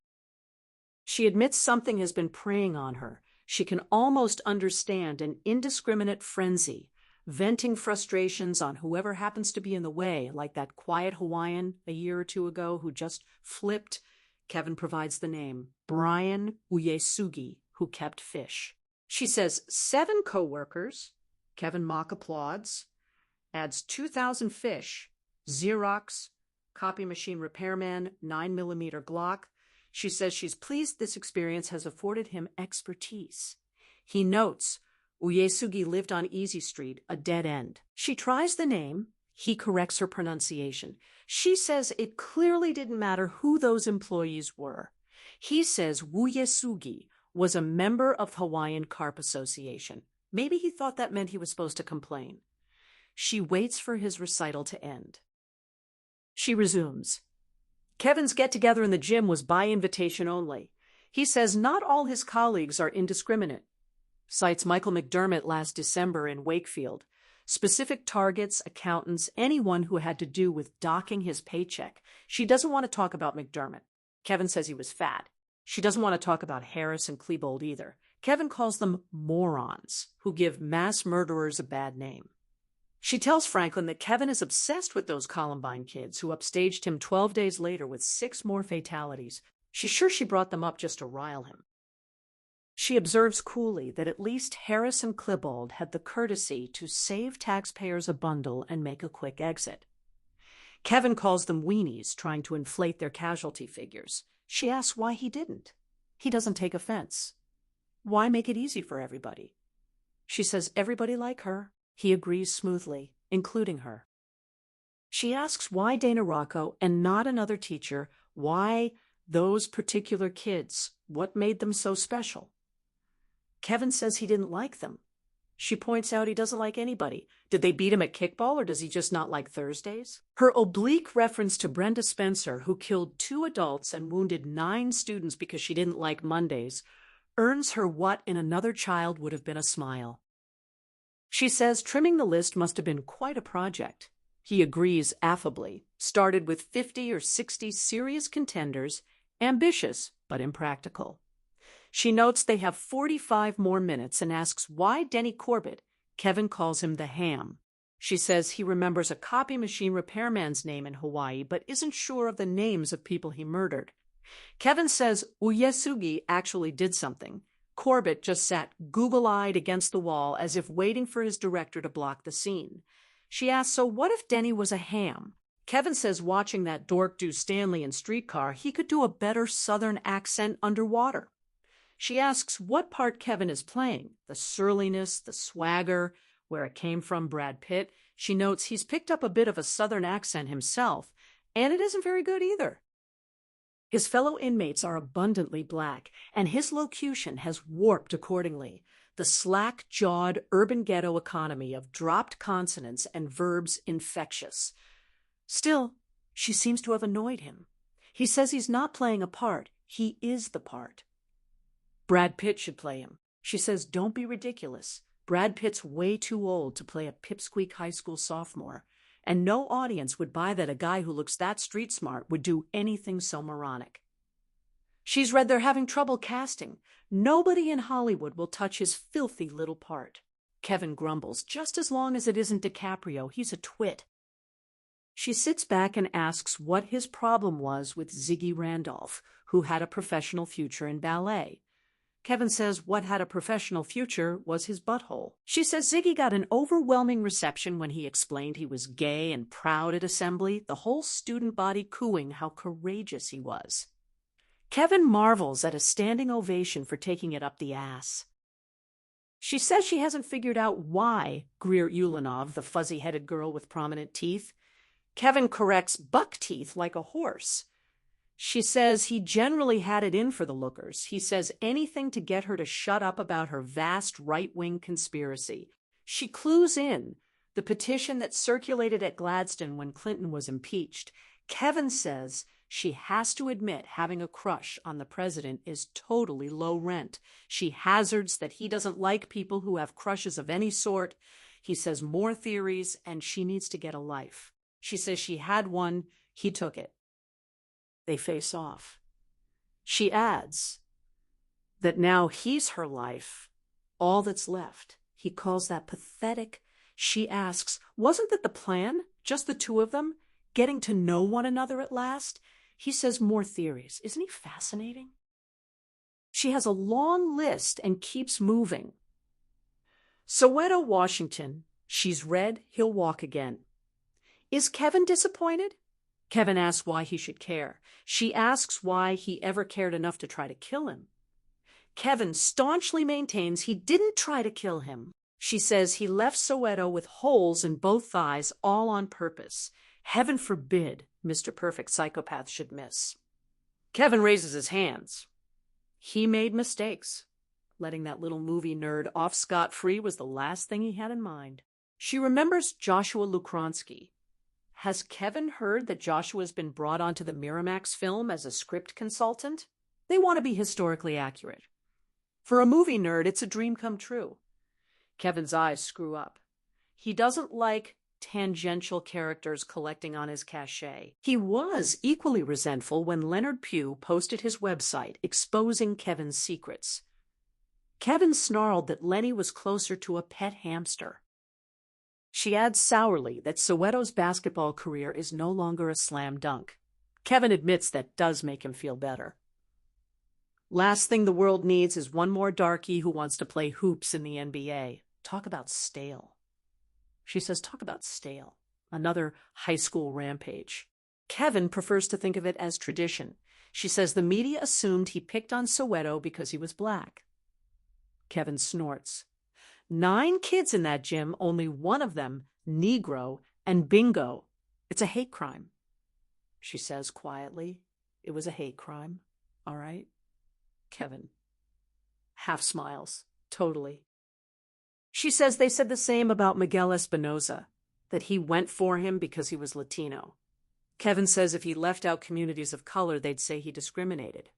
She admits something has been preying on her. She can almost understand an indiscriminate frenzy, venting frustrations on whoever happens to be in the way, like that quiet Hawaiian a year or two ago who just flipped. Kevin provides the name, Brian Uyesugi, who kept fish. She says 7 co-workers. Kevin mock applauds, adds 2,000 fish, Xerox, copy machine repairman, 9mm Glock. She says she's pleased this experience has afforded him expertise. He notes Uyesugi lived on Easy Street, a dead end. She tries the name. He corrects her pronunciation. She says it clearly didn't matter who those employees were. He says Uyesugi was a member of Hawaiian Carp Association. Maybe he thought that meant he was supposed to complain. She waits for his recital to end. She resumes. Kevin's get-together in the gym was by invitation only. He says not all his colleagues are indiscriminate. Cites Michael McDermott last December in Wakefield. Specific targets, accountants, anyone who had to do with docking his paycheck. She doesn't want to talk about McDermott. Kevin says he was fat. She doesn't want to talk about Harris and Klebold either. Kevin calls them morons who give mass murderers a bad name. She tells Franklin that Kevin is obsessed with those Columbine kids who upstaged him 12 days later with 6 more fatalities. She's sure she brought them up just to rile him. She observes coolly that at least Harris and Klebold had the courtesy to save taxpayers a bundle and make a quick exit. Kevin calls them weenies, trying to inflate their casualty figures. She asks why he didn't. He doesn't take offense. Why make it easy for everybody? She says everybody like her. He agrees smoothly, including her. She asks why Dana Rocco and not another teacher, why those particular kids, what made them so special? Kevin says he didn't like them. She points out he doesn't like anybody. Did they beat him at kickball, or does he just not like Thursdays? Her oblique reference to Brenda Spencer, who killed 2 adults and wounded 9 students because she didn't like Mondays, earns her what in another child would have been a smile. She says trimming the list must have been quite a project. He agrees affably. Started with 50 or 60 serious contenders, ambitious but impractical. She notes they have 45 more minutes and asks why Denny Corbett. Kevin calls him the Ham. She says he remembers a copy machine repairman's name in Hawaii, but isn't sure of the names of people he murdered. Kevin says Uyesugi actually did something. Corbett just sat Google-eyed against the wall as if waiting for his director to block the scene. She asks, so what if Denny was a ham? Kevin says watching that dork do Stanley in Streetcar, he could do a better Southern accent underwater. She asks what part Kevin is playing, the surliness, the swagger, where it came from Brad Pitt. She notes he's picked up a bit of a Southern accent himself, and it isn't very good either. His fellow inmates are abundantly black, and his locution has warped accordingly. The slack-jawed urban ghetto economy of dropped consonants and verbs infectious. Still, she seems to have annoyed him. He says he's not playing a part, he is the part. Brad Pitt should play him. She says, don't be ridiculous. Brad Pitt's way too old to play a pipsqueak high school sophomore, and no audience would buy that a guy who looks that street smart would do anything so moronic. She's read they're having trouble casting. Nobody in Hollywood will touch his filthy little part. Kevin grumbles, just as long as it isn't DiCaprio, he's a twit. She sits back and asks what his problem was with Ziggy Randolph, who had a professional future in ballet. Kevin says what had a professional future was his butthole. She says Ziggy got an overwhelming reception when he explained he was gay and proud at assembly, the whole student body cooing how courageous he was. Kevin marvels at a standing ovation for taking it up the ass. She says she hasn't figured out why Greer Ulanov, the fuzzy-headed girl with prominent teeth. Kevin corrects buck teeth like a horse. She says he generally had it in for the lookers. He says anything to get her to shut up about her vast right-wing conspiracy. She clues in the petition that circulated at Gladstone when Clinton was impeached. Kevin says she has to admit having a crush on the president is totally low rent. She hazards that he doesn't like people who have crushes of any sort. He says more theories, and she needs to get a life. She says she had one, he took it. They face off. She adds that now he's her life, all that's left. He calls that pathetic. She asks, wasn't that the plan? Just the two of them? Getting to know one another at last? He says more theories. Isn't he fascinating? She has a long list and keeps moving. Soweto, Washington. She's read He'll Walk Again. Is Kevin disappointed? Kevin asks why he should care. She asks why he ever cared enough to try to kill him. Kevin staunchly maintains he didn't try to kill him. She says he left Soweto with holes in both thighs, all on purpose. Heaven forbid Mr. Perfect Psychopath should miss. Kevin raises his hands. He made mistakes. Letting that little movie nerd off scot-free was the last thing he had in mind. She remembers Joshua Lukronsky. Has Kevin heard that Joshua's been brought onto the Miramax film as a script consultant? They want to be historically accurate. For a movie nerd, it's a dream come true. Kevin's eyes screw up. He doesn't like tangential characters collecting on his cachet. He was equally resentful when Leonard Pugh posted his website exposing Kevin's secrets. Kevin snarled that Lenny was closer to a pet hamster. She adds sourly that Soweto's basketball career is no longer a slam dunk. Kevin admits that does make him feel better. Last thing the world needs is one more darky who wants to play hoops in the NBA. Talk about stale. She says, talk about stale. Another high school rampage. Kevin prefers to think of it as tradition. She says the media assumed he picked on Soweto because he was black. Kevin snorts. 9 kids in that gym, only one of them, Negro, and bingo. It's a hate crime. She says quietly, it was a hate crime, all right? Kevin half smiles, totally. She says they said the same about Miguel Espinosa, that he went for him because he was Latino. Kevin says if he left out communities of color, they'd say he discriminated.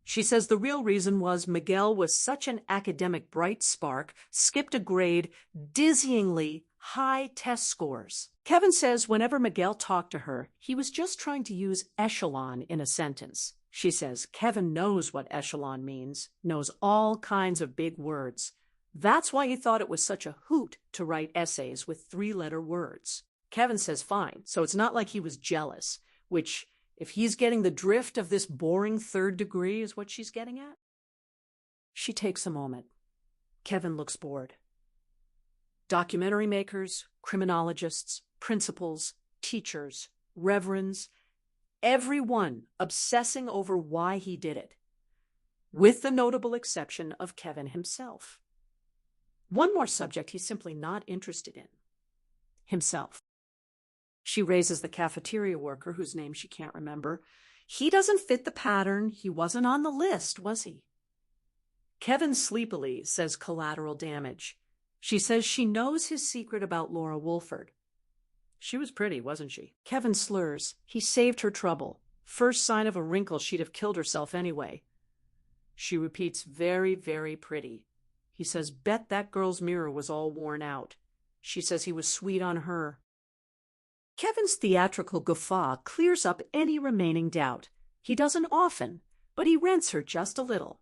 She says the real reason was Miguel was such an academic bright spark, skipped a grade, dizzyingly high test scores. Kevin says whenever Miguel talked to her, he was just trying to use echelon in a sentence. She says Kevin knows what echelon means, knows all kinds of big words. That's why he thought it was such a hoot to write essays with 3-letter words. Kevin says fine, so it's not like he was jealous, which, if he's getting the drift of this boring 3rd degree, is what she's getting at. She takes a moment. Kevin looks bored. Documentary makers, criminologists, principals, teachers, reverends, everyone obsessing over why he did it, with the notable exception of Kevin himself. One more subject he's simply not interested in: himself. She raises the cafeteria worker, whose name she can't remember. He doesn't fit the pattern. He wasn't on the list, was he? Kevin sleepily says collateral damage. She says she knows his secret about Laura Wolford. She was pretty, wasn't she? Kevin slurs. He saved her trouble. First sign of a wrinkle, she'd have killed herself anyway. She repeats, very, very pretty. He says, bet that girl's mirror was all worn out. She says he was sweet on her. Kevin's theatrical guffaw clears up any remaining doubt. He doesn't often, but he rents her just a little.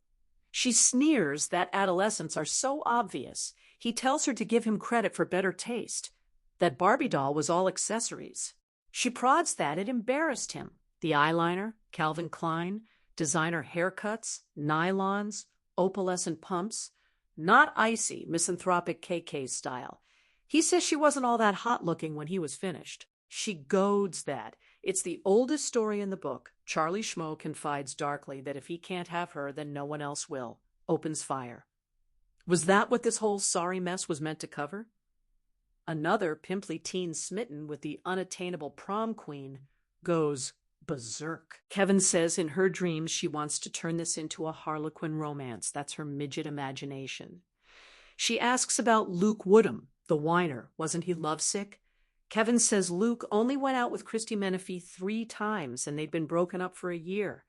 She sneers that adolescents are so obvious. He tells her to give him credit for better taste, that Barbie doll was all accessories. She prods that it embarrassed him. The eyeliner, Calvin Klein, designer haircuts, nylons, opalescent pumps, not icy, misanthropic KK style. He says she wasn't all that hot looking when he was finished. She goads that. It's the oldest story in the book. Charlie Schmo confides darkly that if he can't have her, then no one else will. Opens fire. Was that what this whole sorry mess was meant to cover? Another pimply teen smitten with the unattainable prom queen goes berserk. Kevin says in her dreams she wants to turn this into a Harlequin romance. That's her midget imagination. She asks about Luke Woodham, the whiner. Wasn't he lovesick? Kevin says Luke only went out with Christy Menifee 3 times and they'd been broken up for a year.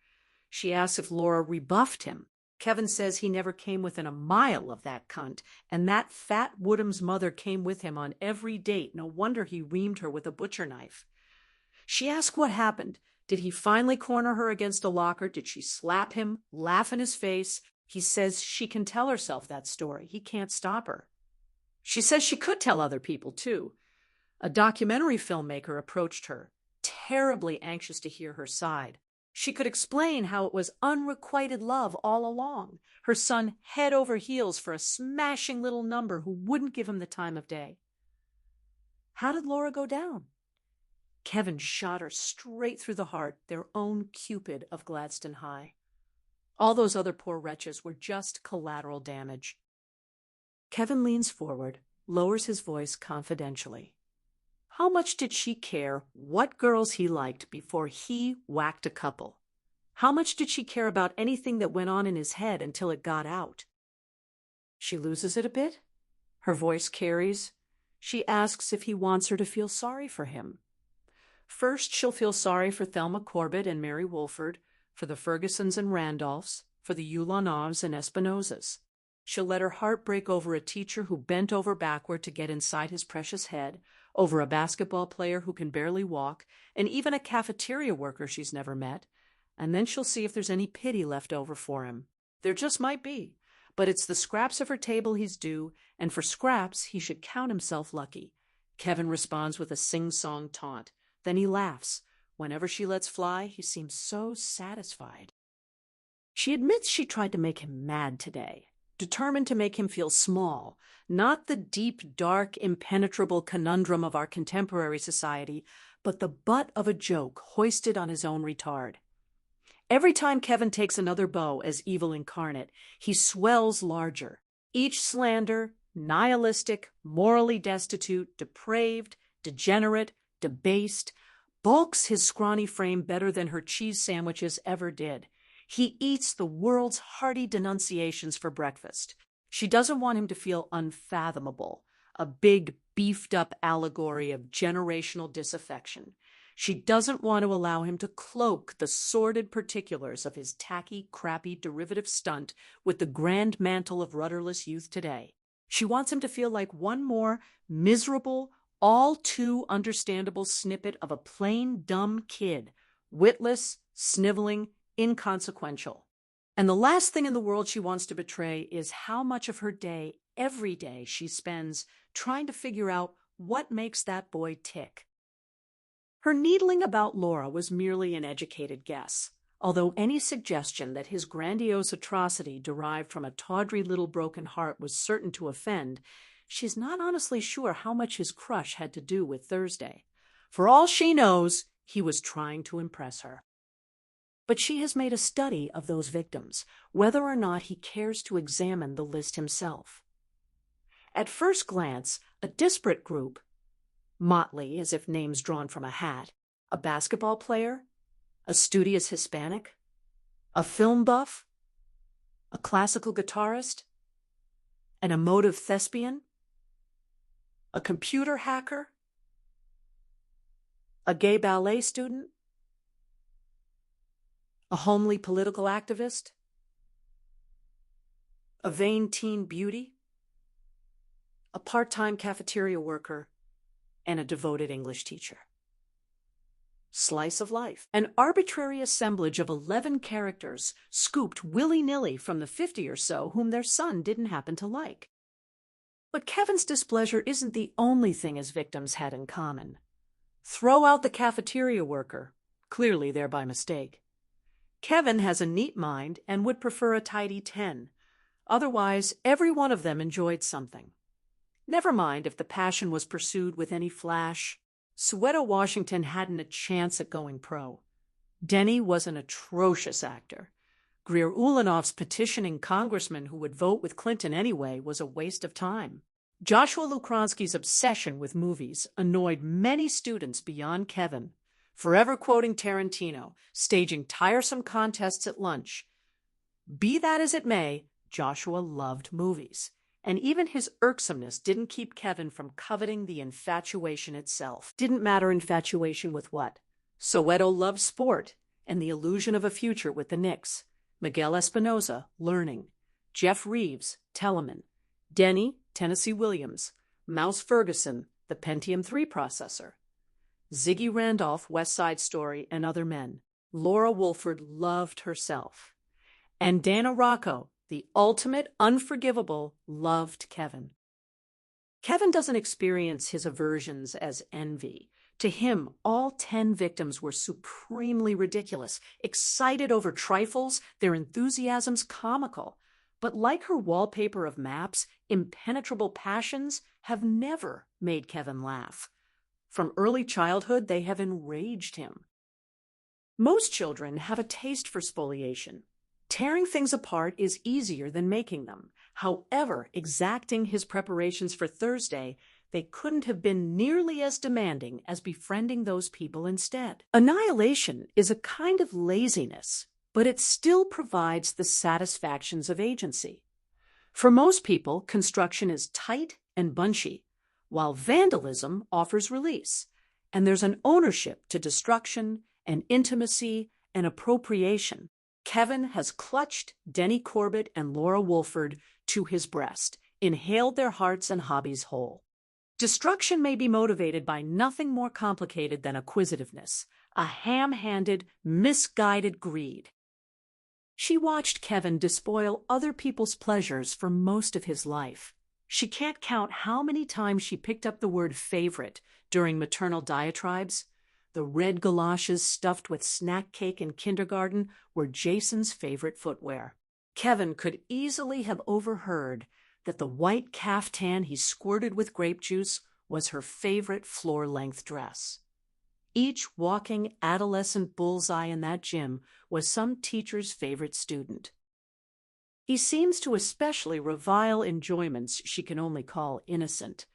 She asks if Laura rebuffed him. Kevin says he never came within a mile of that cunt, and that fat Woodham's mother came with him on every date. No wonder he reamed her with a butcher knife. She asks what happened. Did he finally corner her against a locker? Did she slap him, laugh in his face? He says she can tell herself that story. He can't stop her. She says she could tell other people, too. A documentary filmmaker approached her, terribly anxious to hear her side. She could explain how it was unrequited love all along, her son head over heels for a smashing little number who wouldn't give him the time of day. How did Laura go down? Kevin shot her straight through the heart, their own Cupid of Gladstone High. All those other poor wretches were just collateral damage. Kevin leans forward, lowers his voice confidentially. How much did she care what girls he liked before he whacked a couple? How much did she care about anything that went on in his head until it got out? She loses it a bit. Her voice carries. She asks if he wants her to feel sorry for him. First, she'll feel sorry for Thelma Corbett and Mary Wolford, for the Fergusons and Randolphs, for the Ulanovs and Espinosas. She'll let her heart break over a teacher who bent over backward to get inside his precious head, over a basketball player who can barely walk, and even a cafeteria worker she's never met. And then she'll see if there's any pity left over for him. There just might be, but it's the scraps of her table he's due, and for scraps he should count himself lucky. Kevin responds with a sing-song taunt. Then he laughs. Whenever she lets fly, he seems so satisfied. She admits she tried to make him mad today, determined to make him feel small, not the deep, dark, impenetrable conundrum of our contemporary society, but the butt of a joke hoisted on his own retard. Every time Kevin takes another bow as evil incarnate, he swells larger. Each slander, nihilistic, morally destitute, depraved, degenerate, debased, bulks his scrawny frame better than her cheese sandwiches ever did. He eats the world's hearty denunciations for breakfast. She doesn't want him to feel unfathomable, a big, beefed-up allegory of generational disaffection. She doesn't want to allow him to cloak the sordid particulars of his tacky, crappy, derivative stunt with the grand mantle of rudderless youth today. She wants him to feel like one more miserable, all too understandable snippet of a plain, dumb kid, witless, sniveling, inconsequential. And the last thing in the world she wants to betray is how much of her day, every day, she spends trying to figure out what makes that boy tick. Her needling about Laura was merely an educated guess, although any suggestion that his grandiose atrocity derived from a tawdry little broken heart was certain to offend, she's not honestly sure how much his crush had to do with Thursday. For all she knows, he was trying to impress her. But she has made a study of those victims, whether or not he cares to examine the list himself. At first glance, a disparate group, motley as if names drawn from a hat, a basketball player, a studious Hispanic, a film buff, a classical guitarist, an emotive thespian, a computer hacker, a gay ballet student, a homely political activist, a vain teen beauty, a part-time cafeteria worker, and a devoted English teacher. Slice of life. An arbitrary assemblage of 11 characters scooped willy-nilly from the 50 or so whom their son didn't happen to like. But Kevin's displeasure isn't the only thing his victims had in common. Throw out the cafeteria worker, clearly there by mistake. Kevin has a neat mind and would prefer a tidy 10. Otherwise, every one of them enjoyed something. Never mind if the passion was pursued with any flash. Soweto Washington hadn't a chance at going pro. Denny was an atrocious actor. Greer Ulanoff's petitioning congressman who would vote with Clinton anyway was a waste of time. Joshua Lukronsky's obsession with movies annoyed many students beyond Kevin, forever quoting Tarantino, staging tiresome contests at lunch. Be that as it may, Joshua loved movies. And even his irksomeness didn't keep Kevin from coveting the infatuation itself. Didn't matter infatuation with what. Soweto loved sport and the illusion of a future with the Knicks. Miguel Espinosa, learning. Jeff Reeves, Telemann. Denny, Tennessee Williams. Mouse Ferguson, the Pentium 3 processor. Ziggy Randolph, West Side Story, and other men. Laura Woolford loved herself. And Dana Rocco, the ultimate unforgivable, loved Kevin. Kevin doesn't experience his aversions as envy. To him, all 10 victims were supremely ridiculous, excited over trifles, their enthusiasms comical. But like her wallpaper of maps, impenetrable passions have never made Kevin laugh. From early childhood, they have enraged him. Most children have a taste for spoliation. Tearing things apart is easier than making them. However exacting his preparations for Thursday, they couldn't have been nearly as demanding as befriending those people instead. Annihilation is a kind of laziness, but it still provides the satisfactions of agency. For most people, construction is tight and bunchy, while vandalism offers release, and there's an ownership to destruction and intimacy and appropriation. Kevin has clutched Denny Corbett and Laura Woolford to his breast, inhaled their hearts and hobbies whole. Destruction may be motivated by nothing more complicated than acquisitiveness, a ham-handed, misguided greed. She watched Kevin despoil other people's pleasures for most of his life. She can't count how many times she picked up the word favorite during maternal diatribes. The red galoshes stuffed with snack cake in kindergarten were Jason's favorite footwear. Kevin could easily have overheard that the white caftan he squirted with grape juice was her favorite floor-length dress. Each walking adolescent bullseye in that gym was some teacher's favorite student. He seems to especially revile enjoyments she can only call innocent.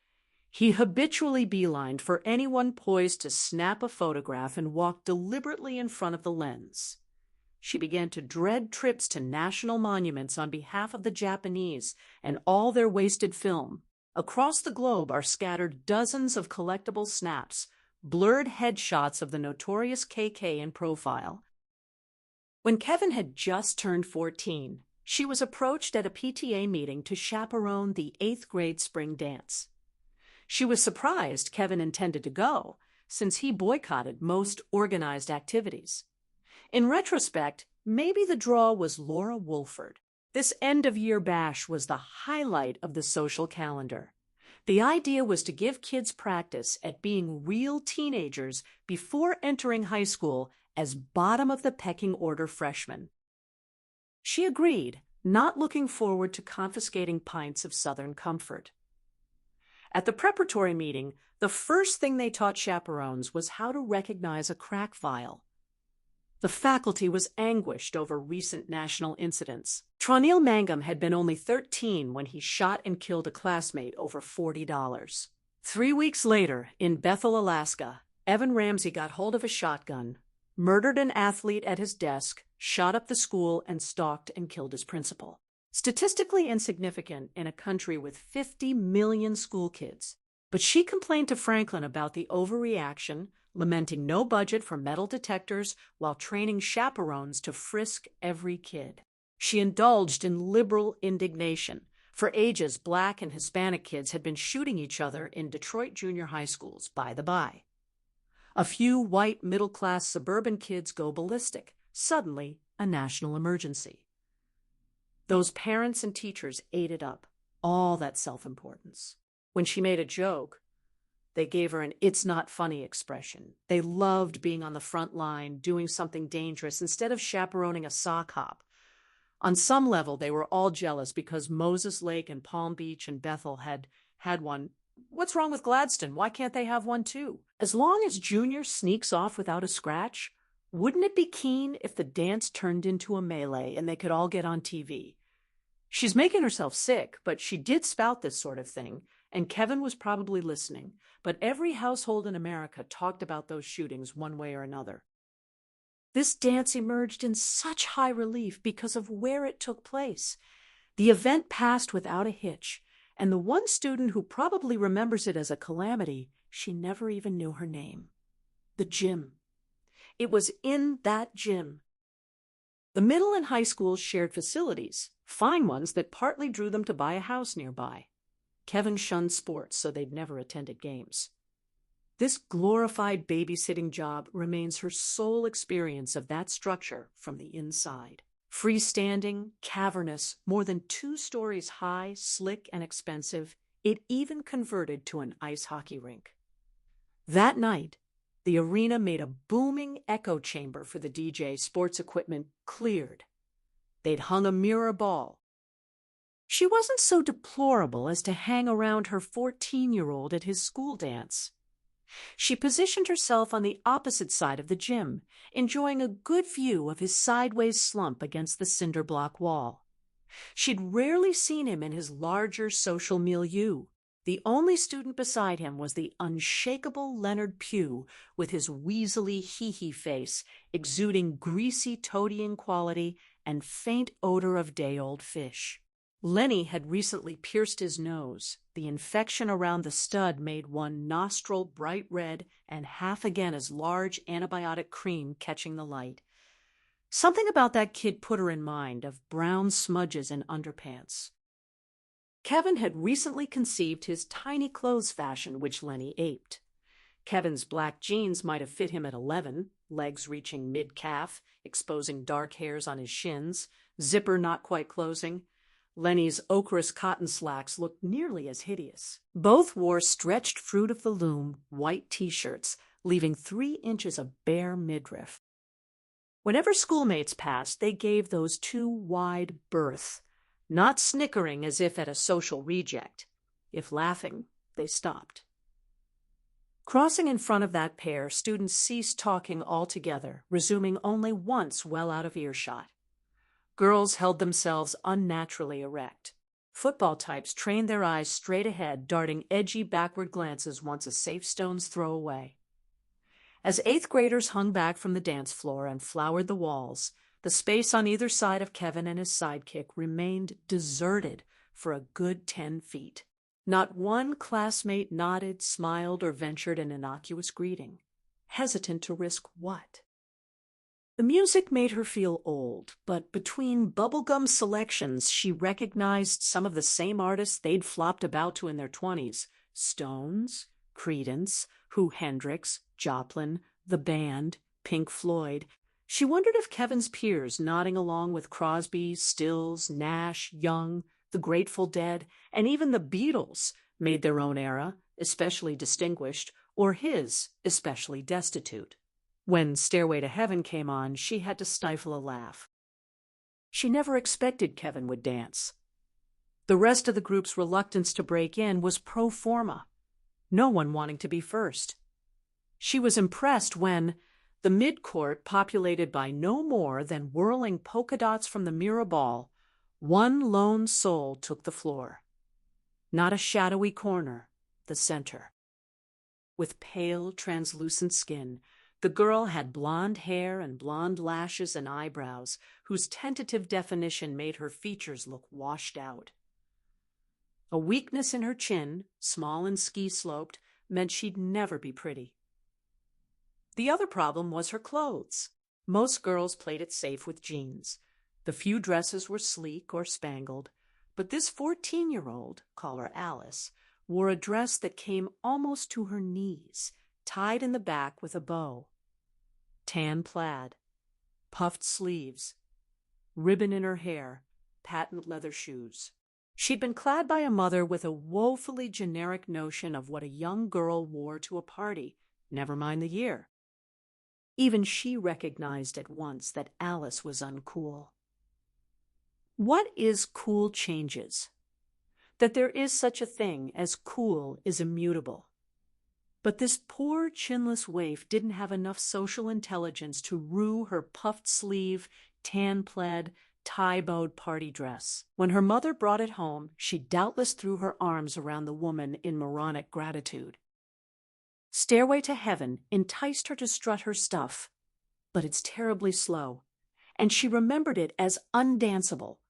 He habitually beelined for anyone poised to snap a photograph and walk deliberately in front of the lens. She began to dread trips to national monuments on behalf of the Japanese and all their wasted film. Across the globe are scattered dozens of collectible snaps, blurred headshots of the notorious KK in profile. When Kevin had just turned 14, she was approached at a PTA meeting to chaperone the 8th grade spring dance. She was surprised Kevin intended to go, since he boycotted most organized activities. In retrospect, maybe the draw was Laura Woolford. This end-of-year bash was the highlight of the social calendar. The idea was to give kids practice at being real teenagers before entering high school as bottom-of-the-pecking-order freshmen. She agreed, not looking forward to confiscating pints of Southern comfort. At the preparatory meeting, The first thing they taught chaperones was how to recognize a crack vial. The faculty was anguished over recent national incidents. Troniel Mangum had been only 13 when he shot and killed a classmate over $40. 3 weeks later, in Bethel, Alaska, Evan Ramsey got hold of a shotgun, murdered an athlete at his desk, shot up the school, and stalked and killed his principal. Statistically insignificant in a country with 50 million school kids. But she complained to Franklin about the overreaction, lamenting no budget for metal detectors while training chaperones to frisk every kid. She indulged in liberal indignation. For ages, Black and Hispanic kids had been shooting each other in Detroit junior high schools, by the by. A few white middle-class suburban kids go ballistic. Suddenly, a national emergency. Those parents and teachers ate it up, all that self-importance. When she made a joke, they gave her an "it's not funny" expression. They loved being on the front line, doing something dangerous, instead of chaperoning a sock hop. On some level, they were all jealous because Moses Lake and Palm Beach and Bethel had one. What's wrong with Gladstone? Why can't they have one too? As long as Junior sneaks off without a scratch, wouldn't it be keen if the dance turned into a melee and they could all get on TV? She's making herself sick, but she did spout this sort of thing, and Kevin was probably listening. But every household in America talked about those shootings one way or another. This dance emerged in such high relief because of where it took place. The event passed without a hitch, and the one student who probably remembers it as a calamity, she never even knew her name. The gym. It was in that gym. The middle and high schools shared facilities, fine ones that partly drew them to buy a house nearby. Kevin shunned sports, so they'd never attended games. This glorified babysitting job remains her sole experience of that structure from the inside. Freestanding, cavernous, more than 2 stories high, slick, and expensive, it even converted to an ice hockey rink. That night, the arena made a booming echo chamber for the DJ. Sports equipment cleared. They'd hung a mirror ball. She wasn't so deplorable as to hang around her 14-year-old at his school dance. She positioned herself on the opposite side of the gym, enjoying a good view of his sideways slump against the cinder block wall. She'd rarely seen him in his larger social milieu. The only student beside him was the unshakable Leonard Pugh, with his weaselly hee-hee face, exuding greasy toadying quality and faint odor of day-old fish. Lenny had recently pierced his nose. The infection around the stud made one nostril bright red and half again as large antibiotic cream catching the light. Something about that kid put her in mind of brown smudges in underpants. Kevin had recently conceived his tiny clothes fashion, which Lenny aped. Kevin's black jeans might have fit him at 11, legs reaching mid-calf, exposing dark hairs on his shins, zipper not quite closing. Lenny's ochreous cotton slacks looked nearly as hideous. Both wore stretched fruit of the loom, white T-shirts, leaving 3 inches of bare midriff. Whenever schoolmates passed, they gave those 2 wide berth, not snickering as if at a social reject. If laughing, they stopped. Crossing in front of that pair, students ceased talking altogether, resuming only once well out of earshot. Girls held themselves unnaturally erect. Football types trained their eyes straight ahead, darting edgy backward glances once a safe stone's throw away. As 8th graders hung back from the dance floor and flowered the walls, the space on either side of Kevin and his sidekick remained deserted for a good 10 feet. Not one classmate nodded, smiled, or ventured an innocuous greeting. Hesitant to risk what? The music made her feel old, but between bubblegum selections, she recognized some of the same artists they'd flopped about to in their 20s. Stones, Creedence, Who Hendrix, Joplin, The Band, Pink Floyd. She wondered if Kevin's peers, nodding along with Crosby, Stills, Nash, Young, The Grateful Dead, and even the Beatles, made their own era, especially distinguished, or his, especially destitute. When Stairway to Heaven came on, she had to stifle a laugh. She never expected Kevin would dance. The rest of the group's reluctance to break in was pro forma. no one wanting to be first. She was impressed when, the mid-court populated by no more than whirling polka dots from the mirror ball, one lone soul took the floor. Not a shadowy corner, the center. With pale, translucent skin, the girl had blonde hair and blonde lashes and eyebrows, whose tentative definition made her features look washed out. A weakness in her chin, small and ski-sloped, meant she'd never be pretty. The other problem was her clothes. Most girls played it safe with jeans. The few dresses were sleek or spangled, but this 14-year-old, call her Alice, wore a dress that came almost to her knees, tied in the back with a bow. Tan plaid, puffed sleeves, ribbon in her hair, patent leather shoes. She'd been clad by a mother with a woefully generic notion of what a young girl wore to a party, never mind the year. Even she recognized at once that Alice was uncool. What is cool changes? That there is such a thing as cool is immutable. But this poor chinless waif didn't have enough social intelligence to rue her puffed sleeve, tan plaid, tie-bowed party dress. When her mother brought it home, she doubtless threw her arms around the woman in moronic gratitude. Stairway to Heaven enticed her to strut her stuff, but it's terribly slow, and she remembered it as undanceable.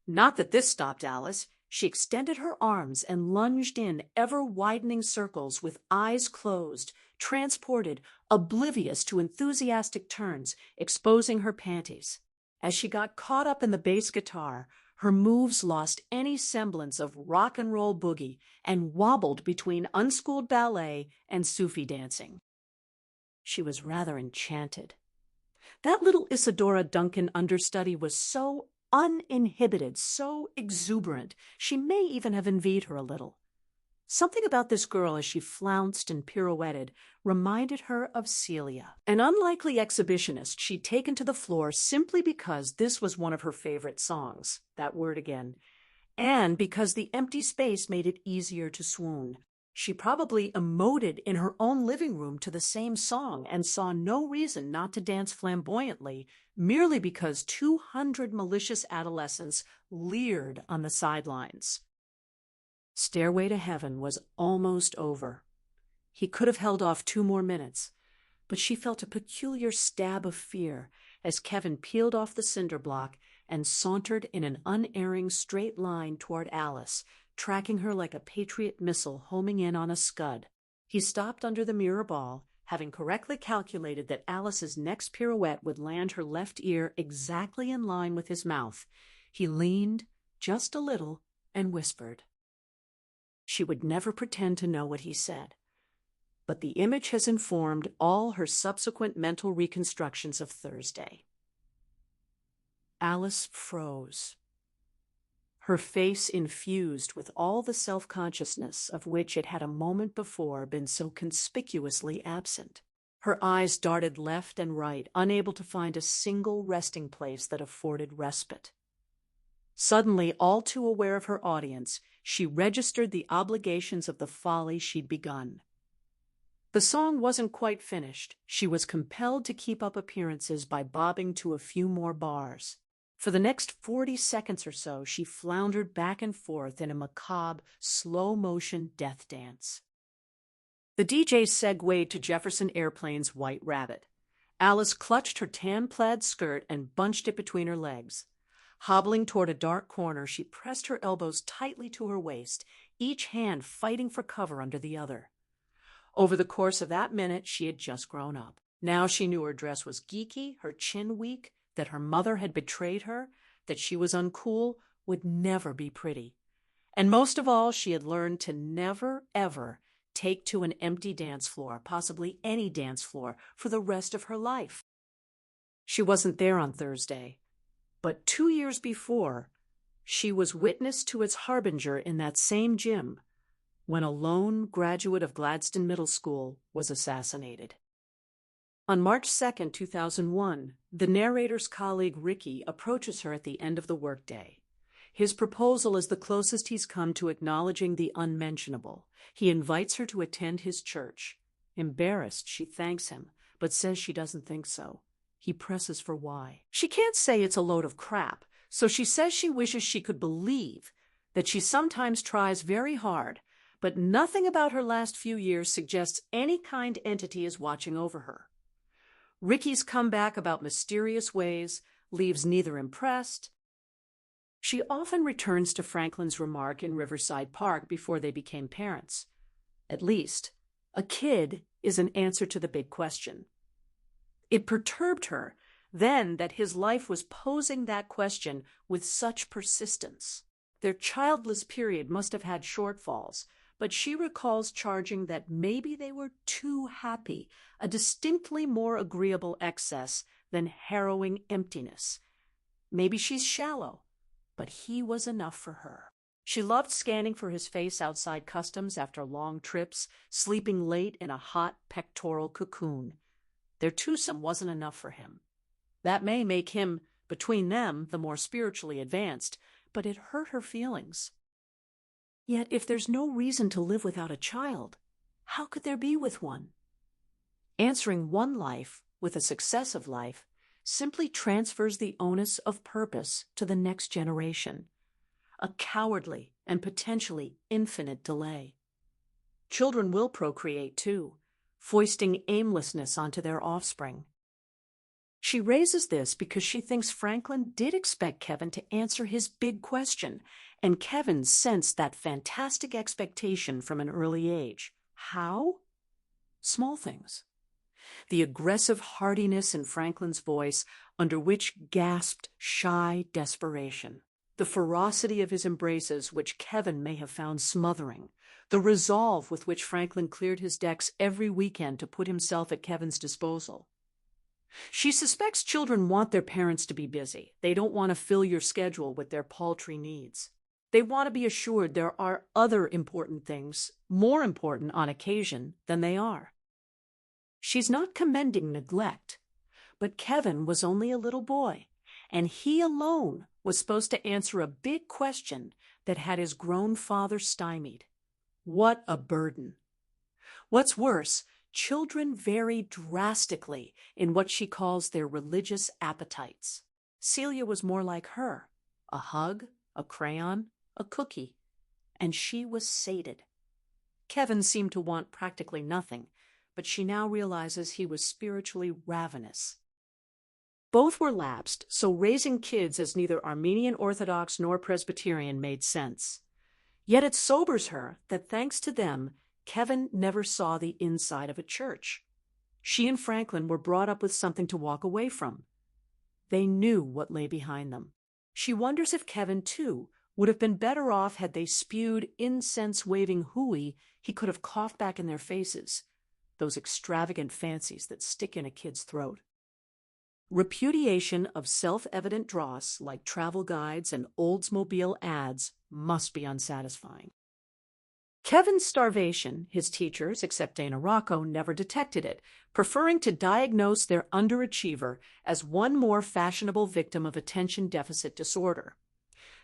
Not that this stopped Alice. She extended her arms and lunged in ever-widening circles with eyes closed, transported, oblivious to enthusiastic turns, exposing her panties. As she got caught up in the bass guitar, her moves lost any semblance of rock and roll boogie and wobbled between unschooled ballet and Sufi dancing. She was rather enchanted. That little Isadora Duncan understudy was so uninhibited, so exuberant, she may even have envied her a little. Something about this girl as she flounced and pirouetted reminded her of Celia, an unlikely exhibitionist she'd taken to the floor simply because this was one of her favorite songs, that word again, and because the empty space made it easier to swoon. She probably emoted in her own living room to the same song and saw no reason not to dance flamboyantly merely because 200 malicious adolescents leered on the sidelines. Stairway to Heaven was almost over. He could have held off 2 more minutes, but she felt a peculiar stab of fear as Kevin peeled off the cinder block and sauntered in an unerring straight line toward Alice, tracking her like a Patriot missile homing in on a scud. He stopped under the mirror ball, having correctly calculated that Alice's next pirouette would land her left ear exactly in line with his mouth. He leaned just a little and whispered. She would never pretend to know what he said, but the image has informed all her subsequent mental reconstructions of Thursday. Alice froze, her face infused with all the self-consciousness of which it had a moment before been so conspicuously absent. Her eyes darted left and right, unable to find a single resting place that afforded respite. Suddenly, all too aware of her audience, she registered the obligations of the folly she'd begun. The song wasn't quite finished. She was compelled to keep up appearances by bobbing to a few more bars. For the next 40 seconds or so, she floundered back and forth in a macabre, slow-motion death dance. The DJ segued to Jefferson Airplane's White Rabbit. Alice clutched her tan plaid skirt and bunched it between her legs. Hobbling toward a dark corner, she pressed her elbows tightly to her waist, each hand fighting for cover under the other. Over the course of that minute, she had just grown up. Now she knew her dress was geeky, her chin weak, that her mother had betrayed her, that she was uncool, would never be pretty. And most of all, she had learned to never, ever take to an empty dance floor, possibly any dance floor, for the rest of her life. She wasn't there on Thursday, but 2 years before, she was witness to its harbinger in that same gym when a lone graduate of Gladstone Middle School was assassinated. On March 2, 2001, the narrator's colleague Ricky approaches her at the end of the workday. His proposal is the closest he's come to acknowledging the unmentionable. He invites her to attend his church. Embarrassed, she thanks him, but says she doesn't think so. He presses for why. She can't say it's a load of crap, so she says she wishes she could believe, that she sometimes tries very hard, but nothing about her last few years suggests any kind entity is watching over her. Ricky's comeback about mysterious ways leaves neither impressed. She often returns to Franklin's remark in Riverside Park before they became parents. At least, a kid is an answer to the big question. It perturbed her then that his life was posing that question with such persistence. Their childless period must have had shortfalls, but she recalls charging that maybe they were too happy, a distinctly more agreeable excess than harrowing emptiness. Maybe she's shallow, but he was enough for her. She loved scanning for his face outside customs after long trips, sleeping late in a hot pectoral cocoon. Their twosome wasn't enough for him. That may make him, between them, the more spiritually advanced, but it hurt her feelings. Yet if there's no reason to live without a child, how could there be with one? Answering one life with a successive life simply transfers the onus of purpose to the next generation, a cowardly and potentially infinite delay. Children will procreate too, foisting aimlessness onto their offspring. She raises this because she thinks Franklin did expect Kevin to answer his big question, and Kevin sensed that fantastic expectation from an early age. How? Small things. The aggressive heartiness in Franklin's voice, under which gasped shy desperation. The ferocity of his embraces, which Kevin may have found smothering. The resolve with which Franklin cleared his decks every weekend to put himself at Kevin's disposal. She suspects children want their parents to be busy. They don't want to fill your schedule with their paltry needs. They want to be assured there are other important things, more important on occasion than they are. She's not commending neglect, but Kevin was only a little boy, and he alone was supposed to answer a big question that had his grown father stymied. What a burden. What's worse, children vary drastically in what she calls their religious appetites. Celia was more like her, a hug, a crayon, a cookie, and she was sated. Kevin seemed to want practically nothing, but she now realizes he was spiritually ravenous. Both were lapsed, so raising kids as neither Armenian Orthodox nor Presbyterian made sense. Yet it sobers her that thanks to them, Kevin never saw the inside of a church. She and Franklin were brought up with something to walk away from. They knew what lay behind them. She wonders if Kevin, too, would have been better off had they spewed incense-waving hooey he could have coughed back in their faces, those extravagant fancies that stick in a kid's throat. Repudiation of self-evident dross like travel guides and Oldsmobile ads must be unsatisfying. Kevin's starvation, his teachers, except Dana Rocco, never detected it, preferring to diagnose their underachiever as one more fashionable victim of attention deficit disorder.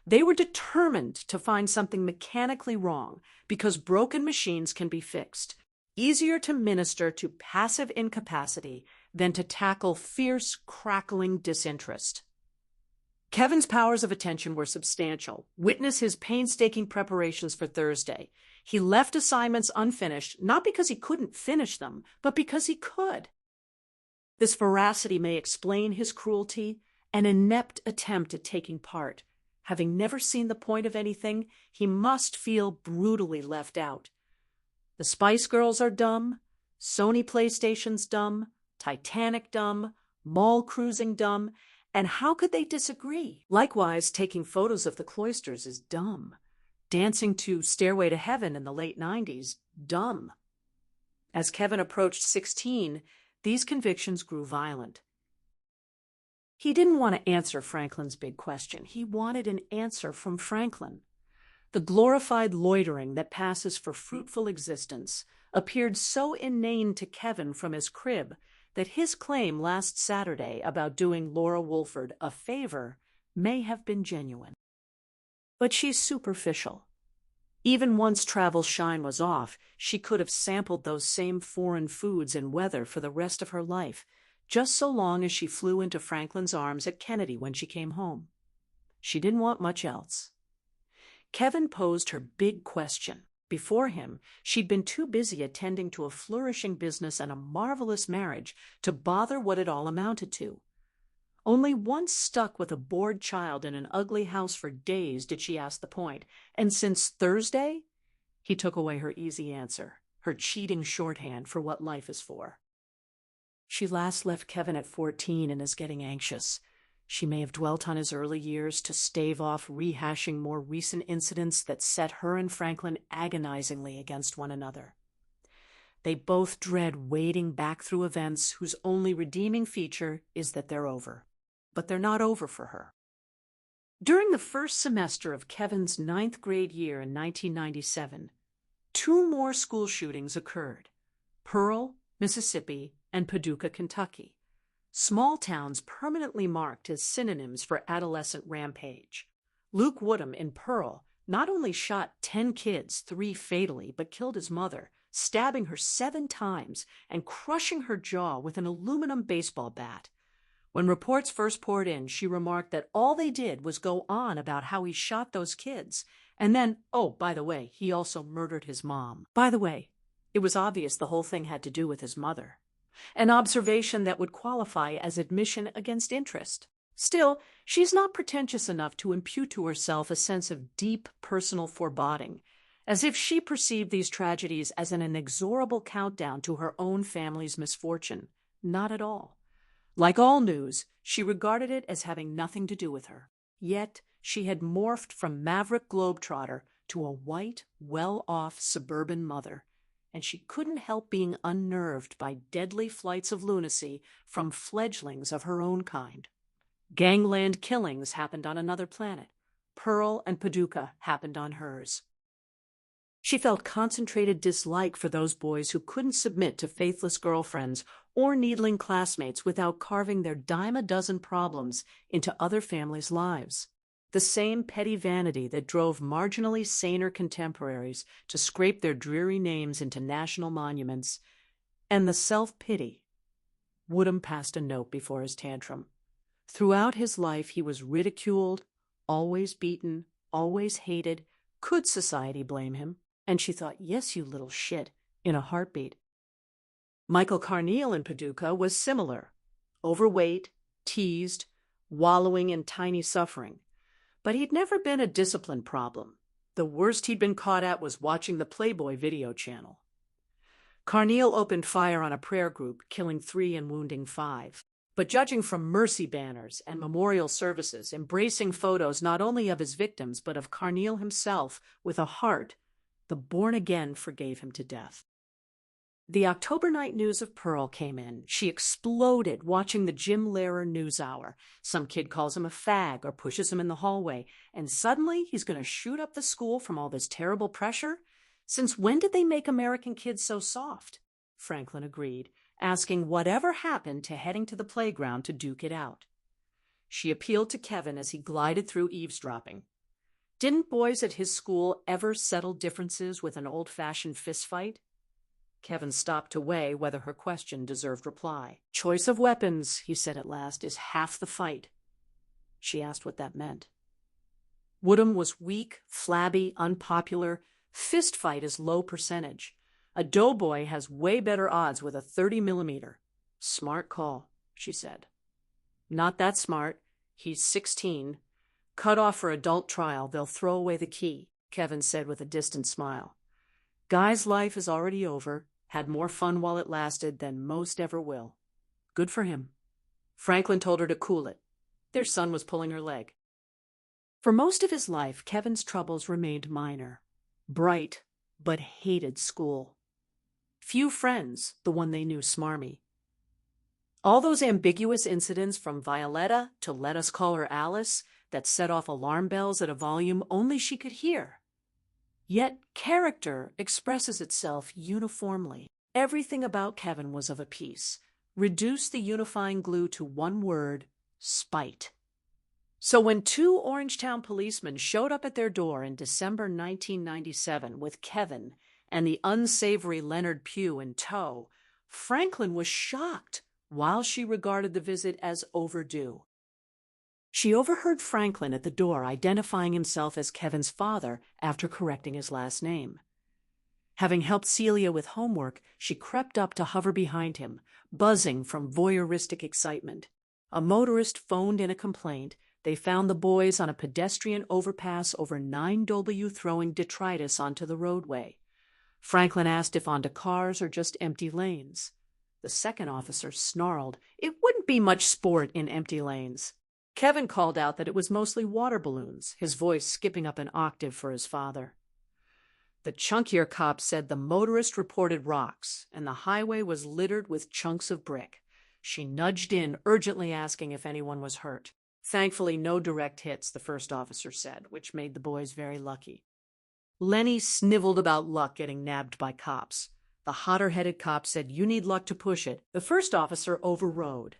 They were determined to find something mechanically wrong because broken machines can be fixed. Easier to minister to passive incapacity than to tackle fierce, crackling disinterest. Kevin's powers of attention were substantial. Witness his painstaking preparations for Thursday. He left assignments unfinished, not because he couldn't finish them, but because he could. This veracity may explain his cruelty, an inept attempt at taking part. Having never seen the point of anything, he must feel brutally left out. The Spice Girls are dumb, Sony PlayStation's dumb, Titanic dumb, mall cruising dumb, and how could they disagree? Likewise, taking photos of the cloisters is dumb. Dancing to Stairway to Heaven in the late 90s, dumb. As Kevin approached 16, these convictions grew violent. He didn't want to answer Franklin's big question. He wanted an answer from Franklin. The glorified loitering that passes for fruitful existence appeared so inane to Kevin from his crib that his claim last Saturday about doing Laura Wolford a favor may have been genuine. but she's superficial. Even once travel's shine was off, she could have sampled those same foreign foods and weather for the rest of her life, just so long as she flew into Franklin's arms at Kennedy when she came home. She didn't want much else. Kevin posed her big question. Before him, she'd been too busy attending to a flourishing business and a marvelous marriage to bother what it all amounted to. Only once stuck with a bored child in an ugly house for days did she ask the point, and since Thursday, he took away her easy answer, her cheating shorthand for what life is for. She last left Kevin at 14 and is getting anxious. She may have dwelt on his early years to stave off rehashing more recent incidents that set her and Franklin agonizingly against one another. They both dread wading back through events whose only redeeming feature is that they're over. But they're not over for her. During the first semester of Kevin's 9th grade year in 1997, 2 more school shootings occurred: Pearl, Mississippi, and Paducah, Kentucky. Small towns permanently marked as synonyms for adolescent rampage. Luke Woodham in Pearl not only shot 10 kids, 3 fatally, but killed his mother, stabbing her 7 times and crushing her jaw with an aluminum baseball bat. When reports first poured in, she remarked that all they did was go on about how he shot those kids, and then, oh, by the way, he also murdered his mom. By the way, it was obvious the whole thing had to do with his mother. An observation that would qualify as admission against interest. Still, she's not pretentious enough to impute to herself a sense of deep personal foreboding, as if she perceived these tragedies as an inexorable countdown to her own family's misfortune. Not at all. Like all news, she regarded it as having nothing to do with her. Yet she had morphed from maverick globetrotter to a white, well-off suburban mother, and she couldn't help being unnerved by deadly flights of lunacy from fledglings of her own kind. Gangland killings happened on another planet. Pearl and Paducah happened on hers. She felt concentrated dislike for those boys who couldn't submit to faithless girlfriends or needling classmates without carving their dime-a-dozen problems into other families' lives. The same petty vanity that drove marginally saner contemporaries to scrape their dreary names into national monuments, and the self-pity. Woodham passed a note before his tantrum. Throughout his life he was ridiculed, always beaten, always hated. Could society blame him? And she thought, yes, you little shit, in a heartbeat. Michael Carneal in Paducah was similar. Overweight, teased, wallowing in tiny suffering. But he'd never been a discipline problem. The worst he'd been caught at was watching the Playboy video channel. Carneal opened fire on a prayer group, killing 3 and wounding 5. But judging from mercy banners and memorial services, embracing photos not only of his victims but of Carneal himself with a heart, the born-again forgave him to death. The October night news of Pearl came in. She exploded watching the Jim Lehrer NewsHour. Some kid calls him a fag or pushes him in the hallway, and suddenly he's going to shoot up the school from all this terrible pressure? Since when did they make American kids so soft? Franklin agreed, asking whatever happened to heading to the playground to duke it out. She appealed to Kevin as he glided through eavesdropping. Didn't boys at his school ever settle differences with an old-fashioned fistfight? Kevin stopped to weigh whether her question deserved reply. Choice of weapons, he said at last, is half the fight. She asked what that meant. Woodham was weak, flabby, unpopular. Fistfight is low percentage. A doughboy has way better odds with a 30mm. Smart call, she said. Not that smart. He's 16. Cut off for adult trial, they'll throw away the key, Kevin said with a distant smile. Guy's life is already over, had more fun while it lasted than most ever will. Good for him. Franklin told her to cool it. Their son was pulling her leg. For most of his life, Kevin's troubles remained minor. Bright, but hated school. Few friends, the one they knew smarmy. All those ambiguous incidents from Violetta to Let Us Call Her Alice that set off alarm bells at a volume only she could hear. Yet character expresses itself uniformly. Everything about Kevin was of a piece. Reduce the unifying glue to one word: spite. So when two Orangetown policemen showed up at their door in December 1997 with Kevin and the unsavory Leonard Pugh in tow, Franklin was shocked while she regarded the visit as overdue. She overheard Franklin at the door identifying himself as Kevin's father after correcting his last name. Having helped Celia with homework, she crept up to hover behind him, buzzing from voyeuristic excitement. A motorist phoned in a complaint. They found the boys on a pedestrian overpass over 9W throwing detritus onto the roadway. Franklin asked if onto cars or just empty lanes. The second officer snarled, "It wouldn't be much sport in empty lanes." Kevin called out that it was mostly water balloons, his voice skipping up an octave for his father. The chunkier cop said the motorist reported rocks, and the highway was littered with chunks of brick. She nudged in, urgently asking if anyone was hurt. Thankfully, no direct hits, the first officer said, which made the boys very lucky. Lenny sniveled about luck getting nabbed by cops. The hotter-headed cop said, "You need luck to push it." The first officer overrode.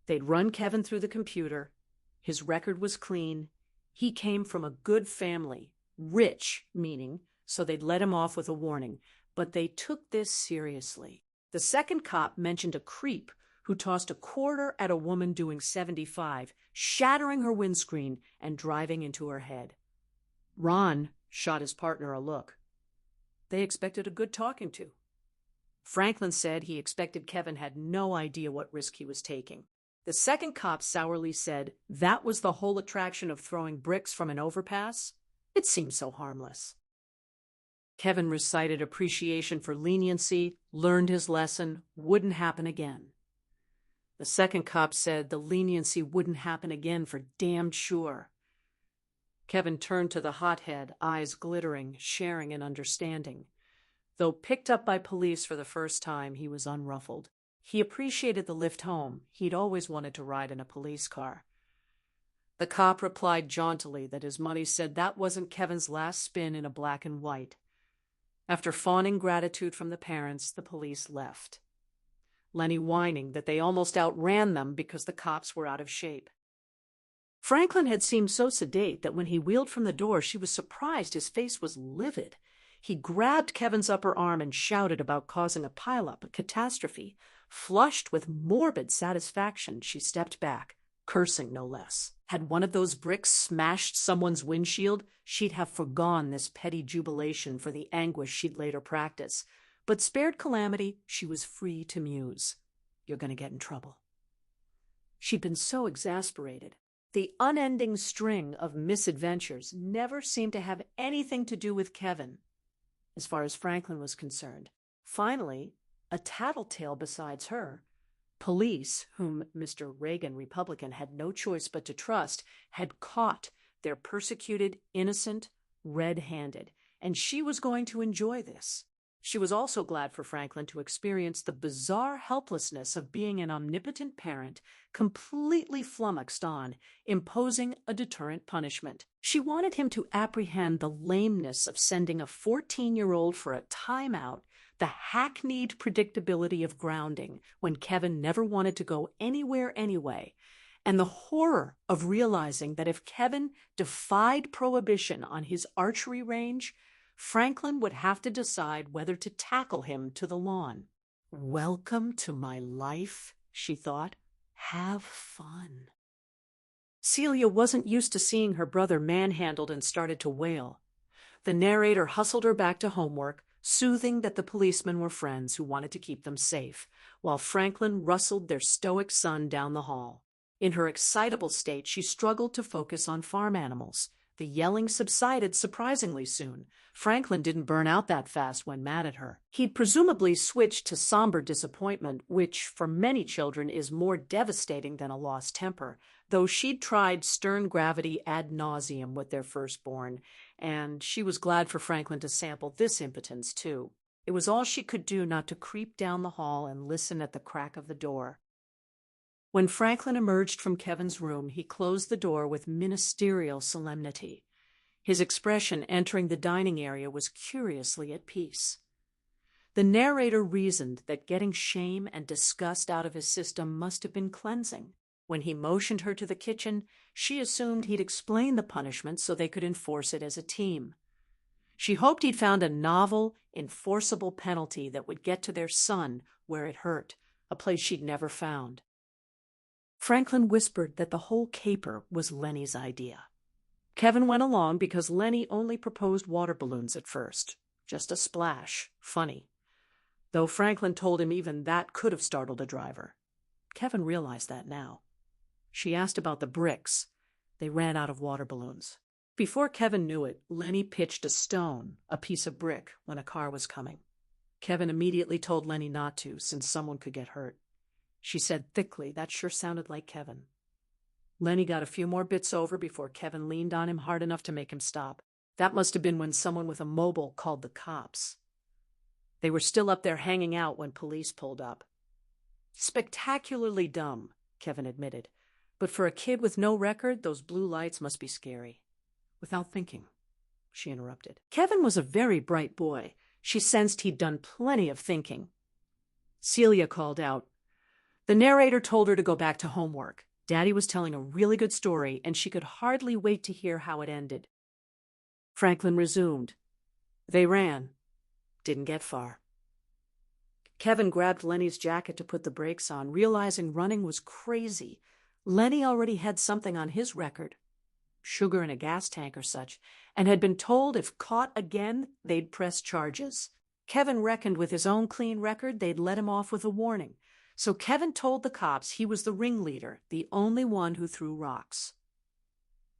They'd run Kevin through the computer. His record was clean. He came from a good family, rich, meaning, so they'd let him off with a warning. But they took this seriously. The second cop mentioned a creep who tossed a quarter at a woman doing 75, shattering her windscreen and driving into her head. Ron shot his partner a look. They expected a good talking to. Franklin said he expected Kevin had no idea what risk he was taking. The second cop sourly said that was the whole attraction of throwing bricks from an overpass. It seemed so harmless. Kevin recited appreciation for leniency, learned his lesson, wouldn't happen again. The second cop said the leniency wouldn't happen again for damned sure. Kevin turned to the hothead, eyes glittering, sharing and understanding. Though picked up by police for the first time, he was unruffled. He appreciated the lift home. He'd always wanted to ride in a police car. The cop replied jauntily that his money said that wasn't Kevin's last spin in a black and white. After fawning gratitude from the parents, the police left. Lenny whining that they almost outran them because the cops were out of shape. Franklin had seemed so sedate that when he wheeled from the door, she was surprised his face was livid. He grabbed Kevin's upper arm and shouted about causing a pileup, a catastrophe. Flushed with morbid satisfaction, she stepped back, cursing no less. Had one of those bricks smashed someone's windshield, she'd have forgone this petty jubilation for the anguish she'd later practice. But spared calamity, she was free to muse. You're going to get in trouble. She'd been so exasperated. The unending string of misadventures never seemed to have anything to do with Kevin, as far as Franklin was concerned. Finally, a tattletale besides her, police, whom Mr. Reagan, Republican, had no choice but to trust, had caught their persecuted innocent red-handed, and she was going to enjoy this. She was also glad for Franklin to experience the bizarre helplessness of being an omnipotent parent, completely flummoxed on, imposing a deterrent punishment. She wanted him to apprehend the lameness of sending a 14-year-old for a timeout, the hackneyed predictability of grounding when Kevin never wanted to go anywhere anyway, and the horror of realizing that if Kevin defied prohibition on his archery range, Franklin would have to decide whether to tackle him to the lawn. Welcome to my life, she thought. Have fun. Celia wasn't used to seeing her brother manhandled and started to wail. The narrator hustled her back to homework, soothing that the policemen were friends who wanted to keep them safe, while Franklin rustled their stoic son down the hall. In her excitable state, she struggled to focus on farm animals. The yelling subsided surprisingly soon. Franklin didn't burn out that fast when mad at her. He'd presumably switched to somber disappointment, which for many children is more devastating than a lost temper, though she'd tried stern gravity ad nauseum with their firstborn, and she was glad for Franklin to sample this impotence too. It was all she could do not to creep down the hall and listen at the crack of the door. When Franklin emerged from Kevin's room, he closed the door with ministerial solemnity. His expression entering the dining area was curiously at peace. The narrator reasoned that getting shame and disgust out of his system must have been cleansing. When he motioned her to the kitchen, she assumed he'd explain the punishment so they could enforce it as a team. She hoped he'd found a novel, enforceable penalty that would get to their son where it hurt, a place she'd never found. Franklin whispered that the whole caper was Lenny's idea. Kevin went along because Lenny only proposed water balloons at first. Just a splash. Funny. Though Franklin told him even that could have startled a driver. Kevin realized that now. She asked about the bricks. They ran out of water balloons. Before Kevin knew it, Lenny pitched a stone, a piece of brick, when a car was coming. Kevin immediately told Lenny not to, since someone could get hurt. She said thickly, that sure sounded like Kevin. Lenny got a few more bits over before Kevin leaned on him hard enough to make him stop. That must have been when someone with a mobile called the cops. They were still up there hanging out when police pulled up. Spectacularly dumb, Kevin admitted. But for a kid with no record, those blue lights must be scary. Without thinking, she interrupted. Kevin was a very bright boy. She sensed he'd done plenty of thinking. Celia called out. The narrator told her to go back to homework. Daddy was telling a really good story, and she could hardly wait to hear how it ended. Franklin resumed. They ran. Didn't get far. Kevin grabbed Lenny's jacket to put the brakes on, realizing running was crazy. Lenny already had something on his record, sugar in a gas tank or such, and had been told if caught again, they'd press charges. Kevin reckoned with his own clean record, they'd let him off with a warning. So Kevin told the cops he was the ringleader, the only one who threw rocks.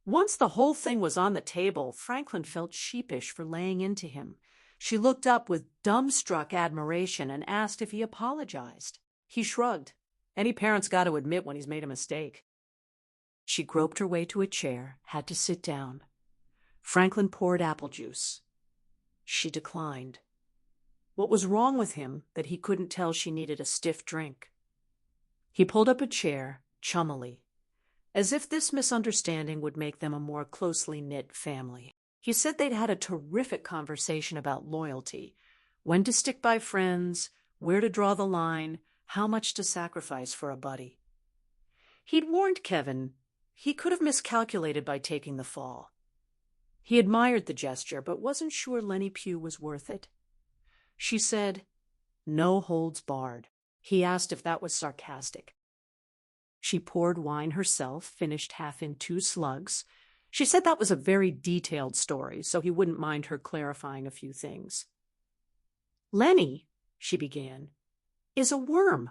Once the whole thing was on the table, Franklin felt sheepish for laying into him. She looked up with dumbstruck admiration and asked if he apologized. He shrugged. Any parent's got to admit when he's made a mistake. She groped her way to a chair, had to sit down. Franklin poured apple juice. She declined. What was wrong with him that he couldn't tell she needed a stiff drink? He pulled up a chair, chummily, as if this misunderstanding would make them a more closely knit family. He said they'd had a terrific conversation about loyalty, when to stick by friends, where to draw the line, how much to sacrifice for a buddy. He'd warned Kevin he could have miscalculated by taking the fall. He admired the gesture, but wasn't sure Lenny Pugh was worth it. She said, no holds barred. He asked if that was sarcastic. She poured wine herself, finished half in 2 slugs. She said that was a very detailed story, so he wouldn't mind her clarifying a few things. Lenny, she began, is a worm.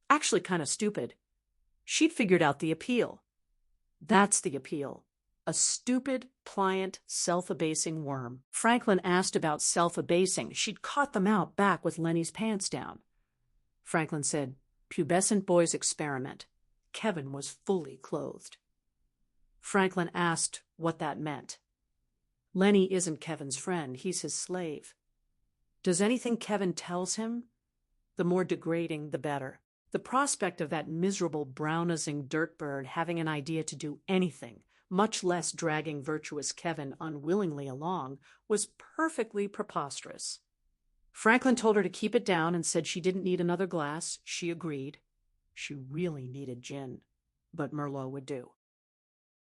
Actually kind of stupid. She'd figured out the appeal. That's the appeal. A stupid, pliant, self-abasing worm. Franklin asked about self-abasing. She'd caught them out back with Lenny's pants down. Franklin said, pubescent boys experiment. Kevin was fully clothed. Franklin asked what that meant. Lenny isn't Kevin's friend. He's his slave. Does anything Kevin tells him? The more degrading, the better. The prospect of that miserable brown-nosing dirtbird having an idea to do anything, much less dragging virtuous Kevin unwillingly along, was perfectly preposterous. Franklin told her to keep it down and said she didn't need another glass. She agreed. She really needed gin, but Merlot would do.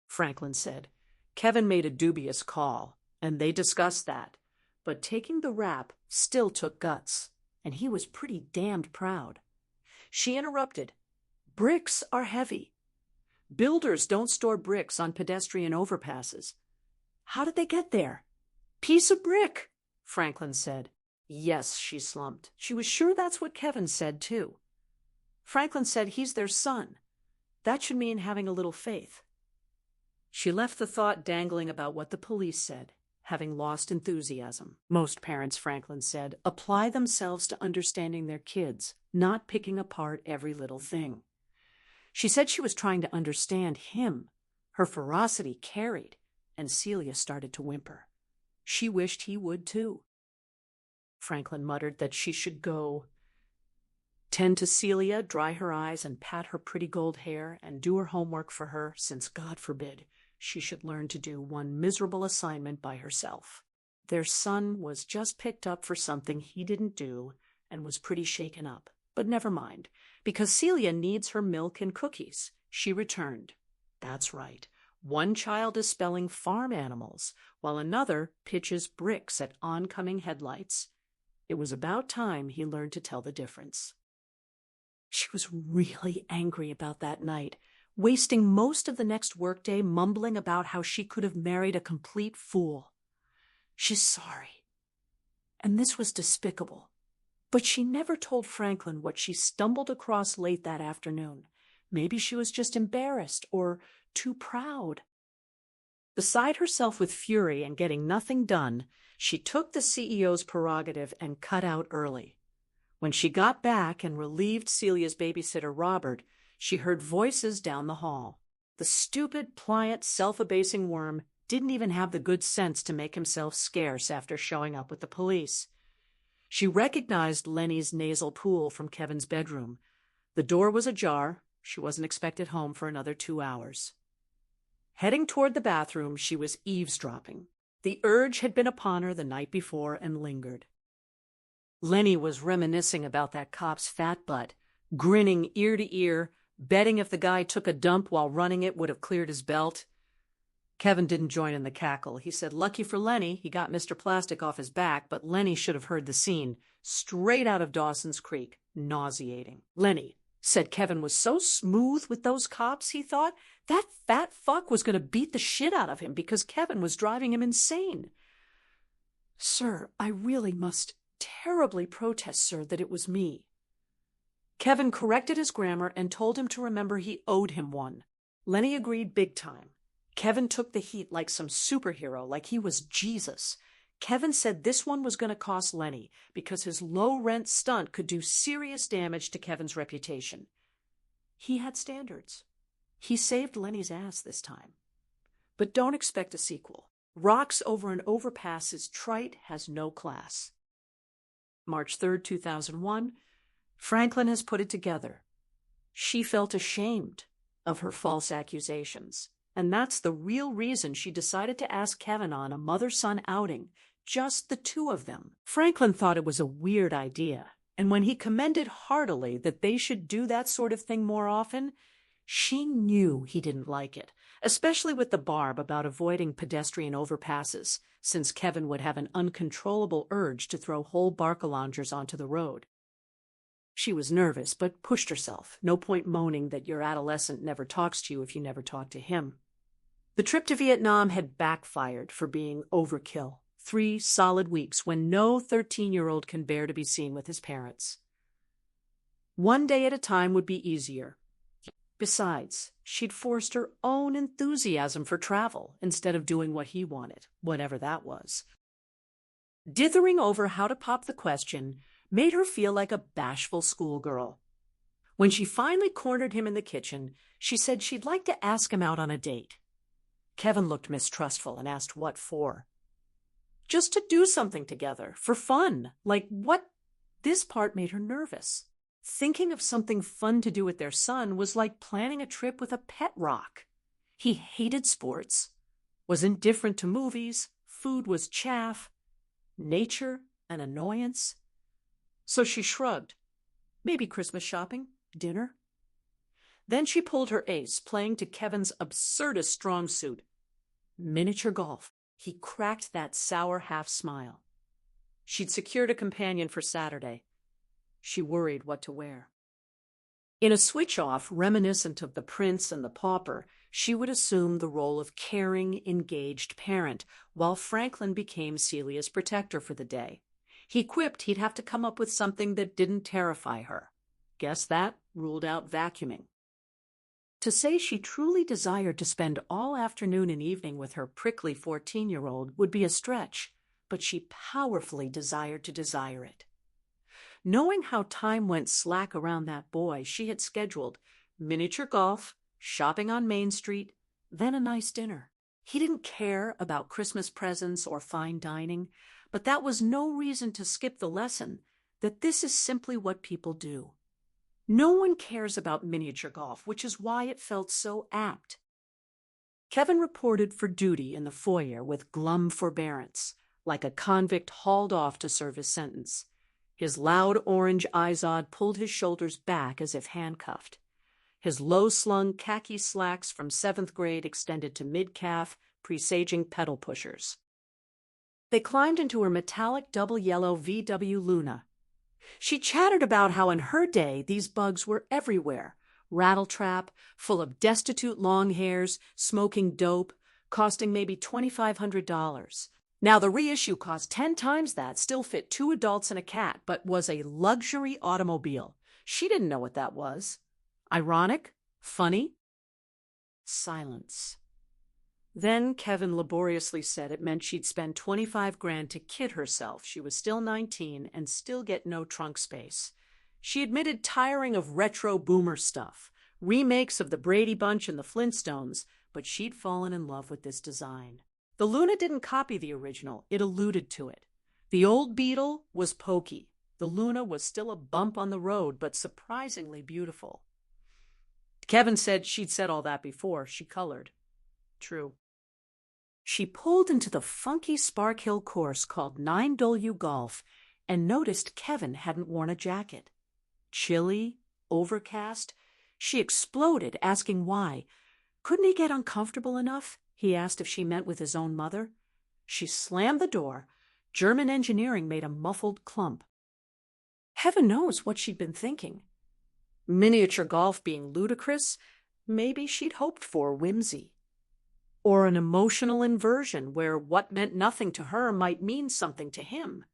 Franklin said, Kevin made a dubious call, and they discussed that, but taking the rap still took guts, and he was pretty damned proud. She interrupted. Bricks are heavy. Builders don't store bricks on pedestrian overpasses. How did they get there? Piece of brick, Franklin said. Yes, she slumped. She was sure that's what Kevin said, too. Franklin said he's their son. That should mean having a little faith. She left the thought dangling about what the police said, having lost enthusiasm. Most parents, Franklin said, apply themselves to understanding their kids, not picking apart every little thing. She said she was trying to understand him. Her ferocity carried, and Celia started to whimper. She wished he would, too. Franklin muttered that she should go tend to Celia, dry her eyes, and pat her pretty gold hair, and do her homework for her, since, God forbid, she should learn to do one miserable assignment by herself. Their son was just picked up for something he didn't do and was pretty shaken up. But never mind, because Celia needs her milk and cookies. She returned. That's right. One child is spelling farm animals, while another pitches bricks at oncoming headlights. It was about time he learned to tell the difference. She was really angry about that night, wasting most of the next workday mumbling about how she could have married a complete fool. She's sorry. And this was despicable. But she never told Franklin what she stumbled across late that afternoon. Maybe she was just embarrassed or too proud. Beside herself with fury and getting nothing done, she took the CEO's prerogative and cut out early. When she got back and relieved Celia's babysitter, Robert, she heard voices down the hall. The stupid, pliant, self-abasing worm didn't even have the good sense to make himself scarce after showing up with the police. She recognized Lenny's nasal pool from Kevin's bedroom. The door was ajar. She wasn't expected home for another 2 hours. Heading toward the bathroom, she was eavesdropping. The urge had been upon her the night before and lingered. Lenny was reminiscing about that cop's fat butt, grinning ear to ear, betting if the guy took a dump while running it would have cleared his belt. Kevin didn't join in the cackle. He said, lucky for Lenny, he got Mr. Plastic off his back, but Lenny should have heard the scene, straight out of Dawson's Creek, nauseating. Lenny said Kevin was so smooth with those cops, he thought, that fat fuck was going to beat the shit out of him because Kevin was driving him insane. Sir, I really must terribly protest, sir, that it was me. Kevin corrected his grammar and told him to remember he owed him one. Lenny agreed big time. Kevin took the heat like some superhero, like he was Jesus. Kevin said this one was going to cost Lenny because his low-rent stunt could do serious damage to Kevin's reputation. He had standards. He saved Lenny's ass this time. But don't expect a sequel. Rocks over an overpass is trite, has no class. March 3rd, 2001, Franklin has put it together. She felt ashamed of her false accusations, and that's the real reason she decided to ask Kevin on a mother-son outing, just the two of them. Franklin thought it was a weird idea, and when he commended heartily that they should do that sort of thing more often, she knew he didn't like it, especially with the barb about avoiding pedestrian overpasses, since Kevin would have an uncontrollable urge to throw whole Barcaloungers onto the road. She was nervous, but pushed herself. No point moaning that your adolescent never talks to you if you never talk to him. The trip to Vietnam had backfired for being overkill. 3 solid weeks when no 13-year-old can bear to be seen with his parents. One day at a time would be easier. Besides, she'd forced her own enthusiasm for travel instead of doing what he wanted, whatever that was. Dithering over how to pop the question made her feel like a bashful schoolgirl. When she finally cornered him in the kitchen, she said she'd like to ask him out on a date. Kevin looked mistrustful and asked what for. Just to do something together, for fun. Like what? This part made her nervous. Thinking of something fun to do with their son was like planning a trip with a pet rock. He hated sports, was indifferent to movies, food was chaff, nature an annoyance. So she shrugged. Maybe Christmas shopping, dinner. Then she pulled her ace, playing to Kevin's absurdist strong suit. Miniature golf. He cracked that sour half-smile. She'd secured a companion for Saturday. She worried what to wear. In a switch-off reminiscent of The Prince and the Pauper, she would assume the role of caring, engaged parent, while Franklin became Celia's protector for the day. He quipped he'd have to come up with something that didn't terrify her. Guess that ruled out vacuuming. To say she truly desired to spend all afternoon and evening with her prickly 14-year-old would be a stretch, but she powerfully desired to desire it. Knowing how time went slack around that boy, she had scheduled miniature golf, shopping on Main Street, then a nice dinner. He didn't care about Christmas presents or fine dining, but that was no reason to skip the lesson that this is simply what people do. No one cares about miniature golf, which is why it felt so apt. Kevin reported for duty in the foyer with glum forbearance, like a convict hauled off to serve his sentence. His loud orange Izod pulled his shoulders back as if handcuffed. his low-slung khaki slacks from 7th grade extended to mid-calf, presaging pedal pushers. They climbed into her metallic double-yellow VW Luna. She chattered about how in her day these bugs were everywhere, rattletrap, full of destitute long hairs, smoking dope, costing maybe $2,500. Now, the reissue cost 10 times that, still fit 2 adults and a cat, but was a luxury automobile. She didn't know what that was. Ironic? Funny? Silence. Then Kevin laboriously said it meant she'd spend 25 grand to kid herself. She was still 19 and still get no trunk space. She admitted tiring of retro boomer stuff, remakes of the Brady Bunch and the Flintstones, but she'd fallen in love with this design. The Luna didn't copy the original, it alluded to it. The old Beetle was pokey. The Luna was still a bump on the road, but surprisingly beautiful. Kevin said she'd said all that before. She colored. True. She pulled into the funky Spark Hill course called 9W Golf and noticed Kevin hadn't worn a jacket. Chilly, overcast. She exploded, asking why. Couldn't he get uncomfortable enough? He asked if she meant with his own mother. She slammed the door. German engineering made a muffled clump. Heaven knows what she'd been thinking. Miniature golf being ludicrous, maybe she'd hoped for whimsy. Or an emotional inversion where what meant nothing to her might mean something to him.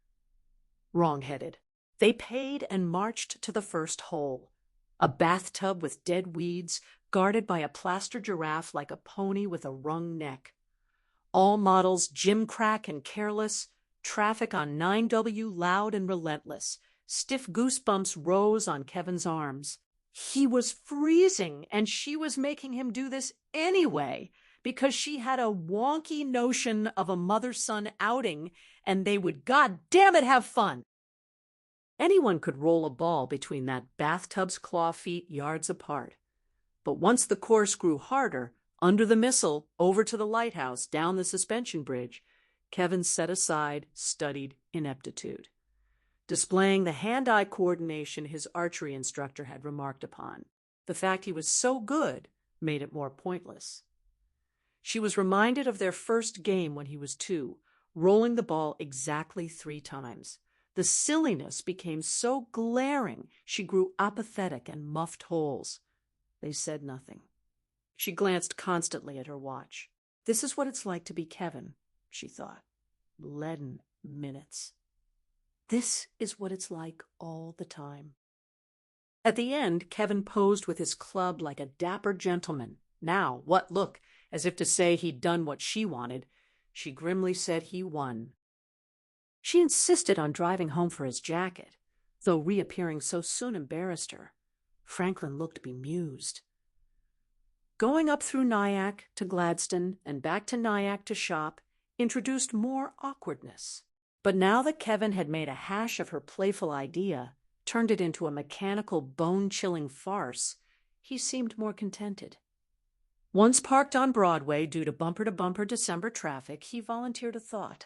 Wrong-headed. They paid and marched to the first hole. A bathtub with dead weeds, guarded by a plaster giraffe like a pony with a wrung neck. All models gimcrack and careless, traffic on 9W loud and relentless. Stiff goosebumps rose on Kevin's arms. He was freezing, and she was making him do this anyway, because she had a wonky notion of a mother-son outing, and they would goddamn it have fun. Anyone could roll a ball between that bathtub's claw feet yards apart. But once the course grew harder, under the missile, over to the lighthouse, down the suspension bridge, Kevin set aside studied ineptitude, displaying the hand-eye coordination his archery instructor had remarked upon. The fact he was so good made it more pointless. She was reminded of their first game when he was 2, rolling the ball exactly 3 times. The silliness became so glaring she grew apathetic and muffed holes. They said nothing. She glanced constantly at her watch. This is what it's like to be Kevin, she thought. Leaden minutes. This is what it's like all the time. At the end, Kevin posed with his club like a dapper gentleman. Now, what look, as if to say he'd done what she wanted. She grimly said he won. She insisted on driving home for his jacket, though reappearing so soon embarrassed her. Franklin looked bemused. Going up through Nyack to Gladstone and back to Nyack to shop introduced more awkwardness. But now that Kevin had made a hash of her playful idea, turned it into a mechanical, bone-chilling farce, he seemed more contented. Once parked on Broadway due to bumper-to-bumper December traffic, he volunteered a thought.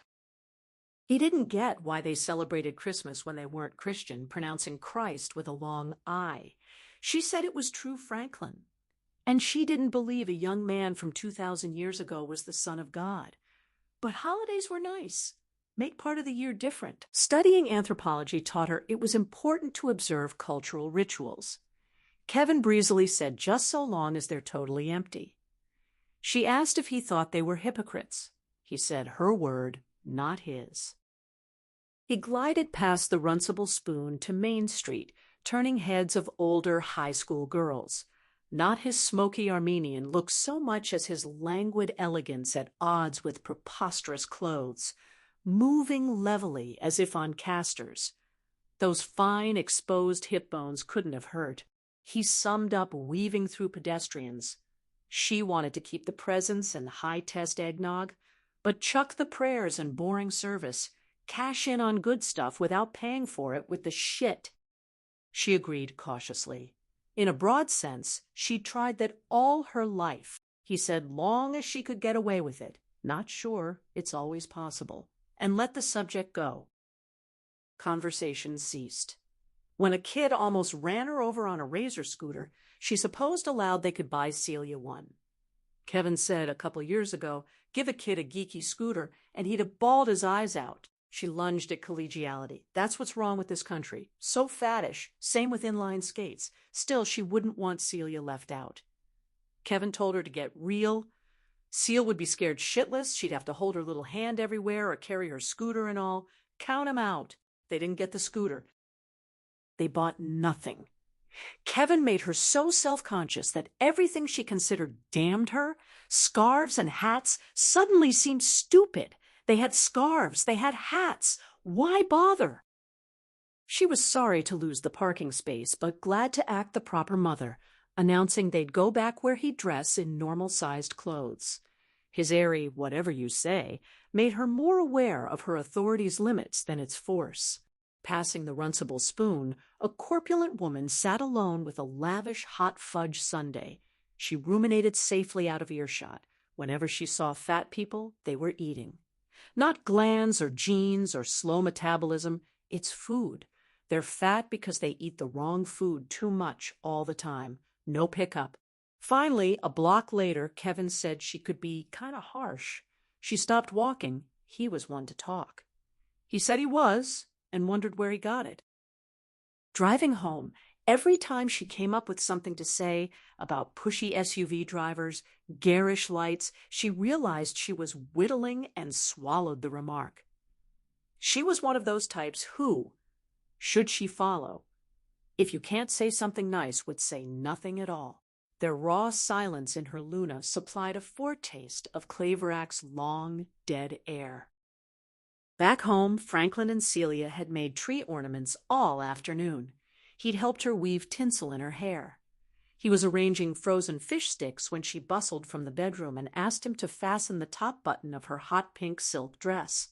He didn't get why they celebrated Christmas when they weren't Christian, pronouncing Christ with a long I. She said it was true Franklin. And she didn't believe a young man from 2,000 years ago was the Son of God. But holidays were nice. Make part of the year different. Studying anthropology taught her it was important to observe cultural rituals. Kevin breezily said just so long as they're totally empty. She asked if he thought they were hypocrites. He said her word, not his. He glided past the Runcible Spoon to Main Street, turning heads of older high school girls. Not his smoky Armenian looked so much as his languid elegance at odds with preposterous clothes, moving levelly as if on casters. Those fine, exposed hip bones couldn't have hurt. He summed up weaving through pedestrians. She wanted to keep the presents and high-test eggnog, but chuck the prayers and boring service, cash in on good stuff without paying for it with the shit. She agreed cautiously. In a broad sense, she'd tried that all her life. He said long as she could get away with it, not sure it's always possible, and let the subject go. Conversation ceased. When a kid almost ran her over on a razor scooter, she supposed aloud they could buy Celia one. Kevin said a couple years ago, give a kid a geeky scooter and he'd have bawled his eyes out. She lunged at collegiality. That's what's wrong with this country. So faddish. Same with inline skates. Still, she wouldn't want Celia left out. Kevin told her to get real. Celia would be scared shitless. She'd have to hold her little hand everywhere or carry her scooter and all. Count 'em out. They didn't get the scooter. They bought nothing. Kevin made her so self-conscious that everything she considered damned her, scarves and hats, suddenly seemed stupid. They had scarves, they had hats. Why bother? She was sorry to lose the parking space, but glad to act the proper mother, announcing they'd go back where he'd dress in normal-sized clothes. His airy whatever you say made her more aware of her authority's limits than its force. Passing the runcible spoon, a corpulent woman sat alone with a lavish hot fudge sundae. She ruminated safely out of earshot. Whenever she saw fat people, they were eating. Not glands or genes or slow metabolism, it's food. They're fat because they eat the wrong food too much all the time. No pickup. Finally, a block later, Kevin said she could be kind of harsh. She stopped walking. He was one to talk. He said he was, and wondered where he got it. Driving home, every time she came up with something to say about pushy SUV drivers, garish lights, she realized she was whittling and swallowed the remark. She was one of those types who, should she follow, if you can't say something nice, would say nothing at all. Their raw silence in her Luna supplied a foretaste of Claverac's long, dead air. Back home, Franklin and Celia had made tree ornaments all afternoon. He'd helped her weave tinsel in her hair. He was arranging frozen fish sticks when she bustled from the bedroom and asked him to fasten the top button of her hot pink silk dress.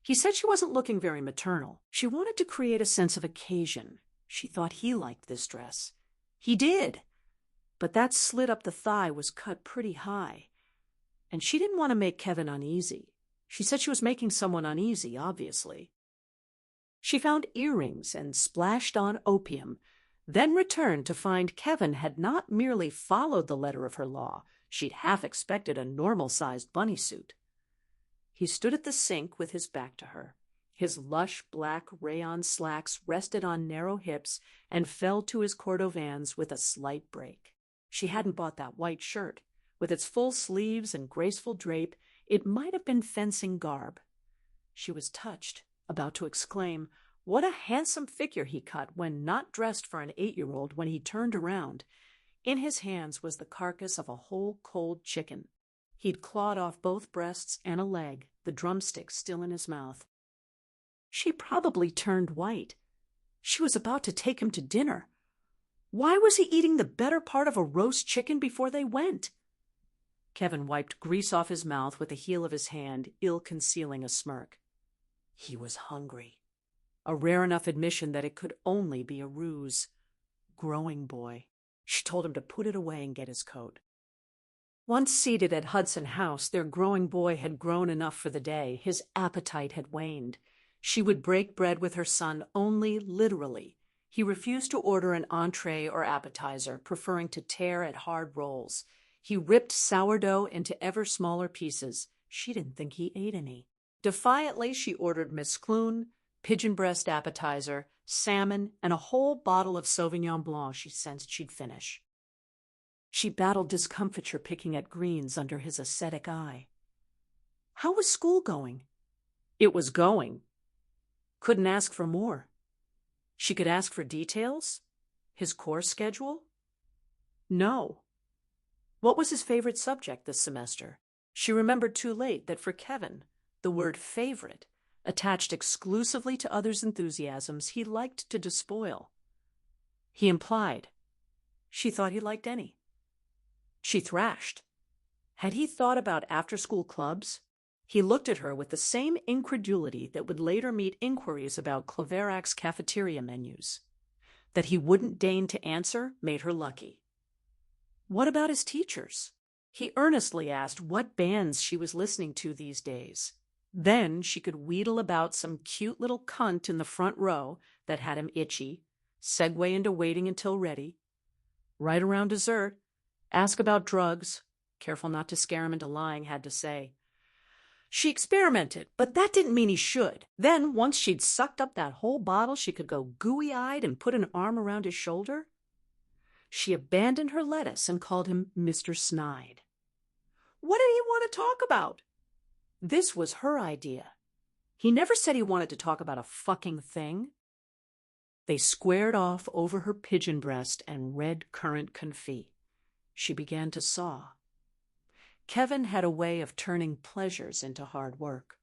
He said she wasn't looking very maternal. She wanted to create a sense of occasion. She thought he liked this dress. He did. But that slit up the thigh was cut pretty high. And she didn't want to make Kevin uneasy. She said she was making someone uneasy, obviously. She found earrings and splashed on opium, then returned to find Kevin had not merely followed the letter of her law. She'd half expected a normal-sized bunny suit. He stood at the sink with his back to her. His lush black rayon slacks rested on narrow hips and fell to his cordovans with a slight break. She hadn't bought that white shirt. With its full sleeves and graceful drape, it might have been fencing garb. She was touched, about to exclaim, what a handsome figure he cut when not dressed for an 8-year-old when he turned around. In his hands was the carcass of a whole cold chicken. He'd clawed off both breasts and a leg, the drumstick still in his mouth. She probably turned white. She was about to take him to dinner. Why was he eating the better part of a roast chicken before they went? Kevin wiped grease off his mouth with the heel of his hand, ill-concealing a smirk. He was hungry. A rare enough admission that it could only be a ruse. Growing boy. She told him to put it away and get his coat. Once seated at Hudson House, their growing boy had grown enough for the day. His appetite had waned. She would break bread with her son only literally. He refused to order an entree or appetizer, preferring to tear at hard rolls. He ripped sourdough into ever smaller pieces. She didn't think he ate any. Defiantly, she ordered Miss Clune, pigeon breast appetizer, salmon, and a whole bottle of Sauvignon Blanc she sensed she'd finish. She battled discomfiture picking at greens under his ascetic eye. How was school going? It was going. Couldn't ask for more. She could ask for details? His course schedule? No. What was his favorite subject this semester? She remembered too late that for Kevin, the word favorite, attached exclusively to others' enthusiasms, he liked to despoil. He implied. She thought he liked any. She thrashed. Had he thought about after-school clubs? He looked at her with the same incredulity that would later meet inquiries about Claverac's cafeteria menus. That he wouldn't deign to answer made her lucky. What about his teachers? He earnestly asked what bands she was listening to these days. Then she could wheedle about some cute little cunt in the front row that had him itchy, segue into waiting until ready. Right around dessert, ask about drugs. Careful not to scare him into lying, had to say. She experimented, but that didn't mean he should. Then, once she'd sucked up that whole bottle, she could go gooey-eyed and put an arm around his shoulder. She abandoned her lettuce and called him Mr. Snide. What did he want to talk about? This was her idea. He never said he wanted to talk about a fucking thing. They squared off over her pigeon breast and red currant confit. She began to saw. Kevin had a way of turning pleasures into hard work.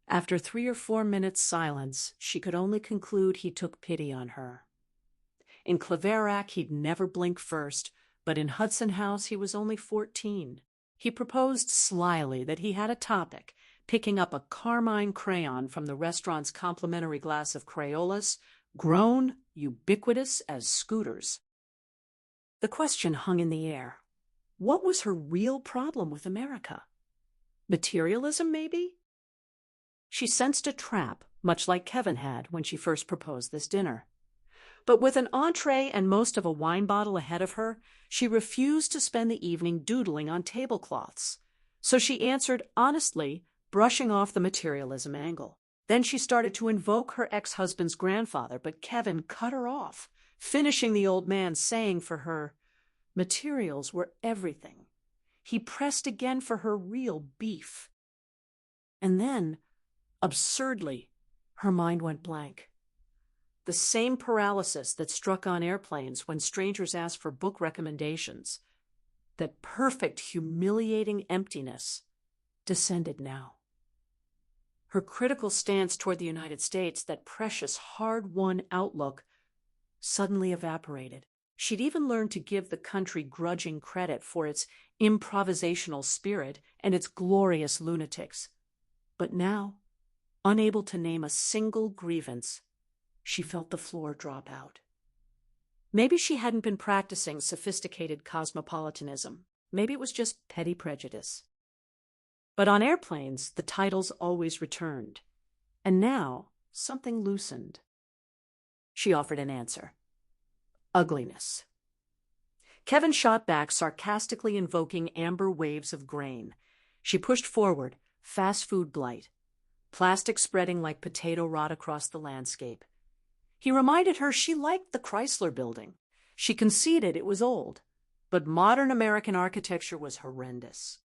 After 3 or 4 minutes' silence, she could only conclude he took pity on her. In Claverack, he'd never blink first, but in Hudson House he was only 14. He proposed slyly that he had a topic, picking up a carmine crayon from the restaurant's complimentary glass of Crayolas, grown, ubiquitous as scooters. The question hung in the air. What was her real problem with America? Materialism, maybe? She sensed a trap, much like Kevin had when she first proposed this dinner. But with an entree and most of a wine bottle ahead of her, she refused to spend the evening doodling on tablecloths. So she answered honestly, brushing off the materialism angle. Then she started to invoke her ex-husband's grandfather, but Kevin cut her off, finishing the old man saying for her, materials were everything. He pressed again for her real beef. And then, absurdly, her mind went blank. The same paralysis that struck on airplanes when strangers asked for book recommendations, that perfect, humiliating emptiness, descended now. Her critical stance toward the United States, that precious, hard-won outlook, suddenly evaporated. She'd even learned to give the country grudging credit for its improvisational spirit and its glorious lunatics. But now, unable to name a single grievance, she felt the floor drop out. Maybe she hadn't been practicing sophisticated cosmopolitanism. Maybe it was just petty prejudice. But on airplanes, the titles always returned. And now, something loosened. She offered an answer. Ugliness. Kevin shot back, sarcastically invoking amber waves of grain. She pushed forward, fast food blight. Plastic spreading like potato rot across the landscape. He reminded her she liked the Chrysler Building. She conceded it was old, but modern American architecture was horrendous.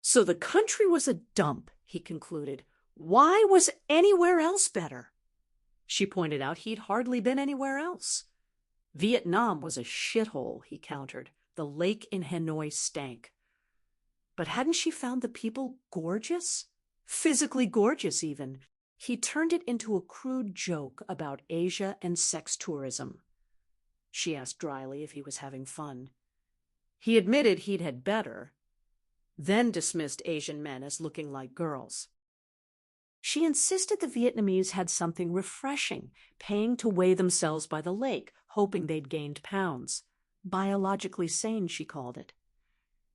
So the country was a dump, he concluded. Why was anywhere else better? She pointed out he'd hardly been anywhere else. Vietnam was a shithole, he countered. The lake in Hanoi stank. But hadn't she found the people gorgeous? Physically gorgeous, even. He turned it into a crude joke about Asia and sex tourism. She asked dryly if he was having fun. He admitted he'd had better, then dismissed Asian men as looking like girls. She insisted the Vietnamese had something refreshing, paying to weigh themselves by the lake, hoping they'd gained pounds. Biologically sane, she called it.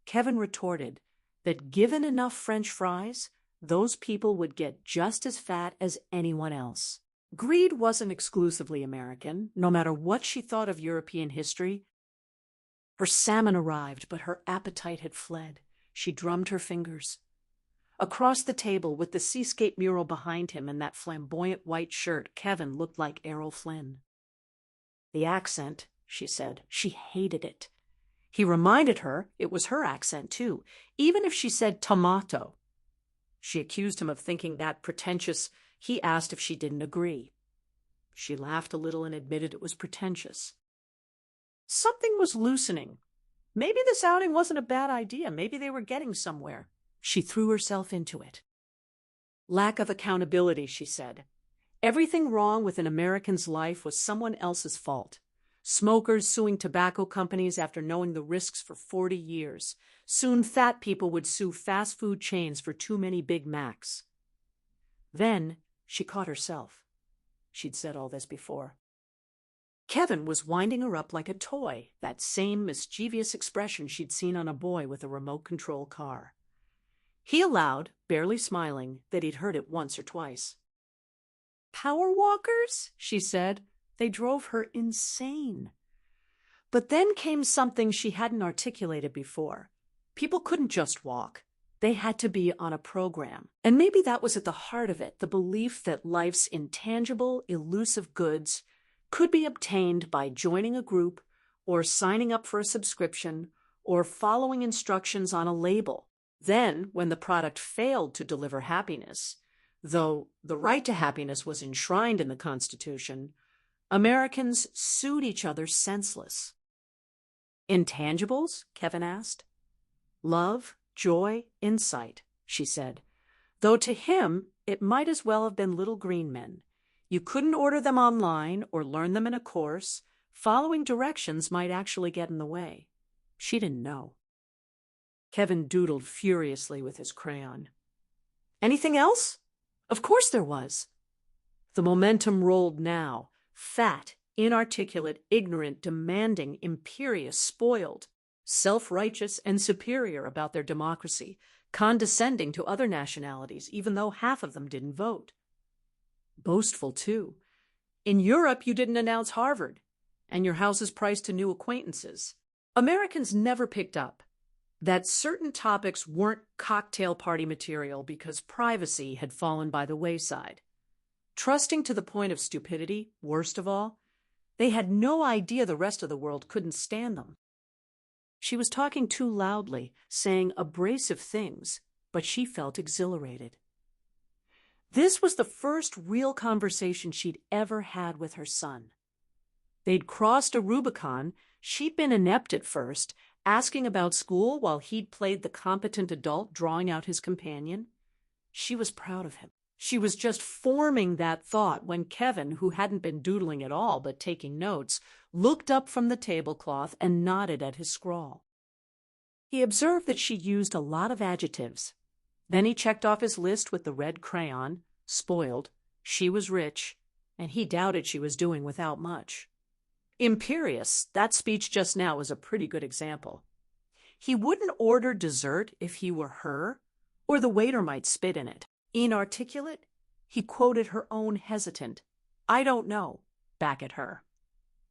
Kevin retorted that given enough French fries, those people would get just as fat as anyone else. Greed wasn't exclusively American, no matter what she thought of European history. Her salmon arrived, but her appetite had fled. She drummed her fingers. Across the table, with the seascape mural behind him and that flamboyant white shirt, Kevin looked like Errol Flynn. The accent, she said. She hated it. He reminded her it was her accent, too, even if she said tomato. She accused him of thinking that pretentious. He asked if she didn't agree. She laughed a little and admitted it was pretentious. Something was loosening. Maybe this outing wasn't a bad idea. Maybe they were getting somewhere. She threw herself into it. Lack of accountability, she said. Everything wrong with an American's life was someone else's fault. Smokers suing tobacco companies after knowing the risks for 40 years. Soon fat people would sue fast food chains for too many Big Macs. Then she caught herself. She'd said all this before. Kevin was winding her up like a toy, that same mischievous expression she'd seen on a boy with a remote control car. He allowed, barely smiling, that he'd heard it once or twice. Power walkers? She said. They drove her insane. But then came something she hadn't articulated before. People couldn't just walk. They had to be on a program. And maybe that was at the heart of it, the belief that life's intangible, elusive goods could be obtained by joining a group or signing up for a subscription or following instructions on a label. Then, when the product failed to deliver happiness, though the right to happiness was enshrined in the Constitution, Americans sued each other senseless. Intangibles? Kevin asked. Love, joy, insight, she said, though to him it might as well have been little green men. You couldn't order them online or learn them in a course. Following directions might actually get in the way. She didn't know. Kevin doodled furiously with his crayon. Anything else? Of course there was. The momentum rolled now, fat, inarticulate, ignorant, demanding, imperious, spoiled, self-righteous and superior about their democracy, condescending to other nationalities, even though half of them didn't vote. Boastful, too. In Europe, you didn't announce Harvard, and your house is priced to new acquaintances. Americans never picked up that certain topics weren't cocktail party material because privacy had fallen by the wayside. Trusting to the point of stupidity, worst of all, they had no idea the rest of the world couldn't stand them. She was talking too loudly, saying abrasive things, but she felt exhilarated. This was the first real conversation she'd ever had with her son. They'd crossed a Rubicon. She'd been inept at first, asking about school while he'd played the competent adult drawing out his companion. She was proud of him. She was just forming that thought when Kevin, who hadn't been doodling at all but taking notes, looked up from the tablecloth and nodded at his scrawl. He observed that she used a lot of adjectives. Then he checked off his list with the red crayon, spoiled, she was rich, and he doubted she was doing without much. Imperious, that speech just now was a pretty good example. He wouldn't order dessert if he were her, or the waiter might spit in it. Inarticulate, he quoted her own hesitant, "I don't know," back at her.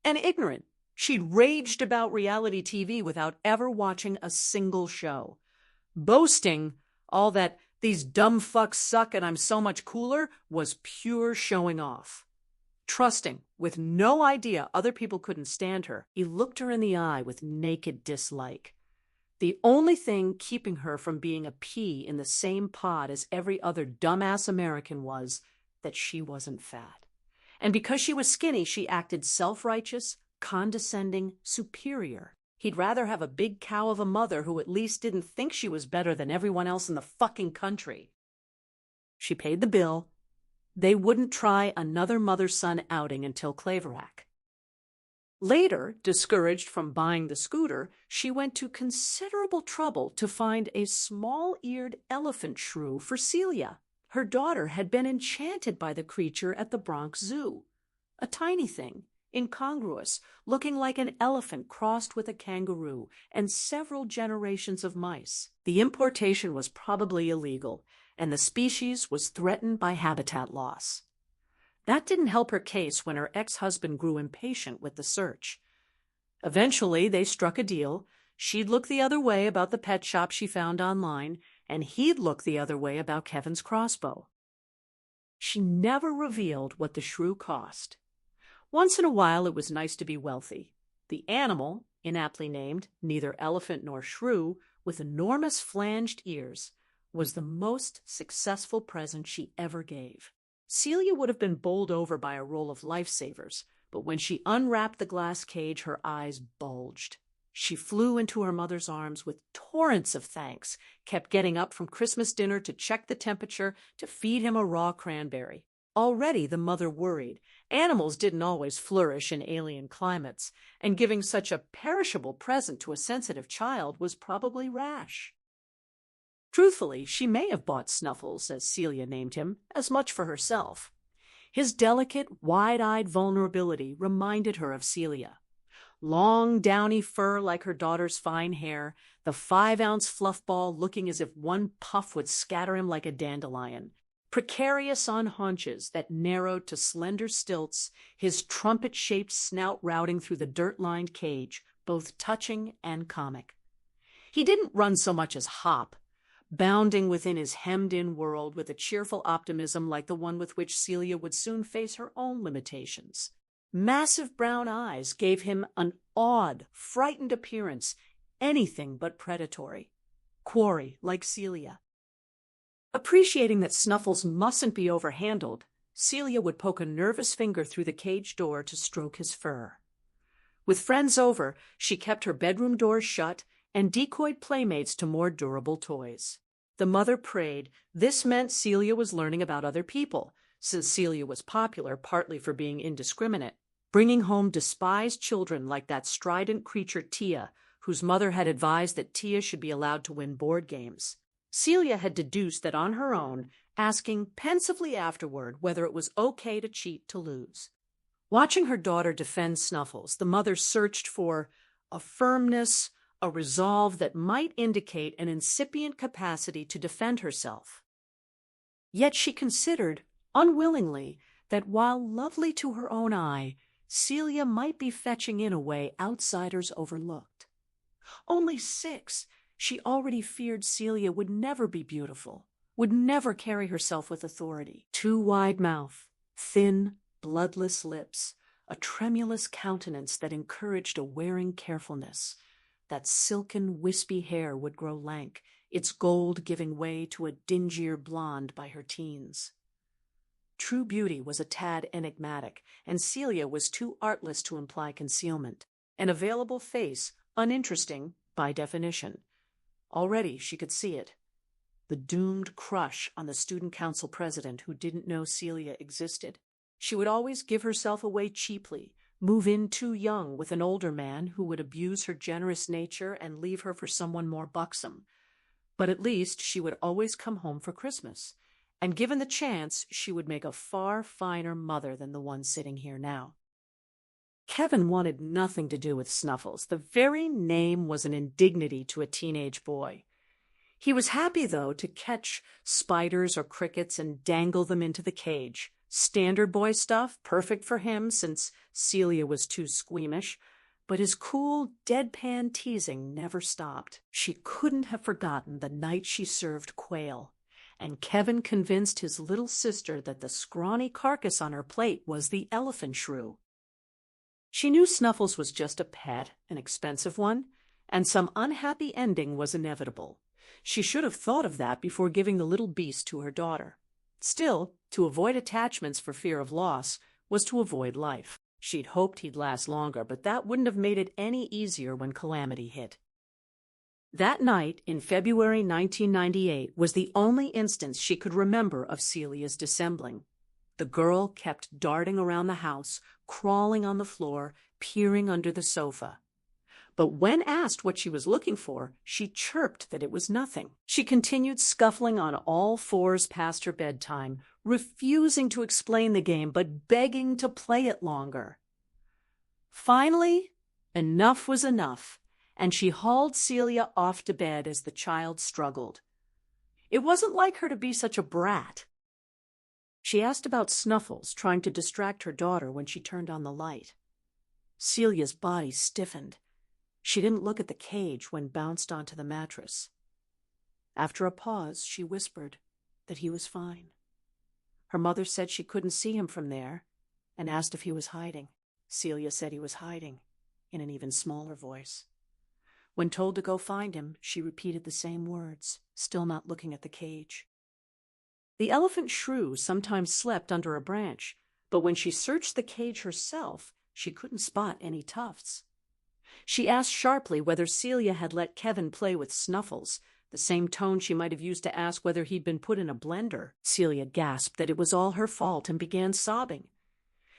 And ignorant, she'd raged about reality TV without ever watching a single show. Boasting all that "these dumb fucks suck and I'm so much cooler" was pure showing off. Trusting, with no idea other people couldn't stand her, he looked her in the eye with naked dislike. The only thing keeping her from being a pea in the same pod as every other dumbass American was that she wasn't fat. And because she was skinny, she acted self-righteous, condescending, superior. He'd rather have a big cow of a mother who at least didn't think she was better than everyone else in the fucking country. She paid the bill. They wouldn't try another mother-son outing until Claverack. Later, discouraged from buying the scooter, she went to considerable trouble to find a small-eared elephant shrew for Celia. Her daughter had been enchanted by the creature at the Bronx Zoo. A tiny thing, incongruous, looking like an elephant crossed with a kangaroo, and several generations of mice. The importation was probably illegal, and the species was threatened by habitat loss. That didn't help her case when her ex-husband grew impatient with the search. Eventually, they struck a deal. She'd look the other way about the pet shop she found online, and he'd look the other way about Kevin's crossbow. She never revealed what the shrew cost. Once in a while, it was nice to be wealthy. The animal, inaptly named neither elephant nor shrew, with enormous flanged ears, was the most successful present she ever gave. Celia would have been bowled over by a roll of lifesavers, but when she unwrapped the glass cage, her eyes bulged. She flew into her mother's arms with torrents of thanks, kept getting up from Christmas dinner to check the temperature, to feed him a raw cranberry. Already the mother worried. Animals didn't always flourish in alien climates, and giving such a perishable present to a sensitive child was probably rash. Truthfully, she may have bought Snuffles, as Celia named him, as much for herself. His delicate, wide-eyed vulnerability reminded her of Celia. Long, downy fur like her daughter's fine hair, the 5-ounce fluff ball looking as if one puff would scatter him like a dandelion. precarious on haunches that narrowed to slender stilts, his trumpet-shaped snout routing through the dirt-lined cage, both touching and comic. He didn't run so much as hop, bounding within his hemmed-in world with a cheerful optimism like the one with which Celia would soon face her own limitations. Massive brown eyes gave him an odd, frightened appearance, anything but predatory. Quarry, like Celia. Appreciating that Snuffles mustn't be overhandled, Celia would poke a nervous finger through the cage door to stroke his fur. With friends over, she kept her bedroom doors shut and decoyed playmates to more durable toys. The mother prayed this meant Celia was learning about other people, since Celia was popular partly for being indiscriminate, bringing home despised children like that strident creature Tia, whose mother had advised that Tia should be allowed to win board games. Celia had deduced that on her own, asking pensively afterward whether it was okay to cheat to lose. Watching her daughter defend Snuffles, the mother searched for a firmness, a resolve that might indicate an incipient capacity to defend herself. Yet she considered, unwillingly, that while lovely to her own eye, Celia might be fetching in a way outsiders overlooked. Only 6, she already feared Celia would never be beautiful, would never carry herself with authority. Too wide mouth, thin, bloodless lips, a tremulous countenance that encouraged a wearing carefulness. That silken, wispy hair would grow lank, its gold giving way to a dingier blonde by her teens. True beauty was a tad enigmatic, and Celia was too artless to imply concealment. An available face, uninteresting by definition. Already she could see it. The doomed crush on the student council president who didn't know Celia existed. She would always give herself away cheaply, move in too young with an older man who would abuse her generous nature and leave her for someone more buxom. But at least she would always come home for Christmas, and given the chance, she would make a far finer mother than the one sitting here now. Kevin wanted nothing to do with Snuffles. The very name was an indignity to a teenage boy. He was happy, though, to catch spiders or crickets and dangle them into the cage. Standard boy stuff, perfect for him since Celia was too squeamish, but his cool, deadpan teasing never stopped. She couldn't have forgotten the night she served quail, and Kevin convinced his little sister that the scrawny carcass on her plate was the elephant shrew. She knew Snuffles was just a pet, an expensive one, and some unhappy ending was inevitable. She should have thought of that before giving the little beast to her daughter. Still, to avoid attachments for fear of loss was to avoid life. She'd hoped he'd last longer, but that wouldn't have made it any easier when calamity hit. That night, in February 1998, was the only instance she could remember of Celia's dissembling. The girl kept darting around the house, crawling on the floor, peering under the sofa. But when asked what she was looking for, she chirped that it was nothing. She continued scuffling on all fours past her bedtime, refusing to explain the game but begging to play it longer. Finally, enough was enough, and she hauled Celia off to bed as the child struggled. It wasn't like her to be such a brat. She asked about Snuffles, trying to distract her daughter when she turned on the light. Celia's body stiffened. She didn't look at the cage when bounced onto the mattress. After a pause, she whispered that he was fine. Her mother said she couldn't see him from there and asked if he was hiding. Celia said he was hiding, in an even smaller voice. When told to go find him, she repeated the same words, still not looking at the cage. The elephant shrew sometimes slept under a branch, but when she searched the cage herself, she couldn't spot any tufts. She asked sharply whether Celia had let Kevin play with Snuffles, the same tone she might have used to ask whether he'd been put in a blender. Celia gasped that it was all her fault and began sobbing.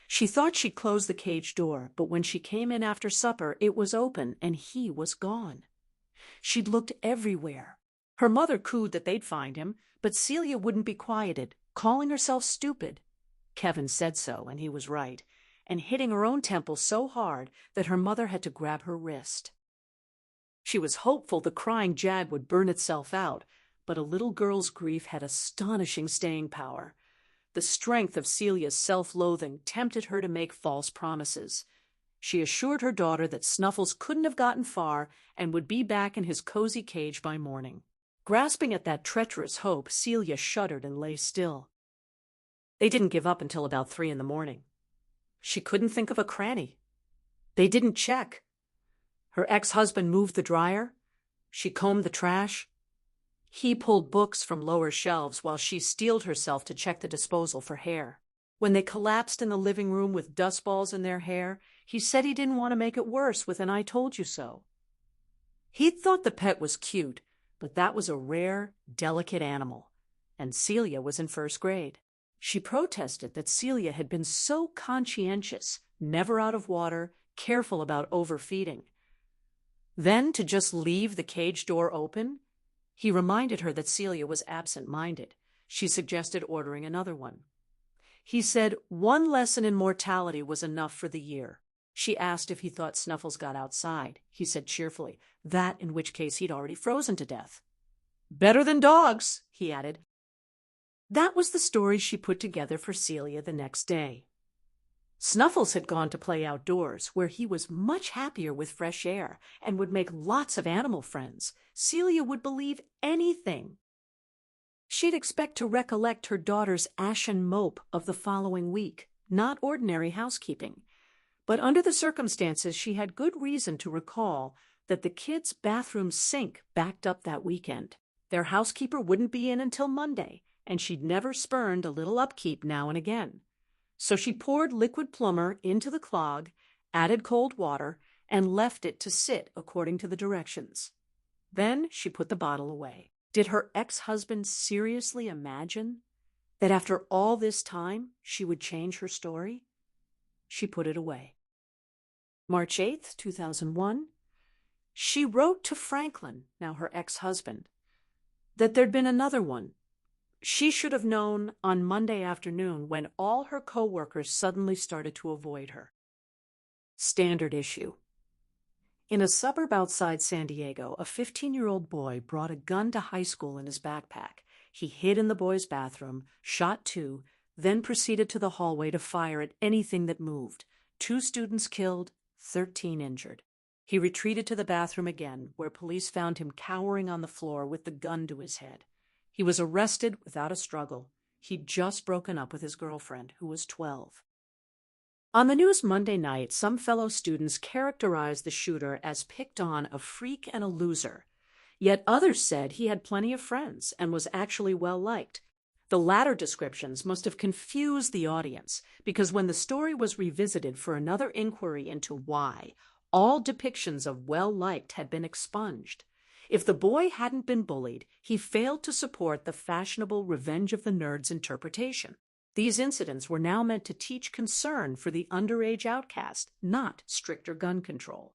She thought she'd closed the cage door, but when she came in after supper, it was open and he was gone. She'd looked everywhere. Her mother cooed that they'd find him, but Celia wouldn't be quieted, calling herself stupid. Kevin said so, and he was right, and hitting her own temple so hard that her mother had to grab her wrist. She was hopeful the crying jag would burn itself out, but a little girl's grief had astonishing staying power. The strength of Celia's self-loathing tempted her to make false promises. She assured her daughter that Snuffles couldn't have gotten far and would be back in his cozy cage by morning. Grasping at that treacherous hope, Celia shuddered and lay still. They didn't give up until about 3 a.m. She couldn't think of a cranny. They didn't check. Her ex-husband moved the dryer. She combed the trash. He pulled books from lower shelves while she steeled herself to check the disposal for hair. When they collapsed in the living room with dust balls in their hair, he said he didn't want to make it worse with an "I told you so." He'd thought the pet was cute, but that was a rare, delicate animal, and Celia was in 1st grade. She protested that Celia had been so conscientious, never out of water, careful about overfeeding. Then to just leave the cage door open? He reminded her that Celia was absent-minded. She suggested ordering another one. He said 1 lesson in mortality was enough for the year. She asked if he thought Snuffles got outside. He said cheerfully, that in which case he'd already frozen to death. "Better than dogs," he added. That was the story she put together for Celia the next day. Snuffles had gone to play outdoors, where he was much happier with fresh air and would make lots of animal friends. Celia would believe anything. She'd expect to recollect her daughter's ashen mope of the following week, not ordinary housekeeping. But under the circumstances, she had good reason to recall that the kids' bathroom sink backed up that weekend. Their housekeeper wouldn't be in until Monday, and she'd never spurned a little upkeep now and again. So she poured liquid plumber into the clog, added cold water, and left it to sit according to the directions. Then she put the bottle away. Did her ex-husband seriously imagine that after all this time she would change her story? She put it away. March 8th, 2001. She wrote to Franklin, now her ex-husband, that there'd been another one. She should have known on Monday afternoon when all her co-workers suddenly started to avoid her. Standard issue. In a suburb outside San Diego, a 15-year-old boy brought a gun to high school in his backpack. He hid in the boys' bathroom, shot 2, then proceeded to the hallway to fire at anything that moved. 2 students killed, 13 injured. He retreated to the bathroom again, where police found him cowering on the floor with the gun to his head. He was arrested without a struggle. He'd just broken up with his girlfriend, who was 12. On the news Monday night, some fellow students characterized the shooter as picked on, a freak, and a loser. Yet others said he had plenty of friends and was actually well-liked. The latter descriptions must have confused the audience, because when the story was revisited for another inquiry into why, all depictions of well-liked had been expunged. If the boy hadn't been bullied, he failed to support the fashionable Revenge of the Nerds interpretation. These incidents were now meant to teach concern for the underage outcast, not stricter gun control.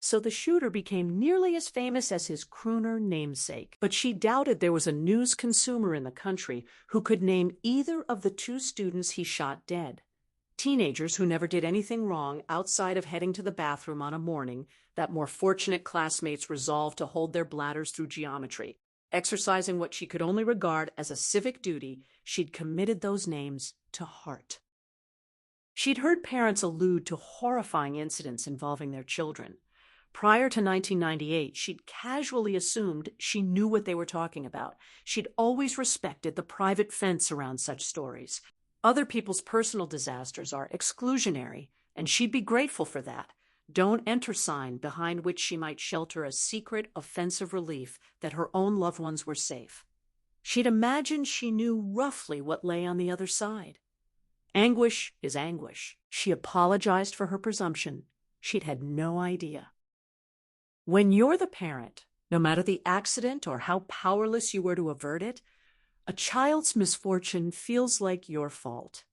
So the shooter became nearly as famous as his crooner namesake, but she doubted there was a news consumer in the country who could name either of the 2 students he shot dead. Teenagers who never did anything wrong outside of heading to the bathroom on a morning that more fortunate classmates resolved to hold their bladders through geometry. Exercising what she could only regard as a civic duty, she'd committed those names to heart. She'd heard parents allude to horrifying incidents involving their children. Prior to 1998, she'd casually assumed she knew what they were talking about. She'd always respected the private fence around such stories. Other people's personal disasters are exclusionary, and she'd be grateful for that. Don't enter sign behind which she might shelter a secret, offensive relief that her own loved ones were safe. She'd imagined she knew roughly what lay on the other side. Anguish is anguish. She apologized for her presumption. She'd had no idea. When you're the parent, no matter the accident or how powerless you were to avert it, a child's misfortune feels like your fault.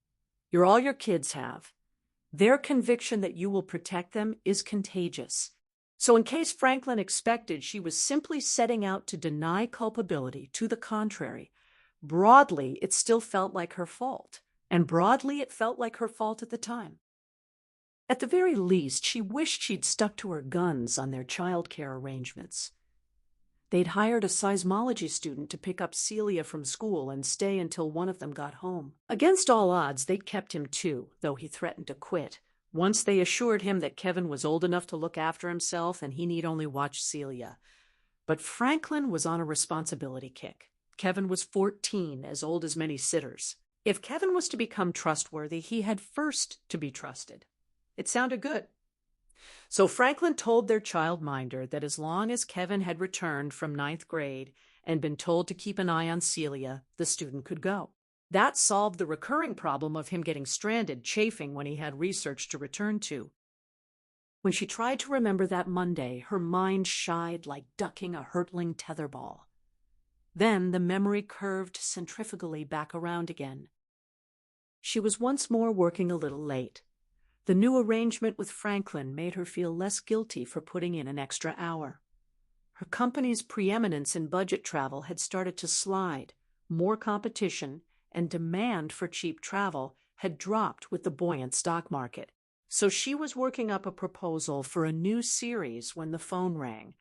You're all your kids have. Their conviction that you will protect them is contagious. So in case Franklin expected she was simply setting out to deny culpability, to the contrary, broadly it still felt like her fault, and broadly it felt like her fault at the time. At the very least, she wished she'd stuck to her guns on their child care arrangements. They'd hired a seismology student to pick up Celia from school and stay until one of them got home. Against all odds, they'd kept him too, though he threatened to quit. Once they assured him that Kevin was old enough to look after himself and he need only watch Celia. But Franklin was on a responsibility kick. Kevin was 14, as old as many sitters. If Kevin was to become trustworthy, he had first to be trusted. It sounded good. So Franklin told their childminder that as long as Kevin had returned from 9th grade and been told to keep an eye on Celia, the student could go. That solved the recurring problem of him getting stranded, chafing when he had research to return to. When she tried to remember that Monday, her mind shied like ducking a hurtling tetherball. Then the memory curved centrifugally back around again. She was once more working a little late. The new arrangement with Franklin made her feel less guilty for putting in an extra hour. Her company's preeminence in budget travel had started to slide. More competition and demand for cheap travel had dropped with the buoyant stock market. So she was working up a proposal for a new series when the phone rang.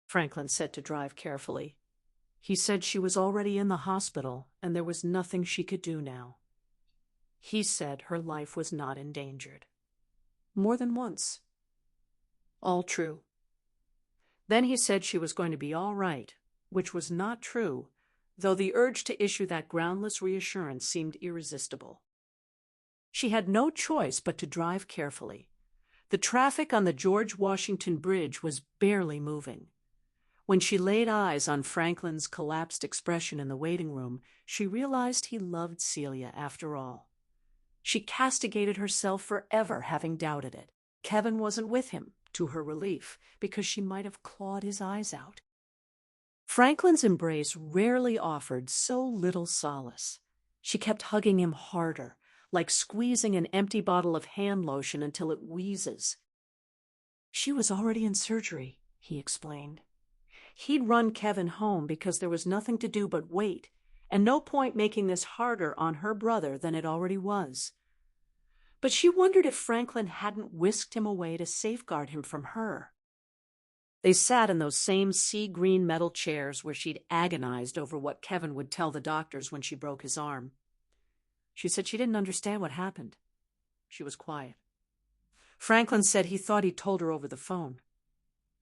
Franklin said to drive carefully. He said she was already in the hospital and there was nothing she could do now. He said her life was not endangered. More than once. All true. Then he said she was going to be all right, which was not true, though the urge to issue that groundless reassurance seemed irresistible. She had no choice but to drive carefully. The traffic on the George Washington Bridge was barely moving. When she laid eyes on Franklin's collapsed expression in the waiting room, she realized he loved Celia after all. She castigated herself for ever having doubted it. Kevin wasn't with him, to her relief, because she might have clawed his eyes out. Franklin's embrace rarely offered so little solace. She kept hugging him harder, like squeezing an empty bottle of hand lotion until it wheezes. She was already in surgery, he explained. He'd run Kevin home because there was nothing to do but wait, and no point making this harder on her brother than it already was. But she wondered if Franklin hadn't whisked him away to safeguard him from her. They sat in those same sea-green metal chairs where she'd agonized over what Kevin would tell the doctors when she broke his arm. She said she didn't understand what happened. She was quiet. Franklin said he thought he'd told her over the phone.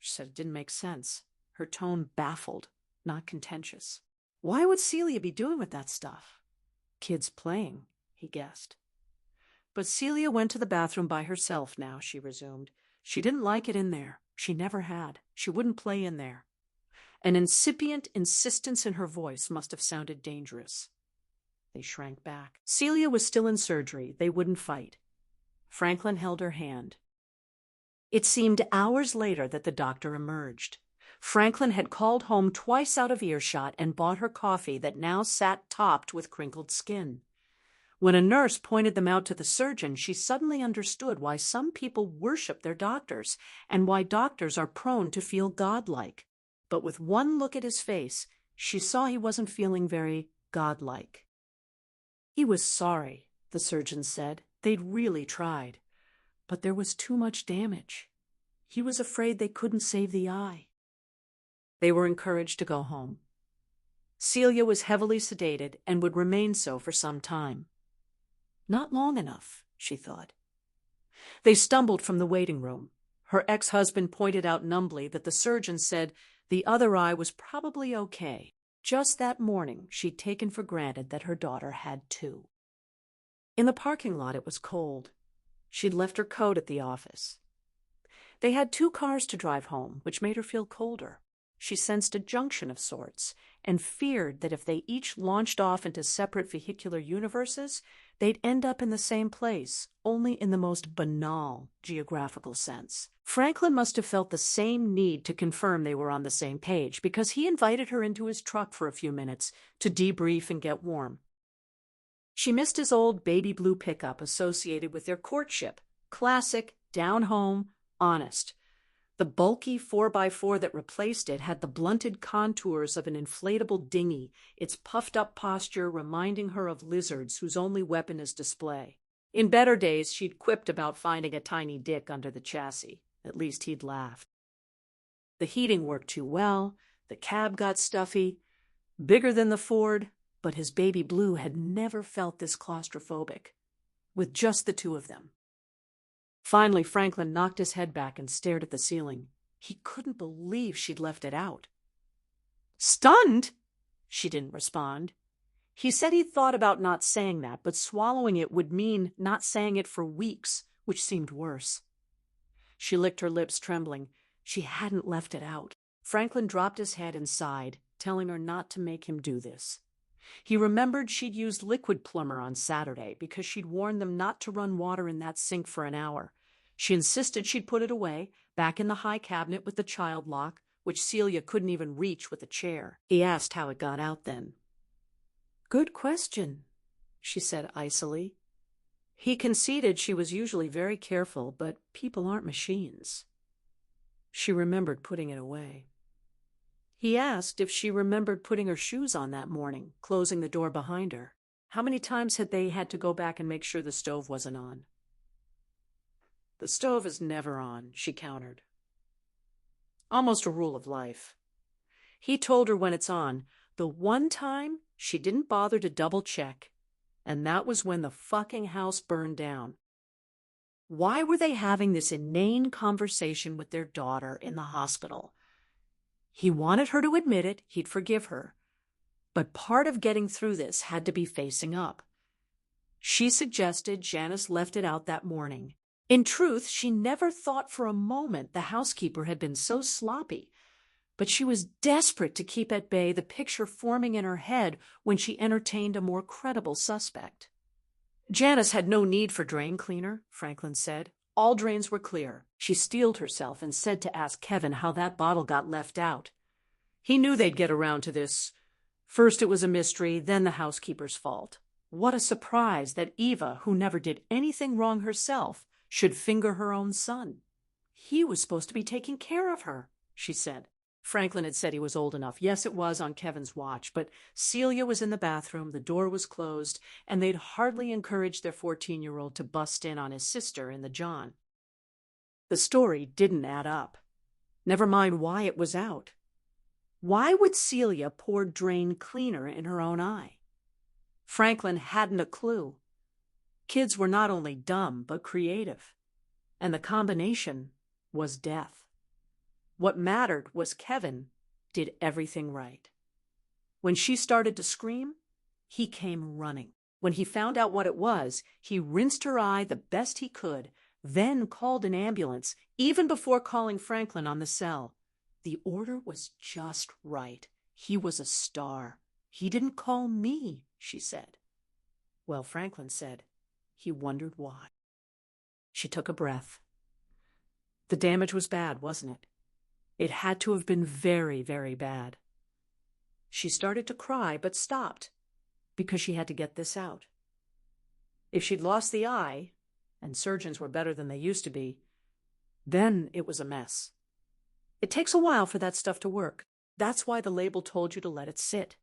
She said it didn't make sense. Her tone baffled, not contentious. Why would Celia be doing with that stuff? Kids playing, he guessed. But Celia went to the bathroom by herself now, she resumed. She didn't like it in there. She never had. She wouldn't play in there. An incipient insistence in her voice must have sounded dangerous. They shrank back. Celia was still in surgery. They wouldn't fight. Franklin held her hand. It seemed hours later that the doctor emerged. Franklin had called home twice out of earshot and bought her coffee that now sat topped with crinkled skin. When a nurse pointed them out to the surgeon, she suddenly understood why some people worship their doctors and why doctors are prone to feel godlike. But with one look at his face, she saw he wasn't feeling very godlike. He was sorry, the surgeon said. They'd really tried. But there was too much damage. He was afraid they couldn't save the eye. They were encouraged to go home. Celia was heavily sedated and would remain so for some time. Not long enough, she thought. They stumbled from the waiting room. Her ex-husband pointed out numbly that the surgeon said the other eye was probably okay. Just that morning, she'd taken for granted that her daughter had too. In the parking lot, it was cold. She'd left her coat at the office. They had 2 cars to drive home, which made her feel colder. She sensed a junction of sorts and feared that if they each launched off into separate vehicular universes, they'd end up in the same place, only in the most banal geographical sense. Franklin must have felt the same need to confirm they were on the same page because he invited her into his truck for a few minutes to debrief and get warm. She missed his old baby blue pickup associated with their courtship, classic, down-home, honest. The bulky 4x4 that replaced it had the blunted contours of an inflatable dinghy, its puffed-up posture reminding her of lizards whose only weapon is display. In better days, she'd quipped about finding a tiny dick under the chassis. At least he'd laughed. The heating worked too well, The cab got stuffy, bigger than the Ford, but his baby Blue had never felt this claustrophobic, with just the two of them. Finally, Franklin knocked his head back and stared at the ceiling. He couldn't believe she'd left it out. "Stunned?" She didn't respond. He said he'd thought about not saying that, but swallowing it would mean not saying it for weeks, which seemed worse. She licked her lips, trembling. She hadn't left it out. Franklin dropped his head and sighed, telling her not to make him do this. He remembered she'd used liquid plumber on Saturday because she'd warned them not to run water in that sink for an hour. She insisted she'd put it away, back in the high cabinet with the child lock, which Celia couldn't even reach with a chair. He asked how it got out then. "Good question," she said icily. He conceded she was usually very careful, but people aren't machines. She remembered putting it away. He asked if she remembered putting her shoes on that morning, closing the door behind her. How many times had they had to go back and make sure the stove wasn't on? "The stove is never on," she countered. Almost a rule of life. He told her when it's on. The one time she didn't bother to double check, and that was when the fucking house burned down. Why were they having this inane conversation with their daughter in the hospital? He wanted her to admit it, he'd forgive her. But part of getting through this had to be facing up. She suggested Janice left it out that morning. In truth, she never thought for a moment the housekeeper had been so sloppy, but she was desperate to keep at bay the picture forming in her head when she entertained a more credible suspect. Janice had no need for drain cleaner, Franklin said. All drains were clear. She steeled herself and said to ask Kevin how that bottle got left out. He knew they'd get around to this. First it was a mystery, then the housekeeper's fault. What a surprise that Eva, who never did anything wrong herself, should finger her own son. He was supposed to be taking care of her, she said. Franklin had said he was old enough. Yes, it was on Kevin's watch, but Celia was in the bathroom, the door was closed, and they'd hardly encouraged their 14-year-old to bust in on his sister in the John. The story didn't add up. Never mind why it was out. Why would Celia pour drain cleaner in her own eye? Franklin hadn't a clue. Kids were not only dumb, but creative. And the combination was death. What mattered was Kevin did everything right. When she started to scream, he came running. When he found out what it was, he rinsed her eye the best he could, then called an ambulance, even before calling Franklin on the cell. The order was just right. He was a star. He didn't call me, she said. Well, Franklin said, he wondered why. She took a breath. The damage was bad, wasn't it? It had to have been very, very bad. She started to cry, but stopped, because she had to get this out. If she'd lost the eye, and surgeons were better than they used to be, then it was a mess. It takes a while for that stuff to work. That's why the label told you to let it sit.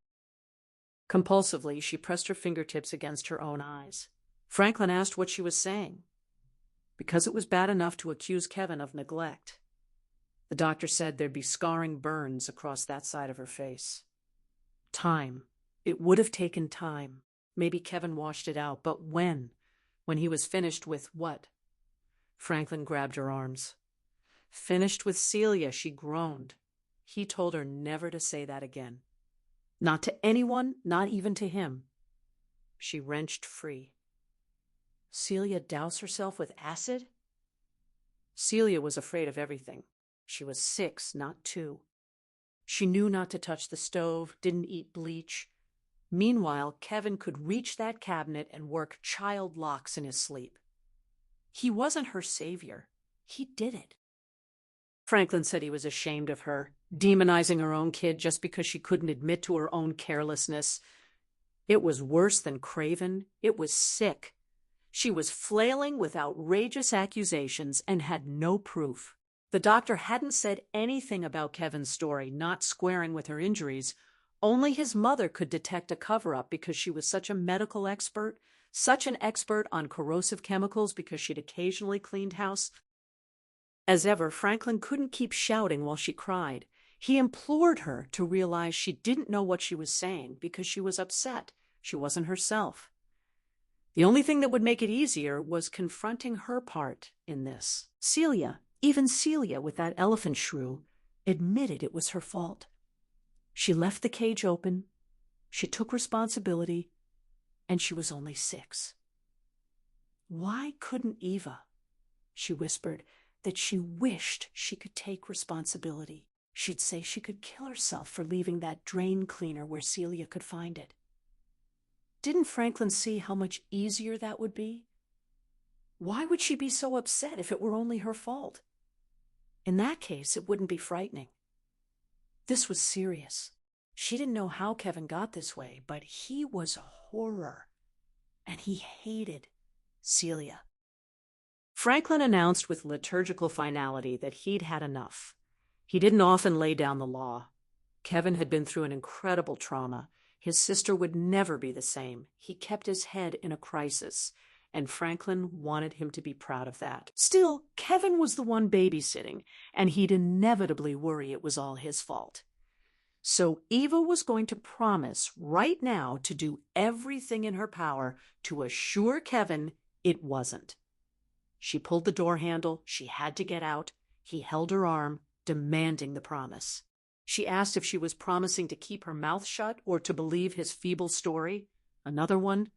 Compulsively, she pressed her fingertips against her own eyes. Franklin asked what she was saying, because it was bad enough to accuse Kevin of neglect. The doctor said there'd be scarring burns across that side of her face. Time. It would have taken time. Maybe Kevin washed it out, but when? When he was finished with what? Franklin grabbed her arms. Finished with Celia, she groaned. He told her never to say that again. Not to anyone, not even to him. She wrenched free. Celia douse herself with acid? Celia was afraid of everything. She was 6, not 2. She knew not to touch the stove, didn't eat bleach. Meanwhile, Kevin could reach that cabinet and work child locks in his sleep. He wasn't her savior. He did it. Franklin said he was ashamed of her, demonizing her own kid just because she couldn't admit to her own carelessness. It was worse than craven. It was sick. She was flailing with outrageous accusations and had no proof. The doctor hadn't said anything about Kevin's story not squaring with her injuries. Only his mother could detect a cover-up because she was such a medical expert, such an expert on corrosive chemicals because she'd occasionally cleaned house. As ever, Franklin couldn't keep shouting while she cried. He implored her to realize she didn't know what she was saying because she was upset. She wasn't herself. The only thing that would make it easier was confronting her part in this. Celia, even Celia with that elephant shrew, admitted it was her fault. She left the cage open, she took responsibility, and she was only 6. Why couldn't Eva? She whispered that she wished she could take responsibility. She'd say she could kill herself for leaving that drain cleaner where Celia could find it. Didn't Franklin see how much easier that would be? Why would she be so upset if it were only her fault? In that case, it wouldn't be frightening. This was serious. She didn't know how Kevin got this way, but he was a horror, and he hated Celia. Franklin announced with liturgical finality that he'd had enough. He didn't often lay down the law. Kevin had been through an incredible trauma. His sister would never be the same. He kept his head in a crisis, and Franklin wanted him to be proud of that. Still, Kevin was the one babysitting, and he'd inevitably worry it was all his fault. So Eva was going to promise right now to do everything in her power to assure Kevin it wasn't. She pulled the door handle. She had to get out. He held her arm, demanding the promise. She asked if she was promising to keep her mouth shut or to believe his feeble story. Another one.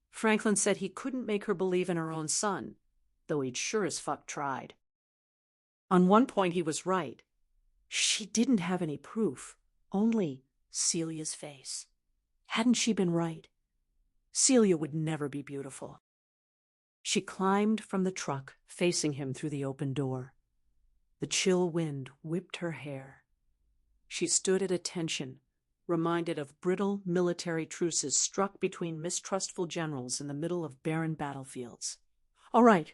Franklin said he couldn't make her believe in her own son, though he'd sure as fuck tried. On one point he was right. She didn't have any proof, only Celia's face. Hadn't she been right? Celia would never be beautiful. She climbed from the truck, facing him through the open door. The chill wind whipped her hair. She stood at attention, reminded of brittle military truces struck between mistrustful generals in the middle of barren battlefields. All right,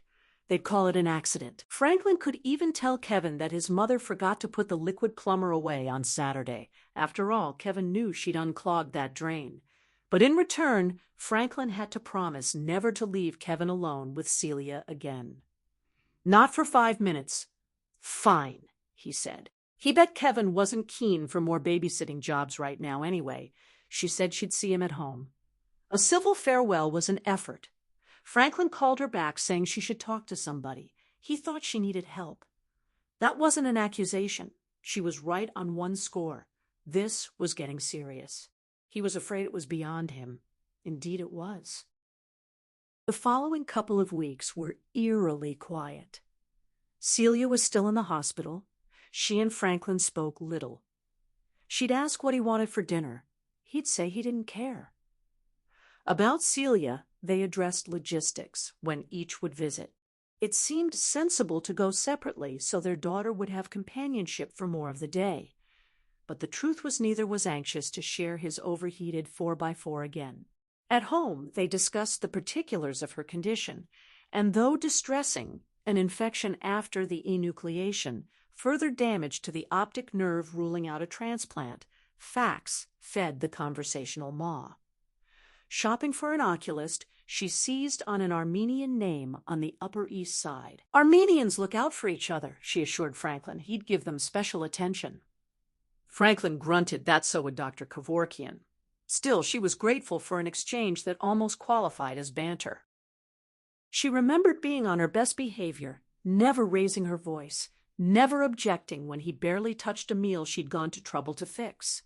they'd call it an accident. Franklin could even tell Kevin that his mother forgot to put the liquid plumber away on Saturday. After all, Kevin knew she'd unclogged that drain. But in return, Franklin had to promise never to leave Kevin alone with Celia again. Not for 5 minutes. Fine, he said. He bet Kevin wasn't keen for more babysitting jobs right now anyway. She said she'd see him at home. A civil farewell was an effort. Franklin called her back saying she should talk to somebody. He thought she needed help. That wasn't an accusation. She was right on one score. This was getting serious. He was afraid it was beyond him. Indeed it was. The following couple of weeks were eerily quiet. Celia was still in the hospital. She and Franklin spoke little. She'd ask what he wanted for dinner. He'd say he didn't care. About Celia, they addressed logistics when each would visit. It seemed sensible to go separately so their daughter would have companionship for more of the day. But the truth was neither was anxious to share his overheated 4x4 again. At home, they discussed the particulars of her condition, and though distressing, an infection after the enucleation, further damage to the optic nerve ruling out a transplant, facts fed the conversational maw. Shopping for an oculist, she seized on an Armenian name on the Upper East Side. Armenians look out for each other, she assured Franklin. He'd give them special attention. Franklin grunted that so would Dr. Kevorkian. Still, she was grateful for an exchange that almost qualified as banter. She remembered being on her best behavior, never raising her voice, never objecting when he barely touched a meal she'd gone to trouble to fix.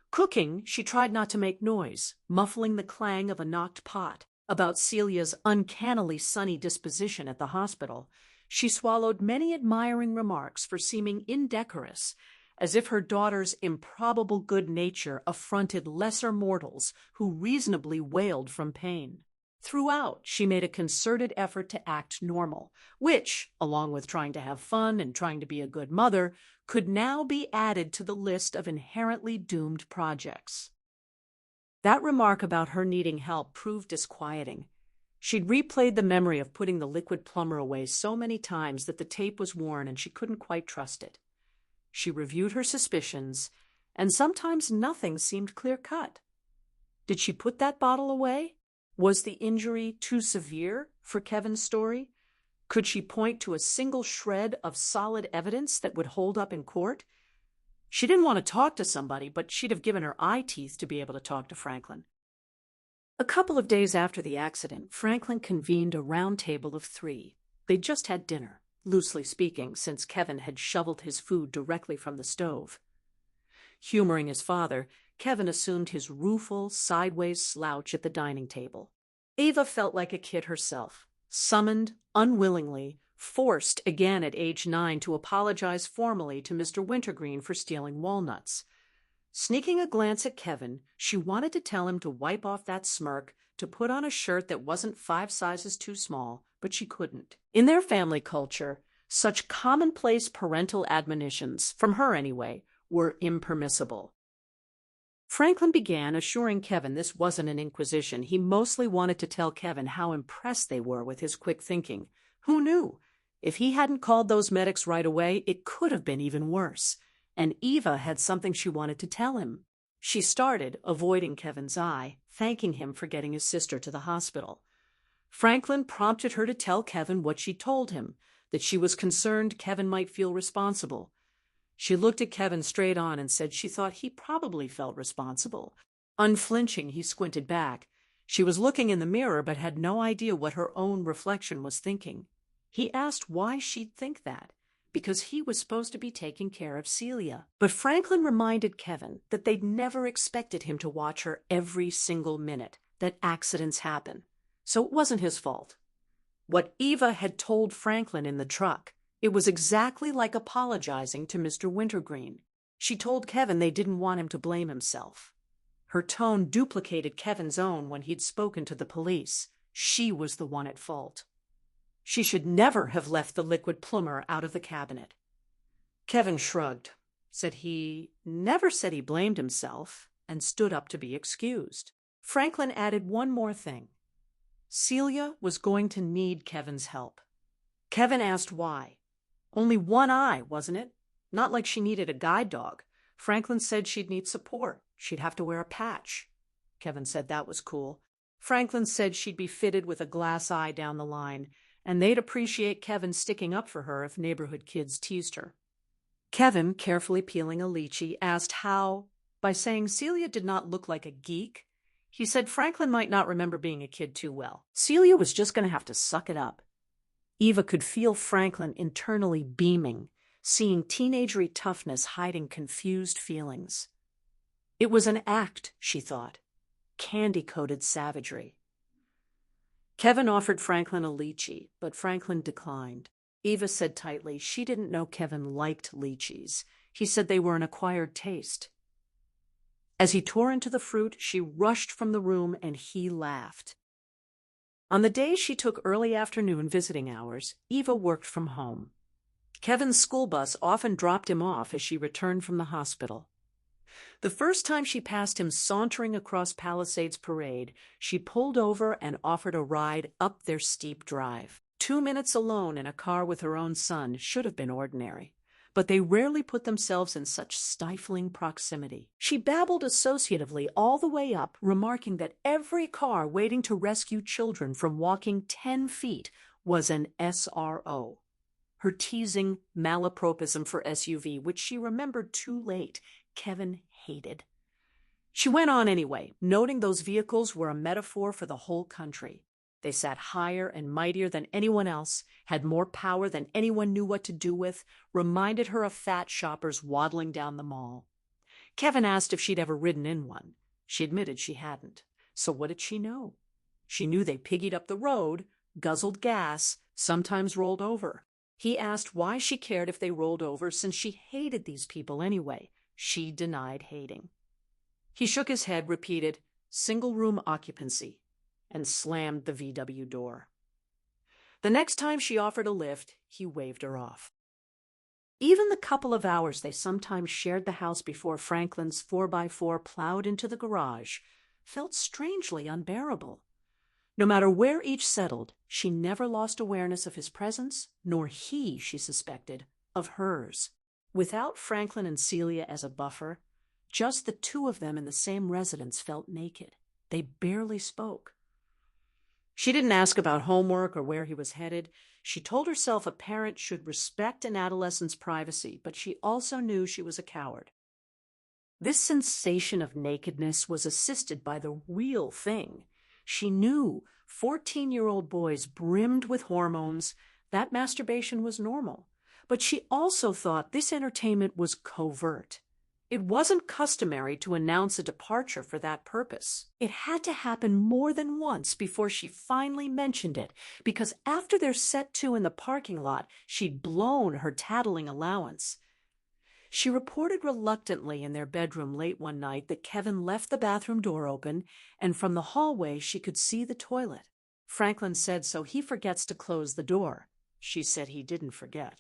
Cooking, she tried not to make noise, muffling the clang of a knocked pot. About Celia's uncannily sunny disposition at the hospital, she swallowed many admiring remarks for seeming indecorous, as if her daughter's improbable good nature affronted lesser mortals who reasonably wailed from pain. Throughout, she made a concerted effort to act normal, which, along with trying to have fun and trying to be a good mother, could now be added to the list of inherently doomed projects. That remark about her needing help proved disquieting. She'd replayed the memory of putting the liquid plumber away so many times that the tape was worn and she couldn't quite trust it. She reviewed her suspicions, and sometimes nothing seemed clear-cut. Did she put that bottle away? Was the injury too severe for Kevin's story? Could she point to a single shred of solid evidence that would hold up in court? She didn't want to talk to somebody, but she'd have given her eye teeth to be able to talk to Franklin. A couple of days after the accident, Franklin convened a round table of 3. They'd just had dinner, loosely speaking, since Kevin had shoveled his food directly from the stove. Humoring his father, Kevin assumed his rueful, sideways slouch at the dining table. Eva felt like a kid herself, summoned, unwillingly, forced again at age 9 to apologize formally to Mr. Wintergreen for stealing walnuts. Sneaking a glance at Kevin, she wanted to tell him to wipe off that smirk, to put on a shirt that wasn't 5 sizes too small, but she couldn't. In their family culture, such commonplace parental admonitions, from her anyway, were impermissible. Franklin began assuring Kevin this wasn't an inquisition. He mostly wanted to tell Kevin how impressed they were with his quick thinking. Who knew? If he hadn't called those medics right away, it could have been even worse. And Eva had something she wanted to tell him. She started, avoiding Kevin's eye, thanking him for getting his sister to the hospital. Franklin prompted her to tell Kevin what she told him, that she was concerned Kevin might feel responsible. She looked at Kevin straight on and said she thought he probably felt responsible. Unflinching, he squinted back. She was looking in the mirror but had no idea what her own reflection was thinking. He asked why she'd think that. Because he was supposed to be taking care of Celia. But Franklin reminded Kevin that they'd never expected him to watch her every single minute, that accidents happen. So it wasn't his fault. What Eva had told Franklin in the truck, it was exactly like apologizing to Mr. Wintergreen. She told Kevin they didn't want him to blame himself. Her tone duplicated Kevin's own when he'd spoken to the police. She was the one at fault. She should never have left the liquid plumber out of the cabinet. Kevin shrugged, said he never said he blamed himself, and stood up to be excused. Franklin added one more thing. Celia was going to need Kevin's help. Kevin asked why. Only one eye, wasn't it? Not like she needed a guide dog. Franklin said she'd need support. She'd have to wear a patch. Kevin said that was cool. Franklin said she'd be fitted with a glass eye down the line, and they'd appreciate Kevin sticking up for her if neighborhood kids teased her. Kevin, carefully peeling a lychee, asked how, by saying Celia did not look like a geek, he said Franklin might not remember being a kid too well. Celia was just going to have to suck it up. Eva could feel Franklin internally beaming, seeing teenagery toughness hiding confused feelings. It was an act, she thought, candy-coated savagery. Kevin offered Franklin a lychee, but Franklin declined. Eva said tightly she didn't know Kevin liked lychees. He said they were an acquired taste. As he tore into the fruit, she rushed from the room and he laughed. On the days she took early afternoon visiting hours, Eva worked from home. Kevin's school bus often dropped him off as she returned from the hospital. The first time she passed him sauntering across Palisades Parade, she pulled over and offered a ride up their steep drive. 2 minutes alone in a car with her own son should have been ordinary, but they rarely put themselves in such stifling proximity. She babbled associatively all the way up, remarking that every car waiting to rescue children from walking 10 feet was an SRO. Her teasing malapropism for SUV, which she remembered too late, Kevin hated. She went on anyway, noting those vehicles were a metaphor for the whole country. They sat higher and mightier than anyone else, had more power than anyone knew what to do with, reminded her of fat shoppers waddling down the mall. Kevin asked if she'd ever ridden in one. She admitted she hadn't. So what did she know? She knew they piggied up the road, guzzled gas, sometimes rolled over. He asked why she cared if they rolled over, since she hated these people anyway. She denied hating. He shook his head, repeated, "Single-room occupancy," and slammed the VW door. The next time she offered a lift, he waved her off. Even the couple of hours they sometimes shared the house before Franklin's 4x4 plowed into the garage felt strangely unbearable. No matter where each settled, she never lost awareness of his presence, nor he, she suspected, of hers. Without Franklin and Celia as a buffer, just the two of them in the same residence felt naked. They barely spoke. She didn't ask about homework or where he was headed. She told herself a parent should respect an adolescent's privacy, but she also knew she was a coward. This sensation of nakedness was assisted by the real thing. She knew 14-year-old boys brimmed with hormones, that masturbation was normal. But she also thought this entertainment was covert. It wasn't customary to announce a departure for that purpose. It had to happen more than once before she finally mentioned it, because after their set two in the parking lot, she'd blown her tattling allowance. She reported reluctantly in their bedroom late one night that Kevin left the bathroom door open, and from the hallway she could see the toilet. Franklin said so he forgets to close the door. She said he didn't forget.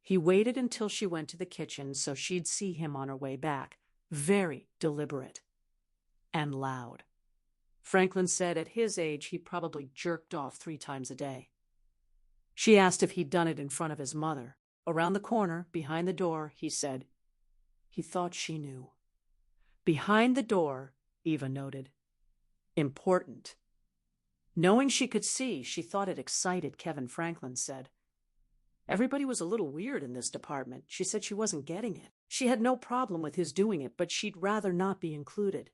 He waited until she went to the kitchen so she'd see him on her way back. Very deliberate. And loud. Franklin said at his age he probably jerked off 3 times a day. She asked if he'd done it in front of his mother. Around the corner, behind the door, he said. He thought she knew. Behind the door, Eva noted. Important. Knowing she could see, she thought it excited Kevin, Franklin said. Everybody was a little weird in this department. She said she wasn't getting it. She had no problem with his doing it, but she'd rather not be included.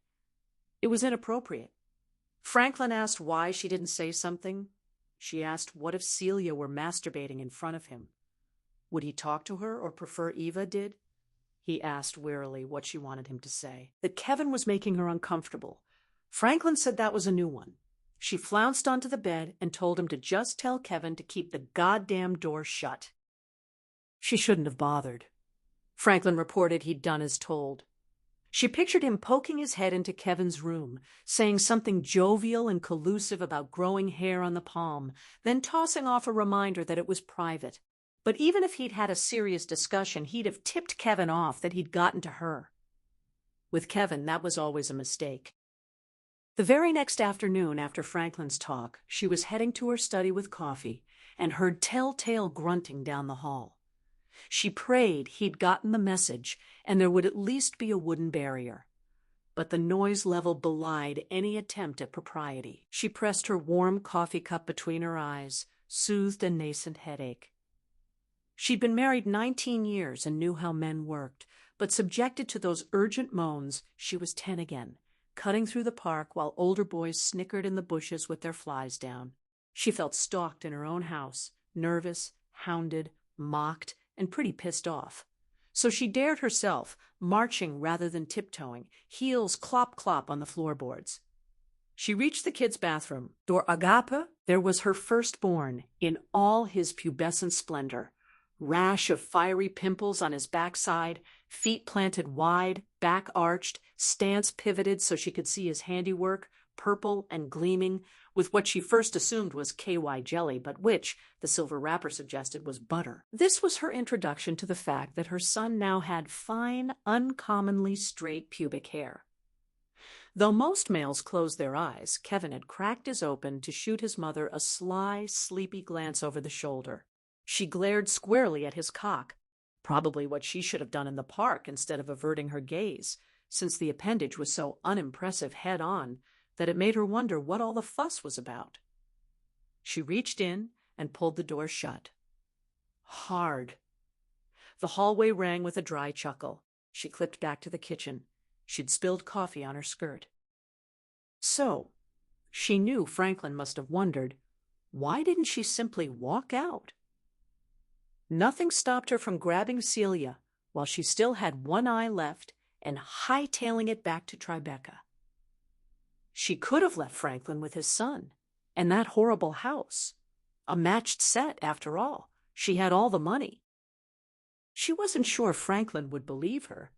It was inappropriate. Franklin asked why she didn't say something. She asked what if Celia were masturbating in front of him. Would he talk to her or prefer Eva did? He asked wearily what she wanted him to say. That Kevin was making her uncomfortable. Franklin said that was a new one. She flounced onto the bed and told him to just tell Kevin to keep the goddamn door shut. She shouldn't have bothered. Franklin reported he'd done as told. She pictured him poking his head into Kevin's room, saying something jovial and collusive about growing hair on the palm, then tossing off a reminder that it was private. But even if he'd had a serious discussion, he'd have tipped Kevin off that he'd gotten to her. With Kevin, that was always a mistake. The very next afternoon after Franklin's talk, she was heading to her study with coffee and heard telltale grunting down the hall. She prayed he'd gotten the message and there would at least be a wooden barrier. But the noise level belied any attempt at propriety. She pressed her warm coffee cup between her eyes, soothed a nascent headache. She'd been married 19 years and knew how men worked, but subjected to those urgent moans, she was 10 again, cutting through the park while older boys snickered in the bushes with their flies down. She felt stalked in her own house, nervous, hounded, mocked, and pretty pissed off. So she dared herself, marching rather than tiptoeing, heels clop-clop on the floorboards. She reached the kids' bathroom. Door Agape, there was her firstborn in all his pubescent splendor. Rash of fiery pimples on his backside, feet planted wide, back arched, stance pivoted so she could see his handiwork, purple and gleaming, with what she first assumed was KY jelly, but which, the silver wrapper suggested, was butter. This was her introduction to the fact that her son now had fine, uncommonly straight pubic hair. Though most males closed their eyes, Kevin had cracked his open to shoot his mother a sly, sleepy glance over the shoulder. She glared squarely at his cock, probably what she should have done in the park instead of averting her gaze, since the appendage was so unimpressive head-on that it made her wonder what all the fuss was about. She reached in and pulled the door shut. Hard. The hallway rang with a dry chuckle. She clipped back to the kitchen. She'd spilled coffee on her skirt. So, she knew Franklin must have wondered, why didn't she simply walk out? Nothing stopped her from grabbing Celia while she still had one eye left and hightailing it back to Tribeca. She could have left Franklin with his son and that horrible house. A matched set, after all. She had all the money. She wasn't sure Franklin would believe her,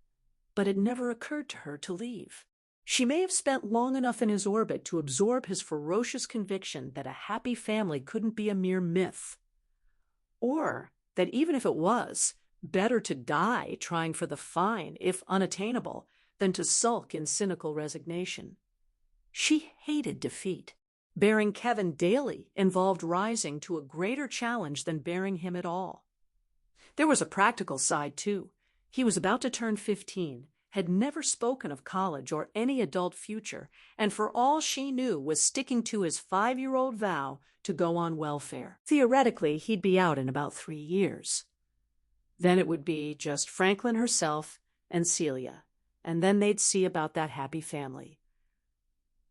but it never occurred to her to leave. She may have spent long enough in his orbit to absorb his ferocious conviction that a happy family couldn't be a mere myth. Or that even if it was, better to die trying for the fine, if unattainable, than to sulk in cynical resignation. She hated defeat. Bearing Kevin daily involved rising to a greater challenge than bearing him at all. There was a practical side, too. He was about to turn 15, had never spoken of college or any adult future, and for all she knew was sticking to his 5-year-old vow to go on welfare. Theoretically, he'd be out in about 3 years. Then it would be just Franklin herself and Celia, and then they'd see about that happy family.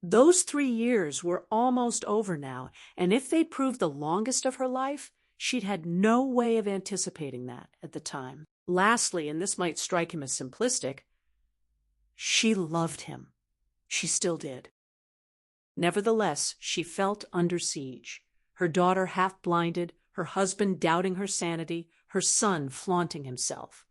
Those 3 years were almost over now, and if they'd proved the longest of her life, she'd had no way of anticipating that at the time. Lastly, and this might strike him as simplistic, she loved him. She still did. Nevertheless, she felt under siege. Her daughter half-blinded, her husband doubting her sanity, her son flaunting himself.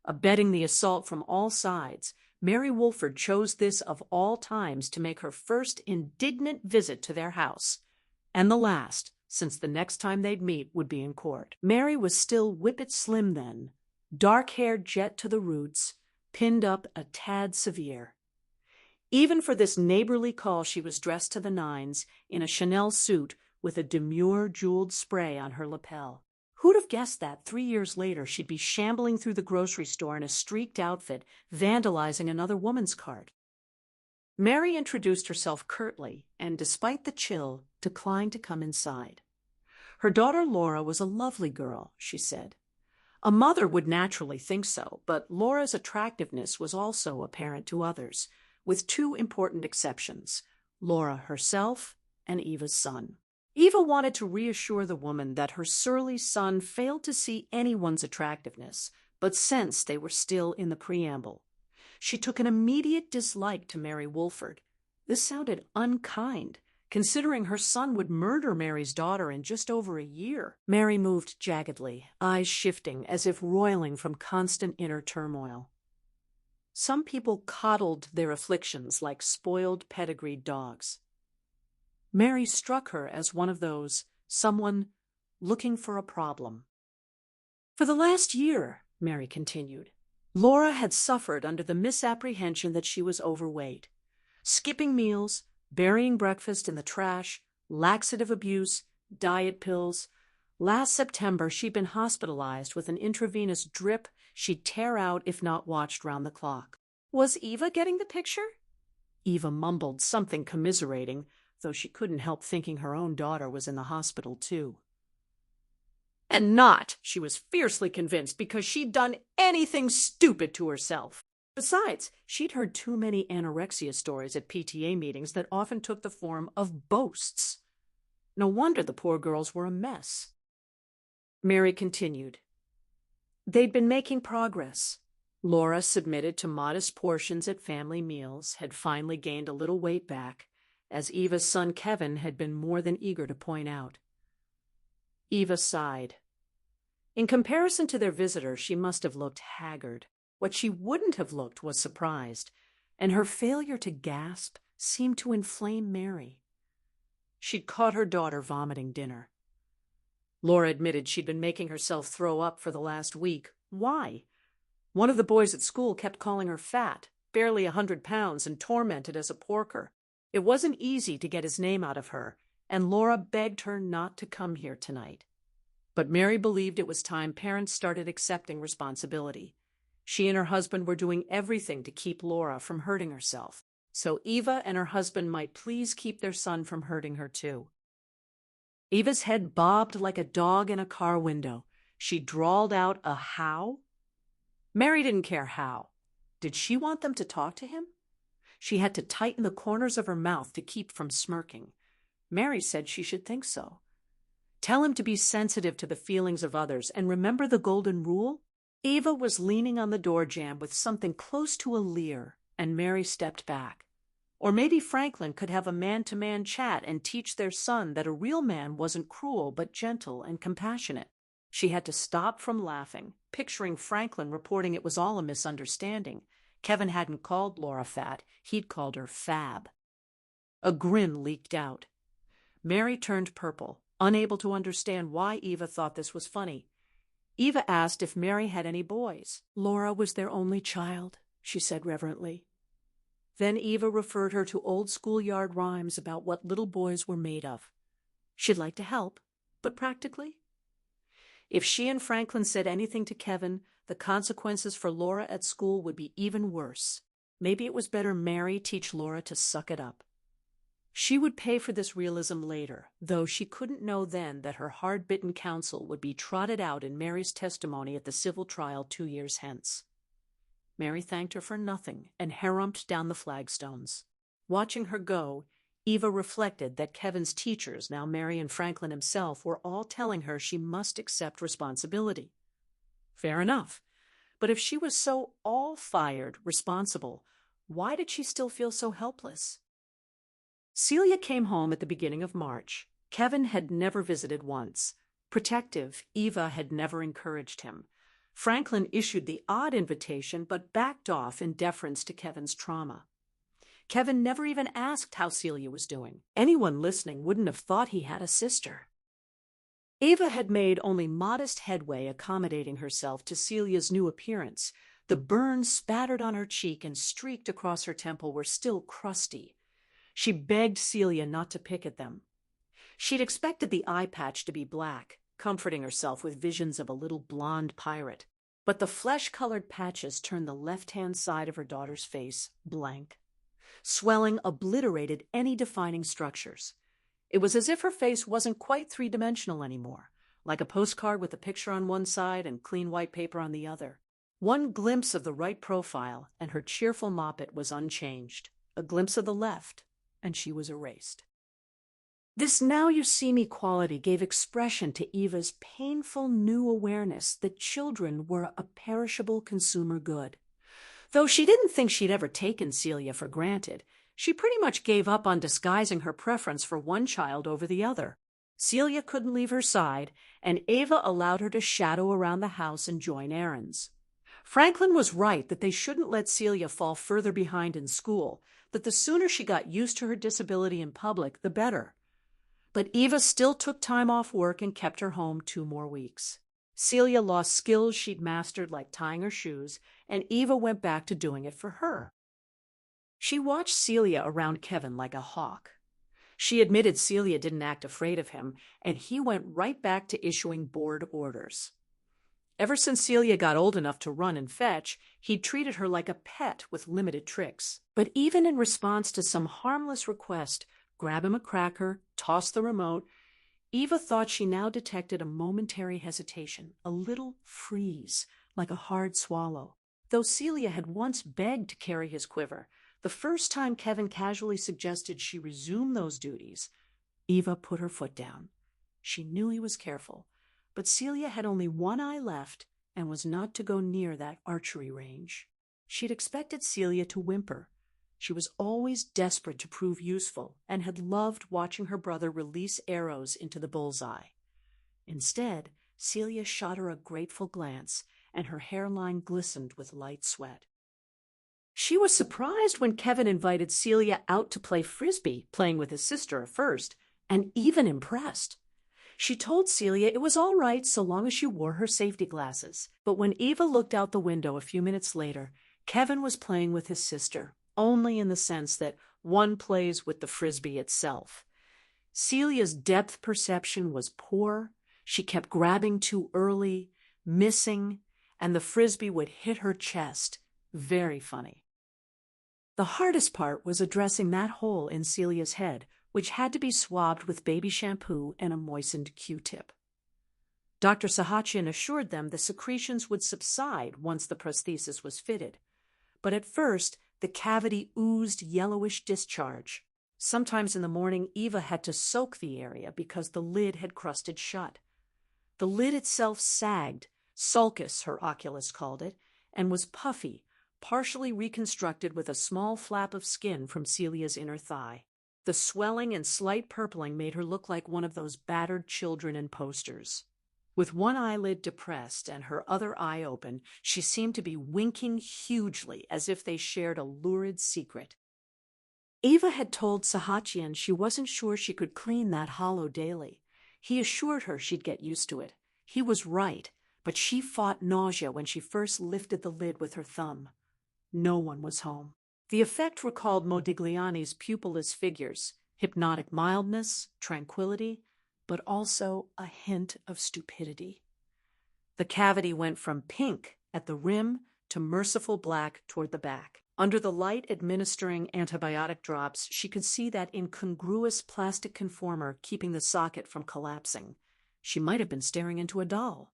Abetting the assault from all sides, Mary Wolford chose this of all times to make her first indignant visit to their house, and the last, since the next time they'd meet would be in court. Mary was still whippet slim then, dark-haired jet to the roots, pinned up a tad severe. Even for this neighborly call she was dressed to the nines, in a Chanel suit with a demure jeweled spray on her lapel. Who'd have guessed that 3 years later she'd be shambling through the grocery store in a streaked outfit, vandalizing another woman's cart? Mary introduced herself curtly and, despite the chill, declined to come inside. Her daughter Laura was a lovely girl, she said. A mother would naturally think so, but Laura's attractiveness was also apparent to others, with two important exceptions, Laura herself and Eva's son. Eva wanted to reassure the woman that her surly son failed to see anyone's attractiveness, but sensed they were still in the preamble. She took an immediate dislike to Mary Wolford. This sounded unkind, considering her son would murder Mary's daughter in just over a year. Mary moved jaggedly, eyes shifting as if roiling from constant inner turmoil. Some people coddled their afflictions like spoiled pedigreed dogs. Mary struck her as one of those, someone looking for a problem. For the last year, Mary continued, Laura had suffered under the misapprehension that she was overweight. Skipping meals, burying breakfast in the trash, laxative abuse, diet pills. Last September, she'd been hospitalized with an intravenous drip she'd tear out if not watched round the clock. Was Eva getting the picture? Eva mumbled something commiserating, though she couldn't help thinking her own daughter was in the hospital too. And not, she was fiercely convinced, because she'd done anything stupid to herself. Besides, she'd heard too many anorexia stories at PTA meetings that often took the form of boasts. No wonder the poor girls were a mess. Mary continued. They'd been making progress. Laura, submitted to modest portions at family meals, had finally gained a little weight back, as Eva's son Kevin had been more than eager to point out. Eva sighed. In comparison to their visitor, she must have looked haggard. What she wouldn't have looked was surprised, and her failure to gasp seemed to inflame Mary. She'd caught her daughter vomiting dinner. Laura admitted she'd been making herself throw up for the last week. Why? One of the boys at school kept calling her fat, barely 100 pounds, and tormented as a porker. It wasn't easy to get his name out of her, and Laura begged her not to come here tonight. But Mary believed it was time parents started accepting responsibility. She and her husband were doing everything to keep Laura from hurting herself, so Eva and her husband might please keep their son from hurting her too. Eva's head bobbed like a dog in a car window. She drawled out a how? Mary didn't care how. Did she want them to talk to him? She had to tighten the corners of her mouth to keep from smirking. Mary said she should think so. Tell him to be sensitive to the feelings of others and remember the golden rule? Eva was leaning on the door jamb with something close to a leer, and Mary stepped back. Or maybe Franklin could have a man-to-man chat and teach their son that a real man wasn't cruel but gentle and compassionate. She had to stop from laughing, picturing Franklin reporting it was all a misunderstanding. Kevin hadn't called Laura fat, he'd called her fab. A grin leaked out. Mary turned purple, unable to understand why Eva thought this was funny. Eva asked if Mary had any boys. Laura was their only child, she said reverently. Then Eva referred her to old schoolyard rhymes about what little boys were made of. She'd like to help, but practically? If she and Franklin said anything to Kevin, the consequences for Laura at school would be even worse. Maybe it was better Mary teach Laura to suck it up. She would pay for this realism later, though she couldn't know then that her hard-bitten counsel would be trotted out in Mary's testimony at the civil trial 2 years hence. Mary thanked her for nothing and harumphed down the flagstones. Watching her go, Eva reflected that Kevin's teachers, now Mary and Franklin himself, were all telling her she must accept responsibility. Fair enough. But if she was so all-fired responsible, why did she still feel so helpless? Celia came home at the beginning of March. Kevin had never visited once. Protective, Eva had never encouraged him. Franklin issued the odd invitation, but backed off in deference to Kevin's trauma. Kevin never even asked how Celia was doing. Anyone listening wouldn't have thought he had a sister. Eva had made only modest headway accommodating herself to Celia's new appearance. The burns spattered on her cheek and streaked across her temple were still crusty. She begged Celia not to pick at them. She'd expected the eye patch to be black, comforting herself with visions of a little blonde pirate. But the flesh-colored patches turned the left-hand side of her daughter's face blank. Swelling obliterated any defining structures. It was as if her face wasn't quite three-dimensional anymore, like a postcard with a picture on one side and clean white paper on the other. One glimpse of the right profile, and her cheerful moppet was unchanged. A glimpse of the left, and she was erased. This now-you-see-me quality gave expression to Eva's painful new awareness that children were a perishable consumer good. Though she didn't think she'd ever taken Celia for granted, she pretty much gave up on disguising her preference for one child over the other. Celia couldn't leave her side, and Eva allowed her to shadow around the house and join errands. Franklin was right that they shouldn't let Celia fall further behind in school, that the sooner she got used to her disability in public, the better. But Eva still took time off work and kept her home 2 more weeks. Celia lost skills she'd mastered like tying her shoes, and Eva went back to doing it for her. She watched Celia around Kevin like a hawk. She admitted Celia didn't act afraid of him, and he went right back to issuing board orders. Ever since Celia got old enough to run and fetch, he'd treated her like a pet with limited tricks. But even in response to some harmless request, grab him a cracker, toss the remote, Eva thought she now detected a momentary hesitation, a little freeze, like a hard swallow. Though Celia had once begged to carry his quiver, the first time Kevin casually suggested she resume those duties, Eva put her foot down. She knew he was careful, but Celia had only one eye left and was not to go near that archery range. She'd expected Celia to whimper. She was always desperate to prove useful and had loved watching her brother release arrows into the bullseye. Instead, Celia shot her a grateful glance, and her hairline glistened with light sweat. She was surprised when Kevin invited Celia out to play frisbee, playing with his sister at first, and even impressed. She told Celia it was all right so long as she wore her safety glasses. But when Eva looked out the window a few minutes later, Kevin was playing with his sister, only in the sense that one plays with the frisbee itself. Celia's depth perception was poor. She kept grabbing too early, missing, and the frisbee would hit her chest. Very funny. The hardest part was addressing that hole in Celia's head, which had to be swabbed with baby shampoo and a moistened Q-tip. Dr. Sahachian assured them the secretions would subside once the prosthesis was fitted, but at first the cavity oozed yellowish discharge. Sometimes in the morning, Eva had to soak the area because the lid had crusted shut. The lid itself sagged, sulcus, her oculist called it, and was puffy, partially reconstructed with a small flap of skin from Celia's inner thigh. The swelling and slight purpling made her look like one of those battered children in posters. With one eyelid depressed and her other eye open, she seemed to be winking hugely as if they shared a lurid secret. Eva had told Sahachian she wasn't sure she could clean that hollow daily. He assured her she'd get used to it. He was right, but she fought nausea when she first lifted the lid with her thumb. No one was home. The effect recalled Modigliani's pupilless figures, hypnotic mildness, tranquility, but also a hint of stupidity. The cavity went from pink at the rim to merciful black toward the back. Under the light administering antibiotic drops, she could see that incongruous plastic conformer keeping the socket from collapsing. She might have been staring into a doll.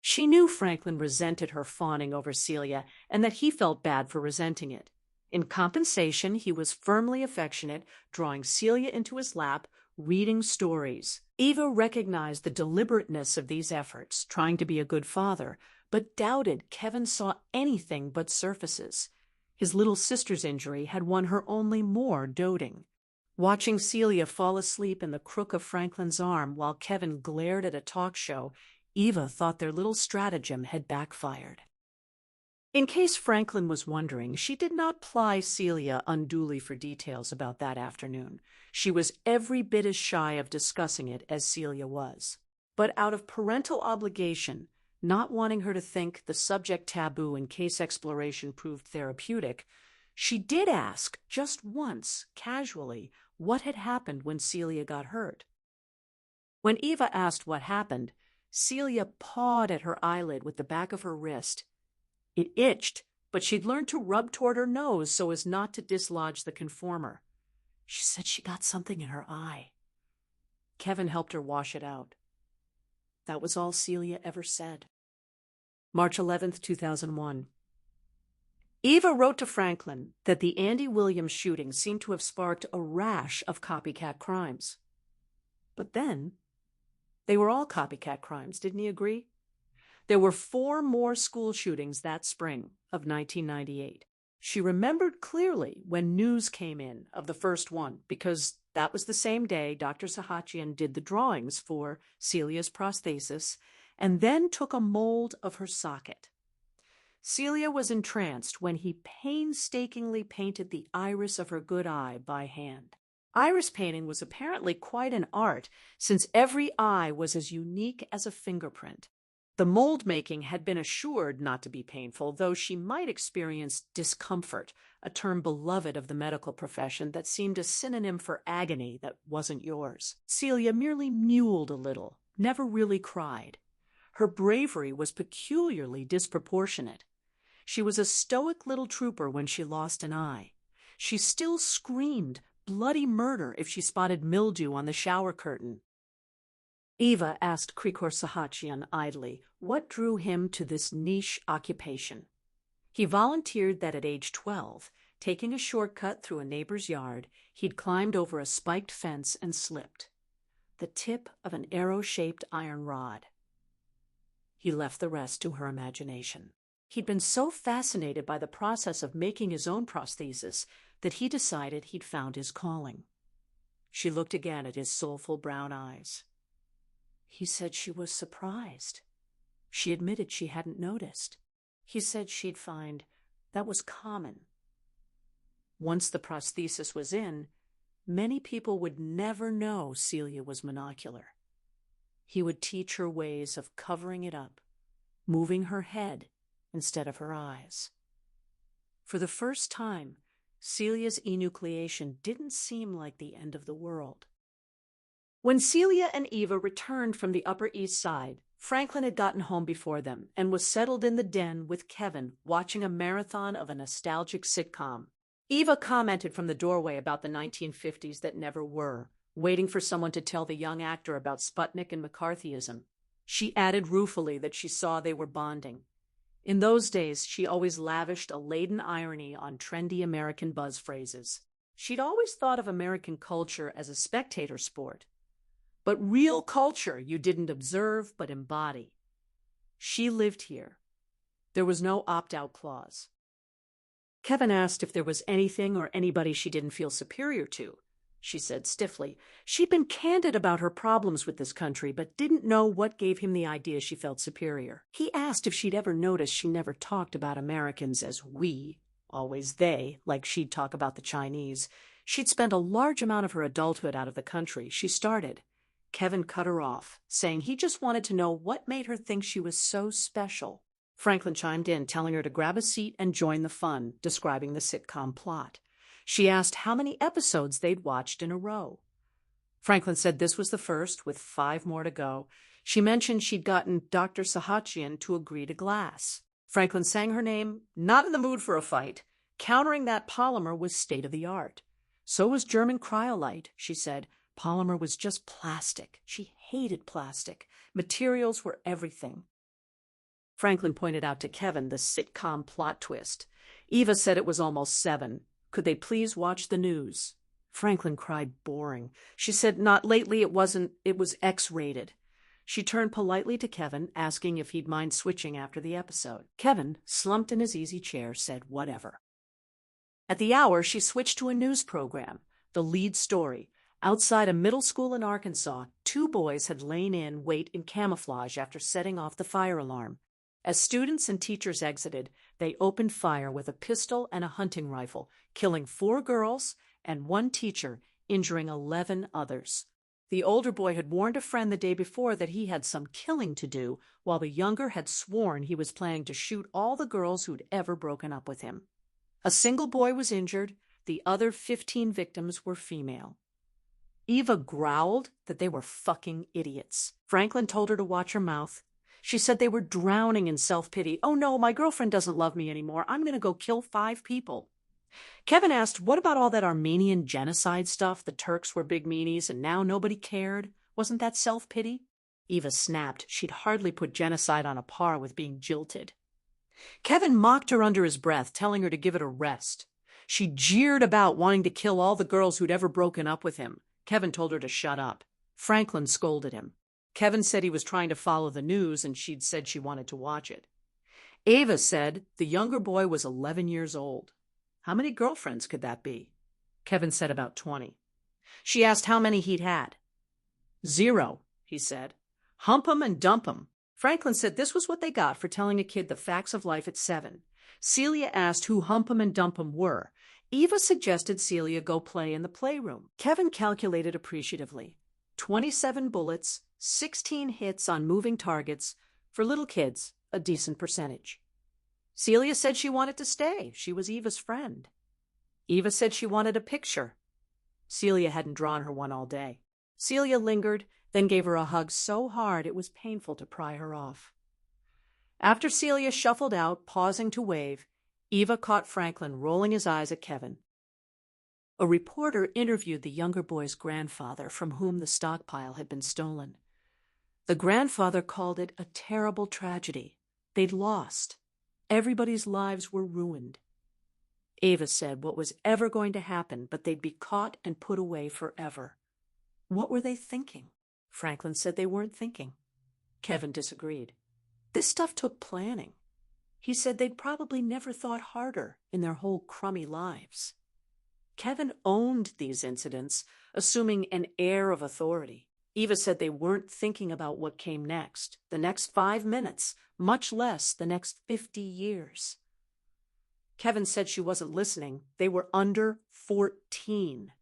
She knew Franklin resented her fawning over Celia and that he felt bad for resenting it. In compensation, he was firmly affectionate, drawing Celia into his lap, reading stories. Eva recognized the deliberateness of these efforts, trying to be a good father, but doubted Kevin saw anything but surfaces. His little sister's injury had won her only more doting. Watching Celia fall asleep in the crook of Franklin's arm while Kevin glared at a talk show, Eva thought their little stratagem had backfired. In case Franklin was wondering, she did not ply Celia unduly for details about that afternoon. She was every bit as shy of discussing it as Celia was. But out of parental obligation, not wanting her to think the subject taboo in case exploration proved therapeutic, she did ask, just once, casually, what had happened when Celia got hurt. When Eva asked what happened, Celia pawed at her eyelid with the back of her wrist. It itched, but she'd learned to rub toward her nose so as not to dislodge the conformer. She said she got something in her eye. Kevin helped her wash it out. That was all Celia ever said. March 11th, 2001. Eva wrote to Franklin that the Andy Williams shooting seemed to have sparked a rash of copycat crimes. But then, they were all copycat crimes, didn't he agree? There were 4 more school shootings that spring of 1998. She remembered clearly when news came in of the first one, because that was the same day Dr. Sahachian did the drawings for Celia's prosthesis and then took a mold of her socket. Celia was entranced when he painstakingly painted the iris of her good eye by hand. Iris painting was apparently quite an art, since every eye was as unique as a fingerprint. The mold making had been assured not to be painful, though she might experience discomfort, a term beloved of the medical profession that seemed a synonym for agony that wasn't yours. Celia merely mewled a little, never really cried. Her bravery was peculiarly disproportionate. She was a stoic little trooper when she lost an eye. She still screamed bloody murder if she spotted mildew on the shower curtain. Eva asked Krikor Sahachian idly what drew him to this niche occupation. He volunteered that at age 12, taking a shortcut through a neighbor's yard, he'd climbed over a spiked fence and slipped. The tip of an arrow-shaped iron rod. He left the rest to her imagination. He'd been so fascinated by the process of making his own prosthesis that he decided he'd found his calling. She looked again at his soulful brown eyes. He said she was surprised. She admitted she hadn't noticed. He said she'd find that was common. Once the prosthesis was in, many people would never know Celia was monocular. He would teach her ways of covering it up, moving her head instead of her eyes. For the first time, Celia's enucleation didn't seem like the end of the world. When Celia and Eva returned from the Upper East Side, Franklin had gotten home before them and was settled in the den with Kevin, watching a marathon of a nostalgic sitcom. Eva commented from the doorway about the 1950s that never were, waiting for someone to tell the young actor about Sputnik and McCarthyism. She added ruefully that she saw they were bonding. In those days, she always lavished a laden irony on trendy American buzz phrases. She'd always thought of American culture as a spectator sport. But real culture you didn't observe but embody. She lived here. There was no opt-out clause. Kevin asked if there was anything or anybody she didn't feel superior to. She said stiffly. She'd been candid about her problems with this country, but didn't know what gave him the idea she felt superior. He asked if she'd ever noticed she never talked about Americans as we, always they, like she'd talk about the Chinese. She'd spent a large amount of her adulthood out of the country. She started. Kevin cut her off, saying he just wanted to know what made her think she was so special. Franklin chimed in, telling her to grab a seat and join the fun, describing the sitcom plot. She asked how many episodes they'd watched in a row. Franklin said this was the first, with 5 more to go. She mentioned she'd gotten Dr. Sahachian to agree to glass. Franklin sang her name, not in the mood for a fight, countering that polymer was state-of-the-art. So was German cryolite, she said. Polymer was just plastic. She hated plastic. Materials were everything. Franklin pointed out to Kevin the sitcom plot twist. Eva said it was almost 7. Could they please watch the news? Franklin cried, boring. She said not lately, it was X-rated. She turned politely to Kevin, asking if he'd mind switching after the episode. Kevin, slumped in his easy chair, said whatever. At the hour, she switched to a news program, the lead story. Outside a middle school in Arkansas, 2 boys had lain in wait in camouflage after setting off the fire alarm. As students and teachers exited, they opened fire with a pistol and a hunting rifle, killing 4 girls and 1 teacher, injuring 11 others. The older boy had warned a friend the day before that he had some killing to do, while the younger had sworn he was planning to shoot all the girls who'd ever broken up with him. A single boy was injured. The other 15 victims were female. Eva growled that they were fucking idiots. Franklin told her to watch her mouth. She said they were drowning in self-pity. Oh no, my girlfriend doesn't love me anymore. I'm going to go kill 5 people. Kevin asked, what about all that Armenian genocide stuff? The Turks were big meanies and now nobody cared. Wasn't that self-pity? Eva snapped. She'd hardly put genocide on a par with being jilted. Kevin mocked her under his breath, telling her to give it a rest. She jeered about wanting to kill all the girls who'd ever broken up with him. Kevin told her to shut up. Franklin scolded him. Kevin said he was trying to follow the news, and she'd said she wanted to watch it. Eva said the younger boy was 11 years old. How many girlfriends could that be? Kevin said about 20. She asked how many he'd had. 0, he said. Hump 'em and dump 'em. Franklin said this was what they got for telling a kid the facts of life at 7. Celia asked who Hump 'em and Dump 'em were. Eva suggested Celia go play in the playroom. Kevin calculated appreciatively. 27 bullets, 16 hits on moving targets. For little kids, a decent percentage. Celia said she wanted to stay. She was Eva's friend. Eva said she wanted a picture. Celia hadn't drawn her one all day. Celia lingered, then gave her a hug so hard it was painful to pry her off. After Celia shuffled out, pausing to wave, Eva caught Franklin rolling his eyes at Kevin. A reporter interviewed the younger boy's grandfather, from whom the stockpile had been stolen. The grandfather called it a terrible tragedy. They'd lost. Everybody's lives were ruined. Eva said what was ever going to happen, but they'd be caught and put away forever. What were they thinking? Franklin said they weren't thinking. Kevin disagreed. This stuff took planning. He said they'd probably never thought harder in their whole crummy lives. Kevin owned these incidents, assuming an air of authority. Eva said they weren't thinking about what came next, the next 5 minutes, much less the next 50 years. Kevin said she wasn't listening. They were under 14.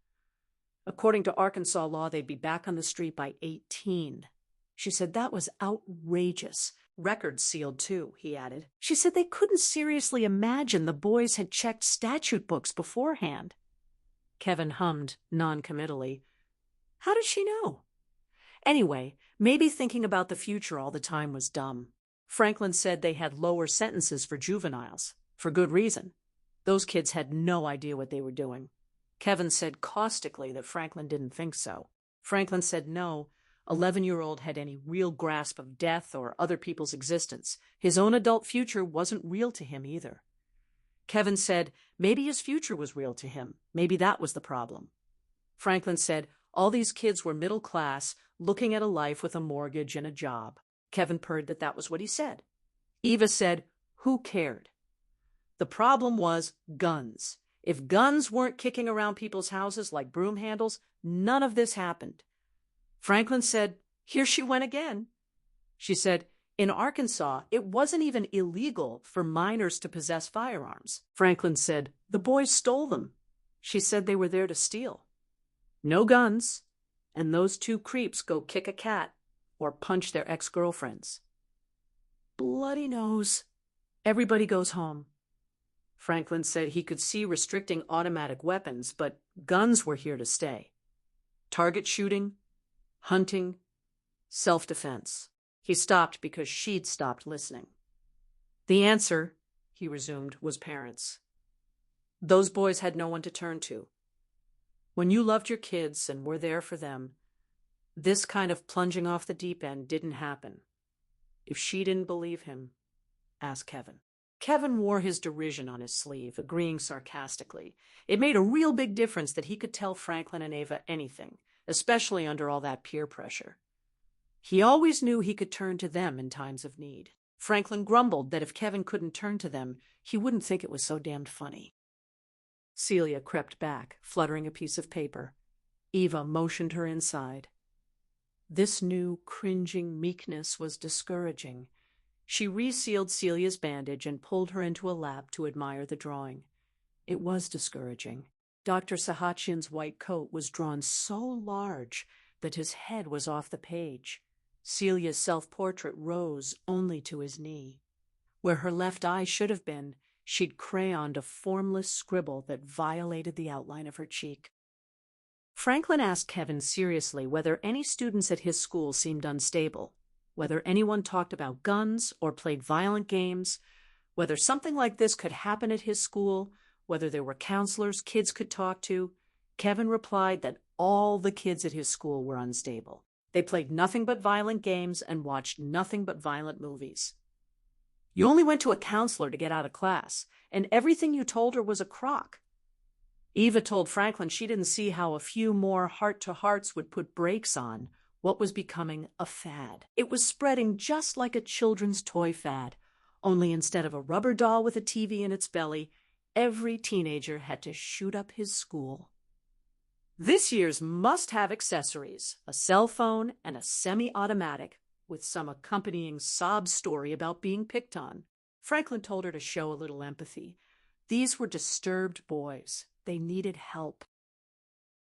According to Arkansas law, they'd be back on the street by 18. She said that was outrageous. Records sealed, too, he added. She said they couldn't seriously imagine the boys had checked statute books beforehand. Kevin hummed noncommittally. How did she know? Anyway, maybe thinking about the future all the time was dumb. Franklin said they had lower sentences for juveniles, for good reason. Those kids had no idea what they were doing. Kevin said caustically that Franklin didn't think so. Franklin said no, 11-year-old had any real grasp of death or other people's existence. His own adult future wasn't real to him either. Kevin said maybe his future was real to him. Maybe that was the problem. Franklin said all these kids were middle class, looking at a life with a mortgage and a job. Kevin purred that that was what he said. Eva said, who cared? The problem was guns. If guns weren't kicking around people's houses like broom handles, none of this happened. Franklin said, here she went again. She said, in Arkansas, it wasn't even illegal for minors to possess firearms. Franklin said, the boys stole them. She said they were there to steal. No guns, and those 2 creeps go kick a cat or punch their ex-girlfriends. Bloody nose. Everybody goes home. Franklin said he could see restricting automatic weapons, but guns were here to stay. Target shooting, hunting, self-defense. He stopped because she'd stopped listening. The answer, he resumed, was parents. Those boys had no one to turn to. When you loved your kids and were there for them, this kind of plunging off the deep end didn't happen. If she didn't believe him, asked Kevin. Kevin wore his derision on his sleeve, agreeing sarcastically. It made a real big difference that he could tell Franklin and Ava anything, especially under all that peer pressure. He always knew he could turn to them in times of need. Franklin grumbled that if Kevin couldn't turn to them, he wouldn't think it was so damned funny. Celia crept back, fluttering a piece of paper. Eva motioned her inside. This new, cringing meekness was discouraging. She resealed Celia's bandage and pulled her into a lap to admire the drawing. It was discouraging. Dr. Sahachian's white coat was drawn so large that his head was off the page. Celia's self-portrait rose only to his knee. Where her left eye should have been, she'd crayoned a formless scribble that violated the outline of her cheek. Franklin asked Kevin seriously whether any students at his school seemed unstable, whether anyone talked about guns or played violent games, whether something like this could happen at his school, whether there were counselors kids could talk to. Kevin replied that all the kids at his school were unstable. They played nothing but violent games and watched nothing but violent movies. You only went to a counselor to get out of class, and everything you told her was a crock. Eva told Franklin she didn't see how a few more heart-to-hearts would put brakes on what was becoming a fad. It was spreading just like a children's toy fad, only instead of a rubber doll with a TV in its belly, every teenager had to shoot up his school. This year's must-have accessories, a cell phone and a semi-automatic, with some accompanying sob story about being picked on. Franklin told her to show a little empathy. These were disturbed boys. They needed help.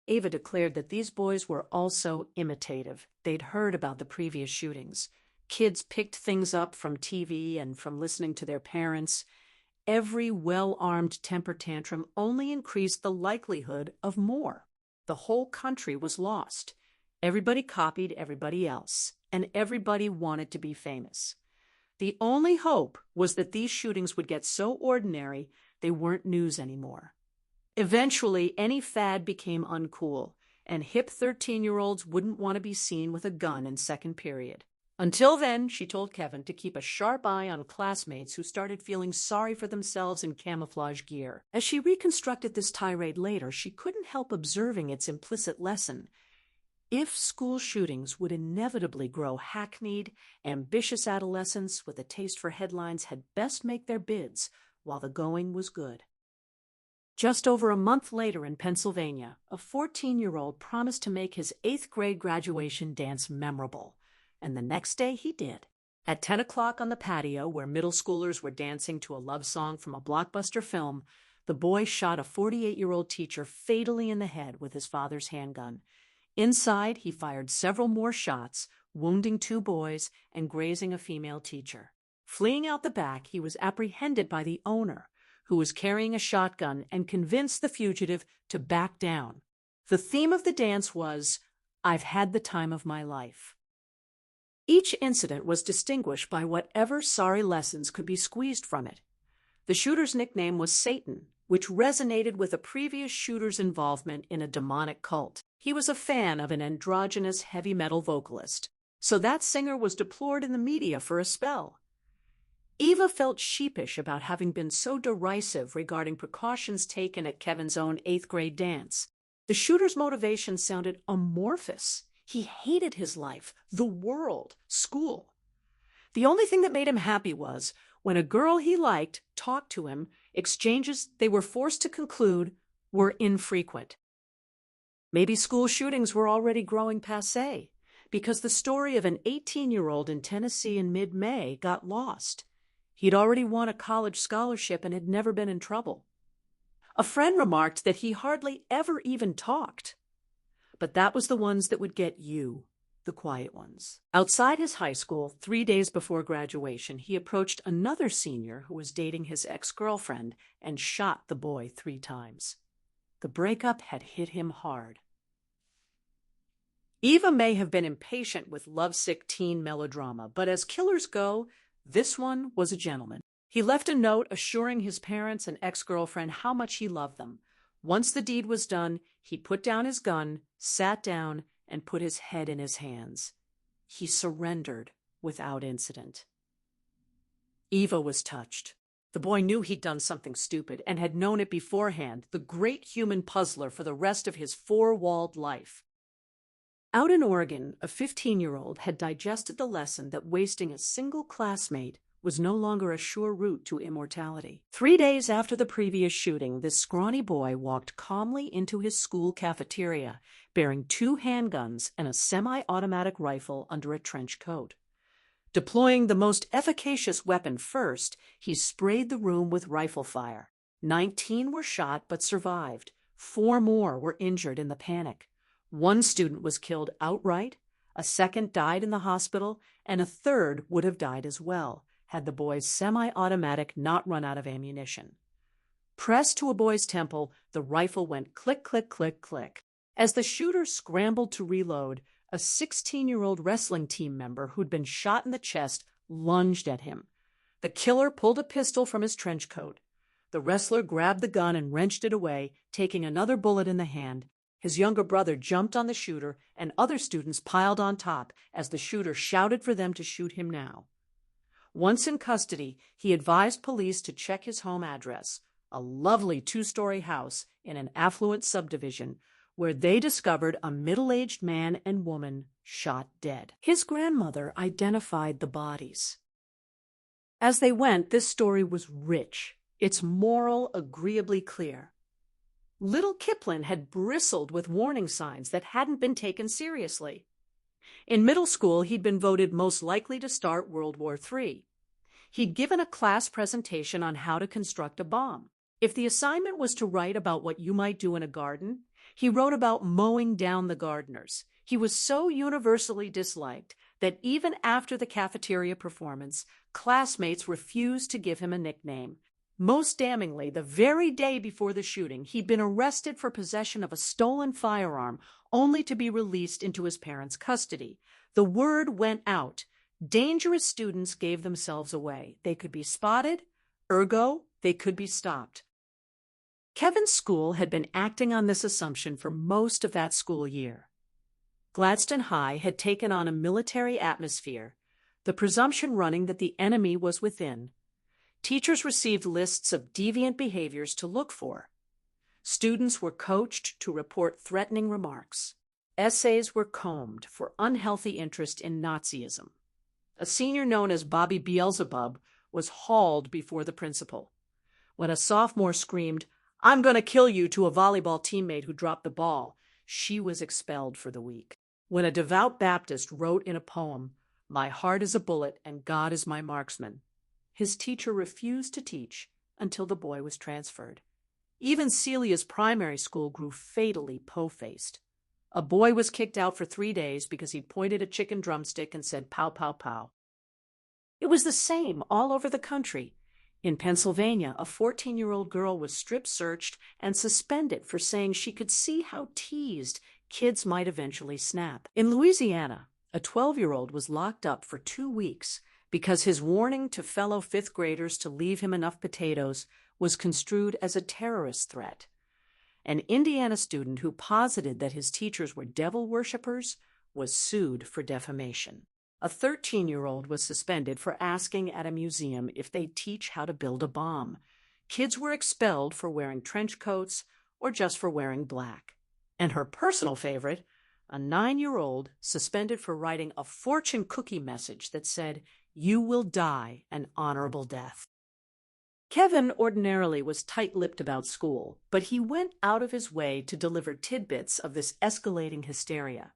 Ava declared that these boys were also imitative. They'd heard about the previous shootings. Kids picked things up from TV and from listening to their parents. Every well-armed temper tantrum only increased the likelihood of more. The whole country was lost. Everybody copied everybody else, and everybody wanted to be famous. The only hope was that these shootings would get so ordinary they weren't news anymore. Eventually, any fad became uncool, and hip 13-year-olds wouldn't want to be seen with a gun in second period. Until then, she told Kevin to keep a sharp eye on classmates who started feeling sorry for themselves in camouflage gear. As she reconstructed this tirade later, she couldn't help observing its implicit lesson. If school shootings would inevitably grow hackneyed, ambitious adolescents with a taste for headlines had best make their bids while the going was good. Just over a month later in Pennsylvania, a 14-year-old promised to make his 8th grade graduation dance memorable. And the next day he did. At 10 o'clock on the patio, where middle schoolers were dancing to a love song from a blockbuster film, the boy shot a 48-year-old teacher fatally in the head with his father's handgun. Inside, he fired several more shots, wounding 2 boys and grazing a female teacher. Fleeing out the back, he was apprehended by the owner, who was carrying a shotgun, and convinced the fugitive to back down. The theme of the dance was, "I've had the time of my life." Each incident was distinguished by whatever sorry lessons could be squeezed from it. The shooter's nickname was Satan, which resonated with a previous shooter's involvement in a demonic cult. He was a fan of an androgynous heavy metal vocalist, so that singer was deplored in the media for a spell. Eva felt sheepish about having been so derisive regarding precautions taken at Kevin's own 8th grade dance. The shooter's motivation sounded amorphous. He hated his life, the world, school. The only thing that made him happy was when a girl he liked talked to him, exchanges they were forced to conclude were infrequent. Maybe school shootings were already growing passé, because the story of an 18-year-old in Tennessee in mid-May got lost. He'd already won a college scholarship and had never been in trouble. A friend remarked that he hardly ever even talked. But that was the ones that would get you, the quiet ones. Outside his high school, 3 days before graduation, he approached another senior who was dating his ex-girlfriend and shot the boy 3 times. The breakup had hit him hard. Eva may have been impatient with lovesick teen melodrama, but as killers go, this one was a gentleman. He left a note assuring his parents and ex-girlfriend how much he loved them. Once the deed was done, he put down his gun, sat down, and put his head in his hands. He surrendered without incident. Eva was touched. The boy knew he'd done something stupid and had known it beforehand, the great human puzzler for the rest of his four-walled life. Out in Oregon, a 15-year-old had digested the lesson that wasting a single classmate was no longer a sure route to immortality. 3 days after the previous shooting, this scrawny boy walked calmly into his school cafeteria, bearing 2 handguns and a semi-automatic rifle under a trench coat. Deploying the most efficacious weapon first, he sprayed the room with rifle fire. 19 were shot but survived. 4 more were injured in the panic. 1 student was killed outright, a second died in the hospital, and a third would have died as well, had the boy's semi-automatic not run out of ammunition. Pressed to a boy's temple, the rifle went click, click, click, click. As the shooter scrambled to reload, a 16-year-old wrestling team member who'd been shot in the chest lunged at him. The killer pulled a pistol from his trench coat. The wrestler grabbed the gun and wrenched it away, taking another bullet in the hand. His younger brother jumped on the shooter, and other students piled on top as the shooter shouted for them to shoot him now. Once in custody, he advised police to check his home address, a lovely 2-story house in an affluent subdivision, where they discovered a middle-aged man and woman shot dead. His grandmother identified the bodies. As they went, this story was rich, its moral agreeably clear. Little Kipling had bristled with warning signs that hadn't been taken seriously. In middle school, he'd been voted most likely to start World War III. He'd given a class presentation on how to construct a bomb. If the assignment was to write about what you might do in a garden, he wrote about mowing down the gardeners. He was so universally disliked that even after the cafeteria performance, classmates refused to give him a nickname. Most damningly, the very day before the shooting, he'd been arrested for possession of a stolen firearm, only to be released into his parents' custody. The word went out. Dangerous students gave themselves away. They could be spotted, ergo, they could be stopped. Kevin's school had been acting on this assumption for most of that school year. Gladstone High had taken on a military atmosphere, the presumption running that the enemy was within. Teachers received lists of deviant behaviors to look for. Students were coached to report threatening remarks. Essays were combed for unhealthy interest in Nazism. A senior known as Bobby Beelzebub was hauled before the principal. When a sophomore screamed, "I'm going to kill you," to a volleyball teammate who dropped the ball, she was expelled for the week. When a devout Baptist wrote in a poem, "My heart is a bullet and God is my marksman," his teacher refused to teach until the boy was transferred. Even Celia's primary school grew fatally po-faced. A boy was kicked out for 3 days because he'd pointed a chicken drumstick and said, "Pow, pow, pow." It was the same all over the country. In Pennsylvania, a 14-year-old girl was strip-searched and suspended for saying she could see how teased kids might eventually snap. In Louisiana, a 12-year-old was locked up for 2 weeks because his warning to fellow 5th graders to leave him enough potatoes was construed as a terrorist threat. An Indiana student who posited that his teachers were devil worshippers was sued for defamation. A 13-year-old was suspended for asking at a museum if they'd teach how to build a bomb. Kids were expelled for wearing trench coats or just for wearing black. And her personal favorite, a 9-year-old suspended for writing a fortune cookie message that said, "You will die an honorable death." Kevin ordinarily was tight-lipped about school, but he went out of his way to deliver tidbits of this escalating hysteria.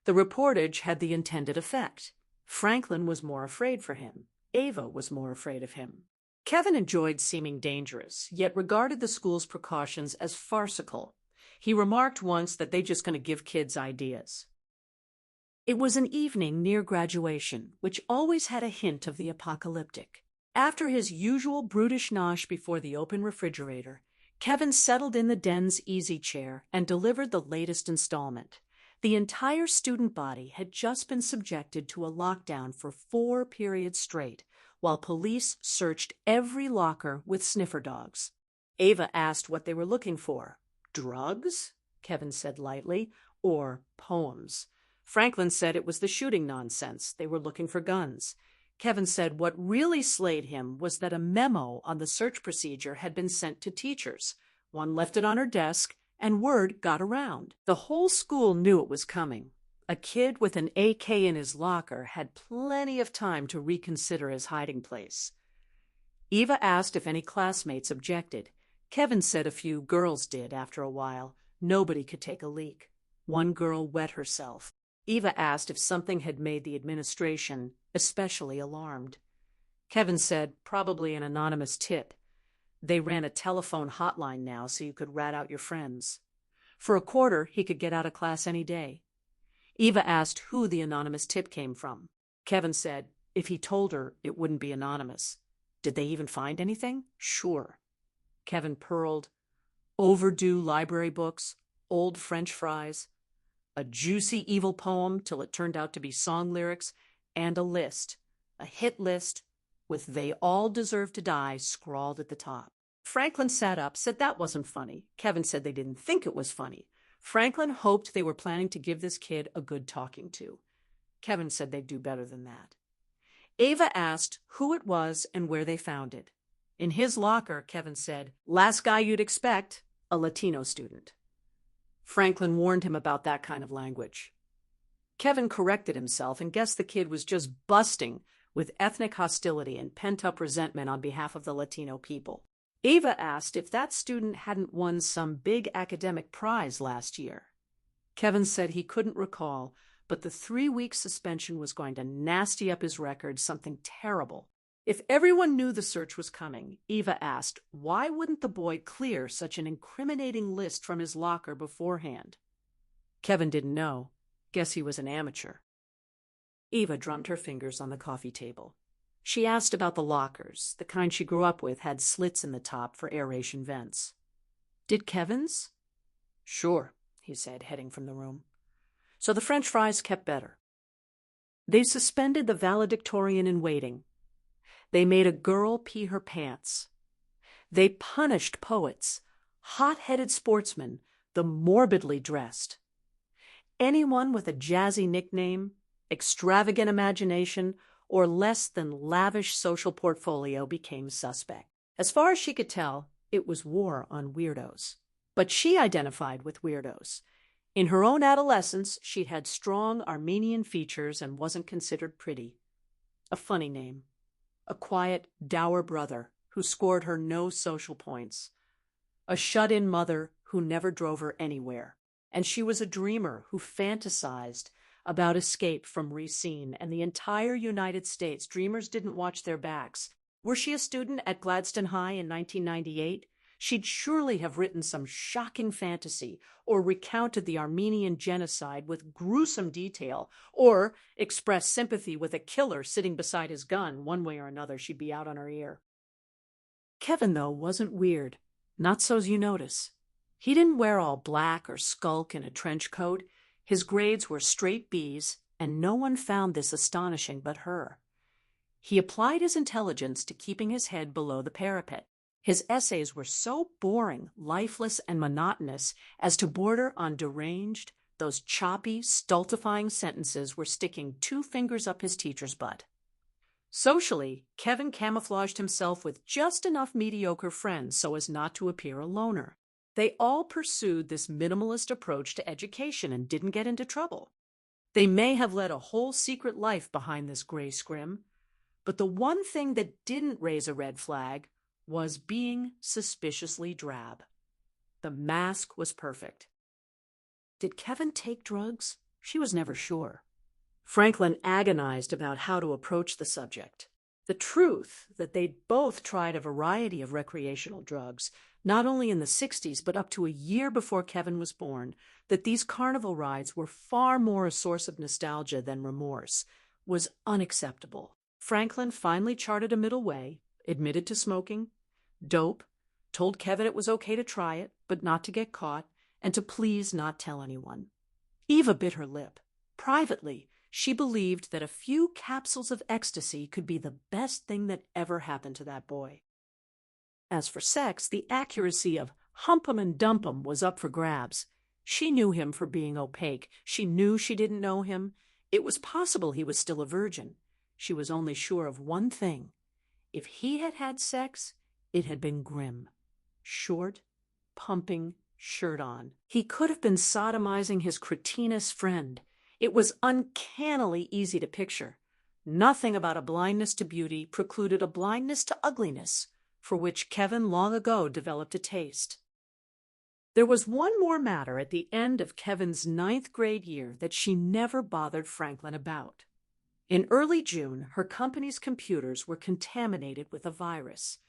The reportage had the intended effect. Franklin was more afraid for him. Ava was more afraid of him. Kevin enjoyed seeming dangerous, yet regarded the school's precautions as farcical. He remarked once that they're just going to give kids ideas. It was an evening near graduation, which always had a hint of the apocalyptic. After his usual brutish nosh before the open refrigerator, Kevin settled in the den's easy chair and delivered the latest installment. The entire student body had just been subjected to a lockdown for 4 periods straight, while police searched every locker with sniffer dogs. Ava asked what they were looking for. "Drugs?" Kevin said lightly, or poems. Franklin said it was the shooting nonsense. They were looking for guns. Kevin said what really slayed him was that a memo on the search procedure had been sent to teachers. One left it on her desk, and word got around. The whole school knew it was coming. A kid with an AK in his locker had plenty of time to reconsider his hiding place. Eva asked if any classmates objected. Kevin said a few girls did after a while. Nobody could take a leak. One girl wet herself. Eva asked if something had made the administration especially alarmed. Kevin said probably an anonymous tip. They ran a telephone hotline now so you could rat out your friends. For a quarter, he could get out of class any day. Eva asked who the anonymous tip came from. Kevin said if he told her, it wouldn't be anonymous. Did they even find anything? Sure. Kevin purled. Overdue library books, old French fries, a juicy evil poem till it turned out to be song lyrics, and a hit list, with "They all deserve to die" scrawled at the top. Franklin sat up, said that wasn't funny. Kevin said they didn't think it was funny. Franklin hoped they were planning to give this kid a good talking to. Kevin said they'd do better than that. Eva asked who it was and where they found it. In his locker, Kevin said, last guy you'd expect, a Latino student. Franklin warned him about that kind of language. Kevin corrected himself and guessed the kid was just busting with ethnic hostility and pent-up resentment on behalf of the Latino people. Eva asked if that student hadn't won some big academic prize last year. Kevin said he couldn't recall, but the 3-week suspension was going to nasty up his record, something terrible. If everyone knew the search was coming, Eva asked, why wouldn't the boy clear such an incriminating list from his locker beforehand? Kevin didn't know. Guess he was an amateur. Eva drummed her fingers on the coffee table. She asked about the lockers. The kind she grew up with had slits in the top for aeration vents. Did Kevin's? Sure, he said, heading from the room. So the French fries kept better. They suspended the valedictorian in waiting. They made a girl pee her pants. They punished poets, hot-headed sportsmen, the morbidly dressed. Anyone with a jazzy nickname, extravagant imagination, or less than lavish social portfolio became suspect. As far as she could tell, it was war on weirdos. But she identified with weirdos. In her own adolescence, she'd had strong Armenian features and wasn't considered pretty. A funny name. A quiet, dour brother who scored her no social points. A shut-in mother who never drove her anywhere. And she was a dreamer who fantasized about escape from Racine and the entire United States. Dreamers didn't watch their backs. Were she a student at Gladstone High in 1998? She'd surely have written some shocking fantasy or recounted the Armenian genocide with gruesome detail or expressed sympathy with a killer sitting beside his gun. One way or another, she'd be out on her ear. Kevin, though, wasn't weird. Not so's you notice. He didn't wear all black or skulk in a trench coat. His grades were straight B's, and no one found this astonishing but her. He applied his intelligence to keeping his head below the parapet. His essays were so boring, lifeless, and monotonous as to border on deranged. Those choppy, stultifying sentences were sticking 2 fingers up his teacher's butt. Socially, Kevin camouflaged himself with just enough mediocre friends so as not to appear a loner. They all pursued this minimalist approach to education and didn't get into trouble. They may have led a whole secret life behind this gray scrim, but the one thing that didn't raise a red flag was being suspiciously drab. The mask was perfect. Did Kevin take drugs? She was never sure. Franklin agonized about how to approach the subject. The truth that they'd both tried a variety of recreational drugs, not only in the 60s, but up to a year before Kevin was born, that these carnival rides were far more a source of nostalgia than remorse, was unacceptable. Franklin finally charted a middle way, admitted to smoking, dope, told Kevin it was okay to try it, but not to get caught, and to please not tell anyone. Eva bit her lip. Privately, she believed that a few capsules of ecstasy could be the best thing that ever happened to that boy. As for sex, the accuracy of hump 'em and dump 'em was up for grabs. She knew him for being opaque. She knew she didn't know him. It was possible he was still a virgin. She was only sure of one thing. If he had had sex, it had been grim. Short, pumping, shirt on. He could have been sodomizing his cretinous friend. It was uncannily easy to picture. Nothing about a blindness to beauty precluded a blindness to ugliness, for which Kevin long ago developed a taste. There was one more matter at the end of Kevin's 9th grade year that she never bothered Franklin about. In early June, her company's computers were contaminated with a virus.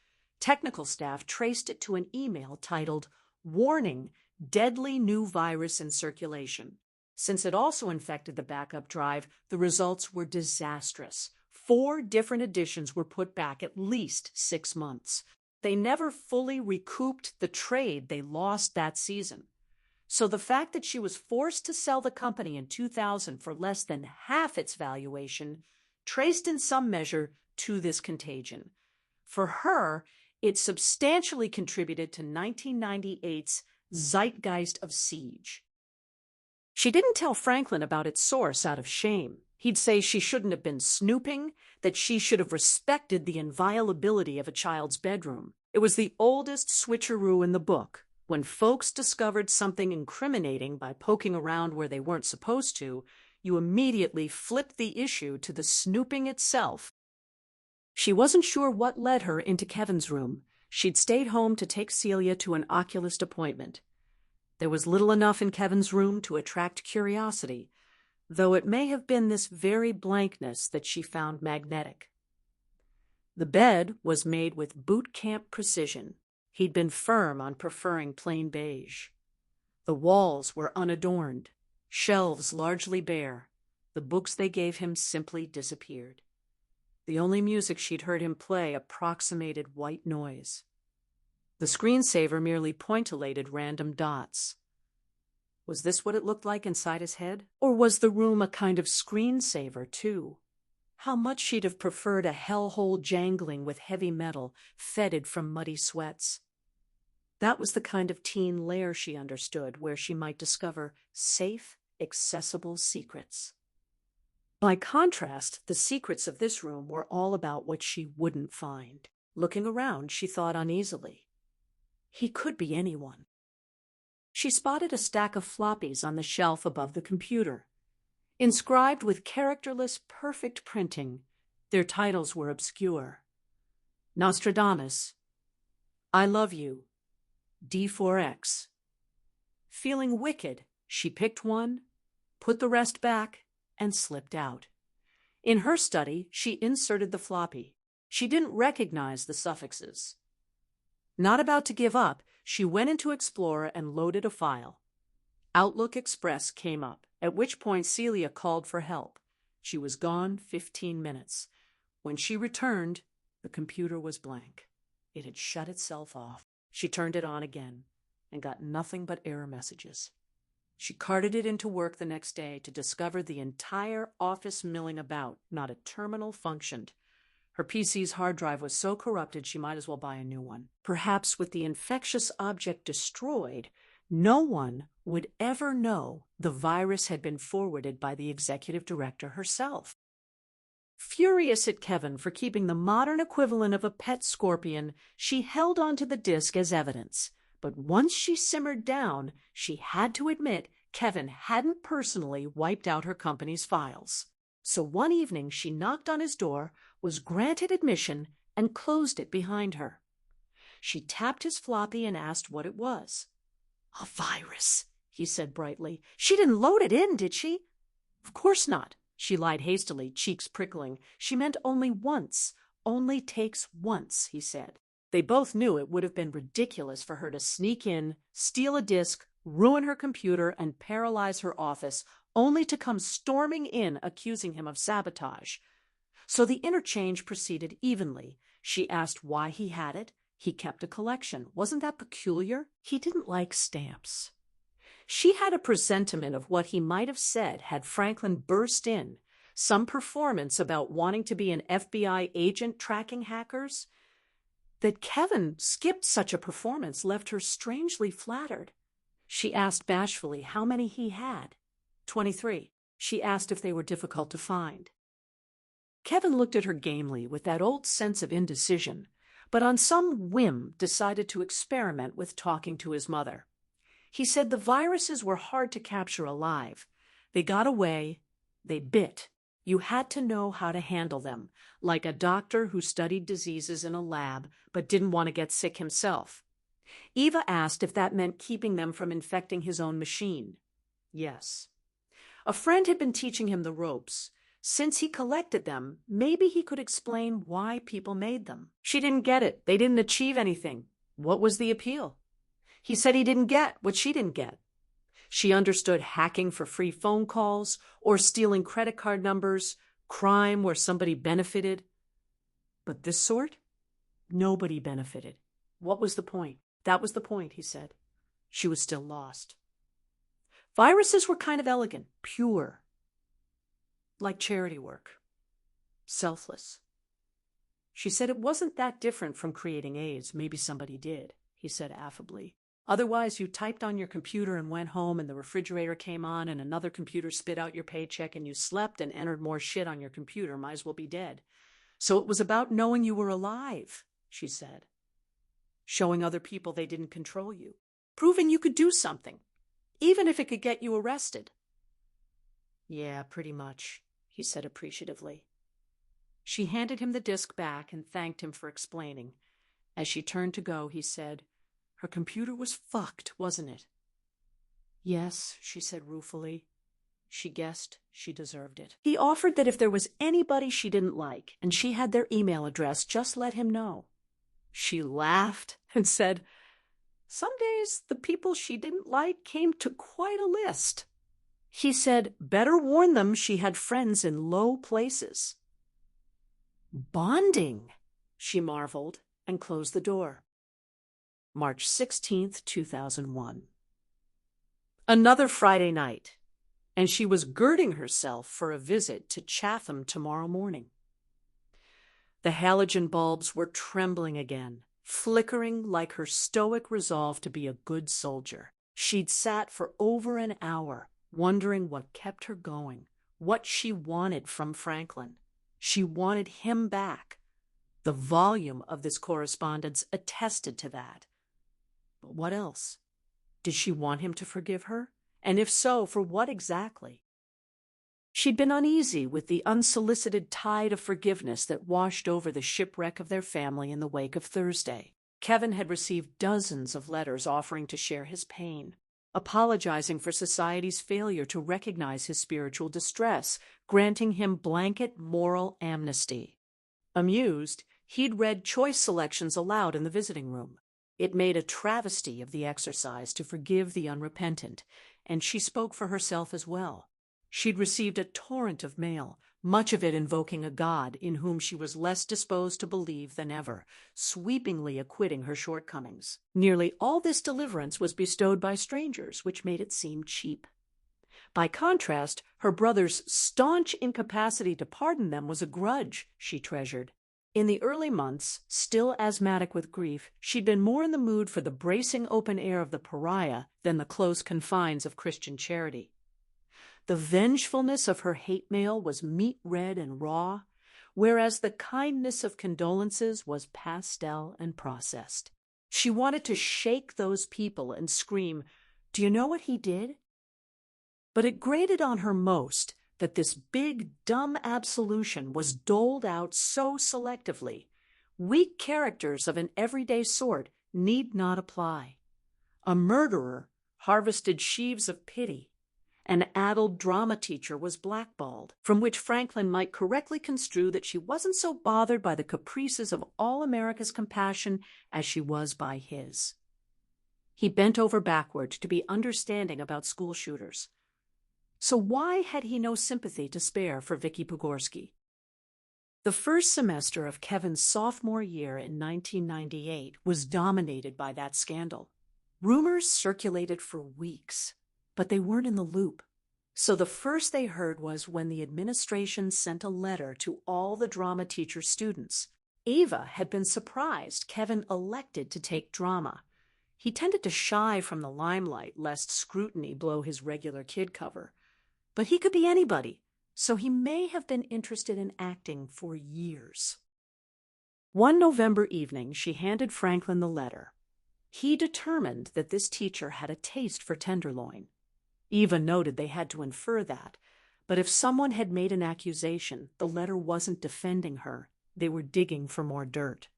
Technical staff traced it to an email titled, "Warning, Deadly New Virus in Circulation." Since it also infected the backup drive, the results were disastrous. 4 different editions were put back at least 6 months. They never fully recouped the trade they lost that season. So the fact that she was forced to sell the company in 2000 for less than half its valuation traced in some measure to this contagion. For her, it substantially contributed to 1998's zeitgeist of siege. She didn't tell Franklin about its source out of shame. He'd say she shouldn't have been snooping, that she should have respected the inviolability of a child's bedroom. It was the oldest switcheroo in the book. When folks discovered something incriminating by poking around where they weren't supposed to, you immediately flipped the issue to the snooping itself. She wasn't sure what led her into Kevin's room. She'd stayed home to take Celia to an oculist appointment. There was little enough in Kevin's room to attract curiosity, though it may have been this very blankness that she found magnetic. The bed was made with boot camp precision. He'd been firm on preferring plain beige. The walls were unadorned, shelves largely bare. The books they gave him simply disappeared. The only music she'd heard him play approximated white noise. The screensaver merely pointillated random dots. Was this what it looked like inside his head? Or was the room a kind of screensaver, too? How much she'd have preferred a hellhole jangling with heavy metal, fetid from muddy sweats. That was the kind of teen lair she understood, where she might discover safe, accessible secrets. By contrast, the secrets of this room were all about what she wouldn't find. Looking around, she thought uneasily. He could be anyone. She spotted a stack of floppies on the shelf above the computer. Inscribed with characterless, perfect printing, their titles were obscure. Nostradamus, I Love You, D4X. Feeling wicked, she picked one, put the rest back, and slipped out. In her study, she inserted the floppy. She didn't recognize the suffixes. Not about to give up, she went into Explorer and loaded a file. Outlook Express came up, at which point Celia called for help. She was gone 15 minutes. When she returned, the computer was blank. It had shut itself off. She turned it on again and got nothing but error messages. She carted it into work the next day to discover the entire office milling about. Not a terminal functioned. Her PC's hard drive was so corrupted she might as well buy a new one. Perhaps with the infectious object destroyed, no one would ever know the virus had been forwarded by the executive director herself. Furious at Kevin for keeping the modern equivalent of a pet scorpion, she held onto the disk as evidence. But once she simmered down, she had to admit Kevin hadn't personally wiped out her company's files. So one evening she knocked on his door, was granted admission, and closed it behind her. She tapped his floppy and asked what it was. A virus, he said brightly. She didn't load it in, did she? Of course not, she lied hastily, cheeks prickling. She meant only once. Only takes once, he said. They both knew it would have been ridiculous for her to sneak in, steal a disk, ruin her computer, and paralyze her office, only to come storming in accusing him of sabotage. So the interchange proceeded evenly. She asked why he had it. He kept a collection. Wasn't that peculiar? He didn't like stamps. She had a presentiment of what he might have said had Franklin burst in, some performance about wanting to be an FBI agent tracking hackers. That Kevin skipped such a performance left her strangely flattered. She asked bashfully how many he had. 23. She asked if they were difficult to find. Kevin looked at her gamely with that old sense of indecision, but on some whim decided to experiment with talking to his mother. He said the viruses were hard to capture alive. They got away, they bit. You had to know how to handle them, like a doctor who studied diseases in a lab but didn't want to get sick himself. Eva asked if that meant keeping them from infecting his own machine. Yes. A friend had been teaching him the ropes. Since he collected them, maybe he could explain why people made them. She didn't get it. They didn't achieve anything. What was the appeal? He said he didn't get what she didn't get. She understood hacking for free phone calls or stealing credit card numbers, crime where somebody benefited. But this sort? Nobody benefited. What was the point? That was the point, he said. She was still lost. Viruses were kind of elegant, pure, like charity work, selfless. She said it wasn't that different from creating AIDS. Maybe somebody did, he said affably. Otherwise, you typed on your computer and went home and the refrigerator came on and another computer spit out your paycheck and you slept and entered more shit on your computer. Might as well be dead. So it was about knowing you were alive, she said. Showing other people they didn't control you. Proving you could do something, even if it could get you arrested. Yeah, pretty much, he said appreciatively. She handed him the disc back and thanked him for explaining. As she turned to go, he said, "Her computer was fucked, wasn't it?" "Yes," she said ruefully. She guessed she deserved it. He offered that if there was anybody she didn't like and she had their email address, just let him know. She laughed and said, some days the people she didn't like came to quite a list. He said, better warn them she had friends in low places. Bonding, she marveled and closed the door. March 16th, 2001. Another Friday night, and she was girding herself for a visit to Chatham tomorrow morning. The halogen bulbs were trembling again, flickering like her stoic resolve to be a good soldier. She'd sat for over an hour, wondering what kept her going, what she wanted from Franklin. She wanted him back. The volume of this correspondence attested to that. But what else? Did she want him to forgive her? And if so, for what exactly? She'd been uneasy with the unsolicited tide of forgiveness that washed over the shipwreck of their family in the wake of Thursday. Kevin had received dozens of letters offering to share his pain, apologizing for society's failure to recognize his spiritual distress, granting him blanket moral amnesty. Amused, he'd read choice selections aloud in the visiting room. It made a travesty of the exercise to forgive the unrepentant, and she spoke for herself as well. She'd received a torrent of mail, much of it invoking a God in whom she was less disposed to believe than ever, sweepingly acquitting her shortcomings. Nearly all this deliverance was bestowed by strangers, which made it seem cheap. By contrast, her brother's staunch incapacity to pardon them was a grudge she treasured. In the early months, still asthmatic with grief, she'd been more in the mood for the bracing open air of the pariah than the close confines of Christian charity. The vengefulness of her hate mail was meat red and raw, whereas the kindness of condolences was pastel and processed. She wanted to shake those people and scream, "Do you know what he did?" But it grated on her most that this big, dumb absolution was doled out so selectively. Weak characters of an everyday sort need not apply. A murderer harvested sheaves of pity. An addled drama teacher was blackballed, from which Franklin might correctly construe that she wasn't so bothered by the caprices of all America's compassion as she was by his. He bent over backward to be understanding about school shooters. So why had he no sympathy to spare for Vicky Pogorski? The first semester of Kevin's sophomore year in 1998 was dominated by that scandal. Rumors circulated for weeks, but they weren't in the loop. So the first they heard was when the administration sent a letter to all the drama teacher students. Eva had been surprised Kevin elected to take drama. He tended to shy from the limelight lest scrutiny blow his regular kid cover. But he could be anybody, so he may have been interested in acting for years. One November evening, she handed Franklin the letter. He determined that this teacher had a taste for tenderloin. Eva noted they had to infer that, but if someone had made an accusation, the letter wasn't defending her. They were digging for more dirt.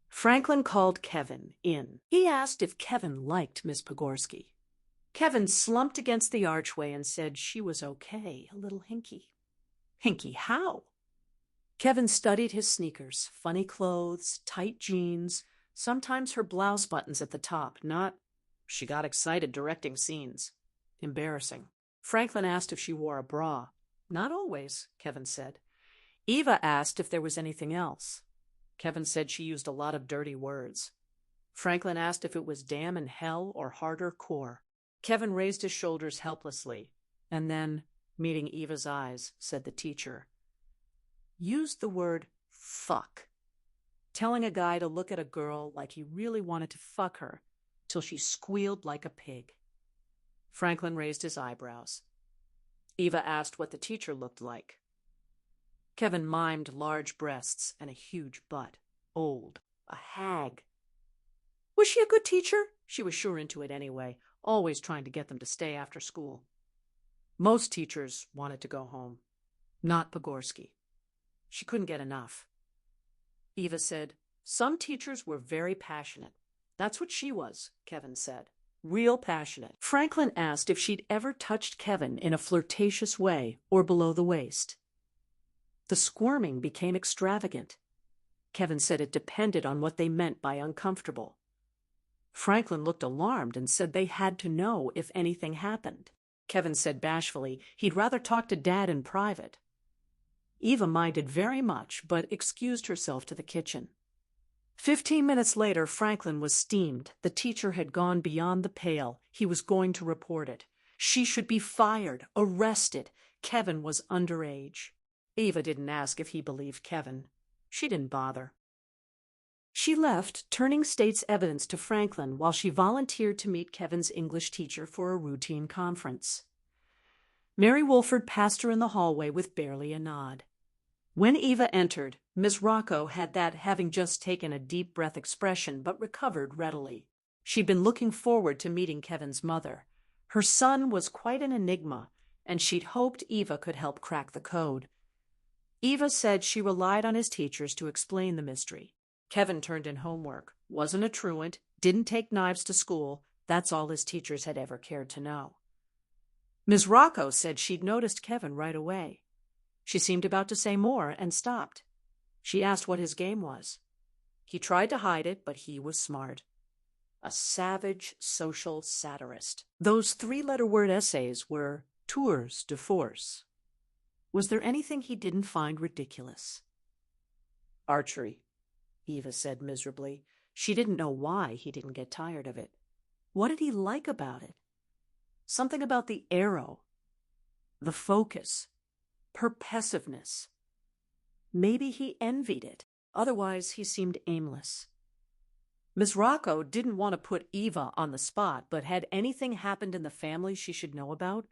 Franklin called Kevin in. He asked if Kevin liked Miss Pogorsky. Kevin slumped against the archway and said she was okay, a little hinky. Hinky how? Kevin studied his sneakers, funny clothes, tight jeans, sometimes her blouse buttons at the top, not... She got excited directing scenes. Embarrassing. Franklin asked if she wore a bra. Not always, Kevin said. Eva asked if there was anything else. Kevin said she used a lot of dirty words. Franklin asked if it was damn and hell or harder core. Kevin raised his shoulders helplessly, and then, meeting Eva's eyes, said the teacher, used the word fuck, telling a guy to look at a girl like he really wanted to fuck her till she squealed like a pig. Franklin raised his eyebrows. Eva asked what the teacher looked like. Kevin mimed large breasts and a huge butt. Old. A hag. Was she a good teacher? She was sure into it anyway, always trying to get them to stay after school. Most teachers wanted to go home. Not Pogorsky. She couldn't get enough. Eva said, some teachers were very passionate. That's what she was, Kevin said. Real passionate. Franklin asked if she'd ever touched Kevin in a flirtatious way or below the waist. The squirming became extravagant. Kevin said it depended on what they meant by uncomfortable. Franklin looked alarmed and said they had to know if anything happened. Kevin said bashfully he'd rather talk to Dad in private. Eva minded very much, but excused herself to the kitchen. 15 minutes later, Franklin was steamed. The teacher had gone beyond the pale. He was going to report it. She should be fired, arrested. Kevin was underage. Eva didn't ask if he believed Kevin. She didn't bother. She left, turning state's evidence to Franklin while she volunteered to meet Kevin's English teacher for a routine conference. Mary Wolford passed her in the hallway with barely a nod. When Eva entered, Miss Rocco had that having just taken a deep breath expression, but recovered readily. She'd been looking forward to meeting Kevin's mother. Her son was quite an enigma, and she'd hoped Eva could help crack the code. Eva said she relied on his teachers to explain the mystery. Kevin turned in homework, wasn't a truant, didn't take knives to school. That's all his teachers had ever cared to know. Ms. Rocco said she'd noticed Kevin right away. She seemed about to say more and stopped. She asked what his game was. He tried to hide it, but he was smart. A savage social satirist. Those three-letter word essays were tours de force. Was there anything he didn't find ridiculous? Archery, Eva said miserably. She didn't know why he didn't get tired of it. What did he like about it? Something about the arrow, the focus, purposiveness. Maybe he envied it. Otherwise, he seemed aimless. Miss Rocco didn't want to put Eva on the spot, but had anything happened in the family she should know about?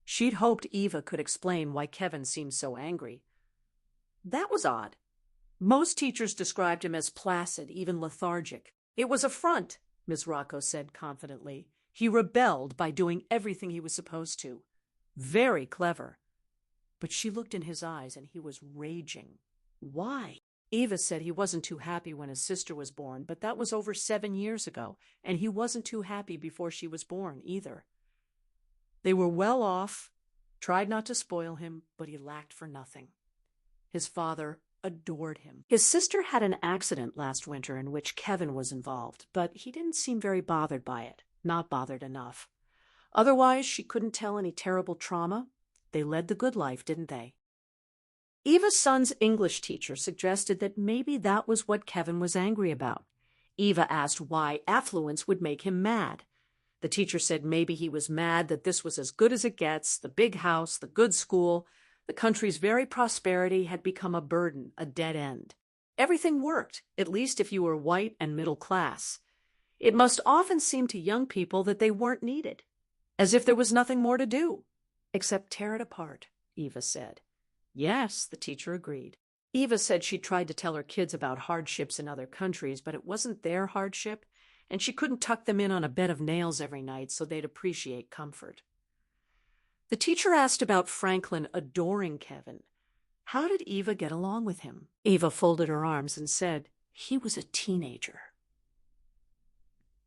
She'd hoped Eva could explain why Kevin seemed so angry. That was odd. Most teachers described him as placid, even lethargic. It was a front, Miss Rocco said confidently. He rebelled by doing everything he was supposed to. Very clever. But she looked in his eyes and he was raging. Why? Eva said he wasn't too happy when his sister was born, but that was over 7 years ago, and he wasn't too happy before she was born either. They were well off, tried not to spoil him, but he lacked for nothing. His father adored him. His sister had an accident last winter in which Kevin was involved, but he didn't seem very bothered by it, not bothered enough. Otherwise, she couldn't tell any terrible trauma. They led the good life, didn't they? Eva's son's English teacher suggested that maybe that was what Kevin was angry about. Eva asked why affluence would make him mad. The teacher said maybe he was mad that this was as good as it gets, the big house, the good school. The country's very prosperity had become a burden, a dead end. Everything worked, at least if you were white and middle class. It must often seem to young people that they weren't needed, as if there was nothing more to do, except tear it apart. Eva said. Yes, the teacher agreed. Eva said she tried to tell her kids about hardships in other countries, but it wasn't their hardship, and she couldn't tuck them in on a bed of nails every night so they'd appreciate comfort. The teacher asked about Franklin adoring Kevin. How did Eva get along with him? Eva folded her arms and said, he was a teenager.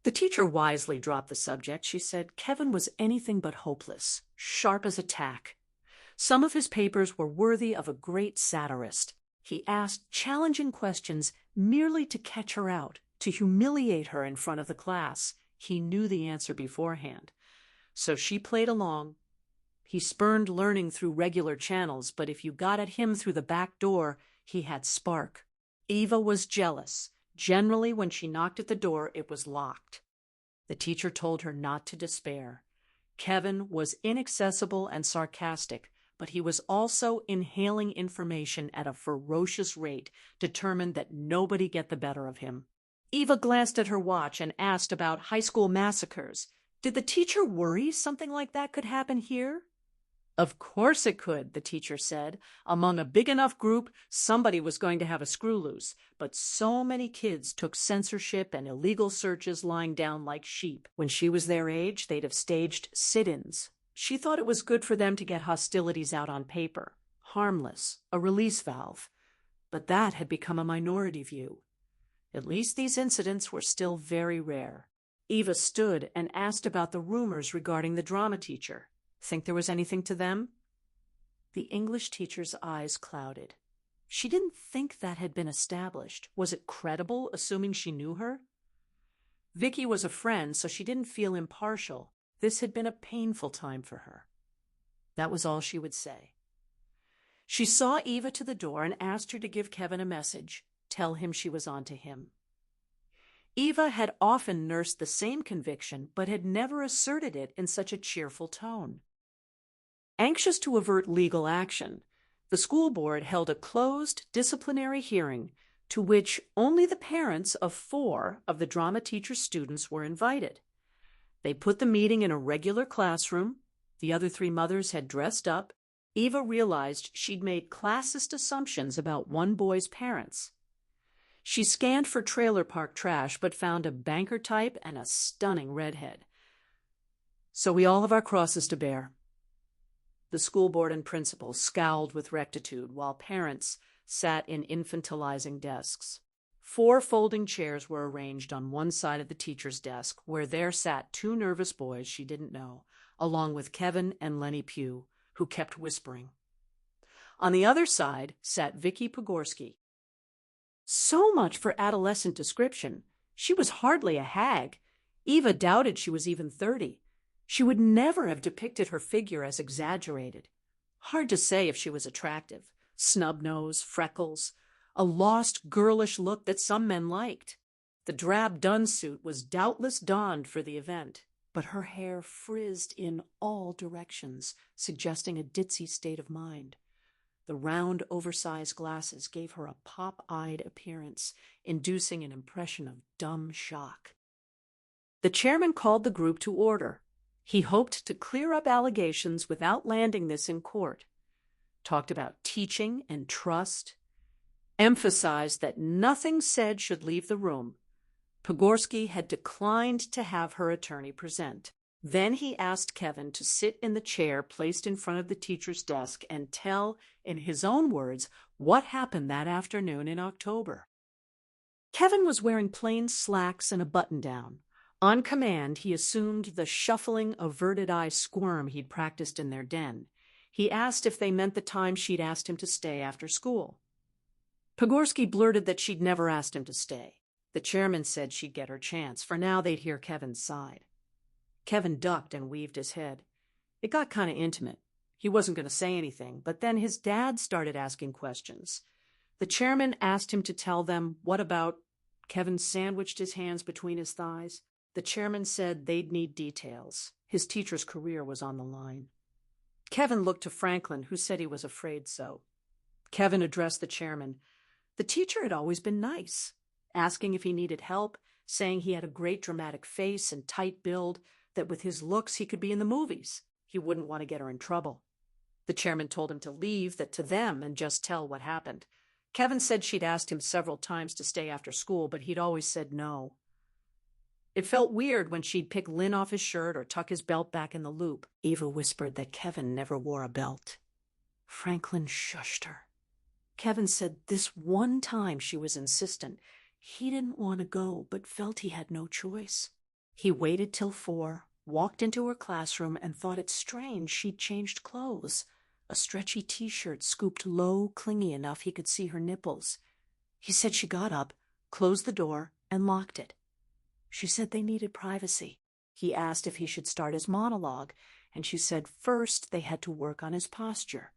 The teacher wisely dropped the subject. She said Kevin was anything but hopeless, sharp as a tack. Some of his papers were worthy of a great satirist. He asked challenging questions merely to catch her out, to humiliate her in front of the class. He knew the answer beforehand. So she played along. He spurned learning through regular channels, but if you got at him through the back door, he had spark. Eva was jealous. Generally, when she knocked at the door, it was locked. The teacher told her not to despair. Kevin was inaccessible and sarcastic, but he was also inhaling information at a ferocious rate, determined that nobody get the better of him. Eva glanced at her watch and asked about high school massacres. Did the teacher worry something like that could happen here? Of course it could, the teacher said. Among a big enough group, somebody was going to have a screw loose. But so many kids took censorship and illegal searches lying down like sheep. When she was their age, they'd have staged sit-ins. She thought it was good for them to get hostilities out on paper. Harmless, a release valve. But that had become a minority view. At least these incidents were still very rare. Eva stood and asked about the rumors regarding the drama teacher. Think there was anything to them? The English teacher's eyes clouded. She didn't think that had been established. Was it credible, assuming she knew her? Vicky was a friend, so she didn't feel impartial. This had been a painful time for her. That was all she would say. She saw Eva to the door and asked her to give Kevin a message, tell him she was on to him. Eva had often nursed the same conviction, but had never asserted it in such a cheerful tone. Anxious to avert legal action, the school board held a closed disciplinary hearing to which only the parents of 4 of the drama teacher's students were invited. They put the meeting in a regular classroom. The other 3 mothers had dressed up. Eva realized she'd made classist assumptions about one boy's parents. She scanned for trailer park trash, but found a banker type and a stunning redhead. So we all have our crosses to bear. The school board and principal scowled with rectitude, while parents sat in infantilizing desks. 4 folding chairs were arranged on one side of the teacher's desk, where there sat 2 nervous boys she didn't know, along with Kevin and Lenny Pugh, who kept whispering. On the other side sat Vicky Pogorski. So much for adolescent description. She was hardly a hag. Eva doubted she was even 30. She would never have depicted her figure as exaggerated. Hard to say if she was attractive. Snub nose, freckles, a lost, girlish look that some men liked. The drab dun suit was doubtless donned for the event, but her hair frizzed in all directions, suggesting a ditzy state of mind. The round, oversized glasses gave her a pop-eyed appearance, inducing an impression of dumb shock. The chairman called the group to order. He hoped to clear up allegations without landing this in court. Talked about teaching and trust. Emphasized that nothing said should leave the room. Pogorski had declined to have her attorney present. Then he asked Kevin to sit in the chair placed in front of the teacher's desk and tell, in his own words, what happened that afternoon in October. Kevin was wearing plain slacks and a button-down. On command, he assumed the shuffling, averted-eye squirm he'd practiced in their den. He asked if they meant the time she'd asked him to stay after school. Pogorski blurted that she'd never asked him to stay. The chairman said she'd get her chance. For now, they'd hear Kevin's side. Kevin ducked and weaved his head. It got kind of intimate. He wasn't going to say anything, but then his dad started asking questions. The chairman asked him to tell them, what about? Kevin sandwiched his hands between his thighs. The chairman said they'd need details. His teacher's career was on the line. Kevin looked to Franklin, who said he was afraid so. Kevin addressed the chairman. The teacher had always been nice, asking if he needed help, saying he had a great dramatic face and tight build, that with his looks he could be in the movies. He wouldn't want to get her in trouble. The chairman told him to leave that to them and just tell what happened. Kevin said she'd asked him several times to stay after school, but he'd always said no. It felt weird when she'd pick Lynn off his shirt or tuck his belt back in the loop. Eva whispered that Kevin never wore a belt. Franklin shushed her. Kevin said this one time she was insistent. He didn't want to go, but felt he had no choice. He waited till 4, walked into her classroom, and thought it strange she'd changed clothes. A stretchy t-shirt scooped low, clingy enough he could see her nipples. He said she got up, closed the door, and locked it. She said they needed privacy. He asked if he should start his monologue, and she said first they had to work on his posture.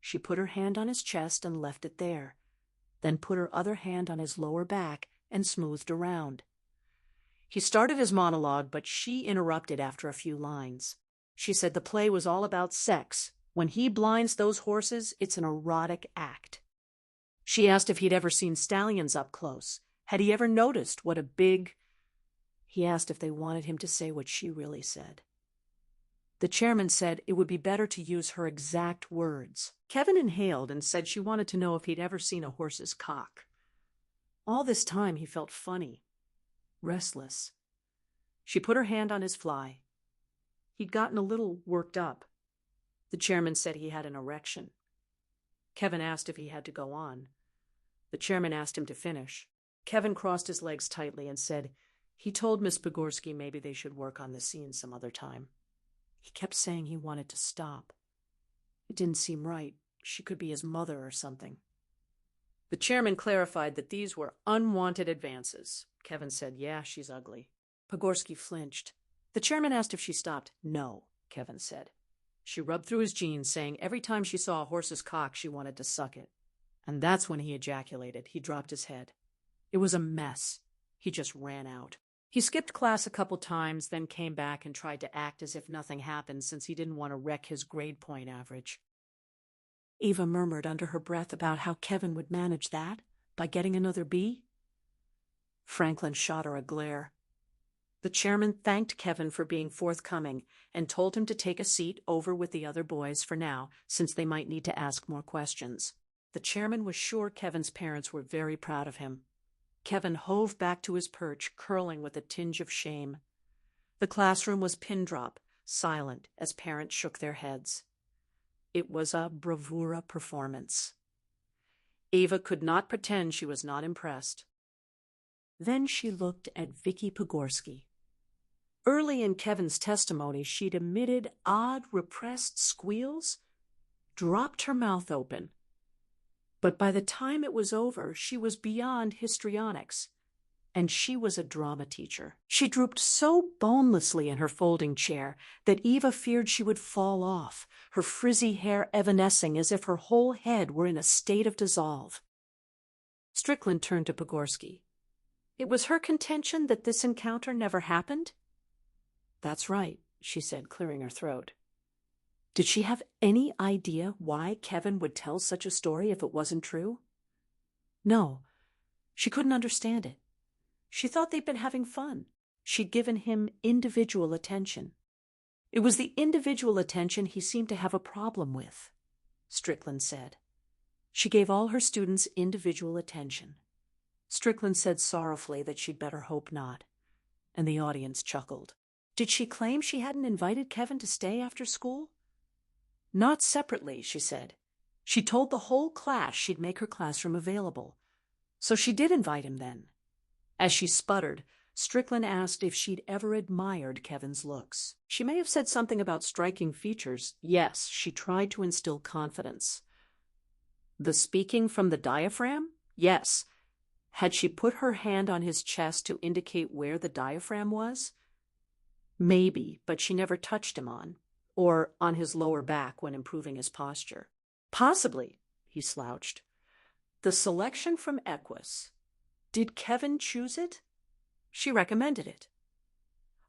She put her hand on his chest and left it there, then put her other hand on his lower back and smoothed around. He started his monologue, but she interrupted after a few lines. She said the play was all about sex. When he blinds those horses, it's an erotic act. She asked if he'd ever seen stallions up close. Had he ever noticed what a big... He asked if they wanted him to say what she really said. The chairman said it would be better to use her exact words. Kevin inhaled and said she wanted to know if he'd ever seen a horse's cock. All this time he felt funny, restless. She put her hand on his fly. He'd gotten a little worked up. The chairman said he had an erection. Kevin asked if he had to go on. The chairman asked him to finish. Kevin crossed his legs tightly and said he told Miss Pogorski maybe they should work on the scene some other time. He kept saying he wanted to stop. It didn't seem right. She could be his mother or something. The chairman clarified that these were unwanted advances. Kevin said, yeah, she's ugly. Pogorski flinched. The chairman asked if she stopped. No, Kevin said. She rubbed through his jeans, saying every time she saw a horse's cock, she wanted to suck it. And that's when he ejaculated. He dropped his head. It was a mess. He just ran out. He skipped class a couple times, then came back and tried to act as if nothing happened since he didn't want to wreck his grade point average. Eva murmured under her breath about how Kevin would manage that by getting another B. Franklin shot her a glare. The chairman thanked Kevin for being forthcoming and told him to take a seat over with the other boys for now, since they might need to ask more questions. The chairman was sure Kevin's parents were very proud of him. Kevin hove back to his perch, curling with a tinge of shame. The classroom was pin drop, silent as parents shook their heads. It was a bravura performance. Eva could not pretend she was not impressed. Then she looked at Vicky Pogorski. Early in Kevin's testimony, she'd emitted odd, repressed squeals, dropped her mouth open. But by the time it was over, she was beyond histrionics, and she was a drama teacher. She drooped so bonelessly in her folding chair that Eva feared she would fall off, her frizzy hair evanescing as if her whole head were in a state of dissolve. Strickland turned to Pogorski. It was her contention that this encounter never happened? That's right, she said, clearing her throat. Did she have any idea why Kevin would tell such a story if it wasn't true? No, she couldn't understand it. She thought they'd been having fun. She'd given him individual attention. It was the individual attention he seemed to have a problem with, Strickland said. She gave all her students individual attention. Strickland said sorrowfully that she'd better hope not, and the audience chuckled. Did she claim she hadn't invited Kevin to stay after school? Not separately, she said. She told the whole class she'd make her classroom available. So she did invite him then. As she sputtered, Strickland asked if she'd ever admired Kevin's looks. She may have said something about striking features. Yes, she tried to instill confidence. The speaking from the diaphragm? Yes. Had she put her hand on his chest to indicate where the diaphragm was? Maybe, but she never touched him or on his lower back when improving his posture. Possibly, he slouched. The selection from Equus. Did Kevin choose it? She recommended it.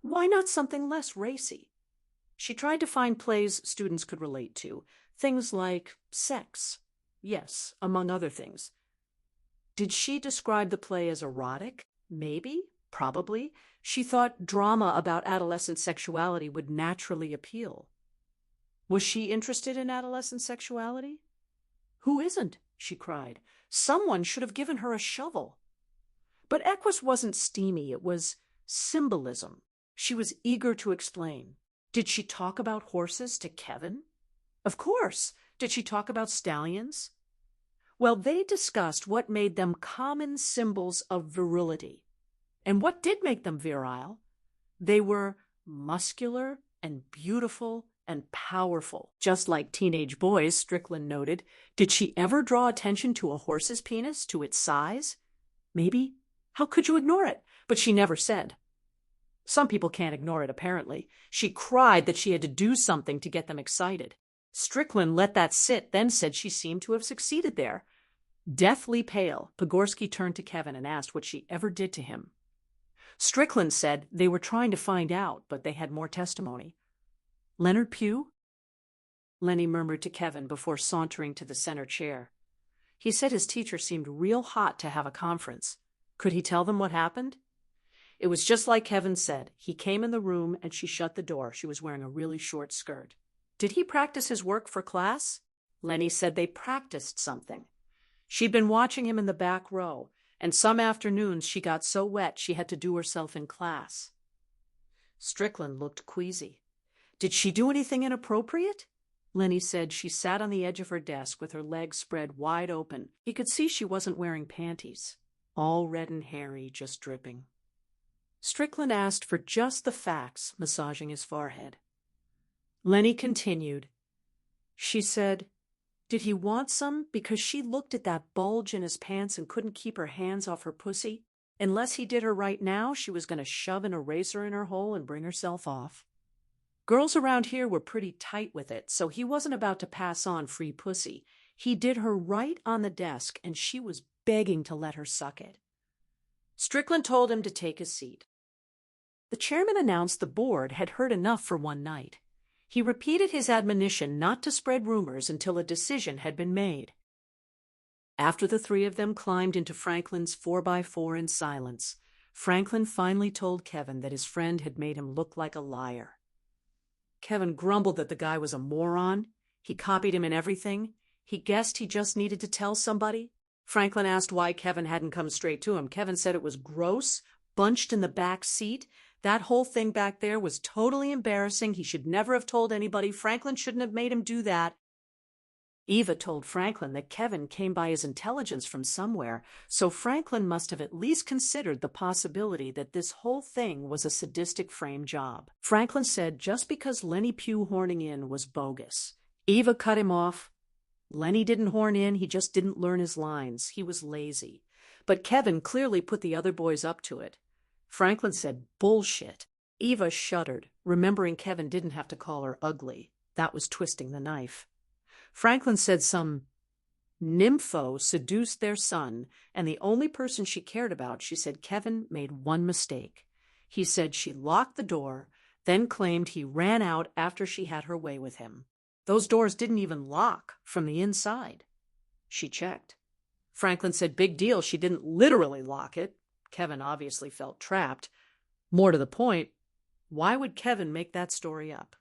Why not something less racy? She tried to find plays students could relate to, things like sex. Yes, among other things. Did she describe the play as erotic? Maybe, probably. She thought drama about adolescent sexuality would naturally appeal. Was she interested in adolescent sexuality? Who isn't? She cried. Someone should have given her a shovel. But Equus wasn't steamy, it was symbolism. She was eager to explain. Did she talk about horses to Kevin? Of course. Did she talk about stallions? Well, they discussed what made them common symbols of virility. And what did make them virile? They were muscular and beautiful and powerful. Just like teenage boys, Strickland noted. Did she ever draw attention to a horse's penis, to its size? Maybe. How could you ignore it? But she never said. Some people can't ignore it, apparently. She cried that she had to do something to get them excited. Strickland let that sit, then said she seemed to have succeeded there. Deathly pale, Pogorsky turned to Kevin and asked what she ever did to him. Strickland said they were trying to find out, but they had more testimony. Leonard Pugh? Lenny murmured to Kevin before sauntering to the center chair. He said his teacher seemed real hot to have a conference. Could he tell them what happened? It was just like Kevin said. He came in the room and she shut the door. She was wearing a really short skirt. Did he practice his work for class? Lenny said they practiced something. She'd been watching him in the back row, and some afternoons she got so wet she had to do herself in class. Strickland looked queasy. Did she do anything inappropriate? Lenny said she sat on the edge of her desk with her legs spread wide open. He could see she wasn't wearing panties. All red and hairy, just dripping. Strickland asked for just the facts, massaging his forehead. Lenny continued. She said, did he want some? Because she looked at that bulge in his pants and couldn't keep her hands off her pussy. Unless he did her right now, she was going to shove an eraser in her hole and bring herself off. Girls around here were pretty tight with it, so he wasn't about to pass on free pussy. He did her right on the desk, and she was begging to let her suck it. Strickland told him to take his seat. The chairman announced the board had heard enough for one night. He repeated his admonition not to spread rumors until a decision had been made. After the three of them climbed into Franklin's 4x4 in silence, Franklin finally told Kevin that his friend had made him look like a liar. Kevin grumbled that the guy was a moron. He copied him in everything. He guessed he just needed to tell somebody. Franklin asked why Kevin hadn't come straight to him. Kevin said it was gross, bunched in the back seat. That whole thing back there was totally embarrassing. He should never have told anybody. Franklin shouldn't have made him do that. Eva told Franklin that Kevin came by his intelligence from somewhere, so Franklin must have at least considered the possibility that this whole thing was a sadistic frame job. Franklin said just because Lenny Pugh horning in was bogus. Eva cut him off. Lenny didn't horn in, he just didn't learn his lines. He was lazy. But Kevin clearly put the other boys up to it. Franklin said, bullshit. Eva shuddered, remembering Kevin didn't have to call her ugly. That was twisting the knife. Franklin said some nympho seduced their son, and the only person she cared about, she said Kevin made one mistake. He said she locked the door, then claimed he ran out after she had her way with him. Those doors didn't even lock from the inside. She checked. Franklin said, big deal, she didn't literally lock it. Kevin obviously felt trapped. More to the point, why would Kevin make that story up?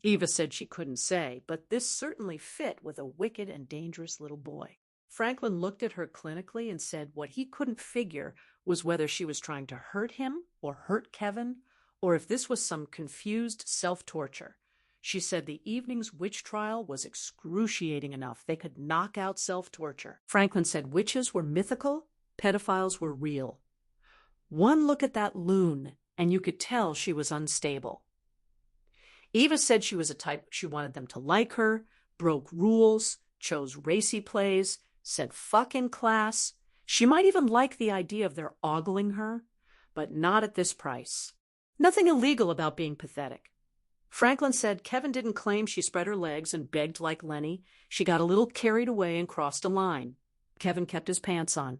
Eva said she couldn't say, but this certainly fit with a wicked and dangerous little boy. Franklin looked at her clinically and said what he couldn't figure was whether she was trying to hurt him or hurt Kevin, or if this was some confused self-torture. She said the evening's witch trial was excruciating enough. They could knock out self-torture. Franklin said witches were mythical, pedophiles were real. One look at that loon, and you could tell she was unstable. Eva said she was a type she wanted them to like her, broke rules, chose racy plays, said fuck in class. She might even like the idea of their ogling her, but not at this price. Nothing illegal about being pathetic. Franklin said Kevin didn't claim she spread her legs and begged like Lenny. She got a little carried away and crossed a line. Kevin kept his pants on.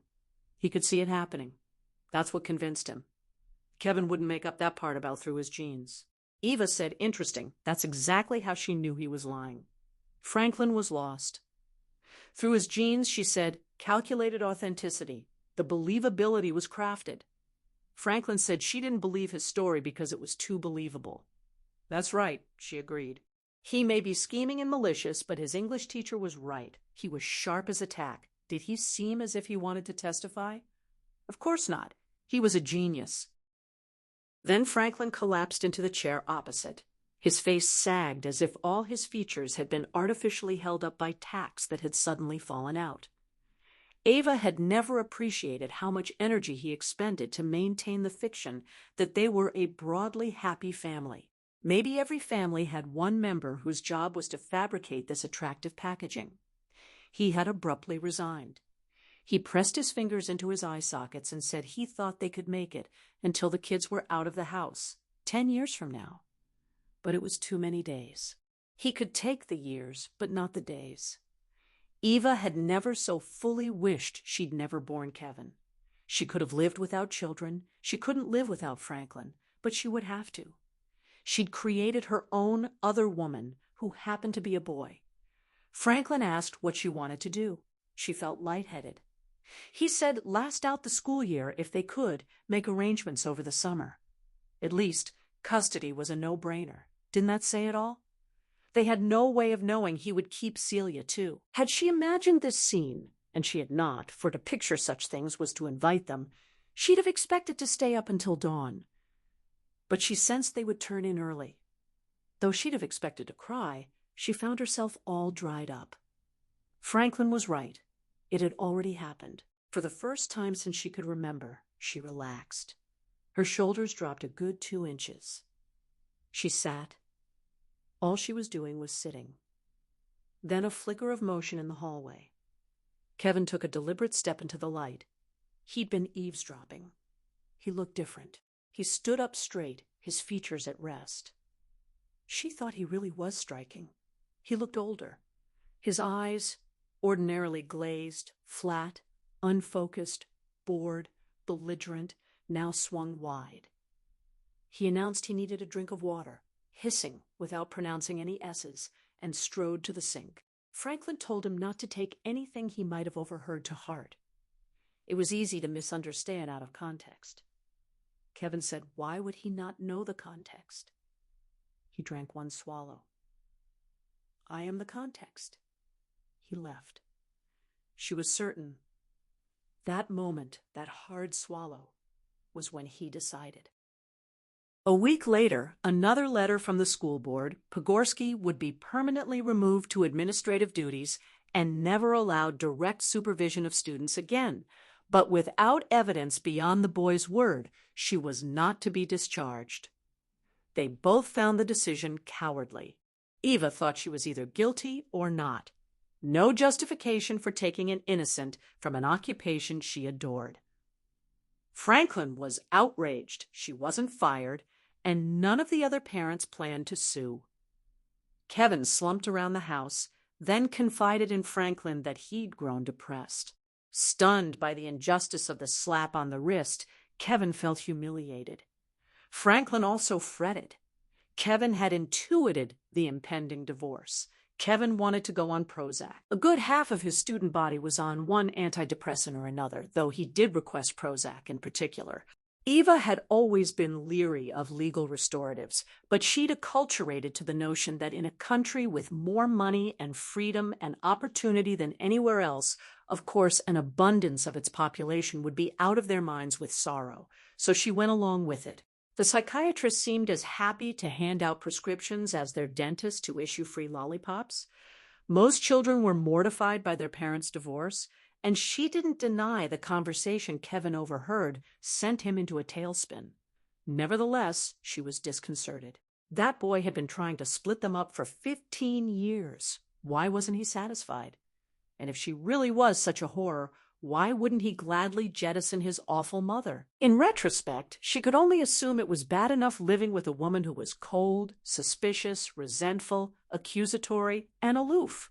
He could see it happening. That's what convinced him. Kevin wouldn't make up that part about through his jeans. Eva said, interesting. That's exactly how she knew he was lying. Franklin was lost. Through his jeans, she said, calculated authenticity. The believability was crafted. Franklin said she didn't believe his story because it was too believable. That's right, she agreed. He may be scheming and malicious, but his English teacher was right. He was sharp as a tack. Did he seem as if he wanted to testify? Of course not. He was a genius. Then Franklin collapsed into the chair opposite. His face sagged as if all his features had been artificially held up by tacks that had suddenly fallen out. Ava had never appreciated how much energy he expended to maintain the fiction that they were a broadly happy family. Maybe every family had one member whose job was to fabricate this attractive packaging. He had abruptly resigned. He pressed his fingers into his eye sockets and said he thought they could make it until the kids were out of the house, 10 years from now. But it was too many days. He could take the years, but not the days. Eva had never so fully wished she'd never born Kevin. She could have lived without children. She couldn't live without Franklin, but she would have to. She'd created her own other woman who happened to be a boy. Franklin asked what she wanted to do. She felt lightheaded. He said last out the school year, if they could, make arrangements over the summer. At least, custody was a no-brainer. Didn't that say it all? They had no way of knowing he would keep Celia, too. Had she imagined this scene, and she had not, for to picture such things was to invite them, she'd have expected to stay up until dawn. But she sensed they would turn in early. Though she'd have expected to cry, she found herself all dried up. Franklin was right. It had already happened. For the first time since she could remember, she relaxed. Her shoulders dropped a good 2 inches. She sat. All she was doing was sitting. Then a flicker of motion in the hallway. Kevin took a deliberate step into the light. He'd been eavesdropping. He looked different. He stood up straight, his features at rest. She thought he really was striking. He looked older. His eyes, ordinarily glazed, flat, unfocused, bored, belligerent, now swung wide. He announced he needed a drink of water, hissing without pronouncing any S's, and strode to the sink. Franklin told him not to take anything he might have overheard to heart. It was easy to misunderstand out of context. Kevin said, why would he not know the context? He drank 1 swallow. I am the context. He left. She was certain. That moment, that hard swallow, was when he decided. A week later, another letter from the school board. Pogorski would be permanently removed to administrative duties and never allowed direct supervision of students again. But without evidence beyond the boy's word, she was not to be discharged. They both found the decision cowardly. Eva thought she was either guilty or not. No justification for taking an innocent from an occupation she adored. Franklin was outraged she wasn't fired, and none of the other parents planned to sue. Kevin slumped around the house, then confided in Franklin that he'd grown depressed. Stunned by the injustice of the slap on the wrist, Kevin felt humiliated. Franklin also fretted. Kevin had intuited the impending divorce. Kevin wanted to go on Prozac. A good half of his student body was on one antidepressant or another, though he did request Prozac in particular. Eva had always been leery of legal restoratives, but she'd acculturated to the notion that in a country with more money and freedom and opportunity than anywhere else, of course, an abundance of its population would be out of their minds with sorrow, so she went along with it. The psychiatrist seemed as happy to hand out prescriptions as their dentist to issue free lollipops. Most children were mortified by their parents' divorce, and she didn't deny the conversation Kevin overheard sent him into a tailspin. Nevertheless, she was disconcerted. That boy had been trying to split them up for 15 years. Why wasn't he satisfied? And if she really was such a horror, why wouldn't he gladly jettison his awful mother? In retrospect, she could only assume it was bad enough living with a woman who was cold, suspicious, resentful, accusatory, and aloof.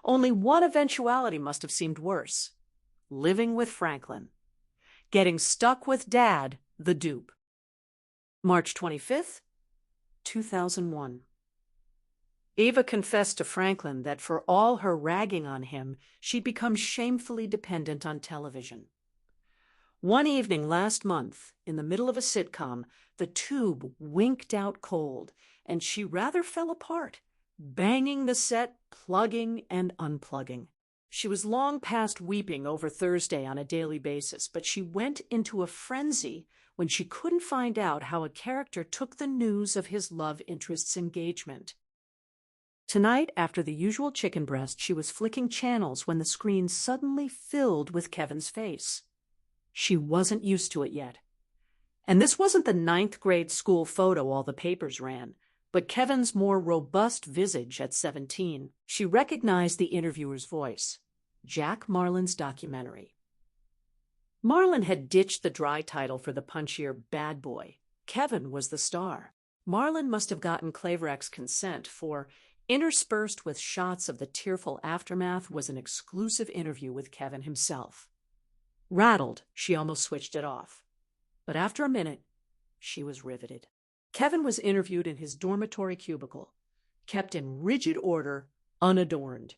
Only one eventuality must have seemed worse: living with Franklin. Getting stuck with Dad, the dupe. March 25th, 2001. Eva confessed to Franklin that for all her ragging on him, she'd become shamefully dependent on television. One evening last month, in the middle of a sitcom, the tube winked out cold, and she rather fell apart, banging the set, plugging and unplugging. She was long past weeping over Thursday on a daily basis, but she went into a frenzy when she couldn't find out how a character took the news of his love interest's engagement. Tonight, after the usual chicken breast, she was flicking channels when the screen suddenly filled with Kevin's face. She wasn't used to it yet. And this wasn't the 9th grade school photo all the papers ran, but Kevin's more robust visage at 17. She recognized the interviewer's voice. Jack Marlin's documentary. Marlin had ditched the dry title for the punchier Bad Boy. Kevin was the star. Marlin must have gotten Klaverak's consent, for interspersed with shots of the tearful aftermath was an exclusive interview with Kevin himself. Rattled, she almost switched it off. But after a minute, she was riveted. Kevin was interviewed in his dormitory cubicle, kept in rigid order, unadorned.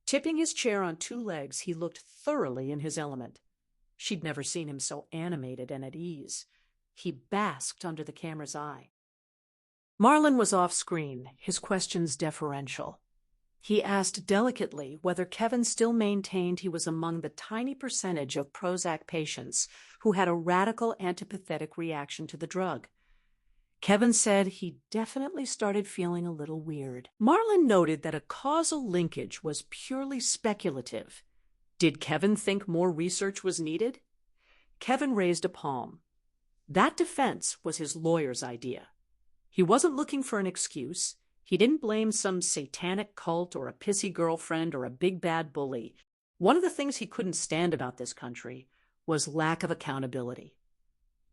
Tipping his chair on 2 legs, he looked thoroughly in his element. She'd never seen him so animated and at ease. He basked under the camera's eye. Marlin was off-screen, his questions deferential. He asked delicately whether Kevin still maintained he was among the tiny percentage of Prozac patients who had a radical antipathetic reaction to the drug. Kevin said he definitely started feeling a little weird. Marlin noted that a causal linkage was purely speculative. Did Kevin think more research was needed? Kevin raised a palm. That defense was his lawyer's idea. He wasn't looking for an excuse. He didn't blame some satanic cult or a pissy girlfriend or a big bad bully. One of the things he couldn't stand about this country was lack of accountability.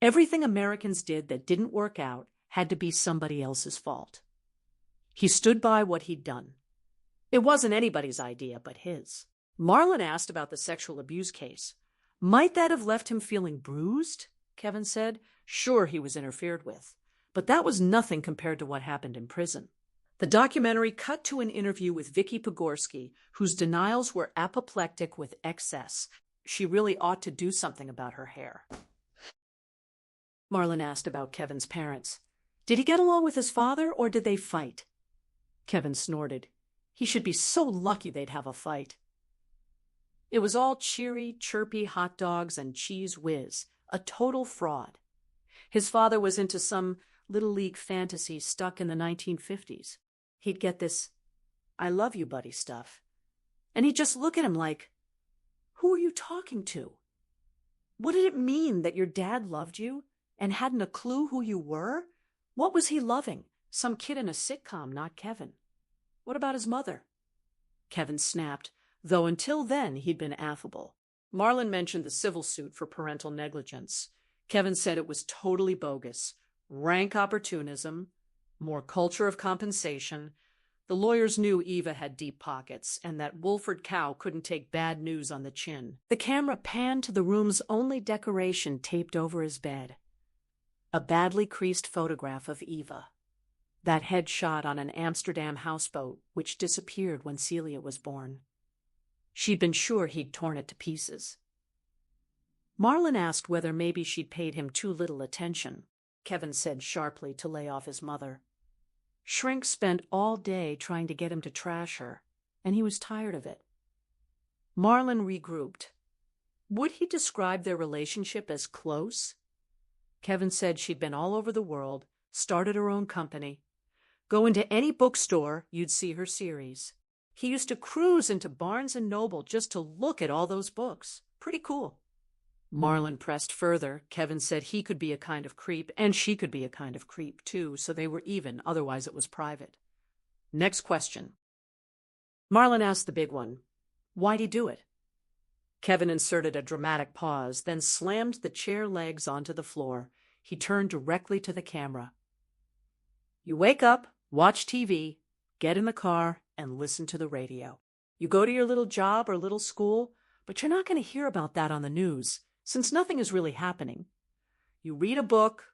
Everything Americans did that didn't work out had to be somebody else's fault. He stood by what he'd done. It wasn't anybody's idea but his. Marlin asked about the sexual abuse case. Might that have left him feeling bruised? Kevin said. Sure, he was interfered with, but that was nothing compared to what happened in prison. The documentary cut to an interview with Vicky Pogorski, whose denials were apoplectic with excess. She really ought to do something about her hair. Marlin asked about Kevin's parents. Did he get along with his father, or did they fight? Kevin snorted. He should be so lucky they'd have a fight. It was all cheery, chirpy hot dogs and cheese whiz, a total fraud. His father was into some Little League fantasy stuck in the 1950s. He'd get this, I love you, buddy stuff. And he'd just look at him like, who are you talking to? What did it mean that your dad loved you and hadn't a clue who you were? What was he loving? Some kid in a sitcom, not Kevin. What about his mother? Kevin snapped, though until then he'd been affable. Marlin mentioned the civil suit for parental negligence. Kevin said it was totally bogus. Rank opportunism, more culture of compensation. The lawyers knew Eva had deep pockets and that Wolford Cow couldn't take bad news on the chin. The camera panned to the room's only decoration taped over his bed. A badly creased photograph of Eva. That headshot on an Amsterdam houseboat, which disappeared when Celia was born. She'd been sure he'd torn it to pieces. Marlin asked whether maybe she'd paid him too little attention. Kevin said sharply to lay off his mother. Shrink spent all day trying to get him to trash her, and he was tired of it. Marlin regrouped. Would he describe their relationship as close? Kevin said she'd been all over the world, started her own company. Go into any bookstore, you'd see her series. He used to cruise into Barnes & Noble just to look at all those books. Pretty cool. Marlin pressed further. Kevin said he could be a kind of creep, and she could be a kind of creep, too, so they were even, otherwise it was private. Next question. Marlin asked the big one. Why'd he do it? Kevin inserted a dramatic pause, then slammed the chair legs onto the floor. He turned directly to the camera. You wake up, watch TV, get in the car, and listen to the radio. You go to your little job or little school, but you're not going to hear about that on the news, since nothing is really happening. You read a book,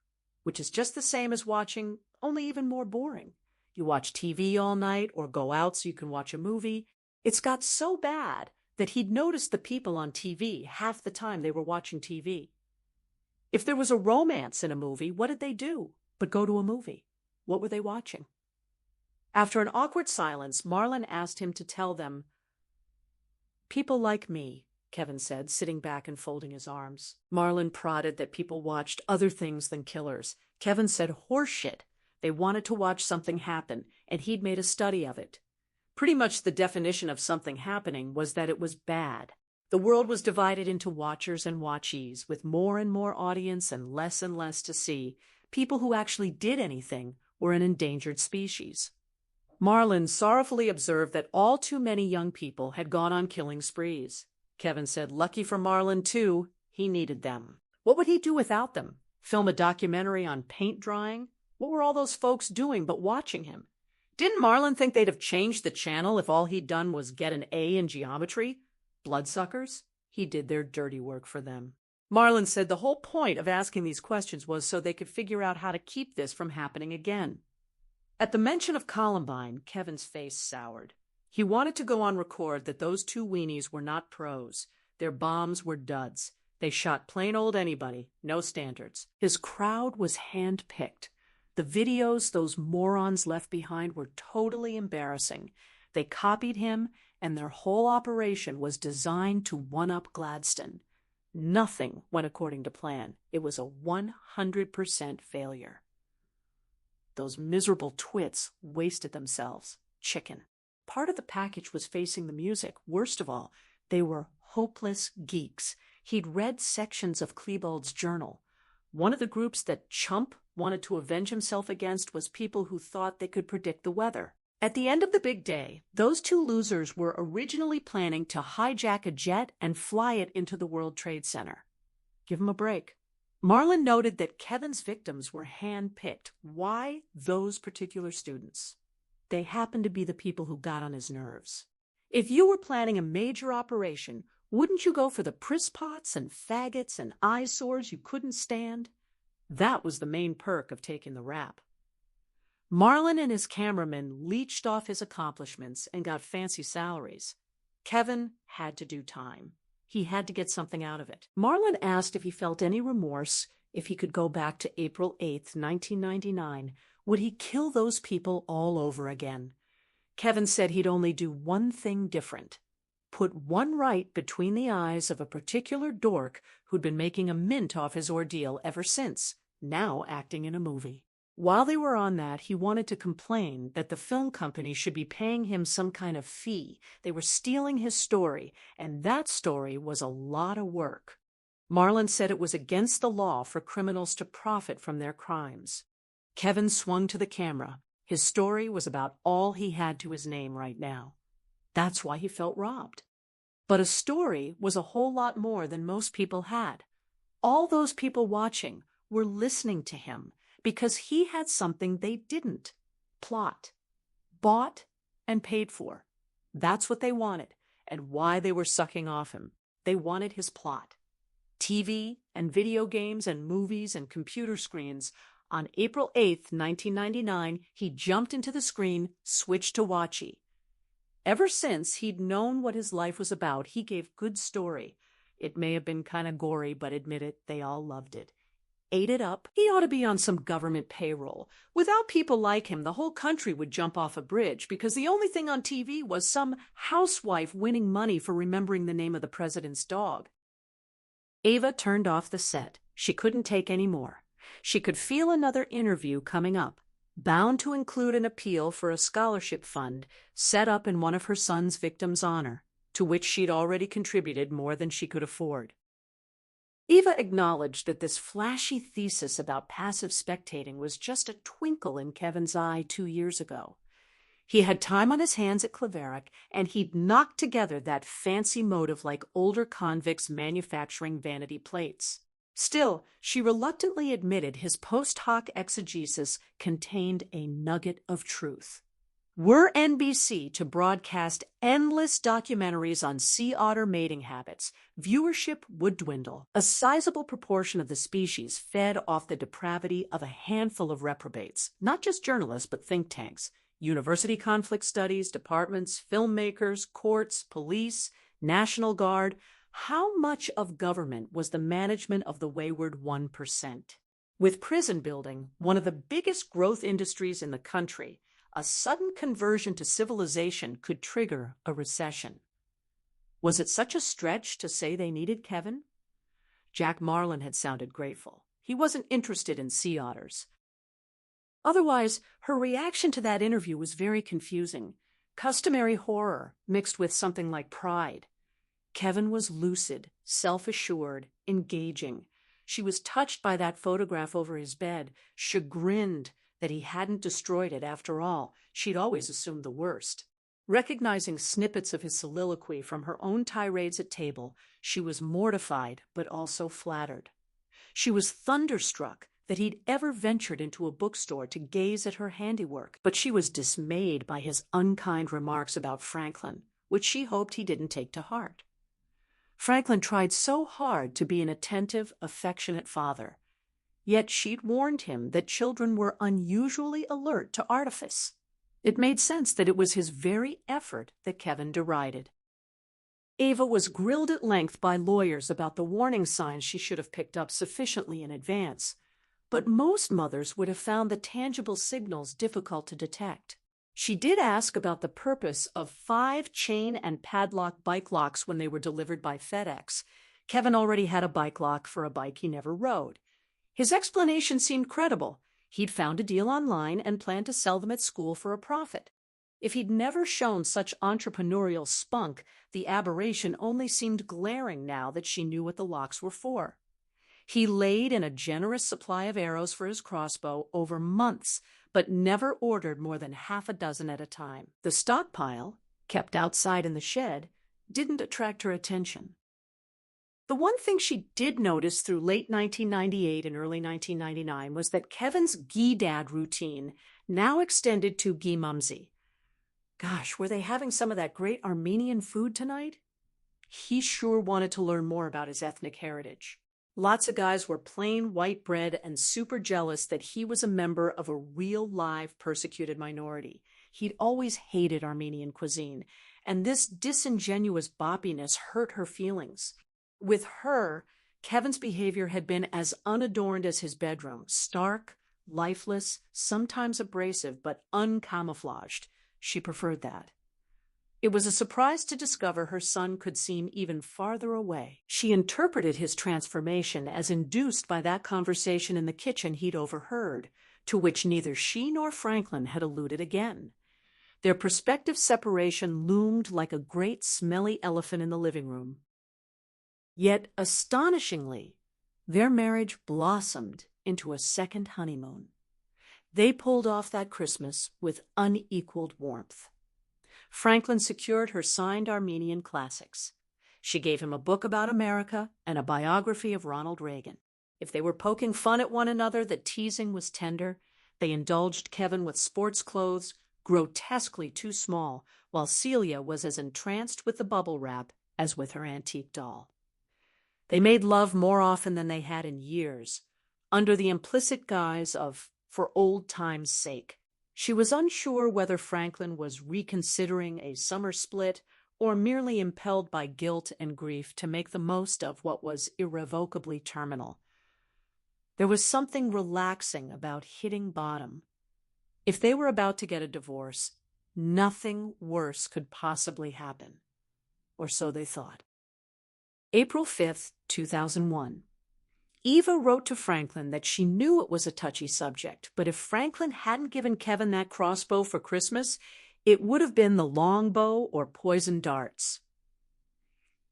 which is just the same as watching, only even more boring. You watch TV all night or go out so you can watch a movie. It's got so bad that he'd noticed the people on TV half the time they were watching TV. If there was a romance in a movie, what did they do but go to a movie? What were they watching? After an awkward silence, Marlon asked him to tell them. People like me, Kevin said, sitting back and folding his arms. Marlon prodded that people watched other things than killers. Kevin said horseshit. They wanted to watch something happen, and he'd made a study of it. Pretty much the definition of something happening was that it was bad. The world was divided into watchers and watchees, with more and more audience and less to see. People who actually did anything were an endangered species. Marlon sorrowfully observed that all too many young people had gone on killing sprees. Kevin said, lucky for Marlon, too, he needed them. What would he do without them? Film a documentary on paint drying? What were all those folks doing but watching him? Didn't Marlon think they'd have changed the channel if all he'd done was get an A in geometry? Bloodsuckers? He did their dirty work for them. Marlon said the whole point of asking these questions was so they could figure out how to keep this from happening again. At the mention of Columbine, Kevin's face soured. He wanted to go on record that those two weenies were not pros. Their bombs were duds. They shot plain old anybody, no standards. His crowd was hand-picked. The videos those morons left behind were totally embarrassing. They copied him, and their whole operation was designed to one-up Gladstone. Nothing went according to plan. It was a 100% failure. Those miserable twits wasted themselves. Chicken. Part of the package was facing the music. Worst of all, they were hopeless geeks. He'd read sections of Klebold's journal. One of the groups that Chump wanted to avenge himself against was people who thought they could predict the weather. At the end of the big day, those two losers were originally planning to hijack a jet and fly it into the World Trade Center. Give them a break. Marlon noted that Kevin's victims were hand-picked. Why those particular students? They happened to be the people who got on his nerves. If you were planning a major operation, wouldn't you go for the prisspots and faggots and eyesores you couldn't stand? That was the main perk of taking the rap. Marlon and his cameraman leached off his accomplishments and got fancy salaries. Kevin had to do time. He had to get something out of it. Marlon asked if he felt any remorse if he could go back to April 8th, 1999. Would he kill those people all over again? Kevin said he'd only do one thing different. Put one right between the eyes of a particular dork who'd been making a mint off his ordeal ever since, now acting in a movie. While they were on that, he wanted to complain that the film company should be paying him some kind of fee. They were stealing his story, and that story was a lot of work. Marlon said it was against the law for criminals to profit from their crimes. Kevin swung to the camera. His story was about all he had to his name right now. That's why he felt robbed. But a story was a whole lot more than most people had. All those people watching were listening to him, because he had something they didn't. Plot. Bought and paid for. That's what they wanted, and why they were sucking off him. They wanted his plot. TV and video games and movies and computer screens. On April 8th, 1999, he jumped into the screen, switched to watchy. Ever since he'd known what his life was about, he gave good story. It may have been kind of gory, but admit it, they all loved it. Ate it up. He ought to be on some government payroll. Without people like him, the whole country would jump off a bridge because the only thing on TV was some housewife winning money for remembering the name of the president's dog. Ava turned off the set. She couldn't take any more. She could feel another interview coming up, bound to include an appeal for a scholarship fund set up in one of her son's victims' honor, to which she'd already contributed more than she could afford. Eva acknowledged that this flashy thesis about passive spectating was just a twinkle in Kevin's eye 2 years ago. He had time on his hands at Claverick, and he'd knocked together that fancy motive like older convicts manufacturing vanity plates. Still, she reluctantly admitted his post hoc exegesis contained a nugget of truth. Were NBC to broadcast endless documentaries on sea otter mating habits, viewership would dwindle. A sizable proportion of the species fed off the depravity of a handful of reprobates, not just journalists, but think tanks, university conflict studies departments, filmmakers, courts, police, National Guard. How much of government was the management of the wayward 1%? With prison building, one of the biggest growth industries in the country, a sudden conversion to civilization could trigger a recession. Was it such a stretch to say they needed Kevin? Jack Marlin had sounded grateful. He wasn't interested in sea otters. Otherwise, her reaction to that interview was very confusing. Customary horror mixed with something like pride. Kevin was lucid, self-assured, engaging. She was touched by that photograph over his bed, chagrined that he hadn't destroyed it after all. She'd always assumed the worst. Recognizing snippets of his soliloquy from her own tirades at table, she was mortified but also flattered. She was thunderstruck that he'd ever ventured into a bookstore to gaze at her handiwork, but she was dismayed by his unkind remarks about Franklin, which she hoped he didn't take to heart. Franklin tried so hard to be an attentive, affectionate father, yet she'd warned him that children were unusually alert to artifice. It made sense that it was his very effort that Kevin derided. Ava was grilled at length by lawyers about the warning signs she should have picked up sufficiently in advance, but most mothers would have found the tangible signals difficult to detect. She did ask about the purpose of 5 chain and padlock bike locks when they were delivered by FedEx. Kevin already had a bike lock for a bike he never rode. His explanation seemed credible. He'd found a deal online and planned to sell them at school for a profit. If he'd never shown such entrepreneurial spunk, the aberration only seemed glaring now that she knew what the locks were for. He laid in a generous supply of arrows for his crossbow over months, but never ordered more than 6 at a time. The stockpile, kept outside in the shed, didn't attract her attention. The one thing she did notice through late 1998 and early 1999 was that Kevin's Gi-Dad routine now extended to Gi-Mumsy. Gosh, were they having some of that great Armenian food tonight? He sure wanted to learn more about his ethnic heritage. Lots of guys were plain white bread and super jealous that he was a member of a real live persecuted minority. He'd always hated Armenian cuisine, and this disingenuous boppiness hurt her feelings. With her, Kevin's behavior had been as unadorned as his bedroom, stark, lifeless, sometimes abrasive, but uncamouflaged. She preferred that. It was a surprise to discover her son could seem even farther away. She interpreted his transformation as induced by that conversation in the kitchen he'd overheard, to which neither she nor Franklin had alluded again. Their prospective separation loomed like a great smelly elephant in the living room. Yet, astonishingly, their marriage blossomed into a second honeymoon. They pulled off that Christmas with unequaled warmth. Franklin secured her signed Armenian classics. She gave him a book about America and a biography of Ronald Reagan. If they were poking fun at one another, the teasing was tender. They indulged Kevin with sports clothes, grotesquely too small, while Celia was as entranced with the bubble wrap as with her antique doll. They made love more often than they had in years, under the implicit guise of "for old time's sake." She was unsure whether Franklin was reconsidering a summer split or merely impelled by guilt and grief to make the most of what was irrevocably terminal. There was something relaxing about hitting bottom. If they were about to get a divorce, nothing worse could possibly happen. Or so they thought. April 5th, 2001. Eva wrote to Franklin that she knew it was a touchy subject, but if Franklin hadn't given Kevin that crossbow for Christmas, it would have been the longbow or poison darts.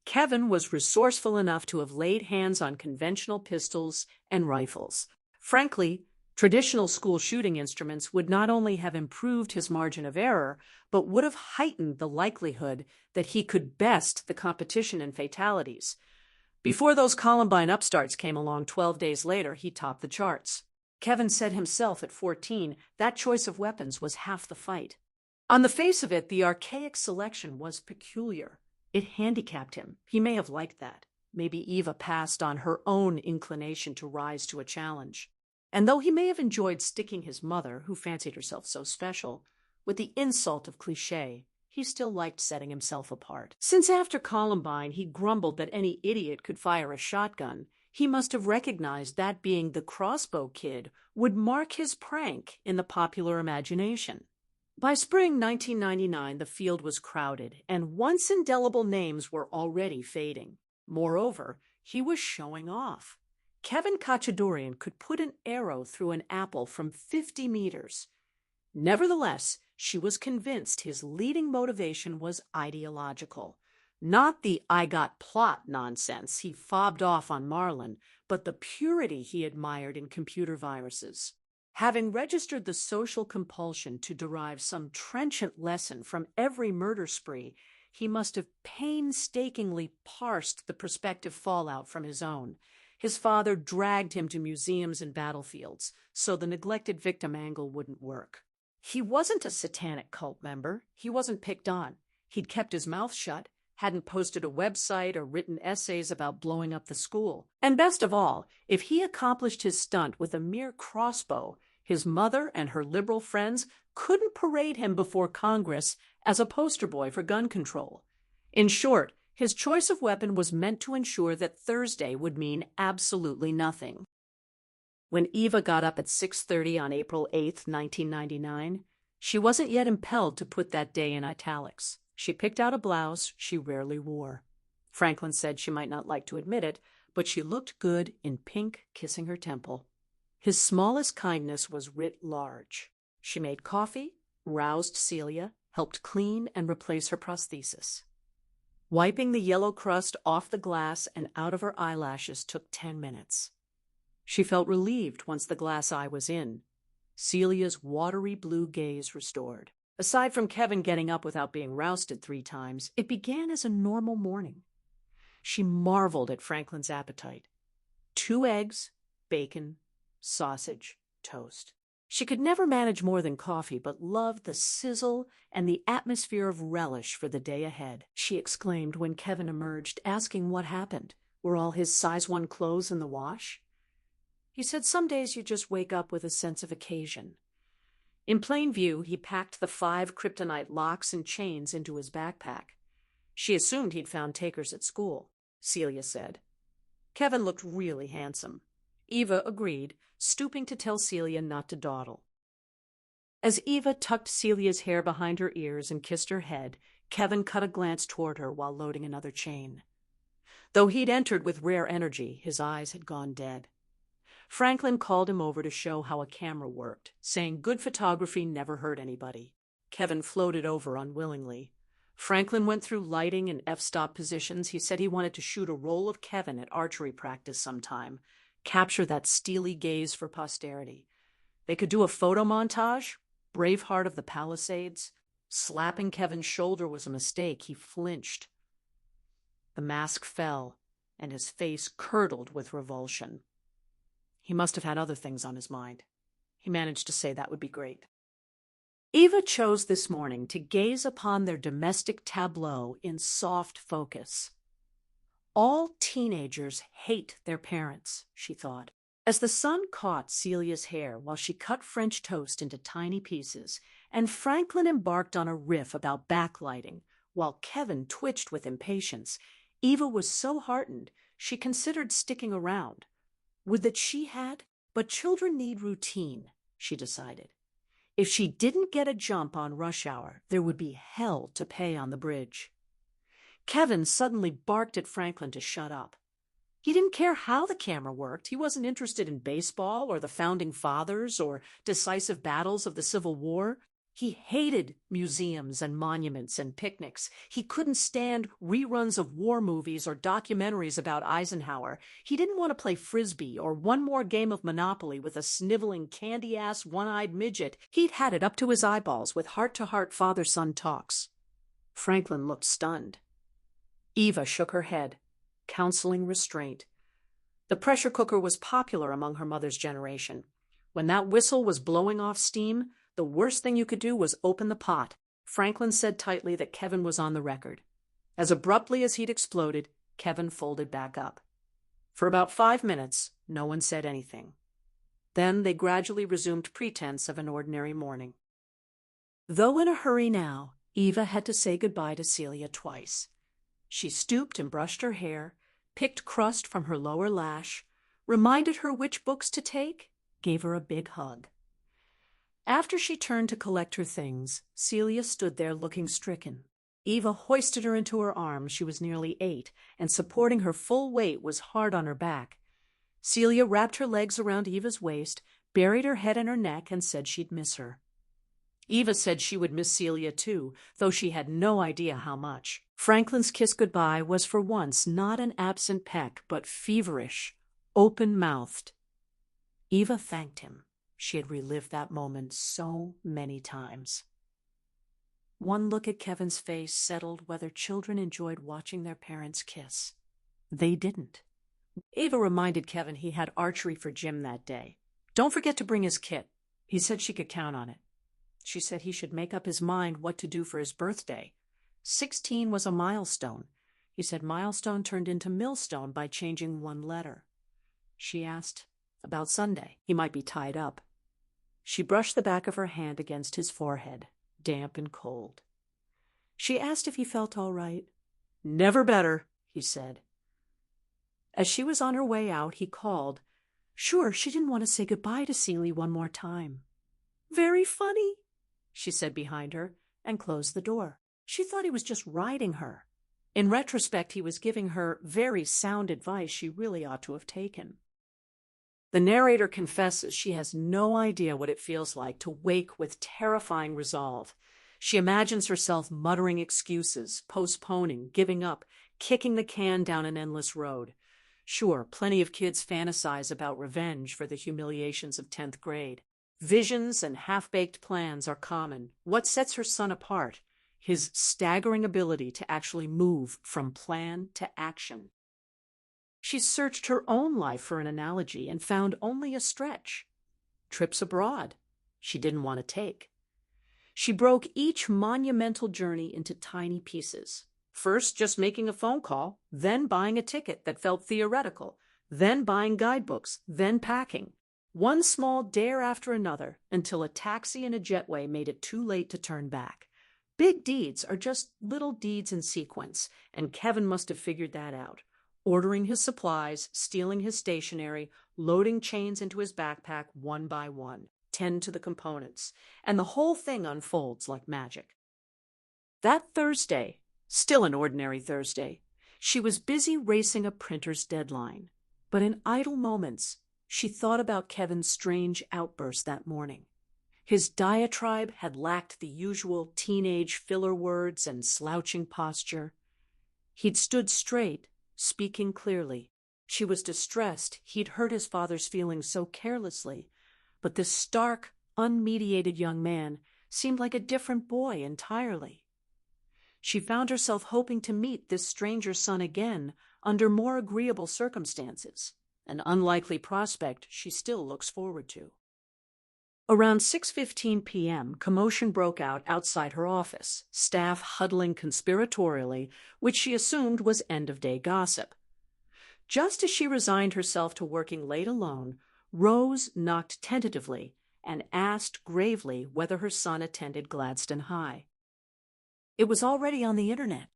Kevin was resourceful enough to have laid hands on conventional pistols and rifles. Frankly, traditional school shooting instruments would not only have improved his margin of error, but would have heightened the likelihood that he could best the competition in fatalities. Before those Columbine upstarts came along 12 days later, he topped the charts. Kevin said himself at 14 that choice of weapons was half the fight. On the face of it, the archaic selection was peculiar. It handicapped him. He may have liked that. Maybe Eva passed on her own inclination to rise to a challenge. And though he may have enjoyed sticking his mother, who fancied herself so special, with the insult of cliché, he still liked setting himself apart. Since after Columbine he grumbled that any idiot could fire a shotgun, he must have recognized that being the crossbow kid would mark his prank in the popular imagination. By spring 1999, the field was crowded, and once indelible names were already fading. Moreover, he was showing off. Kevin Khachaturian could put an arrow through an apple from 50 meters. Nevertheless, she was convinced his leading motivation was ideological. Not the "I got plot" nonsense he fobbed off on Marlin, but the purity he admired in computer viruses. Having registered the social compulsion to derive some trenchant lesson from every murder spree, he must have painstakingly parsed the prospective fallout from his own. His father dragged him to museums and battlefields, so the neglected victim angle wouldn't work. He wasn't a satanic cult member. He wasn't picked on. He'd kept his mouth shut, hadn't posted a website or written essays about blowing up the school. And best of all, if he accomplished his stunt with a mere crossbow, his mother and her liberal friends couldn't parade him before Congress as a poster boy for gun control. In short, his choice of weapon was meant to ensure that Thursday would mean absolutely nothing. When Eva got up at 6:30 on April 8, 1999, she wasn't yet impelled to put that day in italics. She picked out a blouse she rarely wore. Franklin said she might not like to admit it, but she looked good in pink kissing her temple. His smallest kindness was writ large. She made coffee, roused Celia, helped clean and replace her prosthesis. Wiping the yellow crust off the glass and out of her eyelashes took 10 minutes. She felt relieved once the glass eye was in, Celia's watery blue gaze restored. Aside from Kevin getting up without being rousted 3 times, it began as a normal morning. She marveled at Franklin's appetite. 2 eggs, bacon, sausage, toast. She could never manage more than coffee, but loved the sizzle and the atmosphere of relish for the day ahead. She exclaimed when Kevin emerged, asking what happened. Were all his size 1 clothes in the wash? He said some days you just wake up with a sense of occasion. In plain view, he packed the 5 kryptonite locks and chains into his backpack. She assumed he'd found takers at school, Celia said. Kevin looked really handsome. Eva agreed, stooping to tell Celia not to dawdle. As Eva tucked Celia's hair behind her ears and kissed her head, Kevin cut a glance toward her while loading another chain. Though he'd entered with rare energy, his eyes had gone dead. Franklin called him over to show how a camera worked, saying good photography never hurt anybody. Kevin floated over unwillingly. Franklin went through lighting and f-stop positions. He said he wanted to shoot a roll of Kevin at archery practice sometime, capture that steely gaze for posterity. They could do a photo montage, Braveheart of the Palisades. Slapping Kevin's shoulder was a mistake. He flinched. The mask fell, and his face curdled with revulsion. He must have had other things on his mind. He managed to say that would be great. Eva chose this morning to gaze upon their domestic tableau in soft focus. All teenagers hate their parents, she thought. As the sun caught Celia's hair while she cut French toast into tiny pieces, and Franklin embarked on a riff about backlighting, while Kevin twitched with impatience, Eva was so heartened she considered sticking around. Would that she had, but children need routine, she decided. If she didn't get a jump on rush hour, there would be hell to pay on the bridge. Kevin suddenly barked at Franklin to shut up. He didn't care how the camera worked. He wasn't interested in baseball or the founding fathers or decisive battles of the Civil War. He hated museums and monuments and picnics. He couldn't stand reruns of war movies or documentaries about Eisenhower. He didn't want to play Frisbee or one more game of Monopoly with a sniveling, candy-ass, one-eyed midget. He'd had it up to his eyeballs with heart-to-heart father-son talks. Franklin looked stunned. Eva shook her head, counseling restraint. The pressure cooker was popular among her mother's generation. When that whistle was blowing off steam, the worst thing you could do was open the pot. Franklin said tightly that Kevin was on the record. As abruptly as he'd exploded, Kevin folded back up. For about 5 minutes, no one said anything. Then they gradually resumed pretense of an ordinary morning. Though in a hurry now, Eva had to say goodbye to Celia twice. She stooped and brushed her hair, picked crust from her lower lash, reminded her which books to take, gave her a big hug. After she turned to collect her things, Celia stood there looking stricken. Eva hoisted her into her arms. She was nearly 8, and supporting her full weight was hard on her back. Celia wrapped her legs around Eva's waist, buried her head in her neck, and said she'd miss her. Eva said she would miss Celia too, though she had no idea how much. Franklin's kiss goodbye was for once not an absent peck, but feverish, open-mouthed. Eva thanked him. She had relived that moment so many times. One look at Kevin's face settled whether children enjoyed watching their parents kiss. They didn't. Eva reminded Kevin he had archery for gym that day. Don't forget to bring his kit. He said she could count on it. She said he should make up his mind what to do for his birthday. 16 was a milestone. He said milestone turned into millstone by changing one letter. She asked about Sunday. He might be tied up. She brushed the back of her hand against his forehead, damp and cold. She asked if he felt all right. Never better, he said. As she was on her way out, he called. Sure, she didn't want to say goodbye to Celie one more time. Very funny, she said behind her, and closed the door. She thought he was just riding her. In retrospect, he was giving her very sound advice she really ought to have taken. The narrator confesses she has no idea what it feels like to wake with terrifying resolve. She imagines herself muttering excuses, postponing, giving up, kicking the can down an endless road. Sure, plenty of kids fantasize about revenge for the humiliations of 10th grade. Visions and half-baked plans are common. What sets her son apart? His staggering ability to actually move from plan to action. She searched her own life for an analogy and found only a stretch. Trips abroad she didn't want to take. She broke each monumental journey into tiny pieces. First, just making a phone call, then buying a ticket that felt theoretical, then buying guidebooks, then packing. One small dare after another until a taxi and a jetway made it too late to turn back. Big deeds are just little deeds in sequence, and Kevin must have figured that out. Ordering his supplies, stealing his stationery, loading chains into his backpack one by one, tend to the components, and the whole thing unfolds like magic. That Thursday, still an ordinary Thursday, she was busy racing a printer's deadline. But in idle moments, she thought about Kevin's strange outburst that morning. His diatribe had lacked the usual teenage filler words and slouching posture. He'd stood straight, speaking clearly. She was distressed he'd hurt his father's feelings so carelessly, but this stark, unmediated young man seemed like a different boy entirely. She found herself hoping to meet this stranger son again under more agreeable circumstances, an unlikely prospect she still looks forward to. Around 6:15 p.m., commotion broke out outside her office, staff huddling conspiratorially, which she assumed was end-of-day gossip. Just as she resigned herself to working late alone, Rose knocked tentatively and asked gravely whether her son attended Gladstone High. It was already on the internet.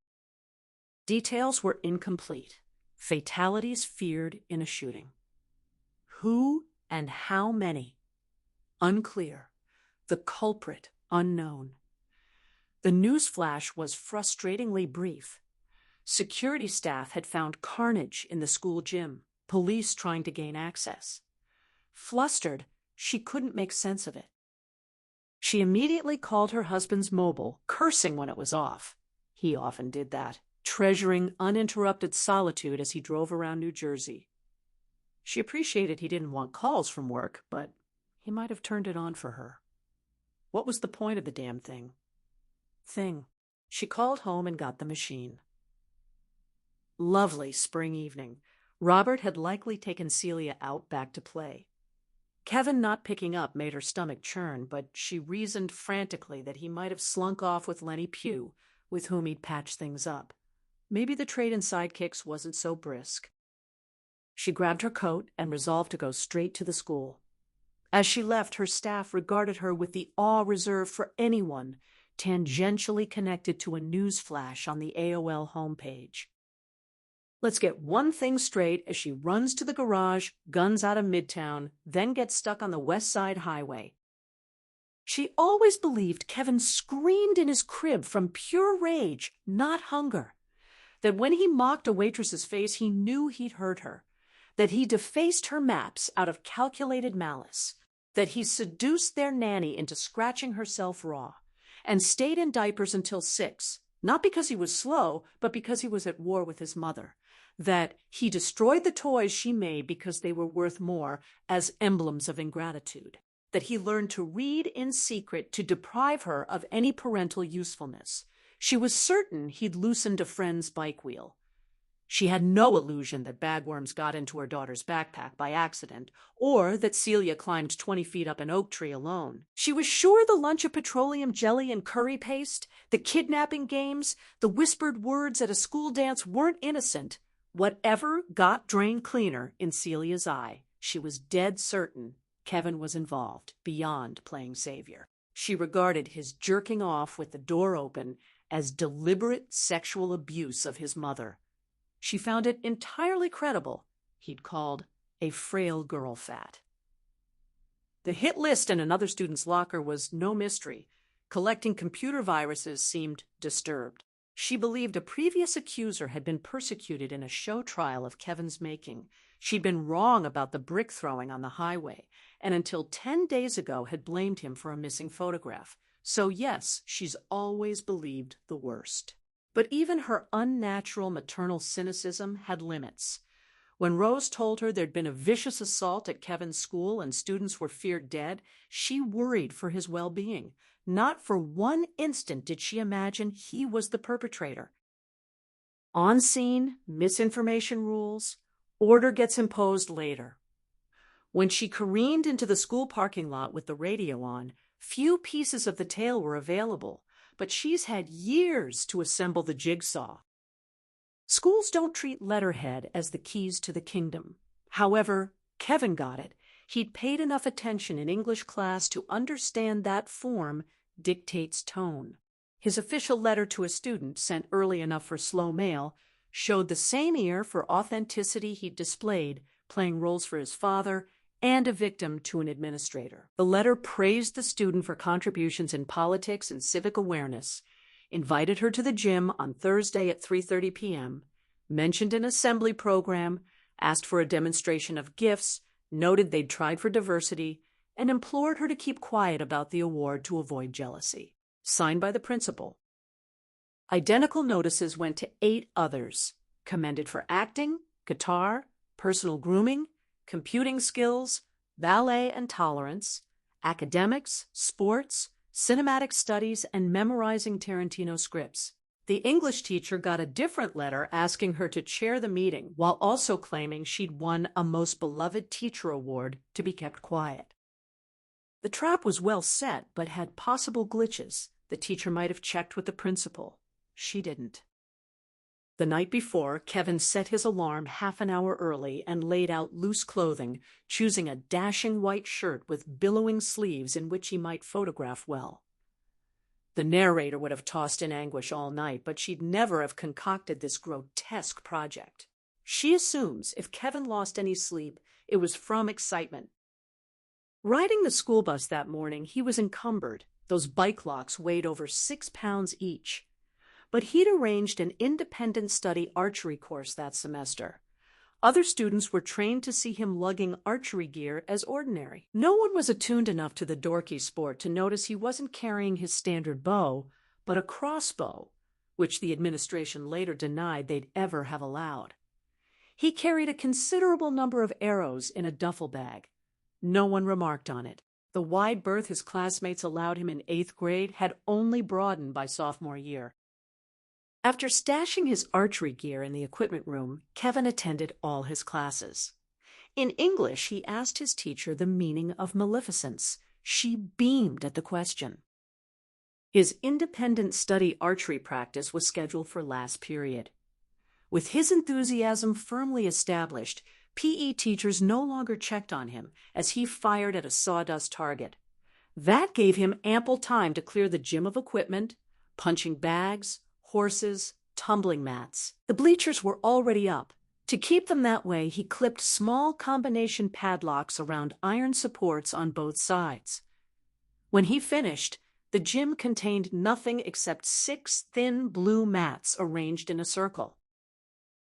Details were incomplete. Fatalities feared in a shooting. Who and how many? Unclear. The culprit unknown. The newsflash was frustratingly brief. Security staff had found carnage in the school gym, police trying to gain access. Flustered, she couldn't make sense of it. She immediately called her husband's mobile, cursing when it was off. He often did that, treasuring uninterrupted solitude as he drove around New Jersey. She appreciated he didn't want calls from work, but he might have turned it on for her. What was the point of the damn thing? She called home and got the machine. Lovely spring evening. Robert had likely taken Celia out back to play. Kevin not picking up made her stomach churn, but she reasoned frantically that he might have slunk off with Lenny Pugh, with whom he'd patched things up. Maybe the trade in sidekicks wasn't so brisk. She grabbed her coat and resolved to go straight to the school. As she left, her staff regarded her with the awe reserved for anyone tangentially connected to a news flash on the AOL homepage. Let's get one thing straight as she runs to the garage, guns out of Midtown, then gets stuck on the West Side Highway. She always believed Kevin screamed in his crib from pure rage, not hunger. That when he mocked a waitress's face, he knew he'd hurt her. That he defaced her maps out of calculated malice. That he seduced their nanny into scratching herself raw, and stayed in diapers until 6, not because he was slow, but because he was at war with his mother. That he destroyed the toys she made because they were worth more as emblems of ingratitude. That he learned to read in secret to deprive her of any parental usefulness. She was certain he'd loosened a friend's bike wheel. She had no illusion that bagworms got into her daughter's backpack by accident, or that Celia climbed 20 feet up an oak tree alone. She was sure the lunch of petroleum jelly and curry paste, the kidnapping games, the whispered words at a school dance weren't innocent. Whatever got drained cleaner in Celia's eye, she was dead certain Kevin was involved beyond playing savior. She regarded his jerking off with the door open as deliberate sexual abuse of his mother. She found it entirely credible he'd called a frail girl fat. The hit list in another student's locker was no mystery. Collecting computer viruses seemed disturbed. She believed a previous accuser had been persecuted in a show trial of Kevin's making. She'd been wrong about the brick throwing on the highway, and until 10 days ago had blamed him for a missing photograph. So yes, she's always believed the worst. But even her unnatural maternal cynicism had limits. When Rose told her there'd been a vicious assault at Kevin's school and students were feared dead, she worried for his well-being. Not for one instant did she imagine he was the perpetrator. On scene, misinformation rules, order gets imposed later. When she careened into the school parking lot with the radio on, few pieces of the tale were available, but she's had years to assemble the jigsaw. Schools don't treat letterhead as the keys to the kingdom. However, Kevin got it. He'd paid enough attention in English class to understand that form dictates tone. His official letter to a student, sent early enough for slow mail, showed the same ear for authenticity he'd displayed, playing roles for his father and a victim to an administrator. The letter praised the student for contributions in politics and civic awareness, invited her to the gym on Thursday at 3:30 p.m., mentioned an assembly program, asked for a demonstration of gifts, noted they'd tried for diversity, and implored her to keep quiet about the award to avoid jealousy. Signed by the principal. Identical notices went to 8 others, commended for acting, guitar, personal grooming, computing skills, ballet and tolerance, academics, sports, cinematic studies, and memorizing Tarantino scripts. The English teacher got a different letter asking her to chair the meeting while also claiming she'd won a Most Beloved Teacher award to be kept quiet. The trap was well set, but had possible glitches. The teacher might have checked with the principal. She didn't. The night before, Kevin set his alarm half an hour early and laid out loose clothing, choosing a dashing white shirt with billowing sleeves in which he might photograph well. The narrator would have tossed in anguish all night, but she'd never have concocted this grotesque project. She assumes if Kevin lost any sleep, it was from excitement. Riding the school bus that morning, he was encumbered. Those bike locks weighed over 6 pounds each. But he'd arranged an independent study archery course that semester. Other students were trained to see him lugging archery gear as ordinary. No one was attuned enough to the dorky sport to notice he wasn't carrying his standard bow, but a crossbow, which the administration later denied they'd ever have allowed. He carried a considerable number of arrows in a duffel bag. No one remarked on it. The wide berth his classmates allowed him in 8th grade had only broadened by sophomore year. After stashing his archery gear in the equipment room, Kevin attended all his classes. In English, he asked his teacher the meaning of maleficence. She beamed at the question. His independent study archery practice was scheduled for last period. With his enthusiasm firmly established, PE teachers no longer checked on him as he fired at a sawdust target. That gave him ample time to clear the gym of equipment, punching bags, horses, tumbling mats. The bleachers were already up. To keep them that way, he clipped small combination padlocks around iron supports on both sides. When he finished, the gym contained nothing except 6 thin blue mats arranged in a circle.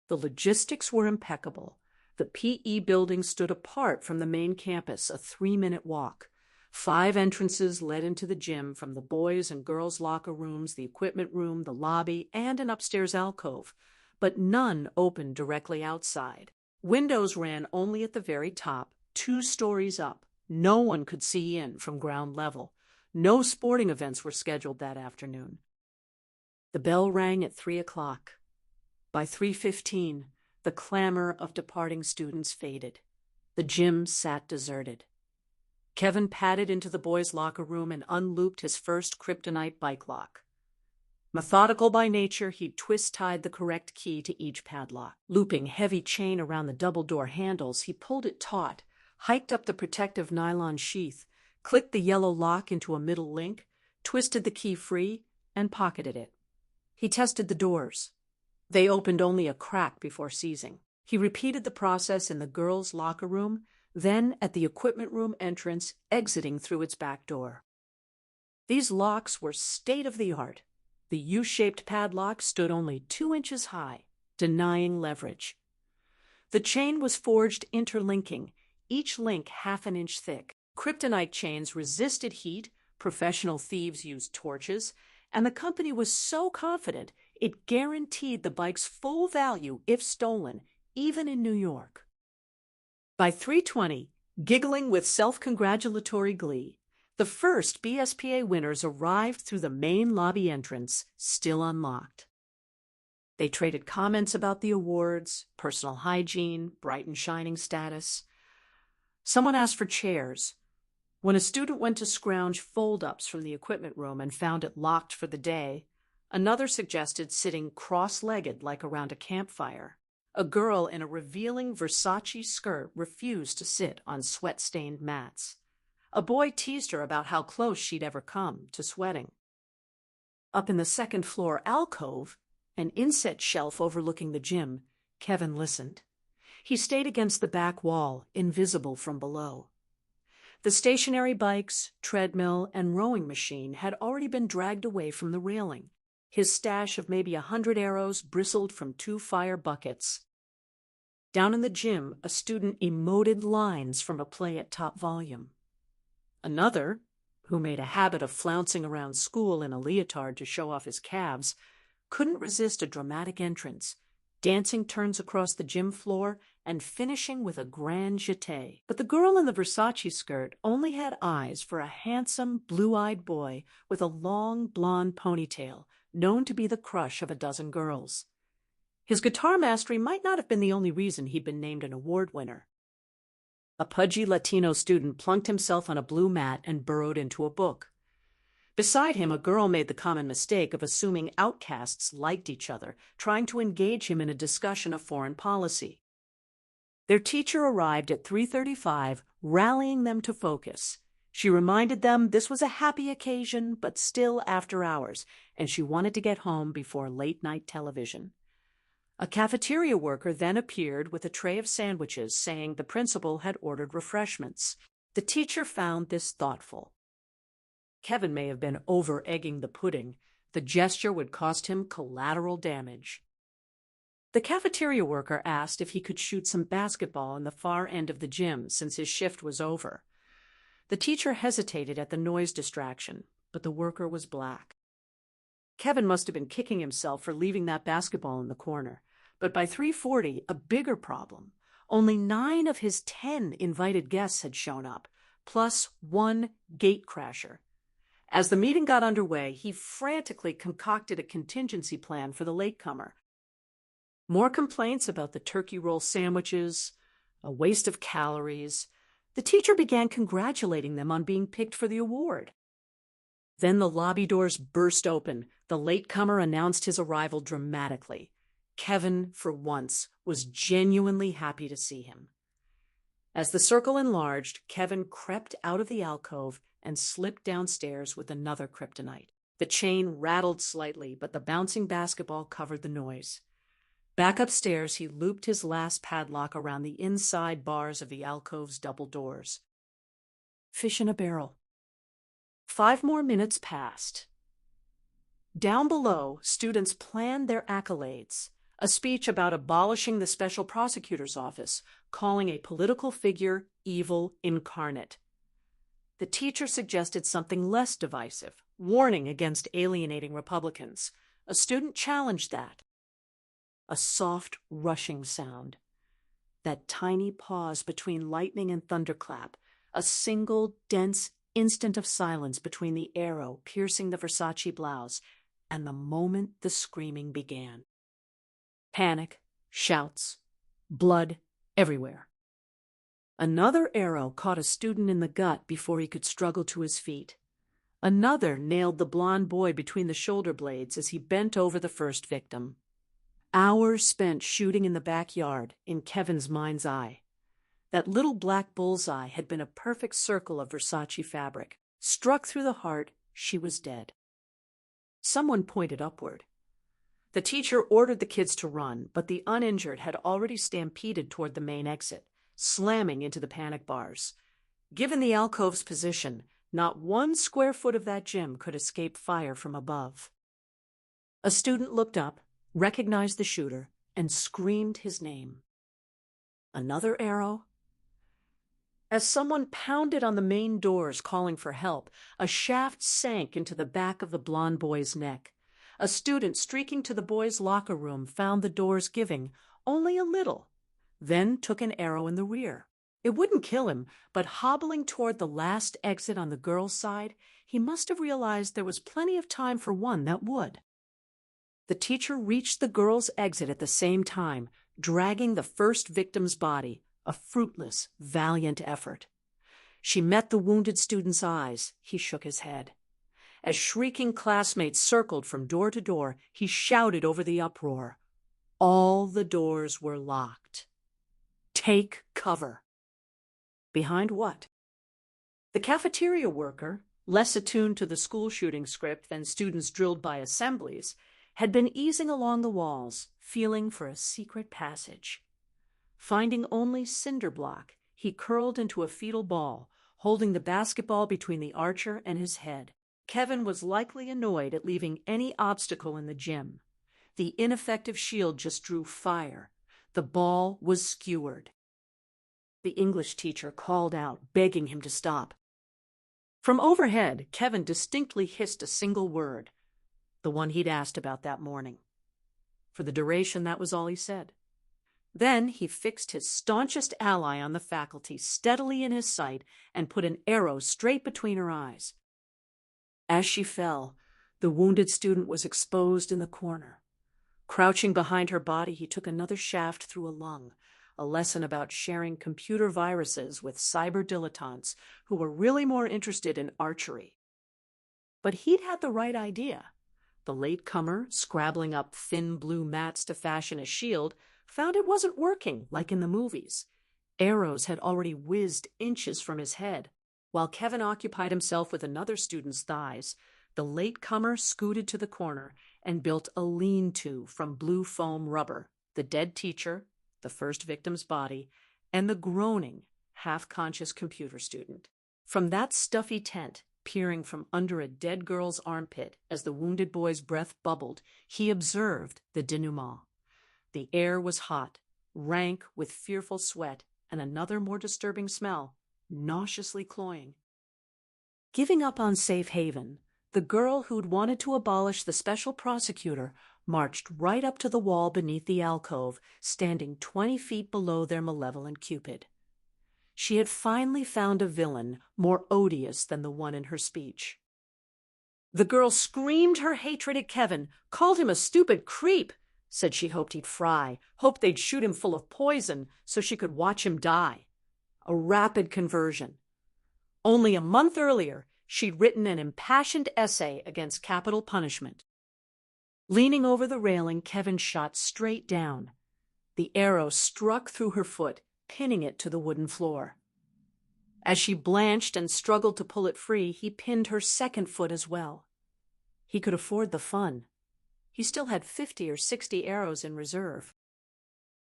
The logistics were impeccable. The PE building stood apart from the main campus, a 3-minute walk. 5 entrances led into the gym from the boys' and girls' locker rooms, the equipment room, the lobby, and an upstairs alcove, but none opened directly outside. Windows ran only at the very top, 2 stories up. No one could see in from ground level. No sporting events were scheduled that afternoon. The bell rang at 3 o'clock. By 3:15, the clamor of departing students faded. The gym sat deserted. Kevin padded into the boys' locker room and unlooped his first kryptonite bike lock. Methodical by nature, he twist-tied the correct key to each padlock. Looping heavy chain around the double-door handles, he pulled it taut, hiked up the protective nylon sheath, clicked the yellow lock into a middle link, twisted the key free, and pocketed it. He tested the doors. They opened only a crack before seizing. He repeated the process in the girls' locker room, then at the equipment room entrance, exiting through its back door. These locks were state-of-the-art. The U-shaped padlock stood only 2 inches high, denying leverage. The chain was forged interlinking, each link half an inch thick. Kryptonite chains resisted heat, professional thieves used torches, and the company was so confident it guaranteed the bike's full value if stolen, even in New York. By 3:20, giggling with self-congratulatory glee, the first BSPA winners arrived through the main lobby entrance, still unlocked. They traded comments about the awards, personal hygiene, bright and shining status. Someone asked for chairs. When a student went to scrounge fold-ups from the equipment room and found it locked for the day, another suggested sitting cross-legged like around a campfire. A girl in a revealing Versace skirt refused to sit on sweat-stained mats. A boy teased her about how close she'd ever come to sweating. Up in the second-floor alcove, an inset shelf overlooking the gym, Kevin listened. He stayed against the back wall, invisible from below. The stationary bikes, treadmill, and rowing machine had already been dragged away from the railing. His stash of maybe 100 arrows bristled from 2 fire buckets. Down in the gym, a student emoted lines from a play at top volume. Another, who made a habit of flouncing around school in a leotard to show off his calves, couldn't resist a dramatic entrance, dancing turns across the gym floor and finishing with a grand jeté. But the girl in the Versace skirt only had eyes for a handsome, blue-eyed boy with a long, blonde ponytail, known to be the crush of a dozen girls. His guitar mastery might not have been the only reason he'd been named an award winner. A pudgy Latino student plunked himself on a blue mat and burrowed into a book. Beside him, a girl made the common mistake of assuming outcasts liked each other, trying to engage him in a discussion of foreign policy. Their teacher arrived at 3:35, rallying them to focus. She reminded them this was a happy occasion, but still after hours, and she wanted to get home before late-night television. A cafeteria worker then appeared with a tray of sandwiches, saying the principal had ordered refreshments. The teacher found this thoughtful. Kevin may have been over-egging the pudding. The gesture would cost him collateral damage. The cafeteria worker asked if he could shoot some basketball in the far end of the gym since his shift was over. The teacher hesitated at the noise distraction, but the worker was black. Kevin must have been kicking himself for leaving that basketball in the corner. But by 3:40, a bigger problem. Only 9 of his 10 invited guests had shown up, plus 1 gatecrasher. As the meeting got underway, he frantically concocted a contingency plan for the latecomer. More complaints about the turkey roll sandwiches, a waste of calories. The teacher began congratulating them on being picked for the award. Then the lobby doors burst open. The latecomer announced his arrival dramatically. Kevin, for once, was genuinely happy to see him. As the circle enlarged, Kevin crept out of the alcove and slipped downstairs with another kryptonite. The chain rattled slightly, but the bouncing basketball covered the noise. Back upstairs, he looped his last padlock around the inside bars of the alcove's double doors. Fish in a barrel. 5 more minutes passed. Down below, students planned their accolades, a speech about abolishing the special prosecutor's office, calling a political figure evil incarnate. The teacher suggested something less divisive, warning against alienating Republicans. A student challenged that. A soft rushing sound. That tiny pause between lightning and thunderclap, a single dense instant of silence between the arrow piercing the Versace blouse and the moment the screaming began. Panic, shouts, blood everywhere. Another arrow caught a student in the gut before he could struggle to his feet. Another nailed the blond boy between the shoulder blades as he bent over the first victim. Hours spent shooting in the backyard in Kevin's mind's eye. That little black bullseye had been a perfect circle of Versace fabric. Struck through the heart, she was dead. Someone pointed upward. The teacher ordered the kids to run, but the uninjured had already stampeded toward the main exit, slamming into the panic bars. Given the alcove's position, not 1 square foot of that gym could escape fire from above. A student looked up, recognized the shooter, and screamed his name. Another arrow. As someone pounded on the main doors calling for help, a shaft sank into the back of the blond boy's neck. A student streaking to the boys' locker room found the doors giving only a little, then took an arrow in the rear. It wouldn't kill him, but hobbling toward the last exit on the girls' side, he must have realized there was plenty of time for one that would. The teacher reached the girls' exit at the same time, dragging the first victim's body, a fruitless, valiant effort. She met the wounded student's eyes. He shook his head. As shrieking classmates circled from door to door, he shouted over the uproar. All the doors were locked. Take cover. Behind what? The cafeteria worker, less attuned to the school shooting script than students drilled by assemblies, had been easing along the walls, feeling for a secret passage. Finding only cinder block, he curled into a fetal ball, holding the basketball between the archer and his head. Kevin was likely annoyed at leaving any obstacle in the gym. The ineffective shield just drew fire. The ball was skewered. The English teacher called out, begging him to stop. From overhead, Kevin distinctly hissed a single word, the one he'd asked about that morning. For the duration, that was all he said. Then he fixed his staunchest ally on the faculty steadily in his sight and put an arrow straight between her eyes. As she fell, the wounded student was exposed in the corner. Crouching behind her body, he took another shaft through a lung, a lesson about sharing computer viruses with cyber dilettantes who were really more interested in archery. But he'd had the right idea. The latecomer, scrabbling up thin blue mats to fashion a shield, found it wasn't working like in the movies. Arrows had already whizzed inches from his head. While Kevin occupied himself with another student's thighs, the latecomer scooted to the corner and built a lean-to from blue foam rubber, the dead teacher, the first victim's body, and the groaning, half-conscious computer student. From that stuffy tent, peering from under a dead girl's armpit as the wounded boy's breath bubbled, he observed the denouement. The air was hot, rank with fearful sweat, and another more disturbing smell, nauseously cloying. Giving up on safe haven, the girl who'd wanted to abolish the special prosecutor marched right up to the wall beneath the alcove, standing 20 feet below their malevolent Cupid. She had finally found a villain more odious than the one in her speech. The girl screamed her hatred at Kevin, called him a stupid creep, said she hoped he'd fry, hoped they'd shoot him full of poison so she could watch him die. A rapid conversion. Only a month earlier, she'd written an impassioned essay against capital punishment. Leaning over the railing, Kevin shot straight down. The arrow struck through her foot, pinning it to the wooden floor. As she blanched and struggled to pull it free, he pinned her second foot as well. He could afford the fun. He still had 50 or 60 arrows in reserve.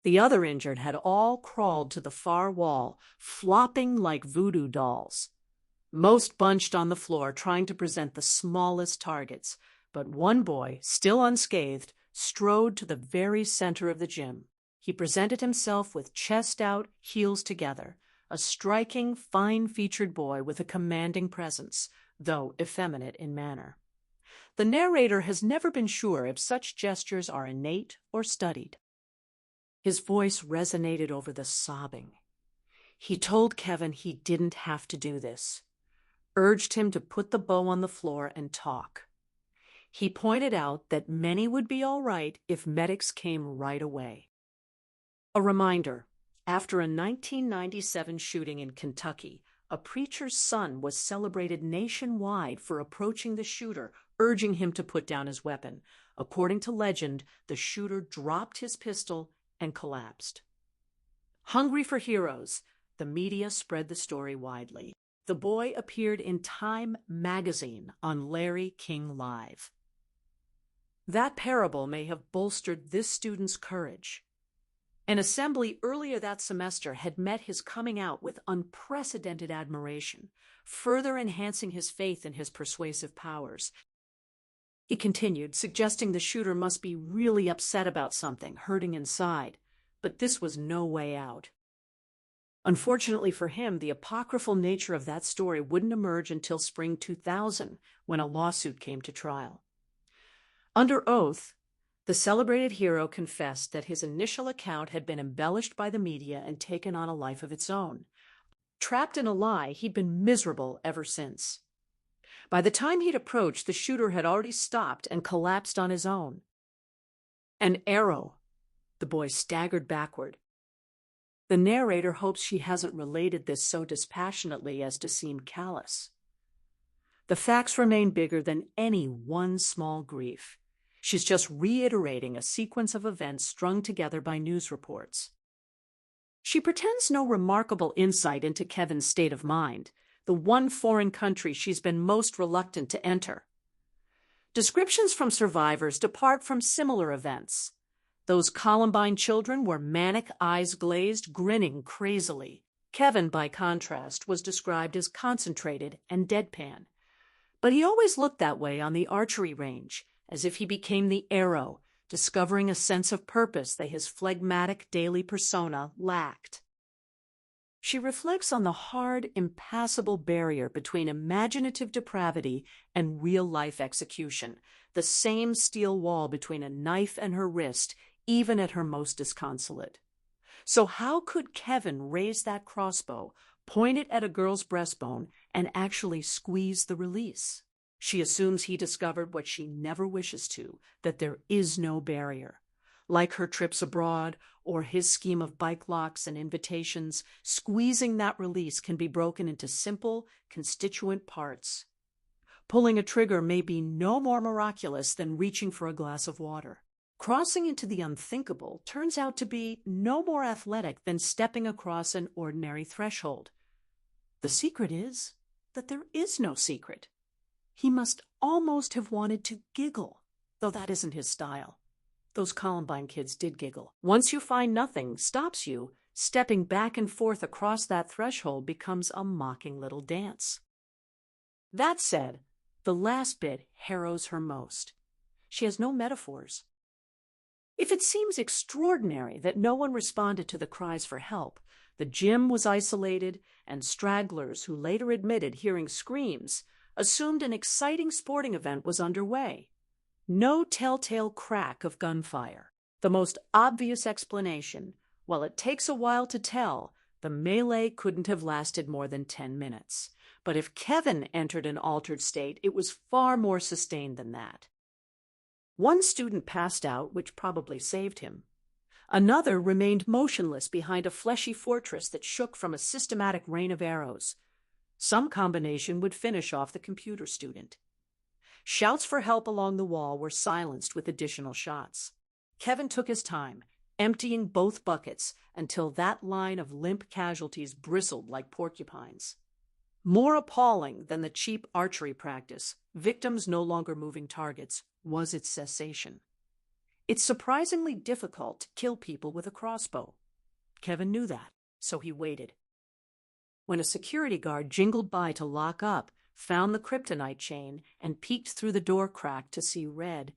The other injured had all crawled to the far wall, flopping like voodoo dolls. Most bunched on the floor, trying to present the smallest targets, but one boy, still unscathed, strode to the very center of the gym. He presented himself with chest out, heels together, a striking, fine-featured boy with a commanding presence, though effeminate in manner. The narrator has never been sure if such gestures are innate or studied. His voice resonated over the sobbing. He told Kevin he didn't have to do this, urged him to put the bow on the floor and talk. He pointed out that many would be all right if medics came right away. A reminder, after a 1997 shooting in Kentucky, a preacher's son was celebrated nationwide for approaching the shooter, urging him to put down his weapon. According to legend, the shooter dropped his pistol and collapsed. Hungry for heroes, the media spread the story widely. The boy appeared in Time magazine on Larry King Live. That parable may have bolstered this student's courage. An assembly earlier that semester had met his coming out with unprecedented admiration, further enhancing his faith in his persuasive powers. He continued, suggesting the shooter must be really upset about something, hurting inside, but this was no way out. Unfortunately for him, the apocryphal nature of that story wouldn't emerge until spring 2000, when a lawsuit came to trial. Under oath, the celebrated hero confessed that his initial account had been embellished by the media and taken on a life of its own. Trapped in a lie, he'd been miserable ever since. By the time he'd approached, the shooter had already stopped and collapsed on his own. An arrow. The boy staggered backward. The narrator hopes she hasn't related this so dispassionately as to seem callous. The facts remain bigger than any one small grief. She's just reiterating a sequence of events strung together by news reports. She pretends no remarkable insight into Kevin's state of mind, the one foreign country she's been most reluctant to enter. Descriptions from survivors depart from similar events. Those Columbine children were manic, eyes glazed, grinning crazily. Kevin, by contrast, was described as concentrated and deadpan. But he always looked that way on the archery range, as if he became the arrow, discovering a sense of purpose that his phlegmatic daily persona lacked. She reflects on the hard, impassable barrier between imaginative depravity and real-life execution, the same steel wall between a knife and her wrist, even at her most disconsolate. So how could Kevin raise that crossbow, point it at a girl's breastbone, and actually squeeze the release? She assumes he discovered what she never wishes to, that there is no barrier. Like her trips abroad or his scheme of bike locks and invitations, squeezing that release can be broken into simple, constituent parts. Pulling a trigger may be no more miraculous than reaching for a glass of water. Crossing into the unthinkable turns out to be no more athletic than stepping across an ordinary threshold. The secret is that there is no secret. He must almost have wanted to giggle, though that isn't his style. Those Columbine kids did giggle. Once you find nothing stops you, stepping back and forth across that threshold becomes a mocking little dance. That said, the last bit harrows her most. She has no metaphors. If it seems extraordinary that no one responded to the cries for help, the gym was isolated, and stragglers who later admitted hearing screams assumed an exciting sporting event was underway. No telltale crack of gunfire. The most obvious explanation, while it takes a while to tell, the melee couldn't have lasted more than 10 minutes. But if Kevin entered an altered state, it was far more sustained than that. One student passed out, which probably saved him. Another remained motionless behind a fleshy fortress that shook from a systematic rain of arrows. Some combination would finish off the computer student. Shouts for help along the wall were silenced with additional shots. Kevin took his time, emptying both buckets until that line of limp casualties bristled like porcupines. More appalling than the cheap archery practice, victims no longer moving targets, was its cessation. It's surprisingly difficult to kill people with a crossbow. Kevin knew that, so he waited. When a security guard jingled by to lock up, found the kryptonite chain, and peeked through the door crack to see red,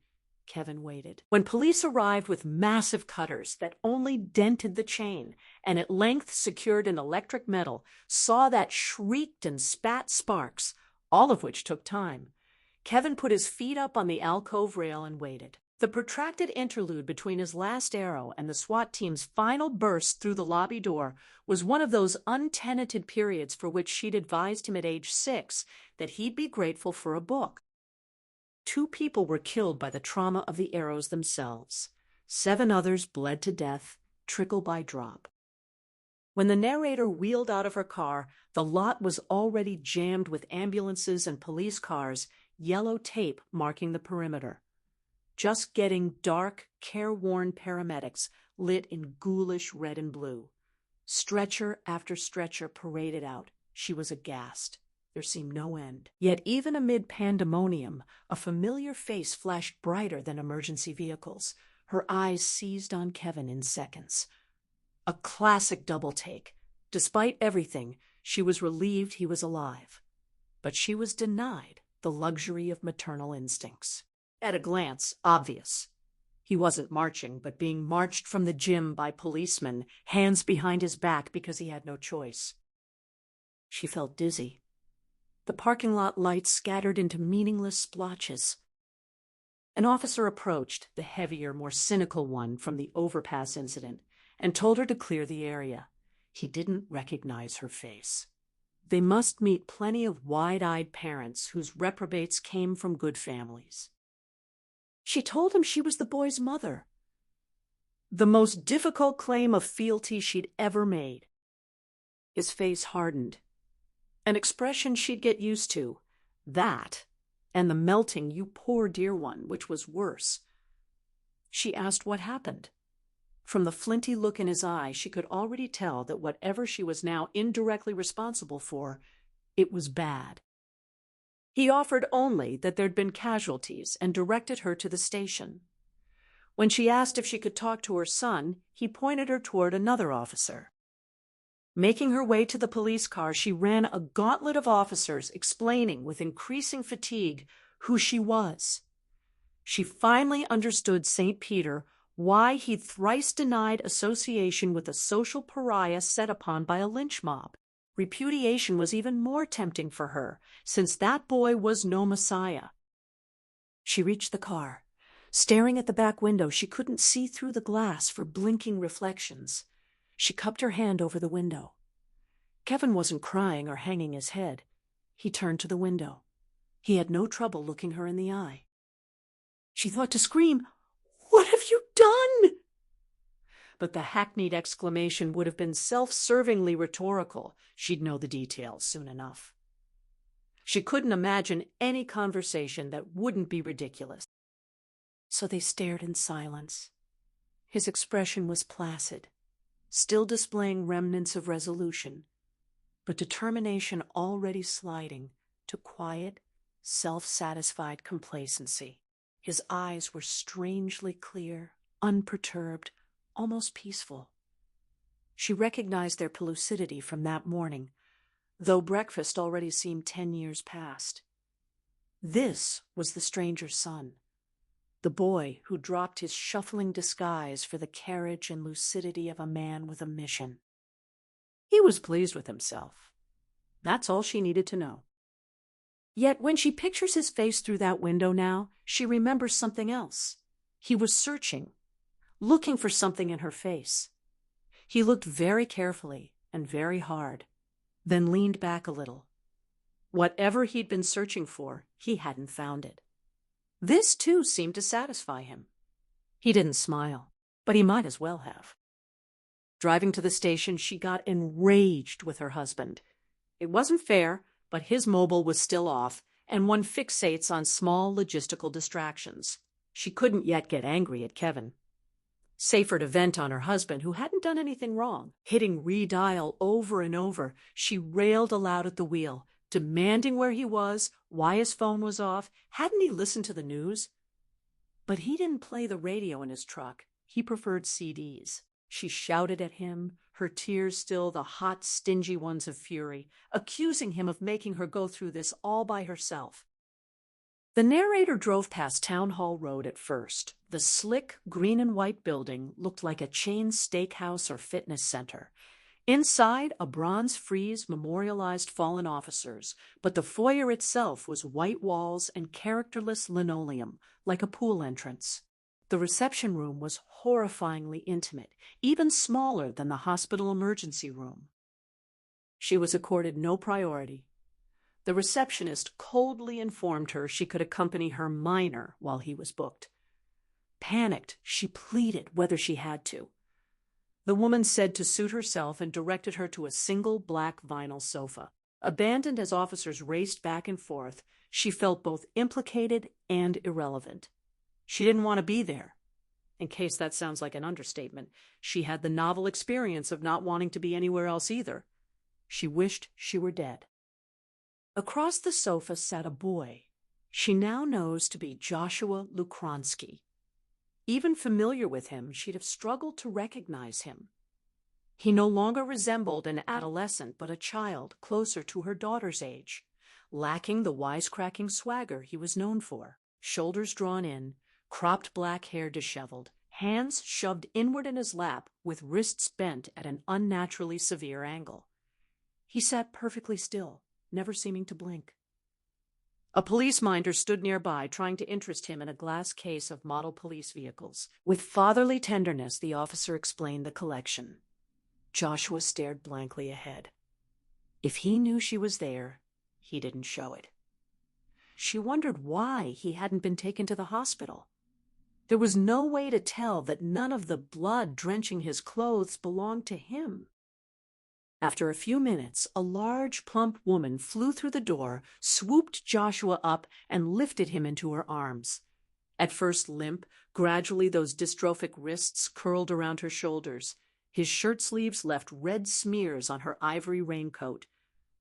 Kevin waited. When police arrived with massive cutters that only dented the chain and at length secured an electric metal, saw that shrieked and spat sparks, all of which took time, Kevin put his feet up on the alcove rail and waited. The protracted interlude between his last arrow and the SWAT team's final burst through the lobby door was one of those untenanted periods for which she'd advised him at age 6 that he'd be grateful for a book. 2 people were killed by the trauma of the arrows themselves. 7 others bled to death, trickle by drop. When the narrator wheeled out of her car, the lot was already jammed with ambulances and police cars, yellow tape marking the perimeter. Just getting dark, careworn paramedics lit in ghoulish red and blue. Stretcher after stretcher paraded out. She was aghast. There seemed no end. Yet even amid pandemonium, a familiar face flashed brighter than emergency vehicles. Her eyes seized on Kevin in seconds. A classic double take. Despite everything, she was relieved he was alive. But she was denied the luxury of maternal instincts. At a glance, obvious. He wasn't marching, but being marched from the gym by policemen, hands behind his back because he had no choice. She felt dizzy. The parking lot lights scattered into meaningless splotches. An officer approached, the heavier, more cynical one from the overpass incident, and told her to clear the area. He didn't recognize her face. They must meet plenty of wide-eyed parents whose reprobates came from good families. She told him she was the boy's mother. The most difficult claim of fealty she'd ever made. His face hardened. An expression she'd get used to. That, and the melting "you poor dear one," which was worse. She asked what happened. From the flinty look in his eye, she could already tell that whatever she was now indirectly responsible for, it was bad. He offered only that there'd been casualties and directed her to the station. When she asked if she could talk to her son, he pointed her toward another officer. Making her way to the police car, she ran a gauntlet of officers explaining with increasing fatigue who she was. She finally understood St. Peter, why he'd thrice denied association with a social pariah set upon by a lynch mob. Repudiation was even more tempting for her, since that boy was no messiah. She reached the car. Staring at the back window, she couldn't see through the glass for blinking reflections. She cupped her hand over the window. Kevin wasn't crying or hanging his head. He turned to the window. He had no trouble looking her in the eye. She thought to scream, "What have you done?" But the hackneyed exclamation would have been self-servingly rhetorical. She'd know the details soon enough. She couldn't imagine any conversation that wouldn't be ridiculous. So they stared in silence. His expression was placid, still displaying remnants of resolution, but determination already sliding to quiet, self-satisfied complacency. His eyes were strangely clear, unperturbed, almost peaceful. She recognized their pellucidity from that morning, though breakfast already seemed 10 years past. This was the stranger's son, the boy who dropped his shuffling disguise for the carriage and lucidity of a man with a mission. He was pleased with himself. That's all she needed to know. Yet when she pictures his face through that window now, she remembers something else. He was searching, looking for something in her face. He looked very carefully and very hard, then leaned back a little. Whatever he'd been searching for, he hadn't found it. This, too, seemed to satisfy him. He didn't smile, but he might as well have. Driving to the station, she got enraged with her husband. It wasn't fair, but his mobile was still off, and one fixates on small logistical distractions. She couldn't yet get angry at Kevin. Safer to vent on her husband, who hadn't done anything wrong. Hitting redial over and over, she railed aloud at the wheel, demanding where he was, why his phone was off. Hadn't he listened to the news? But he didn't play the radio in his truck. He preferred CDs. She shouted at him, her tears still the hot, stingy ones of fury, accusing him of making her go through this all by herself. The narrator drove past Town Hall Road at first. The slick green and white building looked like a chain steakhouse or fitness center. Inside, a bronze frieze memorialized fallen officers, but the foyer itself was white walls and characterless linoleum, like a pool entrance. The reception room was horrifyingly intimate, even smaller than the hospital emergency room. She was accorded no priority. The receptionist coldly informed her she could accompany her minor while he was booked. Panicked, she pleaded whether she had to. The woman said to suit herself and directed her to a single black vinyl sofa. Abandoned as officers raced back and forth, she felt both implicated and irrelevant. She didn't want to be there. In case that sounds like an understatement, she had the novel experience of not wanting to be anywhere else either. She wished she were dead. Across the sofa sat a boy she now knows to be Joshua Lukronsky. Even familiar with him, she'd have struggled to recognize him. He no longer resembled an adolescent, but a child closer to her daughter's age, lacking the wisecracking swagger he was known for. Shoulders drawn in, cropped black hair disheveled, hands shoved inward in his lap with wrists bent at an unnaturally severe angle. He sat perfectly still, never seeming to blink. A police minder stood nearby, trying to interest him in a glass case of model police vehicles. With fatherly tenderness, the officer explained the collection. Joshua stared blankly ahead. If he knew she was there, he didn't show it. She wondered why he hadn't been taken to the hospital. There was no way to tell that none of the blood drenching his clothes belonged to him. After a few minutes, a large, plump woman flew through the door, swooped Joshua up, and lifted him into her arms. At first limp, gradually those dystrophic wrists curled around her shoulders. His shirt sleeves left red smears on her ivory raincoat,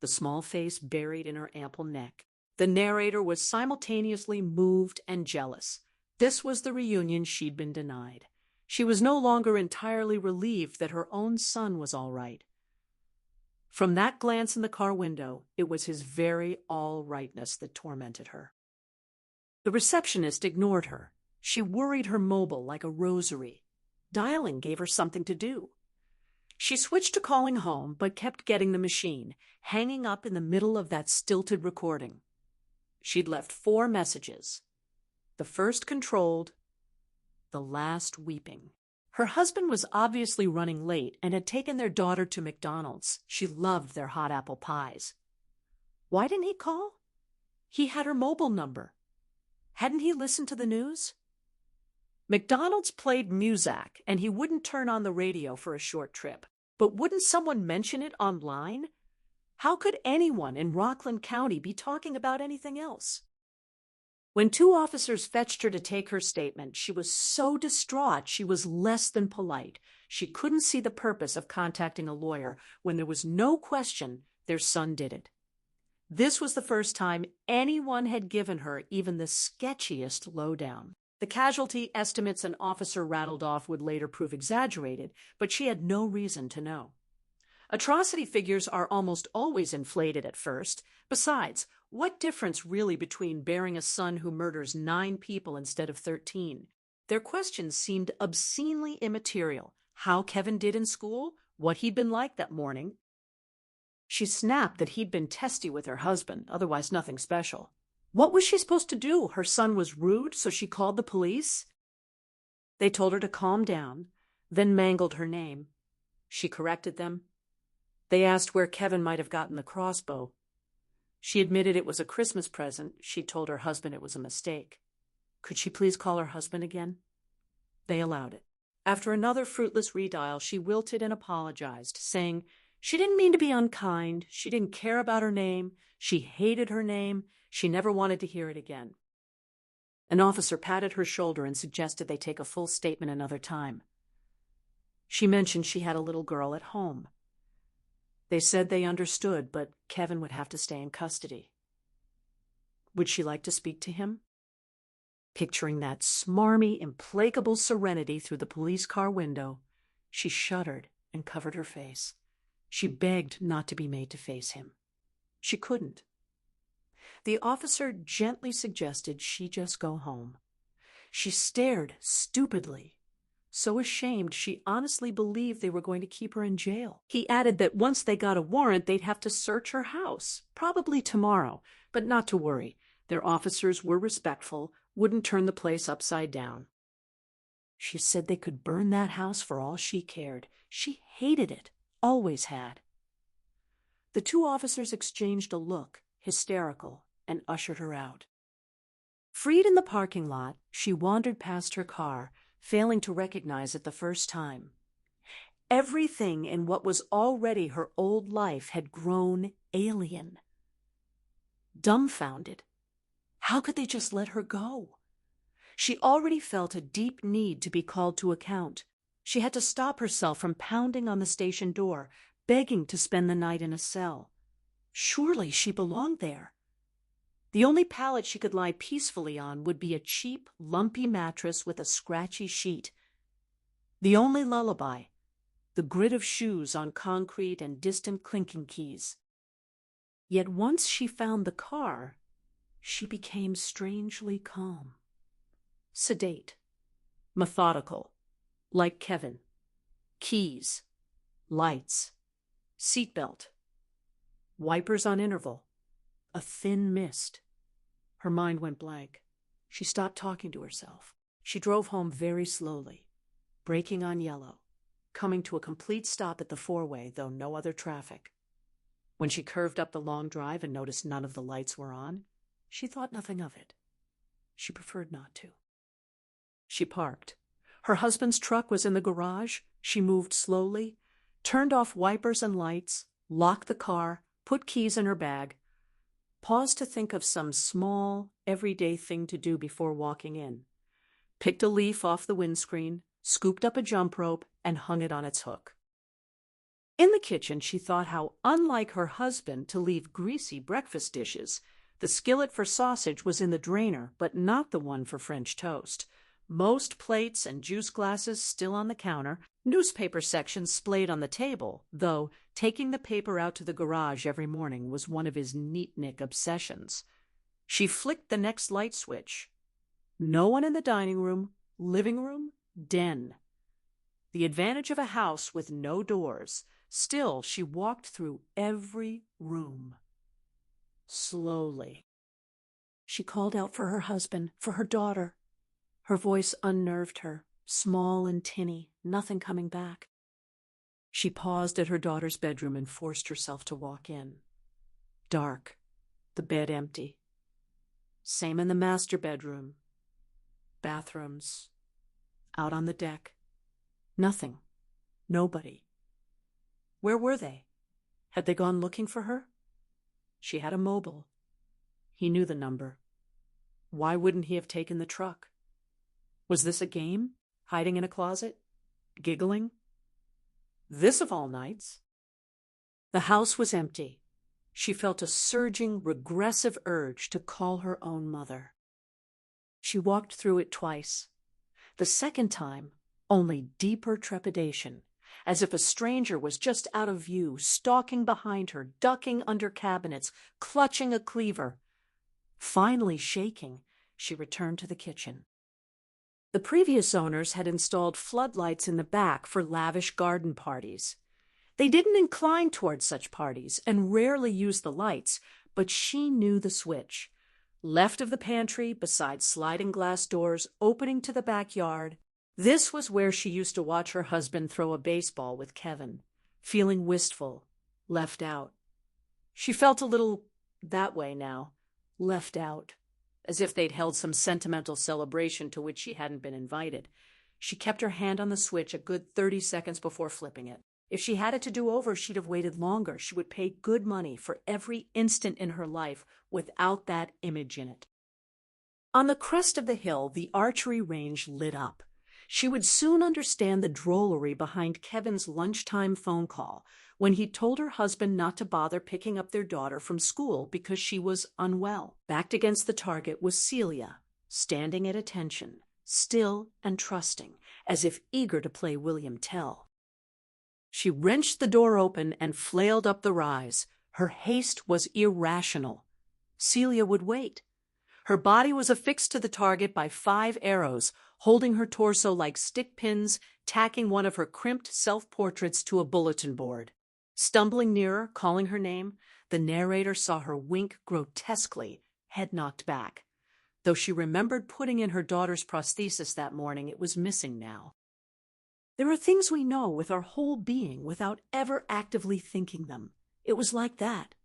the small face buried in her ample neck. The narrator was simultaneously moved and jealous. This was the reunion she'd been denied. She was no longer entirely relieved that her own son was all right. From that glance in the car window, it was his very all-rightness that tormented her. The receptionist ignored her. She worried her mobile like a rosary. Dialing gave her something to do. She switched to calling home, but kept getting the machine, hanging up in the middle of that stilted recording. She'd left 4 messages. The first controlled, the last weeping. Her husband was obviously running late and had taken their daughter to McDonald's. She loved their hot apple pies. Why didn't he call? He had her mobile number. Hadn't he listened to the news? McDonald's played Muzak, and he wouldn't turn on the radio for a short trip. But wouldn't someone mention it online? How could anyone in Rockland County be talking about anything else? When 2 officers fetched her to take her statement, she was so distraught she was less than polite. She couldn't see the purpose of contacting a lawyer when there was no question their son did it. This was the first time anyone had given her even the sketchiest lowdown. The casualty estimates an officer rattled off would later prove exaggerated, but she had no reason to know. Atrocity figures are almost always inflated at first. Besides, what difference really between bearing a son who murders 9 people instead of 13? Their questions seemed obscenely immaterial. How Kevin did in school, what he'd been like that morning. She snapped that he'd been testy with her husband, otherwise nothing special. What was she supposed to do? Her son was rude, so she called the police? They told her to calm down, then mangled her name. She corrected them. They asked where Kevin might have gotten the crossbow. She admitted it was a Christmas present. She told her husband it was a mistake. Could she please call her husband again? They allowed it. After another fruitless redial, she wilted and apologized, saying she didn't mean to be unkind. She didn't care about her name. She hated her name. She never wanted to hear it again. An officer patted her shoulder and suggested they take a full statement another time. She mentioned she had a little girl at home. They said they understood, but Kevin would have to stay in custody. Would she like to speak to him? Picturing that smarmy, implacable serenity through the police car window, she shuddered and covered her face. She begged not to be made to face him. She couldn't. The officer gently suggested she just go home. She stared stupidly, so ashamed she honestly believed they were going to keep her in jail. He added that once they got a warrant, they'd have to search her house, probably tomorrow, but not to worry. Their officers were respectful, wouldn't turn the place upside down. She said they could burn that house for all she cared. She hated it, always had. The two officers exchanged a look, hysterical, and ushered her out. Freed in the parking lot, she wandered past her car, failing to recognize it the first time. Everything in what was already her old life had grown alien. Dumbfounded. How could they just let her go? She already felt a deep need to be called to account. She had to stop herself from pounding on the station door, begging to spend the night in a cell. Surely she belonged there. The only pallet she could lie peacefully on would be a cheap, lumpy mattress with a scratchy sheet. The only lullaby, the grit of shoes on concrete and distant clinking keys. Yet once she found the car, she became strangely calm. Sedate, methodical, like Kevin. Keys, lights, seatbelt, wipers on interval, a thin mist. Her mind went blank. She stopped talking to herself. She drove home very slowly, braking on yellow, coming to a complete stop at the four-way, though no other traffic. When she curved up the long drive and noticed none of the lights were on, she thought nothing of it. She preferred not to. She parked. Her husband's truck was in the garage. She moved slowly, turned off wipers and lights, locked the car, put keys in her bag, paused to think of some small, everyday thing to do before walking in, picked a leaf off the windscreen, scooped up a jump rope, and hung it on its hook. In the kitchen, she thought how unlike her husband to leave greasy breakfast dishes. The skillet for sausage was in the drainer, but not the one for French toast. Most plates and juice glasses still on the counter, newspaper sections splayed on the table, though taking the paper out to the garage every morning was one of his neatnik obsessions. She flicked the next light switch. No one in the dining room, living room, den. The advantage of a house with no doors. Still, she walked through every room. Slowly. She called out for her husband, for her daughter. Her voice unnerved her, small and tinny, nothing coming back. She paused at her daughter's bedroom and forced herself to walk in. Dark, the bed empty. Same in the master bedroom. Bathrooms. Out on the deck. Nothing. Nobody. Where were they? Had they gone looking for her? She had a mobile. He knew the number. Why wouldn't he have taken the truck? Was this a game? Hiding in a closet? Giggling? This of all nights? The house was empty. She felt a surging, regressive urge to call her own mother. She walked through it twice. The second time, only deeper trepidation, as if a stranger was just out of view, stalking behind her, ducking under cabinets, clutching a cleaver. Finally shaking, she returned to the kitchen. The previous owners had installed floodlights in the back for lavish garden parties. They didn't incline towards such parties and rarely used the lights, but she knew the switch. Left of the pantry, beside sliding glass doors opening to the backyard, this was where she used to watch her husband throw a baseball with Kevin, feeling wistful, left out. She felt a little that way now, left out, as if they'd held some sentimental celebration to which she hadn't been invited. She kept her hand on the switch a good 30 seconds before flipping it. If she had it to do over, she'd have waited longer. She would pay good money for every instant in her life without that image in it. On the crest of the hill, the archery range lit up. She would soon understand the drollery behind Kevin's lunchtime phone call when he told her husband not to bother picking up their daughter from school because she was unwell. Backed against the target was Celia, standing at attention, still and trusting, as if eager to play William Tell. She wrenched the door open and flailed up the rise. Her haste was irrational. Celia would wait. Her body was affixed to the target by 5 arrows, holding her torso like stick pins, tacking one of her crimped self-portraits to a bulletin board. Stumbling nearer, calling her name, the narrator saw her wink grotesquely, head knocked back. Though she remembered putting in her daughter's prosthesis that morning, it was missing now. There are things we know with our whole being without ever actively thinking them. It was like that.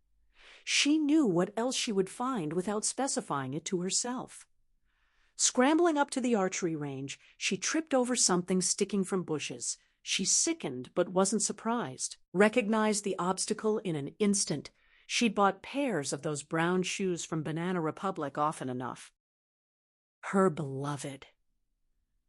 She knew what else she would find without specifying it to herself. Scrambling up to the archery range, she tripped over something sticking from bushes. She sickened but wasn't surprised, recognized the obstacle in an instant. She'd bought pairs of those brown shoes from Banana Republic often enough. Her beloved.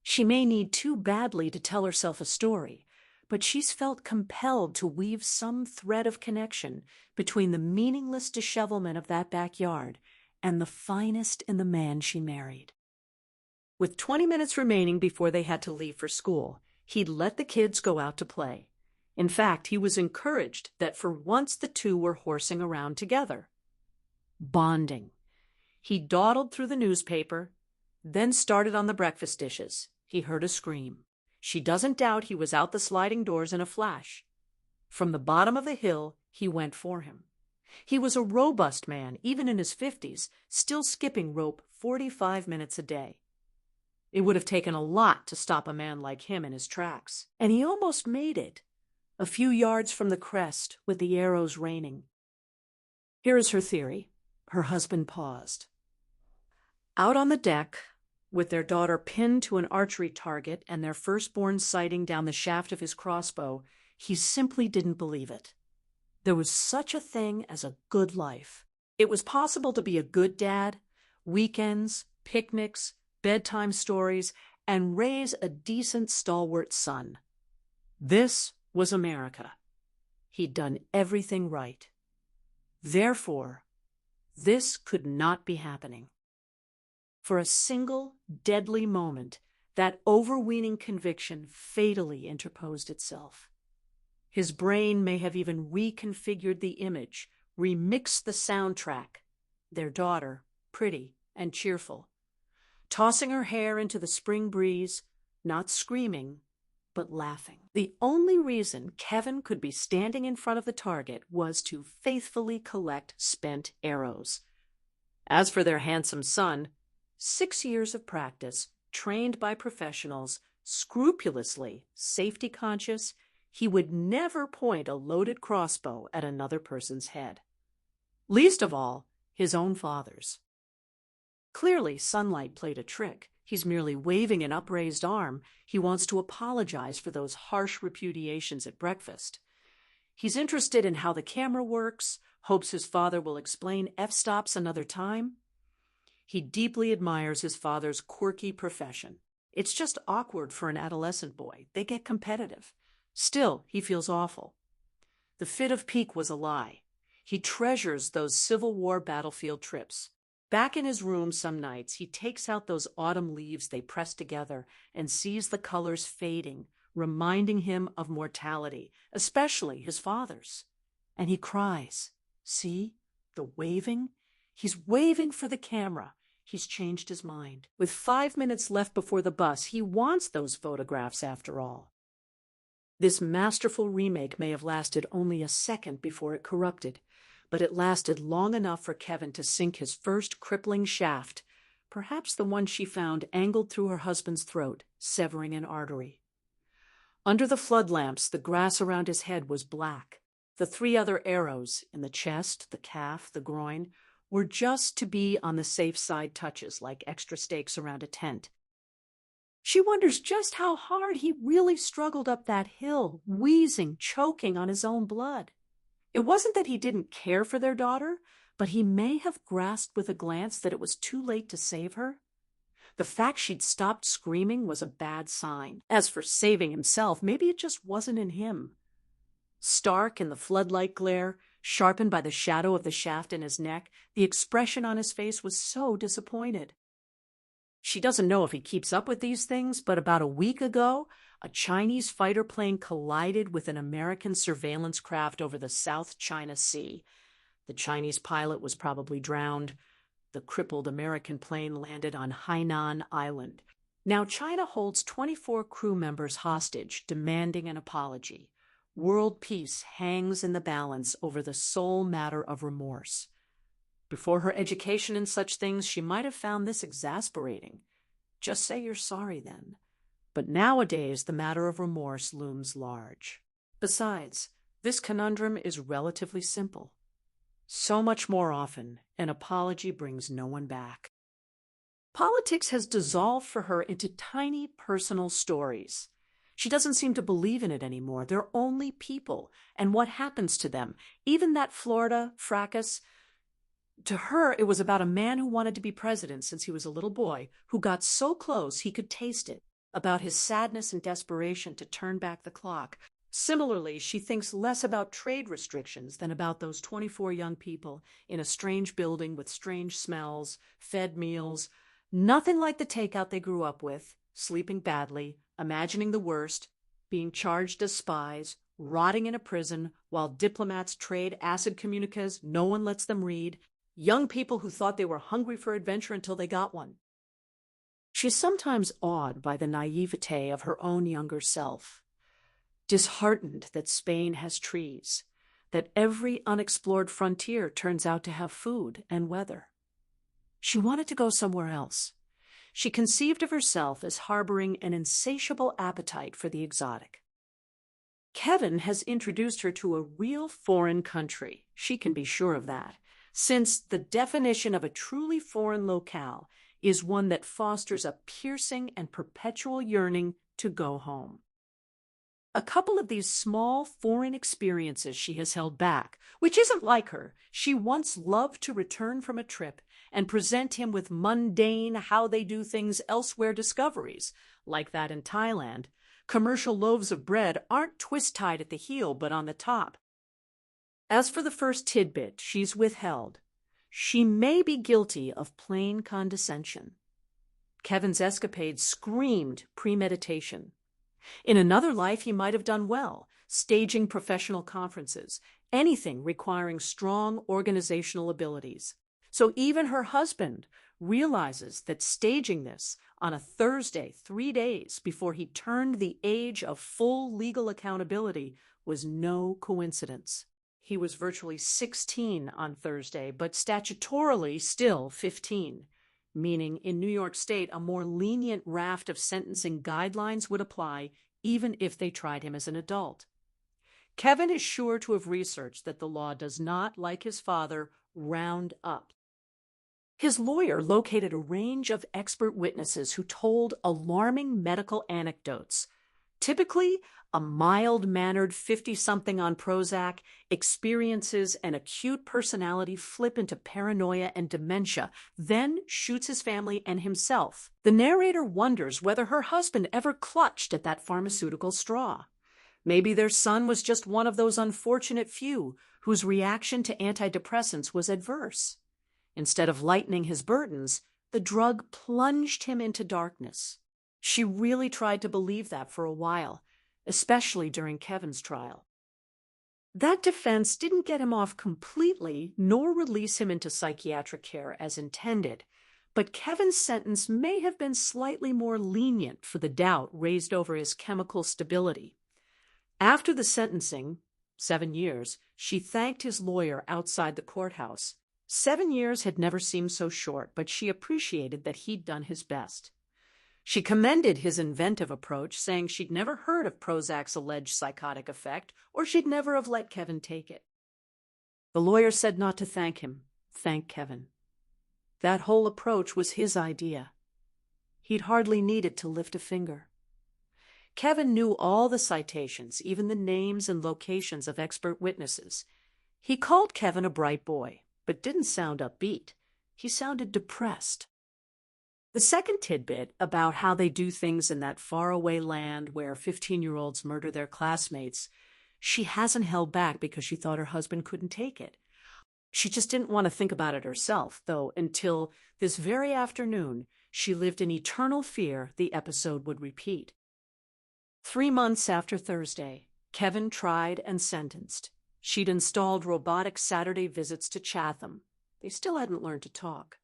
She may need too badly to tell herself a story, but she's felt compelled to weave some thread of connection between the meaningless dishevelment of that backyard and the finest in the man she married. With 20 minutes remaining before they had to leave for school, he'd let the kids go out to play. In fact, he was encouraged that for once the two were horsing around together. Bonding. He dawdled through the newspaper, then started on the breakfast dishes. He heard a scream. She doesn't doubt he was out the sliding doors in a flash. From the bottom of the hill, he went for him. He was a robust man, even in his 50s, still skipping rope 45 minutes a day. It would have taken a lot to stop a man like him in his tracks, and he almost made it, a few yards from the crest with the arrows raining. Here is her theory. Her husband paused. Out on the deck, with their daughter pinned to an archery target and their firstborn sighting down the shaft of his crossbow, he simply didn't believe it. There was such a thing as a good life. It was possible to be a good dad, weekends, picnics, bedtime stories, and raise a decent, stalwart son. This was America. He'd done everything right. Therefore, this could not be happening. For a single, deadly moment, that overweening conviction fatally interposed itself. His brain may have even reconfigured the image, remixed the soundtrack. Their daughter, pretty and cheerful, tossing her hair into the spring breeze, not screaming, but laughing. The only reason Kevin could be standing in front of the target was to faithfully collect spent arrows. As for their handsome son, 6 years of practice, trained by professionals, scrupulously safety-conscious, he would never point a loaded crossbow at another person's head. Least of all, his own father's. Clearly, sunlight played a trick. He's merely waving an upraised arm. He wants to apologize for those harsh repudiations at breakfast. He's interested in how the camera works, hopes his father will explain f-stops another time. He deeply admires his father's quirky profession. It's just awkward for an adolescent boy. They get competitive. Still, he feels awful. The fit of pique was a lie. He treasures those Civil War battlefield trips. Back in his room some nights, he takes out those autumn leaves they press together and sees the colors fading, reminding him of mortality, especially his father's. And he cries. See? The waving? He's waving for the camera. He's changed his mind. With 5 minutes left before the bus, he wants those photographs after all. This masterful remake may have lasted only a second before it corrupted, but it lasted long enough for Kevin to sink his first crippling shaft, perhaps the one she found angled through her husband's throat, severing an artery. Under the flood lamps, the grass around his head was black. The 3 other arrows, in the chest, the calf, the groin, were just to be on the safe side touches, like extra stakes around a tent. She wonders just how hard he really struggled up that hill, wheezing, choking on his own blood. It wasn't that he didn't care for their daughter, but he may have grasped with a glance that it was too late to save her. The fact she'd stopped screaming was a bad sign. As for saving himself, maybe it just wasn't in him. Stark in the floodlight glare, sharpened by the shadow of the shaft in his neck, the expression on his face was so disappointed. She doesn't know if he keeps up with these things, but about a week ago, a Chinese fighter plane collided with an American surveillance craft over the South China Sea. The Chinese pilot was probably drowned. The crippled American plane landed on Hainan Island. Now China holds 24 crew members hostage, demanding an apology. World peace hangs in the balance over the sole matter of remorse. Before her education in such things, she might have found this exasperating. Just say you're sorry then. But nowadays, the matter of remorse looms large. Besides, this conundrum is relatively simple. So much more often, an apology brings no one back. Politics has dissolved for her into tiny personal stories. She doesn't seem to believe in it anymore. They're only people, and what happens to them. Even that Florida fracas, to her, it was about a man who wanted to be president since he was a little boy, who got so close he could taste it, about his sadness and desperation to turn back the clock. Similarly, she thinks less about trade restrictions than about those 24 young people in a strange building with strange smells, fed meals, nothing like the takeout they grew up with, sleeping badly, imagining the worst, being charged as spies, rotting in a prison while diplomats trade acid communiques no one lets them read, young people who thought they were hungry for adventure until they got one. She is sometimes awed by the naivete of her own younger self. Disheartened that Spain has trees, that every unexplored frontier turns out to have food and weather. She wanted to go somewhere else. She conceived of herself as harboring an insatiable appetite for the exotic. Kevin has introduced her to a real foreign country. She can be sure of that, since the definition of a truly foreign locale is one that fosters a piercing and perpetual yearning to go home. A couple of these small foreign experiences she has held back, which isn't like her. She once loved to return from a trip and present him with mundane how-they-do-things elsewhere discoveries, like that in Thailand. Commercial loaves of bread aren't twist-tied at the heel, but on the top. As for the first tidbit she's withheld, she may be guilty of plain condescension. Kevin's escapade screamed premeditation. In another life, he might have done well, staging professional conferences, anything requiring strong organizational abilities. So even her husband realizes that staging this on a Thursday, 3 days before he turned the age of full legal accountability, was no coincidence. He was virtually 16 on Thursday, but statutorily still 15. Meaning in New York State, a more lenient raft of sentencing guidelines would apply even if they tried him as an adult. Kevin is sure to have researched that the law does not, like his father, round up. His lawyer located a range of expert witnesses who told alarming medical anecdotes. Typically, a mild-mannered 50-something on Prozac experiences an acute personality flip into paranoia and dementia, then shoots his family and himself. The narrator wonders whether her husband ever clutched at that pharmaceutical straw. Maybe their son was just one of those unfortunate few whose reaction to antidepressants was adverse. Instead of lightening his burdens, the drug plunged him into darkness. She really tried to believe that for a while, especially during Kevin's trial. That defense didn't get him off completely, nor release him into psychiatric care as intended, but Kevin's sentence may have been slightly more lenient for the doubt raised over his chemical stability. After the sentencing, 7 years, she thanked his lawyer outside the courthouse. 7 years had never seemed so short, but she appreciated that he'd done his best. She commended his inventive approach, saying she'd never heard of Prozac's alleged psychotic effect, or she'd never have let Kevin take it. The lawyer said not to thank him, thank Kevin. That whole approach was his idea. He'd hardly needed to lift a finger. Kevin knew all the citations, even the names and locations of expert witnesses. He called Kevin a bright boy, but didn't sound upbeat. He sounded depressed. The second tidbit about how they do things in that faraway land where 15-year-olds murder their classmates, she hasn't held back because she thought her husband couldn't take it. She just didn't want to think about it herself, though, until this very afternoon, she lived in eternal fear the episode would repeat. 3 months after Thursday, Kevin tried and sentenced. She'd installed robotic Saturday visits to Chatham. They still hadn't learned to talk.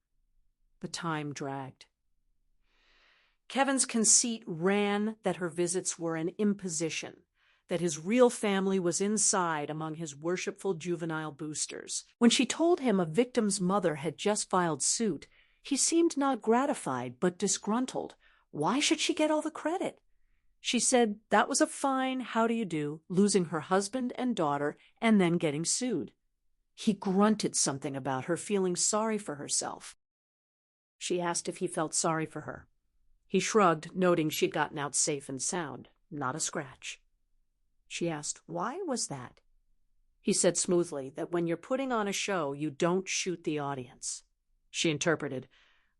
But time dragged. Kevin's conceit ran that her visits were an imposition, that his real family was inside among his worshipful juvenile boosters. When she told him a victim's mother had just filed suit, he seemed not gratified but disgruntled. Why should she get all the credit? She said that was a fine how do you do, losing her husband and daughter and then getting sued. He grunted something about her feeling sorry for herself. She asked if he felt sorry for her. He shrugged, noting she'd gotten out safe and sound, not a scratch. She asked, why was that? He said smoothly that when you're putting on a show, you don't shoot the audience. She interpreted,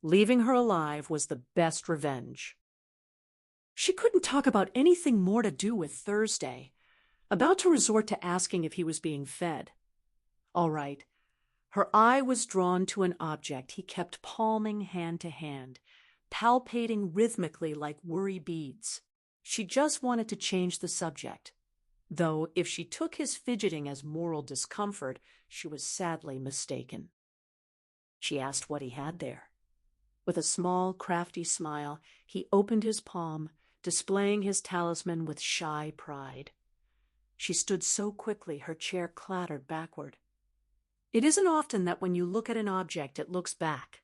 leaving her alive was the best revenge. She couldn't talk about anything more to do with Thursday, about to resort to asking if he was being fed. All right. Her eye was drawn to an object he kept palming hand to hand, palpating rhythmically like worry beads. She just wanted to change the subject, though if she took his fidgeting as moral discomfort, she was sadly mistaken. She asked what he had there. With a small, crafty smile, he opened his palm, displaying his talisman with shy pride. She stood so quickly her chair clattered backward. It isn't often that when you look at an object it looks back.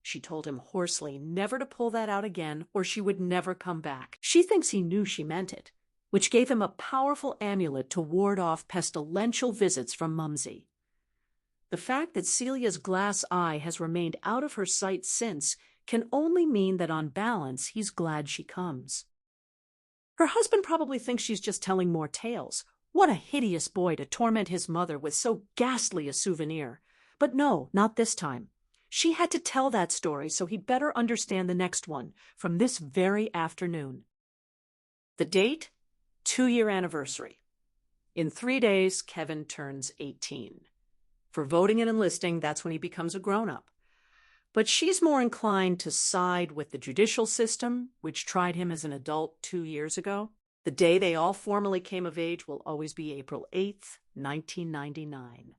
She told him hoarsely never to pull that out again or she would never come back. She thinks he knew she meant it, which gave him a powerful amulet to ward off pestilential visits from Mumsy. The fact that Celia's glass eye has remained out of her sight since can only mean that on balance he's glad she comes. Her husband probably thinks she's just telling more tales. What a hideous boy to torment his mother with so ghastly a souvenir. But no, not this time. She had to tell that story so he'd better understand the next one from this very afternoon. The date? 2-year anniversary. In 3 days, Kevin turns 18. For voting and enlisting, that's when he becomes a grown-up. But she's more inclined to side with the judicial system, which tried him as an adult 2 years ago. The day they all formally came of age will always be April 8th, 1999.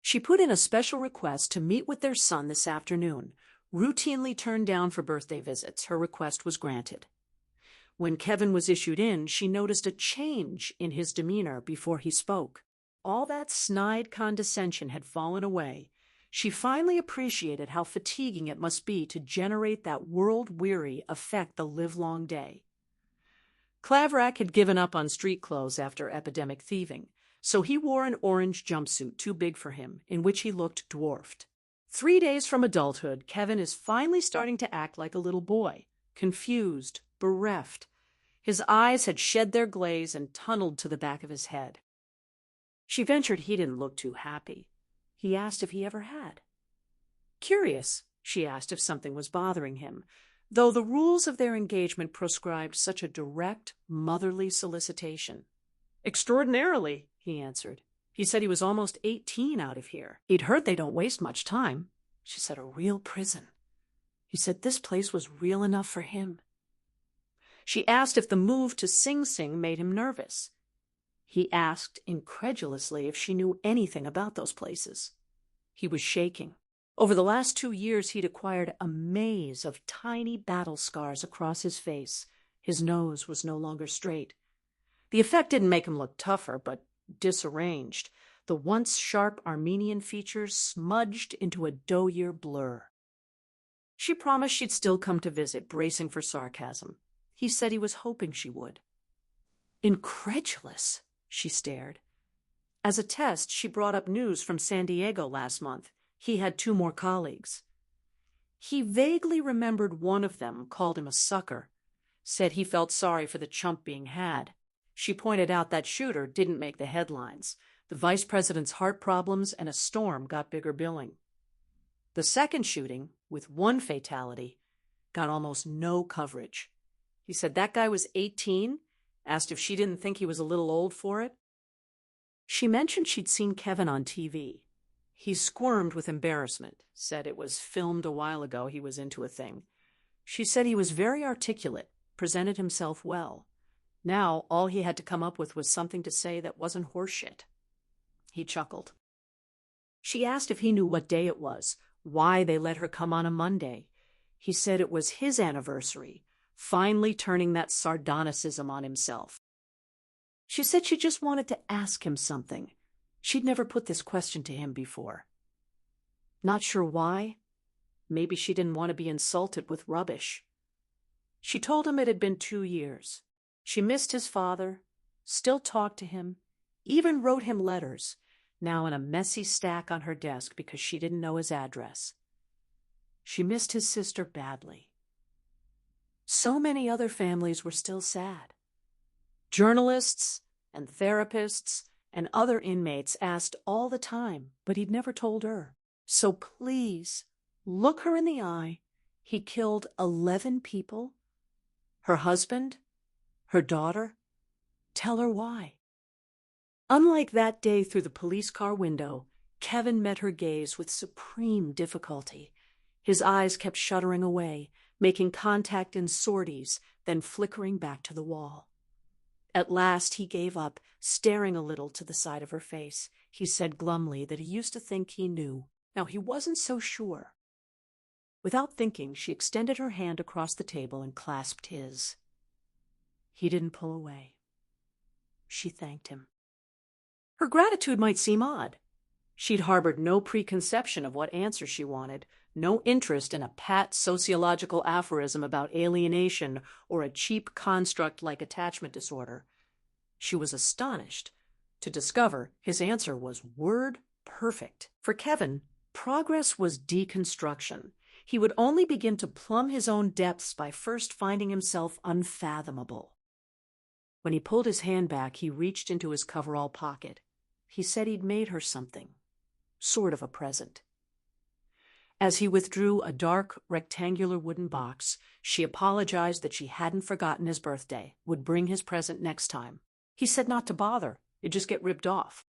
She put in a special request to meet with their son this afternoon. Routinely turned down for birthday visits, her request was granted. When Kevin was issued in, she noticed a change in his demeanor before he spoke. All that snide condescension had fallen away. She finally appreciated how fatiguing it must be to generate that world-weary effect the livelong day. Claverack had given up on street clothes after epidemic thieving, so he wore an orange jumpsuit too big for him, in which he looked dwarfed. 3 days from adulthood, Kevin is finally starting to act like a little boy, confused, bereft. His eyes had shed their glaze and tunneled to the back of his head. She ventured he didn't look too happy. He asked if he ever had. Curious, she asked if something was bothering him, though the rules of their engagement proscribed such a direct, motherly solicitation. Extraordinarily, he answered. He said he was almost 18 out of here. He'd heard they don't waste much time. She said a real prison. He said this place was real enough for him. She asked if the move to Sing Sing made him nervous. He asked incredulously if she knew anything about those places. He was shaking. Over the last 2 years, he'd acquired a maze of tiny battle scars across his face. His nose was no longer straight. The effect didn't make him look tougher, but disarranged. The once sharp Armenian features smudged into a doughier blur. She promised she'd still come to visit, bracing for sarcasm. He said he was hoping she would. Incredulous, she stared. As a test, she brought up news from San Diego last month. He had 2 more colleagues. He vaguely remembered one of them called him a sucker, said he felt sorry for the chump being had. She pointed out that shooter didn't make the headlines. The vice president's heart problems and a storm got bigger billing. The second shooting, with one fatality, got almost no coverage. He said that guy was 18, asked if she didn't think he was a little old for it. She mentioned she'd seen Kevin on TV. He squirmed with embarrassment, said it was filmed a while ago, he was into a thing. She said he was very articulate, presented himself well. Now all he had to come up with was something to say that wasn't horseshit. He chuckled. She asked if he knew what day it was, why they let her come on a Monday. He said it was his anniversary, finally turning that sardonicism on himself. She said she just wanted to ask him something. She'd never put this question to him before. Not sure why. Maybe she didn't want to be insulted with rubbish. She told him it had been 2 years. She missed his father, still talked to him, even wrote him letters, now in a messy stack on her desk because she didn't know his address. She missed his sister badly. So many other families were still sad. Journalists and therapists and other inmates asked all the time, but he'd never told her. So please, look her in the eye. He killed 11 people. Her husband, her daughter. Tell her why. Unlike that day through the police car window, Kevin met her gaze with supreme difficulty. His eyes kept shuddering away, making contact in sorties, then flickering back to the wall. At last he gave up, staring a little to the side of her face. He said glumly that he used to think he knew. Now he wasn't so sure. Without thinking, she extended her hand across the table and clasped his. He didn't pull away. She thanked him. Her gratitude might seem odd. She'd harbored no preconception of what answer she wanted, no interest in a pat sociological aphorism about alienation or a cheap construct like attachment disorder. She was astonished to discover his answer was word perfect. For Kevin, progress was deconstruction. He would only begin to plumb his own depths by first finding himself unfathomable. When he pulled his hand back, he reached into his coverall pocket. He said he'd made her something, sort of a present. As he withdrew a dark, rectangular wooden box, she apologized that she hadn't forgotten his birthday, would bring his present next time. He said not to bother, it'd just get ripped off.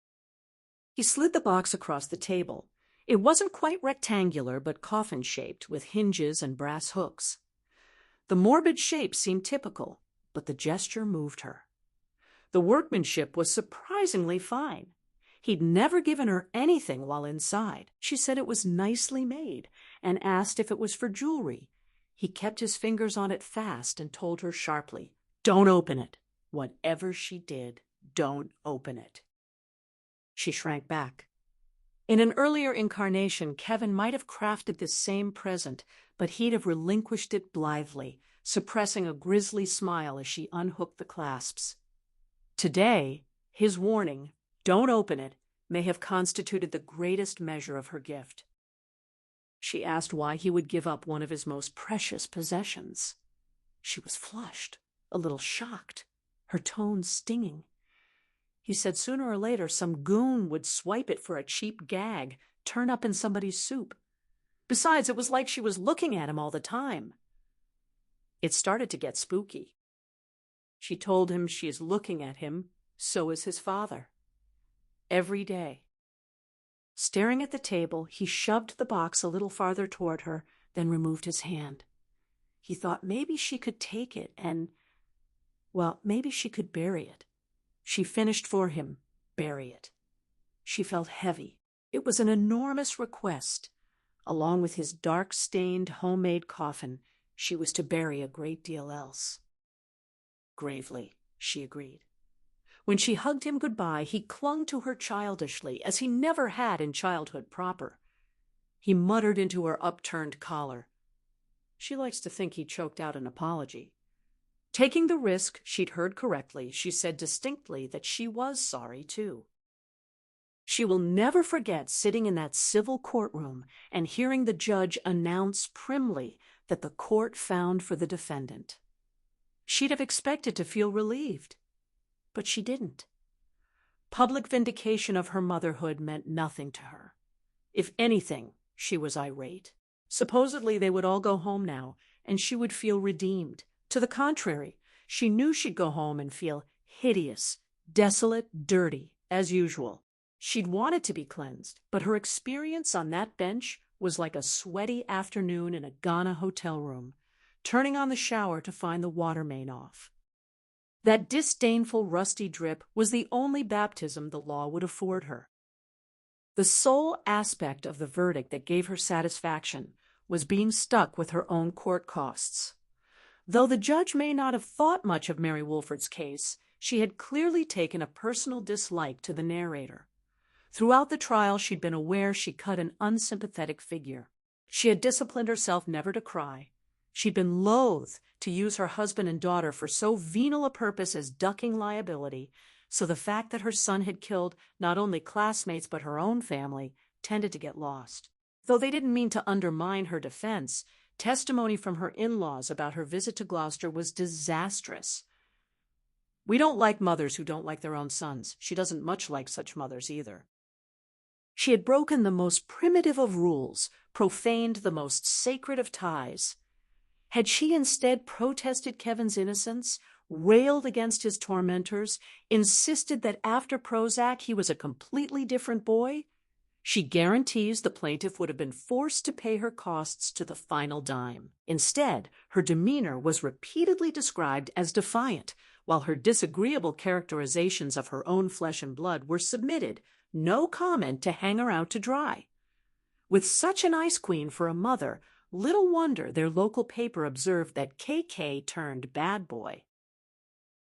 He slid the box across the table. It wasn't quite rectangular, but coffin-shaped, with hinges and brass hooks. The morbid shape seemed typical, but the gesture moved her. The workmanship was surprisingly fine. He'd never given her anything while inside. She said it was nicely made and asked if it was for jewelry. He kept his fingers on it fast and told her sharply, "Don't open it. Whatever she did, don't open it." She shrank back. In an earlier incarnation, Kevin might have crafted this same present, but he'd have relinquished it blithely, suppressing a grisly smile as she unhooked the clasps. Today, his warning, "Don't open it," may have constituted the greatest measure of her gift. She asked why he would give up one of his most precious possessions. She was flushed, a little shocked, her tone stinging. He said sooner or later some goon would swipe it for a cheap gag, turn up in somebody's soup. Besides, it was like she was looking at him all the time. It started to get spooky. She told him she is looking at him, so is his father. Every day. Staring at the table, he shoved the box a little farther toward her, then removed his hand. He thought maybe she could take it and, well, maybe she could bury it. She finished for him, bury it. She felt heavy. It was an enormous request. Along with his dark-stained homemade coffin, she was to bury a great deal else. Gravely, she agreed. When she hugged him goodbye, he clung to her childishly, as he never had in childhood proper. He muttered into her upturned collar. She likes to think he choked out an apology. Taking the risk she'd heard correctly, she said distinctly that she was sorry, too. She will never forget sitting in that civil courtroom and hearing the judge announce primly that the court found for the defendant. She'd have expected to feel relieved, but she didn't. Public vindication of her motherhood meant nothing to her. If anything, she was irate. Supposedly they would all go home now, and she would feel redeemed. To the contrary, she knew she'd go home and feel hideous, desolate, dirty, as usual. She'd wanted to be cleansed, but her experience on that bench was like a sweaty afternoon in a Ghana hotel room, turning on the shower to find the water main off. That disdainful, rusty drip was the only baptism the law would afford her. The sole aspect of the verdict that gave her satisfaction was being stuck with her own court costs. Though the judge may not have thought much of Mary Wolford's case, she had clearly taken a personal dislike to the narrator. Throughout the trial, she'd been aware she cut an unsympathetic figure. She had disciplined herself never to cry. She'd been loath to use her husband and daughter for so venal a purpose as ducking liability, so the fact that her son had killed not only classmates but her own family tended to get lost. Though they didn't mean to undermine her defense, testimony from her in-laws about her visit to Gloucester was disastrous. "We don't like mothers who don't like their own sons. She doesn't much like such mothers either." She had broken the most primitive of rules, profaned the most sacred of ties. Had she instead protested Kevin's innocence, railed against his tormentors, insisted that after Prozac he was a completely different boy, she guarantees the plaintiff would have been forced to pay her costs to the final dime. Instead, her demeanor was repeatedly described as defiant, while her disagreeable characterizations of her own flesh and blood were submitted, no comment, to hang her out to dry. With such an ice queen for a mother, little wonder their local paper observed that KK turned bad boy.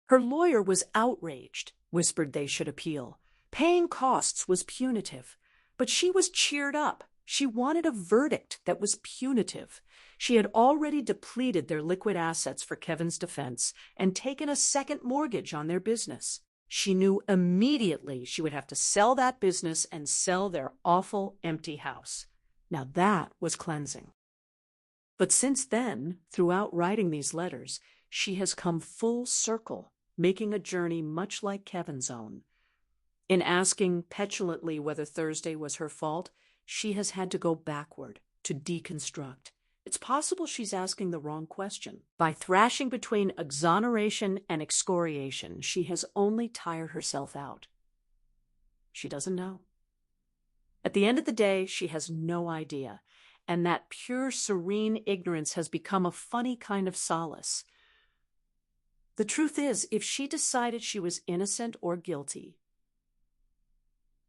Her lawyer was outraged, whispered they should appeal. Paying costs was punitive. But she was cheered up. She wanted a verdict that was punitive. She had already depleted their liquid assets for Kevin's defense and taken a second mortgage on their business. She knew immediately she would have to sell that business and sell their awful empty house. Now that was cleansing. But since then, throughout writing these letters, she has come full circle, making a journey much like Kevin's own. In asking petulantly whether Thursday was her fault, she has had to go backward, to deconstruct. It's possible she's asking the wrong question. By thrashing between exoneration and excoriation, she has only tired herself out. She doesn't know. At the end of the day, she has no idea, and that pure, serene ignorance has become a funny kind of solace. The truth is, if she decided she was innocent or guilty,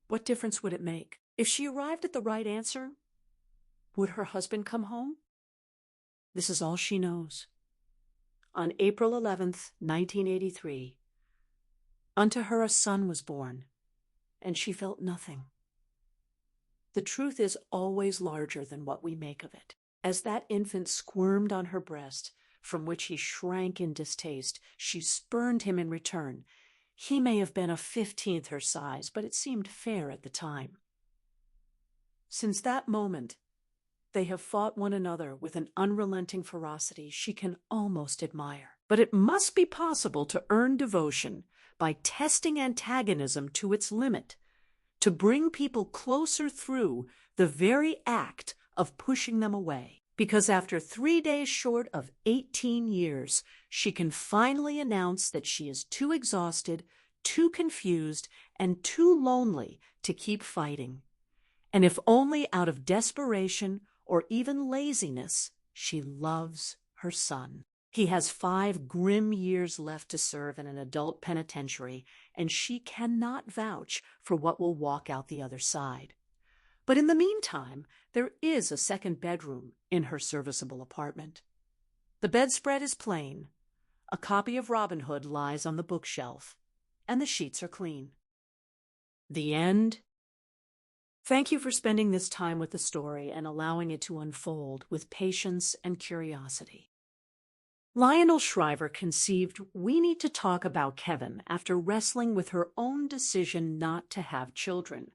what difference would it make? If she arrived at the right answer, would her husband come home? This is all she knows. On April 11th, 1983, unto her a son was born, and she felt nothing. The truth is always larger than what we make of it. As that infant squirmed on her breast, from which he shrank in distaste, she spurned him in return. He may have been a 15th her size, but it seemed fair at the time. Since that moment, they have fought one another with an unrelenting ferocity she can almost admire. But it must be possible to earn devotion by testing antagonism to its limit, to bring people closer through the very act of pushing them away. Because after 3 days short of 18 years, she can finally announce that she is too exhausted, too confused, and too lonely to keep fighting. And if only out of desperation or even laziness, she loves her son. He has 5 grim years left to serve in an adult penitentiary, and she cannot vouch for what will walk out the other side. But in the meantime, there is a second bedroom in her serviceable apartment. The bedspread is plain. A copy of Robin Hood lies on the bookshelf, and the sheets are clean. The end. Thank you for spending this time with the story and allowing it to unfold with patience and curiosity. Lionel Shriver conceived We Need to Talk About Kevin after wrestling with her own decision not to have children,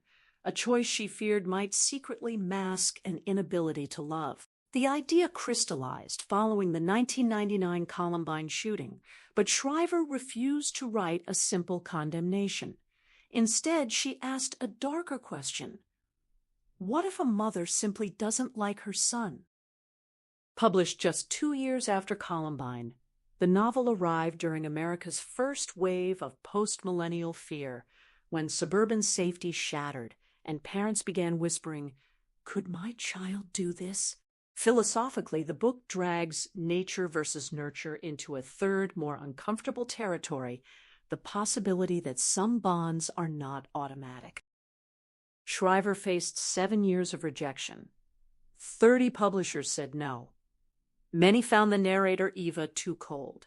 a choice she feared might secretly mask an inability to love. The idea crystallized following the 1999 Columbine shooting, but Shriver refused to write a simple condemnation. Instead, she asked a darker question. What if a mother simply doesn't like her son? Published just 2 years after Columbine, the novel arrived during America's first wave of post-millennial fear, when suburban safety shattered and parents began whispering, "Could my child do this?" Philosophically, the book drags nature versus nurture into a third, more uncomfortable territory, the possibility that some bonds are not automatic. Shriver faced 7 years of rejection. 30 publishers said no. Many found the narrator, Eva, too cold.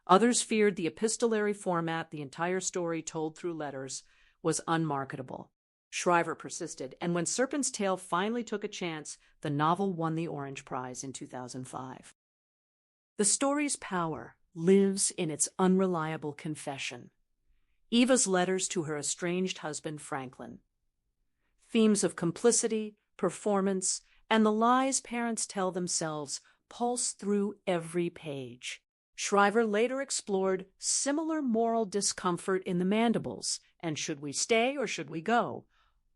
Others feared the epistolary format, the entire story told through letters, was unmarketable. Shriver persisted, and when Serpent's Tail finally took a chance, the novel won the Orange Prize in 2005. The story's power lives in its unreliable confession. Eva's letters to her estranged husband, Franklin. Themes of complicity, performance, and the lies parents tell themselves pulse through every page. Shriver later explored similar moral discomfort in The Mandibles and Should We Stay or Should We Go,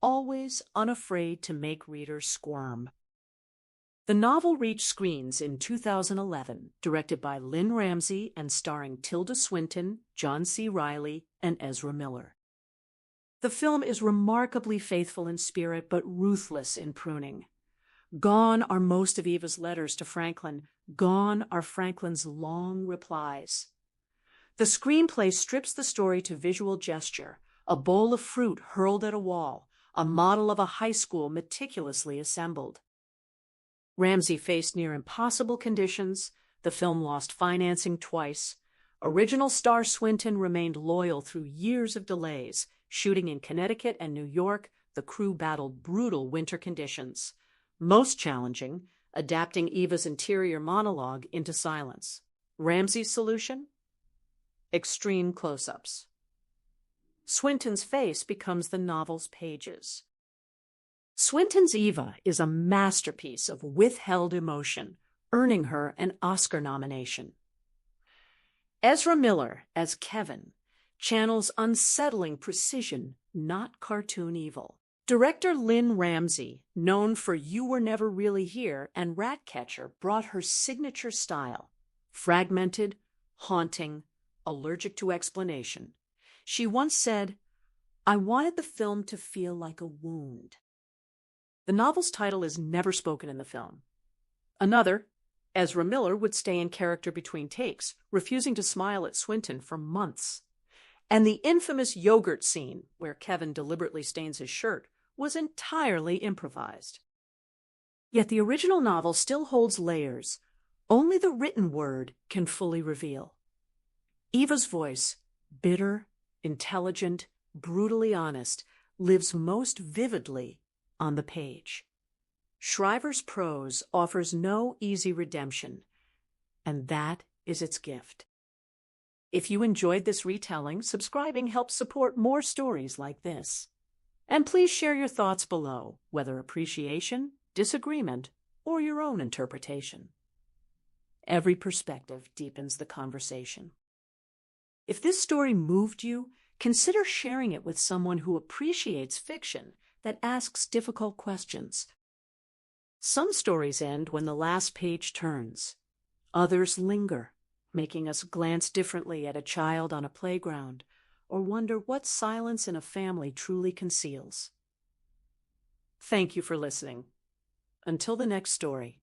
always unafraid to make readers squirm. The novel reached screens in 2011, directed by Lynn Ramsey and starring Tilda Swinton, John C. Reilly, and Ezra Miller. The film is remarkably faithful in spirit but ruthless in pruning. Gone are most of Eva's letters to Franklin. Gone are Franklin's long replies. The screenplay strips the story to visual gesture, a bowl of fruit hurled at a wall, a model of a high school meticulously assembled. Ramsey faced near impossible conditions. The film lost financing twice. Original star Swinton remained loyal through years of delays. Shooting in Connecticut and New York, the crew battled brutal winter conditions. Most challenging, adapting Eva's interior monologue into silence. Ramsey's solution? Extreme close-ups. Swinton's face becomes the novel's pages. Swinton's Eva is a masterpiece of withheld emotion, earning her an Oscar nomination. Ezra Miller, as Kevin, channels unsettling precision, not cartoon evil. Director Lynn Ramsey, known for You Were Never Really Here and Ratcatcher, brought her signature style, fragmented, haunting, allergic to explanation. She once said, "I wanted the film to feel like a wound." The novel's title is never spoken in the film. Another, Ezra Miller, would stay in character between takes, refusing to smile at Swinton for months. And the infamous yogurt scene, where Kevin deliberately stains his shirt, was entirely improvised. Yet the original novel still holds layers only the written word can fully reveal. Eva's voice, bitter, intelligent, brutally honest, lives most vividly on the page. Shriver's prose offers no easy redemption, and that is its gift. If you enjoyed this retelling, subscribing helps support more stories like this. And please share your thoughts below, whether appreciation, disagreement, or your own interpretation. Every perspective deepens the conversation. If this story moved you, consider sharing it with someone who appreciates fiction that asks difficult questions. Some stories end when the last page turns. Others linger, making us glance differently at a child on a playground or wonder what silence in a family truly conceals. Thank you for listening. Until the next story.